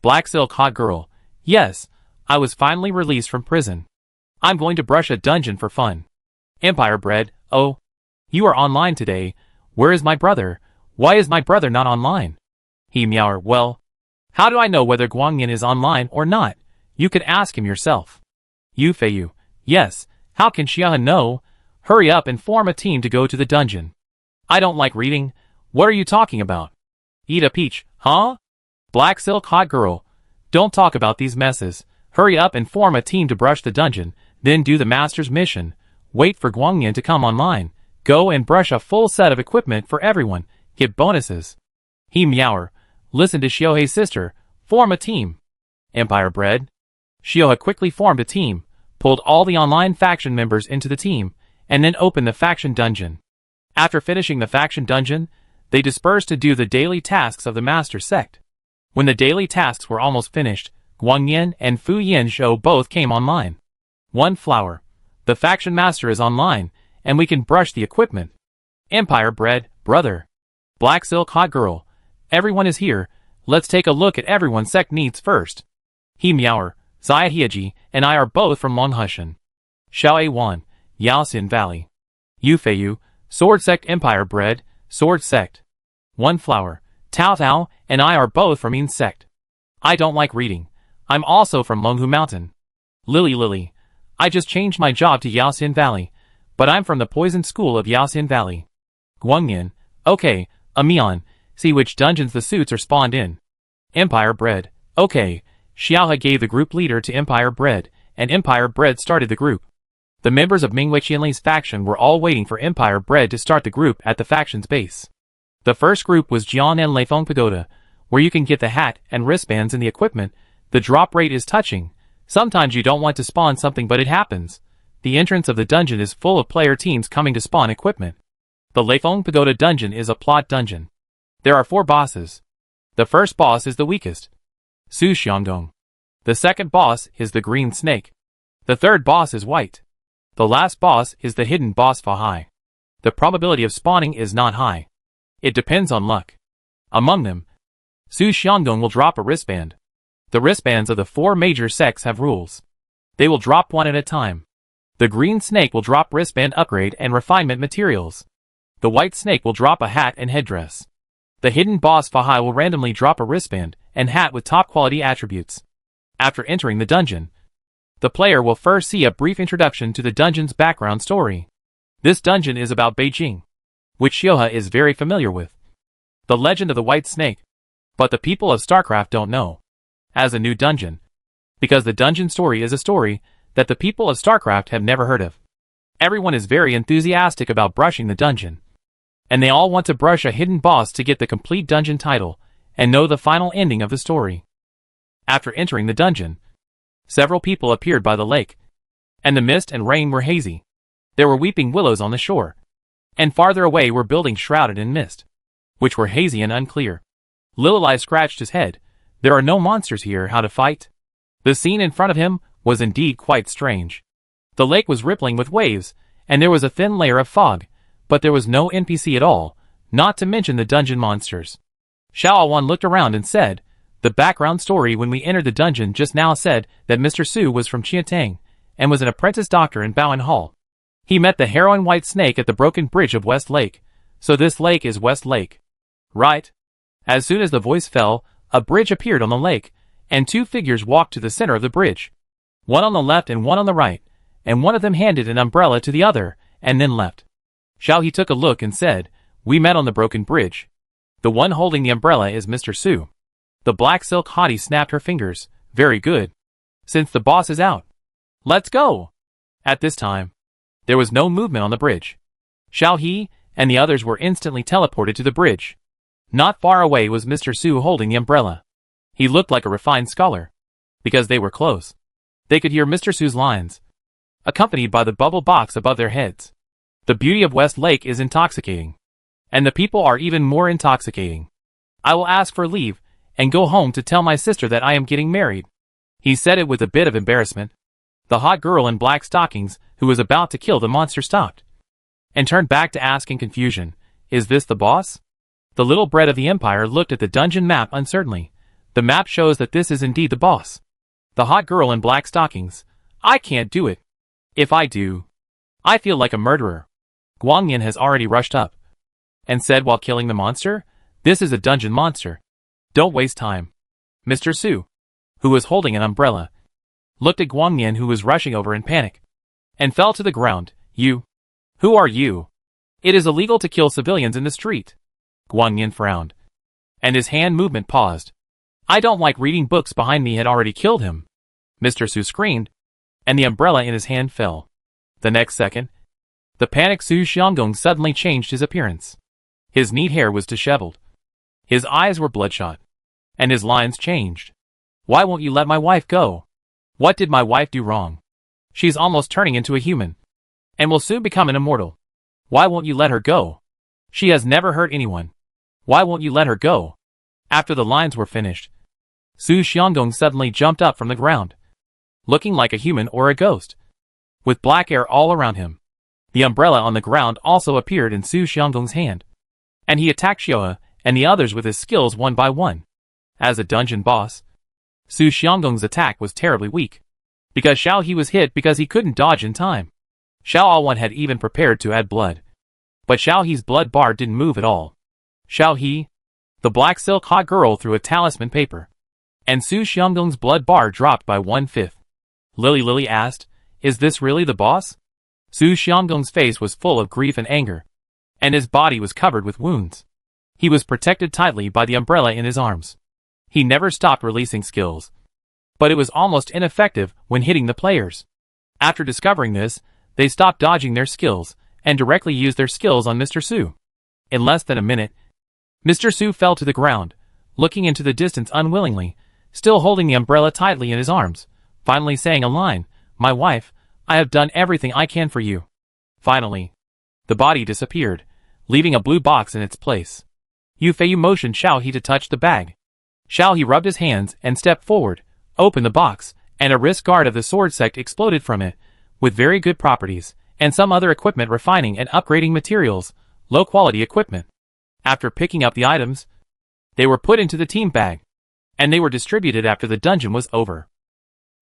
Black silk hot girl, yes, I was finally released from prison. I'm going to brush a dungeon for fun. Empire bread, oh, you are online today. Where is my brother? Why is my brother not online? He Yaoer, well, how do I know whether Guangyan is online or not? You could ask him yourself. Yu Feiyu, yes, how can Xiaohe know? Hurry up and form a team to go to the dungeon. I don't like reading. What are you talking about? Eat a peach, huh? Black silk hot girl, don't talk about these messes. Hurry up and form a team to brush the dungeon, then do the master's mission. Wait for Guangyan to come online. Go and brush a full set of equipment for everyone. Get bonuses. He Yaoer, listen to Xiaohe's sister. Form a team. Empire bread. Xiaohe quickly formed a team, pulled all the online faction members into the team, and then opened the faction dungeon. After finishing the faction dungeon, they dispersed to do the daily tasks of the master sect. When the daily tasks were almost finished, Guangyan and Fu Yanzhou both came online. 1 flower. The faction master is online, and we can brush the equipment. Empire bread, brother. Black silk hot girl. Everyone is here. Let's take a look at everyone's sect needs first. He Yaoer, Zai Heiji, and I are both from Longhushan. Xiao A1, Yaoxin Valley. Yu Feiyu, Sword Sect Empire bread, Sword Sect. 1 flower. Tao Tao and I are both from Yin Sect. I don't like reading. I'm also from Longhu Mountain. Lily. I just changed my job to Yaoxin Valley, but I'm from the poisoned school of Yaoxin Valley. Guangyan. Okay, Amion. See which dungeons the suits are spawned in. Empire Bread. Okay. Xiaohe gave the group leader to Empire Bread, and Empire Bread started the group. The members of Mingwei Qianli's faction were all waiting for Empire Bread to start the group at the faction's base. The first group was Jian and Leifeng Pagoda, where you can get the hat and wristbands and the equipment. The drop rate is touching. Sometimes you don't want to spawn something but it happens. The entrance of the dungeon is full of player teams coming to spawn equipment. The Leifeng Pagoda dungeon is a plot dungeon. There are 4 bosses. The first boss is the weakest, Su Xiangdong. The second boss is the green snake. The third boss is white. The last boss is the hidden boss Fahai. The probability of spawning is not high. It depends on luck. Among them, Su Xiangdong will drop a wristband. The wristbands of the 4 major sects have rules. They will drop one at a time. The green snake will drop wristband upgrade and refinement materials. The white snake will drop a hat and headdress. The hidden boss Fahai will randomly drop a wristband and hat with top quality attributes. After entering the dungeon, the player will first see a brief introduction to the dungeon's background story. This dungeon is about Beijing, which Xiaohe is very familiar with. The legend of the white snake. But the people of StarCraft don't know. As a new dungeon. Because the dungeon story is a story that the people of StarCraft have never heard of. Everyone is very enthusiastic about brushing the dungeon. And they all want to brush a hidden boss to get the complete dungeon title and know the final ending of the story. After entering the dungeon, several people appeared by the lake, and the mist and rain were hazy. There were weeping willows on the shore, and farther away were buildings shrouded in mist, which were hazy and unclear. Lililai scratched his head. There are no monsters here, how to fight? The scene in front of him was indeed quite strange. The lake was rippling with waves, and there was a thin layer of fog, but there was no NPC at all, not to mention the dungeon monsters. Xiaowan looked around and said, the background story when we entered the dungeon just now said that Mr. Su was from Qiantang, and was an apprentice doctor in Bowen Hall. He met the heroine white snake at the broken bridge of West Lake, so this lake is West Lake. Right? As soon as the voice fell, a bridge appeared on the lake, and 2 figures walked to the center of the bridge. One on the left and one on the right, and one of them handed an umbrella to the other, and then left. Xiaohe took a look and said, we met on the broken bridge. The one holding the umbrella is Mr. Su. The black silk hottie snapped her fingers. Very good. Since the boss is out, let's go. At this time, there was no movement on the bridge. Xiaohe and the others were instantly teleported to the bridge. Not far away was Mr. Su holding the umbrella. He looked like a refined scholar. Because they were close, they could hear Mr. Su's lines, accompanied by the bubble box above their heads. The beauty of West Lake is intoxicating. And the people are even more intoxicating. I will ask for leave and go home to tell my sister that I am getting married. He said it with a bit of embarrassment. The hot girl in black stockings, who was about to kill the monster, stopped and turned back to ask in confusion, is this the boss? The little bread of the Empire looked at the dungeon map uncertainly. The map shows that this is indeed the boss. The hot girl in black stockings. I can't do it. If I do, I feel like a murderer. Guangyan has already rushed up and said while killing the monster, this is a dungeon monster. Don't waste time. Mr. Su, who was holding an umbrella, looked at Guangyan, who was rushing over in panic, and fell to the ground. You? Who are you? It is illegal to kill civilians in the street. Guangyan frowned, and his hand movement paused. I don't like reading books. Behind me had already killed him. Mr. Su screamed, and the umbrella in his hand fell. The next second, the panicked Su Xiangdong suddenly changed his appearance. His neat hair was disheveled. His eyes were bloodshot, and his lines changed. Why won't you let my wife go? What did my wife do wrong? She's almost turning into a human, and will soon become an immortal. Why won't you let her go? She has never hurt anyone. Why won't you let her go? After the lines were finished, Su Xiangdong suddenly jumped up from the ground, looking like a human or a ghost, with black hair all around him. The umbrella on the ground also appeared in Su Xiangdong's hand, and he attacked Xiaohe and the others with his skills one by one. As a dungeon boss, Su Xiangdong's attack was terribly weak, because Xiaohe was hit because he couldn't dodge in time. Xiaowan had even prepared to add blood, but Xiaohe's blood bar didn't move at all. Xiaohe, the black silk hot girl, threw a talisman paper. and Su Xiangdong's blood bar dropped by 1/5. Lily asked, "Is this really the boss?" Su Xiangdong's face was full of grief and anger, and his body was covered with wounds. He was protected tightly by the umbrella in his arms. He never stopped releasing skills, but it was almost ineffective when hitting the players. After discovering this, they stopped dodging their skills and directly used their skills on Mr. Su. In less than a minute, Mr. Su fell to the ground, looking into the distance unwillingly, still holding the umbrella tightly in his arms, finally saying a line, "My wife, I have done everything I can for you." Finally, the body disappeared, leaving a blue box in its place. Yu Feiyu motioned Xiao He to touch the bag. Xiao He rubbed his hands and stepped forward, opened the box, and a wrist guard of the sword sect exploded from it, with very good properties, and some other equipment refining and upgrading materials, low-quality equipment. After picking up the items, they were put into the team bag, and they were distributed after the dungeon was over.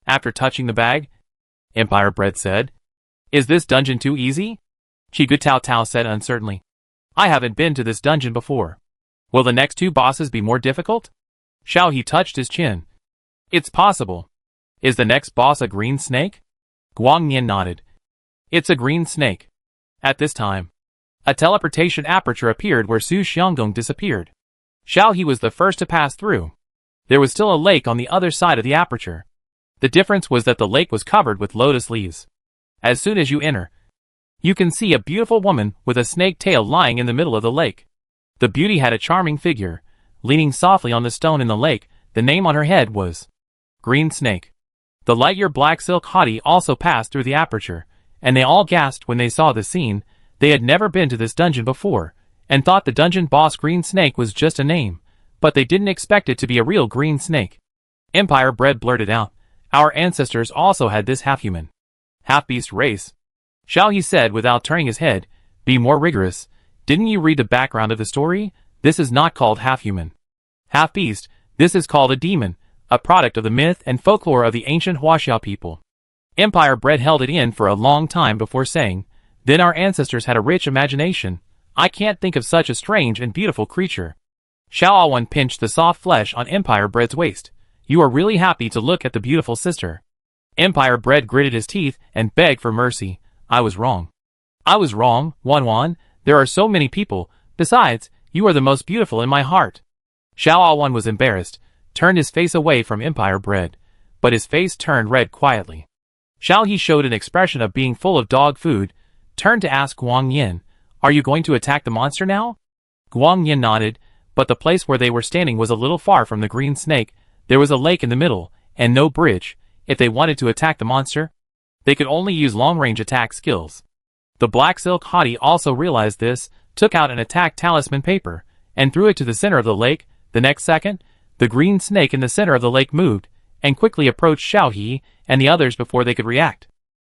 After touching the bag, Empire Bread said, "Is this dungeon too easy?" Chigu Tao Tao said uncertainly, "I haven't been to this dungeon before. Will the next two bosses be more difficult?" Xiao He touched his chin. "It's possible. Is the next boss a green snake?" Guang Nian nodded. "It's a green snake." At this time, a teleportation aperture appeared where Su Xiangdong disappeared. Xiao He was the first to pass through. There was still a lake on the other side of the aperture. The difference was that the lake was covered with lotus leaves. As soon as you enter, you can see a beautiful woman with a snake tail lying in the middle of the lake. The beauty had a charming figure, leaning softly on the stone in the lake. The name on her head was Green Snake. The light-year black silk hottie also passed through the aperture, and they all gasped when they saw the scene. They had never been to this dungeon before, and thought the dungeon boss Green Snake was just a name, but they didn't expect it to be a real green snake. Empire Bread blurted out, "Our ancestors also had this half-human, half-beast race." Xiao He said without turning his head, "Be more rigorous. Didn't you read the background of the story? This is not called half-human, half-beast. This is called a demon, a product of the myth and folklore of the ancient Huaxia people." Empire Bread held it in for a long time before saying, "Then our ancestors had a rich imagination. I can't think of such a strange and beautiful creature." Xiao Awan pinched the soft flesh on Empire Bread's waist. "You are really happy to look at the beautiful sister." Empire Bread gritted his teeth and begged for mercy. "I was wrong. I was wrong, Wan. There are so many people. Besides, you are the most beautiful in my heart." Xiao Awan was embarrassed, turned his face away from Empire Bread, but his face turned red quietly. Xiao He showed an expression of being full of dog food, turned to ask Guang Yin, "Are you going to attack the monster now?" Guang Yin nodded, but the place where they were standing was a little far from the green snake. There was a lake in the middle, and no bridge. If they wanted to attack the monster, they could only use long-range attack skills. The black silk hottie also realized this, took out an attack talisman paper, and threw it to the center of the lake. The next second, the green snake in the center of the lake moved, and quickly approached Xiao He and the others before they could react.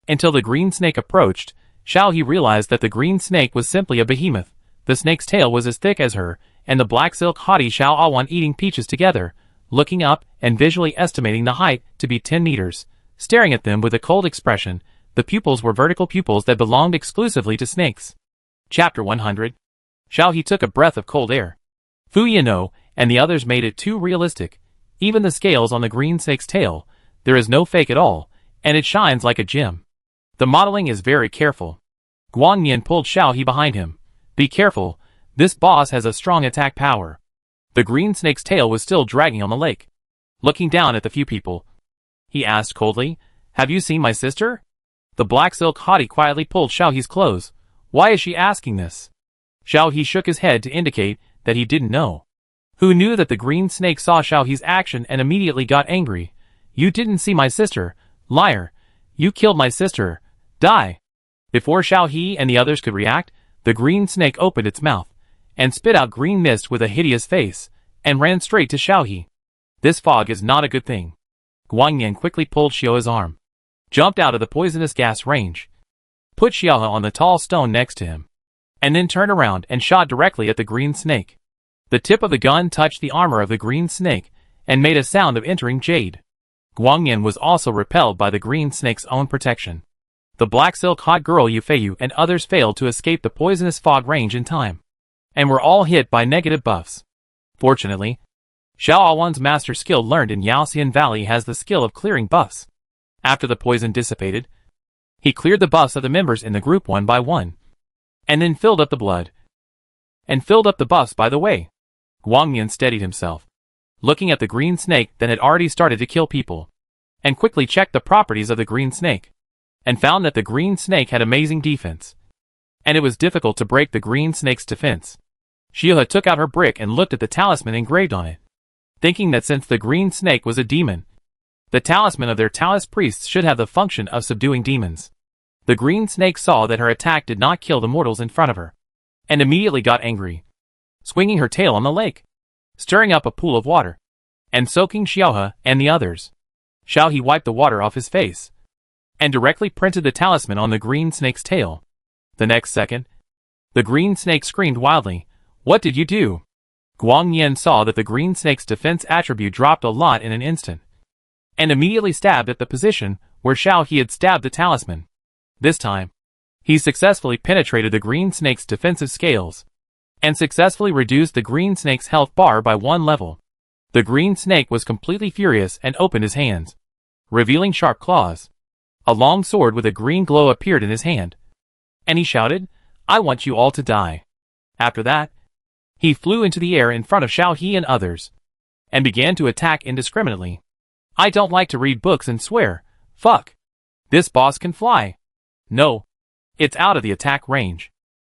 Until the green snake approached, Xiao He realized that the green snake was simply a behemoth. The snake's tail was as thick as her, and the black silk hottie Xiao Awan eating peaches together, looking up and visually estimating the height to be 10 meters, staring at them with a cold expression. The pupils were vertical pupils that belonged exclusively to snakes. Chapter 100. Xiao He took a breath of cold air. Fu Yino and the others made it too realistic. Even the scales on the green snake's tail, there is no fake at all, and it shines like a gem. The modeling is very careful. Guang Yin pulled Xiao He behind him. "Be careful, this boss has a strong attack power." The green snake's tail was still dragging on the lake. Looking down at the few people, he asked coldly, "Have you seen my sister?" The black silk hottie quietly pulled Xiao He's clothes. "Why is she asking this?" Xiao He shook his head to indicate that he didn't know. Who knew that the green snake saw Xiao He's action and immediately got angry. "You didn't see my sister, liar. You killed my sister. Die." Before Xiao He and the others could react, the green snake opened its mouth, and spit out green mist with a hideous face, and ran straight to Xiao He. "This fog is not a good thing." Guang Yan quickly pulled Xiao's arm, jumped out of the poisonous gas range, put Xiao on the tall stone next to him, and then turned around and shot directly at the green snake. The tip of the gun touched the armor of the green snake, and made a sound of entering jade. Guang Yan was also repelled by the green snake's own protection. The black silk hot girl Yu Feiyu and others failed to escape the poisonous fog range in time, and were all hit by negative buffs. Fortunately, Xiao Awan's master skill learned in Yaoxian Valley has the skill of clearing buffs. After the poison dissipated, he cleared the buffs of the members in the group one by one, and then filled up the blood, and filled up the buffs by the way. Guangyan steadied himself, looking at the green snake that had already started to kill people, and quickly checked the properties of the green snake, and found that the green snake had amazing defense, and it was difficult to break the green snake's defense. Xiaohe took out her brick and looked at the talisman engraved on it, thinking that since the green snake was a demon, the talisman of their Taoist priests should have the function of subduing demons. The green snake saw that her attack did not kill the mortals in front of her, and immediately got angry, swinging her tail on the lake, stirring up a pool of water, and soaking Xiaohe and the others. Xiaohe wiped the water off his face, and directly printed the talisman on the green snake's tail. The next second, the green snake screamed wildly, "What did you do?" Guangyan saw that the green snake's defense attribute dropped a lot in an instant, and immediately stabbed at the position where Xiaohe had stabbed the talisman. This time, he successfully penetrated the green snake's defensive scales, and successfully reduced the green snake's health bar by 1 level. The green snake was completely furious and opened his hands, revealing sharp claws. A long sword with a green glow appeared in his hand, and he shouted, "I want you all to die." After that, he flew into the air in front of Xiaohe and others, and began to attack indiscriminately. "I don't like to read books and swear. Fuck. This boss can fly. No. It's out of the attack range."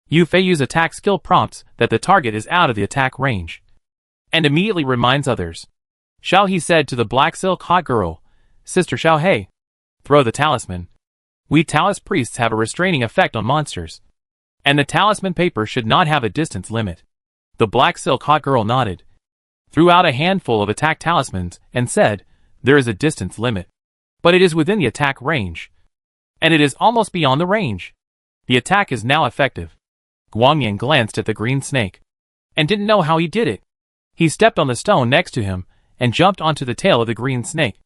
Yu Feiyu's attack skill prompts that the target is out of the attack range, and immediately reminds others. Xiaohe said to the black silk hot girl, "Sister Xiaohe, throw the talisman. We Taoist priests have a restraining effect on monsters, and the talisman paper should not have a distance limit." The black silk hot girl nodded, threw out a handful of attack talismans, and said, "There is a distance limit, but it is within the attack range, and it is almost beyond the range. The attack is now effective." Guangyan glanced at the green snake, and didn't know how he did it. He stepped on the stone next to him, and jumped onto the tail of the green snake,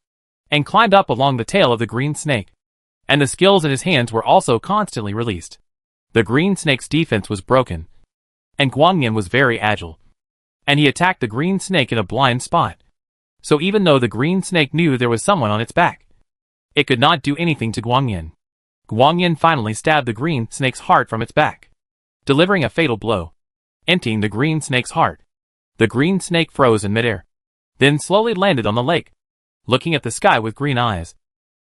and climbed up along the tail of the green snake, and the skills in his hands were also constantly released. The green snake's defense was broken, and Guangyan was very agile, and he attacked the green snake in a blind spot. So even though the green snake knew there was someone on its back, it could not do anything to Guangyan. Guangyan finally stabbed the green snake's heart from its back, delivering a fatal blow, emptying the green snake's heart. The green snake froze in midair, then slowly landed on the lake, looking at the sky with green eyes,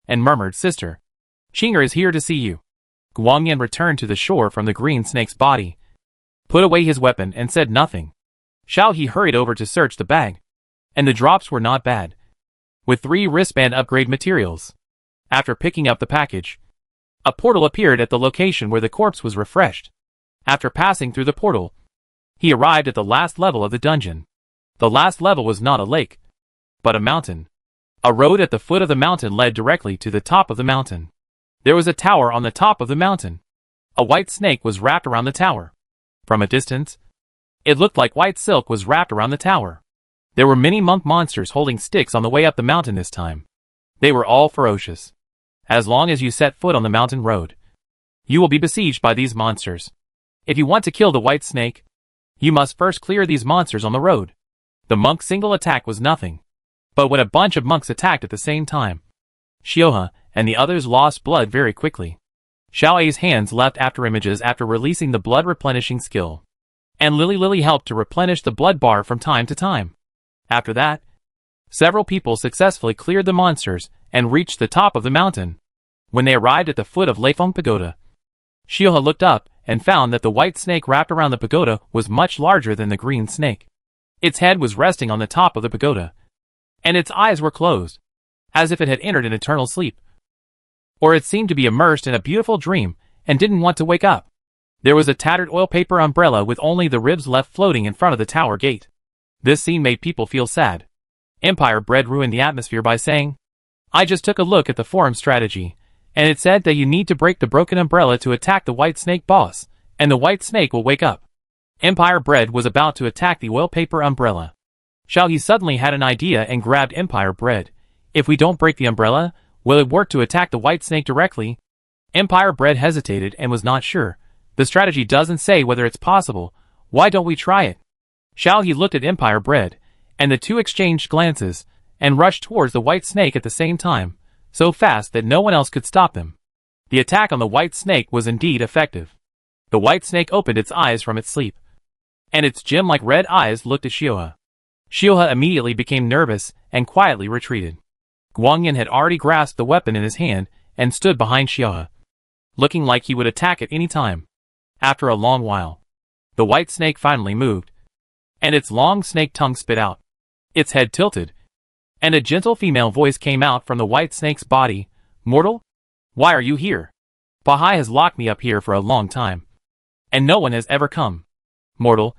and murmured, "Sister, Qinger is here to see you." Guangyan returned to the shore from the green snake's body, put away his weapon, and said nothing. Xiaohe hurried over to search the bag, and the drops were not bad, with 3 wristband upgrade materials. After picking up the package, a portal appeared at the location where the corpse was refreshed. After passing through the portal, he arrived at the last level of the dungeon. The last level was not a lake, but a mountain. A road at the foot of the mountain led directly to the top of the mountain. There was a tower on the top of the mountain. A white snake was wrapped around the tower. From a distance, it looked like white silk was wrapped around the tower. There were many monk monsters holding sticks on the way up the mountain this time. They were all ferocious. As long as you set foot on the mountain road, you will be besieged by these monsters. If you want to kill the white snake, you must first clear these monsters on the road. The monk's single attack was nothing, but when a bunch of monks attacked at the same time, Xiaohe and the others lost blood very quickly. Xiaohe's hands left after images after releasing the blood replenishing skill, and Lily helped to replenish the blood bar from time to time. After that, several people successfully cleared the monsters and reached the top of the mountain. When they arrived at the foot of Leifeng Pagoda, Xiaohe looked up and found that the white snake wrapped around the pagoda was much larger than the green snake. Its head was resting on the top of the pagoda, and its eyes were closed, as if it had entered an eternal sleep. Or it seemed to be immersed in a beautiful dream and didn't want to wake up. There was a tattered oil paper umbrella with only the ribs left floating in front of the tower gate. This scene made people feel sad. Empire Bread ruined the atmosphere by saying, "I just took a look at the forum strategy, and it said that you need to break the broken umbrella to attack the white snake boss, and the white snake will wake up." Empire Bread was about to attack the oil paper umbrella. Xiaohe suddenly had an idea and grabbed Empire Bread. "If we don't break the umbrella, will it work to attack the white snake directly?" Empire Bread hesitated and was not sure. "The strategy doesn't say whether it's possible. Why don't we try it?" Xiaohe looked at Empire Bread, and the two exchanged glances, and rushed towards the white snake at the same time, so fast that no one else could stop them. The attack on the white snake was indeed effective. The white snake opened its eyes from its sleep, and its gem-like red eyes looked at Shioha. Shioha immediately became nervous and quietly retreated. Guangyin had already grasped the weapon in his hand and stood behind Shioha, looking like he would attack at any time. After a long while, the white snake finally moved, and its long snake tongue spit out. Its head tilted, and a gentle female voice came out from the white snake's body. "Mortal? Why are you here? Bahai has locked me up here for a long time, and no one has ever come. Mortal,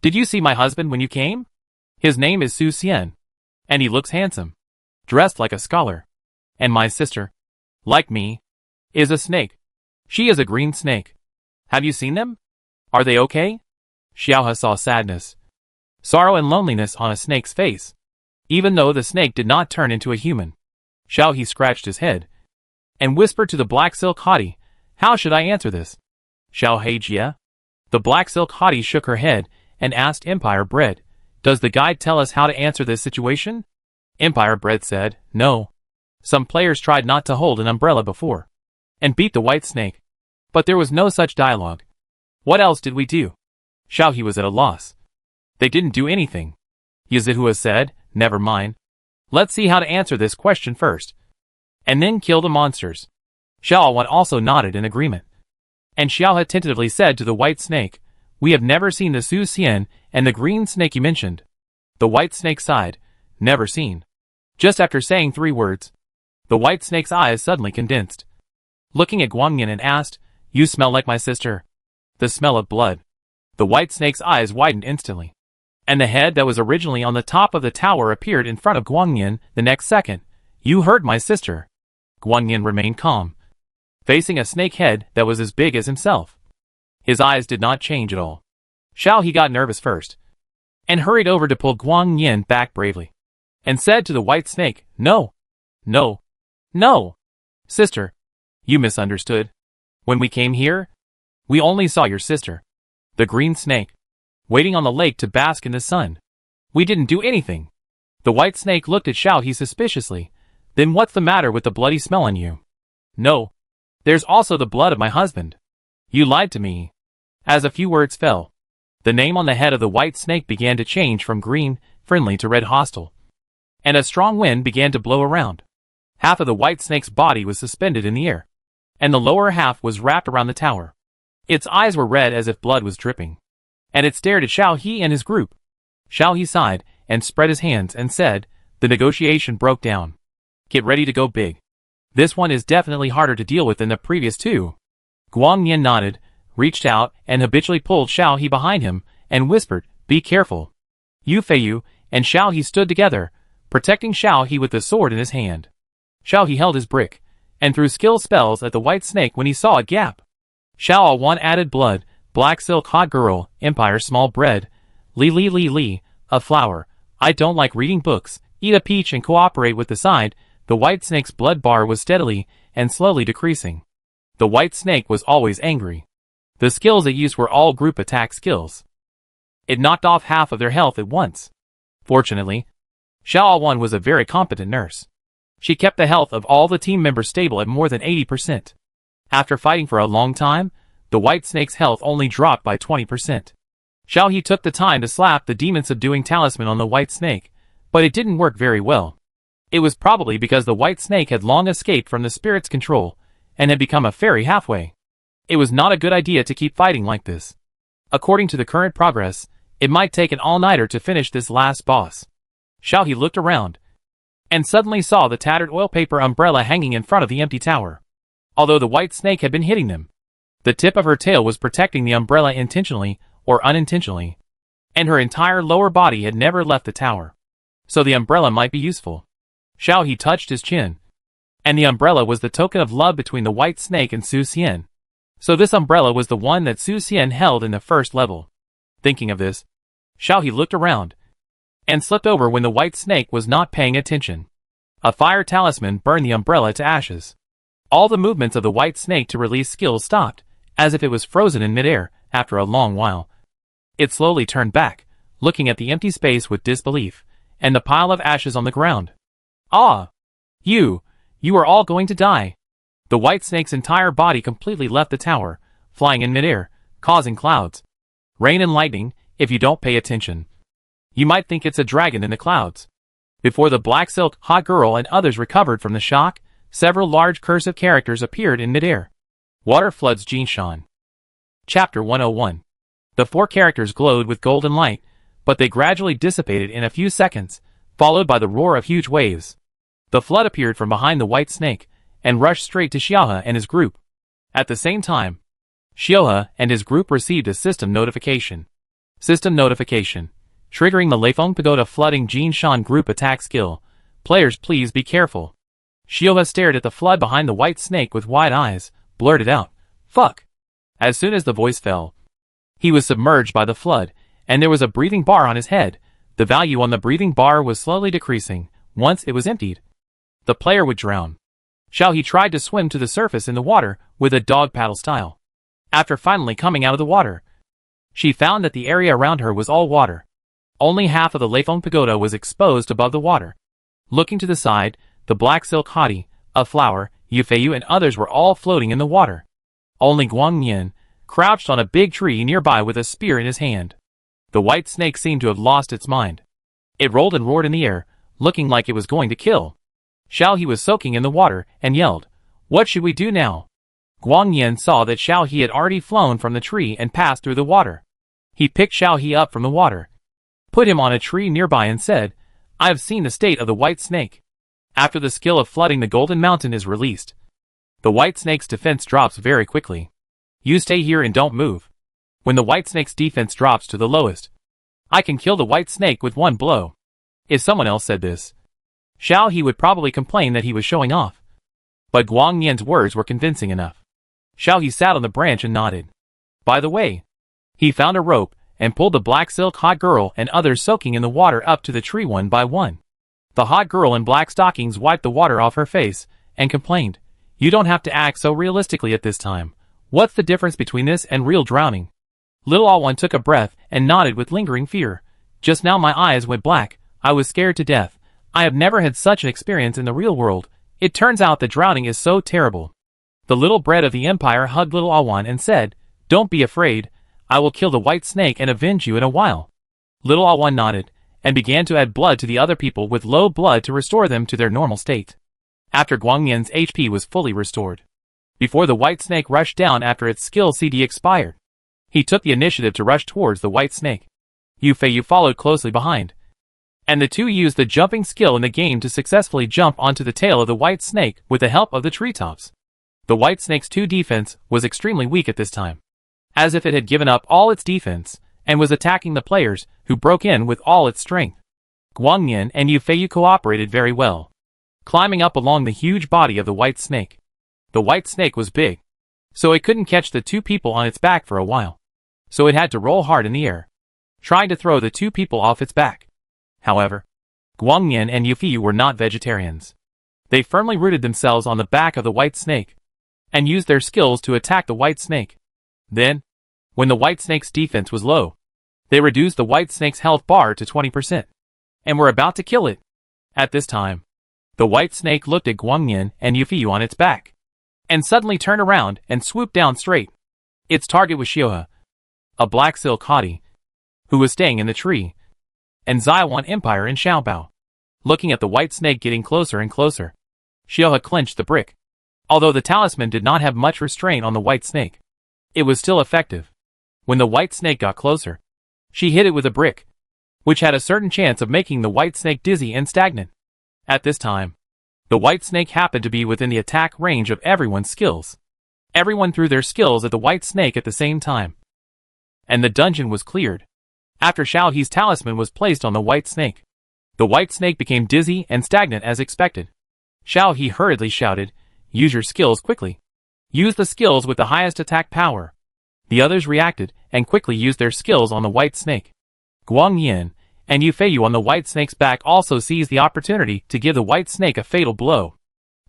did you see my husband when you came? His name is Su Xian, and he looks handsome, dressed like a scholar. And my sister, like me, is a snake. She is a green snake. Have you seen them? Are they okay?" Xiaohe saw sadness, sorrow and loneliness on a snake's face, even though the snake did not turn into a human. Xiaohe scratched his head, and whispered to the black silk hottie, "How should I answer this?" "Xiaohe Jia?" The black silk hottie shook her head, and asked Empire Bread, "Does the guide tell us how to answer this situation?" Empire Bread said, "No. Some players tried not to hold an umbrella before, and beat the white snake, but there was no such dialogue. What else did we do?" Xiaohe was at a loss. "They didn't do anything." Yazihua said, "Never mind. Let's see how to answer this question first, and then kill the monsters." Xiaowan also nodded in agreement, and Xiaohe tentatively said to the white snake, "We have never seen the Su Xian and the green snake you mentioned." The white snake sighed, "Never seen." Just after saying 3 words, the white snake's eyes suddenly condensed, looking at Guangyin, and asked, "You smell like my sister." "The smell of blood." The white snake's eyes widened instantly, and the head that was originally on the top of the tower appeared in front of Guangyin the next second. "You heard my sister." Guangyin remained calm, facing a snake head that was as big as himself. His eyes did not change at all. Xiaohe got nervous first, and hurried over to pull Guangyin back bravely, and said to the white snake, "No, no, no. Sister, you misunderstood. When we came here, we only saw your sister, the green snake, waiting on the lake to bask in the sun. We didn't do anything." The white snake looked at Xiaohe suspiciously. "Then what's the matter with the bloody smell on you?" "No. There's also the blood of my husband. You lied to me." As a few words fell, the name on the head of the white snake began to change from green, friendly to red, hostile, and a strong wind began to blow around. Half of the white snake's body was suspended in the air, and the lower half was wrapped around the tower. Its eyes were red as if blood was dripping, and it stared at Xiaohe and his group. Xiaohe sighed and spread his hands and said, "The negotiation broke down. Get ready to go big. This one is definitely harder to deal with than the previous 2. Guangyin nodded, reached out, and habitually pulled Xiaohe behind him, and whispered, "Be careful." Yu Feiyu and Xiaohe stood together, protecting Xiaohe with the sword in his hand. Xiaohe held his brick, and threw skill spells at the white snake when he saw a gap. Xiao 1 added blood, black silk hot girl, Empire small bread, li, a flower. I don't like reading books, eat a peach and cooperate with the side. The white snake's blood bar was steadily and slowly decreasing. The white snake was always angry. The skills it used were all group attack skills. It knocked off half of their health at once. Fortunately, Xiao 1 was a very competent nurse. She kept the health of all the team members stable at more than 80%. After fighting for a long time, the white snake's health only dropped by 20%. Xiaohe took the time to slap the demon subduing talisman on the white snake, but it didn't work very well. It was probably because the white snake had long escaped from the spirit's control, and had become a fairy halfway. It was not a good idea to keep fighting like this. According to the current progress, it might take an all-nighter to finish this last boss. Xiaohe looked around, and suddenly saw the tattered oil paper umbrella hanging in front of the empty tower. Although the white snake had been hitting them, the tip of her tail was protecting the umbrella intentionally or unintentionally, and her entire lower body had never left the tower. So the umbrella might be useful. Xiaohe touched his chin, and the umbrella was the token of love between the white snake and Su Xian. So this umbrella was the one that Su Xian held in the first level. Thinking of this, Xiaohe looked around, and slipped over when the white snake was not paying attention. A fire talisman burned the umbrella to ashes. All the movements of the white snake to release skills stopped, as if it was frozen in midair. After a long while, it slowly turned back, looking at the empty space with disbelief, and the pile of ashes on the ground. Ah! You are all going to die. The white snake's entire body completely left the tower, flying in midair, causing clouds, rain and lightning. If you don't pay attention, you might think it's a dragon in the clouds. Before the black silk hot girl and others recovered from the shock, several large cursive characters appeared in midair. Water floods Jinshan. Chapter 101. The 4 characters glowed with golden light, but they gradually dissipated in a few seconds, followed by the roar of huge waves. The flood appeared from behind the white snake, and rushed straight to Xiaohe and his group. At the same time, Xiaohe and his group received a system notification. System notification. Triggering the Leifeng Pagoda flooding Jinshan group attack skill. Players, please be careful. Xiaohe stared at the flood behind the white snake with wide eyes, blurted out, "Fuck." As soon as the voice fell, he was submerged by the flood, and there was a breathing bar on his head. The value on the breathing bar was slowly decreasing. Once it was emptied, the player would drown. Xiaohe tried to swim to the surface in the water with a dog paddle style. After finally coming out of the water, she found that the area around her was all water. Only half of the Leifeng Pagoda was exposed above the water. Looking to the side, the black silk hottie, a flower, Yufeiyu and others were all floating in the water. Only Guangyan crouched on a big tree nearby with a spear in his hand. The white snake seemed to have lost its mind. It rolled and roared in the air, looking like it was going to kill. Xiaohe was soaking in the water and yelled, "What should we do now?" Guangyan saw that Xiaohe had already flown from the tree and passed through the water. He picked Xiaohe up from the water, put him on a tree nearby and said, "I have seen the state of the white snake. After the skill of flooding the golden mountain is released, the white snake's defense drops very quickly. You stay here and don't move. When the white snake's defense drops to the lowest, I can kill the white snake with one blow." If someone else said this, Xiaohe would probably complain that he was showing off. But Guangyan's words were convincing enough. Xiaohe sat on the branch and nodded. By the way, he found a rope and pulled the black silk hot girl and others soaking in the water up to the tree one by one. The hot girl in black stockings wiped the water off her face and complained, "You don't have to act so realistically at this time. What's the difference between this and real drowning?" Little All-One took a breath and nodded with lingering fear. "Just now my eyes went black. I was scared to death. I have never had such an experience in the real world. It turns out that drowning is so terrible." The little bread of the empire hugged Little All-One and said, "Don't be afraid. I will kill the white snake and avenge you in a while." Little All-One nodded, and began to add blood to the other people with low blood to restore them to their normal state. After Guangyan's HP was fully restored, before the white snake rushed down after its skill CD expired, he took the initiative to rush towards the white snake. Yufeiyu followed closely behind, and the two used the jumping skill in the game to successfully jump onto the tail of the white snake with the help of the treetops. The white snake's 2 defense was extremely weak at this time, as if it had given up all its defense, and was attacking the players, who broke in with all its strength. Guangyan and Yufeiyu cooperated very well, climbing up along the huge body of the white snake. The white snake was big, so it couldn't catch the 2 people on its back for a while, so it had to roll hard in the air, trying to throw the 2 people off its back. However, Guangyan and Yufeiyu were not vegetarians. They firmly rooted themselves on the back of the white snake, and used their skills to attack the white snake. Then, when the white snake's defense was low, they reduced the white snake's health bar to 20%, and were about to kill it. At this time, the white snake looked at Guangyan and Yufeiyu on its back, and suddenly turned around and swooped down straight. Its target was Xiaohe, a black silk hottie, who was staying in the tree, and Zaiwan Empire in Xiaobao. Looking at the white snake getting closer and closer, Xiaohe clenched the brick. Although the talisman did not have much restraint on the white snake, it was still effective. When the white snake got closer, she hit it with a brick, which had a certain chance of making the white snake dizzy and stagnant. At this time, the white snake happened to be within the attack range of everyone's skills. Everyone threw their skills at the white snake at the same time, and the dungeon was cleared. After Xiaohe's talisman was placed on the white snake, the white snake became dizzy and stagnant as expected. Xiaohe hurriedly shouted, "Use your skills quickly. Use the skills with the highest attack power." The others reacted and quickly used their skills on the white snake. Guangyan and Yufeiyu on the white snake's back also seized the opportunity to give the white snake a fatal blow.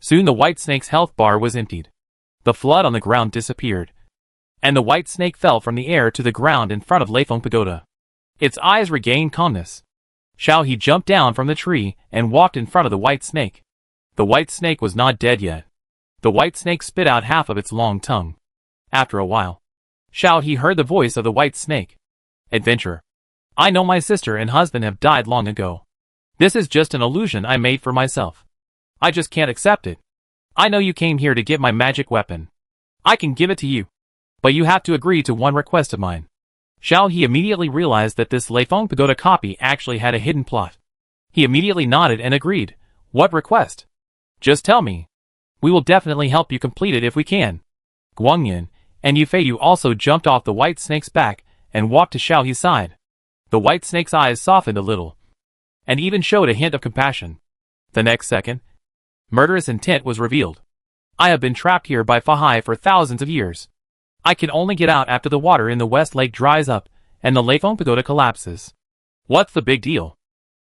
Soon the white snake's health bar was emptied. The flood on the ground disappeared, and the white snake fell from the air to the ground in front of Leifeng Pagoda. Its eyes regained calmness. Xiao He jumped down from the tree and walked in front of the white snake. The white snake was not dead yet. The white snake spit out half of its long tongue. After a while, Xiao He heard the voice of the white snake. Adventurer, I know my sister and husband have died long ago. This is just an illusion I made for myself. I just can't accept it. I know you came here to get my magic weapon. I can give it to you. But you have to agree to one request of mine. Xiao He immediately realized that this Leifeng Pagoda copy actually had a hidden plot. He immediately nodded and agreed. What request? Just tell me. We will definitely help you complete it if we can. Guangyan and Yufeiyu also jumped off the white snake's back and walked to Xiao He's side. The white snake's eyes softened a little, and even showed a hint of compassion. The next second, murderous intent was revealed. I have been trapped here by Fahai for thousands of years. I can only get out after the water in the West Lake dries up and the Leifeng Pagoda collapses. What's the big deal?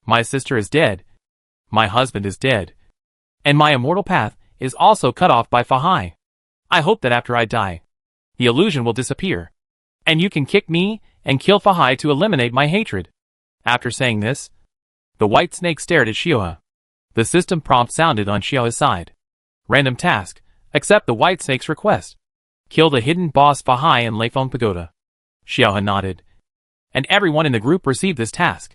My sister is dead. My husband is dead. And my immortal path is also cut off by Fahai. I hope that after I die, the illusion will disappear, and you can kick me and kill Fahai to eliminate my hatred. After saying this, the white snake stared at Xiao He. The system prompt sounded on Xiao He's side. Random task. Accept the white snake's request. Kill the hidden boss Fahai in Leifeng Pagoda. Xiao He nodded, and everyone in the group received this task.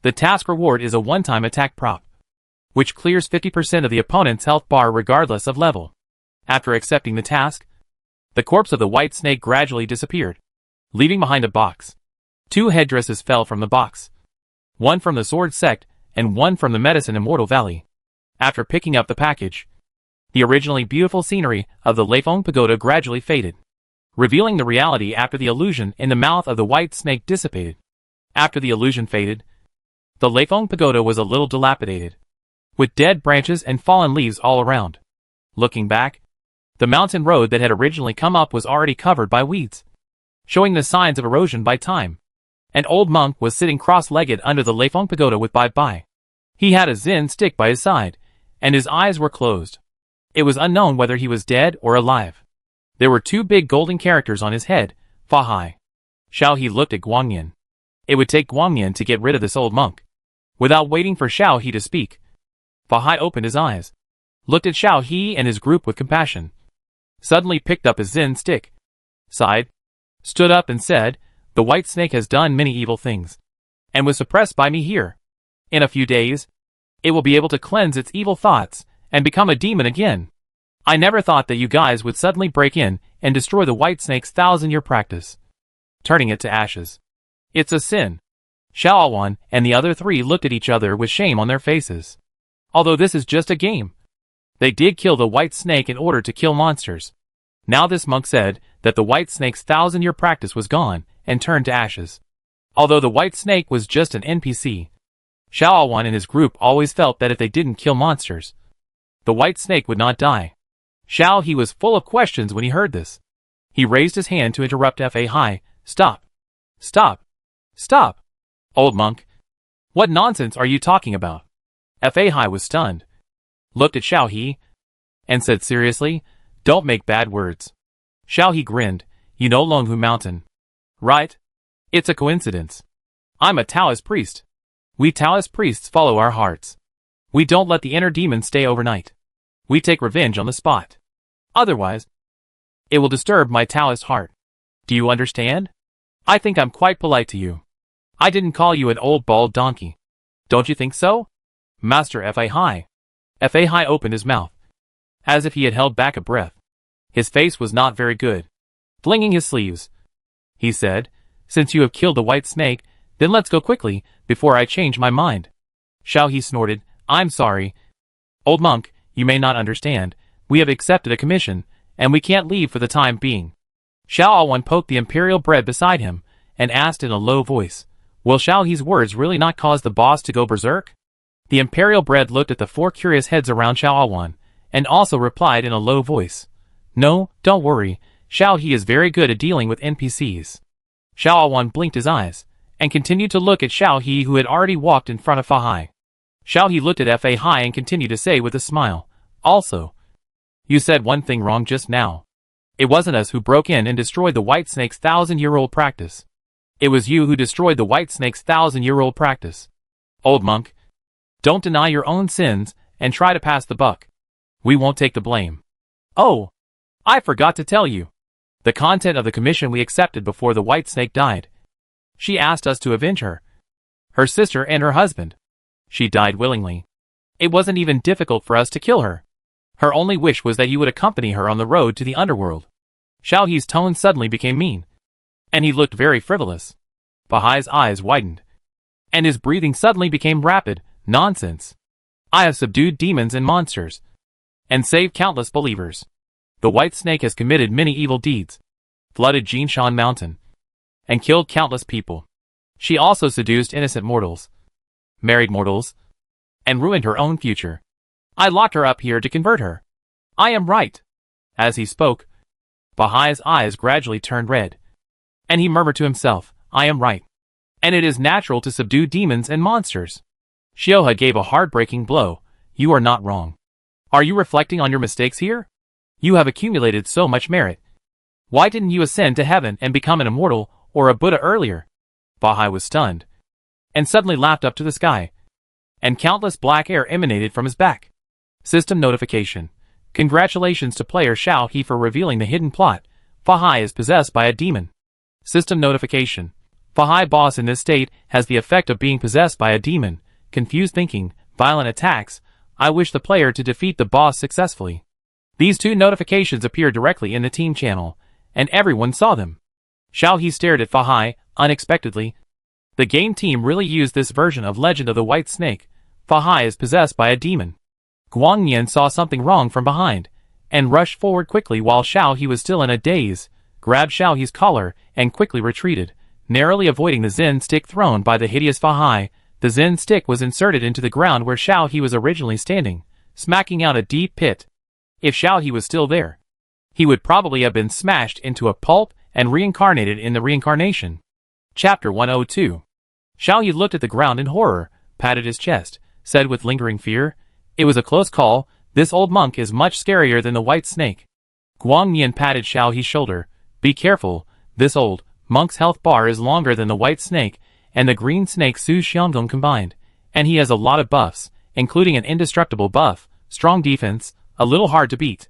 The task reward is a one-time attack prop, which clears 50% of the opponent's health bar regardless of level. After accepting the task, the corpse of the white snake gradually disappeared, leaving behind a box. 2 headdresses fell from the box. One from the Sword Sect, and one from the Medicine Immortal Valley. After picking up the package, the originally beautiful scenery of the Leifeng Pagoda gradually faded, revealing the reality after the illusion in the mouth of the white snake dissipated. After the illusion faded, the Leifeng Pagoda was a little dilapidated, with dead branches and fallen leaves all around. Looking back, the mountain road that had originally come up was already covered by weeds, showing the signs of erosion by time. An old monk was sitting cross-legged under the Leifeng Pagoda with Bai. He had a Zen stick by his side, and his eyes were closed. It was unknown whether he was dead or alive. There were 2 big golden characters on his head, Fahai. Xiao He looked at Guangyan. It would take Guangyan to get rid of this old monk. Without waiting for Xiao He to speak, Fahai opened his eyes, looked at Xiao He and his group with compassion, suddenly picked up his Zen stick, sighed, stood up and said, the white snake has done many evil things, and was suppressed by me here. In a few days, it will be able to cleanse its evil thoughts and become a demon again. I never thought that you guys would suddenly break in and destroy the white snake's 1,000-year practice, turning it to ashes. It's a sin. Xiaowan and the other 3 looked at each other with shame on their faces. Although this is just a game, they did kill the white snake in order to kill monsters. Now this monk said that the white snake's 1,000-year practice was gone and turned to ashes. Although the white snake was just an NPC, Xiaowan and his group always felt that if they didn't kill monsters, the white snake would not die. Xiao He was full of questions when he heard this. He raised his hand to interrupt Fahai. Stop. Stop. Stop. Old monk. What nonsense are you talking about? Fahai was stunned, looked at Xiao He, and said seriously, don't make bad words. Xiao He grinned. You know Longhu Mountain, right? It's a coincidence. I'm a Taoist priest. We Taoist priests follow our hearts. We don't let the inner demon stay overnight. We take revenge on the spot. Otherwise, it will disturb my Taoist heart. Do you understand? I think I'm quite polite to you. I didn't call you an old bald donkey. Don't you think so? Master Fahai. Fahai opened his mouth, as if he had held back a breath. His face was not very good. Flinging his sleeves, he said, since you have killed the white snake, then let's go quickly, before I change my mind. Xiao He snorted. I'm sorry. Old monk, you may not understand. We have accepted a commission, and we can't leave for the time being. Xiao Awan poked the imperial bread beside him, and asked in a low voice, will Xiao He's words really not cause the boss to go berserk? The imperial bread looked at the 4 curious heads around Xiao Awan, and also replied in a low voice, no, don't worry, Xiao He is very good at dealing with NPCs. Xiao Awan blinked his eyes, and continued to look at Xiao He who had already walked in front of Fahai. Xiao He looked at Fahai and continued to say with a smile, also, you said one thing wrong just now. It wasn't us who broke in and destroyed the white snake's 1,000-year-old practice. It was you who destroyed the white snake's 1,000-year-old practice. Old monk, don't deny your own sins and try to pass the buck. We won't take the blame. Oh, I forgot to tell you. The content of the commission we accepted before the white snake died. She asked us to avenge her. Her sister and her husband. She died willingly. It wasn't even difficult for us to kill her. Her only wish was that you would accompany her on the road to the underworld. Xiao He's tone suddenly became mean. And he looked very frivolous. Bahai's eyes widened. And his breathing suddenly became rapid. Nonsense. I have subdued demons and monsters. And saved countless believers. The white snake has committed many evil deeds. Flooded Jinshan Mountain. And killed countless people. She also seduced innocent mortals. Married mortals. And ruined her own future. I locked her up here to convert her. I am right. As he spoke, Bahai's eyes gradually turned red. And he murmured to himself, I am right. And it is natural to subdue demons and monsters. Xiaohe gave a heartbreaking blow. You are not wrong. Are you reflecting on your mistakes here? You have accumulated so much merit. Why didn't you ascend to heaven and become an immortal or a Buddha earlier? Bahai was stunned. And suddenly laughed up to the sky. And countless black air emanated from his back. System notification. Congratulations to player Xiao He for revealing the hidden plot. Bahai is possessed by a demon. System notification. Bahai boss in this state has the effect of being possessed by a demon. Confused thinking, violent attacks. I wish the player to defeat the boss successfully. These two notifications appeared directly in the team channel, and everyone saw them. Xiao He stared at Bahai, unexpectedly. The game team really used this version of Legend of the White Snake. Bahai is possessed by a demon. Guangnian saw something wrong from behind, and rushed forward quickly while Xiao He was still in a daze, grabbed Xiao He's collar, and quickly retreated, narrowly avoiding the Zen stick thrown by the hideous Bahai. The Zen stick was inserted into the ground where Xiao He was originally standing, smacking out a deep pit. If Xiao He was still there, he would probably have been smashed into a pulp and reincarnated in the reincarnation. Chapter 102. Xiao He looked at the ground in horror, patted his chest, said with lingering fear, It was a close call. This old monk is much scarier than the white snake. Guangnian patted Xiao He's shoulder. Be careful, this old monk's health bar is longer than the white snake and the green snake Su Xiangdong combined, and he has a lot of buffs, including an indestructible buff, strong defense, a little hard to beat.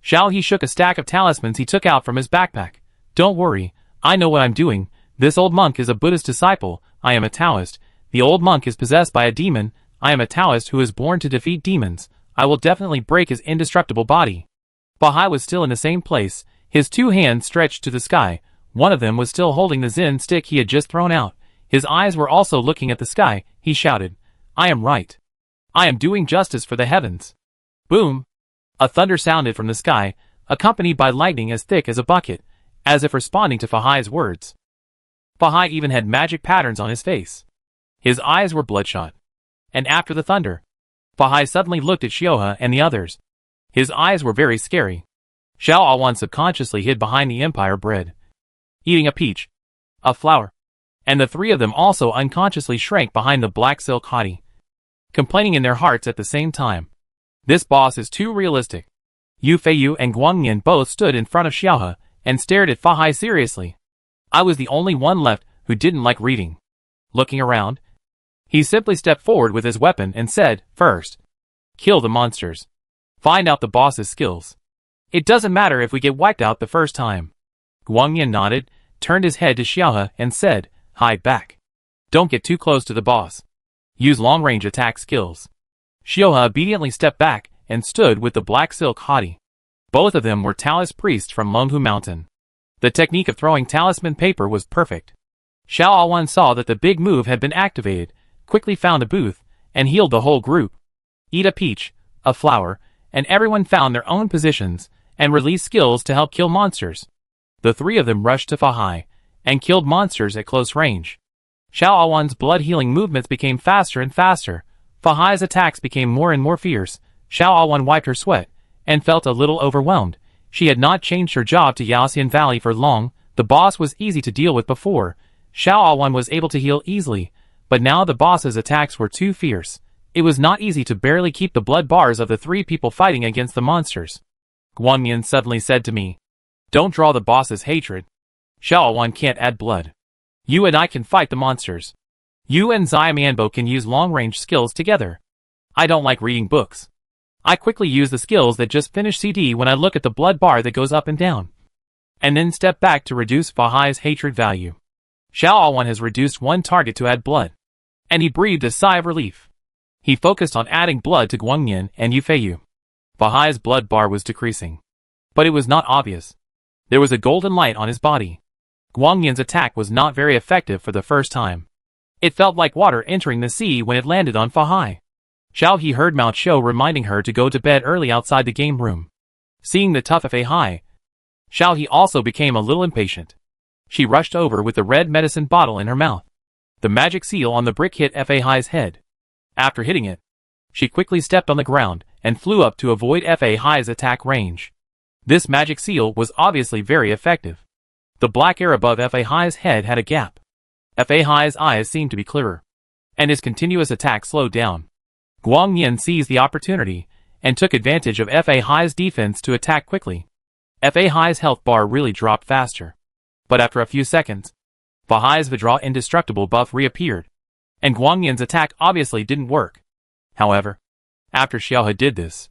Xiao He shook a stack of talismans he took out from his backpack. Don't worry, I know what I'm doing. This old monk is a Buddhist disciple. I am a Taoist. The old monk is possessed by a demon. I am a Taoist who is born to defeat demons. I will definitely break his indestructible body. Bahai was still in the same place, his two hands stretched to the sky. One of them was still holding the Zen stick he had just thrown out. His eyes were also looking at the sky. He shouted, I am right. I am doing justice for the heavens. Boom! A thunder sounded from the sky, accompanied by lightning as thick as a bucket, as if responding to Bahai's words. Bahai even had magic patterns on his face. His eyes were bloodshot. And after the thunder, Bahai suddenly looked at Xiaohe and the others. His eyes were very scary. Xiao Awan subconsciously hid behind the empire bread, eating a peach, a flower, and the three of them also unconsciously shrank behind the black silk hottie, complaining in their hearts at the same time. This boss is too realistic. Yu Feiyu and Guangnian both stood in front of Xiaohe and stared at Bahai seriously. I was the only one left who didn't like reading. Looking around, he simply stepped forward with his weapon and said, First, kill the monsters. Find out the boss's skills. It doesn't matter if we get wiped out the first time. Guangnian nodded, turned his head to Xiaohe and said, Hide back. Don't get too close to the boss. Use long-range attack skills. Xiaohe obediently stepped back and stood with the black silk hottie. Both of them were Taoist priests from Longhu Mountain. The technique of throwing talisman paper was perfect. Xiao Awan saw that the big move had been activated, quickly found a booth, and healed the whole group. Eat a peach, a flower, and everyone found their own positions, and released skills to help kill monsters. The three of them rushed to Bahai, and killed monsters at close range. Xiao Awan's blood-healing movements became faster and faster. Bahai's attacks became more and more fierce. Xiao Awan wiped her sweat, and felt a little overwhelmed. She had not changed her job to Yaoxian Valley for long. The boss was easy to deal with before. Xiao Awan was able to heal easily, but now the boss's attacks were too fierce. It was not easy to barely keep the blood bars of the three people fighting against the monsters. Guangnian suddenly said to me, Don't draw the boss's hatred. Xiao Awan can't add blood. You and I can fight the monsters. You and Xiaomianbo can use long-range skills together. I don't like reading books. I quickly use the skills that just finished CD when I look at the blood bar that goes up and down. And then step back to reduce Fahai's hatred value. Xiaowan has reduced one target to add blood. And he breathed a sigh of relief. He focused on adding blood to Guangyan and Yufeiyu. Fahai's blood bar was decreasing. But it was not obvious. There was a golden light on his body. Guangyan's attack was not very effective for the first time. It felt like water entering the sea when it landed on Fahai. Xiao He heard Mao Qiu reminding her to go to bed early outside the game room. Seeing the tough Fahai, Xiao He also became a little impatient. She rushed over with the red medicine bottle in her mouth. The magic seal on the brick hit Fahai's head. After hitting it, she quickly stepped on the ground and flew up to avoid Fahai's attack range. This magic seal was obviously very effective. The black air above Fahai's head had a gap. Fahai's eyes seemed to be clearer, and his continuous attack slowed down. Guangyan seized the opportunity and took advantage of Fahai's defense to attack quickly. Fahai's health bar really dropped faster. But after a few seconds, Fahai's Vidra indestructible buff reappeared, and Guangyan's attack obviously didn't work. However, after Xiaohe did this,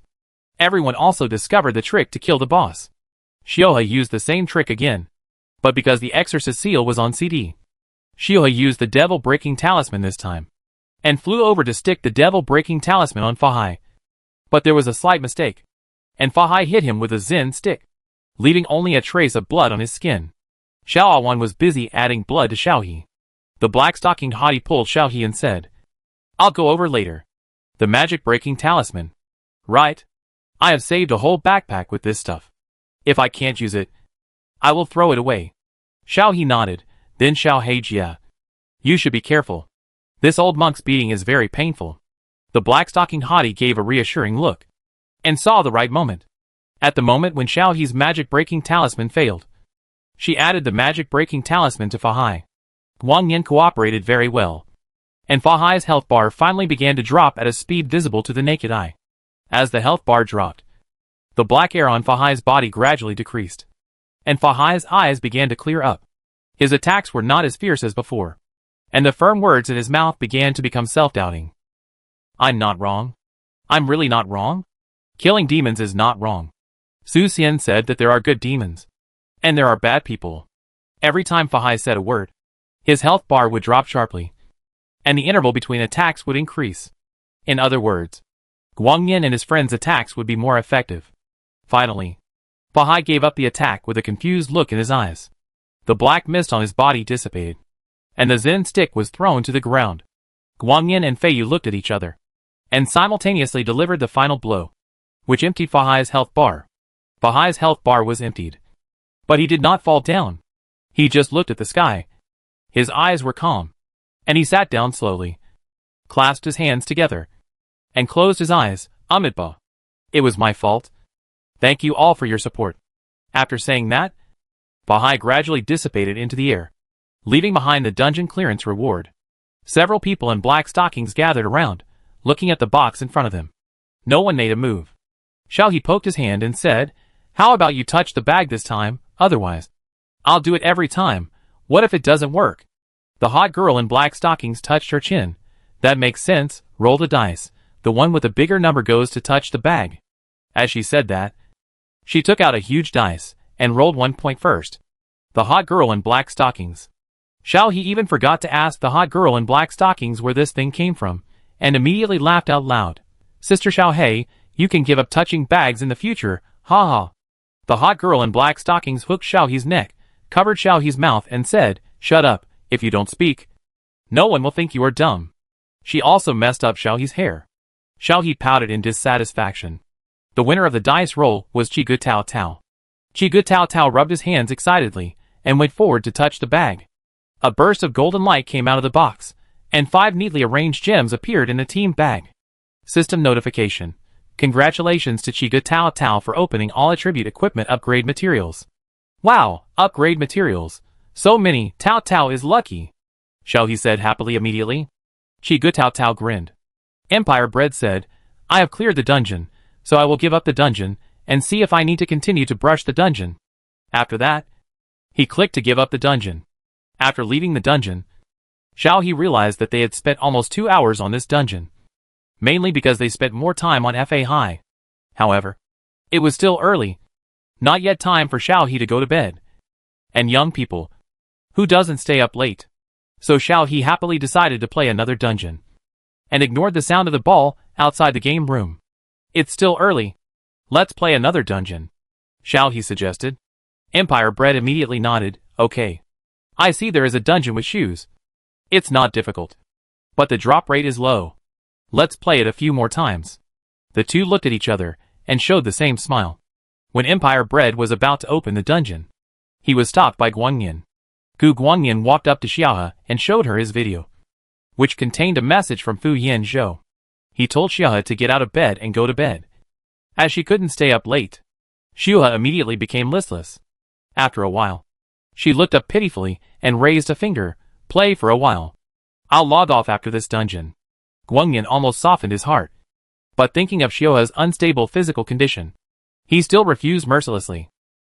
everyone also discovered the trick to kill the boss. Xiaohe used the same trick again, but because the exorcist seal was on CD, Xiaohe used the devil-breaking talisman this time, and flew over to stick the devil-breaking talisman on Fahai. But there was a slight mistake, and Fahai hit him with a Zen stick, leaving only a trace of blood on his skin. Xiaowan was busy adding blood to Xiaohe. The black-stockinged hottie pulled Xiaohe and said, "I'll go over later. The magic-breaking talisman. Right? I have saved a whole backpack with this stuff. If I can't use it, I will throw it away." Xiaohe nodded, then Xiaohe Jia. "You should be careful. This old monk's beating is very painful." The black-stockinged hottie gave a reassuring look, and saw the right moment. At the moment when Xiaohe's magic-breaking talisman failed, she added the magic-breaking talisman to Fahai. Guangyan cooperated very well, and Fahai's health bar finally began to drop at a speed visible to the naked eye. As the health bar dropped, the black air on Fahai's body gradually decreased, and Fahai's eyes began to clear up. His attacks were not as fierce as before, and the firm words in his mouth began to become self-doubting. "I'm not wrong. I'm really not wrong. Killing demons is not wrong." Su Xian said that there are good demons, and there are bad people. Every time Fahai said a word, his health bar would drop sharply, and the interval between attacks would increase. In other words, Guangyan and his friends' attacks would be more effective. Finally, Fahai gave up the attack with a confused look in his eyes. The black mist on his body dissipated, and the Zen stick was thrown to the ground. Guangyan and Feiyu looked at each other, and simultaneously delivered the final blow, which emptied Fahai's health bar. Fahai's health bar was emptied, but he did not fall down. He just looked at the sky. His eyes were calm, and he sat down slowly, clasped his hands together, and closed his eyes. "Amitabha. It was my fault. Thank you all for your support." After saying that, Fahai gradually dissipated into the air, leaving behind the dungeon clearance reward. Several people in black stockings gathered around, looking at the box in front of them. No one made a move. Xiaohe poked his hand and said, "How about you touch the bag this time? Otherwise, I'll do it every time. What if it doesn't work?" The hot girl in black stockings touched her chin. "That makes sense. Roll the dice. The one with the bigger number goes to touch the bag." As she said that, she took out a huge dice and rolled 1 point first. The hot girl in black stockings. Xiaohe even forgot to ask the hot girl in black stockings where this thing came from, and immediately laughed out loud. "Sister Xiaohe, you can give up touching bags in the future, ha ha." The hot girl in black stockings hooked Xiaohe's neck, covered Xiaohe's mouth and said, "Shut up, if you don't speak. No one will think you are dumb." She also messed up Xiaohe's hair. Xiaohe pouted in dissatisfaction. The winner of the dice roll was Qigu Tao Tao. Qigu Tao Tao rubbed his hands excitedly, and went forward to touch the bag. A burst of golden light came out of the box, and 5 neatly arranged gems appeared in the team bag. System notification. Congratulations to Qigu Tao Tao for opening all attribute equipment upgrade materials. Wow, upgrade materials. So many, Tao Tao is lucky. Xiaohe said happily immediately. Qigu Tao Tao grinned. Empire Bread said, "I have cleared the dungeon, so I will give up the dungeon, and see if I need to continue to brush the dungeon." After that, he clicked to give up the dungeon. After leaving the dungeon, Xiao He realized that they had spent almost 2 hours on this dungeon. Mainly because they spent more time on FA High. However, it was still early. Not yet time for Xiao He to go to bed. And young people. Who doesn't stay up late? So Xiao He happily decided to play another dungeon. And ignored the sound of the ball outside the game room. It's still early. Let's play another dungeon. Xiao He suggested. Empire Bread immediately nodded, okay. I see there is a dungeon with shoes. It's not difficult. But the drop rate is low. Let's play it a few more times. The two looked at each other, and showed the same smile. When Empire Bread was about to open the dungeon, he was stopped by Guangyan. Gu Guangyan walked up to Xiaohe and showed her his video, which contained a message from Fu Yanzhou. He told Xiaohe to get out of bed and go to bed, as she couldn't stay up late. Xiaohe immediately became listless. After a while, she looked up pitifully and raised a finger. Play for a while. I'll log off after this dungeon. Guangyan almost softened his heart. But thinking of Xiaohe's unstable physical condition, he still refused mercilessly.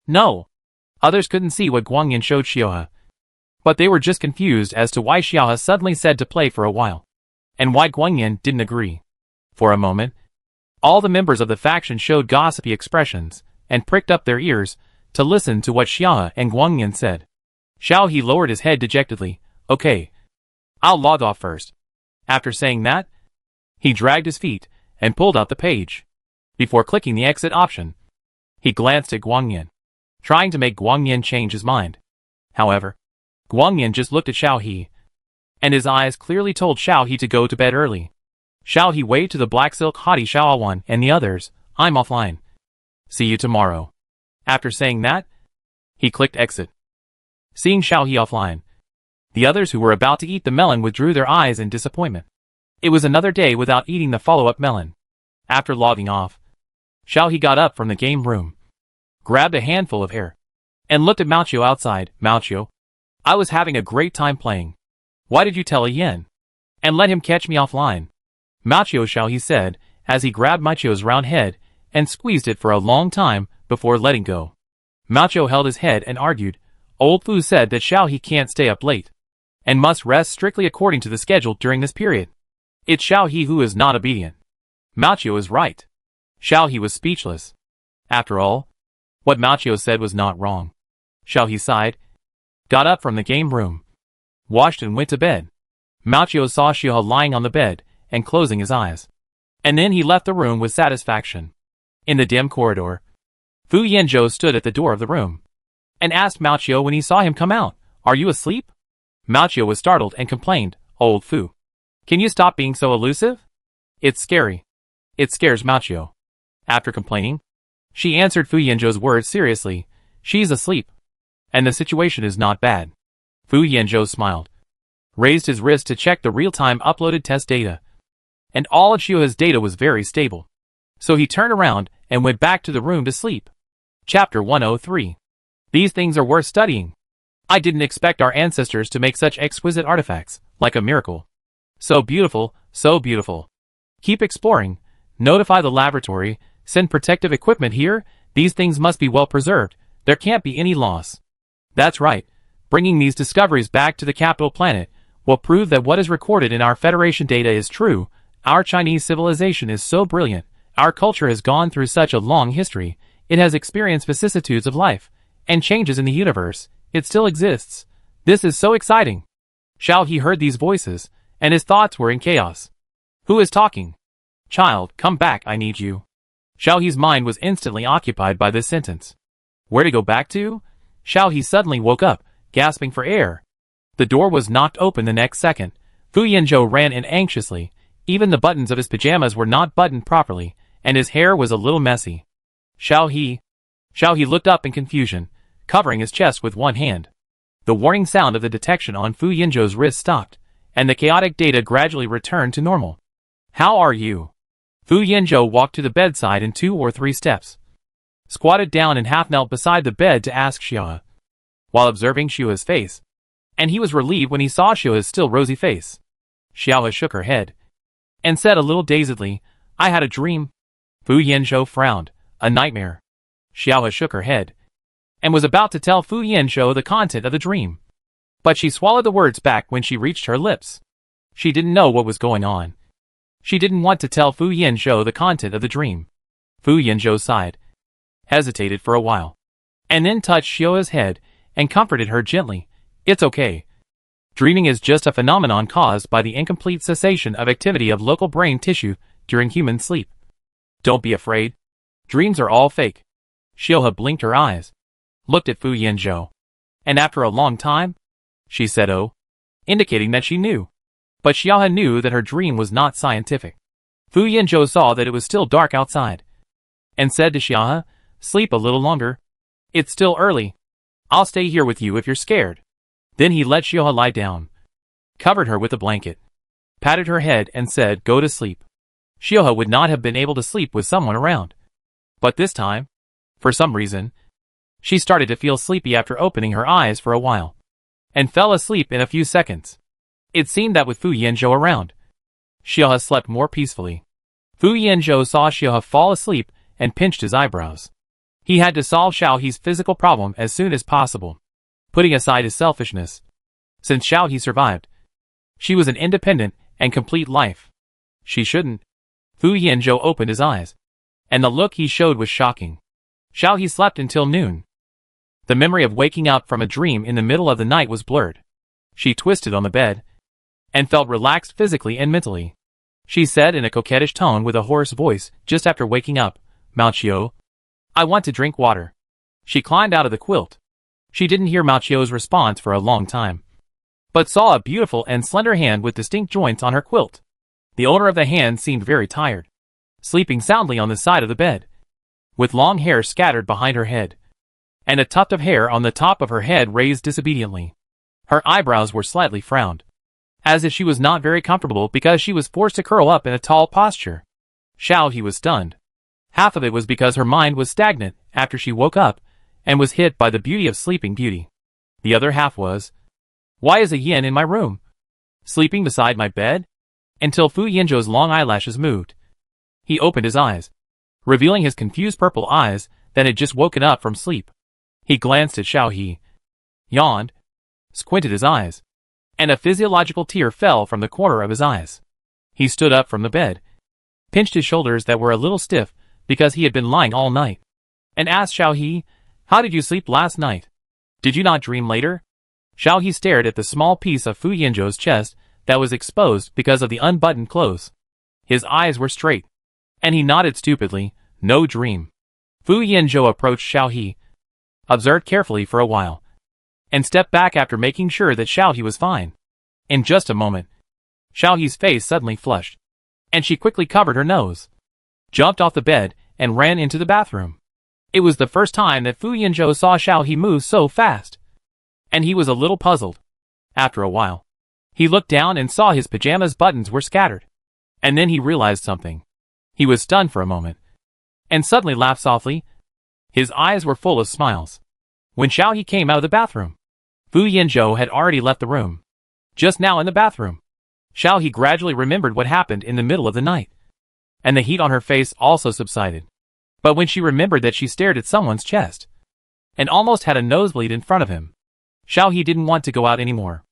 No. Others couldn't see what Guangyan showed Xiaohe. But they were just confused as to why Xiaohe suddenly said to play for a while. And why Guangyan didn't agree. For a moment, all the members of the faction showed gossipy expressions, and pricked up their ears, to listen to what Xiaohe and Guangyan said. Xiao He lowered his head dejectedly. Okay. I'll log off first. After saying that, he dragged his feet, and pulled out the page. Before clicking the exit option, he glanced at Guangyan, trying to make Guangyan change his mind. However, Guangyan just looked at Xiao He, and his eyes clearly told Xiao He to go to bed early. Xiao He waved to the black silk hottie Xiaowan and the others. I'm offline. See you tomorrow. After saying that, he clicked exit. Seeing Xiao He offline, the others who were about to eat the melon withdrew their eyes in disappointment. It was another day without eating the follow-up melon. After logging off, Xiao He got up from the game room, grabbed a handful of hair, and looked at Mao outside. Mao, I was having a great time playing. Why did you tell a yen? And let him catch me offline? Mao, Xiao He said, as he grabbed Mao round head, and squeezed it for a long time, before letting go. Mao held his head and argued. Old Fu said that Xiao He can't stay up late, and must rest strictly according to the schedule during this period. It's Xiao He who is not obedient. Mao is right. Xiao He was speechless. After all, what Mao said was not wrong. Xiao He sighed, got up from the game room, washed and went to bed. Mao saw Xiao lying on the bed, and closing his eyes. And then he left the room with satisfaction. In the dim corridor, Fu Yanzhou stood at the door of the room, and asked Mao when he saw him come out, Are you asleep? Mao was startled and complained, Old Fu, can you stop being so elusive? It's scary. It scares Mao. After complaining, she answered Fu Yanzhou's words seriously. She's asleep. And the situation is not bad. Fu Yanzhou smiled, raised his wrist to check the real-time uploaded test data. And all of Xiaohe's data was very stable. So he turned around and went back to the room to sleep. Chapter 103. These things are worth studying. I didn't expect our ancestors to make such exquisite artifacts, like a miracle. So beautiful, so beautiful. Keep exploring. Notify the laboratory. Send protective equipment here. These things must be well preserved. There can't be any loss. That's right. Bringing these discoveries back to the capital planet will prove that what is recorded in our Federation data is true. Our Chinese civilization is so brilliant. Our culture has gone through such a long history. It has experienced vicissitudes of life and changes in the universe. It still exists. This is so exciting. Xiao He heard these voices, and his thoughts were in chaos. Who is talking? Child, come back, I need you. Xiao He's mind was instantly occupied by this sentence. Where to go back to? Xiao He suddenly woke up, gasping for air. The door was knocked open the next second. Fu Yanzhou ran in anxiously. Even the buttons of his pajamas were not buttoned properly, and his hair was a little messy. Xiao He looked up in confusion, covering his chest with one hand. The warning sound of the detection on Fu Yanzhou's wrist stopped, and the chaotic data gradually returned to normal. How are you? Fu Yanzhou walked to the bedside in 2 or 3 steps, squatted down and half knelt beside the bed to ask Xiaohe, while observing Xiaohe's face, and he was relieved when he saw Xiaohe's still rosy face. Xiaohe shook her head, and said a little dazedly, I had a dream. Fu Yanzhou frowned. A nightmare. Xiaohe shook her head, and was about to tell Fu Yanzhou the content of the dream. But she swallowed the words back when she reached her lips. She didn't know what was going on. She didn't want to tell Fu Yanzhou the content of the dream. Fu Yanzhou sighed, hesitated for a while, and then touched Xiaohe's head and comforted her gently. It's okay. Dreaming is just a phenomenon caused by the incomplete cessation of activity of local brain tissue during human sleep. Don't be afraid. Dreams are all fake. Xiaohe blinked her eyes, looked at Fu Yanzhou, and after a long time, she said oh, indicating that she knew. But Xiaohe knew that her dream was not scientific. Fu Yanzhou saw that it was still dark outside, and said to Xiaohe, sleep a little longer. It's still early. I'll stay here with you if you're scared. Then he let Xiaohe lie down, covered her with a blanket, patted her head and said go to sleep. Xiaohe would not have been able to sleep with someone around. But this time, for some reason, she started to feel sleepy after opening her eyes for a while, and fell asleep in a few seconds. It seemed that with Fu Yanzhou around, Xiaohe slept more peacefully. Fu Yanzhou saw Xiaohe fall asleep and pinched his eyebrows. He had to solve Xiaohe's physical problem as soon as possible, putting aside his selfishness. Since Xiaohe survived, she was an independent and complete life. She shouldn't. Fu Yanzhou opened his eyes, and the look he showed was shocking. Xiaohe slept until noon. The memory of waking up from a dream in the middle of the night was blurred. She twisted on the bed, and felt relaxed physically and mentally. She said in a coquettish tone with a hoarse voice just after waking up, Mao Qiu, I want to drink water. She climbed out of the quilt. She didn't hear Mao Qiu's response for a long time, but saw a beautiful and slender hand with distinct joints on her quilt. The owner of the hand seemed very tired, sleeping soundly on the side of the bed, with long hair scattered behind her head, and a tuft of hair on the top of her head raised disobediently. Her eyebrows were slightly frowned, as if she was not very comfortable because she was forced to curl up in a tall posture. Xiaohe was stunned. Half of it was because her mind was stagnant after she woke up and was hit by the beauty of Sleeping Beauty. The other half was, why is a yin in my room, sleeping beside my bed? Until Fu Yanzhou's long eyelashes moved. He opened his eyes, revealing his confused purple eyes that had just woken up from sleep. He glanced at Xiaohe, yawned, squinted his eyes, and a physiological tear fell from the corner of his eyes. He stood up from the bed, pinched his shoulders that were a little stiff because he had been lying all night, and asked Xiaohe, how did you sleep last night? Did you not dream later? Xiaohe stared at the small piece of Fu Yanzhou's chest that was exposed because of the unbuttoned clothes. His eyes were straight, and he nodded stupidly, no dream. Fu Yanzhou approached Xiaohe, observed carefully for a while, and stepped back after making sure that Xiaohe was fine. In just a moment, Xiaohe's face suddenly flushed, and she quickly covered her nose, jumped off the bed, and ran into the bathroom. It was the first time that Fu Yanzhou saw Xiaohe move so fast, and he was a little puzzled. After a while, he looked down and saw his pajamas buttons were scattered, and then he realized something. He was stunned for a moment, and suddenly laughed softly. His eyes were full of smiles. When Xiaohe came out of the bathroom, Fu Yanzhou had already left the room. Just now in the bathroom, Xiaohe gradually remembered what happened in the middle of the night, and the heat on her face also subsided. But when she remembered that she stared at someone's chest, and almost had a nosebleed in front of him, Xiaohe didn't want to go out anymore.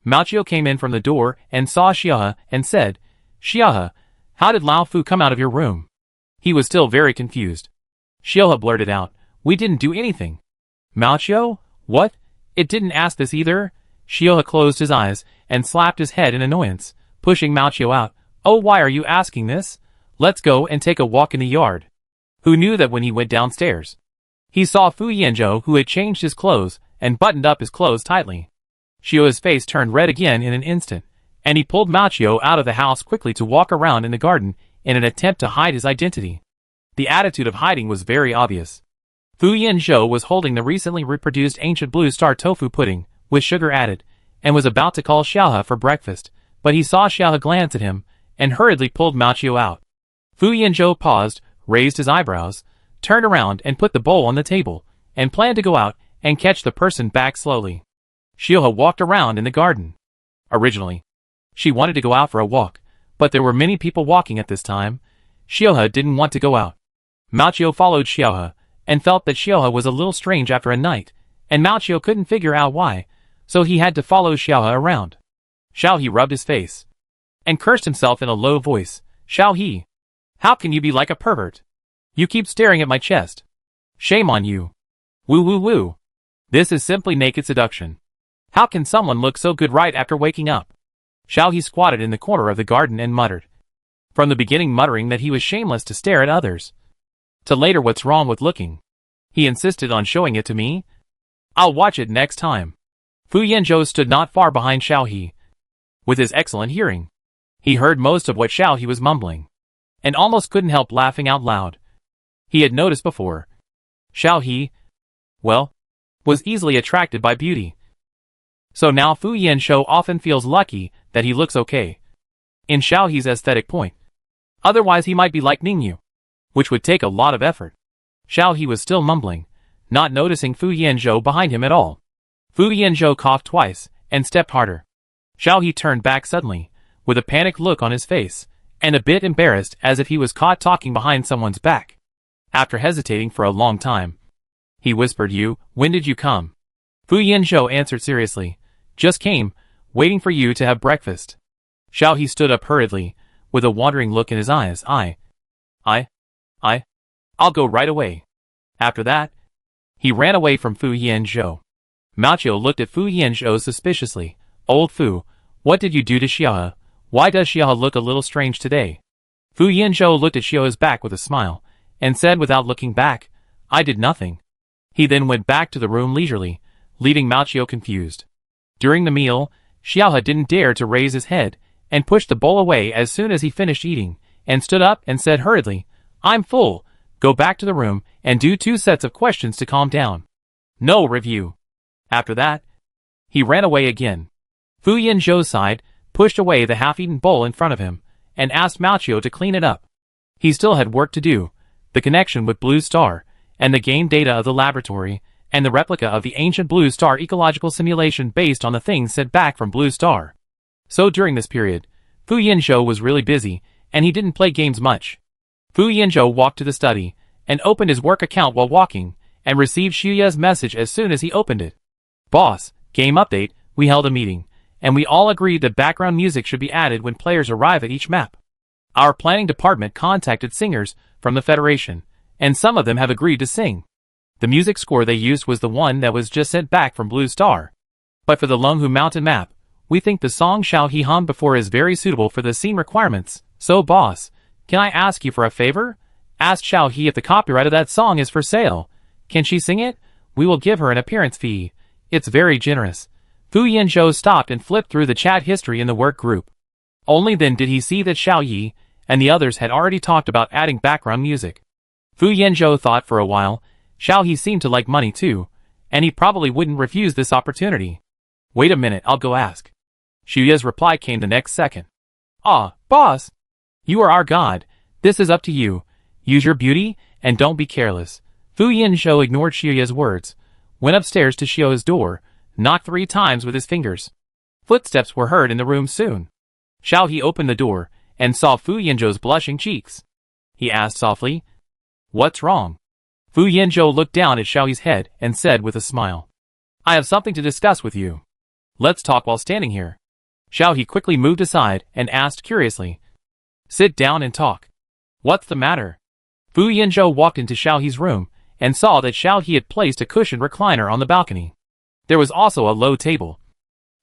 Mao Qiu came in from the door and saw Xiaohe and said, Xiaohe, how did Lao Fu come out of your room? He was still very confused. Xiaohe blurted out, we didn't do anything. Mao Qiu, what? It didn't ask this either? Xiaohe closed his eyes and slapped his head in annoyance, pushing Mao Qiu out. Oh, why are you asking this? Let's go and take a walk in the yard. Who knew that when he went downstairs, he saw Fu Yanzhou, who had changed his clothes and buttoned up his clothes tightly. Xiaohe's face turned red again in an instant, and he pulled Mao Qiu out of the house quickly to walk around in the garden in an attempt to hide his identity. The attitude of hiding was very obvious. Fu Yanzhou was holding the recently reproduced ancient blue star tofu pudding, with sugar added, and was about to call Xiaohe for breakfast, but he saw Xiaohe glance at him, and hurriedly pulled Mao Qiu out. Fu Yanzhou paused, raised his eyebrows, turned around and put the bowl on the table, and planned to go out and catch the person back slowly. Xiaohe walked around in the garden. Originally, she wanted to go out for a walk, but there were many people walking at this time. Xiaohe didn't want to go out. Mao Qiu followed Xiaohe, and felt that Xiaohe was a little strange after a night, and Mao Qiu couldn't figure out why, so he had to follow Xiaohe around. Xiaohe rubbed his face and cursed himself in a low voice. Xiaohe, how can you be like a pervert? You keep staring at my chest. Shame on you. Woo woo woo. This is simply naked seduction. How can someone look so good right after waking up? Xiaohe squatted in the corner of the garden and muttered. From the beginning muttering that he was shameless to stare at others, to later what's wrong with looking. He insisted on showing it to me. I'll watch it next time. Fu Yanzhou stood not far behind Xiaohe. With his excellent hearing, he heard most of what Xiaohe was mumbling, and almost couldn't help laughing out loud. He had noticed before. Xiaohe, well, was easily attracted by beauty. So now Fu Yanzhou often feels lucky that he looks okay in Xiaohe's aesthetic point. Otherwise he might be like Ningyu, which would take a lot of effort. Xiaohe was still mumbling, not noticing Fu Yanzhou behind him at all. Fu Yanzhou coughed twice and stepped harder. Xiaohe turned back suddenly, with a panicked look on his face, and a bit embarrassed as if he was caught talking behind someone's back. After hesitating for a long time, he whispered, when did you come? Fu Yanzhou answered seriously, just came, waiting for you to have breakfast. Xiaohe stood up hurriedly, with a wandering look in his eyes. I'll go right away. After that, he ran away from Fu Yanzhou. Mao looked at Fu Yanzhou suspiciously. Old Fu, what did you do to Xiaohe? Why does Xiaohe look a little strange today? Fu Yanzhou looked at Xiaohe's back with a smile, and said without looking back, I did nothing. He then went back to the room leisurely, leaving Mao confused. During the meal, Xiaohe didn't dare to raise his head, and pushed the bowl away as soon as he finished eating, and stood up and said hurriedly, I'm full, go back to the room and do 2 sets of questions to calm down. No review. After that, he ran away again. Fu Yanzhou sighed, pushed away the half-eaten bowl in front of him, and asked Mao to clean it up. He still had work to do, the connection with Blue Star, and the game data of the laboratory, and the replica of the ancient Blue Star ecological simulation based on the things sent back from Blue Star. So during this period, Fu Yanzhou was really busy, and he didn't play games much. Fu Yanzhou walked to the study, and opened his work account while walking, and received Xuye's message as soon as he opened it. Boss, game update, we held a meeting, and we all agreed that background music should be added when players arrive at each map. Our planning department contacted singers from the Federation, and some of them have agreed to sing. The music score they used was the one that was just sent back from Blue Star. But for the Longhu Mountain map, we think the song Xiaohe hummed before is very suitable for the scene requirements. So boss, can I ask you for a favor? Ask Xiaohe if the copyright of that song is for sale. Can she sing it? We will give her an appearance fee. It's very generous. Fu Yanzhou stopped and flipped through the chat history in the work group. Only then did he see that Xiaohe and the others had already talked about adding background music. Fu Yanzhou thought for a while. Xiaohe seemed to like money too, and he probably wouldn't refuse this opportunity. Wait a minute, I'll go ask. Xuye's reply came the next second. Ah, boss! You are our god. This is up to you. Use your beauty, and don't be careless. Fu Yanzhou ignored Xuye's words, went upstairs to Xiaohe's door, knocked 3 times with his fingers. Footsteps were heard in the room soon. Xiaohe opened the door, and saw Fu Yanzhou's blushing cheeks. He asked softly, What's wrong? Fu Yanzhou looked down at Xiaohe's head and said with a smile, I have something to discuss with you. Let's talk while standing here. Xiaohe quickly moved aside and asked curiously, Sit down and talk. What's the matter? Fu Yanzhou walked into Xiaohe's room and saw that Xiaohe had placed a cushioned recliner on the balcony. There was also a low table,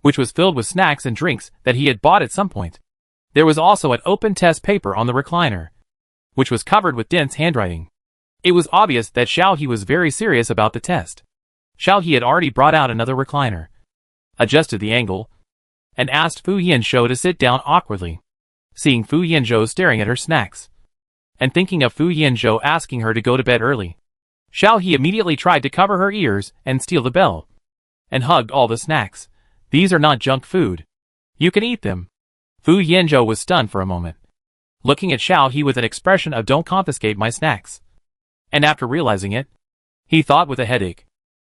which was filled with snacks and drinks that he had bought at some point. There was also an open test paper on the recliner, which was covered with dense handwriting. It was obvious that Xiaohe was very serious about the test. Xiaohe had already brought out another recliner, adjusted the angle, and asked Fu Yanzhou to sit down awkwardly. Seeing Fu Yanzhou staring at her snacks, and thinking of Fu Yanzhou asking her to go to bed early, Xiaohe immediately tried to cover her ears and steal the bell, and hugged all the snacks. These are not junk food. You can eat them. Fu Yanzhou was stunned for a moment, looking at Xiaohe with an expression of don't confiscate my snacks. And after realizing it, he thought with a headache.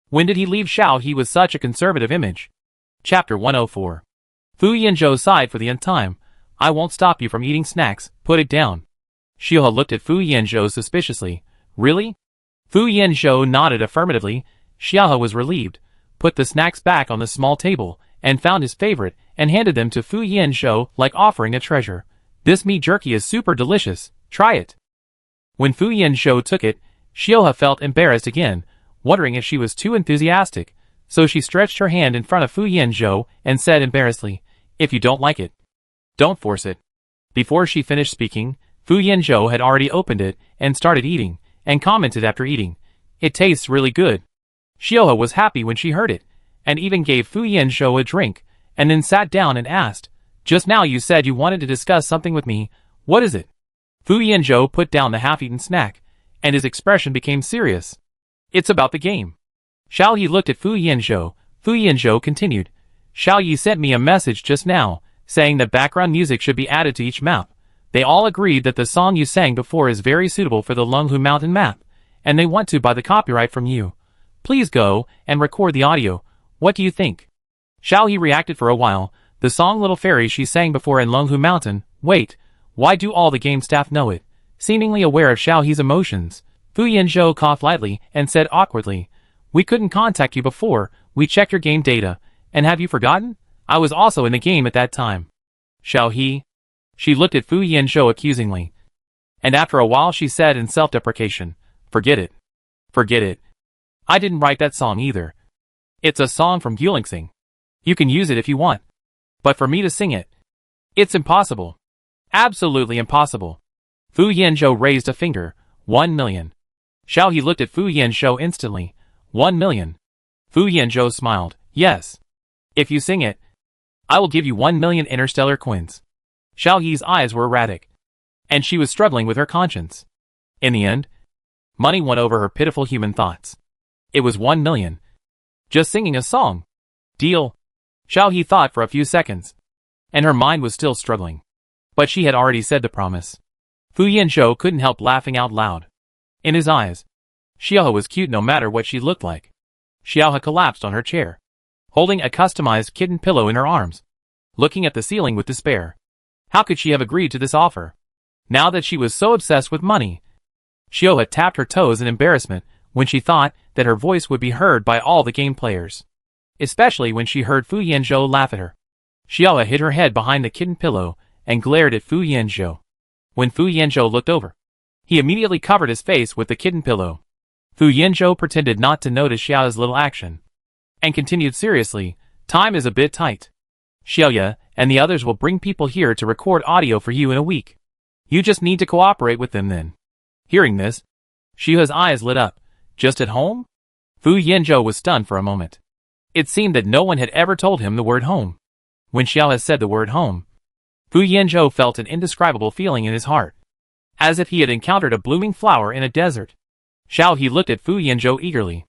When did he leave Xiaohe with such a conservative image? Chapter 104. Fu Yanzhou sighed for the nth time. I won't stop you from eating snacks, put it down. Xiaohe looked at Fu Yanzhou suspiciously. Really? Fu Yanzhou nodded affirmatively. Xiaohe was relieved. put the snacks back on the small table, and found his favorite, and handed them to Fu Yanzhou like offering a treasure. "This meat jerky is super delicious, try it." When Fu Yanzhou took it, Xiaohe felt embarrassed again, wondering if she was too enthusiastic, so she stretched her hand in front of Fu Yanzhou and said embarrassedly, "If you don't like it, don't force it." Before she finished speaking, Fu Yanzhou had already opened it and started eating, and commented after eating, "It tastes really good." Xiaohe was happy when she heard it, and even gave Fu Yanzhou a drink, and then sat down and asked, "Just now you said you wanted to discuss something with me. What is it?" Fu Yanzhou put down the half-eaten snack, and his expression became serious. "It's about the game." Xiao Yi looked at Fu Yanzhou. Fu Yanzhou continued, "Xiao Yi sent me a message just now, saying that background music should be added to each map. They all agreed that the song you sang before is very suitable for the Lunghu Mountain map, and they want to buy the copyright from you. Please go and record the audio. What do you think?" Xiao Yi reacted for a while. The song Little Fairy she sang before in Lunghu Mountain. Wait, why do all the game staff know it? Seemingly aware of Xiao Yi's emotions, Fu Yanzhou coughed lightly and said awkwardly, "We couldn't contact you before, we checked your game data, and have you forgotten? I was also in the game at that time." "Xiao He?" She looked at Fu Yanzhou accusingly. And after a while she said in self-deprecation, "Forget it. Forget it. I didn't write that song either. It's a song from Gulingsing. You can use it if you want. But for me to sing it, it's impossible. Absolutely impossible." Fu Yanzhou raised a finger. 1 million. Xiao He looked at Fu Yanzhou instantly. 1 million. Fu Yanzhou smiled. "Yes. If you sing it, I will give you 1 million interstellar coins." Xiao Yi's eyes were erratic, and she was struggling with her conscience. In the end, money won over her pitiful human thoughts. It was 1 million. Just singing a song. Deal. Xiao Yi thought for a few seconds, and her mind was still struggling. But she had already said the promise. Fu Yanzhou couldn't help laughing out loud. In his eyes, Xiaohe was cute no matter what she looked like. Xiaohe collapsed on her chair, holding a customized kitten pillow in her arms, looking at the ceiling with despair. How could she have agreed to this offer? Now that she was so obsessed with money. Xiaohe tapped her toes in embarrassment when she thought that her voice would be heard by all the game players. Especially when she heard Fu Yanzhou laugh at her. Xiaohe hid her head behind the kitten pillow and glared at Fu Yanzhou. When Fu Yanzhou looked over, he immediately covered his face with the kitten pillow. Fu Yanzhou pretended not to notice Xiaohe's little action, and continued seriously, "Time is a bit tight. Xiaoye and the others will bring people here to record audio for you in a week. You just need to cooperate with them then." Hearing this, Xiaohe's eyes lit up. Just at home? Fu Yanzhou was stunned for a moment. It seemed that no one had ever told him the word home. When Xiaohe said the word home, Fu Yanzhou felt an indescribable feeling in his heart, as if he had encountered a blooming flower in a desert. Xiao He looked at Fu Yanzhou eagerly.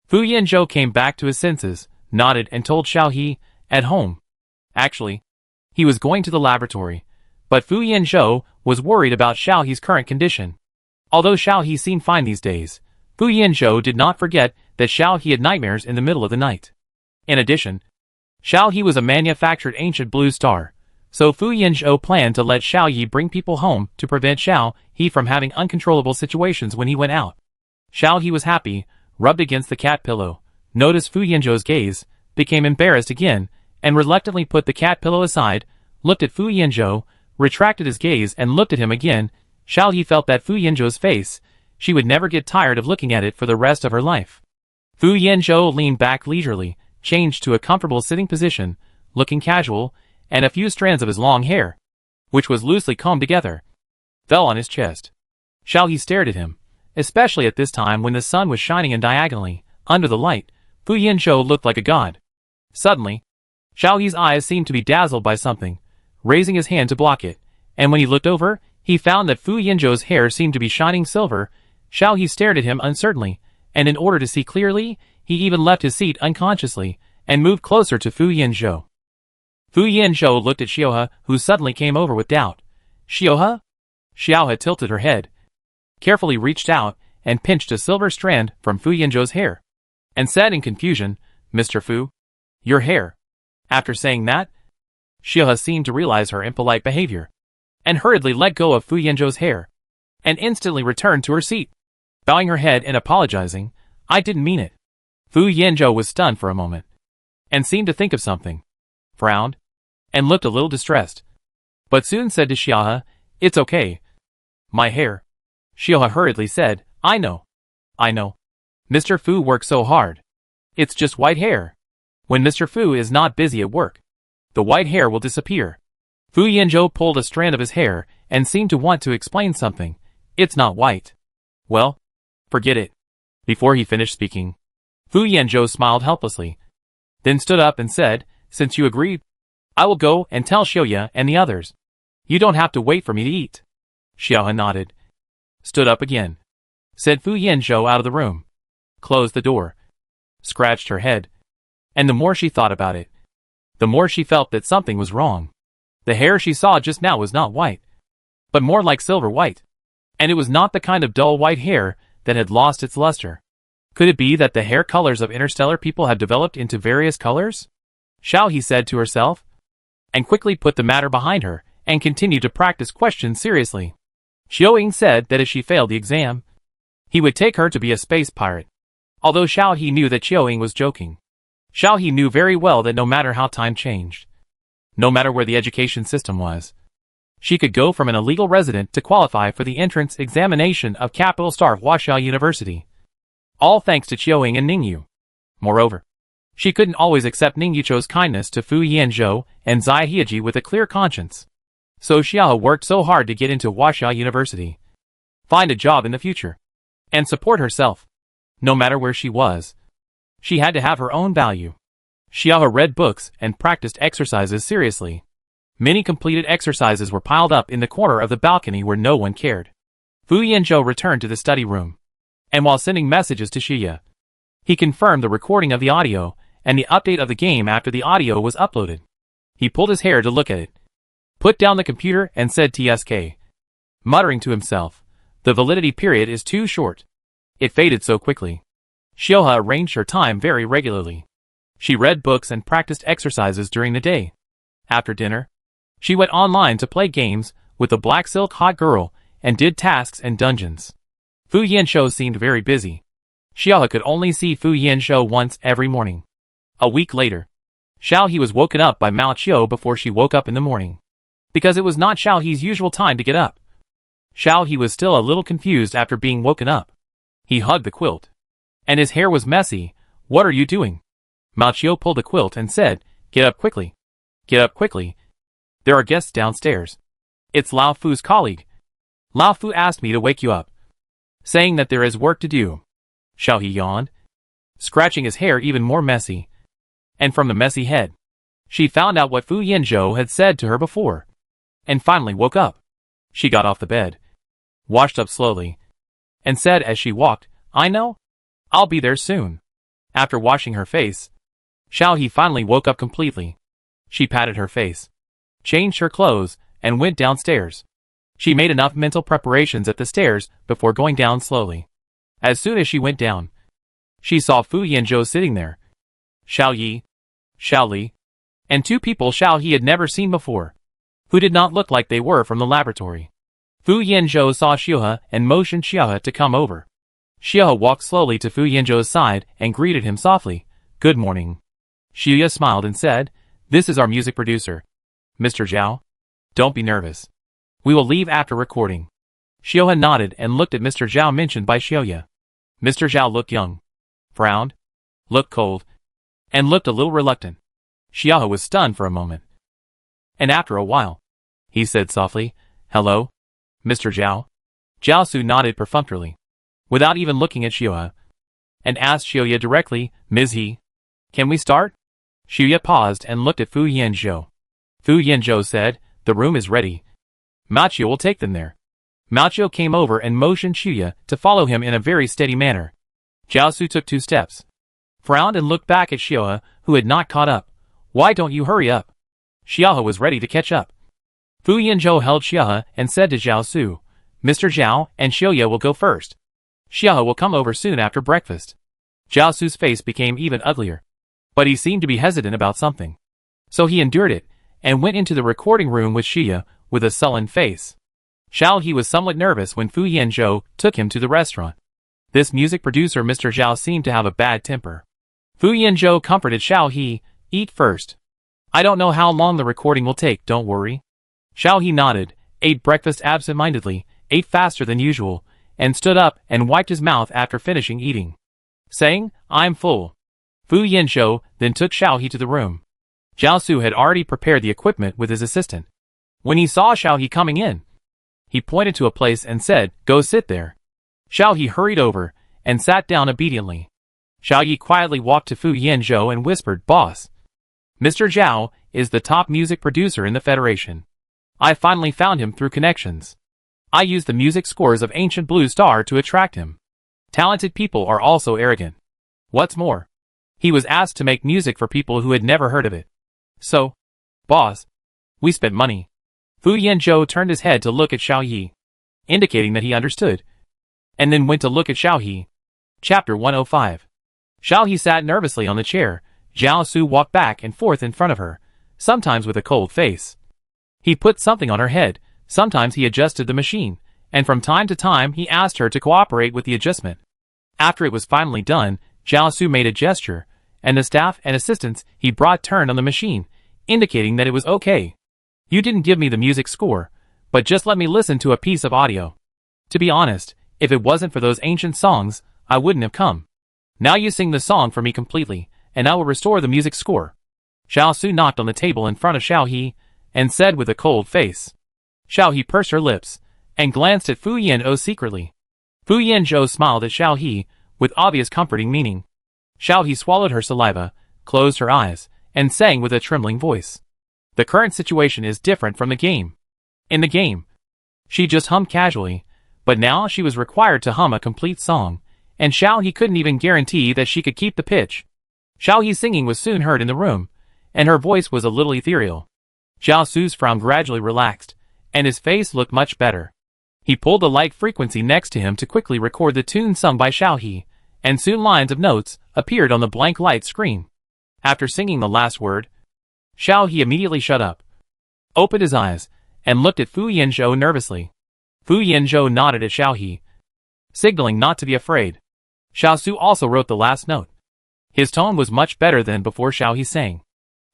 Fu Yanzhou came back to his senses, nodded and told Xiao He, "At home." Actually, he was going to the laboratory, but Fu Yanzhou was worried about Xiao He's current condition. Although Xiao He seemed fine these days, Fu Yanzhou did not forget that Xiao He had nightmares in the middle of the night. In addition, Xiao He was a manufactured ancient blue star, so Fu Yanzhou planned to let Xiao Yi bring people home to prevent Xiao He from having uncontrollable situations when he went out. Xiao He was happy, rubbed against the cat pillow, noticed Fu Yanzhou's gaze, became embarrassed again, and reluctantly put the cat pillow aside, looked at Fu Yanzhou, retracted his gaze and looked at him again. Xiao He felt that Fu Yanzhou's face, she would never get tired of looking at it for the rest of her life. Fu Yanzhou leaned back leisurely, changed to a comfortable sitting position, looking casual, and a few strands of his long hair, which was loosely combed together, fell on his chest. Xiao He stared at him, especially at this time when the sun was shining in diagonally. Under the light, Fu Yanzhou looked like a god. Suddenly, Xiao Yi's eyes seemed to be dazzled by something, raising his hand to block it, and when he looked over, he found that Fu Yanzhou's hair seemed to be shining silver. Xiao He stared at him uncertainly, and in order to see clearly, he even left his seat unconsciously, and moved closer to Fu Yanzhou. Fu Yanzhou looked at Xiaohe, who suddenly came over with doubt. "Xiaohe?" Xiaohe tilted her head, carefully reached out, and pinched a silver strand from Fu Yanzhou's hair, and said in confusion, "Mr. Fu, your hair." After saying that, Xiaohe seemed to realize her impolite behavior, and hurriedly let go of Fu Yanzhou's hair, and instantly returned to her seat, bowing her head and apologizing, "I didn't mean it. Fu Yanzhou was stunned for a moment, and seemed to think of something, frowned, and looked a little distressed, but soon said to Xiaohe, "It's okay. My hair." Xiaohe hurriedly said, I know. Mr. Fu works so hard. It's just white hair. When Mr. Fu is not busy at work, the white hair will disappear." Fu Yanzhou pulled a strand of his hair and seemed to want to explain something. "It's not white." "Well, forget it." Before he finished speaking, Fu Yanzhou smiled helplessly, then stood up and said, "Since you agreed, I will go and tell Xiaoye and the others. You don't have to wait for me to eat." Xiaohe nodded, stood up again, said Fu Yanzhou out of the room, closed the door, scratched her head, and the more she thought about it, the more she felt that something was wrong. The hair she saw just now was not white, but more like silver white, and it was not the kind of dull white hair that had lost its luster. Could it be that the hair colors of interstellar people have developed into various colors? Xiaohe said to herself, and quickly put the matter behind her and continued to practice questions seriously. Xiaoying said that if she failed the exam, he would take her to be a space pirate. Although Xiaohe knew that Xiaoying was joking, Xiaohe knew very well that no matter how time changed, no matter where the education system was, she could go from an illegal resident to qualify for the entrance examination of Capital Star Huaxia University. All thanks to Xiaoying and Ningyu. Moreover, she couldn't always accept Ningyucho's kindness to Fu Yanzhou and Zai Heiji with a clear conscience. So Xiaohe worked so hard to get into Huaxia University, find a job in the future, and support herself. No matter where she was, she had to have her own value. Xiaohe read books and practiced exercises seriously. Many completed exercises were piled up in the corner of the balcony where no one cared. Fu Yanzhou returned to the study room, and while sending messages to Xiaohe, he confirmed the recording of the audio and the update of the game after the audio was uploaded. He pulled his hair to look at it, put down the computer and said TSK, muttering to himself, "The validity period is too short." It faded so quickly. Xiaohe arranged her time very regularly. She read books and practiced exercises during the day. After dinner, she went online to play games with the black silk hot girl and did tasks and dungeons. Fu Yanzhou seemed very busy. Xiaohe could only see Fu Yanzhou once every morning. A week later, Xiaohe was woken up by Mao Qiu before she woke up in the morning, because it was not Xiaohe's usual time to get up. Xiaohe was still a little confused after being woken up. He hugged the quilt, and his hair was messy. "What are you doing?" Mao Qiu pulled the quilt and said, "Get up quickly. Get up quickly. There are guests downstairs. It's Lao Fu's colleague. Lao Fu asked me to wake you up, saying that there is work to do." Xiaohe yawned, scratching his hair even more messy. And from the messy head, she found out what Fu Yanzhou had said to her before, and finally woke up. She got off the bed, washed up slowly, and said as she walked, "I know. I'll be there soon." After washing her face, Xiaohe finally woke up completely. She patted her face, changed her clothes, and went downstairs. She made enough mental preparations at the stairs before going down slowly. As soon as she went down, she saw Fu Yanzhou sitting there, Xiao Yi, Xiao Li, and two people Xiaohe had never seen before, who did not look like they were from the laboratory. Fu Yanzhou saw Xiaohe and motioned Xiaohe to come over. Xiaohe walked slowly to Fu Yanzhou's side and greeted him softly. "Good morning." Xiaohe smiled and said, "This is our music producer, Mr. Zhao. Don't be nervous. We will leave after recording." Xiaohe nodded and looked at Mr. Zhao mentioned by Xiaoye. Mr. Zhao looked young, frowned, looked cold, and looked a little reluctant. Xiaohe was stunned for a moment, and after a while, he said softly, "Hello, Mr. Zhao." Zhao Su nodded perfunctorily, without even looking at Xiaohe, and asked Xiaoye directly, "Ms. He, can we start?" Xiaoye paused and looked at Fu Yanzhou. Fu Yanzhou said, "The room is ready. Mao Qiu will take them there." Mao Qiu came over and motioned Xiaoye to follow him in a very steady manner. Zhao Su took 2 steps, frowned and looked back at Xiaohe, who had not caught up. "Why don't you hurry up?" Xiaohe was ready to catch up. Fu Yanzhou held Xiaohe and said to Zhao Su, "Mr. Zhao and Xiaoye will go first. Xiaohe will come over soon after breakfast." Zhao Su's face became even uglier, but he seemed to be hesitant about something. So he endured it, and went into the recording room with Xiaoye with a sullen face. Xiaohe was somewhat nervous when Fu Yanzhou took him to the restaurant. This music producer Mr. Zhao seemed to have a bad temper. Fu Yanzhou comforted Xiao He, eat first. I don't know how long the recording will take, don't worry. Xiao He nodded, ate breakfast absent-mindedly, ate faster than usual, and stood up and wiped his mouth after finishing eating, saying, I'm full. Fu Yanzhou then took Xiao He to the room. Jiao Su had already prepared the equipment with his assistant. When he saw Xiao He coming in, he pointed to a place and said, go sit there. Xiao He hurried over and sat down obediently. Xiao He quietly walked to Fu Yanzhou and whispered, Boss, Mr. Zhao is the top music producer in the Federation. I finally found him through connections. I used the music scores of Ancient Blue Star to attract him. Talented people are also arrogant. What's more, he was asked to make music for people who had never heard of it. So, boss, we spent money. Fu Yanzhou turned his head to look at Xiao He, indicating that he understood, and then went to look at Xiao He. Chapter 105. Xiao He sat nervously on the chair. Jiao Su walked back and forth in front of her, sometimes with a cold face. He put something on her head, sometimes he adjusted the machine, and from time to time he asked her to cooperate with the adjustment. After it was finally done, Jiao Su made a gesture, and the staff and assistants he brought turned on the machine, indicating that it was okay. You didn't give me the music score, but just let me listen to a piece of audio. To be honest, if it wasn't for those ancient songs, I wouldn't have come. Now you sing the song for me completely, and I will restore the music score. Xiao Su knocked on the table in front of Xiao He, and said with a cold face. Xiao He pursed her lips, and glanced at Fu Yanzhou secretly. Fu Yanzhou smiled at Xiao He, with obvious comforting meaning. Xiao He swallowed her saliva, closed her eyes, and sang with a trembling voice. The current situation is different from the game. In the game, she just hummed casually, but now she was required to hum a complete song, and Xiao He couldn't even guarantee that she could keep the pitch. Xiao He's singing was soon heard in the room, and her voice was a little ethereal. Jiao Su's frown gradually relaxed, and his face looked much better. He pulled the light frequency next to him to quickly record the tune sung by Xiao He, and soon lines of notes appeared on the blank light screen. After singing the last word, Xiao He immediately shut up, opened his eyes, and looked at Fu Yanzhou nervously. Fu Yanzhou nodded at Xiao He, signaling not to be afraid. Xiao Su also wrote the last note. His tone was much better than before Xiao He sang,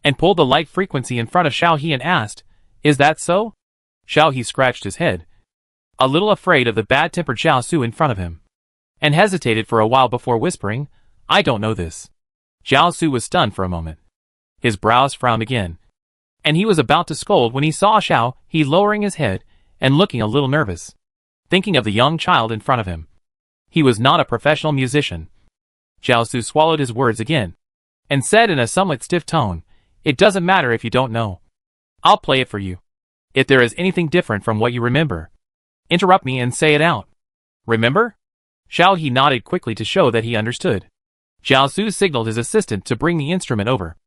and pulled the light frequency in front of Xiao He and asked, Is that so? Xiao He scratched his head, a little afraid of the bad-tempered Xiao Su in front of him, and hesitated for a while before whispering, I don't know this. Xiao Su was stunned for a moment. His brows frowned again, and he was about to scold when he saw Xiao He lowering his head and looking a little nervous, thinking of the young child in front of him. He was not a professional musician. Xiao Su swallowed his words again, and said in a somewhat stiff tone, It doesn't matter if you don't know. I'll play it for you. If there is anything different from what you remember, interrupt me and say it out. Remember? Xiao He nodded quickly to show that he understood. Jiao Su signaled his assistant to bring the instrument over.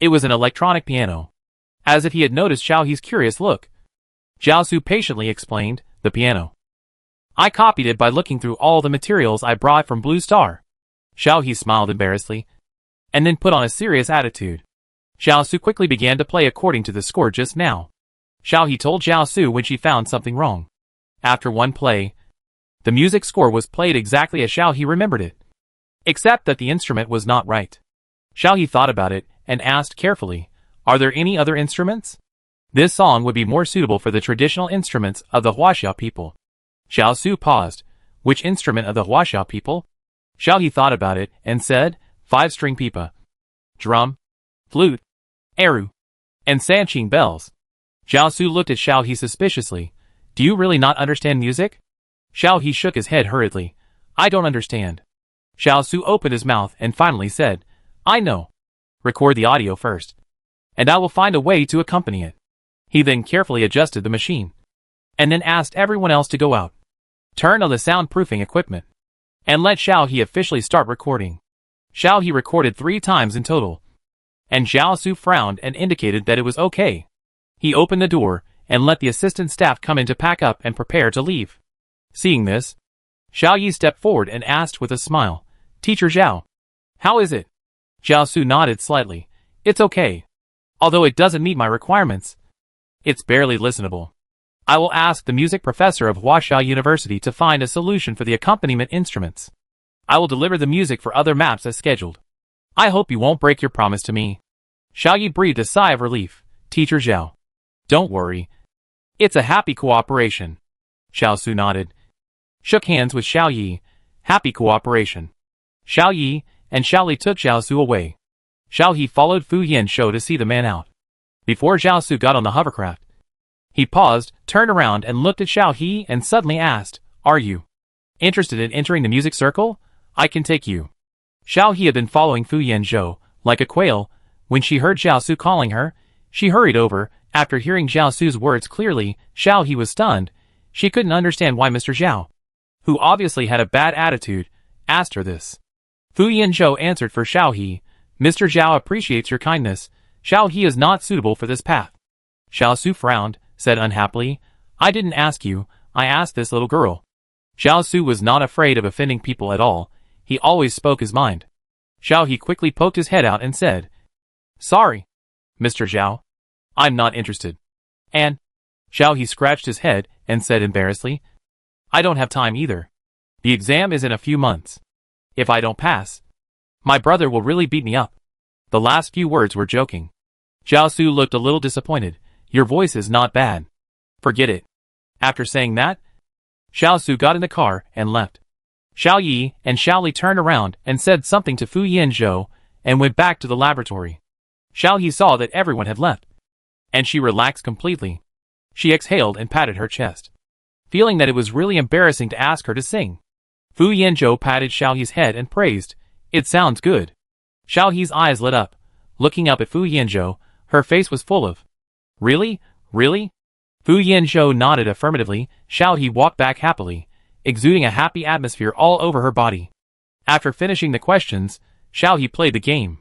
It was an electronic piano. As if he had noticed Xiao He's curious look, Jiao Su patiently explained, the piano. I copied it by looking through all the materials I brought from Blue Star. Xiao He smiled embarrassedly, and then put on a serious attitude. Jiao Su quickly began to play according to the score just now. Xiao He told Jiao Su when she found something wrong. After one play, the music score was played exactly as Xiao He remembered it, except that the instrument was not right. Xiao He thought about it and asked carefully, Are there any other instruments? This song would be more suitable for the traditional instruments of the Huaxia people. Xiao Su paused. Which instrument of the Huaxia people? Xiao He thought about it and said, 5-string pipa, drum, flute, eru, and sanqing bells. Jiao Su looked at Xiao He suspiciously. Do you really not understand music? Xiao He shook his head hurriedly. I don't understand. Xiao Su opened his mouth and finally said, I know. Record the audio first, and I will find a way to accompany it. He then carefully adjusted the machine, and then asked everyone else to go out, turn on the soundproofing equipment, and let Xiao He officially start recording. Xiao He recorded 3 times in total, and Jiao Su frowned and indicated that it was okay. He opened the door and let the assistant staff come in to pack up and prepare to leave. Seeing this, Xiao Yi stepped forward and asked with a smile, Teacher Zhao, how is it? Jiao Su nodded slightly. It's okay. Although it doesn't meet my requirements, it's barely listenable. I will ask the music professor of Huaxia University to find a solution for the accompaniment instruments. I will deliver the music for other maps as scheduled. I hope you won't break your promise to me. Xiao Yi breathed a sigh of relief. Teacher Zhao. Don't worry. It's a happy cooperation. Xiao Su nodded. Shook hands with Xiao Yi. Happy cooperation. Xiao Yi and Xiao Li took Xiao Su away. Xiao He followed Fu Yanzhou to see the man out. Before Xiao Su got on the hovercraft, he paused, turned around and looked at Xiao He and suddenly asked, Are you interested in entering the music circle? I can take you. Xiao He had been following Fu Yanzhou, like a quail. When she heard Xiao Su calling her, she hurried over. After hearing Xiao Su's words clearly, Xiao He was stunned. She couldn't understand why Mr. Zhao, who obviously had a bad attitude, asked her this. Fu Yanzhou answered for Xiao He. Mr. Zhao appreciates your kindness. Xiao He is not suitable for this path. Xiao Su frowned, said unhappily, I didn't ask you, I asked this little girl. Xiao Su was not afraid of offending people at all. He always spoke his mind. Xiao He quickly poked his head out and said, Sorry, Mr. Zhao. I'm not interested. And Xiao He scratched his head and said embarrassedly, I don't have time either. The exam is in a few months. If I don't pass, my brother will really beat me up. The last few words were joking. Xiao Su looked a little disappointed. Your voice is not bad. Forget it. After saying that, Xiao Su got in the car and left. Xiao Yi and Xiao Li turned around and said something to Fu Yanzhou and went back to the laboratory. Xiao He saw that everyone had left, and she relaxed completely. She exhaled and patted her chest, feeling that it was really embarrassing to ask her to sing. Fu Yanzhou patted Xiao He's head and praised, It sounds good. Xiao He's eyes lit up. Looking up at Fu Yanzhou, her face was full of, Really? Really? Fu Yanzhou nodded affirmatively. Xiao He walked back happily, exuding a happy atmosphere all over her body. After finishing the questions, Xiao He played the game.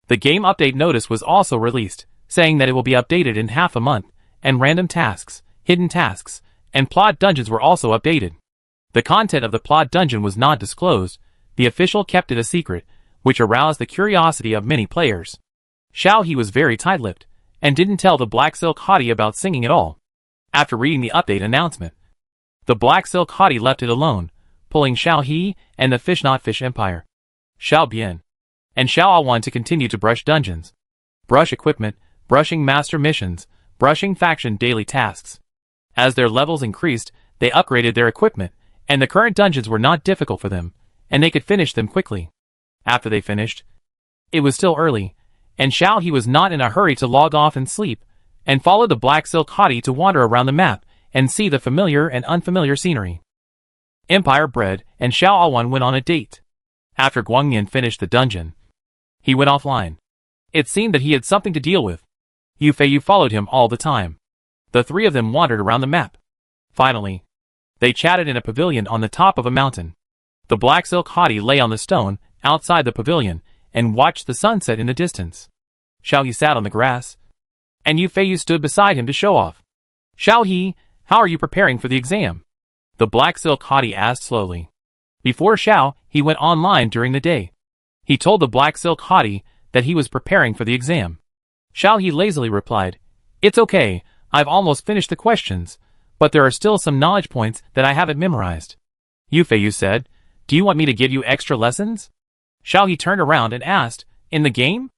The game update notice was also released, saying that it will be updated in half a month, and random tasks, hidden tasks, and plot dungeons were also updated. The content of the plot dungeon was not disclosed. The official kept it a secret, which aroused the curiosity of many players. Xiao He was very tight-lipped, and didn't tell the Black Silk Hottie about singing at all. After reading the update announcement, the Black Silk Hottie left it alone, pulling Xiao He and the Fish Not Fish Empire, Xiao Bian, and Xiao Awan to continue to brush dungeons, brush equipment, brushing master missions, brushing faction daily tasks. As their levels increased, they upgraded their equipment, and the current dungeons were not difficult for them, and they could finish them quickly. After they finished, it was still early, and Xiao He was not in a hurry to log off and sleep, and followed the Black Silk Hottie to wander around the map and see the familiar and unfamiliar scenery. Empire Bread and Xiao Awan went on a date. After Guangyan finished the dungeon, he went offline. It seemed that he had something to deal with. Yu Feiyu followed him all the time. The three of them wandered around the map. Finally, they chatted in a pavilion on the top of a mountain. The Black Silk Hottie lay on the stone outside the pavilion and watched the sunset in the distance. Xiao He sat on the grass, and Yu Feiyu stood beside him to show off. Xiao He, how are you preparing for the exam? The Black Silk Hottie asked slowly. Before Xiao, he went online during the day. He told the Black Silk Hottie that he was preparing for the exam. Xiao He lazily replied, It's okay, I've almost finished the questions, but there are still some knowledge points that I haven't memorized. Yu Feiyu said, Do you want me to give you extra lessons? Xiao He turned around and asked, In the game?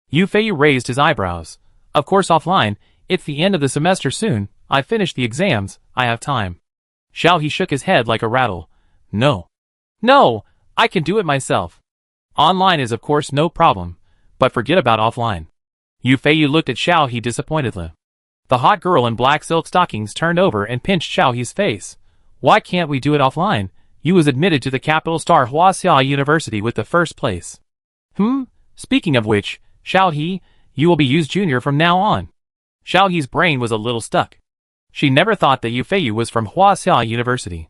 Yu Feiyu raised his eyebrows. Of course offline, it's the end of the semester soon, I've finished the exams, I have time. Xiao He shook his head like a rattle. No. No, I can do it myself. Online is of course no problem, but forget about offline. Yu Feiyu looked at Xiao He disappointedly. The hot girl in black silk stockings turned over and pinched Xiao He's face. Why can't we do it offline? You was admitted to the Capital Star Huaxia University with the first place. Speaking of which, Xiao He, you will be Yu's junior from now on. Xiao He's brain was a little stuck. She never thought that Yu Feiyu was from Huaxia University.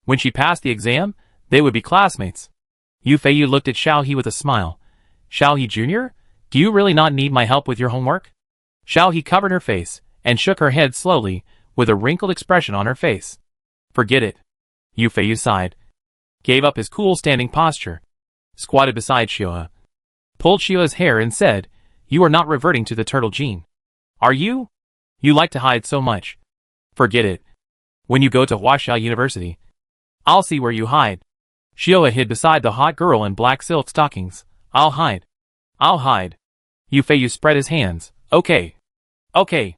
When she passed the exam, they would be classmates. Yu Feiyu looked at Xiao He with a smile. Xiao He Jr., do you really not need my help with your homework? Xiao He covered her face and shook her head slowly, with a wrinkled expression on her face. Forget it. Yu Feiyu sighed, gave up his cool standing posture, squatted beside Xioa, pulled Xioa's hair and said, You are not reverting to the turtle gene. Are you? You like to hide so much. Forget it. When you go to Huaxia University, I'll see where you hide. Xioa hid beside the hot girl in black silk stockings. I'll hide. I'll hide. Yu Feiyu spread his hands. Okay. Okay.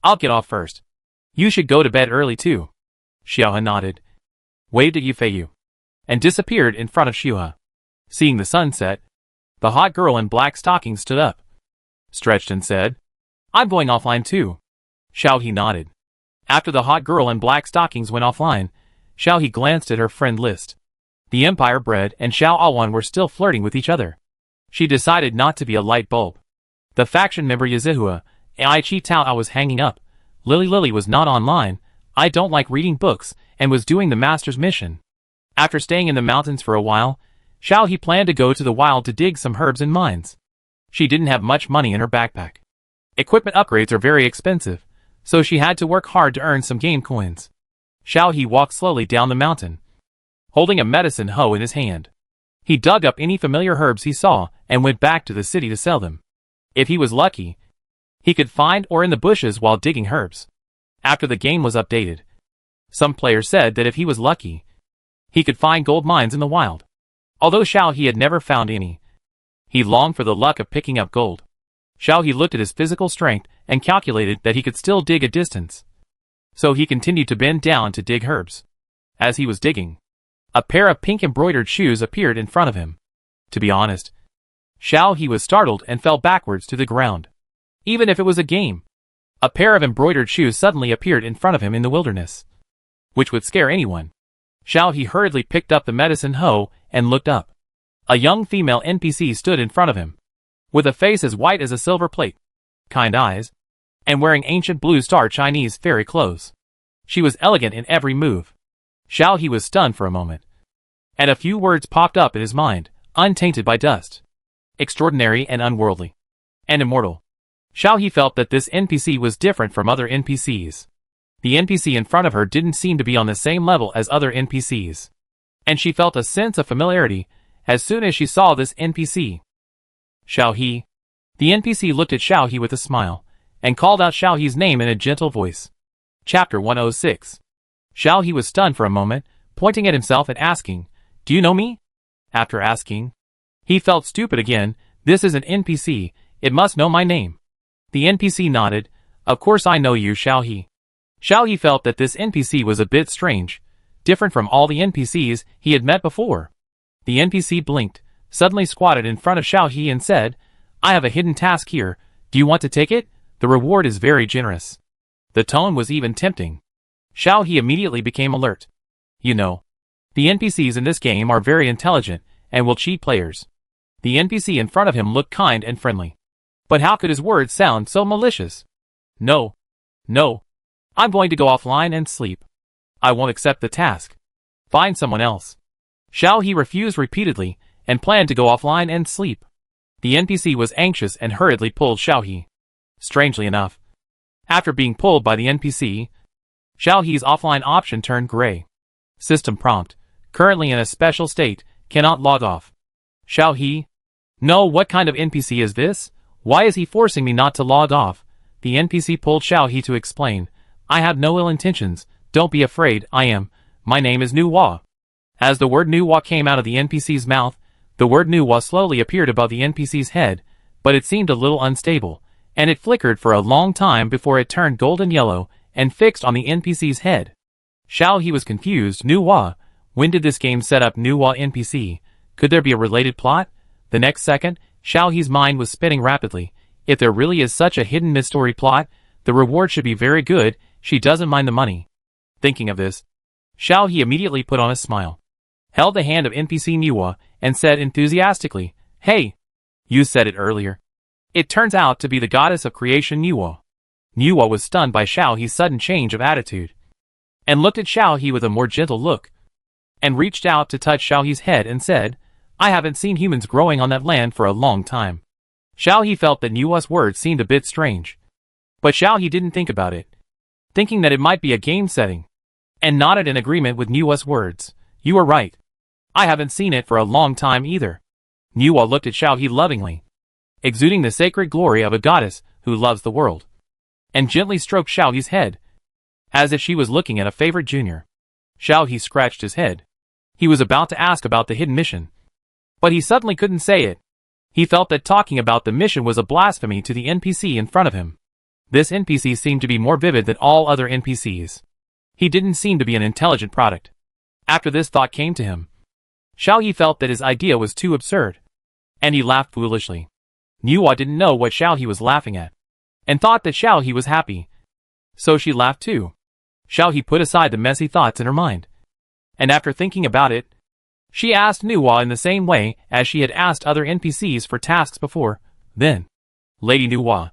I'll get off first. You should go to bed early too. Xiaohe nodded, waved at Yu Feiyu, and disappeared in front of Xiaohe. Seeing the sunset, the hot girl in black stockings stood up, stretched and said, I'm going offline too. Xiaohe nodded. After the hot girl in black stockings went offline, Xiaohe glanced at her friend list. The Empire Bread and Xiao Awan were still flirting with each other. She decided not to be a light bulb. The faction member Yazihua, Ai Chi Tao was hanging up. Lily was not online. I don't like reading books, and was doing the master's mission. After staying in the mountains for a while, Xiaohe planned to go to the wild to dig some herbs and mines. She didn't have much money in her backpack. Equipment upgrades are very expensive, so she had to work hard to earn some game coins. Xiaohe walked slowly down the mountain, holding a medicine hoe in his hand. He dug up any familiar herbs he saw and went back to the city to sell them. If he was lucky, he could find ore in the bushes while digging herbs. After the game was updated, some players said that if he was lucky, he could find gold mines in the wild. Although Xiaohe had never found any, he longed for the luck of picking up gold. Xiaohe looked at his physical strength and calculated that he could still dig a distance. So he continued to bend down to dig herbs. As he was digging, a pair of pink embroidered shoes appeared in front of him. To be honest, Xiaohe was startled and fell backwards to the ground. Even if it was a game, a pair of embroidered shoes suddenly appeared in front of him in the wilderness, which would scare anyone. Xiaohe hurriedly picked up the medicine hoe and looked up. A young female NPC stood in front of him, with a face as white as a silver plate, kind eyes, and wearing ancient blue star Chinese fairy clothes. She was elegant in every move. Xiaohe was stunned for a moment, and a few words popped up in his mind, untainted by dust. Extraordinary and unworldly. And immortal. Xiaohe felt that this NPC was different from other NPCs. The NPC in front of her didn't seem to be on the same level as other NPCs. And she felt a sense of familiarity as soon as she saw this NPC. Xiaohe. The NPC looked at Xiaohe with a smile, and called out Xiaohe's name in a gentle voice. Chapter 106. Xiaohe was stunned for a moment, pointing at himself and asking, Do you know me? After asking, he felt stupid again. This is an NPC, it must know my name. The NPC nodded. Of course I know you, Xiaohe. Xiaohe felt that this NPC was a bit strange, different from all the NPCs he had met before. The NPC blinked, suddenly squatted in front of Xiaohe and said, I have a hidden task here, do you want to take it? The reward is very generous. The tone was even tempting. Xiaohe immediately became alert. You know, the NPCs in this game are very intelligent, and will cheat players. The NPC in front of him looked kind and friendly. But how could his words sound so malicious? No. I'm going to go offline and sleep. I won't accept the task. Find someone else. Xiaohe refused repeatedly, and planned to go offline and sleep. The NPC was anxious and hurriedly pulled Xiaohe. Strangely enough, after being pulled by the NPC, Xiaohe's offline option turned gray. System prompt. Currently in a special state, cannot log off. Xiaohe? No, what kind of NPC is this? Why is he forcing me not to log off? The NPC pulled Xiaohe to explain. I have no ill intentions, don't be afraid, my name is Nuwa. As the word Nuwa came out of the NPC's mouth, the word Nuwa slowly appeared above the NPC's head, but it seemed a little unstable, and it flickered for a long time before it turned golden yellow and fixed on the NPC's head. Xiaohe was confused. Nuwa? When did this game set up Nuwa NPC? Could there be a related plot? The next second, Xiaohe's mind was spinning rapidly. If there really is such a hidden mystery plot, the reward should be very good, she doesn't mind the money. Thinking of this, Xiaohe immediately put on a smile, held the hand of NPC Nuwa, and said enthusiastically, Hey! You said it earlier. It turns out to be the goddess of creation Nuwa. Nuwa was stunned by Xiaohe's sudden change of attitude, and looked at Xiaohe with a more gentle look, and reached out to touch Xiaohe's head and said, I haven't seen humans growing on that land for a long time. Xiaohe felt that Nuwa's words seemed a bit strange, but Xiaohe didn't think about it, thinking that it might be a game setting, and nodded in agreement with Nuwa's words. You are right. I haven't seen it for a long time either. Nuwa looked at Xiaohe lovingly, exuding the sacred glory of a goddess who loves the world, and gently stroked Xiaohe's head, as if she was looking at a favorite junior. Xiaohe scratched his head. He was about to ask about the hidden mission, but he suddenly couldn't say it. He felt that talking about the mission was a blasphemy to the NPC in front of him. This NPC seemed to be more vivid than all other NPCs. He didn't seem to be an intelligent product. After this thought came to him, Xiaohe felt that his idea was too absurd, and he laughed foolishly. Nuwa didn't know what Xiaohe was laughing at, and thought that Xiaohe was happy. So she laughed too. Xiaohe put aside the messy thoughts in her mind, and after thinking about it, she asked Nuwa in the same way as she had asked other NPCs for tasks before. Then, Lady Nuwa,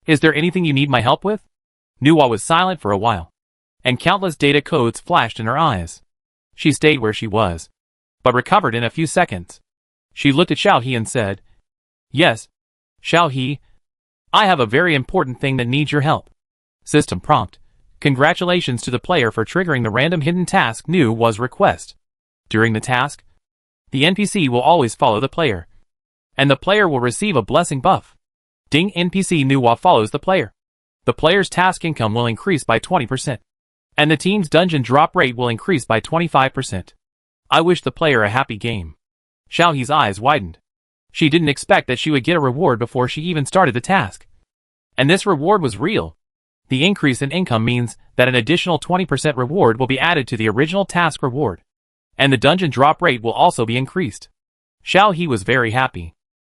is there anything you need my help with? Nuwa was silent for a while, and countless data codes flashed in her eyes. She stayed where she was, but recovered in a few seconds. She looked at Xiaohe and said, Yes, Xiaohe, I have a very important thing that needs your help. System prompt. Congratulations to the player for triggering the random hidden task Nuwa's request. During the task, the NPC will always follow the player, and the player will receive a blessing buff. Ding. NPC Nuwa follows the player. The player's task income will increase by 20%, and the team's dungeon drop rate will increase by 25%. I wish the player a happy game. Xiaohe's eyes widened. She didn't expect that she would get a reward before she even started the task. And this reward was real. The increase in income means that an additional 20% reward will be added to the original task reward, and the dungeon drop rate will also be increased. Xiaohe was very happy.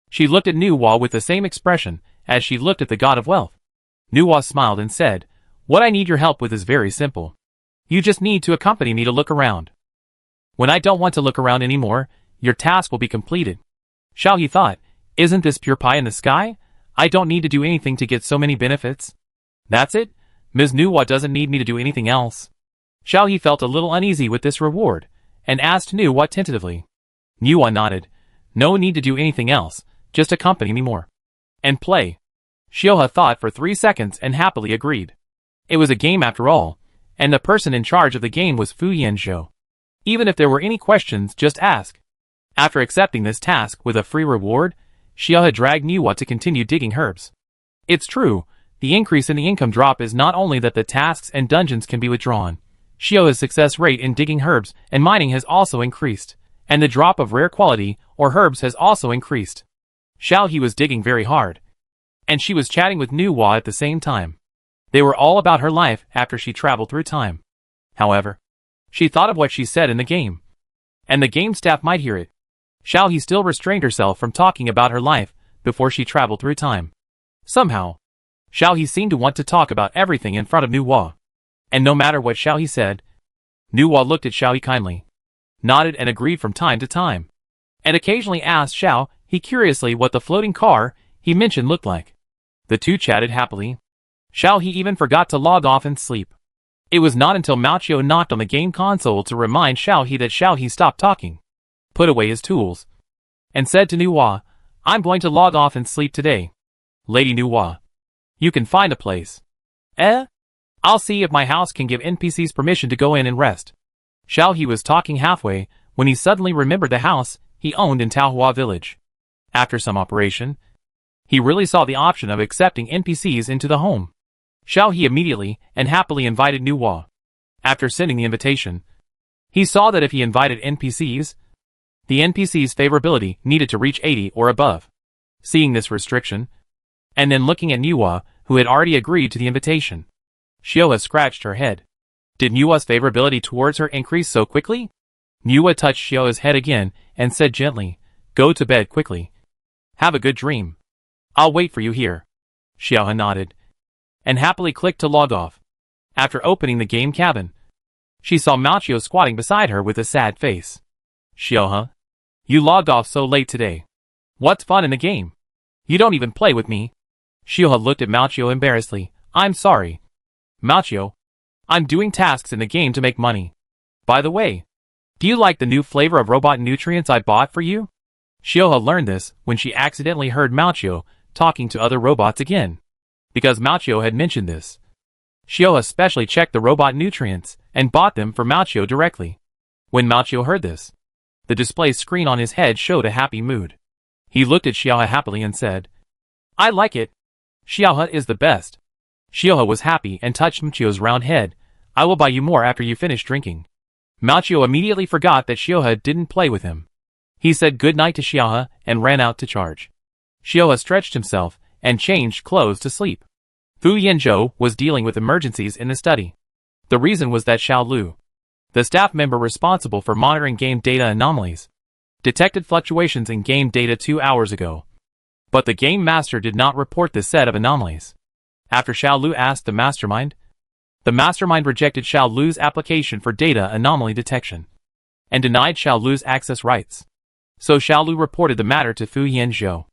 She looked at Nuwa with the same expression as she looked at the God of Wealth. Nuwa smiled and said, What I need your help with is very simple. You just need to accompany me to look around. When I don't want to look around anymore, your task will be completed. Xiaohe thought, Isn't this pure pie in the sky? I don't need to do anything to get so many benefits. That's it? Ms. Nuwa doesn't need me to do anything else. Xiaohe felt a little uneasy with this reward, and asked Nuwa tentatively. Nuwa nodded. No need to do anything else, just accompany me more. And play. Xiaohe thought for 3 seconds and happily agreed. It was a game after all, and the person in charge of the game was Fu Yanzhou. Even if there were any questions, just ask. After accepting this task with a free reward, Xiaohe dragged Nuwa to continue digging herbs. It's true, the increase in the income drop is not only that the tasks and dungeons can be withdrawn. Xiaohe's success rate in digging herbs and mining has also increased, and the drop of rare quality or herbs has also increased. Xiaohe was digging very hard, and she was chatting with Nuwa at the same time. They were all about her life after she traveled through time. However, she thought of what she said in the game, and the game staff might hear it. Xiaohe still restrained herself from talking about her life before she traveled through time. Somehow, Xiaohe seemed to want to talk about everything in front of Nuwa. And no matter what Xiaohe said, Nuwa looked at Xiaohe kindly, nodded and agreed from time to time, and occasionally asked Xiaohe curiously what the floating car he mentioned looked like. The two chatted happily. Xiaohe even forgot to log off and sleep. It was not until Mouchio knocked on the game console to remind Xiaohe that Xiaohe stopped talking, put away his tools, and said to Nuwa, I'm going to log off and sleep today. Lady Nuwa, you can find a place. I'll see if my house can give NPCs permission to go in and rest. Xiaohe was talking halfway when he suddenly remembered the house he owned in Taohua village. After some operation, he really saw the option of accepting NPCs into the home. Xiaohe immediately and happily invited Nuwa. After sending the invitation, he saw that if he invited NPCs, the NPC's favorability needed to reach 80 or above. Seeing this restriction, and then looking at Nuwa, who had already agreed to the invitation, Xiaohe scratched her head. Did Nuwa's favorability towards her increase so quickly? Nuwa touched Xiaohe's head again and said gently, Go to bed quickly. Have a good dream. I'll wait for you here. Xiaohe nodded, and happily clicked to log off. After opening the game cabin, she saw Mouchio squatting beside her with a sad face. Xiaohe, you logged off so late today. What's fun in the game? You don't even play with me. Xiaohe looked at Mouchio embarrassedly. I'm sorry. Mouchio, I'm doing tasks in the game to make money. By the way, do you like the new flavor of robot nutrients I bought for you? Xiaohe learned this when she accidentally heard Mouchio talking to other robots again, because Mouchio had mentioned this. Xiaohe specially checked the robot nutrients and bought them for Mouchio directly. When Mouchio heard this, the display screen on his head showed a happy mood. He looked at Xiaohe happily and said, I like it. Xiaohe is the best. Xiaohe was happy and touched Mouchio's round head. I will buy you more after you finish drinking. Mouchio immediately forgot that Xiaohe didn't play with him. He said good night to Xiaohe and ran out to charge. Xiaohe stretched himself and changed clothes to sleep. Fu Yanzhou was dealing with emergencies in the study. The reason was that Xiao Lu, the staff member responsible for monitoring game data anomalies, detected fluctuations in game data 2 hours ago. But the game master did not report this set of anomalies. After Xiao Lu asked the mastermind rejected Xiao Lu's application for data anomaly detection and denied Xiao Lu's access rights. So Xiao Lu reported the matter to Fu Yanzhou.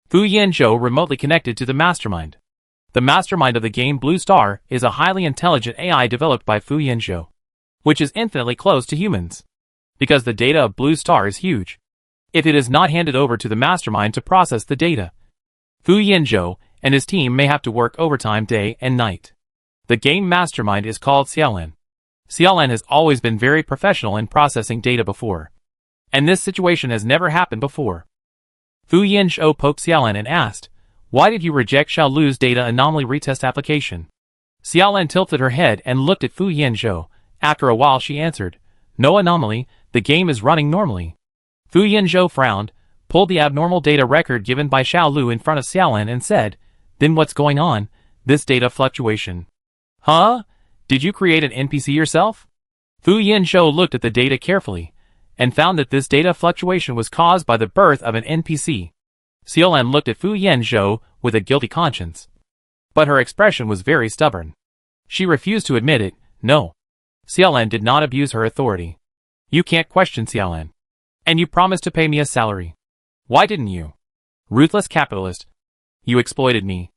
Fu Yanzhou remotely connected to the mastermind. The mastermind of the game Blue Star is a highly intelligent AI developed by Fu Yanzhou, which is infinitely close to humans. Because the data of Blue Star is huge, if it is not handed over to the mastermind to process the data, Fu Yanzhou and his team may have to work overtime day and night. The game mastermind is called Xiaolan. Xiaolan has always been very professional in processing data before, and this situation has never happened before. Fu Yanzhou poked Xiaolan and asked, "Why did you reject Xiao Lu's data anomaly retest application?" Xiaolan tilted her head and looked at Fu Yanzhou. After a while she answered, "No anomaly, the game is running normally." Fu Yanzhou frowned, pulled the abnormal data record given by Xiao Lu in front of Xiaolan and said, "Then what's going on? This data fluctuation." "Huh? Did you create an NPC yourself?" Fu Yanzhou looked at the data carefully, and found that this data fluctuation was caused by the birth of an NPC. Xiaolan looked at Fu Yanzhou with a guilty conscience. But her expression was very stubborn. She refused to admit it. No. Xiaolan did not abuse her authority. "You can't question Xiaolan. And you promised to pay me a salary. Why didn't you? Ruthless capitalist. You exploited me.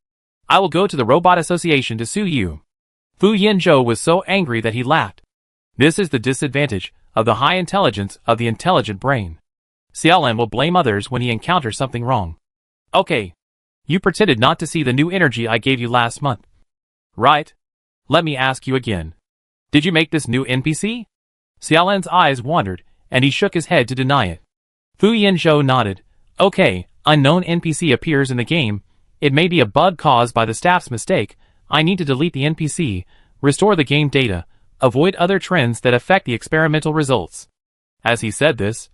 I will go to the Robot Association to sue you." Fu Yanzhou was so angry that he laughed. This is the disadvantage of the high intelligence of the intelligent brain. Xiaolan will blame others when he encounters something wrong. "Okay. You pretended not to see the new energy I gave you last month. Right? Let me ask you again. Did you make this new NPC?" Xiaolan's eyes wandered, and he shook his head to deny it. Fu Yanzhou nodded. "Okay, unknown NPC appears in the game. It may be a bug caused by the staff's mistake. I need to delete the NPC, restore the game data, avoid other trends that affect the experimental results." As he said this,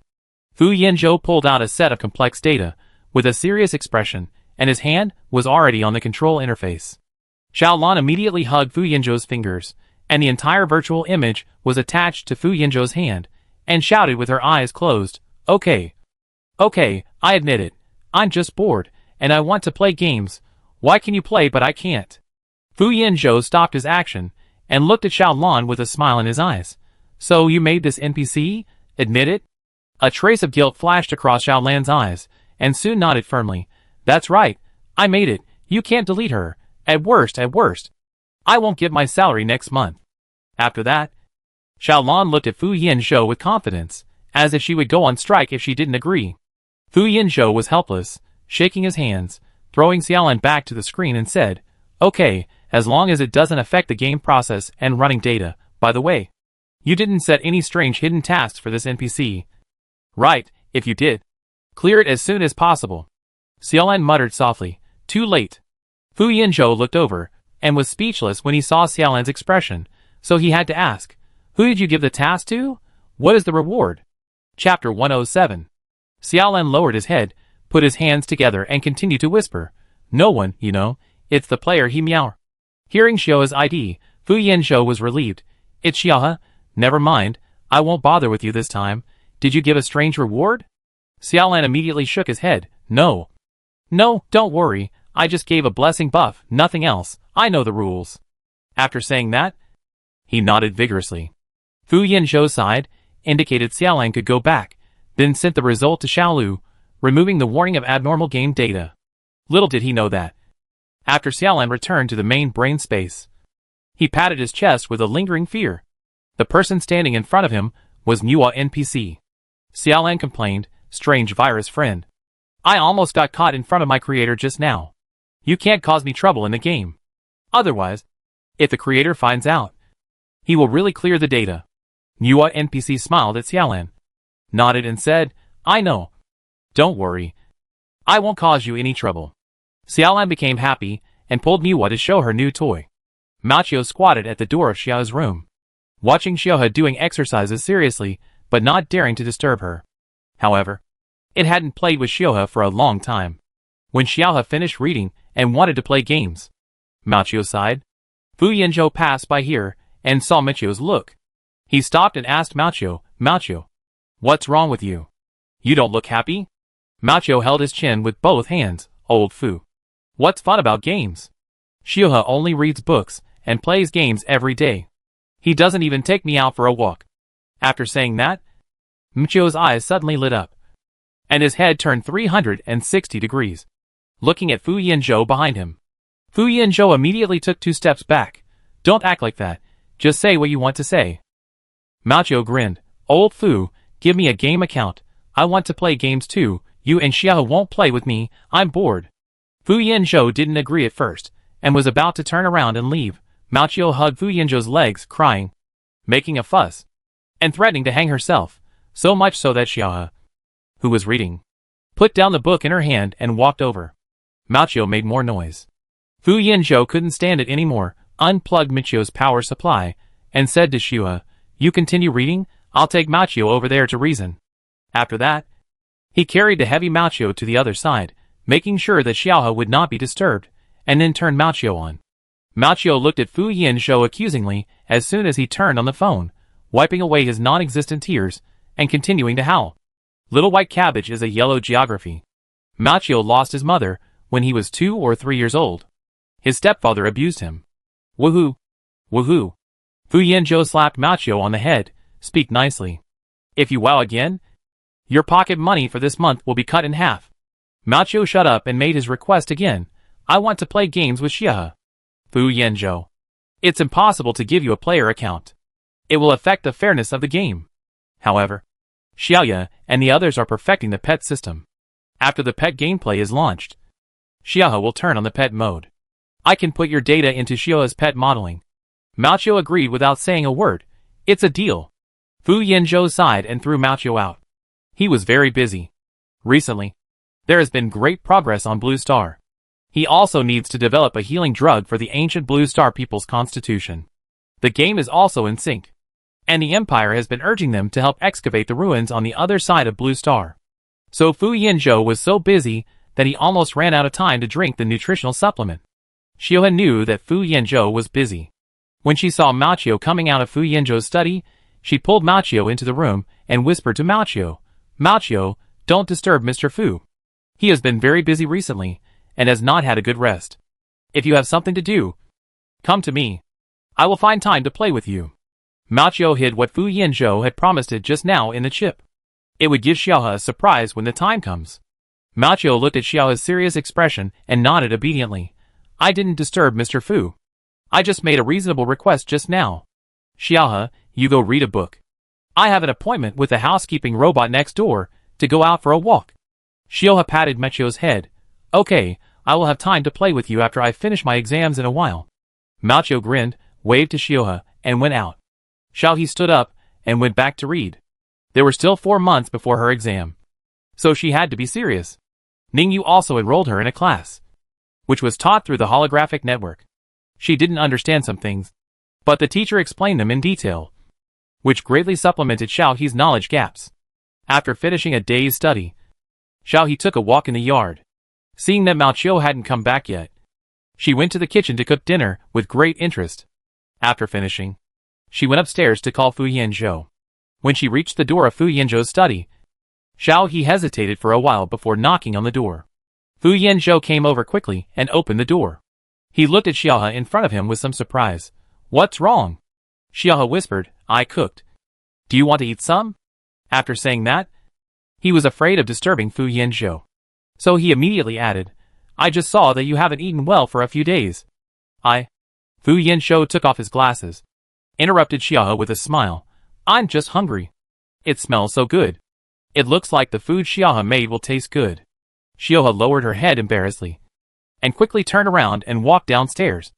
Fu Yanzhou pulled out a set of complex data, with a serious expression, and his hand was already on the control interface. Xiaolan immediately hugged Fu Yanzhou's fingers, and the entire virtual image was attached to Fu Yanzhou's hand, and shouted with her eyes closed, "Okay. Okay, I admit it. I'm just bored, and I want to play games. Why can you play but I can't?" Fu Yanzhou stopped his action, and looked at Xiaolan with a smile in his eyes. "So you made this NPC? Admit it?" A trace of guilt flashed across Xiaolan's eyes, and soon nodded firmly. "That's right. I made it. You can't delete her. At worst, I won't get my salary next month." After that, Xiaolan looked at Fu Yanzhou with confidence, as if she would go on strike if she didn't agree. Fu Yanzhou was helpless, shaking his hands, throwing Xiaolan back to the screen and said, "Okay, as long as it doesn't affect the game process and running data. By the way, you didn't set any strange hidden tasks for this NPC. Right, if you did, clear it as soon as possible." Xiaolan muttered softly, "Too late." Fu Yanzhou looked over, and was speechless when he saw Xiaolan's expression, so he had to ask, "Who did you give the task to? What is the reward?" Chapter 107. Xiaolan lowered his head, put his hands together and continued to whisper, "No one, you know, it's the player he meow." Hearing Xiaohe's ID, Fu Yanzhou was relieved. "It's Xiaohe? Never mind, I won't bother with you this time. Did you give a strange reward?" Xiaolan immediately shook his head. No, don't worry, I just gave a blessing buff, nothing else, I know the rules." After saying that, he nodded vigorously. Fu Yanzhou sighed, indicated Xiaolan could go back, then sent the result to Xiao Lu, removing the warning of abnormal game data. Little did he know that, after Xiaolan returned to the main brain space, he patted his chest with a lingering fear. The person standing in front of him was Mua NPC. Xiaolan complained, "Strange virus friend. I almost got caught in front of my creator just now. You can't cause me trouble in the game. Otherwise, if the creator finds out, he will really clear the data." Mua NPC smiled at Xiaolan, nodded and said, "I know. Don't worry. I won't cause you any trouble." Xiaolan became happy, and pulled Mua to show her new toy. Machio squatted at the door of Xiaohe's room, watching Xiaohe doing exercises seriously, but not daring to disturb her. However, it hadn't played with Xiaohe for a long time. when Xiaohe finished reading and wanted to play games. Mao Qiu sighed. Fu Yanzhou passed by here and saw Mao Qiu's look. He stopped and asked Mao Qiu, what's wrong with you? You don't look happy? Mao Qiu held his chin with both hands. Old Fu. What's fun about games? Xiaohe only reads books and plays games every day. He doesn't even take me out for a walk. After saying that, Mao Qiu's eyes suddenly lit up, and his head turned 360 degrees, looking at Fu Yanzhou behind him. Fu Yanzhou immediately took 2 steps back. Don't act like that. Just say what you want to say. Mao Qiu grinned. Old Fu, give me a game account. I want to play games too. You and Xiaohe won't play with me. I'm bored. Fu Yanzhou didn't agree at first, and was about to turn around and leave. Mao Qiu hugged Fu Yanzhou's legs, crying, making a fuss, and threatening to hang herself, so much so that Xiaohe, who was reading, put down the book in her hand and walked over. Mao Qiu made more noise. Fu Yanzhou couldn't stand it anymore, unplugged Mao Qiu's power supply, and said to Xiaohe, you continue reading, I'll take Mao Qiu over there to reason. After that, he carried the heavy Mao Qiu to the other side, making sure that Xiaohe would not be disturbed, and then turned Mao Qiu on. Mao Qiu looked at Fu Yanzhou accusingly as soon as he turned on the phone, wiping away his non-existent tears, and continuing to howl. Little white cabbage is a yellow geography. Mao Qiu lost his mother when he was 2 or 3 years old. His stepfather abused him. Woohoo! Woohoo! Fu Yanzhou slapped Mao Qiu on the head. Speak nicely. If you wow again, your pocket money for this month will be cut in half. Mao Qiu shut up and made his request again. I want to play games with Xiaohe. Fu Yanzhou. It's impossible to give you a player account. It will affect the fairness of the game. However, Xiaohe and the others are perfecting the pet system. After the pet gameplay is launched, Xiaohe will turn on the pet mode. I can put your data into Xiaohe's pet modeling. Mao Qiu agreed without saying a word. It's a deal. Fu Yanzhou sighed and threw Mao Qiu out. He was very busy. Recently, there has been great progress on Blue Star. He also needs to develop a healing drug for the ancient Blue Star people's constitution. The game is also in sync, and the Empire has been urging them to help excavate the ruins on the other side of Blue Star. So Fu Yanzhou was so busy that he almost ran out of time to drink the nutritional supplement. Xiaohe knew that Fu Yanzhou was busy. When she saw Mao Qiu coming out of Fu Yanzhou's study, she pulled Mao Qiu into the room and whispered to Mao Qiu, Mao Qiu, don't disturb Mr. Fu. He has been very busy recently, and has not had a good rest. If you have something to do, come to me. I will find time to play with you. Mao Qiu hid what Fu Yanzhou had promised it just now in the chip. It would give Xiaohe a surprise when the time comes. Mao Qiu looked at Xiaohe's serious expression and nodded obediently. I didn't disturb Mr. Fu. I just made a reasonable request just now. Xiaohe, you go read a book. I have an appointment with the housekeeping robot next door to go out for a walk. Xiaohe patted Mao Qiu's head. Okay, I will have time to play with you after I finish my exams in a while. Mao Qiu grinned, waved to Xiaohe, and went out. Xiaohe stood up and went back to read. There were still 4 months before her exam, so she had to be serious. Ningyu also enrolled her in a class, which was taught through the holographic network. She didn't understand some things, but the teacher explained them in detail, which greatly supplemented Xiaohe's knowledge gaps. After finishing a day's study, Xiaohe took a walk in the yard. Seeing that Mao Qiu hadn't come back yet, she went to the kitchen to cook dinner with great interest. After finishing, she went upstairs to call Fu Yanzhou. When she reached the door of Fu Yanzhou's study, Xiaohe hesitated for a while before knocking on the door. Fu Yanzhou came over quickly and opened the door. He looked at Xiaohe in front of him with some surprise. What's wrong? Xiaohe whispered, I cooked. Do you want to eat some? After saying that, he was afraid of disturbing Fu Yanzhou, so he immediately added, I just saw that you haven't eaten well for a few days. Fu Yanzhou took off his glasses, interrupted Xiaohe with a smile. I'm just hungry. It smells so good. It looks like the food Xiaohe made will taste good. Xiaohe lowered her head embarrassedly, and quickly turned around and walked downstairs,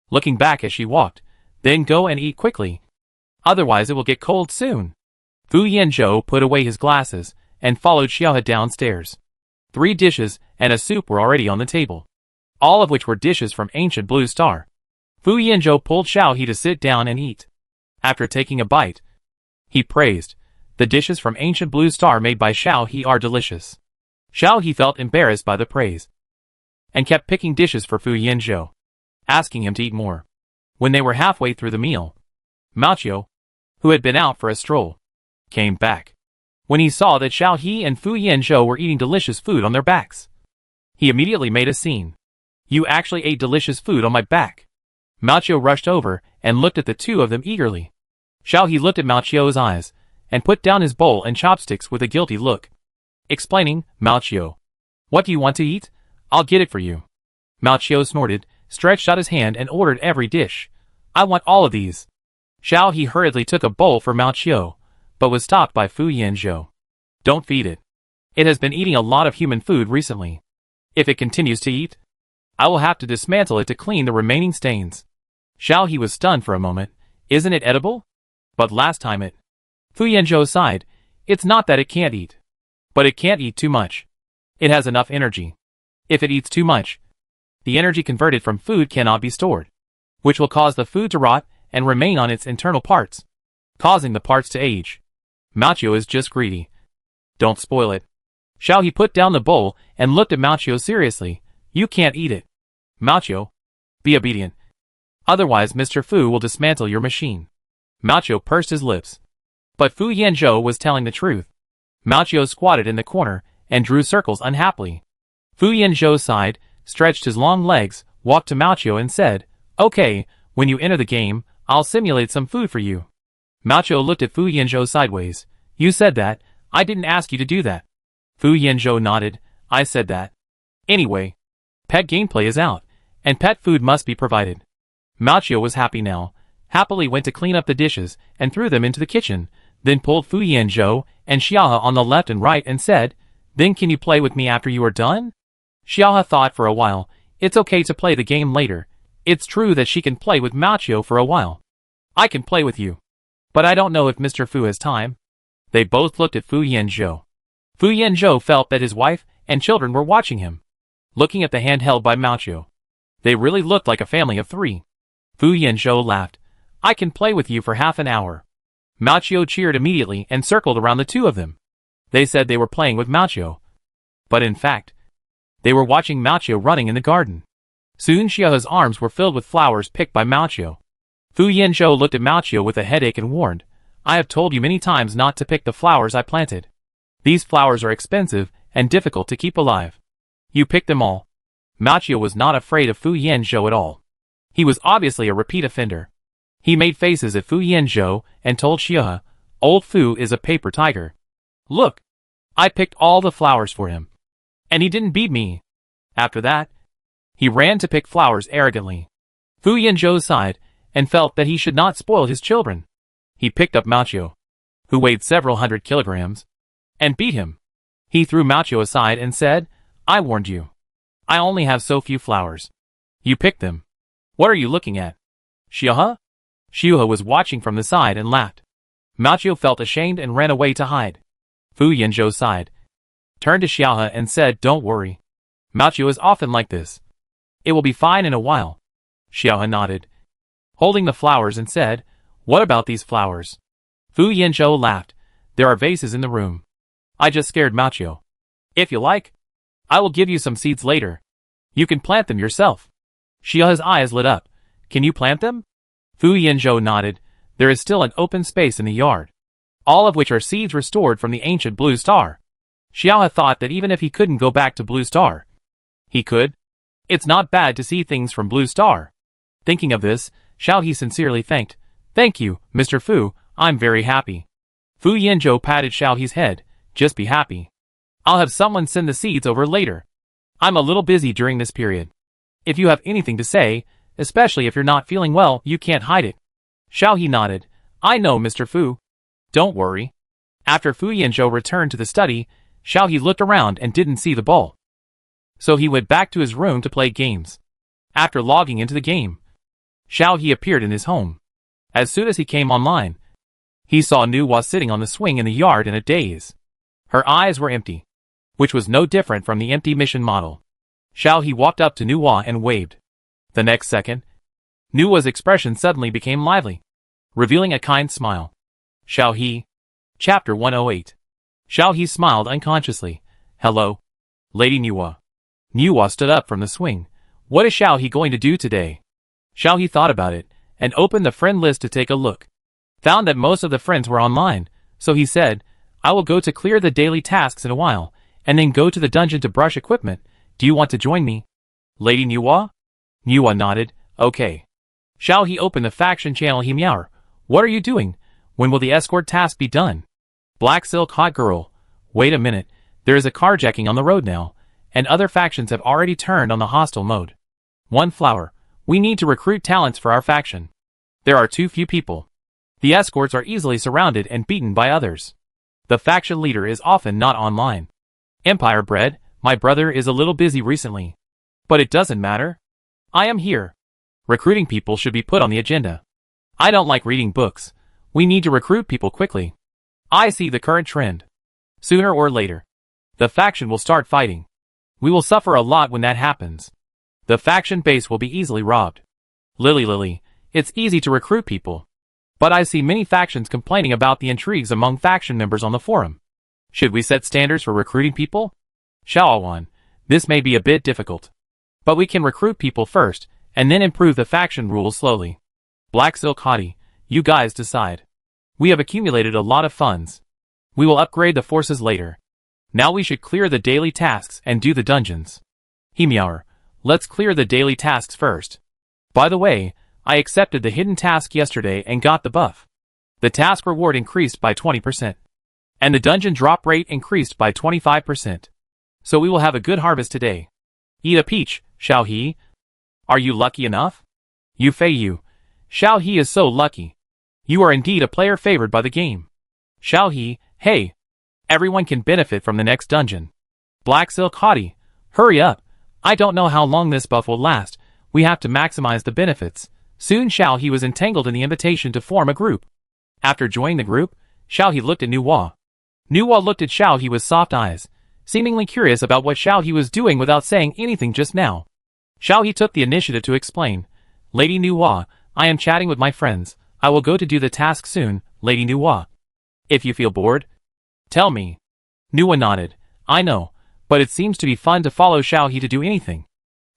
looking back as she walked. Then go and eat quickly. Otherwise it will get cold soon. Fu Yanzhou put away his glasses and followed Xiaohe downstairs. 3 dishes and a soup were already on the table, all of which were dishes from ancient Blue Star. Fu Yanzhou pulled Xiaohe to sit down and eat. After taking a bite, he praised, the dishes from ancient Blue Star made by Xiaohe are delicious. Xiaohe felt embarrassed by the praise, and kept picking dishes for Fu Yanzhou, asking him to eat more. When they were halfway through the meal, Mao, who had been out for a stroll, came back. When he saw that Xiao He and Fu Yanzhou were eating delicious food on their backs, he immediately made a scene. "You actually ate delicious food on my back." Mao rushed over and looked at the two of them eagerly. Xiao He looked at Mao's eyes and put down his bowl and chopsticks with a guilty look, explaining, "Mao, what do you want to eat? I'll get it for you." Mao snorted, stretched out his hand and ordered every dish. "I want all of these." Xiao He hurriedly took a bowl for Mao, but was stopped by Fu Yanzhou. "Don't feed it. It has been eating a lot of human food recently. If it continues to eat, I will have to dismantle it to clean the remaining stains." Xiao He was stunned for a moment. "Isn't it edible?" "But last time it..." Fu Yanzhou sighed. "It's not that it can't eat, but it can't eat too much. It has enough energy. If it eats too much, the energy converted from food cannot be stored, which will cause the food to rot and remain on its internal parts, causing the parts to age. Mao is just greedy. Don't spoil it." Xiao He put down the bowl and looked at Mao seriously. "You can't eat it. Mao, be obedient. Otherwise Mr. Fu will dismantle your machine." Mao pursed his lips. But Fu Yanzhou was telling the truth. Mao squatted in the corner and drew circles unhappily. Fu Yanzhou sighed, stretched his long legs, walked to Mao and said, "Okay, when you enter the game, I'll simulate some food for you." Mao looked at Fu Yanzhou sideways. "You said that. I didn't ask you to do that." Fu Yanzhou nodded. "I said that. Anyway, pet gameplay is out, and pet food must be provided." Mao was happy now, happily went to clean up the dishes and threw them into the kitchen, then pulled Fu Yanzhou and Xiaohe on the left and right and said, "Then can you play with me after you are done?" Xiaohe thought for a while. It's okay to play the game later. It's true that she can play with Mao for a while. "I can play with you, but I don't know if Mr. Fu has time." They both looked at Fu Yanzhou. Fu Yanzhou felt that his wife and children were watching him, looking at the hand held by Mao. They really looked like a family of three. Fu Yanzhou laughed. "I can play with you for half an hour." Mao cheered immediately and circled around the two of them. They said they were playing with Mao, but in fact, they were watching Mao running in the garden. Soon Xiaohe's arms were filled with flowers picked by Mao. Fu Yanzhou looked at Mao with a headache and warned, "I have told you many times not to pick the flowers I planted. These flowers are expensive and difficult to keep alive. You picked them all." Mao was not afraid of Fu Yanzhou at all. He was obviously a repeat offender. He made faces at Fu Yanzhou and told Xiaohe, "Old Fu is a paper tiger. Look, I picked all the flowers for him, and he didn't beat me." After that, he ran to pick flowers arrogantly. Fu Yanzhou sighed and felt that he should not spoil his children. He picked up Mao, who weighed several hundred kilograms, and beat him. He threw Mao aside and said, "I warned you. I only have so few flowers. You picked them. What are you looking at?" "Xiaohe?" Xiaohe was watching from the side and laughed. Mao felt ashamed and ran away to hide. Fu Yanzhou sighed, turned to Xiaohe and said, "Don't worry. Mao is often like this. It will be fine in a while." Xiaohe nodded, holding the flowers and said, "What about these flowers?" Fu Yanzhou laughed. "There are vases in the room. I just scared Mao. If you like, I will give you some seeds later. You can plant them yourself." Xiaohe's eyes lit up. "Can you plant them?" Fu Yanzhou nodded. "There is still an open space in the yard, all of which are seeds restored from the ancient Blue Star." Xiaohe thought that even if he couldn't go back to Blue Star, he could. It's not bad to see things from Blue Star. Thinking of this, Xiaohe sincerely thanked. "Thank you, Mr. Fu, I'm very happy." Fu Yanzhou patted Xiaohe's head. "Just be happy. I'll have someone send the seeds over later. I'm a little busy during this period. If you have anything to say, especially if you're not feeling well, you can't hide it." Xiaohe nodded. "I know, Mr. Fu. Don't worry." After Fu Yanzhou returned to the study, Xiaohe looked around and didn't see the ball. So he went back to his room to play games. After logging into the game, Xiaohe appeared in his home. As soon as he came online, he saw Nuwa sitting on the swing in the yard in a daze. Her eyes were empty, which was no different from the empty mission model. Xiaohe walked up to Nuwa and waved. The next second, Nuwa's expression suddenly became lively, revealing a kind smile. Xiaohe. Chapter 108. Xiaohe smiled unconsciously. "Hello, Lady Nuwa." Nuwa stood up from the swing. What is Xiao He going to do today? Xiao He thought about it, and opened the friend list to take a look. Found that most of the friends were online, so he said, I will go to clear the daily tasks in a while, and then go to the dungeon to brush equipment. Do you want to join me? Lady Nuwa? Nuwa nodded, okay. Xiao He opened the faction channel. He meowed. What are you doing? When will the escort task be done? Black Silk Hot Girl. Wait a minute, there is a carjacking on the road now, and other factions have already turned on the hostile mode. One flower. We need to recruit talents for our faction. There are too few people. The escorts are easily surrounded and beaten by others. The faction leader is often not online. Empire Bread, my brother is a little busy recently. But it doesn't matter. I am here. Recruiting people should be put on the agenda. I don't like reading books. We need to recruit people quickly. I see the current trend. Sooner or later, the faction will start fighting. We will suffer a lot when that happens. The faction base will be easily robbed. Lily, it's easy to recruit people. But I see many factions complaining about the intrigues among faction members on the forum. Should we set standards for recruiting people? Xiaowan, this may be a bit difficult. But we can recruit people first, and then improve the faction rules slowly. Black Silk Hottie, you guys decide. We have accumulated a lot of funds. We will upgrade the forces later. Now we should clear the daily tasks and do the dungeons. Hemiauer, let's clear the daily tasks first. By the way, I accepted the hidden task yesterday and got the buff. The task reward increased by 20%. And the dungeon drop rate increased by 25%. So we will have a good harvest today. Eat a peach, Xiao He. Are you lucky enough? You Fei Yu. Xiao He is so lucky. You are indeed a player favored by the game. Xiao He, hey. Everyone can benefit from the next dungeon. Black Silk Hottie, hurry up. I don't know how long this buff will last. We have to maximize the benefits. Soon Xiao He was entangled in the invitation to form a group. After joining the group, Xiao He looked at Nuwa. Nuwa looked at Xiao He with soft eyes, seemingly curious about what Xiao He was doing without saying anything just now. Xiao He took the initiative to explain. Lady Nuwa, I am chatting with my friends. I will go to do the task soon, Lady Nuwa. If you feel bored, tell me. Nuwa nodded. I know, but it seems to be fun to follow Xiao He to do anything.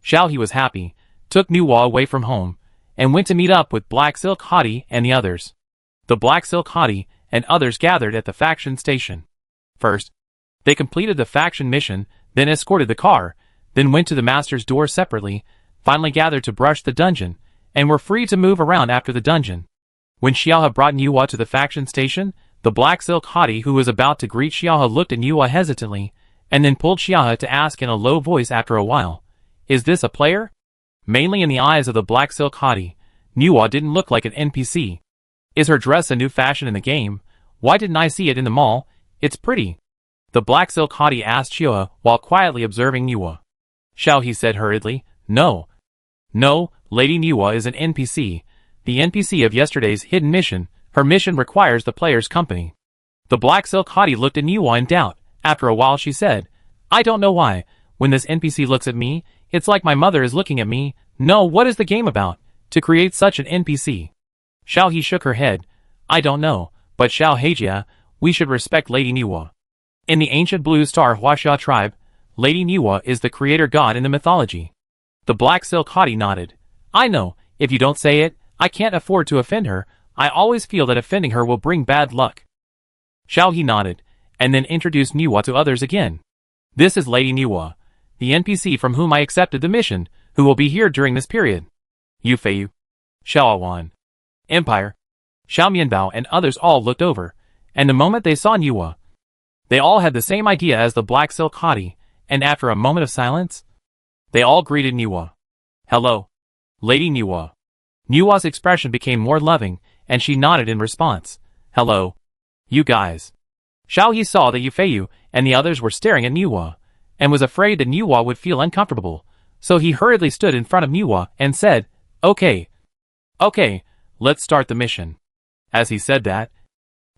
Xiao He was happy, took Nuwa away from home, and went to meet up with Black Silk Hottie and the others. The Black Silk Hottie and others gathered at the faction station. First, they completed the faction mission, then escorted the car, then went to the master's door separately, finally gathered to brush the dungeon, and were free to move around after the dungeon. When Xiaohe brought Nuwa to the faction station, the Black Silk Hottie who was about to greet Xiaohe looked at Nuwa hesitantly, and then pulled Xiaohe to ask in a low voice after a while, is this a player? Mainly in the eyes of the Black Silk Hottie, Nuwa didn't look like an NPC. Is her dress a new fashion in the game? Why didn't I see it in the mall? It's pretty. The Black Silk Hottie asked Xiaohe while quietly observing Nuwa. Xiao He said hurriedly, No, Lady Nuwa is an NPC. The NPC of yesterday's hidden mission. Her mission requires the player's company. The Black Silk Hottie looked at Nuwa in doubt. After a while she said, I don't know why. When this NPC looks at me, it's like my mother is looking at me. No, what is the game about? To create such an NPC? Xiao He shook her head. I don't know, but Xiao Heijia, we should respect Lady Nuwa. In the ancient Blue Star Huaxia tribe, Lady Nuwa is the creator god in the mythology. The Black Silk Hottie nodded. I know, if you don't say it, I can't afford to offend her. I always feel that offending her will bring bad luck. Xiao He nodded, and then introduced Nuwa to others again. This is Lady Nuwa, the NPC from whom I accepted the mission, who will be here during this period. Yu Feiyu, Xiaowan, Empire, Xiao Mianbao and others all looked over, and the moment they saw Nuwa, they all had the same idea as the Black Silk Hottie, and after a moment of silence, they all greeted Nuwa. Hello, Lady Nuwa. Nuwa's expression became more loving, and she nodded in response. Hello, you guys. Xiao He saw that Yu Feiyu and the others were staring at Nuwa, and was afraid that Nuwa would feel uncomfortable, so he hurriedly stood in front of Nuwa and said, Okay, let's start the mission. As he said that,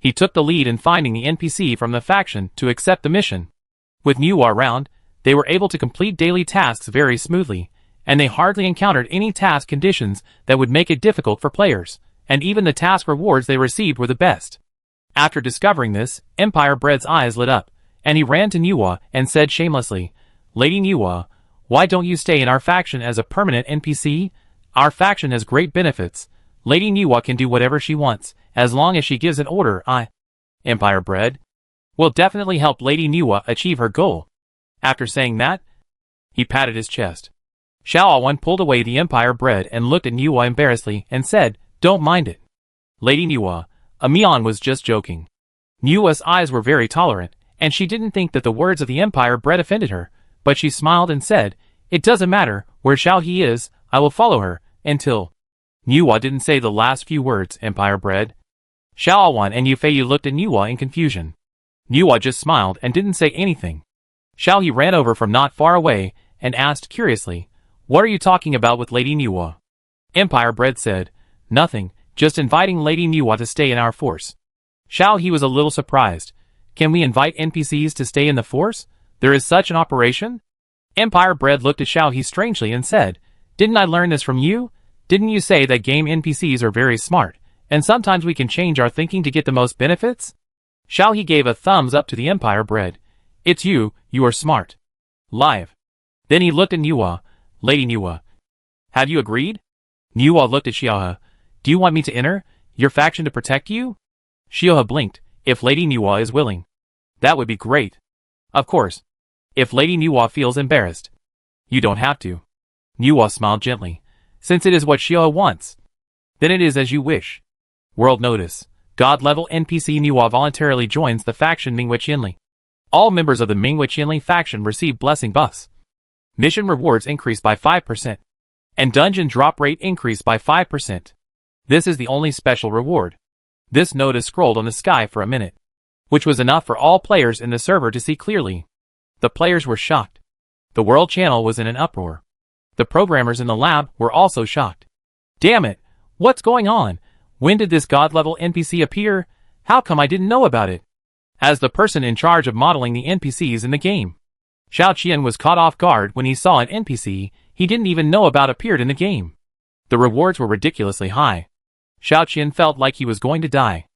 he took the lead in finding the NPC from the faction to accept the mission. With Nuwa around, they were able to complete daily tasks very smoothly, and they hardly encountered any task conditions that would make it difficult for players, and even the task rewards they received were the best. After discovering this, Empire Bread's eyes lit up, and he ran to Nuwa and said shamelessly, Lady Nuwa, Why don't you stay in our faction as a permanent NPC? Our faction has great benefits. Lady Niwa can do whatever she wants, as long as she gives an order. Empire Bread will definitely help Lady Niwa achieve her goal. After saying that, he patted his chest. Xiao Awan pulled away the Empire Bread and looked at Niwa embarrassedly and said, "Don't mind it. Lady Niwa, Amion was just joking." Niwa's eyes were very tolerant, and she didn't think that the words of the Empire Bread offended her, but she smiled and said, "It doesn't matter where Xiao He is, I will follow her, until..." Niwa didn't say the last few words, Empire Bread. Xiao Awan and Yufei looked at Niwa in confusion. Niwa just smiled and didn't say anything. Xiao He ran over from not far away and asked curiously, "What are you talking about with Lady Niwa?" Empire Bread said, "Nothing, just inviting Lady Niwa to stay in our force." Xiao He was a little surprised. "Can we invite NPCs to stay in the force? There is such an operation?" Empire Bread looked at Xiao He strangely and said, "Didn't I learn this from you? Didn't you say that game NPCs are very smart, and sometimes we can change our thinking to get the most benefits?" Xiao He gave a thumbs up to the Empire Bread. "It's you are smart. Live." Then he looked at Niwa. "Lady Niwa, have you agreed?" Niwa looked at Xiaohe. "Do you want me to enter your faction to protect you?" Xiaohe blinked. "If Lady Niwa is willing. That would be great." "Of course. If Lady Niwa feels embarrassed. You don't have to." Niwa smiled gently. "Since it is what Xiaohe wants, then it is as you wish." World Notice. God-level NPC Niwa voluntarily joins the faction Minghui Qianli. All members of the Minghui Qianli faction receive blessing buffs. Mission rewards increase by 5%. And dungeon drop rate increase by 5%. This is the only special reward. This notice scrolled on the sky for a minute, which was enough for all players in the server to see clearly. The players were shocked. The world channel was in an uproar. The programmers in the lab were also shocked. "Damn it! What's going on? When did this god-level NPC appear? How come I didn't know about it?" As the person in charge of modeling the NPCs in the game, Xiao Qian was caught off guard when he saw an NPC he didn't even know about appeared in the game. The rewards were ridiculously high. Xiao Qian felt like he was going to die.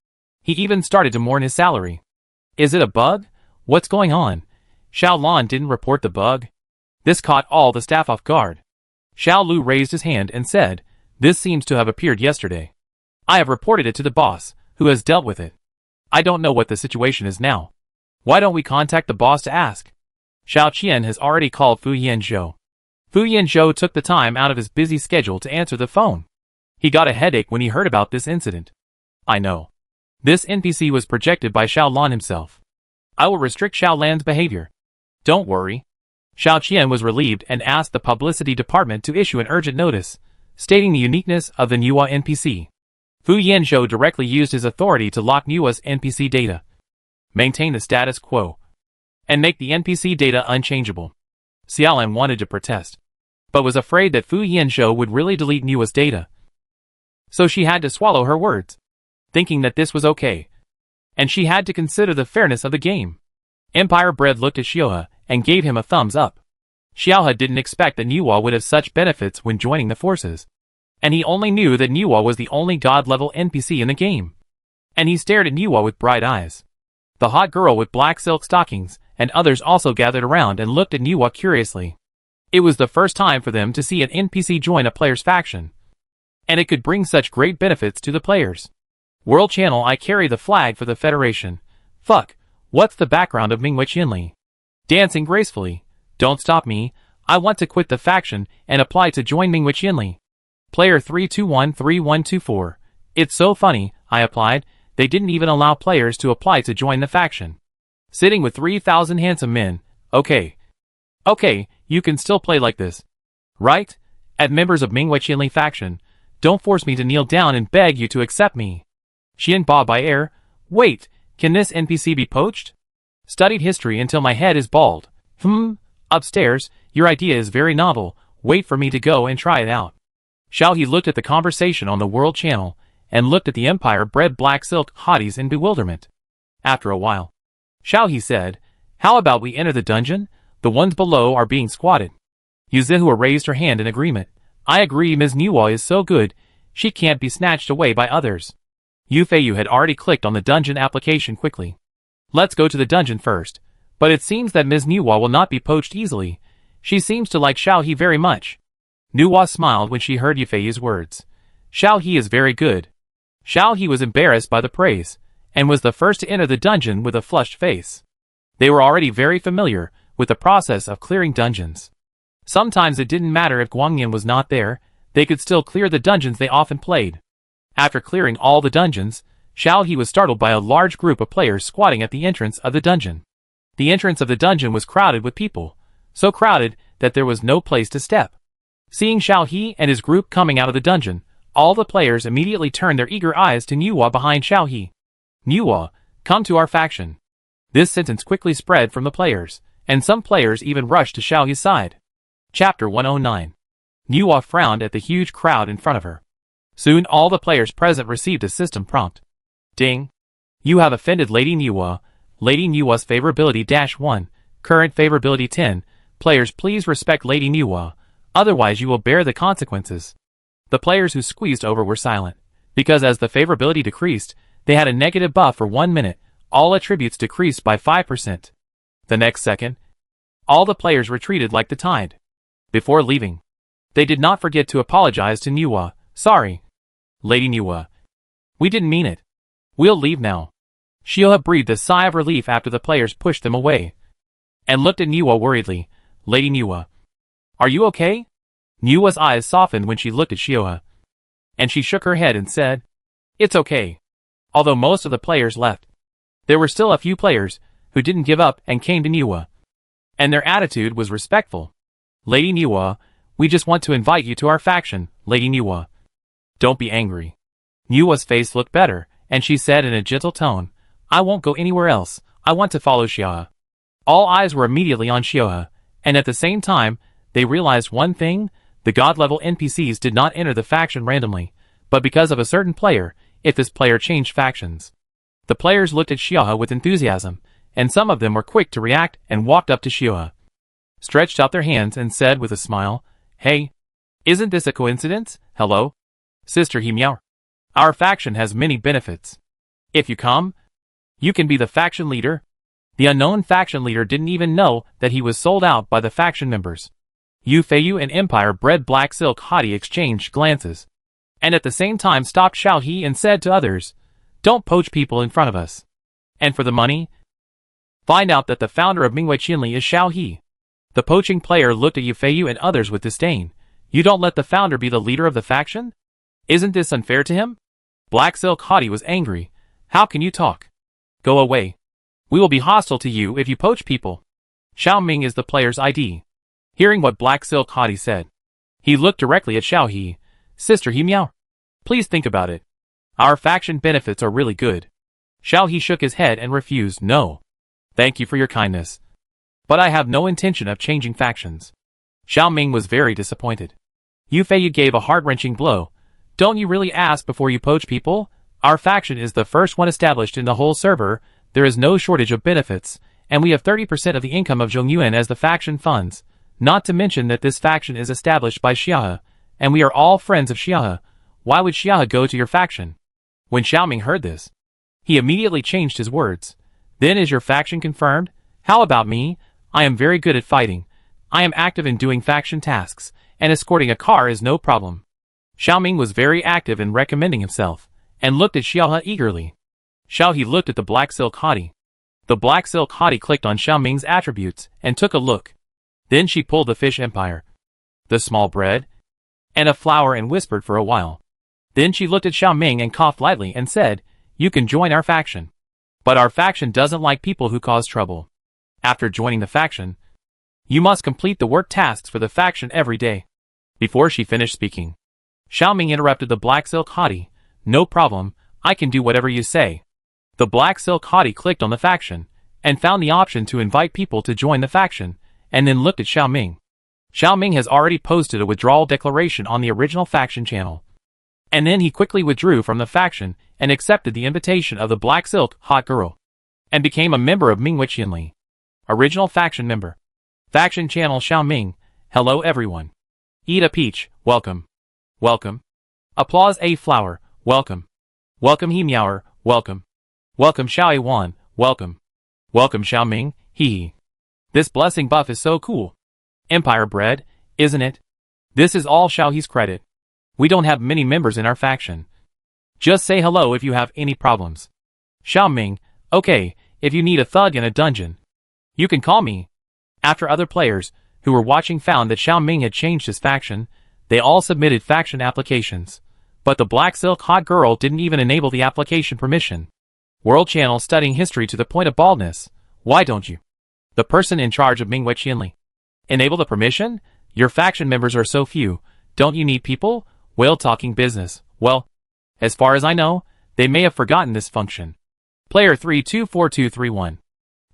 He even started to mourn his salary. Is it a bug? What's going on? Xiao Lan didn't report the bug. This caught all the staff off guard. Xiao Lu raised his hand and said, "This seems to have appeared yesterday. I have reported it to the boss, who has dealt with it. I don't know what the situation is now. Why don't we contact the boss to ask?" Xiao Qian has already called Fu Yanzhou. Fu Yanzhou took the time out of his busy schedule to answer the phone. He got a headache when he heard about this incident. "I know. This NPC was projected by Xiao Lan himself. I will restrict Xiao Lan's behavior. Don't worry." Xiao Qian was relieved and asked the publicity department to issue an urgent notice, stating the uniqueness of the Niwa NPC. Fu Yanzhou directly used his authority to lock Niwa's NPC data, maintain the status quo, and make the NPC data unchangeable. Xiaolan wanted to protest, but was afraid that Fu Yanzhou would really delete Niwa's data. So she had to swallow her words, thinking that this was okay. And she had to consider the fairness of the game. Empire Bread looked at Xiaohe and gave him a thumbs up. Xiaohe didn't expect that Niwa would have such benefits when joining the forces. And he only knew that Niwa was the only god-level NPC in the game. And he stared at Niwa with bright eyes. The hot girl with black silk stockings and others also gathered around and looked at Niwa curiously. It was the first time for them to see an NPC join a player's faction. And it could bring such great benefits to the players. World Channel, I carry the flag for the Federation. Fuck, what's the background of Minghui Qianli? Dancing gracefully. Don't stop me, I want to quit the faction and apply to join Minghui Qianli. Player 3213124. It's so funny, I applied, they didn't even allow players to apply to join the faction. Sitting with 3,000 handsome men, okay. Okay, you can still play like this. Right? At members of Minghui Qianli faction, don't force me to kneel down and beg you to accept me. Xian Ba by air, wait, can this NPC be poached? Studied history until my head is bald. Upstairs, your idea is very novel, wait for me to go and try it out. Xiao He looked at the conversation on the World Channel, and looked at the Empire Bread black silk hotties in bewilderment. After a while, Xiao He said, how about we enter the dungeon? The ones below are being squatted. Yu Zihua raised her hand in agreement. I agree, Ms. Niwa is so good, she can't be snatched away by others. Yu Feiyu had already clicked on the dungeon application quickly. Let's go to the dungeon first. But it seems that Ms. Niwa will not be poached easily. She seems to like Xiao He very much. Nuwa smiled when she heard Yufei's words. Xiao He is very good. Xiao He was embarrassed by the praise, and was the first to enter the dungeon with a flushed face. They were already very familiar with the process of clearing dungeons. Sometimes it didn't matter if Guangyan was not there, they could still clear the dungeons they often played. After clearing all the dungeons, Xiao He was startled by a large group of players squatting at the entrance of the dungeon. The entrance of the dungeon was crowded with people, so crowded that there was no place to step. Seeing Xiao He and his group coming out of the dungeon, all the players immediately turned their eager eyes to Nuwa behind Xiao He. Nuwa, come to our faction. This sentence quickly spread from the players, and some players even rushed to Xiao He's side. Chapter 109. Nuwa frowned at the huge crowd in front of her. Soon all the players present received a system prompt. Ding. You have offended Lady Nuwa. Lady Nuwa's favorability -1, current favorability 10. Players, please respect Lady Nuwa, otherwise you will bear the consequences. The players who squeezed over were silent, because as the favorability decreased, they had a negative buff for 1 minute, all attributes decreased by 5%. The next second, all the players retreated like the tide. Before leaving, they did not forget to apologize to Nuwa. Sorry, Lady Nuwa. We didn't mean it. We'll leave now. Shioha breathed a sigh of relief after the players pushed them away, and looked at Nuwa worriedly. Lady Nuwa, are you okay? Nuwa's eyes softened when she looked at Shioha, and she shook her head and said, It's okay. Although most of the players left, there were still a few players who didn't give up and came to Nuwa, and their attitude was respectful. Lady Nuwa, we just want to invite you to our faction, Lady Nuwa. Don't be angry. Nuwa's face looked better, and she said in a gentle tone, I won't go anywhere else, I want to follow Shioha. All eyes were immediately on Shioha, and at the same time, they realized one thing, the god-level NPCs did not enter the faction randomly, but because of a certain player, if this player changed factions. The players looked at Shioha with enthusiasm, and some of them were quick to react and walked up to Shioha, stretched out their hands and said with a smile, Hey, isn't this a coincidence? Hello? Sister Himiao. Our faction has many benefits. If you come, you can be the faction leader. The unknown faction leader didn't even know that he was sold out by the faction members. Yu Feiyu and Empire-bred Black Silk Hottie exchanged glances, and at the same time stopped Xiao He and said to others, Don't poach people in front of us. And for the money, find out that the founder of Mingwei Qinli is Xiao He. The poaching player looked at Yu Feiyu and others with disdain. You don't let the founder be the leader of the faction? Isn't this unfair to him? Black Silk Hottie was angry. How can you talk? Go away. We will be hostile to you if you poach people. Xiao Ming is the player's ID. Hearing what Black Silk Hottie said, he looked directly at Xiao He. Sister Himiao, please think about it. Our faction benefits are really good. Xiao He shook his head and refused. No. Thank you for your kindness, but I have no intention of changing factions. Xiao Ming was very disappointed. Yu Feiyu gave a heart-wrenching blow. Don't you really ask before you poach people? Our faction is the first one established in the whole server, there is no shortage of benefits, and we have 30% of the income of Zhongyuan as the faction funds, not to mention that this faction is established by Xiahe, and we are all friends of Xiahe. Why would Xiahe go to your faction? When Xiaoming heard this, he immediately changed his words. Then is your faction confirmed? How about me? I am very good at fighting. I am active in doing faction tasks, and escorting a car is no problem. Xiaoming was very active in recommending himself, and looked at Xiaohe eagerly. Xiaohe looked at the Black Silk Hottie. The Black Silk Hottie clicked on Xiaoming's attributes, and took a look. Then she pulled the Fish Empire, the small bread, and a flower and whispered for a while. Then she looked at Xiaoming and coughed lightly and said, You can join our faction. But our faction doesn't like people who cause trouble. After joining the faction, you must complete the work tasks for the faction every day. Before she finished speaking, Xiaoming interrupted the Black Silk Hottie. No problem, I can do whatever you say. The Black Silk Hottie clicked on the faction, and found the option to invite people to join the faction, and then looked at Xiaoming. Xiaoming has already posted a withdrawal declaration on the original faction channel. And then he quickly withdrew from the faction, and accepted the invitation of the Black Silk Hot Girl, and became a member of Mingwei Qinli. Original faction member. Faction channel Xiaoming. Hello everyone. Eat a peach, welcome. Welcome. Applause a flower, welcome. Welcome He Meower, welcome. Welcome Xiao Wan, welcome. Welcome Xiaoming, hee hee. This blessing buff is so cool. Empire bred, isn't it? This is all Xiao He's credit. We don't have many members in our faction. Just say hello if you have any problems. Xiao Ming, okay, if you need a thug in a dungeon, you can call me. After other players, who were watching found that Xiao Ming had changed his faction, they all submitted faction applications. But the Black Silk hot girl didn't even enable the application permission. World Channel studying history to the point of baldness. Why don't you? The person in charge of Ming Qianli. Enable the permission? Your faction members are so few. Don't you need people? Whale talking business. Well, as far as I know, they may have forgotten this function. Player 324231.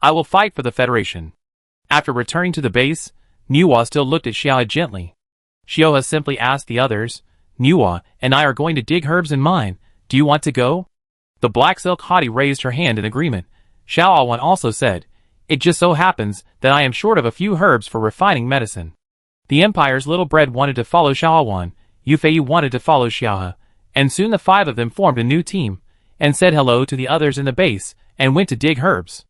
I will fight for the Federation. After returning to the base, Nuwa still looked at Xiao gently. Xiao simply asked the others, Nuwa and I are going to dig herbs in mine. Do you want to go? The Black Silk hottie raised her hand in agreement. Xiao Awan also said, it just so happens that I am short of a few herbs for refining medicine. The Empire's little bread wanted to follow Xiao Awan, Yufei wanted to follow Xiaohe, and soon the five of them formed a new team, and said hello to the others in the base, and went to dig herbs.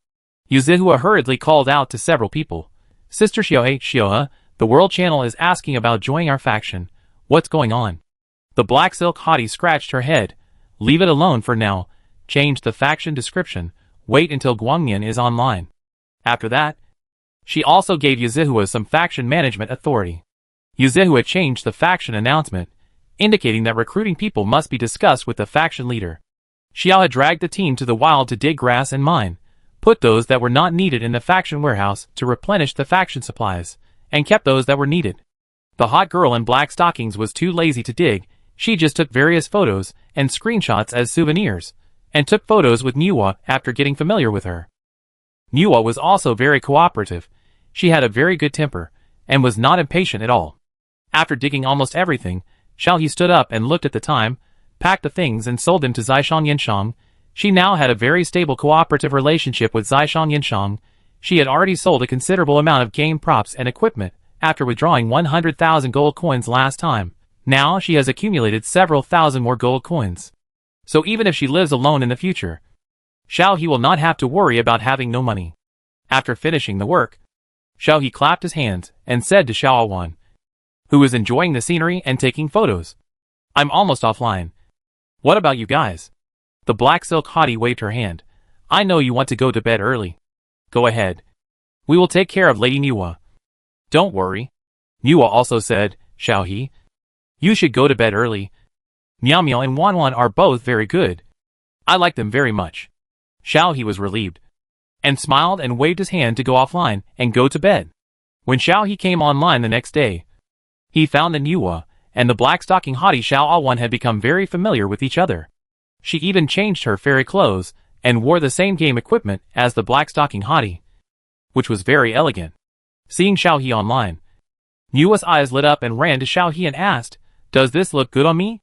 Yuzihua hurriedly called out to several people. Sister Xiaohe, the World Channel is asking about joining our faction. What's going on? The Black Silk hottie scratched her head. Leave it alone for now. Change the faction description. Wait until Guangyan is online. After that, she also gave Yuzihua some faction management authority. Yuzihua changed the faction announcement, indicating that recruiting people must be discussed with the faction leader. Xiao had dragged the team to the wild to dig grass and mine, put those that were not needed in the faction warehouse to replenish the faction supplies, and kept those that were needed. The hot girl in black stockings was too lazy to dig. She just took various photos and screenshots as souvenirs, and took photos with Nuwa after getting familiar with her. Nuwa was also very cooperative. She had a very good temper, and was not impatient at all. After digging almost everything, Xiao He stood up and looked at the time, packed the things and sold them to Zishang Yanshang. She now had a very stable cooperative relationship with Zishang Yanshang. She had already sold a considerable amount of game props and equipment after withdrawing 100,000 gold coins last time. Now she has accumulated several thousand more gold coins. So even if she lives alone in the future, Xiao He will not have to worry about having no money. After finishing the work, Xiao He clapped his hands and said to Xiao Awan, who was enjoying the scenery and taking photos, I'm almost offline. What about you guys? The Black Silk hottie waved her hand. I know you want to go to bed early. Go ahead. We will take care of Lady Nuwa. Don't worry. Nuwa also said, Xiao He, you should go to bed early. Miao Miao and Wan Wan are both very good. I like them very much. Xiao He was relieved, and smiled and waved his hand to go offline and go to bed. When Xiao He came online the next day, he found that Nuwa and the black stocking hottie Xiao Awan had become very familiar with each other. She even changed her fairy clothes and wore the same game equipment as the black stocking hottie, which was very elegant. Seeing Xiao He online, Nuwa's eyes lit up and ran to Xiao He and asked, does this look good on me?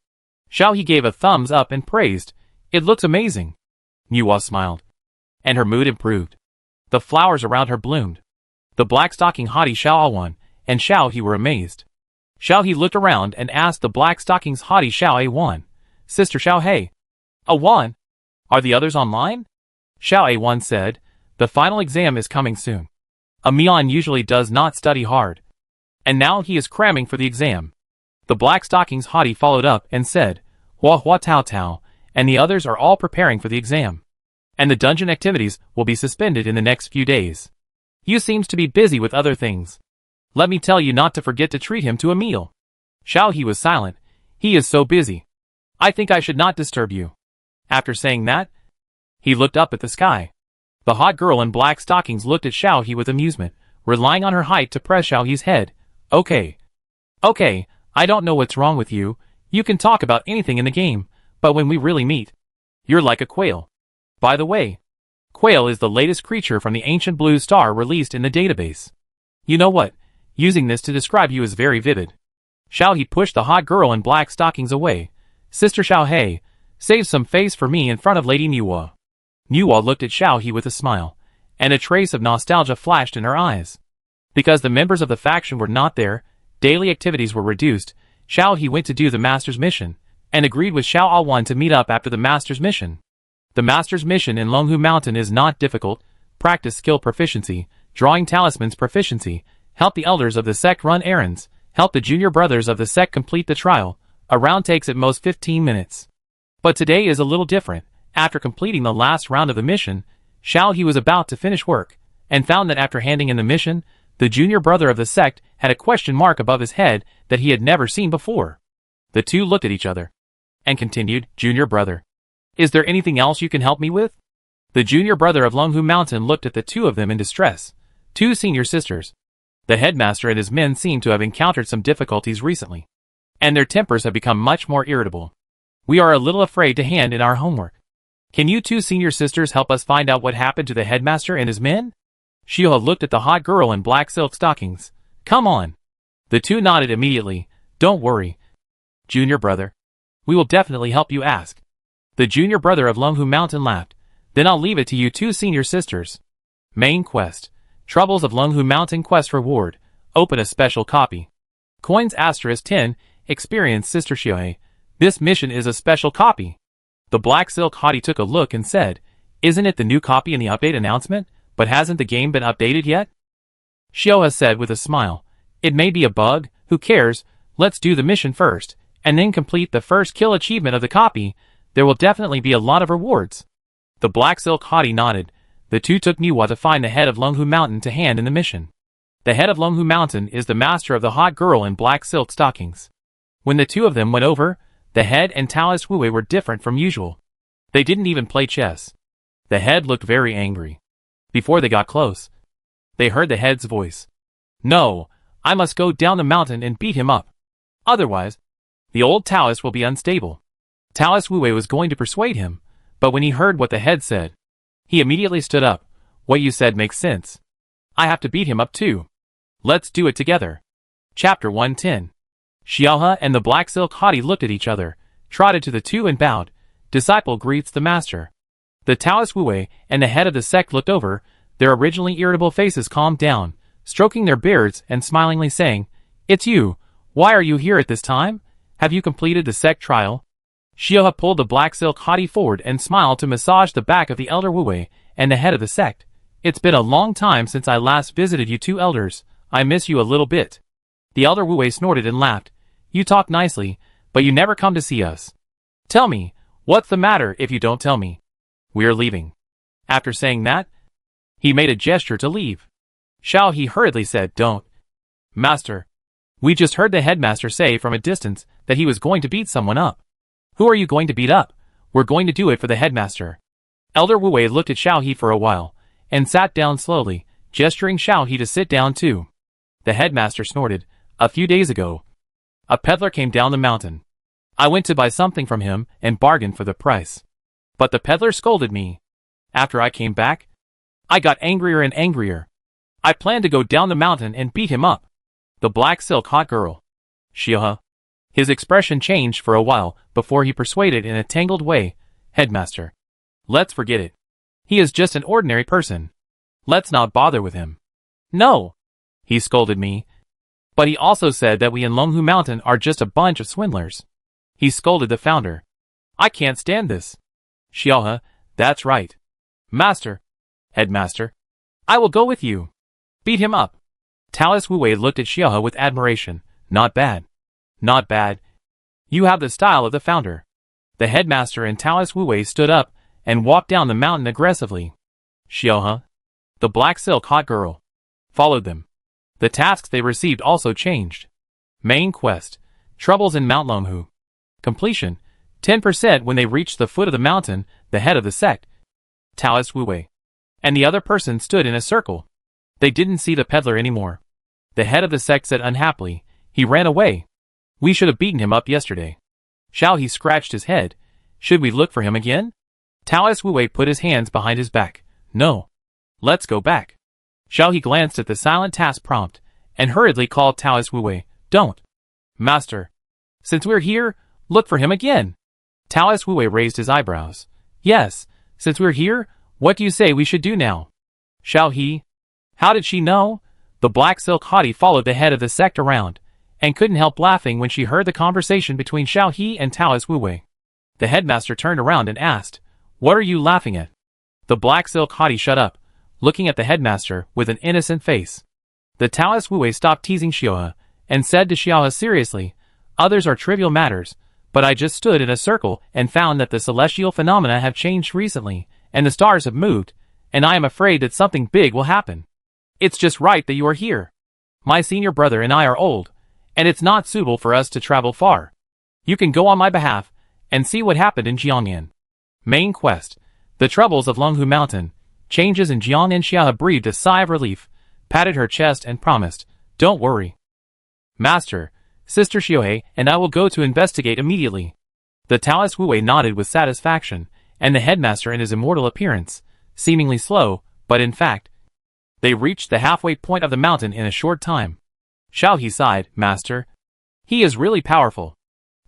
Xiao He gave a thumbs up and praised, it looks amazing. Nuwa smiled, and her mood improved. The flowers around her bloomed. The black stocking hottie Xiao Awan and Xiao He were amazed. Xiao He looked around and asked the black stockings hottie Xiao Awan, Sister Xiao He, Awan, are the others online? Xiao Awan said, the final exam is coming soon. A Mian usually does not study hard, and now he is cramming for the exam. The black stockings hottie followed up and said, Hua Hua Tao Tao, and the others are all preparing for the exam. And the dungeon activities will be suspended in the next few days. You seems to be busy with other things. Let me tell you not to forget to treat him to a meal. Xiao He was silent. He is so busy. I think I should not disturb you. After saying that, he looked up at the sky. The hot girl in black stockings looked at Xiao He with amusement, relying on her height to press Xiao He's head. Okay, I don't know what's wrong with you. You can talk about anything in the game, but when we really meet, you're like a quail. By the way, quail is the latest creature from the ancient blue star released in the database. You know what? Using this to describe you is very vivid. Xiao He pushed the hot girl in black stockings away. Sister Xiao He, save some face for me in front of Lady Nuwa. Nuwa looked at Xiao He with a smile, and a trace of nostalgia flashed in her eyes. Because the members of the faction were not there, daily activities were reduced. Xiao He went to do the Master's mission, and agreed with Xiao Awan to meet up after the Master's mission. The Master's mission in Longhu Mountain is not difficult. Practice skill proficiency, drawing talismans proficiency, help the elders of the sect run errands, help the junior brothers of the sect complete the trial. A round takes at most 15 minutes. But today is a little different. After completing the last round of the mission, Xiao He was about to finish work, and found that after handing in the mission, the junior brother of the sect had a question mark above his head that he had never seen before. The two looked at each other, and continued, "Junior brother, is there anything else you can help me with?" The junior brother of Longhu Mountain looked at the two of them in distress. Two senior sisters. The headmaster and his men seem to have encountered some difficulties recently, and their tempers have become much more irritable. We are a little afraid to hand in our homework. Can you two senior sisters help us find out what happened to the headmaster and his men? Xiao looked at the hot girl in black silk stockings. Come on. The two nodded immediately. Don't worry, junior brother. We will definitely help you ask. The junior brother of Longhu Mountain laughed. Then I'll leave it to you two senior sisters. Main quest. Troubles of Longhu Mountain quest reward. Open a special copy. Coins *10. Experience Sister Xiao. This mission is a special copy. The black silk hottie took a look and said, "Isn't it the new copy in the update announcement? But hasn't the game been updated yet?" Xiao said with a smile, "It may be a bug, who cares, let's do the mission first, and then complete the first kill achievement of the copy. There will definitely be a lot of rewards." The black silk hottie nodded. The two took Niwa to find the head of Longhu Mountain to hand in the mission. The head of Longhu Mountain is the master of the hot girl in black silk stockings. When the two of them went over, the head and Taoist Wu Wei were different from usual. They didn't even play chess. The head looked very angry. Before they got close, they heard the head's voice. "No, I must go down the mountain and beat him up. Otherwise, the old Taoist will be unstable." Taoist Wu Wei was going to persuade him, but when he heard what the head said, he immediately stood up. "What you said makes sense. I have to beat him up too. Let's do it together." Chapter 110. Xiaohe and the black silk hottie looked at each other, trotted to the two and bowed. Disciple greets the master. The Taoist Wu Wei and the head of the sect looked over, their originally irritable faces calmed down, stroking their beards and smilingly saying, "It's you. Why are you here at this time? Have you completed the sect trial?" Xiaohe pulled the black silk hottie forward and smiled to massage the back of the elder Wu Wei and the head of the sect. "It's been a long time since I last visited you two elders. I miss you a little bit." The elder Wu Wei snorted and laughed. "You talk nicely, but you never come to see us. Tell me, what's the matter if you don't tell me? We're leaving." After saying that, he made a gesture to leave. Xiao He hurriedly said, "Don't. Master, we just heard the headmaster say from a distance that he was going to beat someone up." "Who are you going to beat up?" "We're going to do it for the headmaster." Elder Wu Wei looked at Xiao He for a while, and sat down slowly, gesturing Xiao He to sit down too. The headmaster snorted. "A few days ago, a peddler came down the mountain. I went to buy something from him and bargained for the price. But the peddler scolded me. After I came back, I got angrier and angrier. I planned to go down the mountain and beat him up." The black silk hot girl. Xiaohe. His expression changed for a while before he persuaded in a tangled way, "Headmaster, let's forget it. He is just an ordinary person. Let's not bother with him." "No. He scolded me. But he also said that we in Longhu Mountain are just a bunch of swindlers. He scolded the founder. I can't stand this." Xiaohe, "That's right. Master. Headmaster, I will go with you. Beat him up." Taoist Wu Wei looked at Xiaohe with admiration. "Not bad. Not bad. You have the style of the founder." The headmaster and Taoist Wu Wei stood up and walked down the mountain aggressively. Xiaohe, the black silk hot girl, followed them. The tasks they received also changed. Main quest. Troubles in Mount Longhu. Completion. 10% when they reached the foot of the mountain, the head of the sect, Taoist Wu Wei, and the other person stood in a circle. They didn't see the peddler anymore. The head of the sect said unhappily, "He ran away. We should have beaten him up yesterday." Xiao He scratched his head. "Should we look for him again?" Taoist Wu Wei put his hands behind his back. "No. Let's go back." Xiao He glanced at the silent task prompt, and hurriedly called Taoist Wu Wei. "Don't. Master. Since we're here, look for him again." Taoist Wu Wei raised his eyebrows. "Yes, since we're here, what do you say we should do now?" Xiao He. How did she know? The black silk hottie followed the head of the sect around, and couldn't help laughing when she heard the conversation between Xiao He and Taoist Wu Wei. The headmaster turned around and asked, "What are you laughing at?" The black silk hottie shut up, looking at the headmaster with an innocent face. The Taoist Wu Wei stopped teasing Xiaohe, and said to Xiaohe seriously, "Others are trivial matters, but I just stood in a circle and found that the celestial phenomena have changed recently, and the stars have moved, and I am afraid that something big will happen. It's just right that you are here. My senior brother and I are old, and it's not suitable for us to travel far. You can go on my behalf, and see what happened in Jiangnan." Main quest. The troubles of Longhu Mountain. Changes in Jiangnan. Xiaohe breathed a sigh of relief, patted her chest and promised, "Don't worry, Master, Sister Xiaohe and I will go to investigate immediately." The Taoist Wu Wei nodded with satisfaction, and the headmaster in his immortal appearance, seemingly slow, but in fact, they reached the halfway point of the mountain in a short time. Xiaohe sighed, "Master, he is really powerful."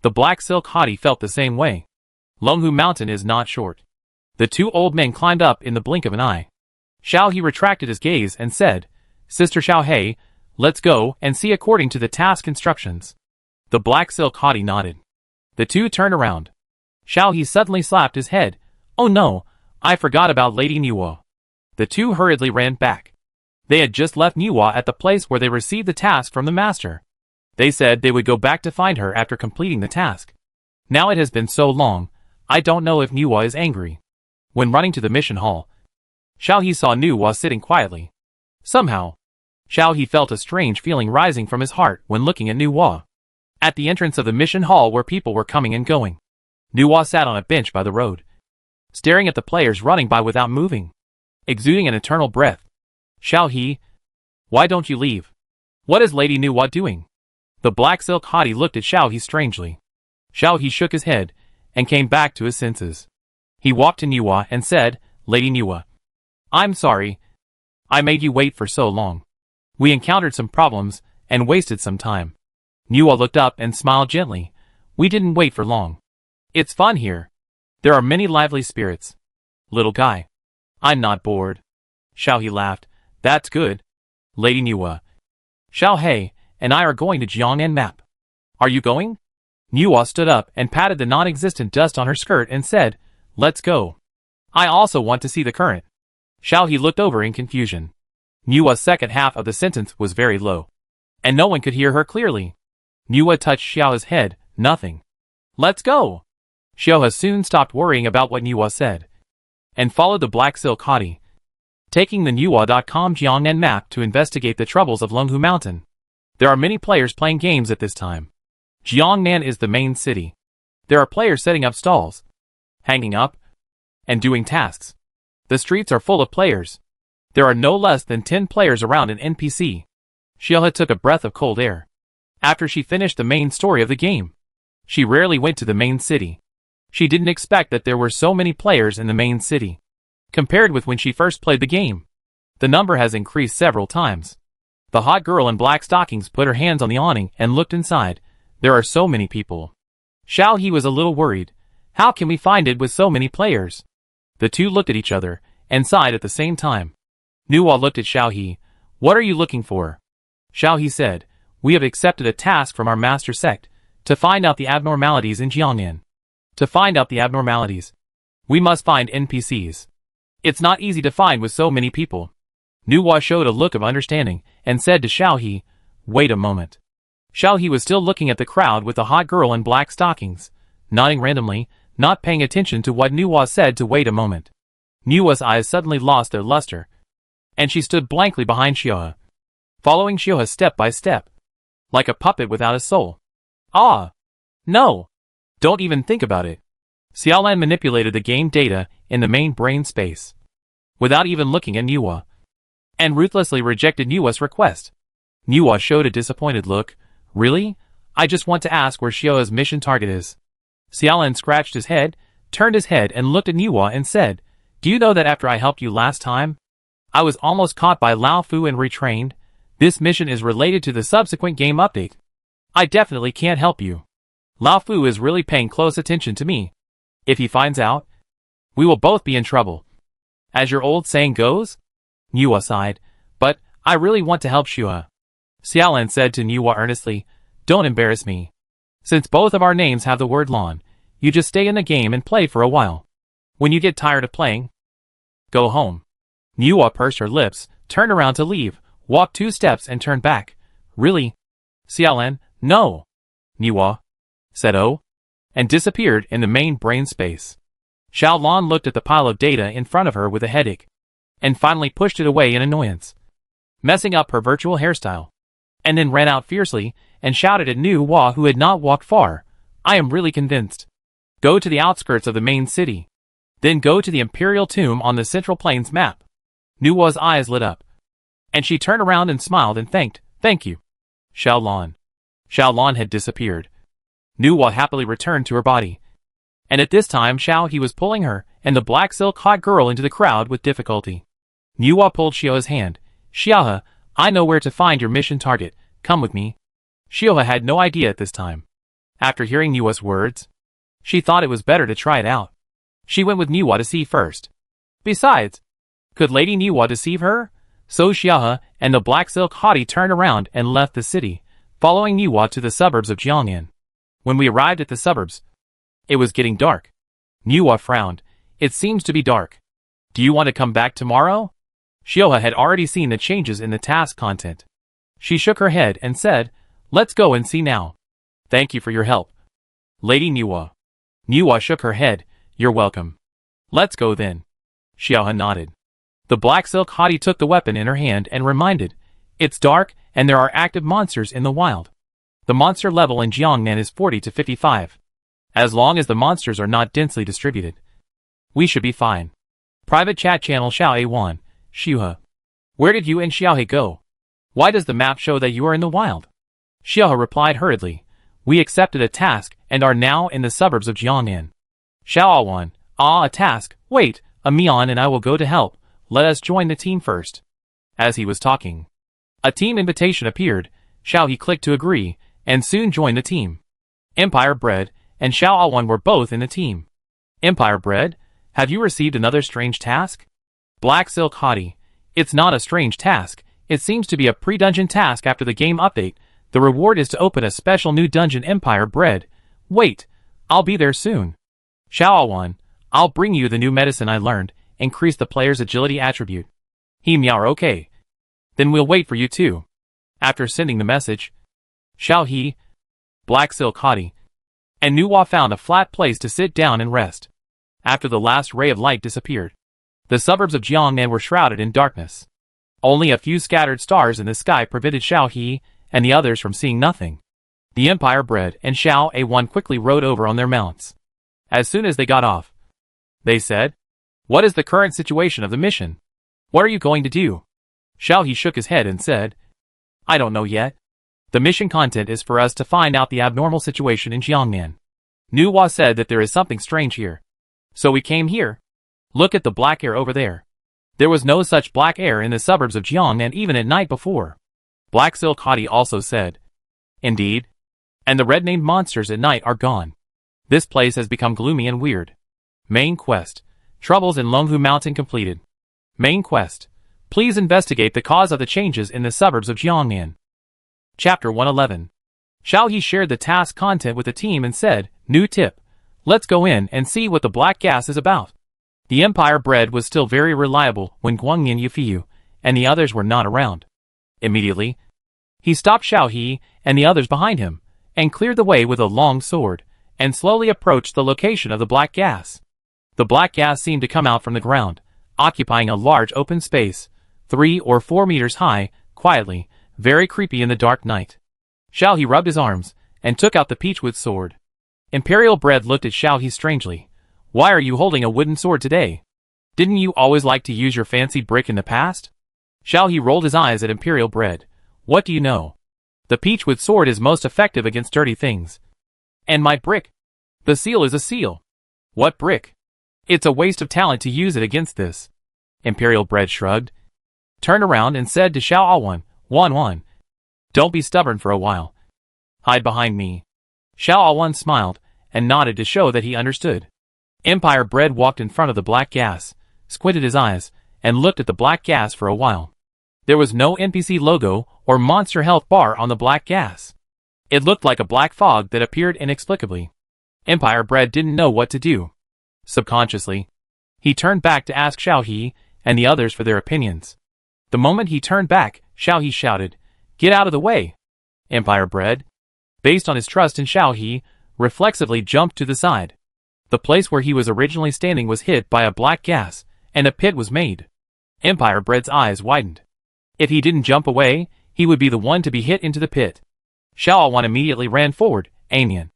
The black silk hottie felt the same way. Longhu Mountain is not short. The two old men climbed up in the blink of an eye. Xiaohe retracted his gaze and said, "Sister Xiaohe, let's go and see according to the task instructions." The black silk hottie nodded. The two turned around. Xiaohe suddenly slapped his head. "Oh no, I forgot about Lady Niwa." The two hurriedly ran back. They had just left Niwa at the place where they received the task from the master. They said they would go back to find her after completing the task. Now it has been so long, I don't know if Niwa is angry. When running to the mission hall, Xiaohe saw Niwa sitting quietly. Somehow, Xiaohe felt a strange feeling rising from his heart when looking at Niwa. At the entrance of the mission hall where people were coming and going, Niwa sat on a bench by the road, staring at the players running by without moving, exuding an eternal breath. "Xiaohe, why don't you leave? What is Lady Niwa doing?" The black silk hottie looked at Xiaohe strangely. Xiaohe shook his head and came back to his senses. He walked to Niwa and said, "Lady Niwa, I'm sorry. I made you wait for so long. We encountered some problems and wasted some time." Niwa looked up and smiled gently. "We didn't wait for long. It's fun here. There are many lively spirits." "Little guy, I'm not bored." Xiaohe laughed. "That's good. Lady Niwa, Xiaohe and I are going to Jiangnan map. Are you going?" Niwa stood up and patted the non-existent dust on her skirt and said, "Let's go. I also want to see the current." Xiaohe looked over in confusion. Niwa's second half of the sentence was very low, and no one could hear her clearly. Niwa touched Xiaohe's head. "Nothing. Let's go." Xiaohe soon stopped worrying about what Niwa said, and followed the black silk hottie, taking the Niwa.com Jiangnan map to investigate the troubles of Longhu Mountain. There are many players playing games at this time. Jiangnan is the main city. There are players setting up stalls, hanging up, and doing tasks. The streets are full of players. There are no less than 10 players around an NPC. Xiaohe took a breath of cold air. After she finished the main story of the game, she rarely went to the main city. She didn't expect that there were so many players in the main city. Compared with when she first played the game, the number has increased several times. The hot girl in black stockings put her hands on the awning and looked inside. There are so many people. Xiaohe was a little worried. How can we find it with so many players? The two looked at each other and sighed at the same time. Niwa looked at Xiaohe. "What are you looking for?" Xiaohe said, "We have accepted a task from our master sect to find out the abnormalities in Jiangnan. To find out the abnormalities, we must find NPCs. It's not easy to find with so many people." Niwa showed a look of understanding and said to Xiaohe, "Wait a moment." Xiaohe was still looking at the crowd with the hot girl in black stockings, nodding randomly, not paying attention to what Niwa said to wait a moment. Niwa's eyes suddenly lost their luster, and she stood blankly behind Xiaohe, following Xiaohe step by step, like a puppet without a soul. "Ah! No! Don't even think about it." Xiaolan manipulated the game data in the main brain space, without even looking at Niwa, and ruthlessly rejected Niwa's request. Niwa showed a disappointed look. "Really? I just want to ask where Xiaohe's mission target is." Xiaolan scratched his head, turned his head and looked at Niwa and said, "Do you know that after I helped you last time, I was almost caught by Lao Fu and retrained? This mission is related to the subsequent game update. I definitely can't help you. Lao Fu is really paying close attention to me. If he finds out, we will both be in trouble. As your old saying goes?" Niwa sighed. "But I really want to help Xiaohe." Xiaolan said to Niwa earnestly, "Don't embarrass me. Since both of our names have the word Lan, you just stay in the game and play for a while. When you get tired of playing, go home." Niwa pursed her lips, turned around to leave. walked 2 steps and turned back. Really? Xiaolan, no. Niwa, said O, and disappeared in the main brain space. Xiaolan looked at the pile of data in front of her with a headache, and finally pushed it away in annoyance, messing up her virtual hairstyle, and then ran out fiercely and shouted at Niwa, who had not walked far. I am really convinced. Go to the outskirts of the main city. Then go to the Imperial Tomb on the Central Plains map. Niwa's eyes lit up, and she turned around and smiled and thank you. Xiaolan. Xiaolan had disappeared. Niwa happily returned to her body, and at this time Xiaohe was pulling her and the black silk hot girl into the crowd with difficulty. Niwa pulled Xiaohe's hand. Xiaohe, I know where to find your mission target. Come with me. Xiaohe had no idea at this time. After hearing Niwa's words, she thought it was better to try it out. She went with Niwa to see first. Besides, could Lady Niwa deceive her? So Xiaohe and the black silk hottie turned around and left the city, following Niwa to the suburbs of Jiangnan. When we arrived at the suburbs, it was getting dark. Niwa frowned. It seems to be dark. Do you want to come back tomorrow? Xiaohe had already seen the changes in the task content. She shook her head and said, let's go and see now. Thank you for your help, Lady Niwa. Niwa shook her head. You're welcome. Let's go then. Xiaohe nodded. The black silk hottie took the weapon in her hand and reminded, it's dark and there are active monsters in the wild. The monster level in Jiangnan is 40 to 55. As long as the monsters are not densely distributed, we should be fine. Private chat channel Xiaohe. Xiaohe. Where did you and Xiaohe go? Why does the map show that you are in the wild? Xiaohe replied hurriedly. We accepted a task and are now in the suburbs of Jiangnan. Xiaohe. A task. Wait, Mian and I will go to help. Let us join the team first. As he was talking, a team invitation appeared. Xiaohe clicked to agree, and soon joined the team. Empire Bread and Xiaohe were both in the team. Empire Bread, have you received another strange task? Black Silk Hottie. It's not a strange task. It seems to be a pre-dungeon task after the game update. The reward is to open a special new dungeon. Empire Bread. Wait, I'll be there soon. Xiaohe, I'll bring you the new medicine I learned. Increase the player's agility attribute. He meow. Okay. Then we'll wait for you too. After sending the message, Xiaohe, Black Silk Hottie, and Niwa found a flat place to sit down and rest. After the last ray of light disappeared, the suburbs of Jiangnan were shrouded in darkness. Only a few scattered stars in the sky prevented Xiaohe and the others from seeing nothing. The Empire Bread and Xiaohe quickly rode over on their mounts. As soon as they got off, they said, what is the current situation of the mission? What are you going to do? Xiaohe shook his head and said, I don't know yet. The mission content is for us to find out the abnormal situation in Jiangnan. Niwa said that there is something strange here. So we came here. Look at the black air over there. There was no such black air in the suburbs of Jiangnan even at night before. Black Silk Hottie also said, indeed. And the red-named monsters at night are gone. This place has become gloomy and weird. Main quest. Troubles in Longhu Mountain completed. Main quest. Please investigate the cause of the changes in the suburbs of Jiangnan. Chapter 111. Xiaohe shared the task content with the team and said, new tip. Let's go in and see what the black gas is about. The Empire Bread was still very reliable when Guangyin Yufiyu and the others were not around. Immediately, he stopped Xiaohe and the others behind him, and cleared the way with a long sword, and slowly approached the location of the black gas. The black gas seemed to come out from the ground, occupying a large open space, 3 or 4 meters high, quietly, very creepy in the dark night. Xiaohe rubbed his arms, and took out the peachwood sword. Imperial Bread looked at Xiaohe strangely. Why are you holding a wooden sword today? Didn't you always like to use your fancy brick in the past? Xiaohe rolled his eyes at Imperial Bread. What do you know? The peachwood sword is most effective against dirty things. And my brick? The seal is a seal. What brick? It's a waste of talent to use it against this. Imperial Bread shrugged, turned around and said to Xiaohe, Wan, don't be stubborn for a while. Hide behind me. Xiaohe smiled and nodded to show that he understood. Empire Bread walked in front of the black gas, squinted his eyes, and looked at the black gas for a while. There was no NPC logo or monster health bar on the black gas. It looked like a black fog that appeared inexplicably. Empire Bread didn't know what to do. Subconsciously, he turned back to ask Xiaohe and the others for their opinions. The moment he turned back, Xiao He shouted. Get out of the way! Empire Bread, based on his trust in Xiao He, reflexively jumped to the side. The place where he was originally standing was hit by a black gas, and a pit was made. Empire Bread's eyes widened. If he didn't jump away, he would be the one to be hit into the pit. Xiao Wan immediately ran forward. Amian,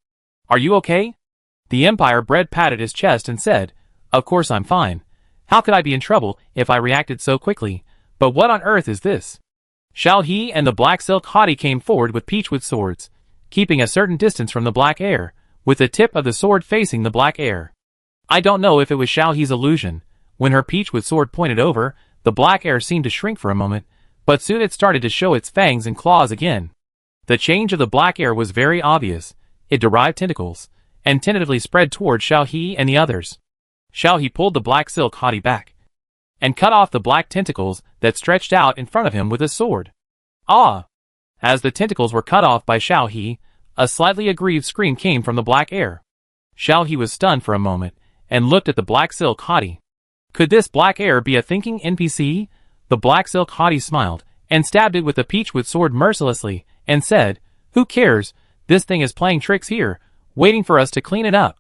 are you okay? The Empire Bread patted his chest and said, Of course I'm fine. How could I be in trouble if I reacted so quickly? But what on earth is this? Xiao He and the black silk hottie came forward with peachwood swords, keeping a certain distance from the black air, with the tip of the sword facing the black air. I don't know if it was Xiao He's illusion. When her peachwood sword pointed over, the black air seemed to shrink for a moment, but soon it started to show its fangs and claws again. The change of the black air was very obvious. It derived tentacles, and tentatively spread toward Xiao He and the others. Xiao He pulled the black silk hottie back, and cut off the black tentacles that stretched out in front of him with a sword. Ah! As the tentacles were cut off by Xiao He, a slightly aggrieved scream came from the black air. Xiao He was stunned for a moment, and looked at the black silk hottie. Could this black air be a thinking NPC? The black silk hottie smiled, and stabbed it with the peachwood sword mercilessly, and said, Who cares? This thing is playing tricks here, waiting for us to clean it up.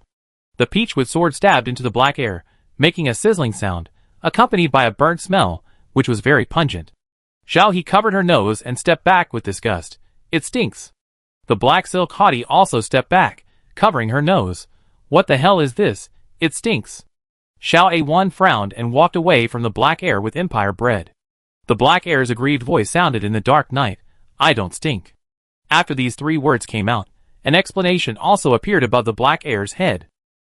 The peachwood sword stabbed into the black air, making a sizzling sound, accompanied by a burnt smell, which was very pungent. Xiao He covered her nose and stepped back with disgust. It stinks. The black silk hottie also stepped back, covering her nose. What the hell is this? It stinks. Xiao A1 frowned and walked away from the black air with Empire Bread. The black air's aggrieved voice sounded in the dark night. I don't stink. After these 3 words came out, an explanation also appeared above the black air's head.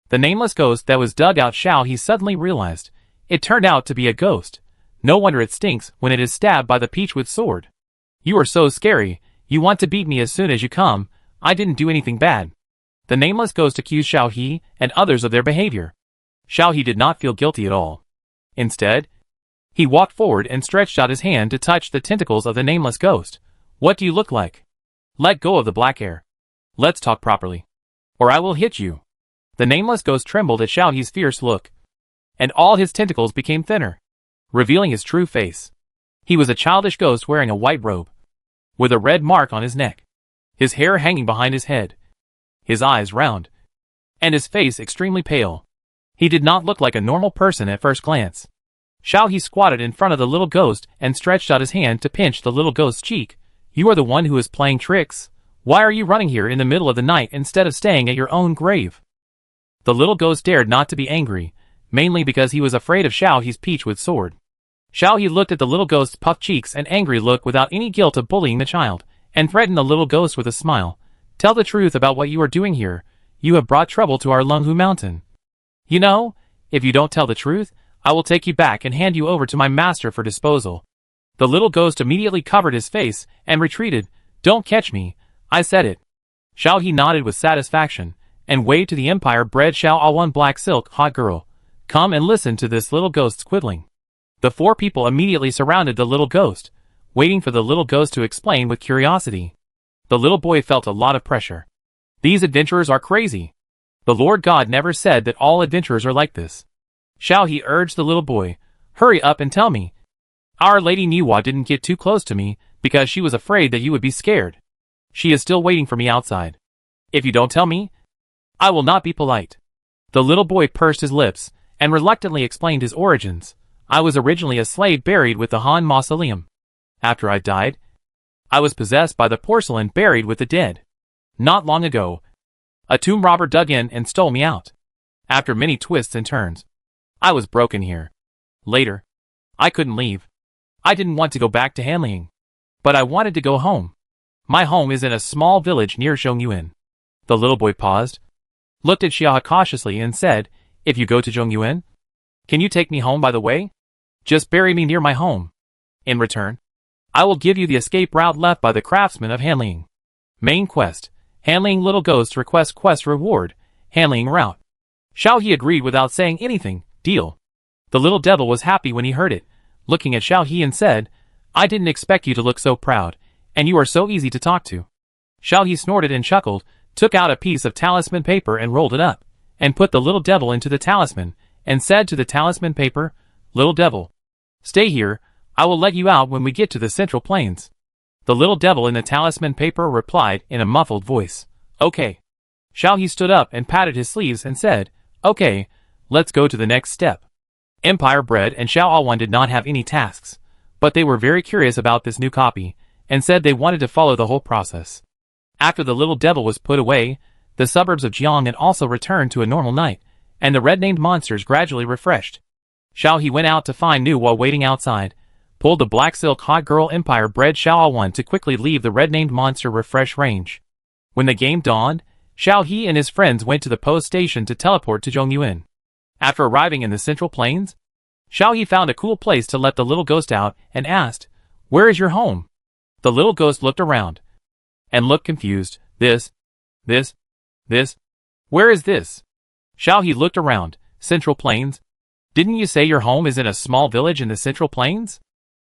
The nameless ghost that was dug out. Xiao He suddenly realized. It turned out to be a ghost. No wonder it stinks when it is stabbed by the peachwood sword. You are so scary. You want to beat me as soon as you come. I didn't do anything bad. The nameless ghost accused Xiao He and others of their behavior. Xiao He did not feel guilty at all. Instead, he walked forward and stretched out his hand to touch the tentacles of the nameless ghost. What do you look like? Let go of the black air. Let's talk properly, or I will hit you. The nameless ghost trembled at Xiao He's fierce look, and all his tentacles became thinner, revealing his true face. He was a childish ghost wearing a white robe, with a red mark on his neck, his hair hanging behind his head, his eyes round, and his face extremely pale. He did not look like a normal person at first glance. Xiao He squatted in front of the little ghost and stretched out his hand to pinch the little ghost's cheek. You are the one who is playing tricks. Why are you running here in the middle of the night instead of staying at your own grave? The little ghost dared not to be angry, mainly because he was afraid of Xiao He's peachwood sword. Xiao He looked at the little ghost's puffed cheeks and angry look without any guilt of bullying the child, and threatened the little ghost with a smile. Tell the truth about what you are doing here. You have brought trouble to our Lunghu mountain. You know, if you don't tell the truth, I will take you back and hand you over to my master for disposal. The little ghost immediately covered his face and retreated. Don't catch me. I said it. Xiao He nodded with satisfaction, and waved to the Empire Bread. Xiao A1 black silk hot girl. Come and listen to this little ghost's quibbling. The 4 people immediately surrounded the little ghost, waiting for the little ghost to explain with curiosity. The little boy felt a lot of pressure. These adventurers are crazy. The Lord God never said that all adventurers are like this. Xiao He urged the little boy, hurry up and tell me. Our Lady Niwa didn't get too close to me because she was afraid that you would be scared. She is still waiting for me outside. If you don't tell me, I will not be polite. The little boy pursed his lips and reluctantly explained his origins. I was originally a slave buried with the Han Mausoleum. After I died, I was possessed by the porcelain buried with the dead. Not long ago, a tomb robber dug in and stole me out. After many twists and turns, I was broken here. Later, I couldn't leave. I didn't want to go back to Hanliang, but I wanted to go home. My home is in a small village near Zhongyuan. The little boy paused, looked at Xiao cautiously and said, if you go to Zhongyuan, can you take me home by the way? Just bury me near my home. In return, I will give you the escape route left by the craftsman of Hanliang. Main quest, Hanliang little ghost request quest reward, Hanliang route. Xiao He agreed without saying anything. Deal. The little devil was happy when he heard it, looking at Xiao He and said, I didn't expect you to look so proud, and you are so easy to talk to. Xiao He snorted and chuckled, took out a piece of talisman paper and rolled it up, and put the little devil into the talisman, and said to the talisman paper, Little devil, stay here, I will let you out when we get to the Central Plains. The little devil in the talisman paper replied in a muffled voice. Okay. Xiao He stood up and patted his sleeves and said, Okay, let's go to the next step. Empire Bread and Xiao Awan did not have any tasks, but they were very curious about this new copy, and said they wanted to follow the whole process. After the little devil was put away, the suburbs of Jiangnan also returned to a normal night, and the red-named monsters gradually refreshed. Xiao He went out to find Nu while waiting outside, pulled the black silk hot girl Empire Bread Xiao Awan to quickly leave the red-named monster refresh range. When the game dawned, Xiao He and his friends went to the post station to teleport to Zhongyuan. After arriving in the Central Plains, Xiao He found a cool place to let the little ghost out and asked, Where is your home? The little ghost looked around and looked confused. This. Where is this? Xiao He looked around. Central Plains? Didn't you say your home is in a small village in the Central Plains?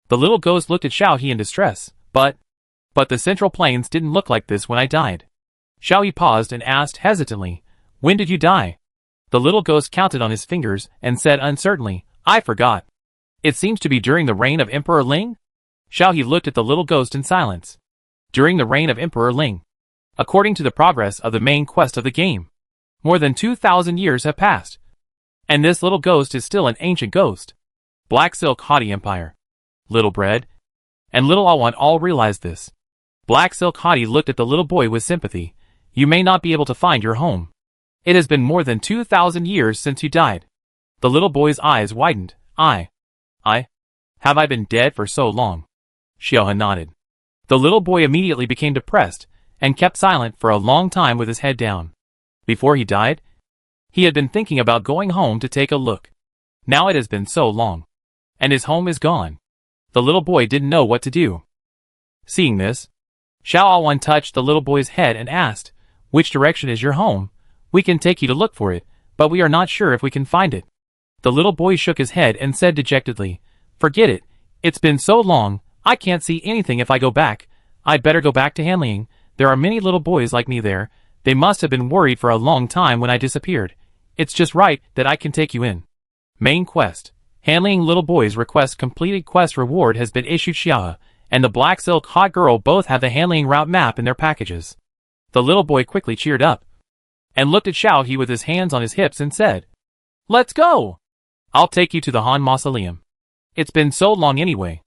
The little ghost looked at Xiao He in distress. But the Central Plains didn't look like this when I died. Xiao He paused and asked hesitantly, When did you die? The little ghost counted on his fingers and said uncertainly, I forgot. It seems to be during the reign of Emperor Ling? Xiao He looked at the little ghost in silence. During the reign of Emperor Ling. According to the progress of the main quest of the game, more than 2,000 years have passed. And this little ghost is still an ancient ghost. Black Silk Haughty Empire, Little Bread, and Little Awan all realized this. Black Silk Haughty looked at the little boy with sympathy. You may not be able to find your home. It has been more than 2,000 years since you died. The little boy's eyes widened. Have I been dead for so long? Xiao He nodded. The little boy immediately became depressed and kept silent for a long time with his head down. Before he died, he had been thinking about going home to take a look. Now it has been so long, and his home is gone. The little boy didn't know what to do. Seeing this, Xiao Awan touched the little boy's head and asked, Which direction is your home? We can take you to look for it, but we are not sure if we can find it. The little boy shook his head and said dejectedly, Forget it. It's been so long, I can't see anything if I go back. I'd better go back to Hanling. There are many little boys like me there. They must have been worried for a long time when I disappeared. It's just right that I can take you in. Main quest. Handling little boys request completed quest reward has been issued. Xiao and the Black Silk Hot Girl both have the handling route map in their packages. The little boy quickly cheered up and looked at Xiao He with his hands on his hips and said, Let's go! I'll take you to the Han Mausoleum. It's been so long anyway.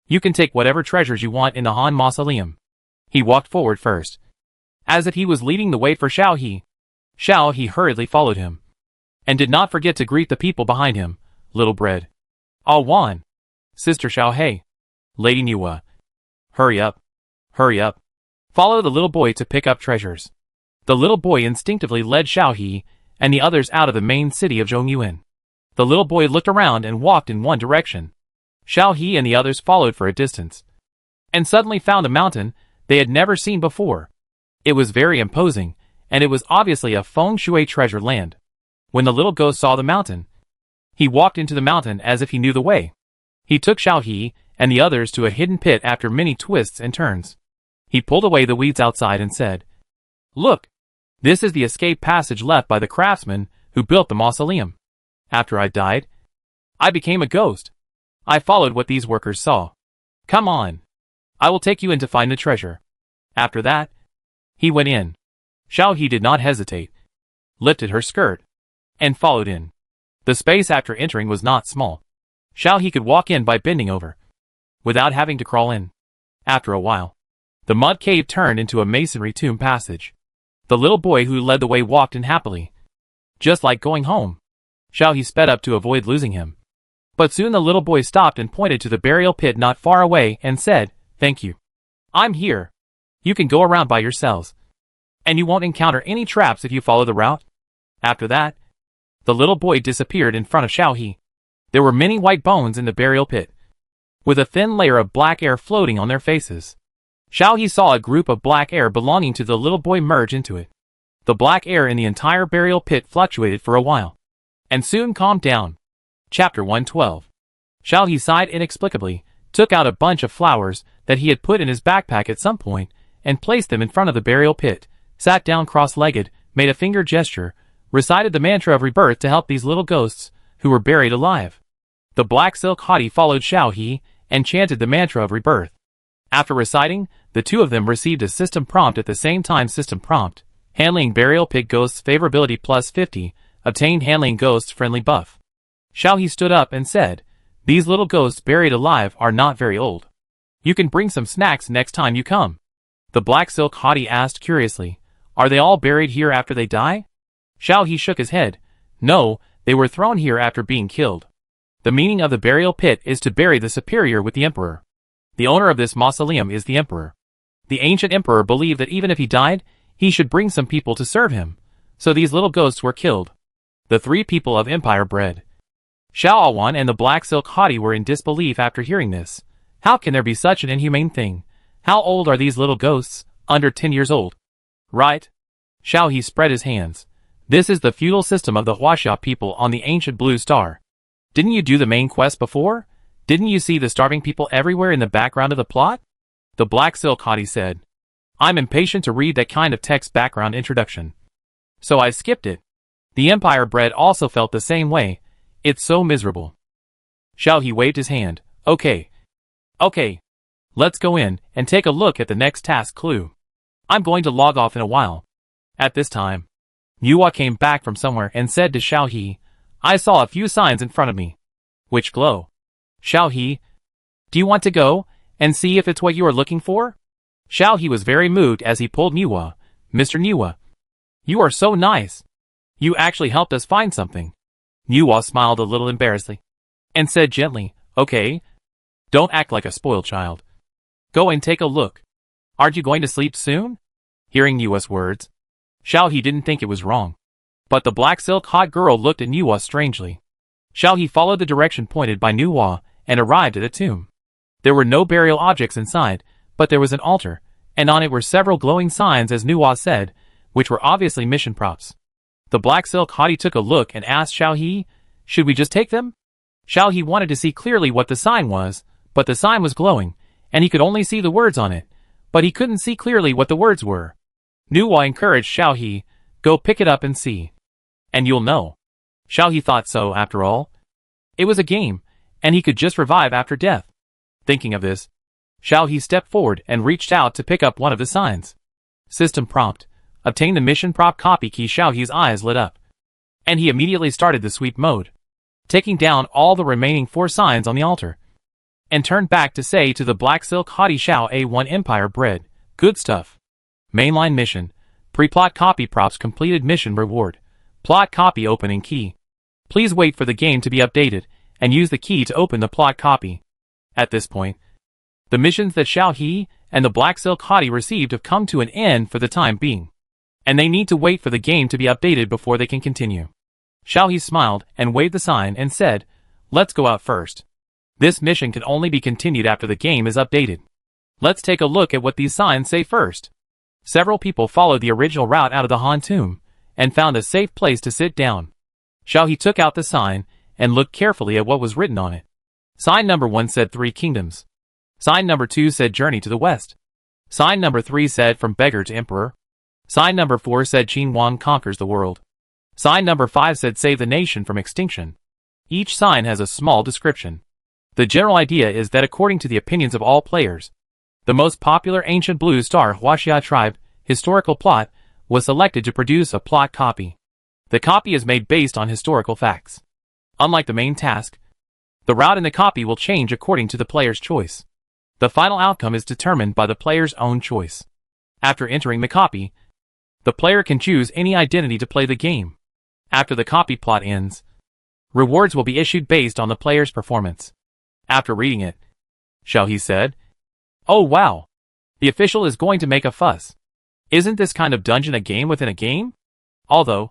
You can take whatever treasures you want in the Han Mausoleum. He walked forward first, as if he was leading the way for Xiao He. Xiao He hurriedly followed him, and did not forget to greet the people behind him. Little Bread, Awan, Sister Xiao He, Lady Niwa. Hurry up. Follow the little boy to pick up treasures. The little boy instinctively led Xiao He and the others out of the main city of Zhongyuan. The little boy looked around and walked in one direction. Xiao He and the others followed for a distance, and suddenly found a mountain they had never seen before. It was very imposing, and it was obviously a feng shui treasure land. When the little ghost saw the mountain, he walked into the mountain as if he knew the way. He took Xiao He and the others to a hidden pit after many twists and turns. He pulled away the weeds outside and said, Look, this is the escape passage left by the craftsman who built the mausoleum. After I died, I became a ghost. I followed what these workers saw. Come on. I will take you in to find the treasure. After that, he went in. Xiao He did not hesitate, lifted her skirt, and followed in. The space after entering was not small. Xiao He could walk in by bending over, without having to crawl in. After a while, the mud cave turned into a masonry tomb passage. The little boy who led the way walked in happily, just like going home. Xiao He sped up to avoid losing him. But soon the little boy stopped and pointed to the burial pit not far away and said, Thank you. I'm here. You can go around by yourselves, and you won't encounter any traps if you follow the route. After that, the little boy disappeared in front of Xiao He. There were many white bones in the burial pit, with a thin layer of black air floating on their faces. Xiao He saw a group of black air belonging to the little boy merge into it. The black air in the entire burial pit fluctuated for a while, and soon calmed down. Chapter 112. Xiao He sighed inexplicably, took out a bunch of flowers that he had put in his backpack at some point, and placed them in front of the burial pit, sat down cross-legged, made a finger gesture, recited the mantra of rebirth to help these little ghosts, who were buried alive. The Black Silk Haughty followed Xiao He, and chanted the mantra of rebirth. After reciting, the two of them received a system prompt at the same time. System prompt: handling burial pit ghosts favorability plus 50, obtained handling ghosts friendly buff. Xiaohe stood up and said, "These little ghosts buried alive are not very old. You can bring some snacks next time you come." The black silk hottie asked curiously, "Are they all buried here after they die?" Xiaohe shook his head. "No, they were thrown here after being killed. The meaning of the burial pit is to bury the superior with the emperor. The owner of this mausoleum is the emperor. The ancient emperor believed that even if he died, he should bring some people to serve him. So these little ghosts were killed." The three people of empire bred Xiaowan and the black silk hottie were in disbelief after hearing this. How can there be such an inhumane thing? How old are these little ghosts? Under 10 years old. Right? Xiaohe spread his hands. This is the feudal system of the Huaxia people on the ancient blue star. Didn't you do the main quest before? Didn't you see the starving people everywhere in the background of the plot? The black silk hottie said. I'm impatient to read that kind of text background introduction. So I skipped it. The empire bred also felt the same way. It's so miserable. Xiaohe waved his hand. Okay. Let's go in and take a look at the next task clue. I'm going to log off in a while. At this time, Yuhua came back from somewhere and said to Xiaohe, I saw a few signs in front of me. Which glow? Xiaohe, do you want to go and see if it's what you are looking for? Xiaohe was very moved as he pulled Yuhua. Mr. Yuhua, you are so nice. You actually helped us find something. Yuhua smiled a little embarrassedly and said gently, okay, don't act like a spoiled child. Go and take a look. Aren't you going to sleep soon? Hearing Yuhua's words, Xiaohe didn't think it was wrong. But the black silk hot girl looked at Yuhua strangely. Xiaohe followed the direction pointed by Yuhua and arrived at a tomb. There were no burial objects inside, but there was an altar, and on it were several glowing signs as Yuhua said, which were obviously mission props. The black silk hottie took a look and asked Xiaohe, should we just take them? Xiaohe wanted to see clearly what the sign was, but the sign was glowing, and he could only see the words on it, but he couldn't see clearly what the words were. Yuhua encouraged Xiaohe, go pick it up and see. And you'll know. Xiaohe thought so after all. It was a game, and he could just revive after death. Thinking of this, Xiaohe stepped forward and reached out to pick up one of the signs. System prompt. Obtain the mission prop copy key. Xiaohe's eyes lit up. And he immediately started the sweep mode, taking down all the remaining 4 signs on the altar. And turned back to say to the black silk hottie Xiaohe empire bred, good stuff. Mainline mission. Pre-plot copy props completed mission reward. Plot copy opening key. Please wait for the game to be updated, and use the key to open the plot copy. At this point, the missions that Xiaohe and the black silk hottie received have come to an end for the time being, and they need to wait for the game to be updated before they can continue. Xiaohe smiled and waved the sign and said, let's go out first. This mission can only be continued after the game is updated. Let's take a look at what these signs say first. Several people followed the original route out of the Han tomb, and found a safe place to sit down. Xiaohe took out the sign, and looked carefully at what was written on it. Sign number 1 said 3 kingdoms. Sign number 2 said journey to the west. Sign number 3 said from beggar to emperor. Sign number 4 said Qin Wang conquers the world. Sign number 5 said save the nation from extinction. Each sign has a small description. The general idea is that according to the opinions of all players, the most popular ancient blue star Huaxia tribe historical plot was selected to produce a plot copy. The copy is made based on historical facts. Unlike the main task, the route in the copy will change according to the player's choice. The final outcome is determined by the player's own choice. After entering the copy, the player can choose any identity to play the game. After the copy plot ends, rewards will be issued based on the player's performance. After reading it, Xiaohe said, oh wow! The official is going to make a fuss. Isn't this kind of dungeon a game within a game? Although,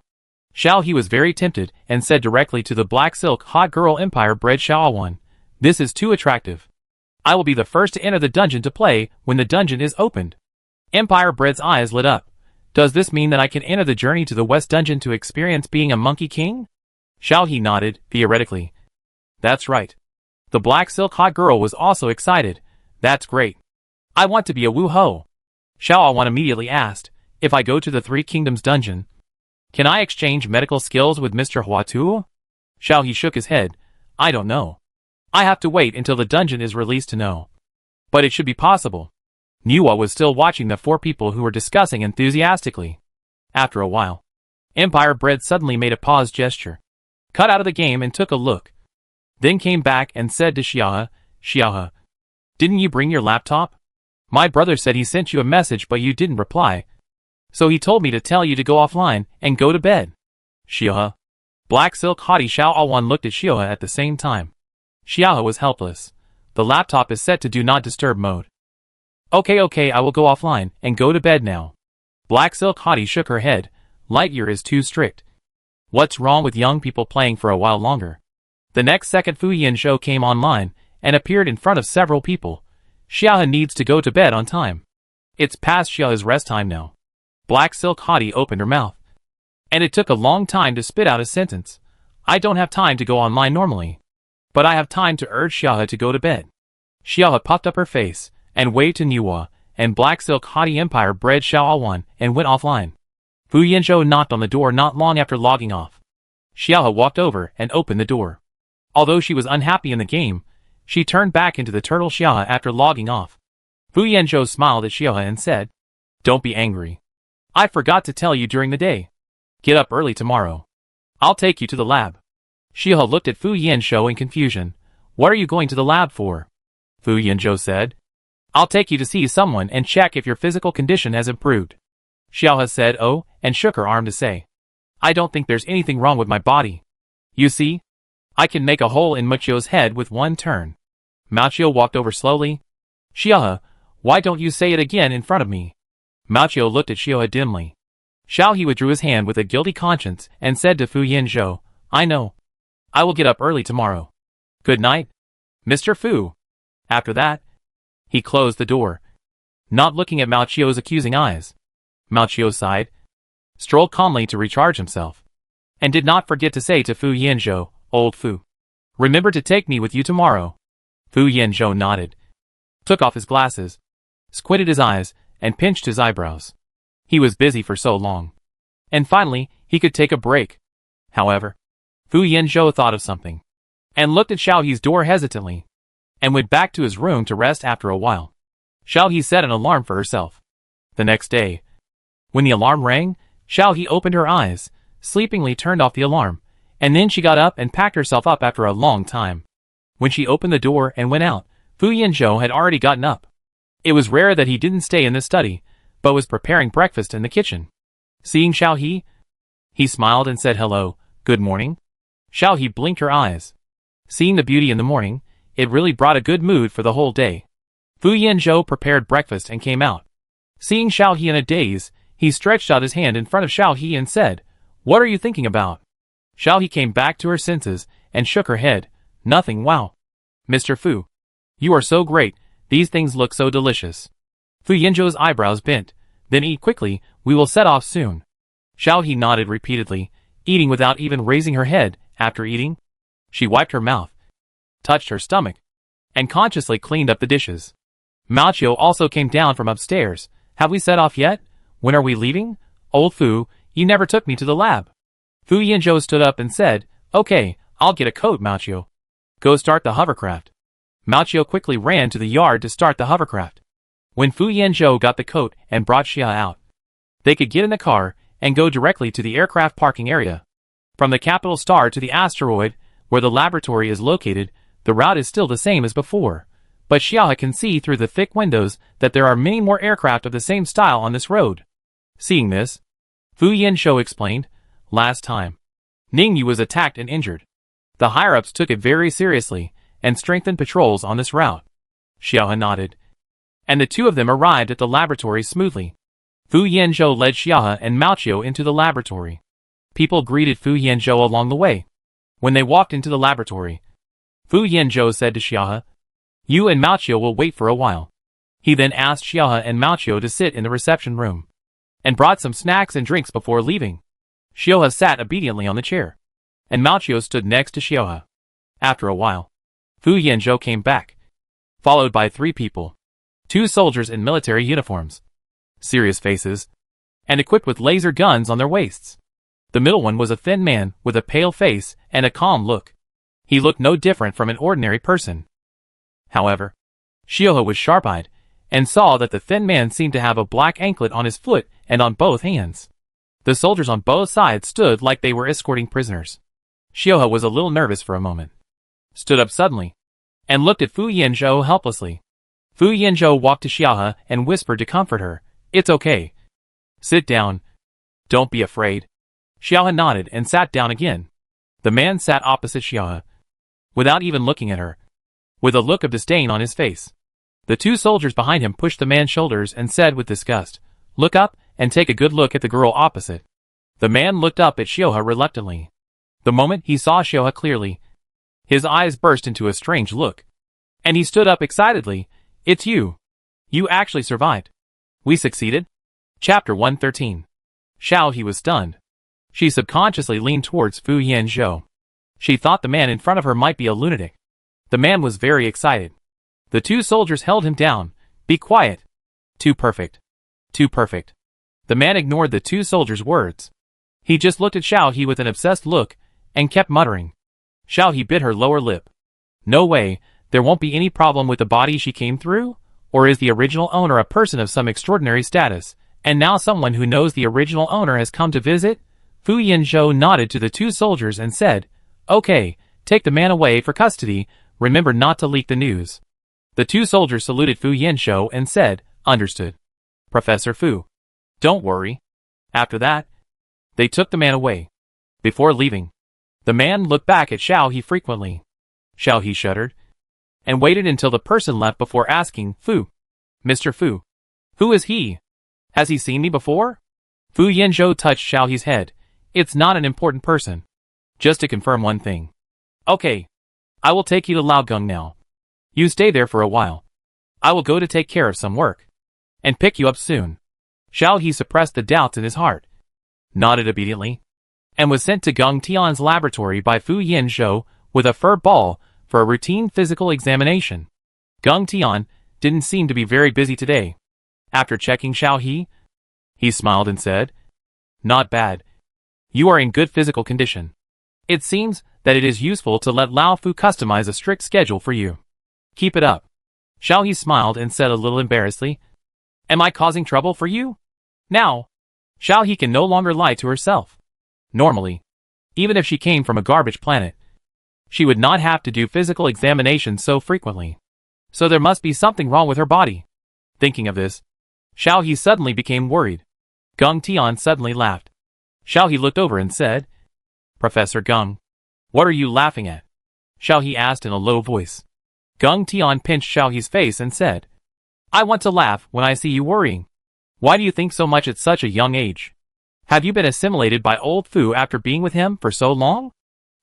Xiaohe was very tempted and said directly to the black silk hot girl empire bred Xiaowan, this is too attractive. I will be the first to enter the dungeon to play when the dungeon is opened. Empire bred's eyes lit up. Does this mean that I can enter the journey to the west dungeon to experience being a monkey king? Xiaohe nodded, theoretically. That's right. The black silk hot girl was also excited. That's great. I want to be a woo-ho. Xiaowan immediately asked, if I go to the 3 Kingdoms dungeon, can I exchange medical skills with Mr. Huatu? Xiaohe shook his head. I don't know. I have to wait until the dungeon is released to know. But it should be possible. Niwa was still watching the four people who were discussing enthusiastically. After a while, Empire Bread suddenly made a pause gesture, cut out of the game and took a look. Then came back and said to Xiaohe, Xiaohe, didn't you bring your laptop? My brother said he sent you a message but you didn't reply. So he told me to tell you to go offline and go to bed. Xiaohe. Black Silk Hottie Xiao Awan looked at Xiaohe at the same time. Xiaohe was helpless. The laptop is set to do not disturb mode. Okay, I will go offline and go to bed now. Black Silk Hottie shook her head. Lightyear is too strict. What's wrong with young people playing for a while longer? The next second Fu Yanzhou came online and appeared in front of several people. Xiaohe needs to go to bed on time. It's past Xiaohe's rest time now. Black Silk Hottie opened her mouth. And it took a long time to spit out a sentence. I don't have time to go online normally. But I have time to urge Xiaohe to go to bed. Xiaohe puffed up her face and waved to Niwa, and Black Silk Hottie Empire Bread Xiao Awan and went offline. Fu Yanzhou knocked on the door not long after logging off. Xiaohe walked over and opened the door. Although she was unhappy in the game, she turned back into the turtle Xiaohe after logging off. Fu Yanzhou smiled at Xiaohe and said, Don't be angry. I forgot to tell you during the day. Get up early tomorrow. I'll take you to the lab. Xiaohe looked at Fu Yanzhou in confusion. What are you going to the lab for? Fu Yanzhou said. I'll take you to see someone and check if your physical condition has improved. Xiaohe said oh, and shook her arm to say, I don't think there's anything wrong with my body. You see? I can make a hole in Machio's head with one turn. Machio walked over slowly. Xiaohe, why don't you say it again in front of me? Machio looked at Xiaohe dimly. Xiaohe withdrew his hand with a guilty conscience and said to Fu Yanzhou, I know. I will get up early tomorrow. Good night, Mr. Fu. After that, he closed the door, not looking at Machio's accusing eyes. Machio sighed, strolled calmly to recharge himself, and did not forget to say to Fu Yanzhou, Old Fu, remember to take me with you tomorrow. Fu Yanzhou nodded, took off his glasses, squinted his eyes, and pinched his eyebrows. He was busy for so long. And finally, he could take a break. However, Fu Yanzhou thought of something, and looked at Xiaohe's door hesitantly, and went back to his room to rest after a while. Xiaohe set an alarm for herself. The next day, when the alarm rang, Xiaohe opened her eyes, sleepingly turned off the alarm, and then she got up and packed herself up after a long time. When she opened the door and went out, Fu Yanzhou had already gotten up. It was rare that he didn't stay in the study, but was preparing breakfast in the kitchen. Seeing Xiaohe, he smiled and said hello, good morning. Xiaohe blinked her eyes. Seeing the beauty in the morning, it really brought a good mood for the whole day. Fu Yanzhou prepared breakfast and came out. Seeing Xiaohe in a daze, he stretched out his hand in front of Xiaohe and said, What are you thinking about? Xiaohe came back to her senses and shook her head. Nothing, wow. Mr. Fu, you are so great, these things look so delicious. Fu Yanzhou's eyebrows bent. Then eat quickly, we will set off soon. Xiaohe nodded repeatedly, eating without even raising her head. After eating, she wiped her mouth, touched her stomach, and consciously cleaned up the dishes. Machio also came down from upstairs. Have we set off yet? When are we leaving? Old Fu, you never took me to the lab. Fu Yanzhou stood up and said, Okay, I'll get a coat, Machio. Go start the hovercraft. Machio quickly ran to the yard to start the hovercraft. When Fu Yanzhou got the coat and brought Xia out, they could get in the car and go directly to the aircraft parking area. From the capital star to the asteroid, where the laboratory is located, the route is still the same as before. But Xiaohe can see through the thick windows that there are many more aircraft of the same style on this road. Seeing this, Fu Yanzhou explained, Last time, Ningyu was attacked and injured. The higher-ups took it very seriously and strengthened patrols on this route. Xiaohe nodded, and the two of them arrived at the laboratory smoothly. Fu Yanzhou led Xiaohe and Machio into the laboratory. People greeted Fu Yanzhou along the way. When they walked into the laboratory, Fu Yanzhou said to Xiaohe, You and Machio will wait for a while. He then asked Xiaohe and Machio to sit in the reception room, and brought some snacks and drinks before leaving. Xiaohe sat obediently on the chair, and Machio stood next to Xiaohe. After a while, Fu Yanzhou came back, followed by 3 people, 2 soldiers in military uniforms, serious faces, and equipped with laser guns on their waists. The middle one was a thin man with a pale face and a calm look. He looked no different from an ordinary person. However, Xiaohe was sharp-eyed, and saw that the thin man seemed to have a black anklet on his foot and on both hands. The soldiers on both sides stood like they were escorting prisoners. Xiaohe was a little nervous for a moment, stood up suddenly, and looked at Fu Yanzhou helplessly. Fu Yanzhou walked to Xiaohe and whispered to comfort her, "It's okay. Sit down. Don't be afraid." Xiaohe nodded and sat down again. The man sat opposite Xiaohe, without even looking at her, with a look of disdain on his face. The two soldiers behind him pushed the man's shoulders and said with disgust, "Look up and take a good look at the girl opposite." The man looked up at Xiaohe reluctantly. The moment he saw Xiaohe clearly, his eyes burst into a strange look, and he stood up excitedly. "It's you. You actually survived. We succeeded?" Chapter 113. Xiaohe was stunned. She subconsciously leaned towards Fu Yanzhou. She thought the man in front of her might be a lunatic. The man was very excited. The two soldiers held him down. "Be quiet. Too perfect. Too perfect." The man ignored the two soldiers' words. He just looked at Xiaohe with an obsessed look, and kept muttering. Xiaohe bit her lower lip. "No way, there won't be any problem with the body she came through? Or is the original owner a person of some extraordinary status, and now someone who knows the original owner has come to visit?" Fu Yanzhou nodded to the two soldiers and said, "Okay, take the man away for custody, remember not to leak the news." The two soldiers saluted Fu Yanzhou and said, "Understood, Professor Fu. Don't worry." After that, they took the man away. Before leaving, the man looked back at Xiaohe frequently. Xiaohe shuddered, and waited until the person left before asking, "Fu. Mr. Fu. Who is he? Has he seen me before?" Fu Yanzhou touched Xiaohe's head. "It's not an important person. Just to confirm one thing." "Okay. I will take you to Laogang now. You stay there for a while. I will go to take care of some work, and pick you up soon." Xiaohe suppressed the doubts in his heart, nodded obediently, and was sent to Geng Tian's laboratory by Fu Yanzhou with a fur ball for a routine physical examination. Geng Tian didn't seem to be very busy today. After checking Xiaohe, he smiled and said, "Not bad. You are in good physical condition. It seems that it is useful to let Lao Fu customize a strict schedule for you. Keep it up." Xiaohe smiled and said a little embarrassedly, "Am I causing trouble for you?" Now, Xiaohe can no longer lie to herself. Normally, even if she came from a garbage planet, she would not have to do physical examinations so frequently. So there must be something wrong with her body. Thinking of this, Xiaohe suddenly became worried. Geng Tian suddenly laughed. Xiaohe looked over and said, "Professor Geng, what are you laughing at?" Xiaohe asked in a low voice. Geng Tian pinched Xiaohe's face and said, "I want to laugh when I see you worrying. Why do you think so much at such a young age? Have you been assimilated by old Fu after being with him for so long?"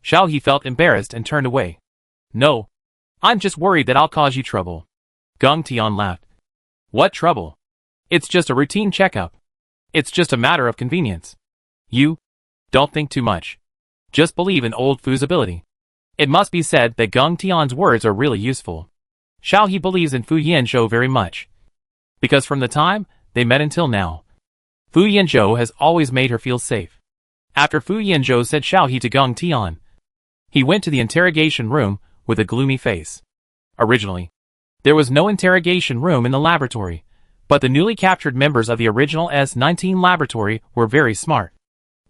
Xiaohe felt embarrassed and turned away. "No. I'm just worried that I'll cause you trouble." Geng Tian laughed. "What trouble? It's just a routine checkup. It's just a matter of convenience. You don't think too much. Just believe in old Fu's ability." It must be said that Geng Tian's words are really useful. Xiaohe believes in Fu Yanzhou very much, because from the time they met until now, Fu Yanzhou has always made her feel safe. After Fu Yanzhou said Xiaohe to Geng Tian, he went to the interrogation room with a gloomy face. Originally, there was no interrogation room in the laboratory, but the newly captured members of the original S-19 laboratory were very smart.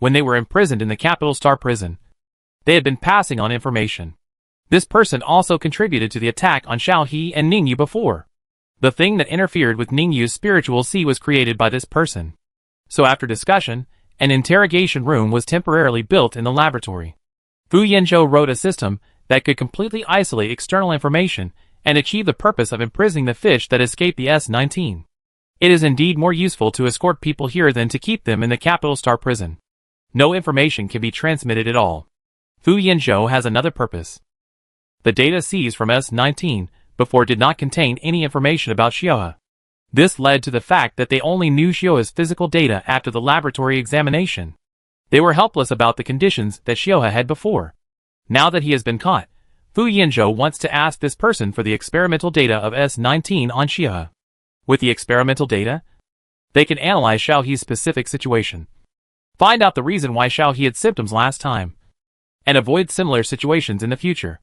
When they were imprisoned in the Capital Star prison, they had been passing on information. This person also contributed to the attack on Xiaohe and Ningyu before. The thing that interfered with Ningyu's spiritual sea was created by this person. So after discussion, an interrogation room was temporarily built in the laboratory. Fu Yanzhou wrote a system that could completely isolate external information and achieve the purpose of imprisoning the fish that escaped the S-19. It is indeed more useful to escort people here than to keep them in the Capital Star prison. No information can be transmitted at all. Fu Yanzhou has another purpose. The data seized from S-19 before did not contain any information about Xiaohe. This led to the fact that they only knew Xiaohe's physical data after the laboratory examination. They were helpless about the conditions that Xiaohe had before. Now that he has been caught, Fu Yanzhou wants to ask this person for the experimental data of S-19 on Xiaohe. With the experimental data, they can analyze Xiaohe's specific situation. Find out the reason why Xiaohe had symptoms last time. and avoid similar situations in the future.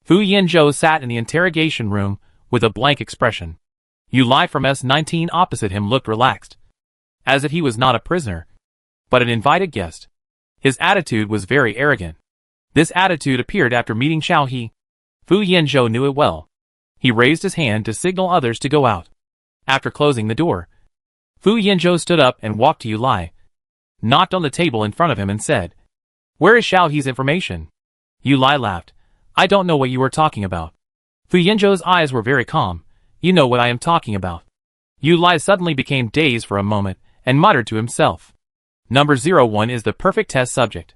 Fu Yanzhou sat in the interrogation room with a blank expression. Yu Lai from S19 opposite him looked relaxed, as if he was not a prisoner, but an invited guest. His attitude was very arrogant. This attitude appeared after meeting Xiao He. Fu Yanzhou knew it well. He raised his hand to signal others to go out. After closing the door, Fu Yanzhou stood up and walked to Yu Lai, knocked on the table in front of him and said, "Where is Xiao He's information?" Yu Lai laughed. "I don't know what you are talking about." Fu Yanzhou's eyes were very calm. "You know what I am talking about." Yu Lai suddenly became dazed for a moment and muttered to himself. Number 01 is the perfect test subject.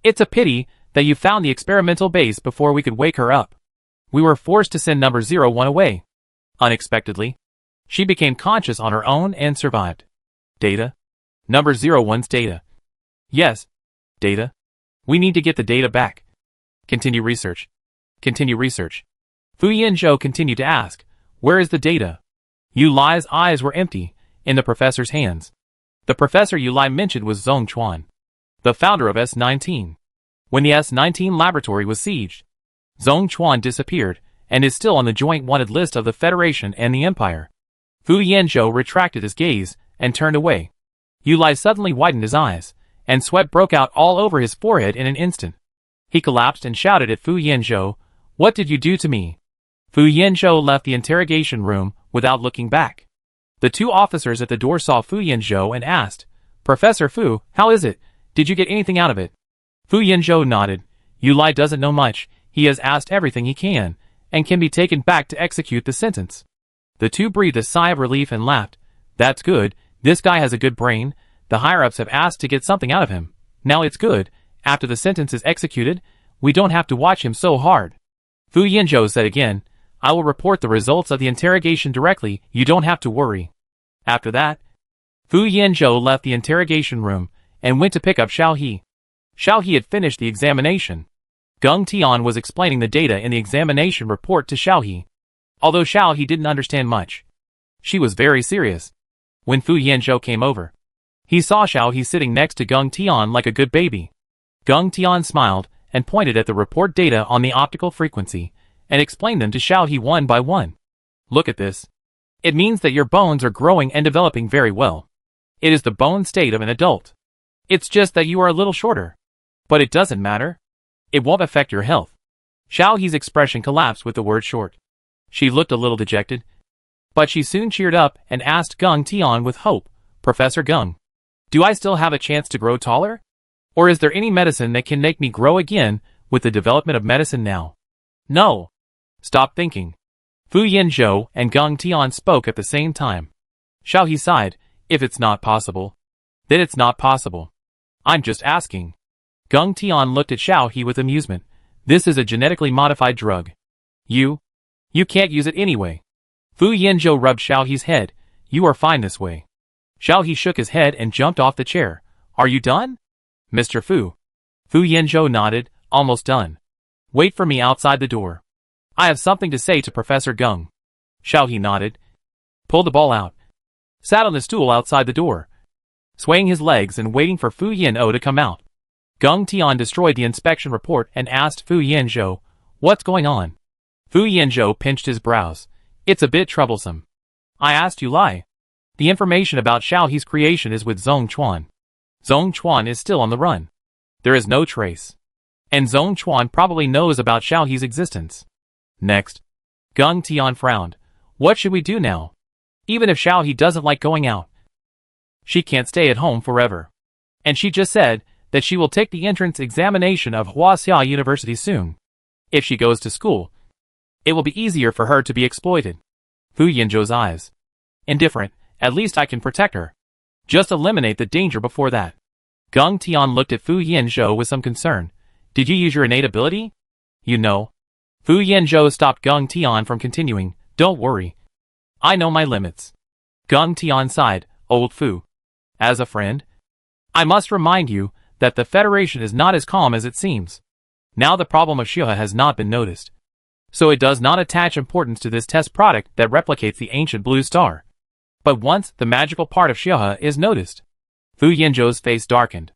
It's a pity that you found the experimental base before we could wake her up. We were forced to send number 01 away. Unexpectedly, she became conscious on her own and survived. Data? Number 01's data. Yes. Data? We need to get the data back. Continue research. Continue research. Fu Yanzhou continued to ask, "Where is the data?" Yu Lai's eyes were empty, in the professor's hands. The professor Yu Lai mentioned was Zhong Chuan, the founder of S19. When the S19 laboratory was sieged, Zhong Chuan disappeared and is still on the joint wanted list of the Federation and the Empire. Fu Yanzhou retracted his gaze and turned away. Yu Lai suddenly widened his eyes, and sweat broke out all over his forehead in an instant. He collapsed and shouted at Fu Yanzhou, "What did you do to me?" Fu Yanzhou left the interrogation room without looking back. The two officers at the door saw Fu Yanzhou and asked, "Professor Fu, how is it? Did you get anything out of it?" Fu Yanzhou nodded. Yu Lai doesn't know much. He has asked everything he can, and can be taken back to execute the sentence. The two breathed a sigh of relief and laughed. "That's good. This guy has a good brain. The higher-ups have asked to get something out of him. Now it's good. After the sentence is executed, we don't have to watch him so hard." Fu Yanzhou said again, "I will report the results of the interrogation directly. You don't have to worry." After that, Fu Yanzhou left the interrogation room and went to pick up Xiao He. Xiao He had finished the examination. Geng Tian was explaining the data in the examination report to Xiao He. Although Xiao He didn't understand much, she was very serious. When Fu Yanzhou came over, he saw Xiao He sitting next to Geng Tian like a good baby. Geng Tian smiled and pointed at the report data on the optical frequency and explained them to Xiao He one by one. "Look at this. It means that your bones are growing and developing very well. It is the bone state of an adult. It's just that you are a little shorter. But it doesn't matter. It won't affect your health." Xiao He's expression collapsed with the word short. She looked a little dejected, but she soon cheered up and asked Geng Tian with hope, "Professor Geng, do I still have a chance to grow taller? Or is there any medicine that can make me grow again with the development of medicine now?" "No. Stop thinking." Fu Yanzhou and Geng Tian spoke at the same time. Xiao He sighed, "If it's not possible, then it's not possible. I'm just asking." Geng Tian looked at Xiao He with amusement. "This is a genetically modified drug. You can't use it anyway." Fu Yanzhou rubbed Xiao He's head. "You are fine this way." Xiao He shook his head and jumped off the chair. "Are you done, Mr. Fu?" Fu Yanzhou nodded, "Almost done. Wait for me outside the door. I have something to say to Professor Geng." Xiao He nodded, pulled the ball out, sat on the stool outside the door, swaying his legs and waiting for Fu Yanzhou to come out. Geng Tian destroyed the inspection report and asked Fu Yanzhou, "What's going on?" Fu Yanzhou pinched his brows. "It's a bit troublesome. I asked Yu Lai. The information about Xiao He's creation is with Zhong Chuan. Zhong Chuan is still on the run. There is no trace. And Zhong Chuan probably knows about Xiao He's existence." Next, Geng Tian frowned. "What should we do now? Even if Xiao He doesn't like going out, she can't stay at home forever. And she just said that she will take the entrance examination of Huaxia University soon. If she goes to school, it will be easier for her to be exploited." Fu Yanzhou's eyes. "Indifferent. At least I can protect her. Just eliminate the danger before that." Geng Tian looked at Fu Yanzhou with some concern. "Did you use your innate ability?" "You know." Fu Yanzhou stopped Geng Tian from continuing. "Don't worry. I know my limits." Geng Tian sighed. "Old Fu. As a friend, I must remind you that the Federation is not as calm as it seems. Now the problem of Xia has not been noticed, so it does not attach importance to this test product that replicates the ancient blue star. But once the magical part of Xia is noticed..." Fu Yanzhou's face darkened.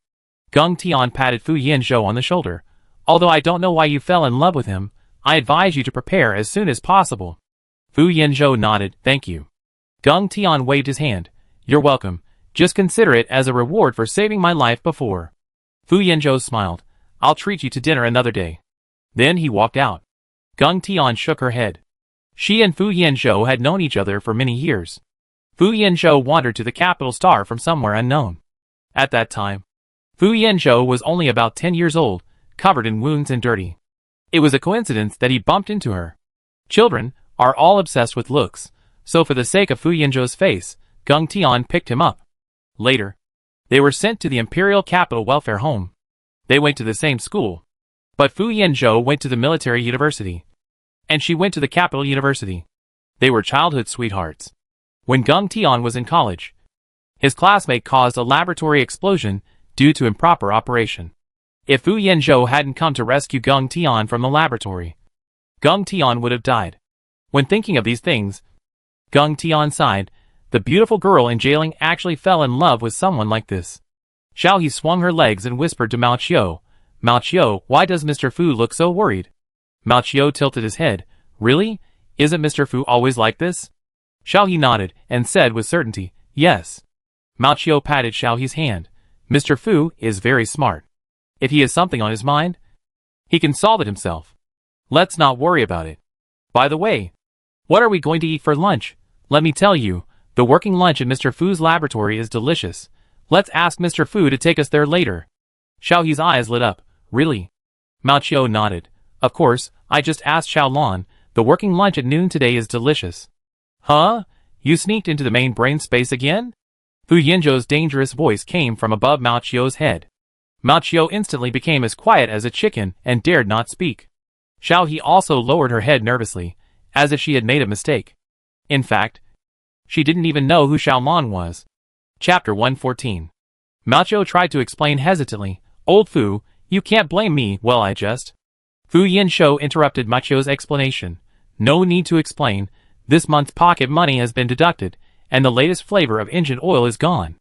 Geng Tian patted Fu Yanzhou on the shoulder. Although I don't know why you fell in love with him, I advise you to prepare as soon as possible. Fu Yanzhou nodded, thank you. Geng Tian waved his hand. You're welcome. Just consider it as a reward for saving my life before. Fu Yanzhou smiled. I'll treat you to dinner another day. Then he walked out. Geng Tian shook her head. She and Fu Yanzhou had known each other for many years. Fu Yanzhou wandered to the capital star from somewhere unknown. At that time, Fu Yanzhou was only about 10 years old, covered in wounds and dirty. It was a coincidence that he bumped into her. Children are all obsessed with looks, so for the sake of Fu Yanzhou's face, Geng Tian picked him up. Later, they were sent to the Imperial Capital Welfare Home. They went to the same school. But Fu Yanzhou went to the military university. And she went to the capital university. They were childhood sweethearts. When Geng Tian was in college, his classmate caused a laboratory explosion due to improper operation. If Fu Yanzhou hadn't come to rescue Geng Tian from the laboratory, Geng Tian would have died. When thinking of these things, Geng Tian sighed. The beautiful girl in jailing actually fell in love with someone like this. Xiao He swung her legs and whispered to Mao Qiu, Mao Qiu, why does Mr. Fu look so worried? Mao Qiu tilted his head. Really? Isn't Mr. Fu always like this? Xiao He nodded and said with certainty, yes. Mao Qiu patted Xiao He's hand. Mr. Fu is very smart. If he has something on his mind, he can solve it himself. Let's not worry about it. By the way, what are we going to eat for lunch? Let me tell you, the working lunch in Mr. Fu's laboratory is delicious. Let's ask Mr. Fu to take us there later. Xiao He's eyes lit up. Really? Mao Qiu nodded. Of course, I just asked Xiao Lan. The working lunch at noon today is delicious. Huh? You sneaked into the main brain space again? Fu Yanzhou's dangerous voice came from above Mao Qiu's head. Mao Qiu instantly became as quiet as a chicken and dared not speak. Xiao He also lowered her head nervously, as if she had made a mistake. In fact, she didn't even know who Xiao Lan was. Chapter 114. Mao Qiu tried to explain hesitantly. Old Fu, you can't blame me, well I just... Fu Yanzhou interrupted Mao Qiu's explanation. No need to explain. This month's pocket money has been deducted, and the latest flavor of engine oil is gone.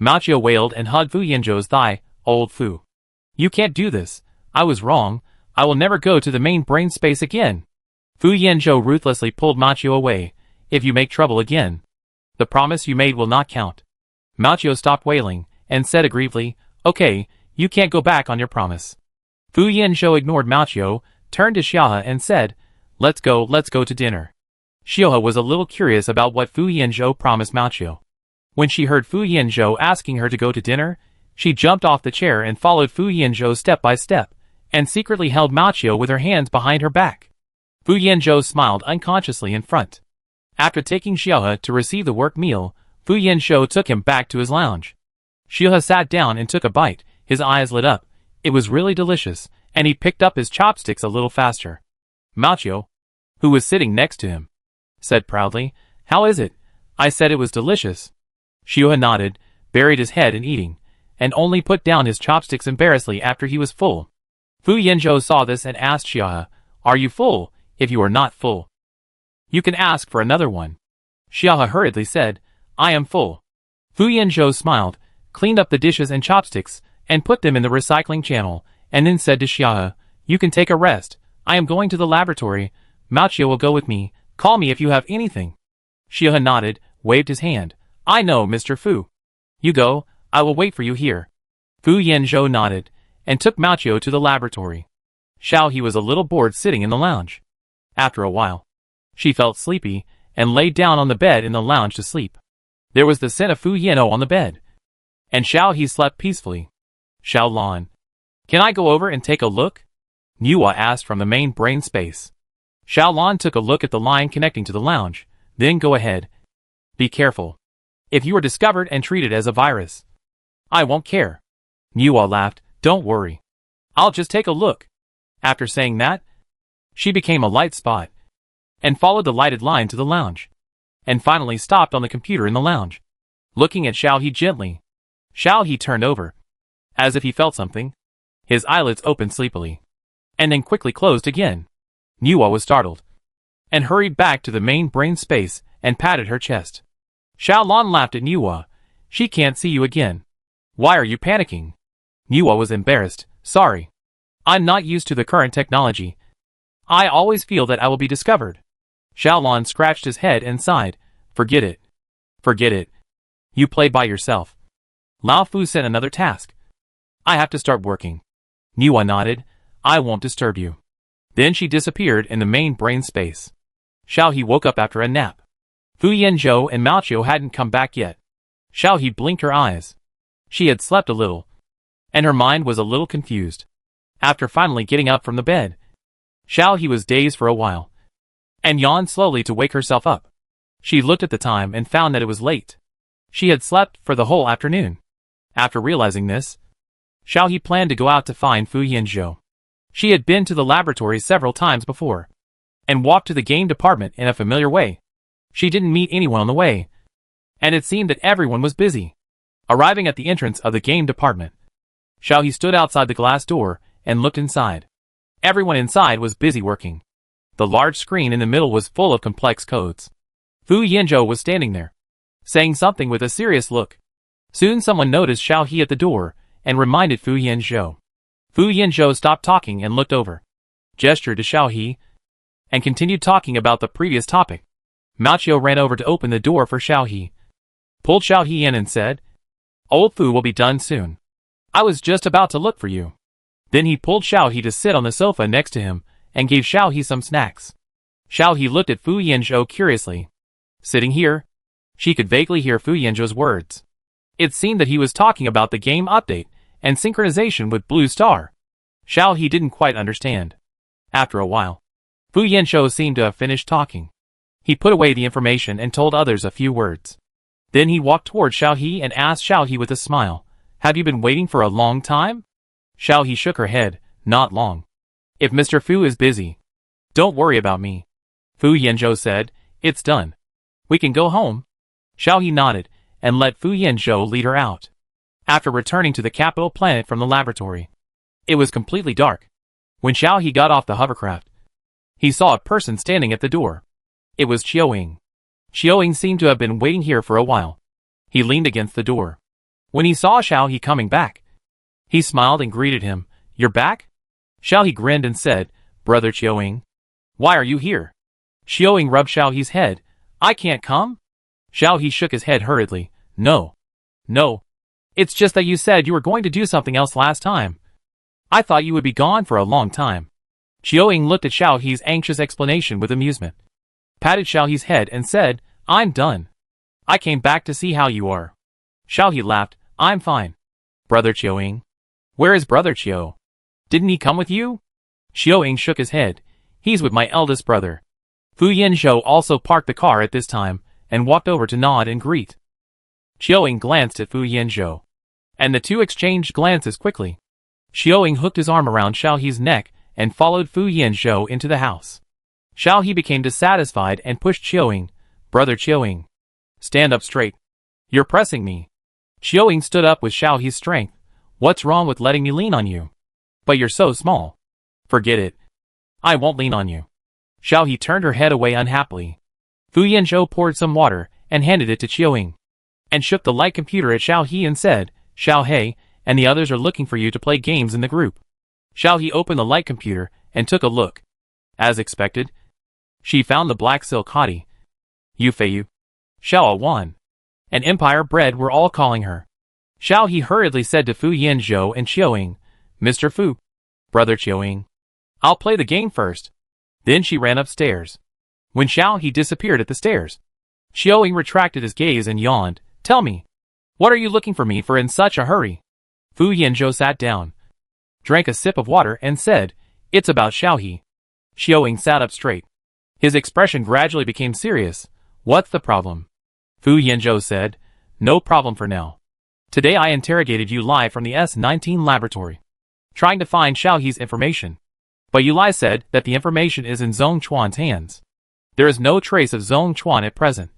Mao Qiu wailed and hugged Fu Yanzhou's thigh. Old Fu. You can't do this. I was wrong. I will never go to the main brain space again. Fu Yanzhou ruthlessly pulled Mao Qiu away. If you make trouble again, the promise you made will not count. Mao Qiu stopped wailing, and said aggrievedly, okay, you can't go back on your promise. Fu Yanzhou ignored Mao Qiu, turned to Xiaohe and said, let's go to dinner. Xiaohe was a little curious about what Fu Yanzhou promised Mao Qiu. When she heard Fu Yanzhou asking her to go to dinner, she jumped off the chair and followed Fu Yanzhou step by step, and secretly held Mao Qiu with her hands behind her back. Fu Yanzhou smiled unconsciously in front. After taking Xiaohe to receive the work meal, Fu Yanzhou took him back to his lounge. Xiaohe sat down and took a bite. His eyes lit up. It was really delicious, and he picked up his chopsticks a little faster. Mao Qiu, who was sitting next to him, said proudly, how is it? I said it was delicious. Xiaohe nodded, buried his head in eating, and only put down his chopsticks embarrassedly after he was full. Fu Yanzhou saw this and asked Xiaohe, are you full? If you are not full, you can ask for another one. Xiaohe hurriedly said, I am full. Fu Yanzhou smiled, cleaned up the dishes and chopsticks, and put them in the recycling channel, and then said to Xiaohe, you can take a rest. I am going to the laboratory. Mao Qiu will go with me. Call me if you have anything. Xiaohe nodded, waved his hand. I know, Mr. Fu. You go, I will wait for you here. Fu Yanzhou nodded, and took Mao Qiu to the laboratory. Xiao He was a little bored sitting in the lounge. After a while, she felt sleepy, and laid down on the bed in the lounge to sleep. There was the scent of Fu Yanzhou on the bed, and Xiao He slept peacefully. Xiao Lan, can I go over and take a look? Niwa asked from the main brain space. Xiao Lan took a look at the line connecting to the lounge. Then go ahead. Be careful. If you are discovered and treated as a virus, I won't care. Niwa laughed. Don't worry. I'll just take a look. After saying that, she became a light spot, and followed the lighted line to the lounge, and finally stopped on the computer in the lounge. Looking at Xiao He gently, Xiao He turned over, as if he felt something. His eyelids opened sleepily, and then quickly closed again. Niwa was startled, and hurried back to the main brain space and patted her chest. Xiao Lan laughed at Niwa. She can't see you again. Why are you panicking? Niwa was embarrassed. Sorry. I'm not used to the current technology. I always feel that I will be discovered. Xiaolon scratched his head and sighed. Forget it. Forget it. You play by yourself. Lao Fu sent another task. I have to start working. Niwa nodded. I won't disturb you. Then she disappeared in the main brain space. Xiaohe woke up after a nap. Fu Yanzhou and Mao Qiu hadn't come back yet. Xiaohe blinked her eyes. She had slept a little, and her mind was a little confused. After finally getting up from the bed, Xiaohe was dazed for a while, and yawned slowly to wake herself up. She looked at the time and found that it was late. She had slept for the whole afternoon. After realizing this, Xiaohe planned to go out to find Fu Yanzhou. She had been to the laboratory several times before, and walked to the game department in a familiar way. She didn't meet anyone on the way, and it seemed that everyone was busy. Arriving at the entrance of the game department, Xiaohe stood outside the glass door and looked inside. Everyone inside was busy working. The large screen in the middle was full of complex codes. Fu Yanzhou was standing there, saying something with a serious look. Soon someone noticed Xiaohe at the door and reminded Fu Yanzhou. Fu Yanzhou stopped talking and looked over, gestured to Xiaohe, and continued talking about the previous topic. Mao Qiu ran over to open the door for Xiaohe, pulled Xiaohe in and said, Old Fu will be done soon. I was just about to look for you. Then he pulled Xiaohe to sit on the sofa next to him and gave Xiaohe some snacks. Xiaohe looked at Fu Yanzhou curiously. Sitting here, she could vaguely hear Fu Yanzhou's words. It seemed that he was talking about the game update and synchronization with Blue Star. Xiaohe didn't quite understand. After a while, Fu Yanzhou seemed to have finished talking. He put away the information and told others a few words. Then he walked toward Xiaohe and asked Xiaohe with a smile, Have you been waiting for a long time? Xiaohe shook her head, Not long. If Mr. Fu is busy, don't worry about me. Fu Yanzhou said, It's done. We can go home. Xiaohe nodded and let Fu Yanzhou lead her out. After returning to the capital planet from the laboratory, it was completely dark. When Xiaohe got off the hovercraft, he saw a person standing at the door. It was Qiuing. Qiuing seemed to have been waiting here for a while. He leaned against the door. When he saw Xiaohe coming back, he smiled and greeted him. You're back? Xiaohe grinned and said, Brother Qiuing, why are you here? Qiuing rubbed Xiaohe's head. I can't come? Xiaohe shook his head hurriedly. No. It's just that you said you were going to do something else last time. I thought you would be gone for a long time. Qiuing looked at Xiaohe's anxious explanation with amusement, patted Xiaohe's head and said, I'm done. I came back to see how you are. Xiaohe laughed. I'm fine. Brother Qiuing. Where is Brother Qiu? Didn't he come with you? Qiuing shook his head. He's with my eldest brother. Fu Yanzhou also parked the car at this time and walked over to nod and greet. Qiuing glanced at Fu Yanzhou, and the two exchanged glances quickly. Qiuing hooked his arm around Xiaohe's neck and followed Fu Yanzhou into the house. Xiaohe became dissatisfied and pushed Qiuing. Brother Qiuing, stand up straight. You're pressing me. Qiuing stood up with Xiaohe's strength. What's wrong with letting me lean on you? But you're so small. Forget it. I won't lean on you. Xiaohe turned her head away unhappily. Fu Yanzhou poured some water and handed it to Qiuing, and shook the light computer at Xiaohe and said, Xiaohe and the others are looking for you to play games in the group. Xiaohe opened the light computer and took a look. As expected, she found the black silk hottie, Yu Feiyu, Xiao Wan, and Empire Bread were all calling her. Xiaohe hurriedly said to Fu Yanzhou and Qiuing, Mr. Fu, Brother Qiuing, I'll play the game first. Then she ran upstairs. When Xiaohe disappeared at the stairs, Qiuing retracted his gaze and yawned. Tell me, what are you looking for me for in such a hurry? Fu Yanzhou sat down, drank a sip of water and said, It's about Xiaohe. Qiuing sat up straight. His expression gradually became serious. What's the problem? Fu Yanzhou said, No problem for now. Today I interrogated Yu Lai from the S19 laboratory, trying to find Xiaohe's information. But Yu Lai said that the information is in Zhong Chuan's hands. There is no trace of Zhong Chuan at present,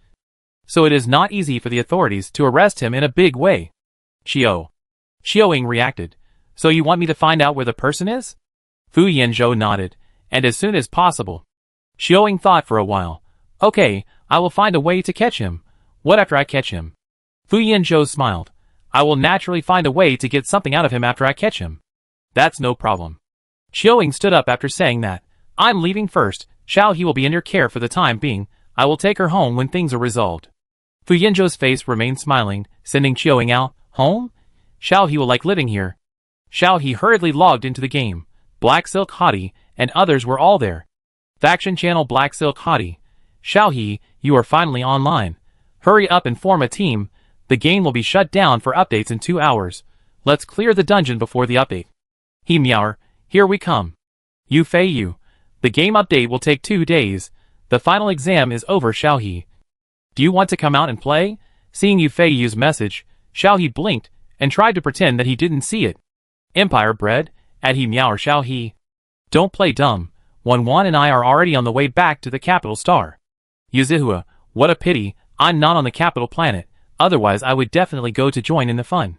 so it is not easy for the authorities to arrest him in a big way. Qiuing reacted. So you want me to find out where the person is? Fu Yanzhou nodded, and as soon as possible. Qiuing thought for a while. Okay, I will find a way to catch him. What after I catch him? Fu Yanzhou smiled. I will naturally find a way to get something out of him after I catch him. That's no problem. Xiaoying stood up after saying that. I'm leaving first. Xiao He will be in your care for the time being. I will take her home when things are resolved. Fu Yanzhou's face remained smiling, sending Xiaoying out. Home? Xiao He will like living here. Xiao He hurriedly logged into the game. Black Silk Hottie and others were all there. Faction channel Black Silk Hottie. Xiao He, you are finally online. Hurry up and form a team. The game will be shut down for updates in 2 hours. Let's clear the dungeon before the update. He Meower, here we come. Yu Fei Yu. The game update will take 2 days. The final exam is over. Xiao He. Do you want to come out and play? Seeing Yu Fei Yu's message, Xiao He blinked and tried to pretend that he didn't see it. Empire bred, at He Meower Xiao He. Don't play dumb. Wan and I are already on the way back to the capital star. Yuzihua, what a pity, I'm not on the capital planet, otherwise I would definitely go to join in the fun.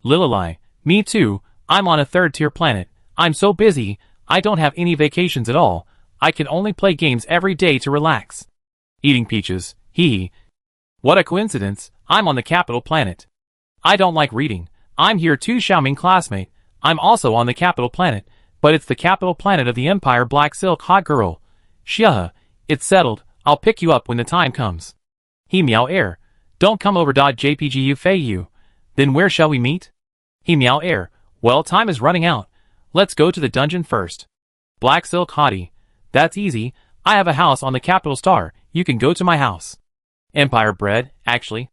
Lililai, me too, I'm on a 3rd-tier planet, I'm so busy, I don't have any vacations at all, I can only play games every day to relax. Eating peaches, hee. What a coincidence, I'm on the capital planet. I don't like reading, I'm here too. Xiaoming classmate, I'm also on the capital planet, but it's the capital planet of the Empire. Black Silk Hot Girl. Xia, it's settled, I'll pick you up when the time comes. He Meow Air, don't come over. JPG Yu Fei Yu. Then where shall we meet? He Meow Air, well time is running out. Let's go to the dungeon first. Black Silk Hottie, that's easy, I have a house on the capital star, you can go to my house. Empire bred, actually.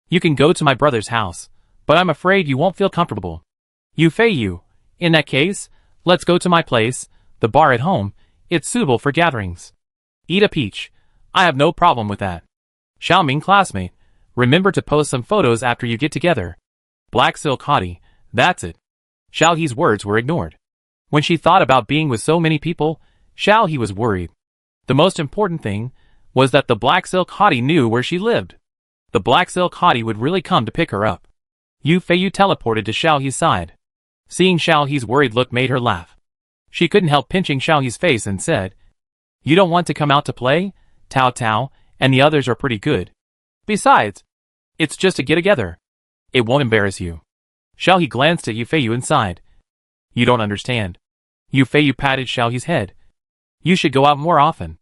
You can go to my brother's house, but I'm afraid you won't feel comfortable. Yu Fei Yu, in that case, let's go to my place, the bar at home, it's suitable for gatherings. Eat a peach, I have no problem with that. Xiaoming classmate, remember to post some photos after you get together. Black Silk Hottie, that's it. Xiao He's words were ignored. When she thought about being with so many people, Xiao He was worried. The most important thing was that the Black Silk Hottie knew where she lived. The Black Silk Hottie would really come to pick her up. Yu Fei Yu teleported to Xiao He's side. Seeing Xiao He's worried look made her laugh. She couldn't help pinching Xiao He's face and said, You don't want to come out to play? Tao Tao and the others are pretty good. Besides, it's just a get-together. It won't embarrass you. Xiao He glanced at Yu Fei Yu and sighed. You don't understand. Yu Fei Yu patted Xiao He's head. You should go out more often.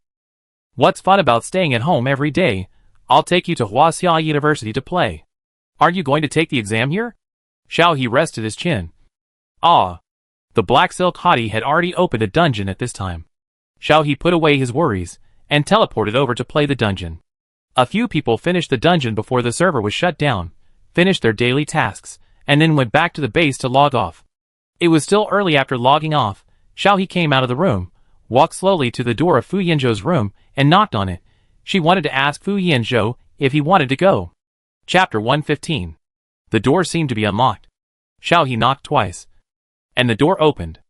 What's fun about staying at home every day? I'll take you to Huaxia University to play. Aren't you going to take the exam here? Xiao He rested his chin. Ah. The Black Silk Hottie had already opened a dungeon at this time. Xiao He put away his worries and teleported over to play the dungeon. A few people finished the dungeon before the server was shut down, finished their daily tasks, and then went back to the base to log off. It was still early. After logging off, Xiao He came out of the room, walked slowly to the door of Fu Yanzhou's room, and knocked on it. She wanted to ask Fu Yanzhou if he wanted to go. Chapter 115. The door seemed to be unlocked. Xiao He knocked twice, and the door opened.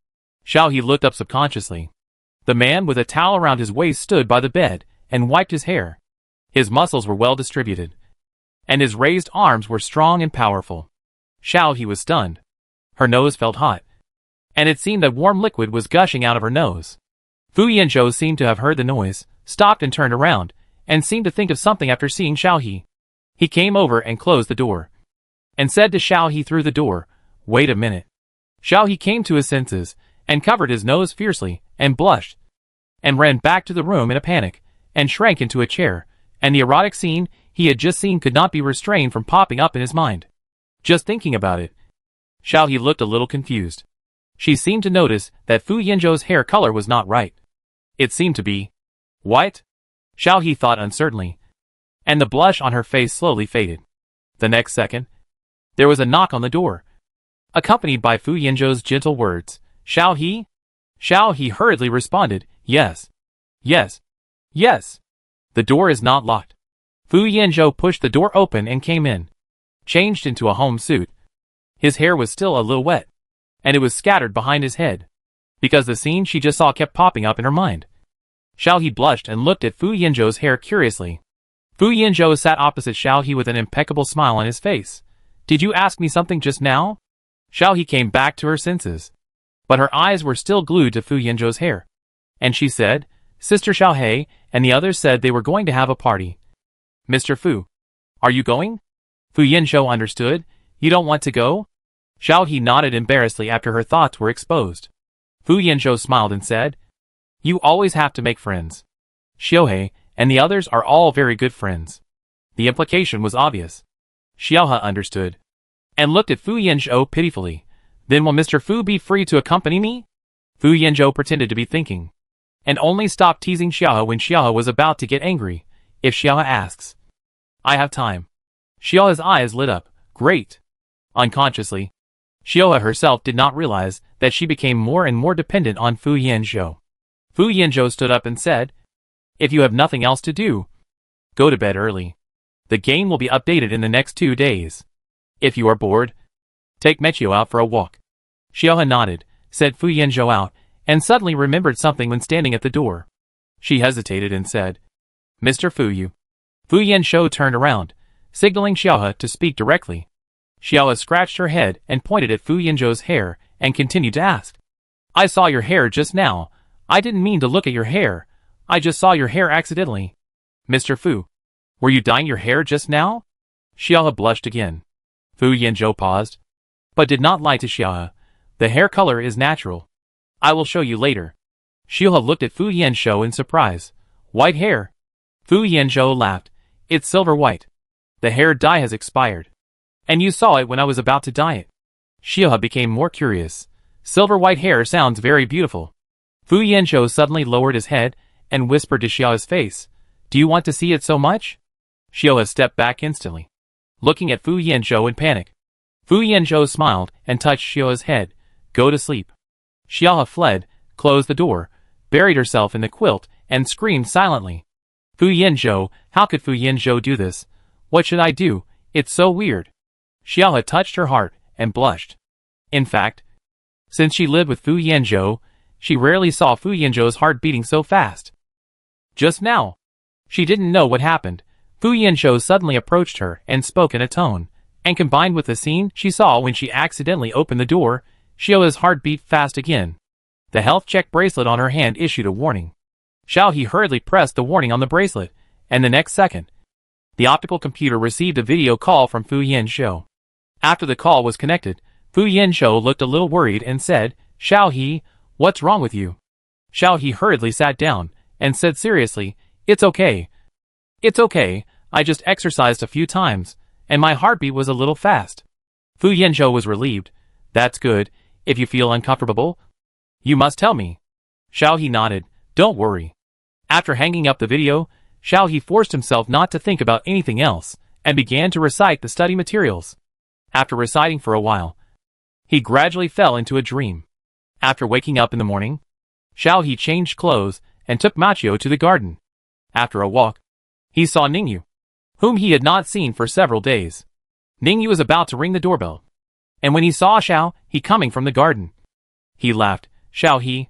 Xiao He looked up subconsciously. The man with a towel around his waist stood by the bed and wiped his hair. His muscles were well distributed, and his raised arms were strong and powerful. Xiao He was stunned. Her nose felt hot, and it seemed that warm liquid was gushing out of her nose. Fu Yanzhou seemed to have heard the noise, stopped and turned around, and seemed to think of something after seeing Xiao He. He came over and closed the door, and said to Xiao He through the door, Wait a minute. Xiao He came to his senses, and covered his nose fiercely, and blushed, and ran back to the room in a panic, and shrank into a chair, and the erotic scene he had just seen could not be restrained from popping up in his mind. Just thinking about it, Xiao He looked a little confused. She seemed to notice that Fu Yanzhou's hair color was not right. It seemed to be white. Xiao He thought uncertainly, and the blush on her face slowly faded. The next second, there was a knock on the door, accompanied by Fu Yanzhou's gentle words, Xiao He? Xiao He hurriedly responded, Yes. Yes. Yes. The door is not locked. Fu Yanzhou pushed the door open and came in, changed into a home suit. His hair was still a little wet, and it was scattered behind his head, because the scene she just saw kept popping up in her mind. Xiao He blushed and looked at Fu Yanzhou's hair curiously. Fu Yanzhou sat opposite Xiao He with an impeccable smile on his face. Did you ask me something just now? Xiao He came back to her senses, but her eyes were still glued to Fu Yanzhou's hair. And she said, Sister Xiao He and the others said they were going to have a party. Mr. Fu, are you going? Fu Yanzhou understood. You don't want to go? Xiao He nodded embarrassedly after her thoughts were exposed. Fu Yanzhou smiled and said, "You always have to make friends. Xiaohei and the others are all very good friends." The implication was obvious. Xiaohe understood, and looked at Fu Yanzhou pitifully. "Then will Mr. Fu be free to accompany me?" Fu Yanzhou pretended to be thinking, and only stopped teasing Xiaohe when Xiaohe was about to get angry. "If Xiaohe asks, I have time." Xiaohe's eyes lit up. "Great." Unconsciously, Xiaohe herself did not realize that she became more and more dependent on Fu Yanzhou. Fu Yanzhou stood up and said, "If you have nothing else to do, go to bed early. The game will be updated in the next 2 days. If you are bored, take Mechio out for a walk." Xiaohe nodded, said Fu Yanzhou out, and suddenly remembered something when standing at the door. She hesitated and said, "Mr. Fu Yu." Fu Yanzhou turned around, signaling Xiaohe to speak directly. Xiaohe scratched her head and pointed at Fu Yanzhou's hair and continued to ask, "I saw your hair just now. I didn't mean to look at your hair. I just saw your hair accidentally." "Mr. Fu, were you dyeing your hair just now?" Xiaohe blushed again. Fu Yanzhou paused, but did not lie to Xiaohe. "The hair color is natural. I will show you later." Xiaohe looked at Fu Yanzhou in surprise. "White hair?" Fu Yanzhou laughed. "It's silver white. The hair dye has expired. And you saw it when I was about to dye it." Xiaohe became more curious. "Silver white hair sounds very beautiful." Fu Yanzhou suddenly lowered his head and whispered to Xiaohe's face, "Do you want to see it so much?" Xiaohe stepped back instantly, looking at Fu Yanzhou in panic. Fu Yanzhou smiled and touched Xiaohe's head. "Go to sleep." Xiaohe fled, closed the door, buried herself in the quilt, and screamed silently. "Fu Yanzhou, how could Fu Yanzhou do this? What should I do? It's so weird." Xiaohe touched her heart and blushed. In fact, since she lived with Fu Yanzhou, she rarely saw Fu Yanzhou's heart beating so fast. Just now, she didn't know what happened. Fu Yanzhou suddenly approached her and spoke in a tone, and combined with the scene she saw when she accidentally opened the door, Xiaohe's heart beat fast again. The health check bracelet on her hand issued a warning. Xiaohe hurriedly pressed the warning on the bracelet, and the next second, the optical computer received a video call from Fu Yanzhou. After the call was connected, Fu Yanzhou looked a little worried and said, "Xiaohe, what's wrong with you?" Xiaohe hurriedly sat down and said seriously, "It's okay. It's okay, I just exercised a few times, and my heartbeat was a little fast." Fu Yanzhou was relieved. "That's good. If you feel uncomfortable, you must tell me." Xiaohe nodded. "Don't worry." After hanging up the video, Xiaohe forced himself not to think about anything else, and began to recite the study materials. After reciting for a while, he gradually fell into a dream. After waking up in the morning, Xiaohe changed clothes and took Machio to the garden. After a walk, he saw Ningyu, whom he had not seen for several days. Ningyu was about to ring the doorbell, and when he saw Xiaohe coming from the garden, he laughed. "Xiaohe."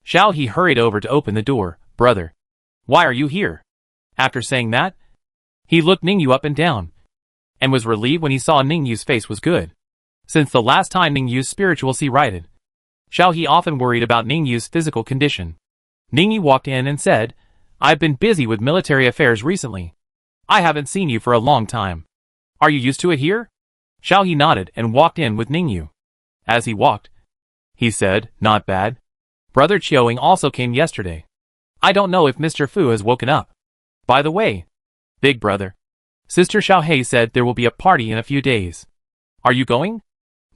Xiaohe hurried over to open the door. "Brother, why are you here?" After saying that, he looked Ningyu up and down, and was relieved when he saw Ningyu's face was good. Since the last time Ningyu's spirituality righted, Xiaohe often worried about Ningyu's physical condition. Ningyu walked in and said, "I've been busy with military affairs recently. I haven't seen you for a long time. Are you used to it here?" Xiaohe nodded and walked in with Ningyu. As he walked, he said, "Not bad. Brother Qiuing also came yesterday. I don't know if Mr. Fu has woken up. By the way, big brother, Sister Xiaohei said there will be a party in a few days. Are you going?"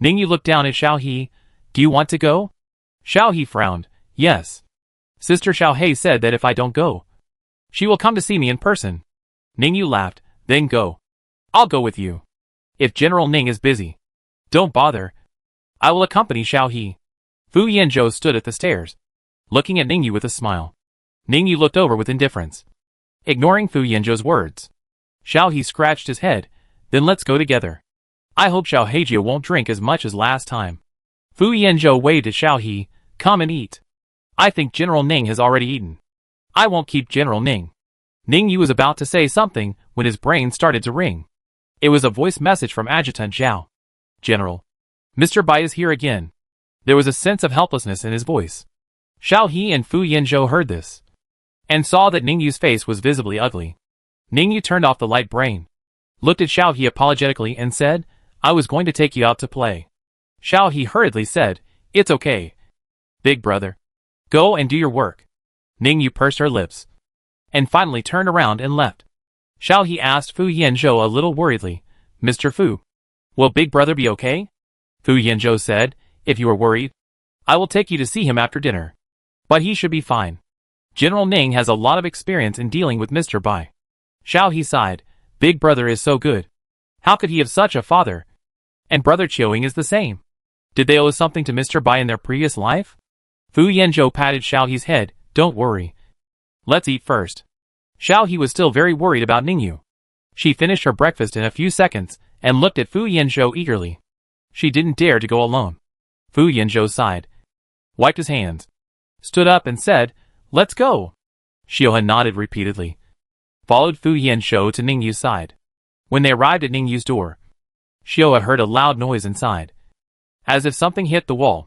Ningyu looked down at Xiaohe. "Do you want to go?" Xiaohe frowned. "Yes. Sister Xiaohei said that if I don't go, she will come to see me in person." Ningyu laughed. "Then go. I'll go with you. If General Ning is busy, don't bother. I will accompany Xiaohe." Fu Yanzhou stood at the stairs, looking at Ningyu with a smile. Ningyu looked over with indifference, ignoring Fu Yanzhou's words. Xiaohe scratched his head. "Then let's go together. I hope Xiaohei won't drink as much as last time." Fu Yanzhou waved at Xiaohe. "Come and eat. I think General Ning has already eaten. I won't keep General Ning." Ningyu was about to say something when his brain started to ring. It was a voice message from Adjutant Zhao. "General, Mr. Bai is here again." There was a sense of helplessness in his voice. Xiaohe and Fu Yanzhou heard this, and saw that Ningyu's face was visibly ugly. Ningyu turned off the light brain, looked at Xiaohe apologetically and said, "I was going to take you out to play." Xiaohe hurriedly said, "It's okay. Big brother. Go and do your work. Ningyu pursed her lips. And finally turned around and left. Xiao He asked Fu Yanzhou a little worriedly, Mr. Fu, will Big Brother be okay? Fu Yanzhou said, if you are worried, I will take you to see him after dinner. But he should be fine. General Ning has a lot of experience in dealing with Mr. Bai. Xiao He sighed, Big Brother is so good. How could he have such a father? And Brother Qiuing is the same. Did they owe something to Mr. Bai in their previous life? Fu Yanzhou patted Xiao He's head, don't worry. Let's eat first. Xiao He was still very worried about Ningyu. She finished her breakfast in a few seconds and looked at Fu Yanzhou eagerly. She didn't dare to go alone. Fu Yanzhou sighed, wiped his hands, stood up and said, let's go. Xiaohe nodded repeatedly, followed Fu Yanzhou to Ningyu's side. When they arrived at Ningyu's door, Xiaohe heard a loud noise inside. As if something hit the wall.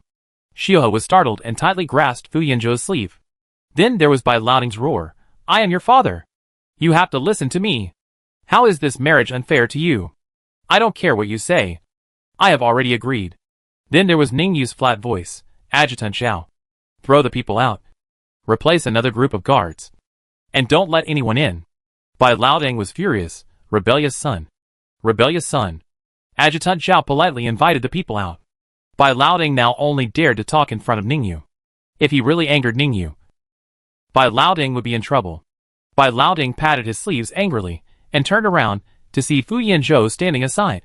Xiaohe was startled and tightly grasped Fu Yanzhou's sleeve. Then there was Bai Laoding's roar, I am your father. You have to listen to me. How is this marriage unfair to you? I don't care what you say. I have already agreed. Then there was Ningyu's flat voice, Adjutant Xiao. Throw the people out. Replace another group of guards. And don't let anyone in. Bai Laoding was furious, rebellious son. Rebellious son. Adjutant Xiao politely invited the people out. Bai Laoding now only dared to talk in front of Ningyu. If he really angered Ningyu, Bai Laoding would be in trouble. Bai Laoding patted his sleeves angrily, and turned around to see Fu Yanzhou standing aside,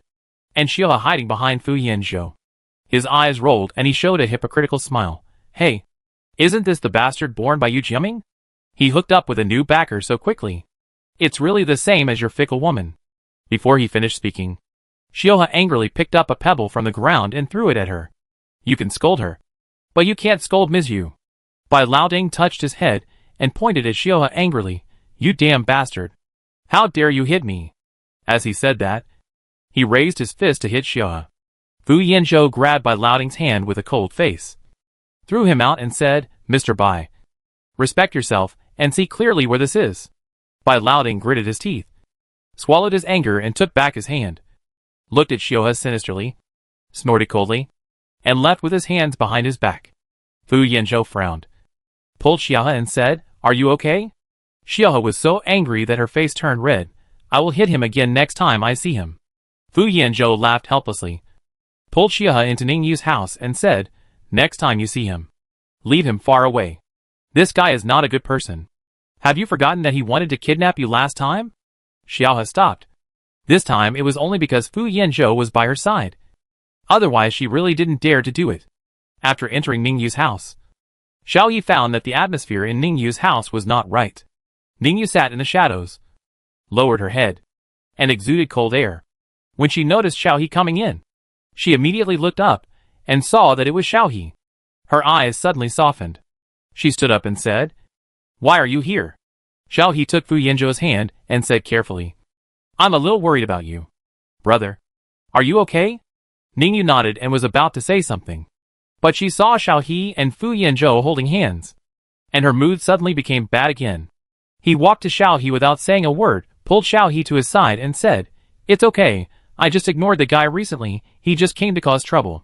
and Xiaohe hiding behind Fu Yanzhou. His eyes rolled and he showed a hypocritical smile. Hey, isn't this the bastard born by Yu Jiaming? He hooked up with a new backer so quickly. It's really the same as your fickle woman. Before he finished speaking, Xiaohe angrily picked up a pebble from the ground and threw it at her. You can scold her, but you can't scold Ms. Yu. Bai Laoding touched his head and pointed at Xiaohe angrily. You damn bastard. How dare you hit me? As he said that, he raised his fist to hit Xiaohe. Fu Yanzhou grabbed Bai Laoding's hand with a cold face, threw him out and said, Mr. Bai, respect yourself and see clearly where this is. Bai Laoding gritted his teeth, swallowed his anger and took back his hand, looked at Xiaohe sinisterly, snorted coldly, and left with his hands behind his back. Fu Yanzhou frowned, pulled Xiaohe and said, Are you okay? Xiaohe was so angry that her face turned red. I will hit him again next time I see him. Fu Yanzhou laughed helplessly, pulled Xiaohe into Ningyu's house and said, Next time you see him, leave him far away. This guy is not a good person. Have you forgotten that he wanted to kidnap you last time? Xiaohe stopped. This time it was only because Fu Yanzhou was by her side. Otherwise she really didn't dare to do it. After entering Ningyu's house, Xiao Yi found that the atmosphere in Ningyu's house was not right. Ningyu sat in the shadows, lowered her head, and exuded cold air. When she noticed Xiao He coming in, she immediately looked up and saw that it was Xiao He. Her eyes suddenly softened. She stood up and said, Why are you here? Xiao He took Fu Yanzhou's hand and said carefully, I'm a little worried about you. Brother, are you okay? Ningyu nodded and was about to say something, but she saw Xiao He and Fu Yanzhou holding hands, and her mood suddenly became bad again. He walked to Xiao He without saying a word, pulled Xiao He to his side and said, It's okay, I just ignored the guy recently, he just came to cause trouble.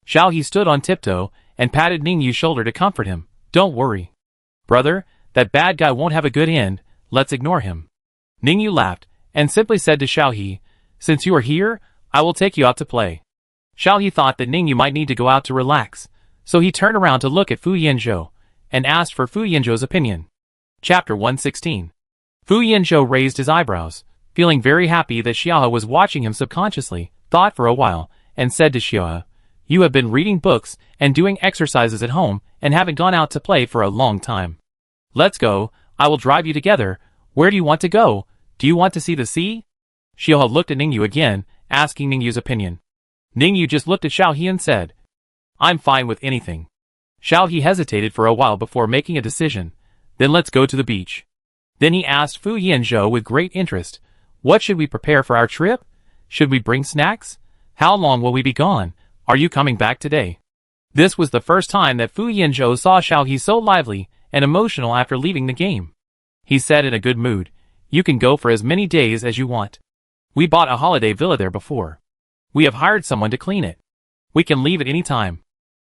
Xiao He stood on tiptoe and patted Ningyu's shoulder to comfort him. Don't worry. Brother, that bad guy won't have a good end, let's ignore him. Ningyu laughed and simply said to Xiao He, Since you are here, I will take you out to play. Xiao He thought that Ningyu might need to go out to relax, so he turned around to look at Fu Yanzhou and asked for Fu Yanzhou's opinion. Chapter 116. Fu Yanzhou raised his eyebrows, feeling very happy that Xiaohe was watching him subconsciously, thought for a while, and said to Xiaohe, You have been reading books and doing exercises at home and haven't gone out to play for a long time. Let's go, I will drive you together. Where do you want to go? Do you want to see the sea? Xiaohe looked at Ningyu again, asking Ningyu's opinion. Ningyu just looked at Xiao He and said, I'm fine with anything. Xiao He hesitated for a while before making a decision. Then let's go to the beach. Then he asked Fu Yanzhou with great interest, What should we prepare for our trip? Should we bring snacks? How long will we be gone? Are you coming back today? This was the first time that Fu Yanzhou saw Xiao He so lively and emotional after leaving the game. He said in a good mood, You can go for as many days as you want. We bought a holiday villa there before. We have hired someone to clean it. We can leave at any time.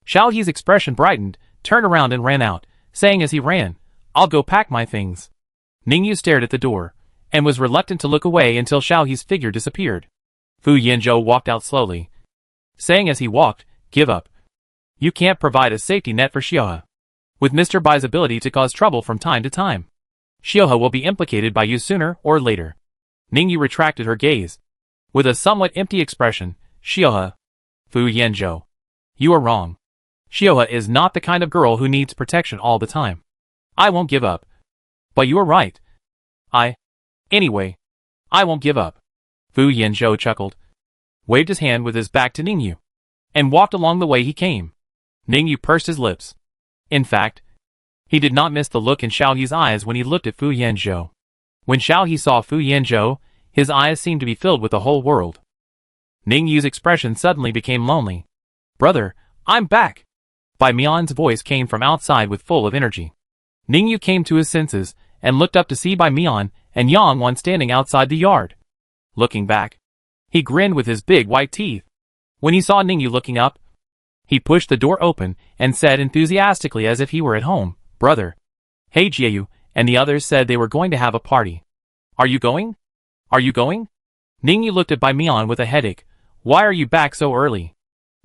Xiao He's expression brightened, turned around and ran out, saying as he ran, "I'll go pack my things." Ningyu stared at the door, and was reluctant to look away until Xiaohe's figure disappeared. Fu Yanzhou walked out slowly, saying as he walked, "Give up. You can't provide a safety net for Xiaohe. With Mr. Bai's ability to cause trouble from time to time, Xiaohe will be implicated by you sooner or later." Ningyu retracted her gaze. With a somewhat empty expression, "Xiaohe." Fu Yanzhou. "You are wrong. Xiaohe is not the kind of girl who needs protection all the time. I won't give up." "But you are right. Anyway, I won't give up." Fu Yanzhou chuckled, waved his hand with his back to Ningyu, and walked along the way he came. Ningyu pursed his lips. In fact, he did not miss the look in Xiaohe's eyes when he looked at Fu Yanzhou. When Xiaohe saw Fu Yanzhou, his eyes seemed to be filled with the whole world. Ningyu's expression suddenly became lonely. "Brother, I'm back!" Bai Mian's voice came from outside with full of energy. Ningyu came to his senses, and looked up to see Bai Mian and Yang Wan standing outside the yard. Looking back, he grinned with his big white teeth. When he saw Ningyu looking up, he pushed the door open and said enthusiastically as if he were at home, "Brother, hey Jiayu," and the others said they were going to have a party. "Are you going? Are you going?" Ningyu looked at Bai Mian with a headache. "Why are you back so early?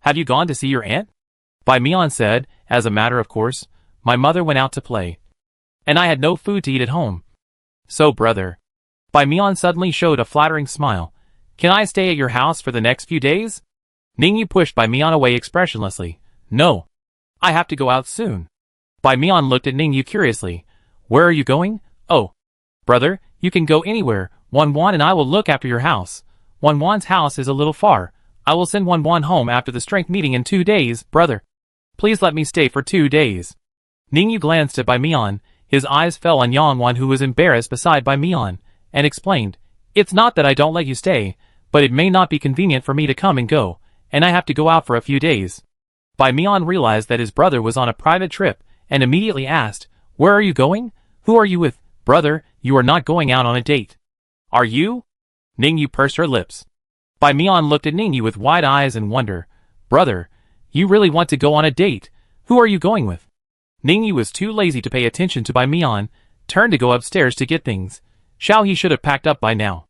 Have you gone to see your aunt?" Bai Mian said, as a matter of course, "My mother went out to play, and I had no food to eat at home. So brother." Bai Mian suddenly showed a flattering smile. "Can I stay at your house for the next few days?" Ningyu pushed Bai Mian away expressionlessly. "No. I have to go out soon." Bai Mian looked at Ningyu curiously. "Where are you going?" "Oh, brother, you can go anywhere. Wan Wan and I will look after your house. Wan Wan's house is a little far. I will send Wan Wan home after the strength meeting in 2 days, brother. Please let me stay for 2 days." Ningyu glanced at Bai Mian. His eyes fell on Yang Wan, who was embarrassed beside Bai Mian, and explained, "It's not that I don't let you stay, but it may not be convenient for me to come and go, and I have to go out for a few days." Bai Mian realized that his brother was on a private trip, and immediately asked, "Where are you going? Who are you with?" "Brother, you are not going out on a date." "Are you?" Ningyu pursed her lips. Bai Mian looked at Ningyu with wide eyes and wonder. "Brother, you really want to go on a date? Who are you going with?" Ningyu was too lazy to pay attention to Bai Mian, turned to go upstairs to get things. Xiaohe should have packed up by now.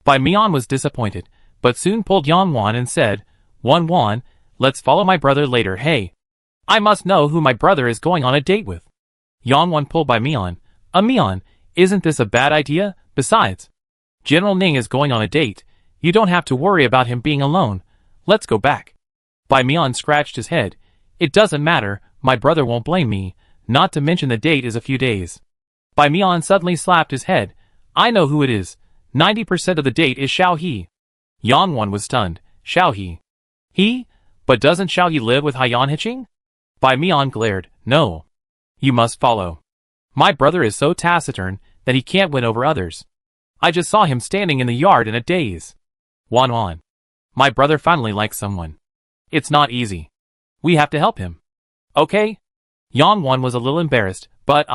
Bai Mian was disappointed, but soon pulled Yang Wan and said, "Wan Wan, let's follow my brother later. Hey, I must know who my brother is going on a date with." Yang Wan pulled Bai Mian. Mian, isn't this a bad idea? Besides, General Ning is going on a date. You don't have to worry about him being alone. Let's go back." Bai Mian scratched his head. "It doesn't matter, my brother won't blame me, not to mention the date is a few days." Bai Mian suddenly slapped his head. "I know who it is. 90% of the date is Xiaohe." Yang Wan was stunned. "Xiaohe? He? But doesn't Xiaohe live with Haiyan Hiching?" Bai Mian glared. "No. You must follow. My brother is so taciturn that he can't win over others. I just saw him standing in the yard in a daze. Wan Wan, my brother finally likes someone. It's not easy. We have to help him. Okay?" Yang Wan was a little embarrassed, but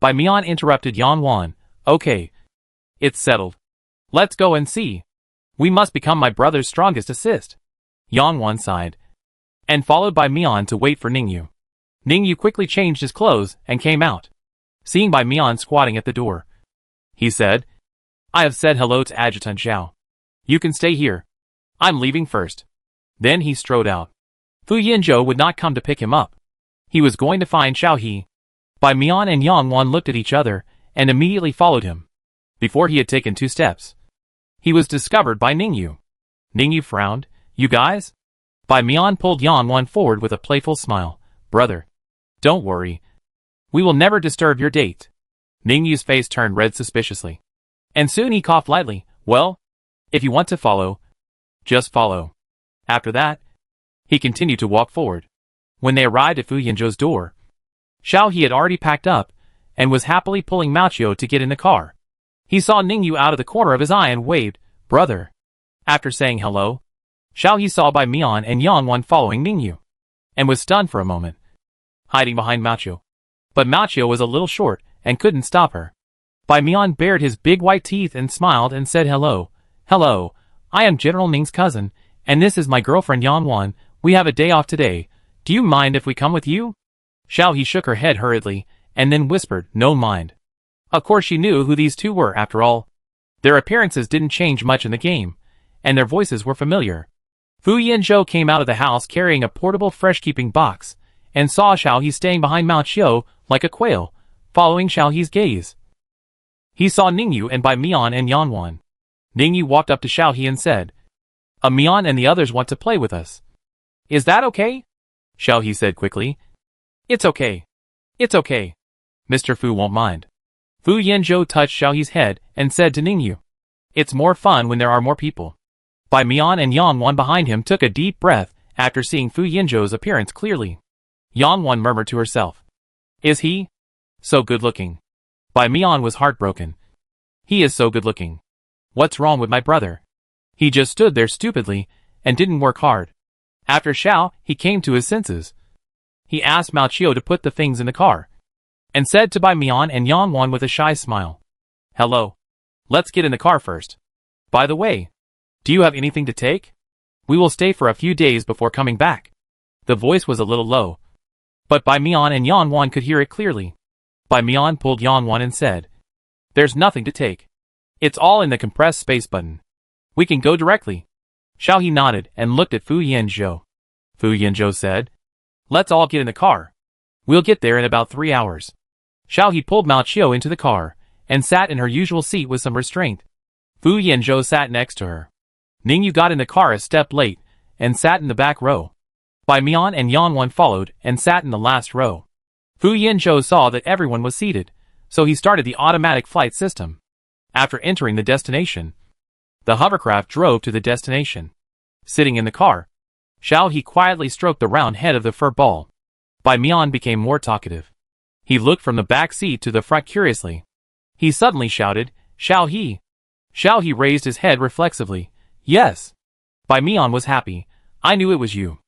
Bai Mian interrupted Yang Wan. "Okay. It's settled. Let's go and see. We must become my brother's strongest assist." Yang Wan sighed, and followed Bai Mian to wait for Ningyu. Ningyu quickly changed his clothes and came out. Seeing Bai Mian squatting at the door, he said, "I have said hello to Adjutant Zhao. You can stay here. I'm leaving first." Then he strode out. Fu Yanzhou would not come to pick him up. He was going to find Xiaohe. Bai Mian and Yang Wan looked at each other, and immediately followed him. Before he had taken 2 steps, he was discovered by Ningyu. Ningyu frowned. "You guys?" Bai Mian pulled Yang Wan forward with a playful smile. "Brother, don't worry. We will never disturb your date." Ningyu's face turned red suspiciously, and soon he coughed lightly. "Well, if you want to follow, just follow." After that, he continued to walk forward. When they arrived at Fu Yanzhou's door, Xiaohe had already packed up, and was happily pulling Mao to get in the car. He saw Ningyu out of the corner of his eye and waved, "Brother." After saying hello, Xiaohe saw Bai Mian and Yang Wan following Ningyu, and was stunned for a moment, hiding behind Mao. But Mao was a little short, and couldn't stop her. Bai Mian bared his big white teeth and smiled and said hello. "Hello, I am General Ning's cousin, and this is my girlfriend Yang Wan. We have a day off today. Do you mind if we come with you?" Xiao He shook her head hurriedly, and then whispered, "No mind." Of course she knew who these two were after all. Their appearances didn't change much in the game, and their voices were familiar. Fu Yanzhou came out of the house carrying a portable fresh-keeping box, and saw Xiao He staying behind Mao Qiu like a quail, following Xiao He's gaze. He saw Ningyu and Bai Mian and Yanwan. Ningyu walked up to Xiao He and said, Mian and the others want to play with us. Is that okay? Xiao He said quickly. It's okay. It's okay. Mr. Fu won't mind. Fu Yanzhou touched Xiao He's head and said to Ningyu, It's more fun when there are more people. Bai Mian and Yanwan behind him took a deep breath after seeing Fu Yanzhou's appearance clearly. Yanwan murmured to herself, Is he so good-looking? Bai Mian was heartbroken. He is so good-looking. What's wrong with my brother? He just stood there stupidly and didn't work hard. After Xiao He came to his senses. He asked Mao Qiu to put the things in the car, and said to Bai Mian and Yanwan with a shy smile, Hello. Let's get in the car first. By the way, do you have anything to take? We will stay for a few days before coming back. The voice was a little low, but Bai Mian and Yanwan could hear it clearly. Bai Mian pulled Yanwan and said, There's nothing to take. It's all in the compressed space button. We can go directly. Xiao He nodded and looked at Fu Yanzhou. Fu Yanzhou said, Let's all get in the car. We'll get there in about 3 hours. Xiao He pulled Mao Qiu into the car, and sat in her usual seat with some restraint. Fu Yanzhou sat next to her. Ningyu got in the car a step late, and sat in the back row. Bai Mian and Yanwan followed, and sat in the last row. Fu Yanzhou saw that everyone was seated, so he started the automatic flight system. After entering the destination, the hovercraft drove to the destination. Sitting in the car, Xiao He quietly stroked the round head of the fur ball. Bai Mian became more talkative. He looked from the back seat to the front curiously. He suddenly shouted, Xiao He. Xiao He raised his head reflexively. Yes. Bai Mian was happy. I knew it was you.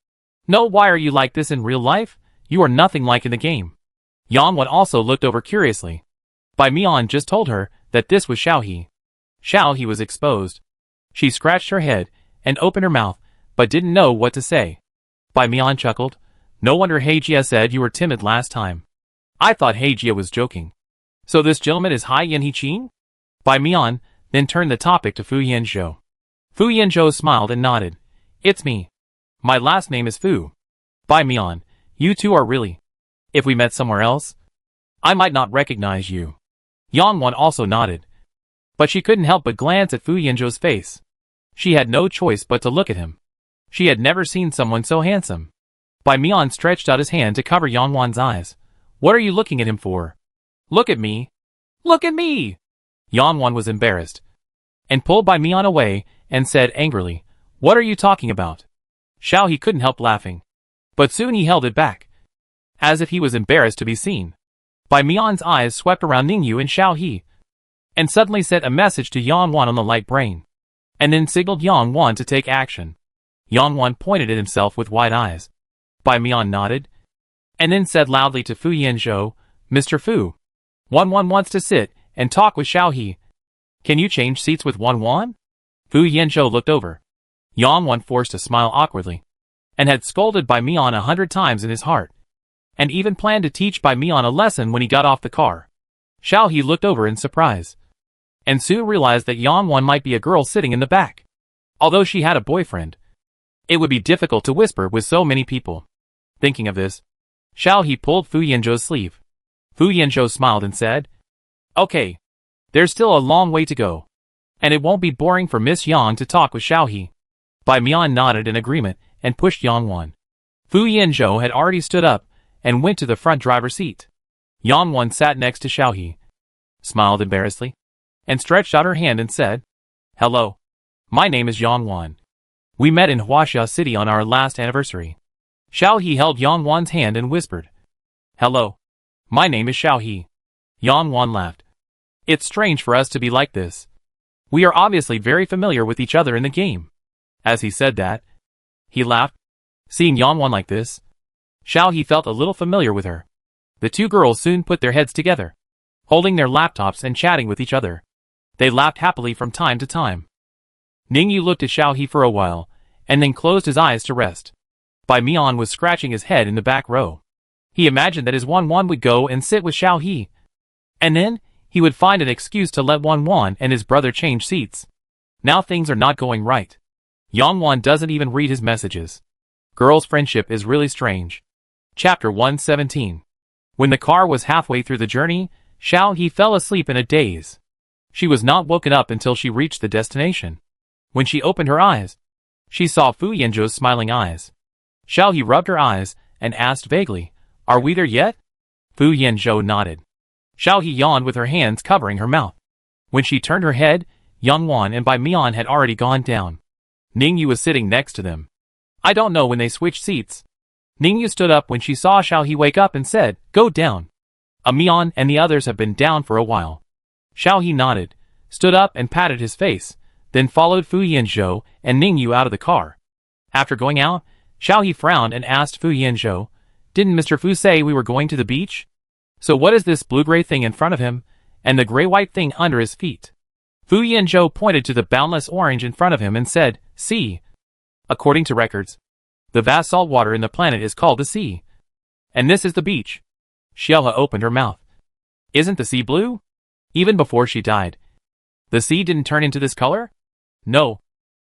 No, why are you like this in real life? You are nothing like in the game. Yanwan also looked over curiously. Bai Mian just told her that this was Xiao He. Xiao He was exposed. She scratched her head and opened her mouth, but didn't know what to say. Bai Mian chuckled. No wonder Heijia said you were timid last time. I thought Heijia was joking. So this gentleman is Hai Yan Hiqing? Bai Mian then turned the topic to Fu Yanzhou. Fu Yanzhou smiled and nodded. It's me. My last name is Fu. Bai Mian, you two are really. If we met somewhere else, I might not recognize you. Yanwan also nodded. But she couldn't help but glance at Fu Yanzhou's face. She had no choice but to look at him. She had never seen someone so handsome. Bai Mian stretched out his hand to cover Yanwan's eyes. What are you looking at him for? Look at me. Look at me! Yanwan was embarrassed, and pulled Bai Mian away, and said angrily, What are you talking about? Xiao He couldn't help laughing, but soon he held it back, as if he was embarrassed to be seen. Bai Mian's eyes swept around Ningyu and Xiao He, and suddenly sent a message to Yanwan on the light brain, and then signaled Yanwan to take action. Yanwan pointed at himself with wide eyes. Bai Mian nodded, and then said loudly to Fu Yanzhou, Mr. Fu, Wanwan wants to sit and talk with Xiao He. Can you change seats with Wanwan? Fu Yanzhou looked over. Yanwan forced a smile awkwardly, and had scolded Bai Mian 100 times in his heart, and even planned to teach Bai Mian a lesson when he got off the car. Xiao He looked over in surprise, and soon realized that Yanwan might be a girl sitting in the back. Although she had a boyfriend, it would be difficult to whisper with so many people. Thinking of this, Xiao He pulled Fu Yanzhou's sleeve. Fu Yanzhou smiled and said, Okay. There's still a long way to go, and it won't be boring for Miss Yang to talk with Xiao He. Bai Mian nodded in agreement and pushed Yanwan. Fu Yanzhou had already stood up and went to the front driver's seat. Yanwan sat next to Xiao He, smiled embarrassedly, and stretched out her hand and said, Hello. My name is Yanwan. We met in Huaxia City on our last anniversary. Xiao He held Yanwan's hand and whispered, Hello. My name is Xiao He. Yanwan laughed. It's strange for us to be like this. We are obviously very familiar with each other in the game. As he said that, he laughed. Seeing Yanwan like this, Xiao He felt a little familiar with her. The two girls soon put their heads together, holding their laptops and chatting with each other. They laughed happily from time to time. Ningyu looked at Xiao He for a while, and then closed his eyes to rest. Bai Mian was scratching his head in the back row. He imagined that his Wan would go and sit with Xiao He. And then, he would find an excuse to let Wan and his brother change seats. Now things are not going right. Wan doesn't even read his messages. Girls' friendship is really strange. Chapter 117. When the car was halfway through the journey, Xiao He fell asleep in a daze. She was not woken up until she reached the destination. When she opened her eyes, she saw Fu Yanzhou's smiling eyes. Xiao He rubbed her eyes and asked vaguely, "Are we there yet?" Fu Yanzhou nodded. Xiao He yawned with her hands covering her mouth. When she turned her head, Yang Wan and Bai Mian had already gone down. Ningyu was sitting next to them. I don't know when they switched seats. Ningyu stood up when she saw Xiao He wake up and said, "Go down." Mian and the others have been down for a while. Xiao He nodded, stood up and patted his face, then followed Fu Yanzhou and Ningyu out of the car. After going out, Xiao He frowned and asked Fu Yanzhou, "Didn't Mr. Fu say we were going to the beach? So what is this blue-gray thing in front of him, and the gray-white thing under his feet?" Fu Yanzhou pointed to the boundless orange in front of him and said, "Sea." According to records, the vast salt water in the planet is called the sea. And this is the beach. Xiaohe opened her mouth. Isn't the sea blue? Even before she died, the sea didn't turn into this color? No.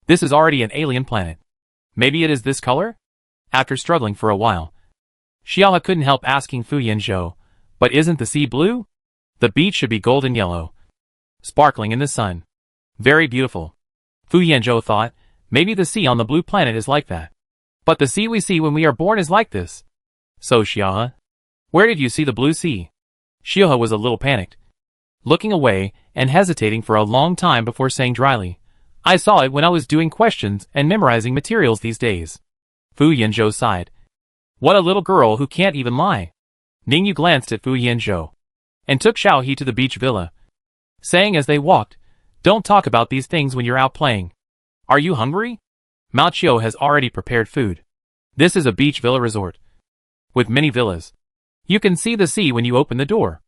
This is already an alien planet. Maybe it is this color? After struggling for a while, Xiaohe couldn't help asking Fu Yanzhou, but isn't the sea blue? The beach should be golden yellow, sparkling in the sun. Very beautiful. Fu Yanzhou thought, maybe the sea on the blue planet is like that. But the sea we see when we are born is like this. So Xiaohe, where did you see the blue sea? Xiaohe was a little panicked, looking away and hesitating for a long time before saying dryly, I saw it when I was doing questions and memorizing materials these days. Fu Yanzhou sighed. What a little girl who can't even lie. Ningyu glanced at Fu Yanzhou and took Xiao He to the beach villa, saying as they walked, don't talk about these things when you're out playing. Are you hungry? Mao Qiu has already prepared food. This is a beach villa resort with many villas. You can see the sea when you open the door.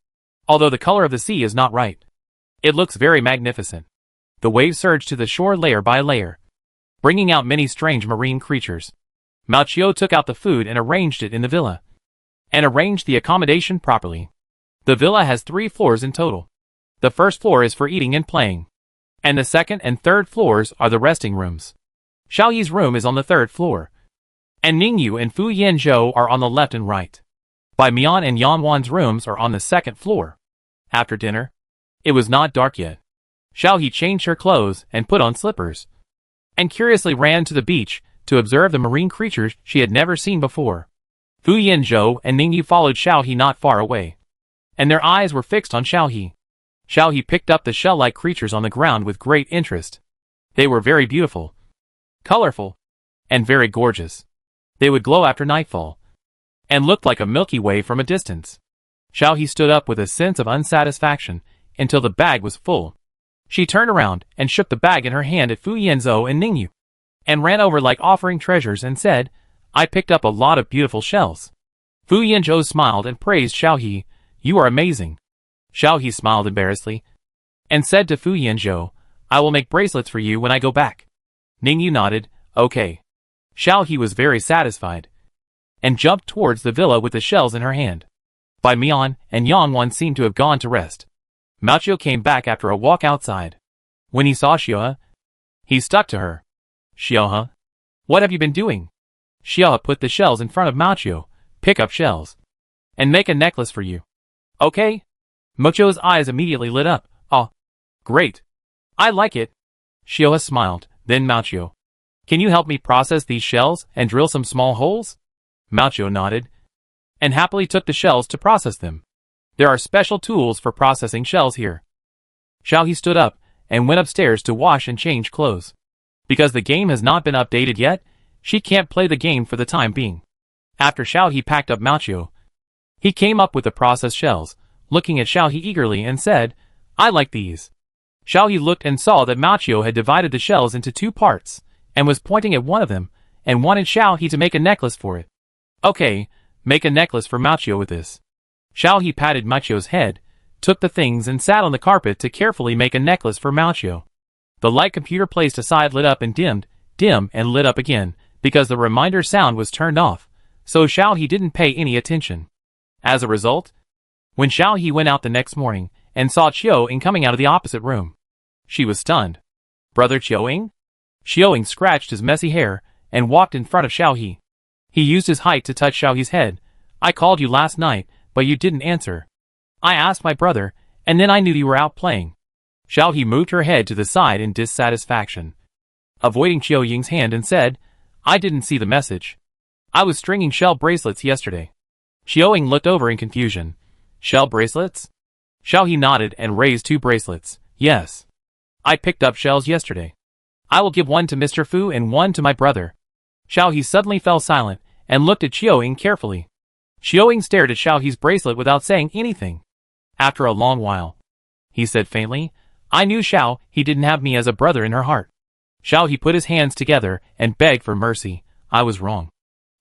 Although the color of the sea is not right, it looks very magnificent. The waves surge to the shore layer by layer, bringing out many strange marine creatures. Mao Qiu took out the food and arranged it in the villa, and arranged the accommodation properly. The villa has 3 floors in total. The first floor is for eating and playing, and the second and third floors are the resting rooms. Xiao Yi's room is on the 3rd floor, and Ningyu and Fu Yanzhou are on the left and right. Bai Mian and Yan Wan's rooms are on the 2nd floor. After dinner, it was not dark yet. Xiao He changed her clothes and put on slippers, and curiously ran to the beach to observe the marine creatures she had never seen before. Fu Yanzhou and Ningyu followed Xiao He not far away, and their eyes were fixed on Xiao He. Xiao He picked up the shell-like creatures on the ground with great interest. They were very beautiful, colorful, and very gorgeous. They would glow after nightfall, and looked like a Milky Way from a distance. Xiao He stood up with a sense of unsatisfaction until the bag was full. She turned around and shook the bag in her hand at Fu Yanzhou and Ningyu, and ran over like offering treasures and said, I picked up a lot of beautiful shells. Fu Yanzhou smiled and praised Xiao He, you are amazing. Xiao He smiled embarrassedly, and said to Fu Yanzhou, I will make bracelets for you when I go back. Ningyu nodded, okay. Xiao He was very satisfied, and jumped towards the villa with the shells in her hand. Bai Mian and Yang Wan seemed to have gone to rest. Mao Qiu came back after a walk outside. When he saw Xiaohe, he stuck to her. Xiaohe, what have you been doing? Xiaohe put the shells in front of Mao Qiu. Pick up shells, and make a necklace for you. Okay? Mao Qiu's eyes immediately lit up. Oh, great. I like it. Xiaohe smiled, then Mao Qiu. Can you help me process these shells and drill some small holes? Mao Qiu nodded, and happily took the shells to process them. There are special tools for processing shells here. Xiao He stood up and went upstairs to wash and change clothes. Because the game has not been updated yet, she can't play the game for the time being. After Xiao He packed up Mao Qiu, he came up with the processed shells, looking at Xiao He eagerly and said, I like these. Xiao He looked and saw that Mao Qiu had divided the shells into 2 parts, and was pointing at one of them, and wanted Xiao He to make a necklace for it. Okay, make a necklace for Mao Qiu with this. Xiao He patted Mao Qiu's head, took the things and sat on the carpet to carefully make a necklace for Mao Qiu. The light computer placed aside lit up and dimmed, dim and lit up again, because the reminder sound was turned off, so Xiao He didn't pay any attention. As a result, when Xiao He went out the next morning and saw Qiu Ying coming out of the opposite room, she was stunned. Brother Qiu Ying? Qiu Ying scratched his messy hair and walked in front of Xiao He. He used his height to touch Xiao He's head. I called you last night, but you didn't answer. I asked my brother, and then I knew you were out playing. Xiao He moved her head to the side in dissatisfaction, avoiding Qiu Ying's hand, and said, I didn't see the message. I was stringing shell bracelets yesterday. Qiu Ying looked over in confusion. Shell bracelets? Xiao He nodded and raised 2 bracelets. Yes. I picked up shells yesterday. I will give one to Mr. Fu and one to my brother. Xiao He suddenly fell silent and looked at Qiu Ying carefully. Qiu Ying stared at Xiao He's bracelet without saying anything. After a long while, he said faintly, I knew Xiao He didn't have me as a brother in her heart. Xiao He put his hands together and begged for mercy. I was wrong.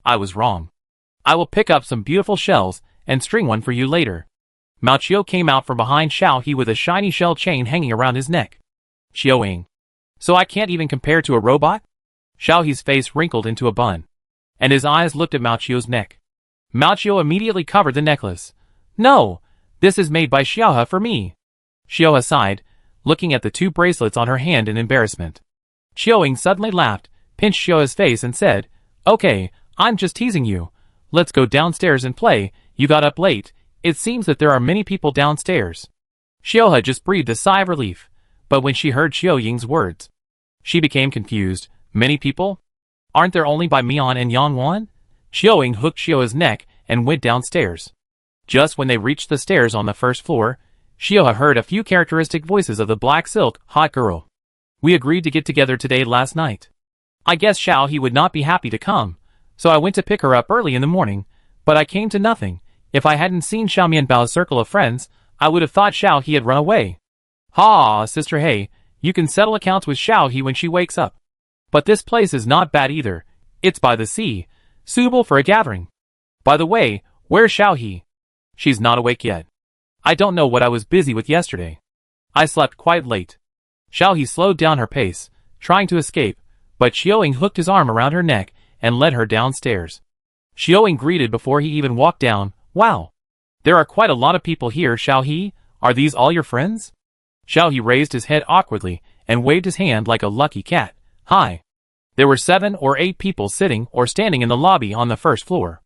I was wrong. I will pick up some beautiful shells and string one for you later. Mao Qiu came out from behind Xiao He with a shiny shell chain hanging around his neck. Qiu Ying. So I can't even compare to a robot? Xiao He's face wrinkled into a bun, and his eyes looked at Mao Qiu's neck. Mao Qiu immediately covered the necklace. No, this is made by Xiaohe for me. Xiaohe sighed, looking at the 2 bracelets on her hand in embarrassment. Qiu Ying suddenly laughed, pinched Xiaohe's face and said, Okay, I'm just teasing you. Let's go downstairs and play. You got up late. It seems that there are many people downstairs. Xiaohe just breathed a sigh of relief, but when she heard Qiu Ying's words, she became confused. Many people? Aren't there only Bai Mian and Yang Wan? Qiu Ying hooked Xiaohe's neck and went downstairs. Just when they reached the stairs on the first floor, Xiaohe heard a few characteristic voices of the black silk hot girl. We agreed to get together today last night. I guess Xiao He would not be happy to come, so I went to pick her up early in the morning, but I came to nothing. If I hadn't seen Xiao Mianbao's circle of friends, I would have thought Xiao He had run away. Ha, Sister Hey, you can settle accounts with Xiao He when she wakes up. But this place is not bad either. It's by the sea, suitable for a gathering. By the way, where's Xiao He? She's not awake yet. I don't know what I was busy with yesterday. I slept quite late. Xiao He slowed down her pace, trying to escape, but Qiu Ying hooked his arm around her neck and led her downstairs. Qiu Ying greeted before he even walked down. Wow. There are quite a lot of people here, Xiao He. Are these all your friends? Xiao He raised his head awkwardly and waved his hand like a lucky cat. Hi. There were 7 or 8 people sitting or standing in the lobby on the first floor.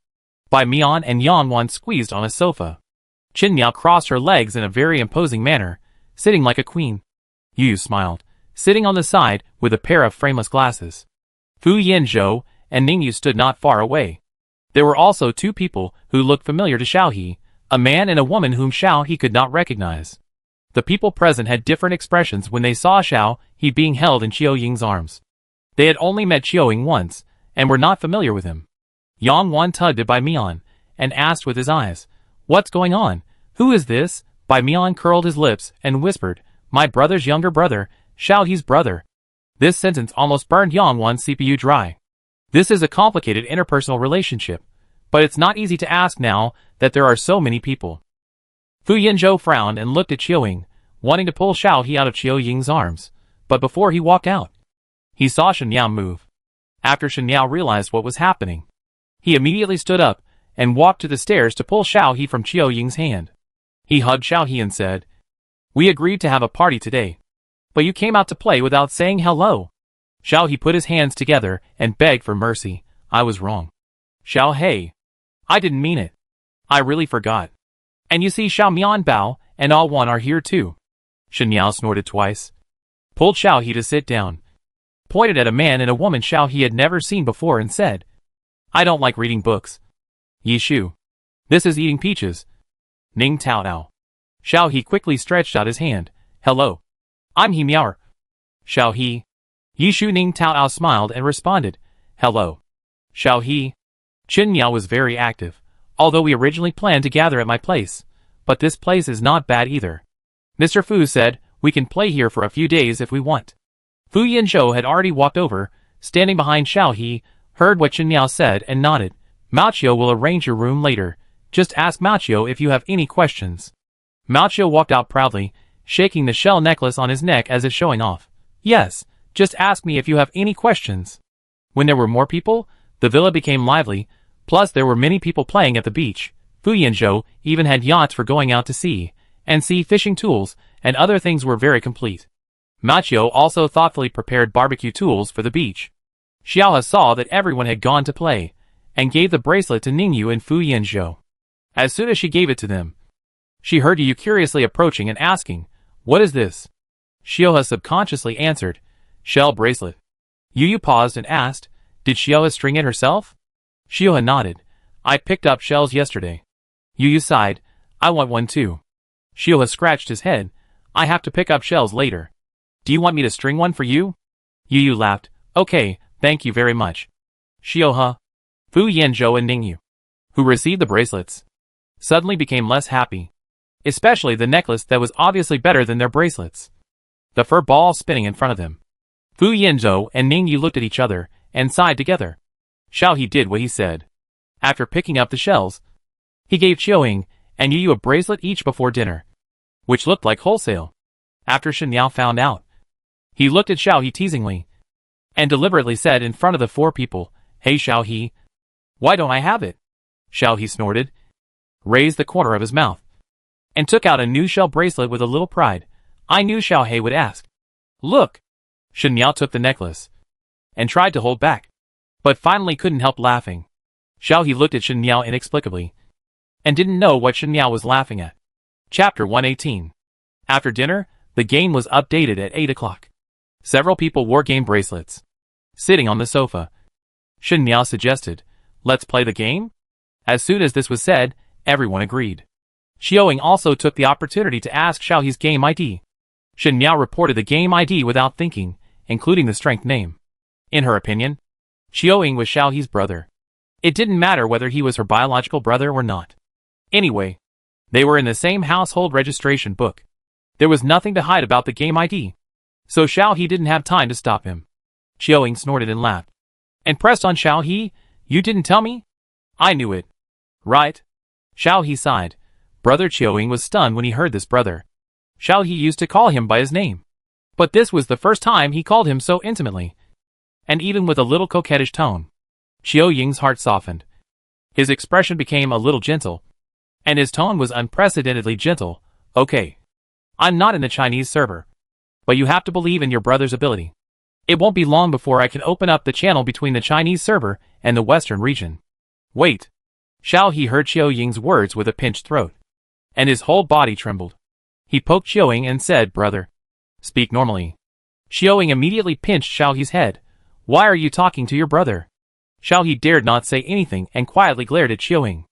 Bai Mian and Yang Wan squeezed on a sofa. Qin Miao crossed her legs in a very imposing manner, sitting like a queen. Yu smiled, sitting on the side with a pair of frameless glasses. Fu Yanzhou and Ningyu stood not far away. There were also 2 people who looked familiar to Xiao He, a man and a woman whom Xiao He could not recognize. The people present had different expressions when they saw Xiao He being held in Qiu Ying's arms. They had only met Qiu Ying once, and were not familiar with him. Yang Wan tugged at Bai Mian, and asked with his eyes, What's going on? Who is this? Bai Mian curled his lips and whispered, My brother's younger brother, Xiao He's brother. This sentence almost burned Yang Wan's CPU dry. This is a complicated interpersonal relationship, but it's not easy to ask now that there are so many people. Fu Yanzhou frowned and looked at Qiu Ying, wanting to pull Xiao He out of Qiu Ying's arms, but before he walked out, he saw Shen Yao move. After Shen Yao realized what was happening, he immediately stood up and walked to the stairs to pull Xiao He from Qiu Ying's hand. He hugged Xiao He and said, We agreed to have a party today, but you came out to play without saying hello. Xiao He put his hands together and begged for mercy. I was wrong. Xiao He. I didn't mean it. I really forgot. And you see Xiao Mianbao and All One are here too. Shen Yao snorted twice, pulled Xiao He to sit down, pointed at a man and a woman Xiao He had never seen before and said, I don't like reading books. Yi Shu. This is eating peaches. Ning Tao Tao. Xiao He quickly stretched out his hand. Hello. I'm He Miao. Xiao He. Yi Shu Ning Tao Tao smiled and responded, Hello. Xiao He. Qin Miao was very active, although we originally planned to gather at my place, but this place is not bad either. Mr. Fu said, we can play here for a few days if we want. Fu Yanzhou had already walked over, standing behind Xiao He, heard what Qin Miao said and nodded. Mao Qiu will arrange your room later. Just ask Mao Qiu if you have any questions. Mao Qiu walked out proudly, shaking the shell necklace on his neck as if showing off. Yes, just ask me if you have any questions. When there were more people, the villa became lively, plus there were many people playing at the beach. Fu Yanzhou even had yachts for going out to sea, and sea fishing tools, and other things were very complete. Machio also thoughtfully prepared barbecue tools for the beach. Xiaohe saw that everyone had gone to play, and gave the bracelet to Ningyu and Fu Yanzhou. As soon as she gave it to them, she heard Yu curiously approaching and asking, "What is this?" Xiaohe subconsciously answered, "Shell bracelet." Yu paused and asked, "Did Xiaohe string it herself?" Xiaohe nodded, "I picked up shells yesterday." Yu sighed, "I want one too." Xiaohe scratched his head, "I have to pick up shells later. Do you want me to string one for you?" Yu laughed, "Okay, thank you very much." Xiaohe, Fu Yanzhou and Ningyu, who received the bracelets, suddenly became less happy. Especially the necklace that was obviously better than their bracelets. The fur ball spinning in front of them. Fu Yanzhou and Ningyu looked at each other, and sighed together. Xiaohe did what he said. After picking up the shells, he gave Qiuying and Yu a bracelet each before dinner, which looked like wholesale. After Shen Yao found out, he looked at Xiaohe teasingly, and deliberately said in front of the 4 people, "Hey Xiaohe, why don't I have it?" Xiaohe snorted, raised the corner of his mouth, and took out a new shell bracelet with a little pride. I knew Xiaohe would ask. "Look!" Shen Yao took the necklace, and tried to hold back, but finally couldn't help laughing. Xiaohe looked at Shen Yao inexplicably, and didn't know what Shen Yao was laughing at. Chapter 118. After dinner, the game was updated at 8 o'clock. Several people wore game bracelets. Sitting on the sofa, Shen Yao suggested, "Let's play the game?" As soon as this was said, everyone agreed. Qiuying also took the opportunity to ask Xiaohe's game ID. Shen Yao reported the game ID without thinking, including the strength name. In her opinion, Qiuying was Xiaohe's brother. It didn't matter whether he was her biological brother or not. Anyway, they were in the same household registration book. There was nothing to hide about the game ID, so Xiaohe didn't have time to stop him. Qiuying snorted and laughed, and pressed on Xiaohe, "You didn't tell me?" "I knew it." "Right." Xiaohe sighed. Brother Qiuying was stunned when he heard this brother. Xiaohe used to call him by his name, but this was the first time he called him so intimately, and even with a little coquettish tone. Qiuying's heart softened. His expression became a little gentle, and his tone was unprecedentedly gentle. "Okay. I'm not in the Chinese server, but you have to believe in your brother's ability. It won't be long before I can open up the channel between the Chinese server and the Western region." "Wait." Xiaohe heard Qiuying's words with a pinched throat, and his whole body trembled. He poked Qiuying and said, "Brother, speak normally." Qiuying immediately pinched Xiaohe's head. "Why are you talking to your brother?" Xiaohe dared not say anything and quietly glared at Qiuying.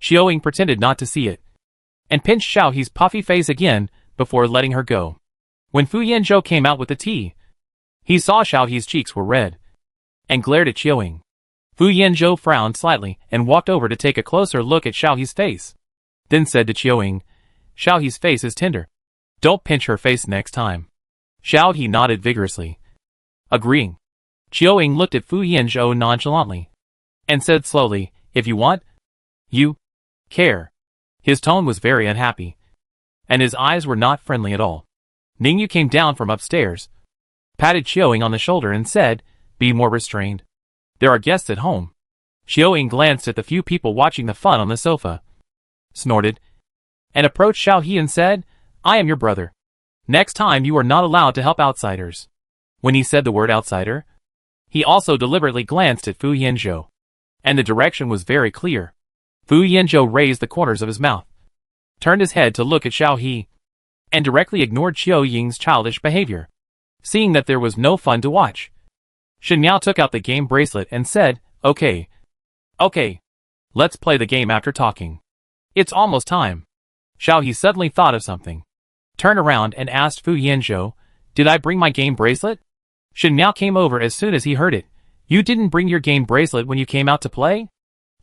Qiuying pretended not to see it, and pinched Xiaohe's puffy face again before letting her go. When Fu Yanzhou came out with the tea, he saw Xiaohe's cheeks were red, and glared at Qiuying. Fu Yanzhou frowned slightly and walked over to take a closer look at Xiaohe's face, then said to Qiuying, "Xiaohe's face is tender. Don't pinch her face next time." Xiaohe nodded vigorously, agreeing. Qiuying looked at Fu Yanzhou nonchalantly, and said slowly, "If you want, you care." His tone was very unhappy, and his eyes were not friendly at all. Ningyu came down from upstairs, patted Qiuying on the shoulder and said, "Be more restrained. There are guests at home." Qiuying glanced at the few people watching the fun on the sofa, snorted, and approached Xiaohe and said, "I am your brother. Next time you are not allowed to help outsiders." When he said the word outsider, he also deliberately glanced at Fu Yanzhou, and the direction was very clear. Fu Yanzhou raised the corners of his mouth, turned his head to look at Xiaohe, and directly ignored Qiuying's childish behavior, seeing that there was no fun to watch. Shen Yao took out the game bracelet and said, Okay, let's play the game after talking. It's almost time." Xiaohe suddenly thought of something, turned around and asked Fu Yanzhou, "Did I bring my game bracelet?" Shen Yao came over as soon as he heard it. "You didn't bring your game bracelet when you came out to play?"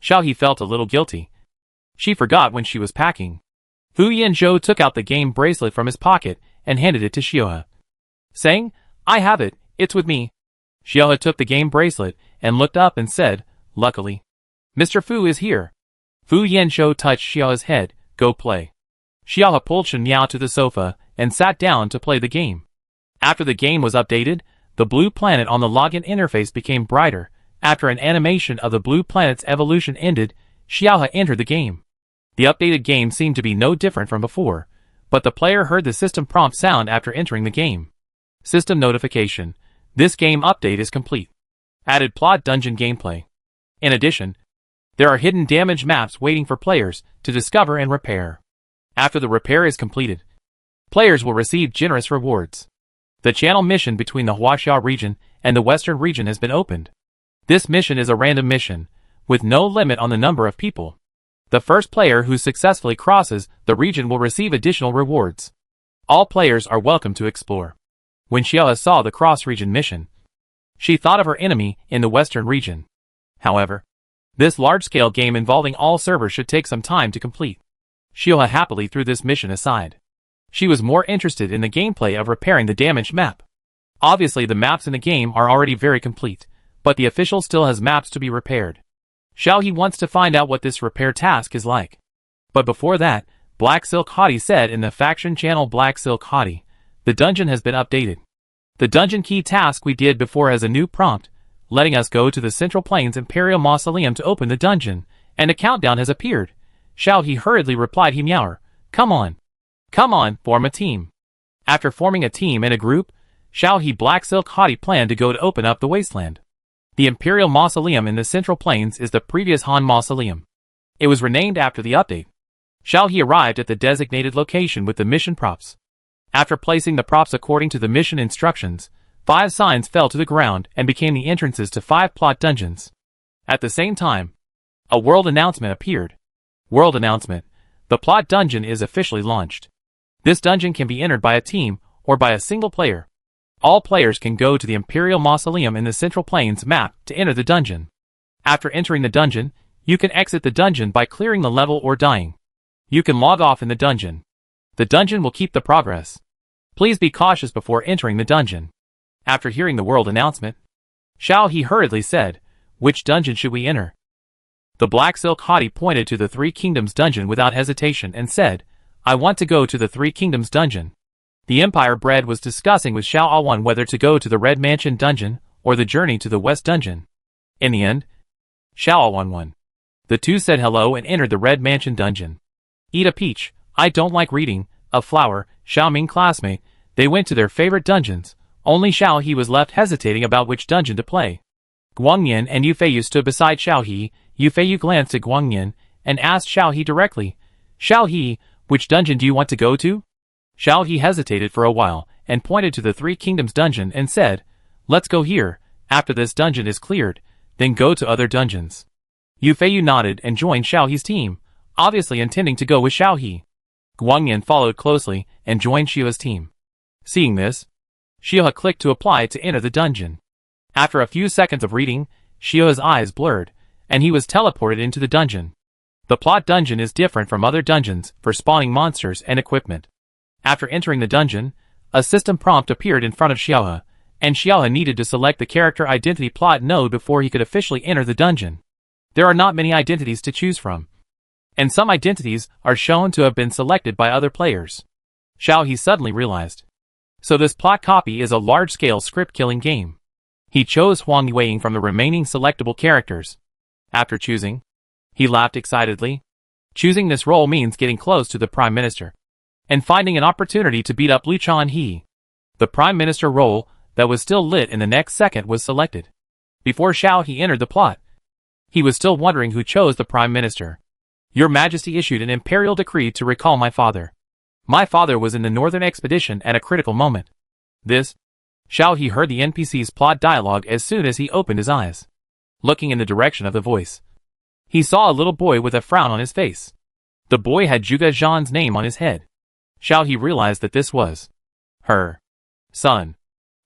Xiaohe felt a little guilty. She forgot when she was packing. Fu Yanzhou took out the game bracelet from his pocket and handed it to Xiaohe, saying, "I have it, it's with me." Xiaohe took the game bracelet and looked up and said, "Luckily, Mr. Fu is here." Fu Yanzhou touched Xiaohe's head. "Go play." Xiaohe pulled Shen Yao to the sofa and sat down to play the game. After the game was updated, the blue planet on the login interface became brighter. After an animation of the blue planet's evolution ended, Xiaohe entered the game. The updated game seemed to be no different from before, but the player heard the system prompt sound after entering the game. System notification. This game update is complete. Added plot dungeon gameplay. In addition, there are hidden damage maps waiting for players to discover and repair. After the repair is completed, players will receive generous rewards. The channel mission between the Huaxia region and the Western region has been opened. This mission is a random mission, with no limit on the number of people. The first player who successfully crosses the region will receive additional rewards. All players are welcome to explore. When Xiao saw the cross-region mission, she thought of her enemy in the Western region. However, this large-scale game involving all servers should take some time to complete. Xiao happily threw this mission aside. She was more interested in the gameplay of repairing the damaged map. Obviously the maps in the game are already very complete, but the official still has maps to be repaired. Xiao wants to find out what this repair task is like. But before that, Black Silk Hottie said in the faction channel Black Silk Hottie, the dungeon has been updated. The dungeon key task we did before has a new prompt, letting us go to the Central Plains Imperial Mausoleum to open the dungeon, and a countdown has appeared. Xiao hurriedly replied Meower, come on, form a team. After forming a team and a group, Xiao Black Silk Hottie planned to go to open up the wasteland. The Imperial Mausoleum in the Central Plains is the previous Han Mausoleum. It was renamed after the update. Xiao arrived at the designated location with the mission props. After placing the props according to the mission instructions, 5 signs fell to the ground and became the entrances to 5 plot dungeons. At the same time, a world announcement appeared. World announcement. The plot dungeon is officially launched. This dungeon can be entered by a team or by a single player. All players can go to the Imperial Mausoleum in the Central Plains map to enter the dungeon. After entering the dungeon, you can exit the dungeon by clearing the level or dying. You can log off in the dungeon. The dungeon will keep the progress. Please be cautious before entering the dungeon. After hearing the world announcement, Xiao hurriedly said, which dungeon should we enter? The Black Silk Hottie pointed to the Three Kingdoms dungeon without hesitation and said, I want to go to the Three Kingdoms dungeon. The Empire Bread was discussing with Xiao Awan whether to go to the Red Mansion dungeon or the Journey to the West dungeon. In the end, Xiao Awan won. The two said hello and entered the Red Mansion dungeon. Eat a peach, I don't like reading, a flower, Xiaoming classmate, they went to their favorite dungeons. Only Xiao was left hesitating about which dungeon to play. Guangyan and Yufei stood beside Xiao. Yufei glanced at Guangyan and asked Xiao directly, Xiao, which dungeon do you want to go to? Xiao hesitated for a while and pointed to the Three Kingdoms dungeon and said, let's go here, after this dungeon is cleared, then go to other dungeons. Yufei nodded and joined Xiao's team, obviously intending to go with Xiao. Guangyan followed closely and joined Xiao's team. Seeing this, Xiao clicked to apply to enter the dungeon. After a few seconds of reading, Xiao's eyes blurred, and he was teleported into the dungeon. The plot dungeon is different from other dungeons for spawning monsters and equipment. After entering the dungeon, a system prompt appeared in front of Xiao, and Xiao needed to select the character identity plot node before he could officially enter the dungeon. There are not many identities to choose from, and some identities are shown to have been selected by other players. Xiao suddenly realized. So this plot copy is a large-scale script-killing game. He chose Huang Yueying from the remaining selectable characters. After choosing, he laughed excitedly. Choosing this role means getting close to the Prime Minister and finding an opportunity to beat up Liu Chanhe. The Prime Minister role that was still lit in the next second was selected. Before Xiao entered the plot, he was still wondering who chose the Prime Minister. Your Majesty issued an imperial decree to recall my father. My father was in the Northern Expedition at a critical moment. This, Xiao heard the NPC's plot dialogue as soon as he opened his eyes. Looking in the direction of the voice, he saw a little boy with a frown on his face. The boy had Zhuge Zhan's name on his head. Xiao realized that this was her son.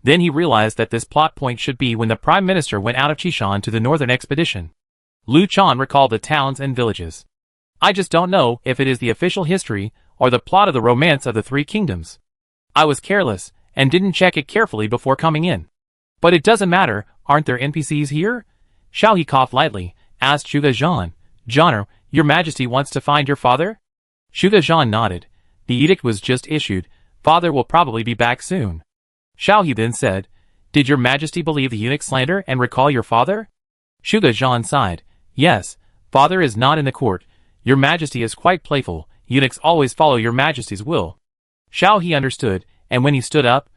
Then he realized that this plot point should be when the Prime Minister went out of Qishan to the Northern Expedition. Liu Chan recalled the towns and villages. I just don't know if it is the official history or the plot of the Romance of the Three Kingdoms. I was careless and didn't check it carefully before coming in. But it doesn't matter, aren't there NPCs here? Xiao coughed lightly, asked Zhuge Zhan. Zhaner, your Majesty wants to find your father? Zhuge Zhan nodded. The edict was just issued. Father will probably be back soon. Xiao then said, did your Majesty believe the eunuch slander and recall your father? Zhuge Zhan sighed. Yes, father is not in the court. Your Majesty is quite playful, eunuchs always follow your Majesty's will. Xiao He understood, and when he stood up,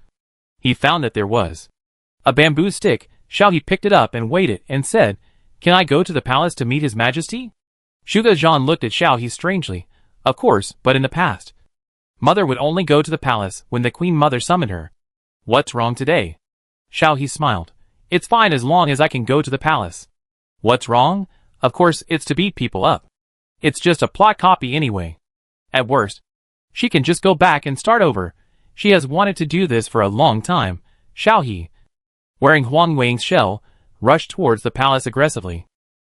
he found that there was a bamboo stick. Xiao He picked it up and weighed it and said, "Can I go to the palace to meet His Majesty?" Shuge Zhan looked at Xiao He strangely. Of course, but in the past, Mother would only go to the palace when the Queen Mother summoned her. What's wrong today? Xiao He smiled. It's fine as long as I can go to the palace. What's wrong? Of course, it's to beat people up. It's just a plot copy anyway. At worst, she can just go back and start over. She has wanted to do this for a long time. Xiao He, wearing Huang Weiying's shell, rushed towards the palace aggressively.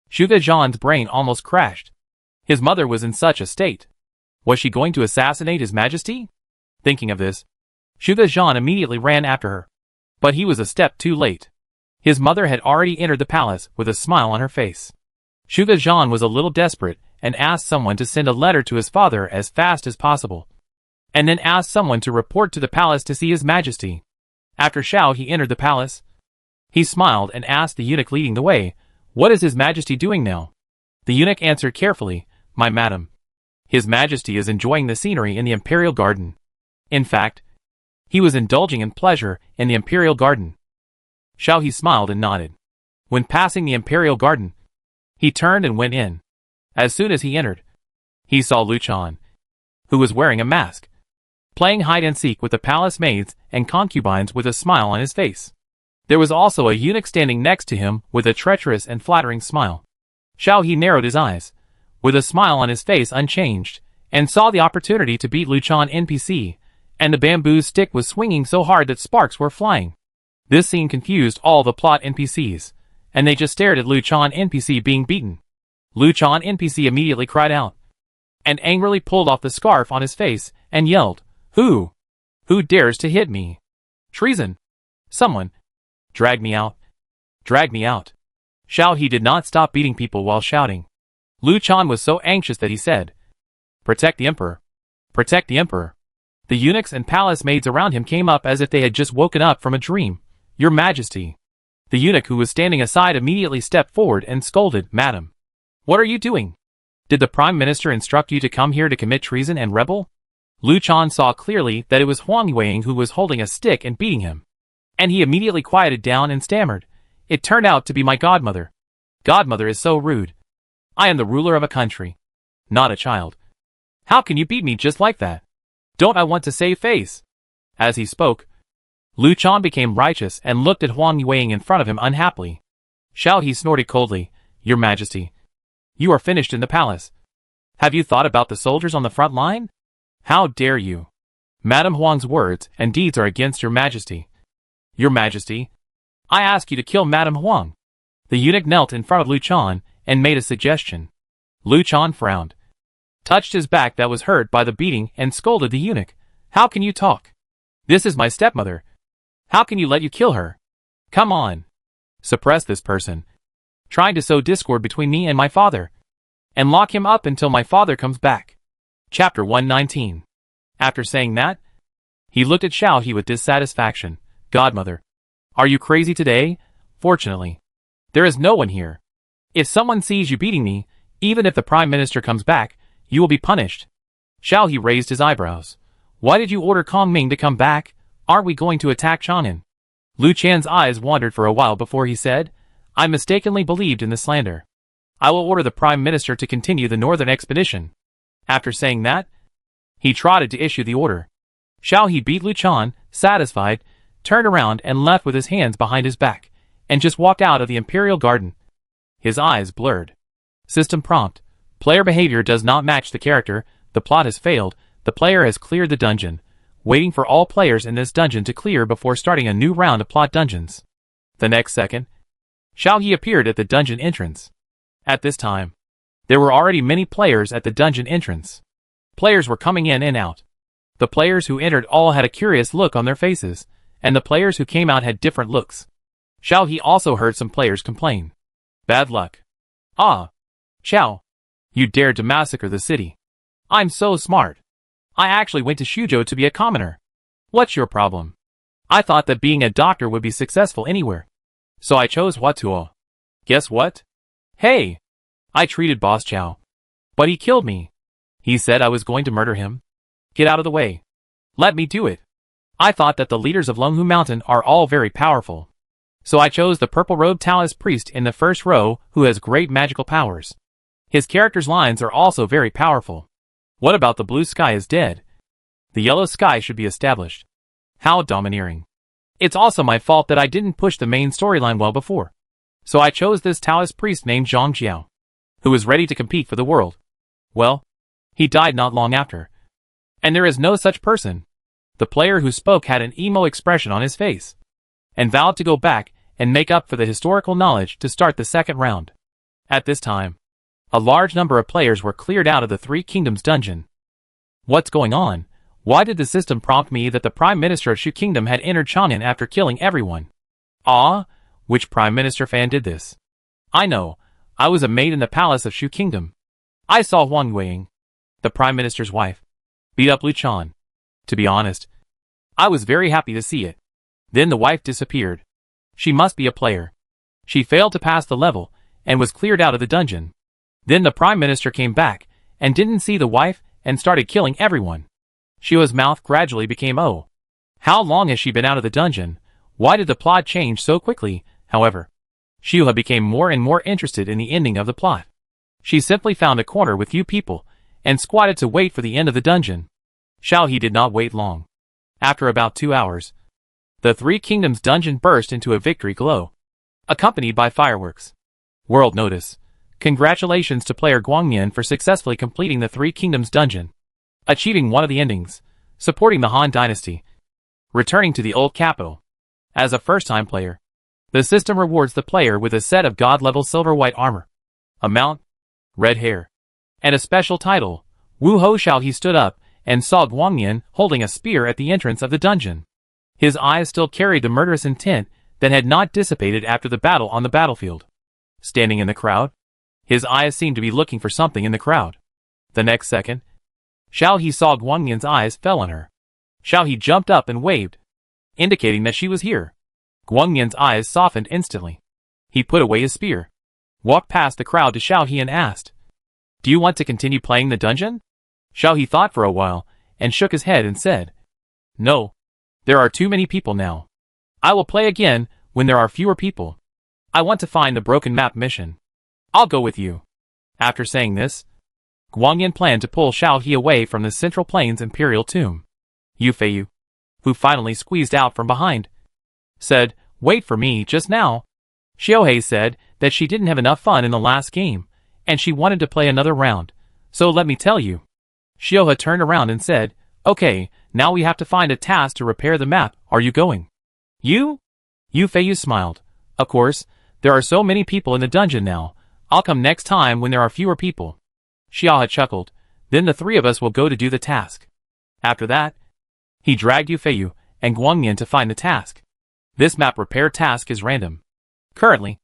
Shuge Zhan's brain almost crashed. His mother was in such a state. Was she going to assassinate His Majesty? Thinking of this, Shuge Zhan immediately ran after her. But he was a step too late. His mother had already entered the palace with a smile on her face. Shuge Zhan was a little desperate and asked someone to send a letter to his father as fast as possible, and then asked someone to report to the palace to see His Majesty. After Xiao He entered the palace, he smiled and asked the eunuch leading the way, "What is His Majesty doing now?" The eunuch answered carefully, "My madam, His Majesty is enjoying the scenery in the imperial garden." In fact, he was indulging in pleasure in the imperial garden. Xiao He smiled and nodded. When passing the imperial garden, he turned and went in. As soon as he entered, he saw Lu Chan, who was wearing a mask, playing hide-and-seek with the palace maids and concubines with a smile on his face. There was also a eunuch standing next to him with a treacherous and flattering smile. Xiao He narrowed his eyes, with a smile on his face unchanged, and saw the opportunity to beat Lu Chan NPC, and the bamboo stick was swinging so hard that sparks were flying. This scene confused all the plot NPCs, and they just stared at Lu Chan NPC being beaten. Lu Chan NPC immediately cried out, and angrily pulled off the scarf on his face, and yelled, Who dares to hit me? Treason! Someone! Drag me out! Drag me out!" Xiao He did not stop beating people while shouting. Lu Chan was so anxious that he said, "Protect the Emperor! Protect the Emperor!" The eunuchs and palace maids around him came up as if they had just woken up from a dream. "Your Majesty!" The eunuch who was standing aside immediately stepped forward and scolded, "Madam, what are you doing? Did the Prime Minister instruct you to come here to commit treason and rebel?" Lu Chan saw clearly that it was Huang Weiying who was holding a stick and beating him, and he immediately quieted down and stammered, "It turned out to be my godmother. Godmother is so rude. I am the ruler of a country, not a child. How can you beat me just like that? Don't I want to save face?" As he spoke, Lu Chan became righteous and looked at Huang Weiying in front of him unhappily. Xiao He snorted coldly, "Your Majesty, you are finished in the palace. Have you thought about the soldiers on the front line? How dare you? Madam Huang's words and deeds are against your Majesty. Your Majesty, I ask you to kill Madam Huang." The eunuch knelt in front of Lu Chan and made a suggestion. Lu Chan frowned, touched his back that was hurt by the beating, and scolded the eunuch, "How can you talk? This is my stepmother. How can you let you kill her? Come on. Suppress this person, trying to sow discord between me and my father, and lock him up until my father comes back." Chapter 119. After saying that, he looked at Xiao He with dissatisfaction. "Godmother, are you crazy today? Fortunately, there is no one here. If someone sees you beating me, even if the Prime Minister comes back, you will be punished." Xiao He raised his eyebrows. "Why did you order Kong Ming to come back? Aren't we going to attack Chang'an?" Lu Chan's eyes wandered for a while before he said, "I mistakenly believed in the slander. I will order the Prime Minister to continue the northern expedition." After saying that, he trotted to issue the order. Xiao He beat Lu Chan, satisfied, turned around and left with his hands behind his back, and just walked out of the Imperial Garden. His eyes blurred. System prompt. Player behavior does not match the character. The plot has failed. The player has cleared the dungeon, waiting for all players in this dungeon to clear before starting a new round of plot dungeons. The next second, Xiao He appeared at the dungeon entrance. At this time, there were already many players at the dungeon entrance. Players were coming in and out. The players who entered all had a curious look on their faces, and the players who came out had different looks. Xiao He also heard some players complain. "Bad luck. Ah, Xiao, you dared to massacre the city. I'm so smart. I actually went to Shuzhou to be a commoner. What's your problem? I thought that being a doctor would be successful anywhere, so I chose Huatuo. Guess what? Hey, I treated Boss Chow. But he killed me. He said I was going to murder him. Get out of the way. Let me do it. I thought that the leaders of Longhu Mountain are all very powerful. So I chose the purple-robed Taoist priest in the first row who has great magical powers. His character's lines are also very powerful. What about the blue sky is dead? The yellow sky should be established. How domineering. It's also my fault that I didn't push the main storyline well before. So I chose this Taoist priest named Zhang Jiao, who was ready to compete for the world. Well, he died not long after. And there is no such person. The player who spoke had an emo expression on his face, and vowed to go back and make up for the historical knowledge to start the second round. At this time, a large number of players were cleared out of the Three Kingdoms dungeon. What's going on? Why did the system prompt me that the Prime Minister of Shu Kingdom had entered Chang'an after killing everyone? Ah, which Prime Minister fan did this? I know, I was a maid in the palace of Shu Kingdom. I saw Wang Weiying, the Prime Minister's wife, beat up Lu Chan. To be honest, I was very happy to see it. Then the wife disappeared. She must be a player. She failed to pass the level, and was cleared out of the dungeon. Then the Prime Minister came back, and didn't see the wife, and started killing everyone. Xiao's mouth gradually became oh. How long has she been out of the dungeon? Why did the plot change so quickly? However, Xiao became more and more interested in the ending of the plot. She simply found a corner with few people, and squatted to wait for the end of the dungeon. Xiao did not wait long. After about 2 hours, the Three Kingdoms dungeon burst into a victory glow, accompanied by fireworks. World notice. Congratulations to player Guangyan for successfully completing the Three Kingdoms dungeon, achieving one of the endings, supporting the Han Dynasty, returning to the old capital. As a first-time player, the system rewards the player with a set of god-level silver-white armor, a mount, red hair, and a special title. Wu Ho Xiao he stood up and saw Guangyan holding a spear at the entrance of the dungeon. His eyes still carried the murderous intent that had not dissipated after the battle on the battlefield. Standing in the crowd, his eyes seemed to be looking for something in the crowd. The next second, Xiao He saw Guangyan's eyes fell on her. Xiao He jumped up and waved, indicating that she was here. Guangyan's eyes softened instantly. He put away his spear, walked past the crowd to Xiao He and asked, "Do you want to continue playing the dungeon?" Xiao He thought for a while, and shook his head and said, "No. There are too many people now. I will play again when there are fewer people. I want to find the broken map mission. I'll go with you." After saying this, Guangyan planned to pull Xiao He away from the Central Plains Imperial Tomb. Yu Feiyu, who finally squeezed out from behind, said, "Wait for me just now." Xiao said that she didn't have enough fun in the last game, and she wanted to play another round. "So let me tell you." Xiao turned around and said, "Okay, now we have to find a task to repair the map. Are you going?" "You?" Yu Feiyu smiled. "Of course, there are so many people in the dungeon now. I'll come next time when there are fewer people." Xiao chuckled. "Then the three of us will go to do the task." After that, he dragged Yu Feiyu and Guangyan to find the task. This map repair task is random. Currently,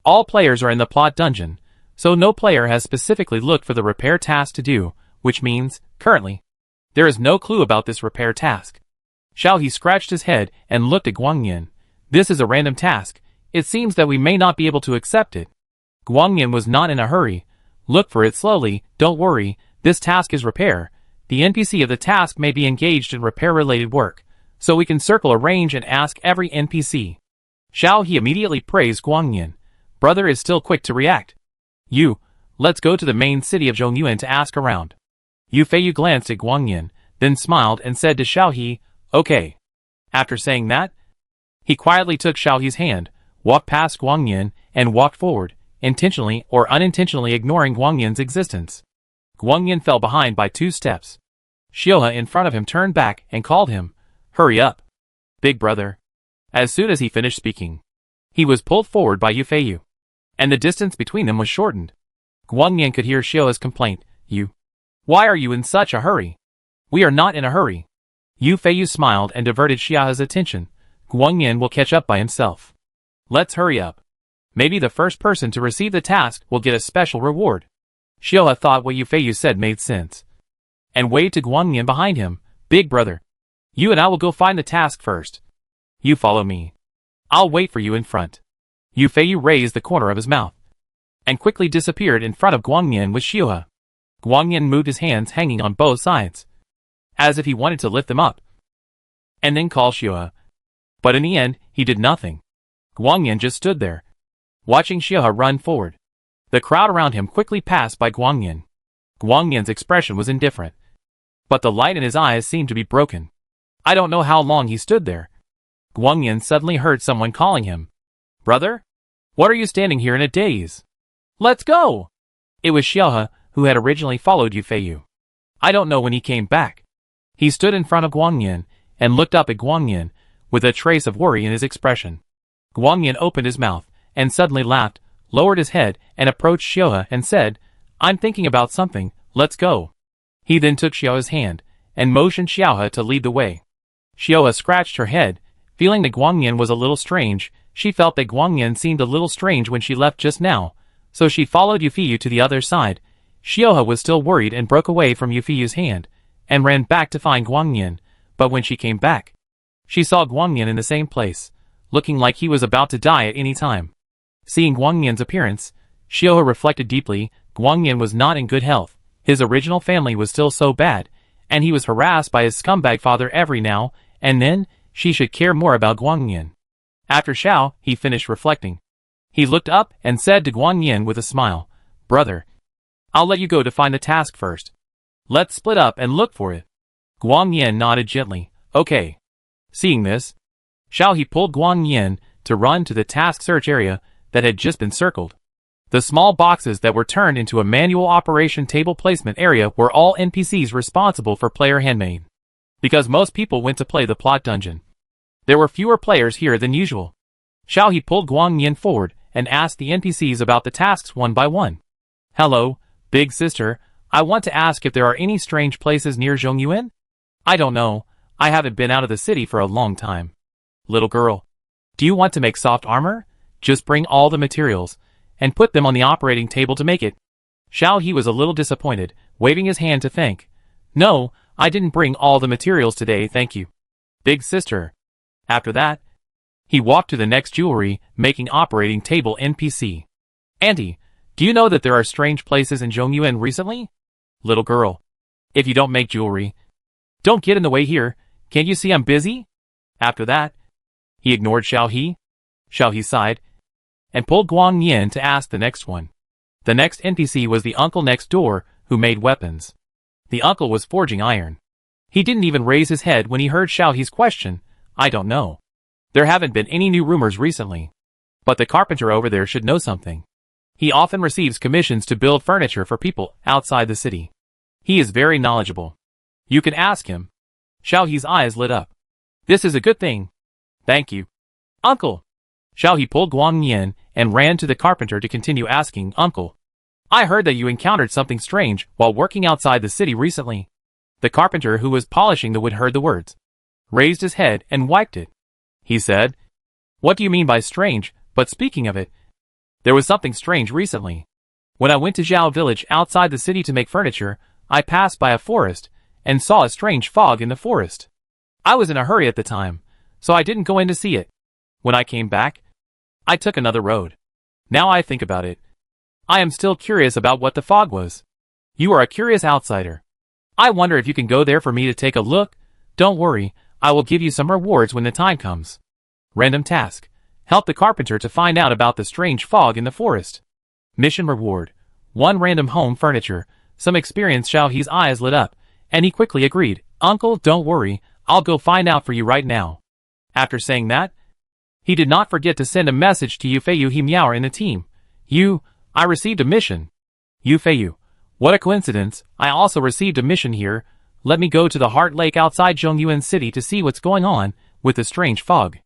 all players are in the plot dungeon, so no player has specifically looked for the repair task to do, which means, currently, there is no clue about this repair task. Xiao He scratched his head and looked at Guangyan. "This is a random task. It seems that we may not be able to accept it." Guangyan was not in a hurry. "Look for it slowly, don't worry, this task is repair. The NPC of the task may be engaged in repair-related work, so we can circle a range and ask every NPC." Xiao He immediately praised Guangyan. Brother is still quick to react. Let's go to the main city of Zhongyuan to ask around." Yu Feiyu glanced at Guangyan, then smiled and said to Xiao He, "Okay." After saying that, he quietly took Xiao He's hand, walked past Guangyan, and walked forward, intentionally or unintentionally ignoring Guangyan's existence. Guangyan fell behind by 2 steps. Xiao in front of him turned back and called him, "Hurry up, big brother." As soon as he finished speaking, he was pulled forward by Yu Feiyu, and the distance between them was shortened. Guangyan could hear Xiao's complaint, "Why are you in such a hurry?" "We are not in a hurry." Yu Feiyu smiled and diverted Xiao's attention. "Guangyan will catch up by himself. Let's hurry up. Maybe the first person to receive the task will get a special reward." Xiao thought what Yu Feiyu said made sense, and waved to Guangyan behind him. "Big brother, you and I will go find the task first. You follow me. I'll wait for you in front." Yu Feiyu raised the corner of his mouth, and quickly disappeared in front of Guangyan with Xiao. Guang Yin moved his hands hanging on both sides, as if he wanted to lift them up, and then call Xiaohe. But in the end, he did nothing. Guang Yin just stood there, watching Xiaohe run forward. The crowd around him quickly passed by Guang Yin. Guang Yin's expression was indifferent, but the light in his eyes seemed to be broken. I don't know how long he stood there. Guang Yin suddenly heard someone calling him. Brother? What are you standing here in a daze? Let's go! It was Xiaohe, who had originally followed Yu Feiyu. I don't know when he came back. He stood in front of Guang Yin, and looked up at Guang Yin, with a trace of worry in his expression. Guang Yin opened his mouth, and suddenly laughed, lowered his head, and approached Xiaohe and said, I'm thinking about something, let's go. He then took Xiaohe's hand, and motioned Xiaohe to lead the way. Xiaohe scratched her head, feeling that Guang Yin was a little strange. She felt that Guang Yin seemed a little strange when she left just now, so she followed Yu Feiyu to the other side. Xiaohe was still worried and broke away from Yu Feiyu's hand, and ran back to find Guang Yin, but when she came back, she saw Guang Yin in the same place, looking like he was about to die at any time. Seeing Guang Yin's appearance, Xiaohe reflected deeply. Guang Yin was not in good health. His original family was still so bad, and he was harassed by his scumbag father every now and then. She should care more about Guang Yin. After Xiao, he finished reflecting. He looked up and said to Guang Yin with a smile, Brother, I'll let you go to find the task first. Let's split up and look for it. Guang Yin nodded gently. Okay. Seeing this, Xiao he pulled Guang Yin to run to the task search area that had just been circled. The small boxes that were turned into a manual operation table placement area were all NPCs responsible for player handmade. Because most people went to play the plot dungeon, there were fewer players here than usual. Xiao he pulled Guang Yin forward and asked the NPCs about the tasks one by one. Hello, big sister, I want to ask if there are any strange places near Zhongyuan? I don't know, I haven't been out of the city for a long time. Little girl, do you want to make soft armor? Just bring all the materials, and put them on the operating table to make it. Xiao he was a little disappointed, waving his hand to thank. No, I didn't bring all the materials today, thank you. Big sister. After that, he walked to the next jewelry making operating table NPC. Auntie, do you know that there are strange places in Zhongyuan recently? Little girl, if you don't make jewelry, don't get in the way here, can't you see I'm busy? After that, he ignored Xiao He. Xiao He sighed, and pulled Guang Yin to ask the next one. The next NPC was the uncle next door, who made weapons. The uncle was forging iron. He didn't even raise his head when he heard Xiao He's question. I don't know. There haven't been any new rumors recently. But the carpenter over there should know something. He often receives commissions to build furniture for people outside the city. He is very knowledgeable. You can ask him. Xiao He's eyes lit up. This is a good thing. Thank you. Uncle. Xiao He pulled Guang Yin and ran to the carpenter to continue asking, Uncle, I heard that you encountered something strange while working outside the city recently. The carpenter who was polishing the wood heard the words, raised his head and wiped it. He said, What do you mean by strange? But speaking of it, there was something strange recently. When I went to Zhao village outside the city to make furniture, I passed by a forest and saw a strange fog in the forest. I was in a hurry at the time, so I didn't go in to see it. When I came back, I took another road. Now I think about it, I am still curious about what the fog was. You are a curious outsider. I wonder if you can go there for me to take a look. Don't worry, I will give you some rewards when the time comes. Random task. Help the carpenter to find out about the strange fog in the forest. Mission reward. 1 random home furniture. Some experience. Xiao He's eyes lit up, and he quickly agreed. Uncle, don't worry, I'll go find out for you right now. After saying that, he did not forget to send a message to Yu Feiyu He Miao in the team. I received a mission. Yu Feiyu, what a coincidence, I also received a mission here. Let me go to the Heart Lake outside Zhongyuan City to see what's going on with the strange fog.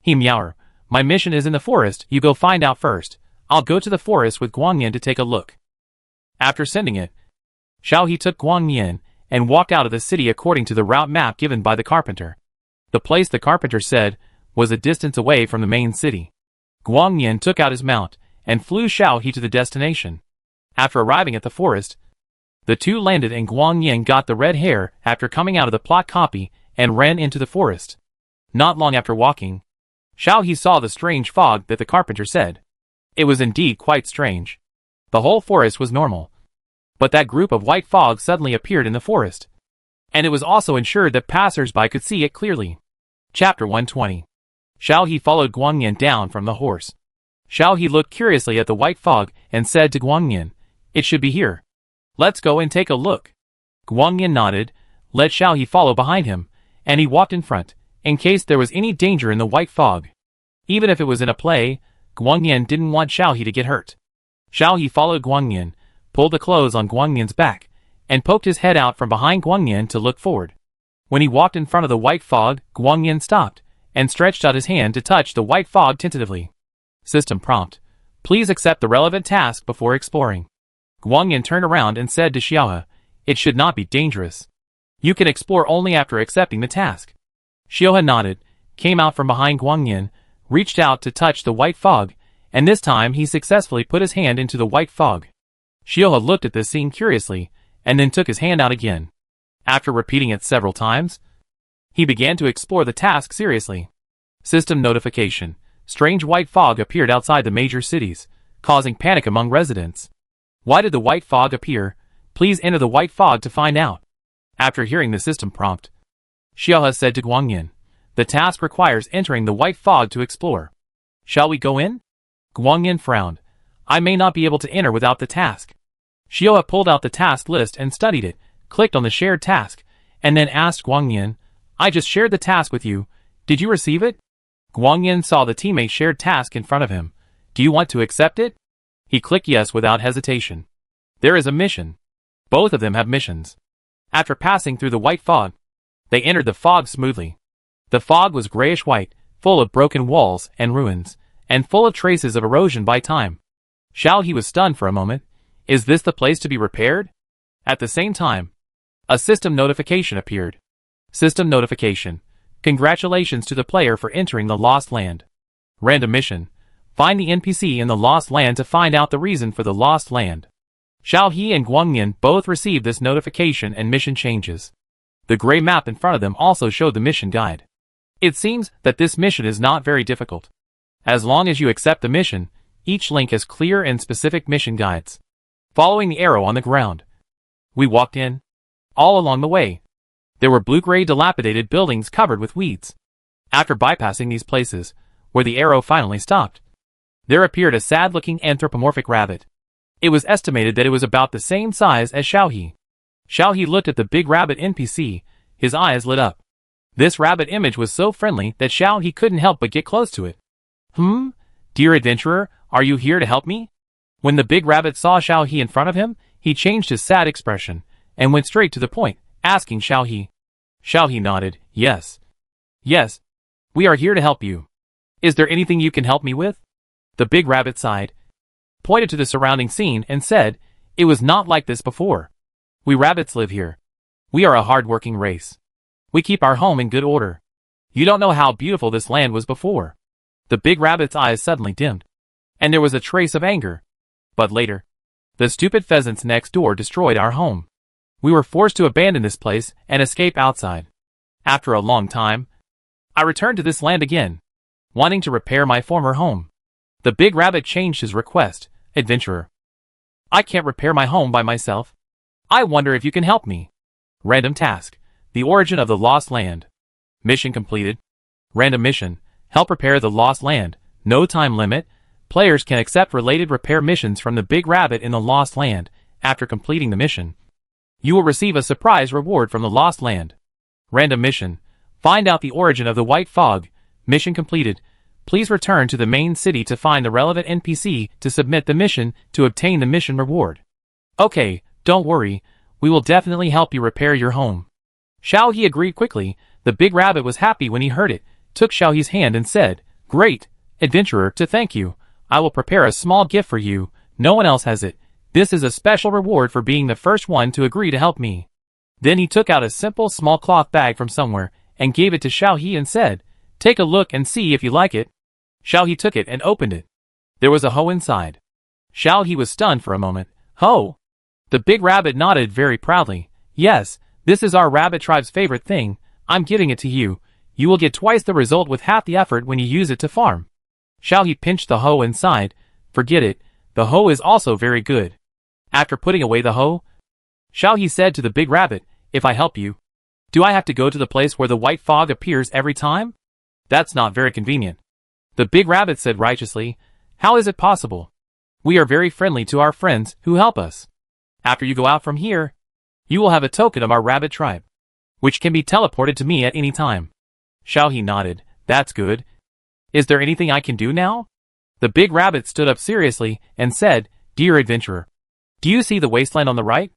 He Miao, my mission is in the forest, you go find out first. I'll go to the forest with Guang Yin to take a look. After sending it, Xiao He took Guang Yin and walked out of the city according to the route map given by the carpenter. The place the carpenter said was a distance away from the main city. Guang Yin took out his mount and flew Xiao He to the destination. After arriving at the forest, the two landed and Guang Yin got the red hair after coming out of the plot copy and ran into the forest. Not long after walking, Xiao He saw the strange fog that the carpenter said. It was indeed quite strange. The whole forest was normal, But that group of white fog suddenly appeared in the forest. And it was also ensured that passers-by could see it clearly. Chapter 120. Xiao He followed Guangyan down from the horse. Xiao He looked curiously at the white fog and said to Guangyan, "It should be here. Let's go and take a look." Guangyan nodded, let Xiao He follow behind him, and he walked in front, in case there was any danger in the white fog. Even if it was in a play, Guangyan didn't want Xiao He to get hurt. Xiao He followed Guangyan, pulled the clothes on Guangyan's back, and poked his head out from behind Guangyan to look forward. When he walked in front of the white fog, Guangyan stopped, and stretched out his hand to touch the white fog tentatively. System prompt. Please accept the relevant task before exploring. Guangyan turned around and said to Xiaohe, "It should not be dangerous. You can explore only after accepting the task." Xiaohe nodded, came out from behind Guangyan, reached out to touch the white fog, and this time he successfully put his hand into the white fog. Xiaohe looked at this scene curiously, and then took his hand out again. After repeating it several times, he began to explore the task seriously. System notification. Strange white fog appeared outside the major cities, causing panic among residents. Why did the white fog appear? Please enter the white fog to find out. After hearing the system prompt, Xiaohe said to Guangyan, "The task requires entering the white fog to explore. Shall we go in?" Guangyan frowned. "I may not be able to enter without the task." Xiaohe pulled out the task list and studied it, clicked on the shared task, and then asked Guangyan, "I just shared the task with you. Did you receive it?" Guangyan saw the teammate shared task in front of him. "Do you want to accept it?" He clicked yes without hesitation. There is a mission. Both of them have missions. After passing through the white fog, they entered the fog smoothly. The fog was grayish-white, full of broken walls and ruins, and full of traces of erosion by time. Xiao He was stunned for a moment. Is this the place to be repaired? At the same time, a system notification appeared. System notification. Congratulations to the player for entering the Lost Land. Random mission. Find the NPC in the Lost Land to find out the reason for the Lost Land. Xiao He and Guangyan both received this notification and mission changes. The gray map in front of them also showed the mission guide. It seems that this mission is not very difficult. As long as you accept the mission, each link has clear and specific mission guides. Following the arrow on the ground, we walked in. All along the way, there were blue-gray dilapidated buildings covered with weeds. After bypassing these places, where the arrow finally stopped, there appeared a sad-looking anthropomorphic rabbit. It was estimated that it was about the same size as Xiao He. Xiao He looked at the big rabbit NPC, his eyes lit up. This rabbit image was so friendly that Xiao He couldn't help but get close to it. Dear adventurer, are you here to help me?" When the big rabbit saw Xiao He in front of him, he changed his sad expression, and went straight to the point, asking Xiao He. Xiao He nodded, "Yes. Yes. We are here to help you. Is there anything you can help me with?" The big rabbit sighed, pointed to the surrounding scene, and said, "It was not like this before. We rabbits live here. We are a hard-working race. We keep our home in good order. You don't know how beautiful this land was before." The big rabbit's eyes suddenly dimmed, and there was a trace of anger. But later, the stupid pheasants next door destroyed our home. We were forced to abandon this place and escape outside. After a long time, I returned to this land again, wanting to repair my former home. The big rabbit changed his request, "Adventurer, I can't repair my home by myself. I wonder if you can help me." Random task. The origin of the Lost Land. Mission completed. Random mission. Help repair the Lost Land. No time limit. Players can accept related repair missions from the big rabbit in the Lost Land. After completing the mission, you will receive a surprise reward from the Lost Land. Random mission. Find out the origin of the white fog. Mission completed. Please return to the main city to find the relevant NPC to submit the mission to obtain the mission reward. Okay, don't worry. We will definitely help you repair your home. Xiao He agreed quickly. The big rabbit was happy when he heard it, took Xiao He's hand and said, "Great, adventurer, to thank you, I will prepare a small gift for you. No one else has it. This is a special reward for being the first one to agree to help me." Then he took out a simple small cloth bag from somewhere and gave it to Xiao He and said, "Take a look and see if you like it." Xiao He took it and opened it. There was a hoe inside. Xiao He was stunned for a moment. "Hoe?" The big rabbit nodded very proudly. "Yes, this is our rabbit tribe's favorite thing. I'm giving it to you. You will get twice the result with half the effort when you use it to farm." Xiao He pinched the hoe and sighed. "Forget it. The hoe is also very good." After putting away the hoe, Xiao He said to the big rabbit, "If I help you, do I have to go to the place where the white fog appears every time? That's not very convenient." The big rabbit said righteously, "How is it possible? We are very friendly to our friends who help us. After you go out from here, you will have a token of our rabbit tribe, which can be teleported to me at any time." Xiao He nodded. "That's good. Is there anything I can do now?" The big rabbit stood up seriously and said, "Dear adventurer, do you see the wasteland on the right?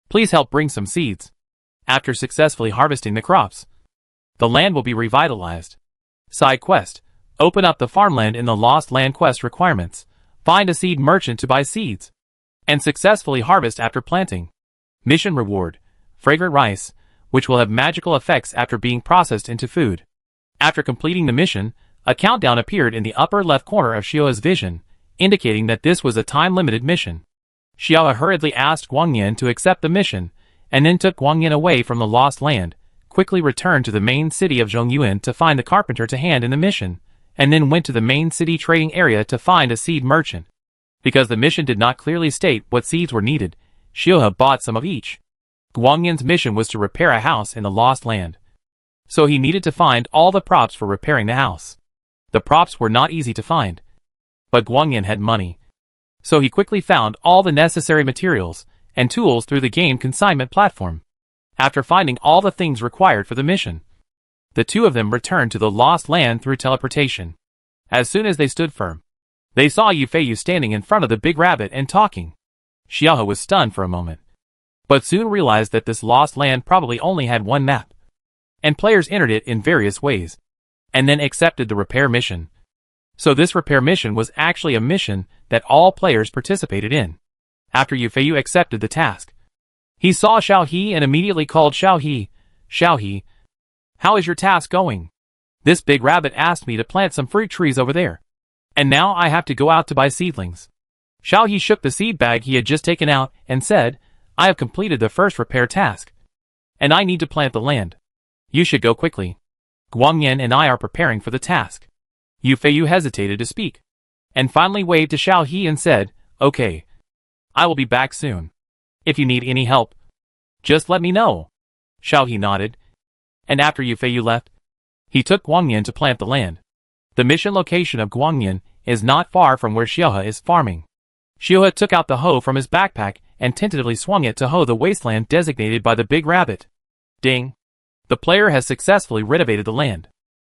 Please help bring some seeds. After successfully harvesting the crops, the land will be revitalized. Side quest: open up the farmland in the Lost Land quest requirements. Find a seed merchant to buy seeds, and successfully harvest after planting. Mission reward: fragrant rice, which will have magical effects after being processed into food." After completing the mission, a countdown appeared in the upper left corner of Xiao's vision, indicating that this was a time-limited mission. Xiao hurriedly asked Guangyan to accept the mission, and then took Guangyan away from the Lost Land, quickly returned to the main city of Zhongyuan to find the carpenter to hand in the mission, and then went to the main city trading area to find a seed merchant. Because the mission did not clearly state what seeds were needed, Xiao bought some of each. Guangyan's mission was to repair a house in the Lost Land, so he needed to find all the props for repairing the house. The props were not easy to find, but Guangyan had money, so he quickly found all the necessary materials and tools through the game consignment platform. After finding all the things required for the mission, the two of them returned to the Lost Land through teleportation. As soon as they stood firm, they saw Yufeiyu standing in front of the big rabbit and talking. Xiao was stunned for a moment, but soon realized that this Lost Land probably only had one map, and players entered it in various ways, and then accepted the repair mission. So this repair mission was actually a mission that all players participated in. After Yufeiyu accepted the task, he saw Xiao He and immediately called Xiao He. "Xiao He, how is your task going? This big rabbit asked me to plant some fruit trees over there, and now I have to go out to buy seedlings." Xiao He shook the seed bag he had just taken out and said, "I have completed the first repair task, and I need to plant the land. You should go quickly. Guangyan and I are preparing for the task." Yufeiyu hesitated to speak, and finally waved to Xiao He and said, "Okay. I will be back soon. If you need any help, just let me know." Xiao He nodded, and after Yufeiyu left, he took Guangyan to plant the land. The mission location of Guangyan is not far from where Xiao is farming. Xiao took out the hoe from his backpack and tentatively swung it to hoe the wasteland designated by the big rabbit. Ding! The player has successfully renovated the land.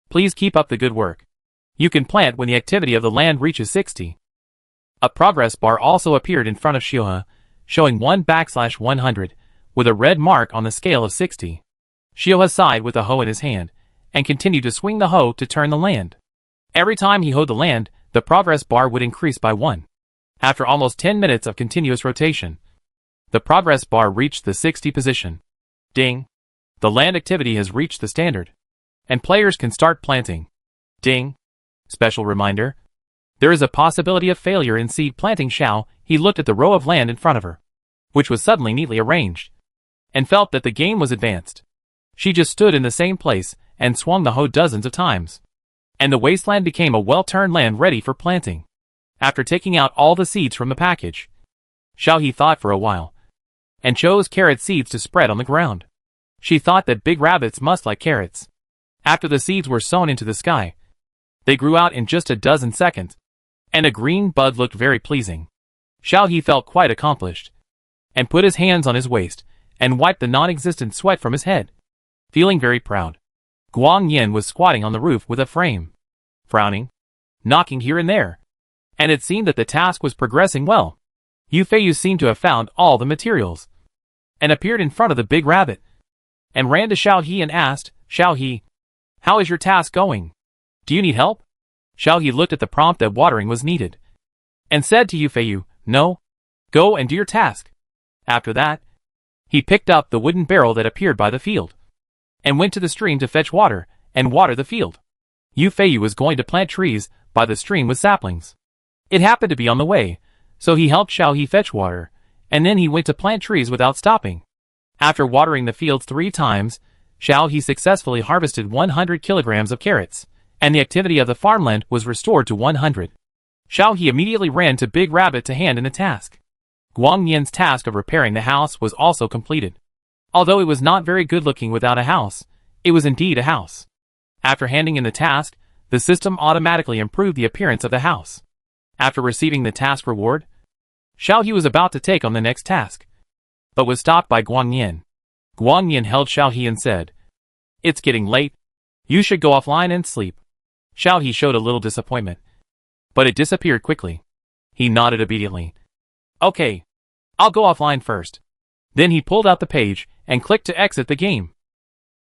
Please keep up the good work. You can plant when the activity of the land reaches 60. A progress bar also appeared in front of Xiao, showing 1/100, with a red mark on the scale of 60. Xiao sighed with the hoe in his hand, and continued to swing the hoe to turn the land. Every time he hoed the land, the progress bar would increase by 1. After almost 10 minutes of continuous rotation, the progress bar reached the 60 position. Ding! The land activity has reached the standard, and players can start planting. Ding! Special reminder: there is a possibility of failure in seed planting. Xiao He looked at the row of land in front of her, which was suddenly neatly arranged, and felt that the game was advanced. She just stood in the same place and swung the hoe dozens of times, and the wasteland became a well-turned land ready for planting. After taking out all the seeds from the package, Xiao He thought for a while, and chose carrot seeds to spread on the ground. She thought that big rabbits must like carrots. After the seeds were sown into the sky, they grew out in just a dozen seconds, and a green bud looked very pleasing. Xiao He felt quite accomplished, and put his hands on his waist, and wiped the non-existent sweat from his head, feeling very proud. Guangyan was squatting on the roof with a frame, frowning, knocking here and there, and it seemed that the task was progressing well. Yufeiyu seemed to have found all the materials, and appeared in front of the big rabbit, and ran to Xiao He and asked, "Xiao He, how is your task going? Do you need help?" Xiao He looked at the prompt that watering was needed, and said to Yufeiyu, "No. Go and do your task." After that, he picked up the wooden barrel that appeared by the field, and went to the stream to fetch water and water the field. Yufeiyu was going to plant trees by the stream with saplings. It happened to be on the way, so he helped Xiao He fetch water, and then he went to plant trees without stopping. After watering the fields 3 times, Xiao He successfully harvested 100 kilograms of carrots, and the activity of the farmland was restored to 100. Xiao He immediately ran to Big Rabbit to hand in the task. Guang Yin's task of repairing the house was also completed. Although it was not very good looking without a house, it was indeed a house. After handing in the task, the system automatically improved the appearance of the house. After receiving the task reward, Xiao He was about to take on the next task, but was stopped by Guang Yin. Guang Yin held Xiao He and said, "It's getting late. You should go offline and sleep." Xiao He showed a little disappointment, but it disappeared quickly. He nodded obediently. "Okay, I'll go offline first." Then he pulled out the page and clicked to exit the game.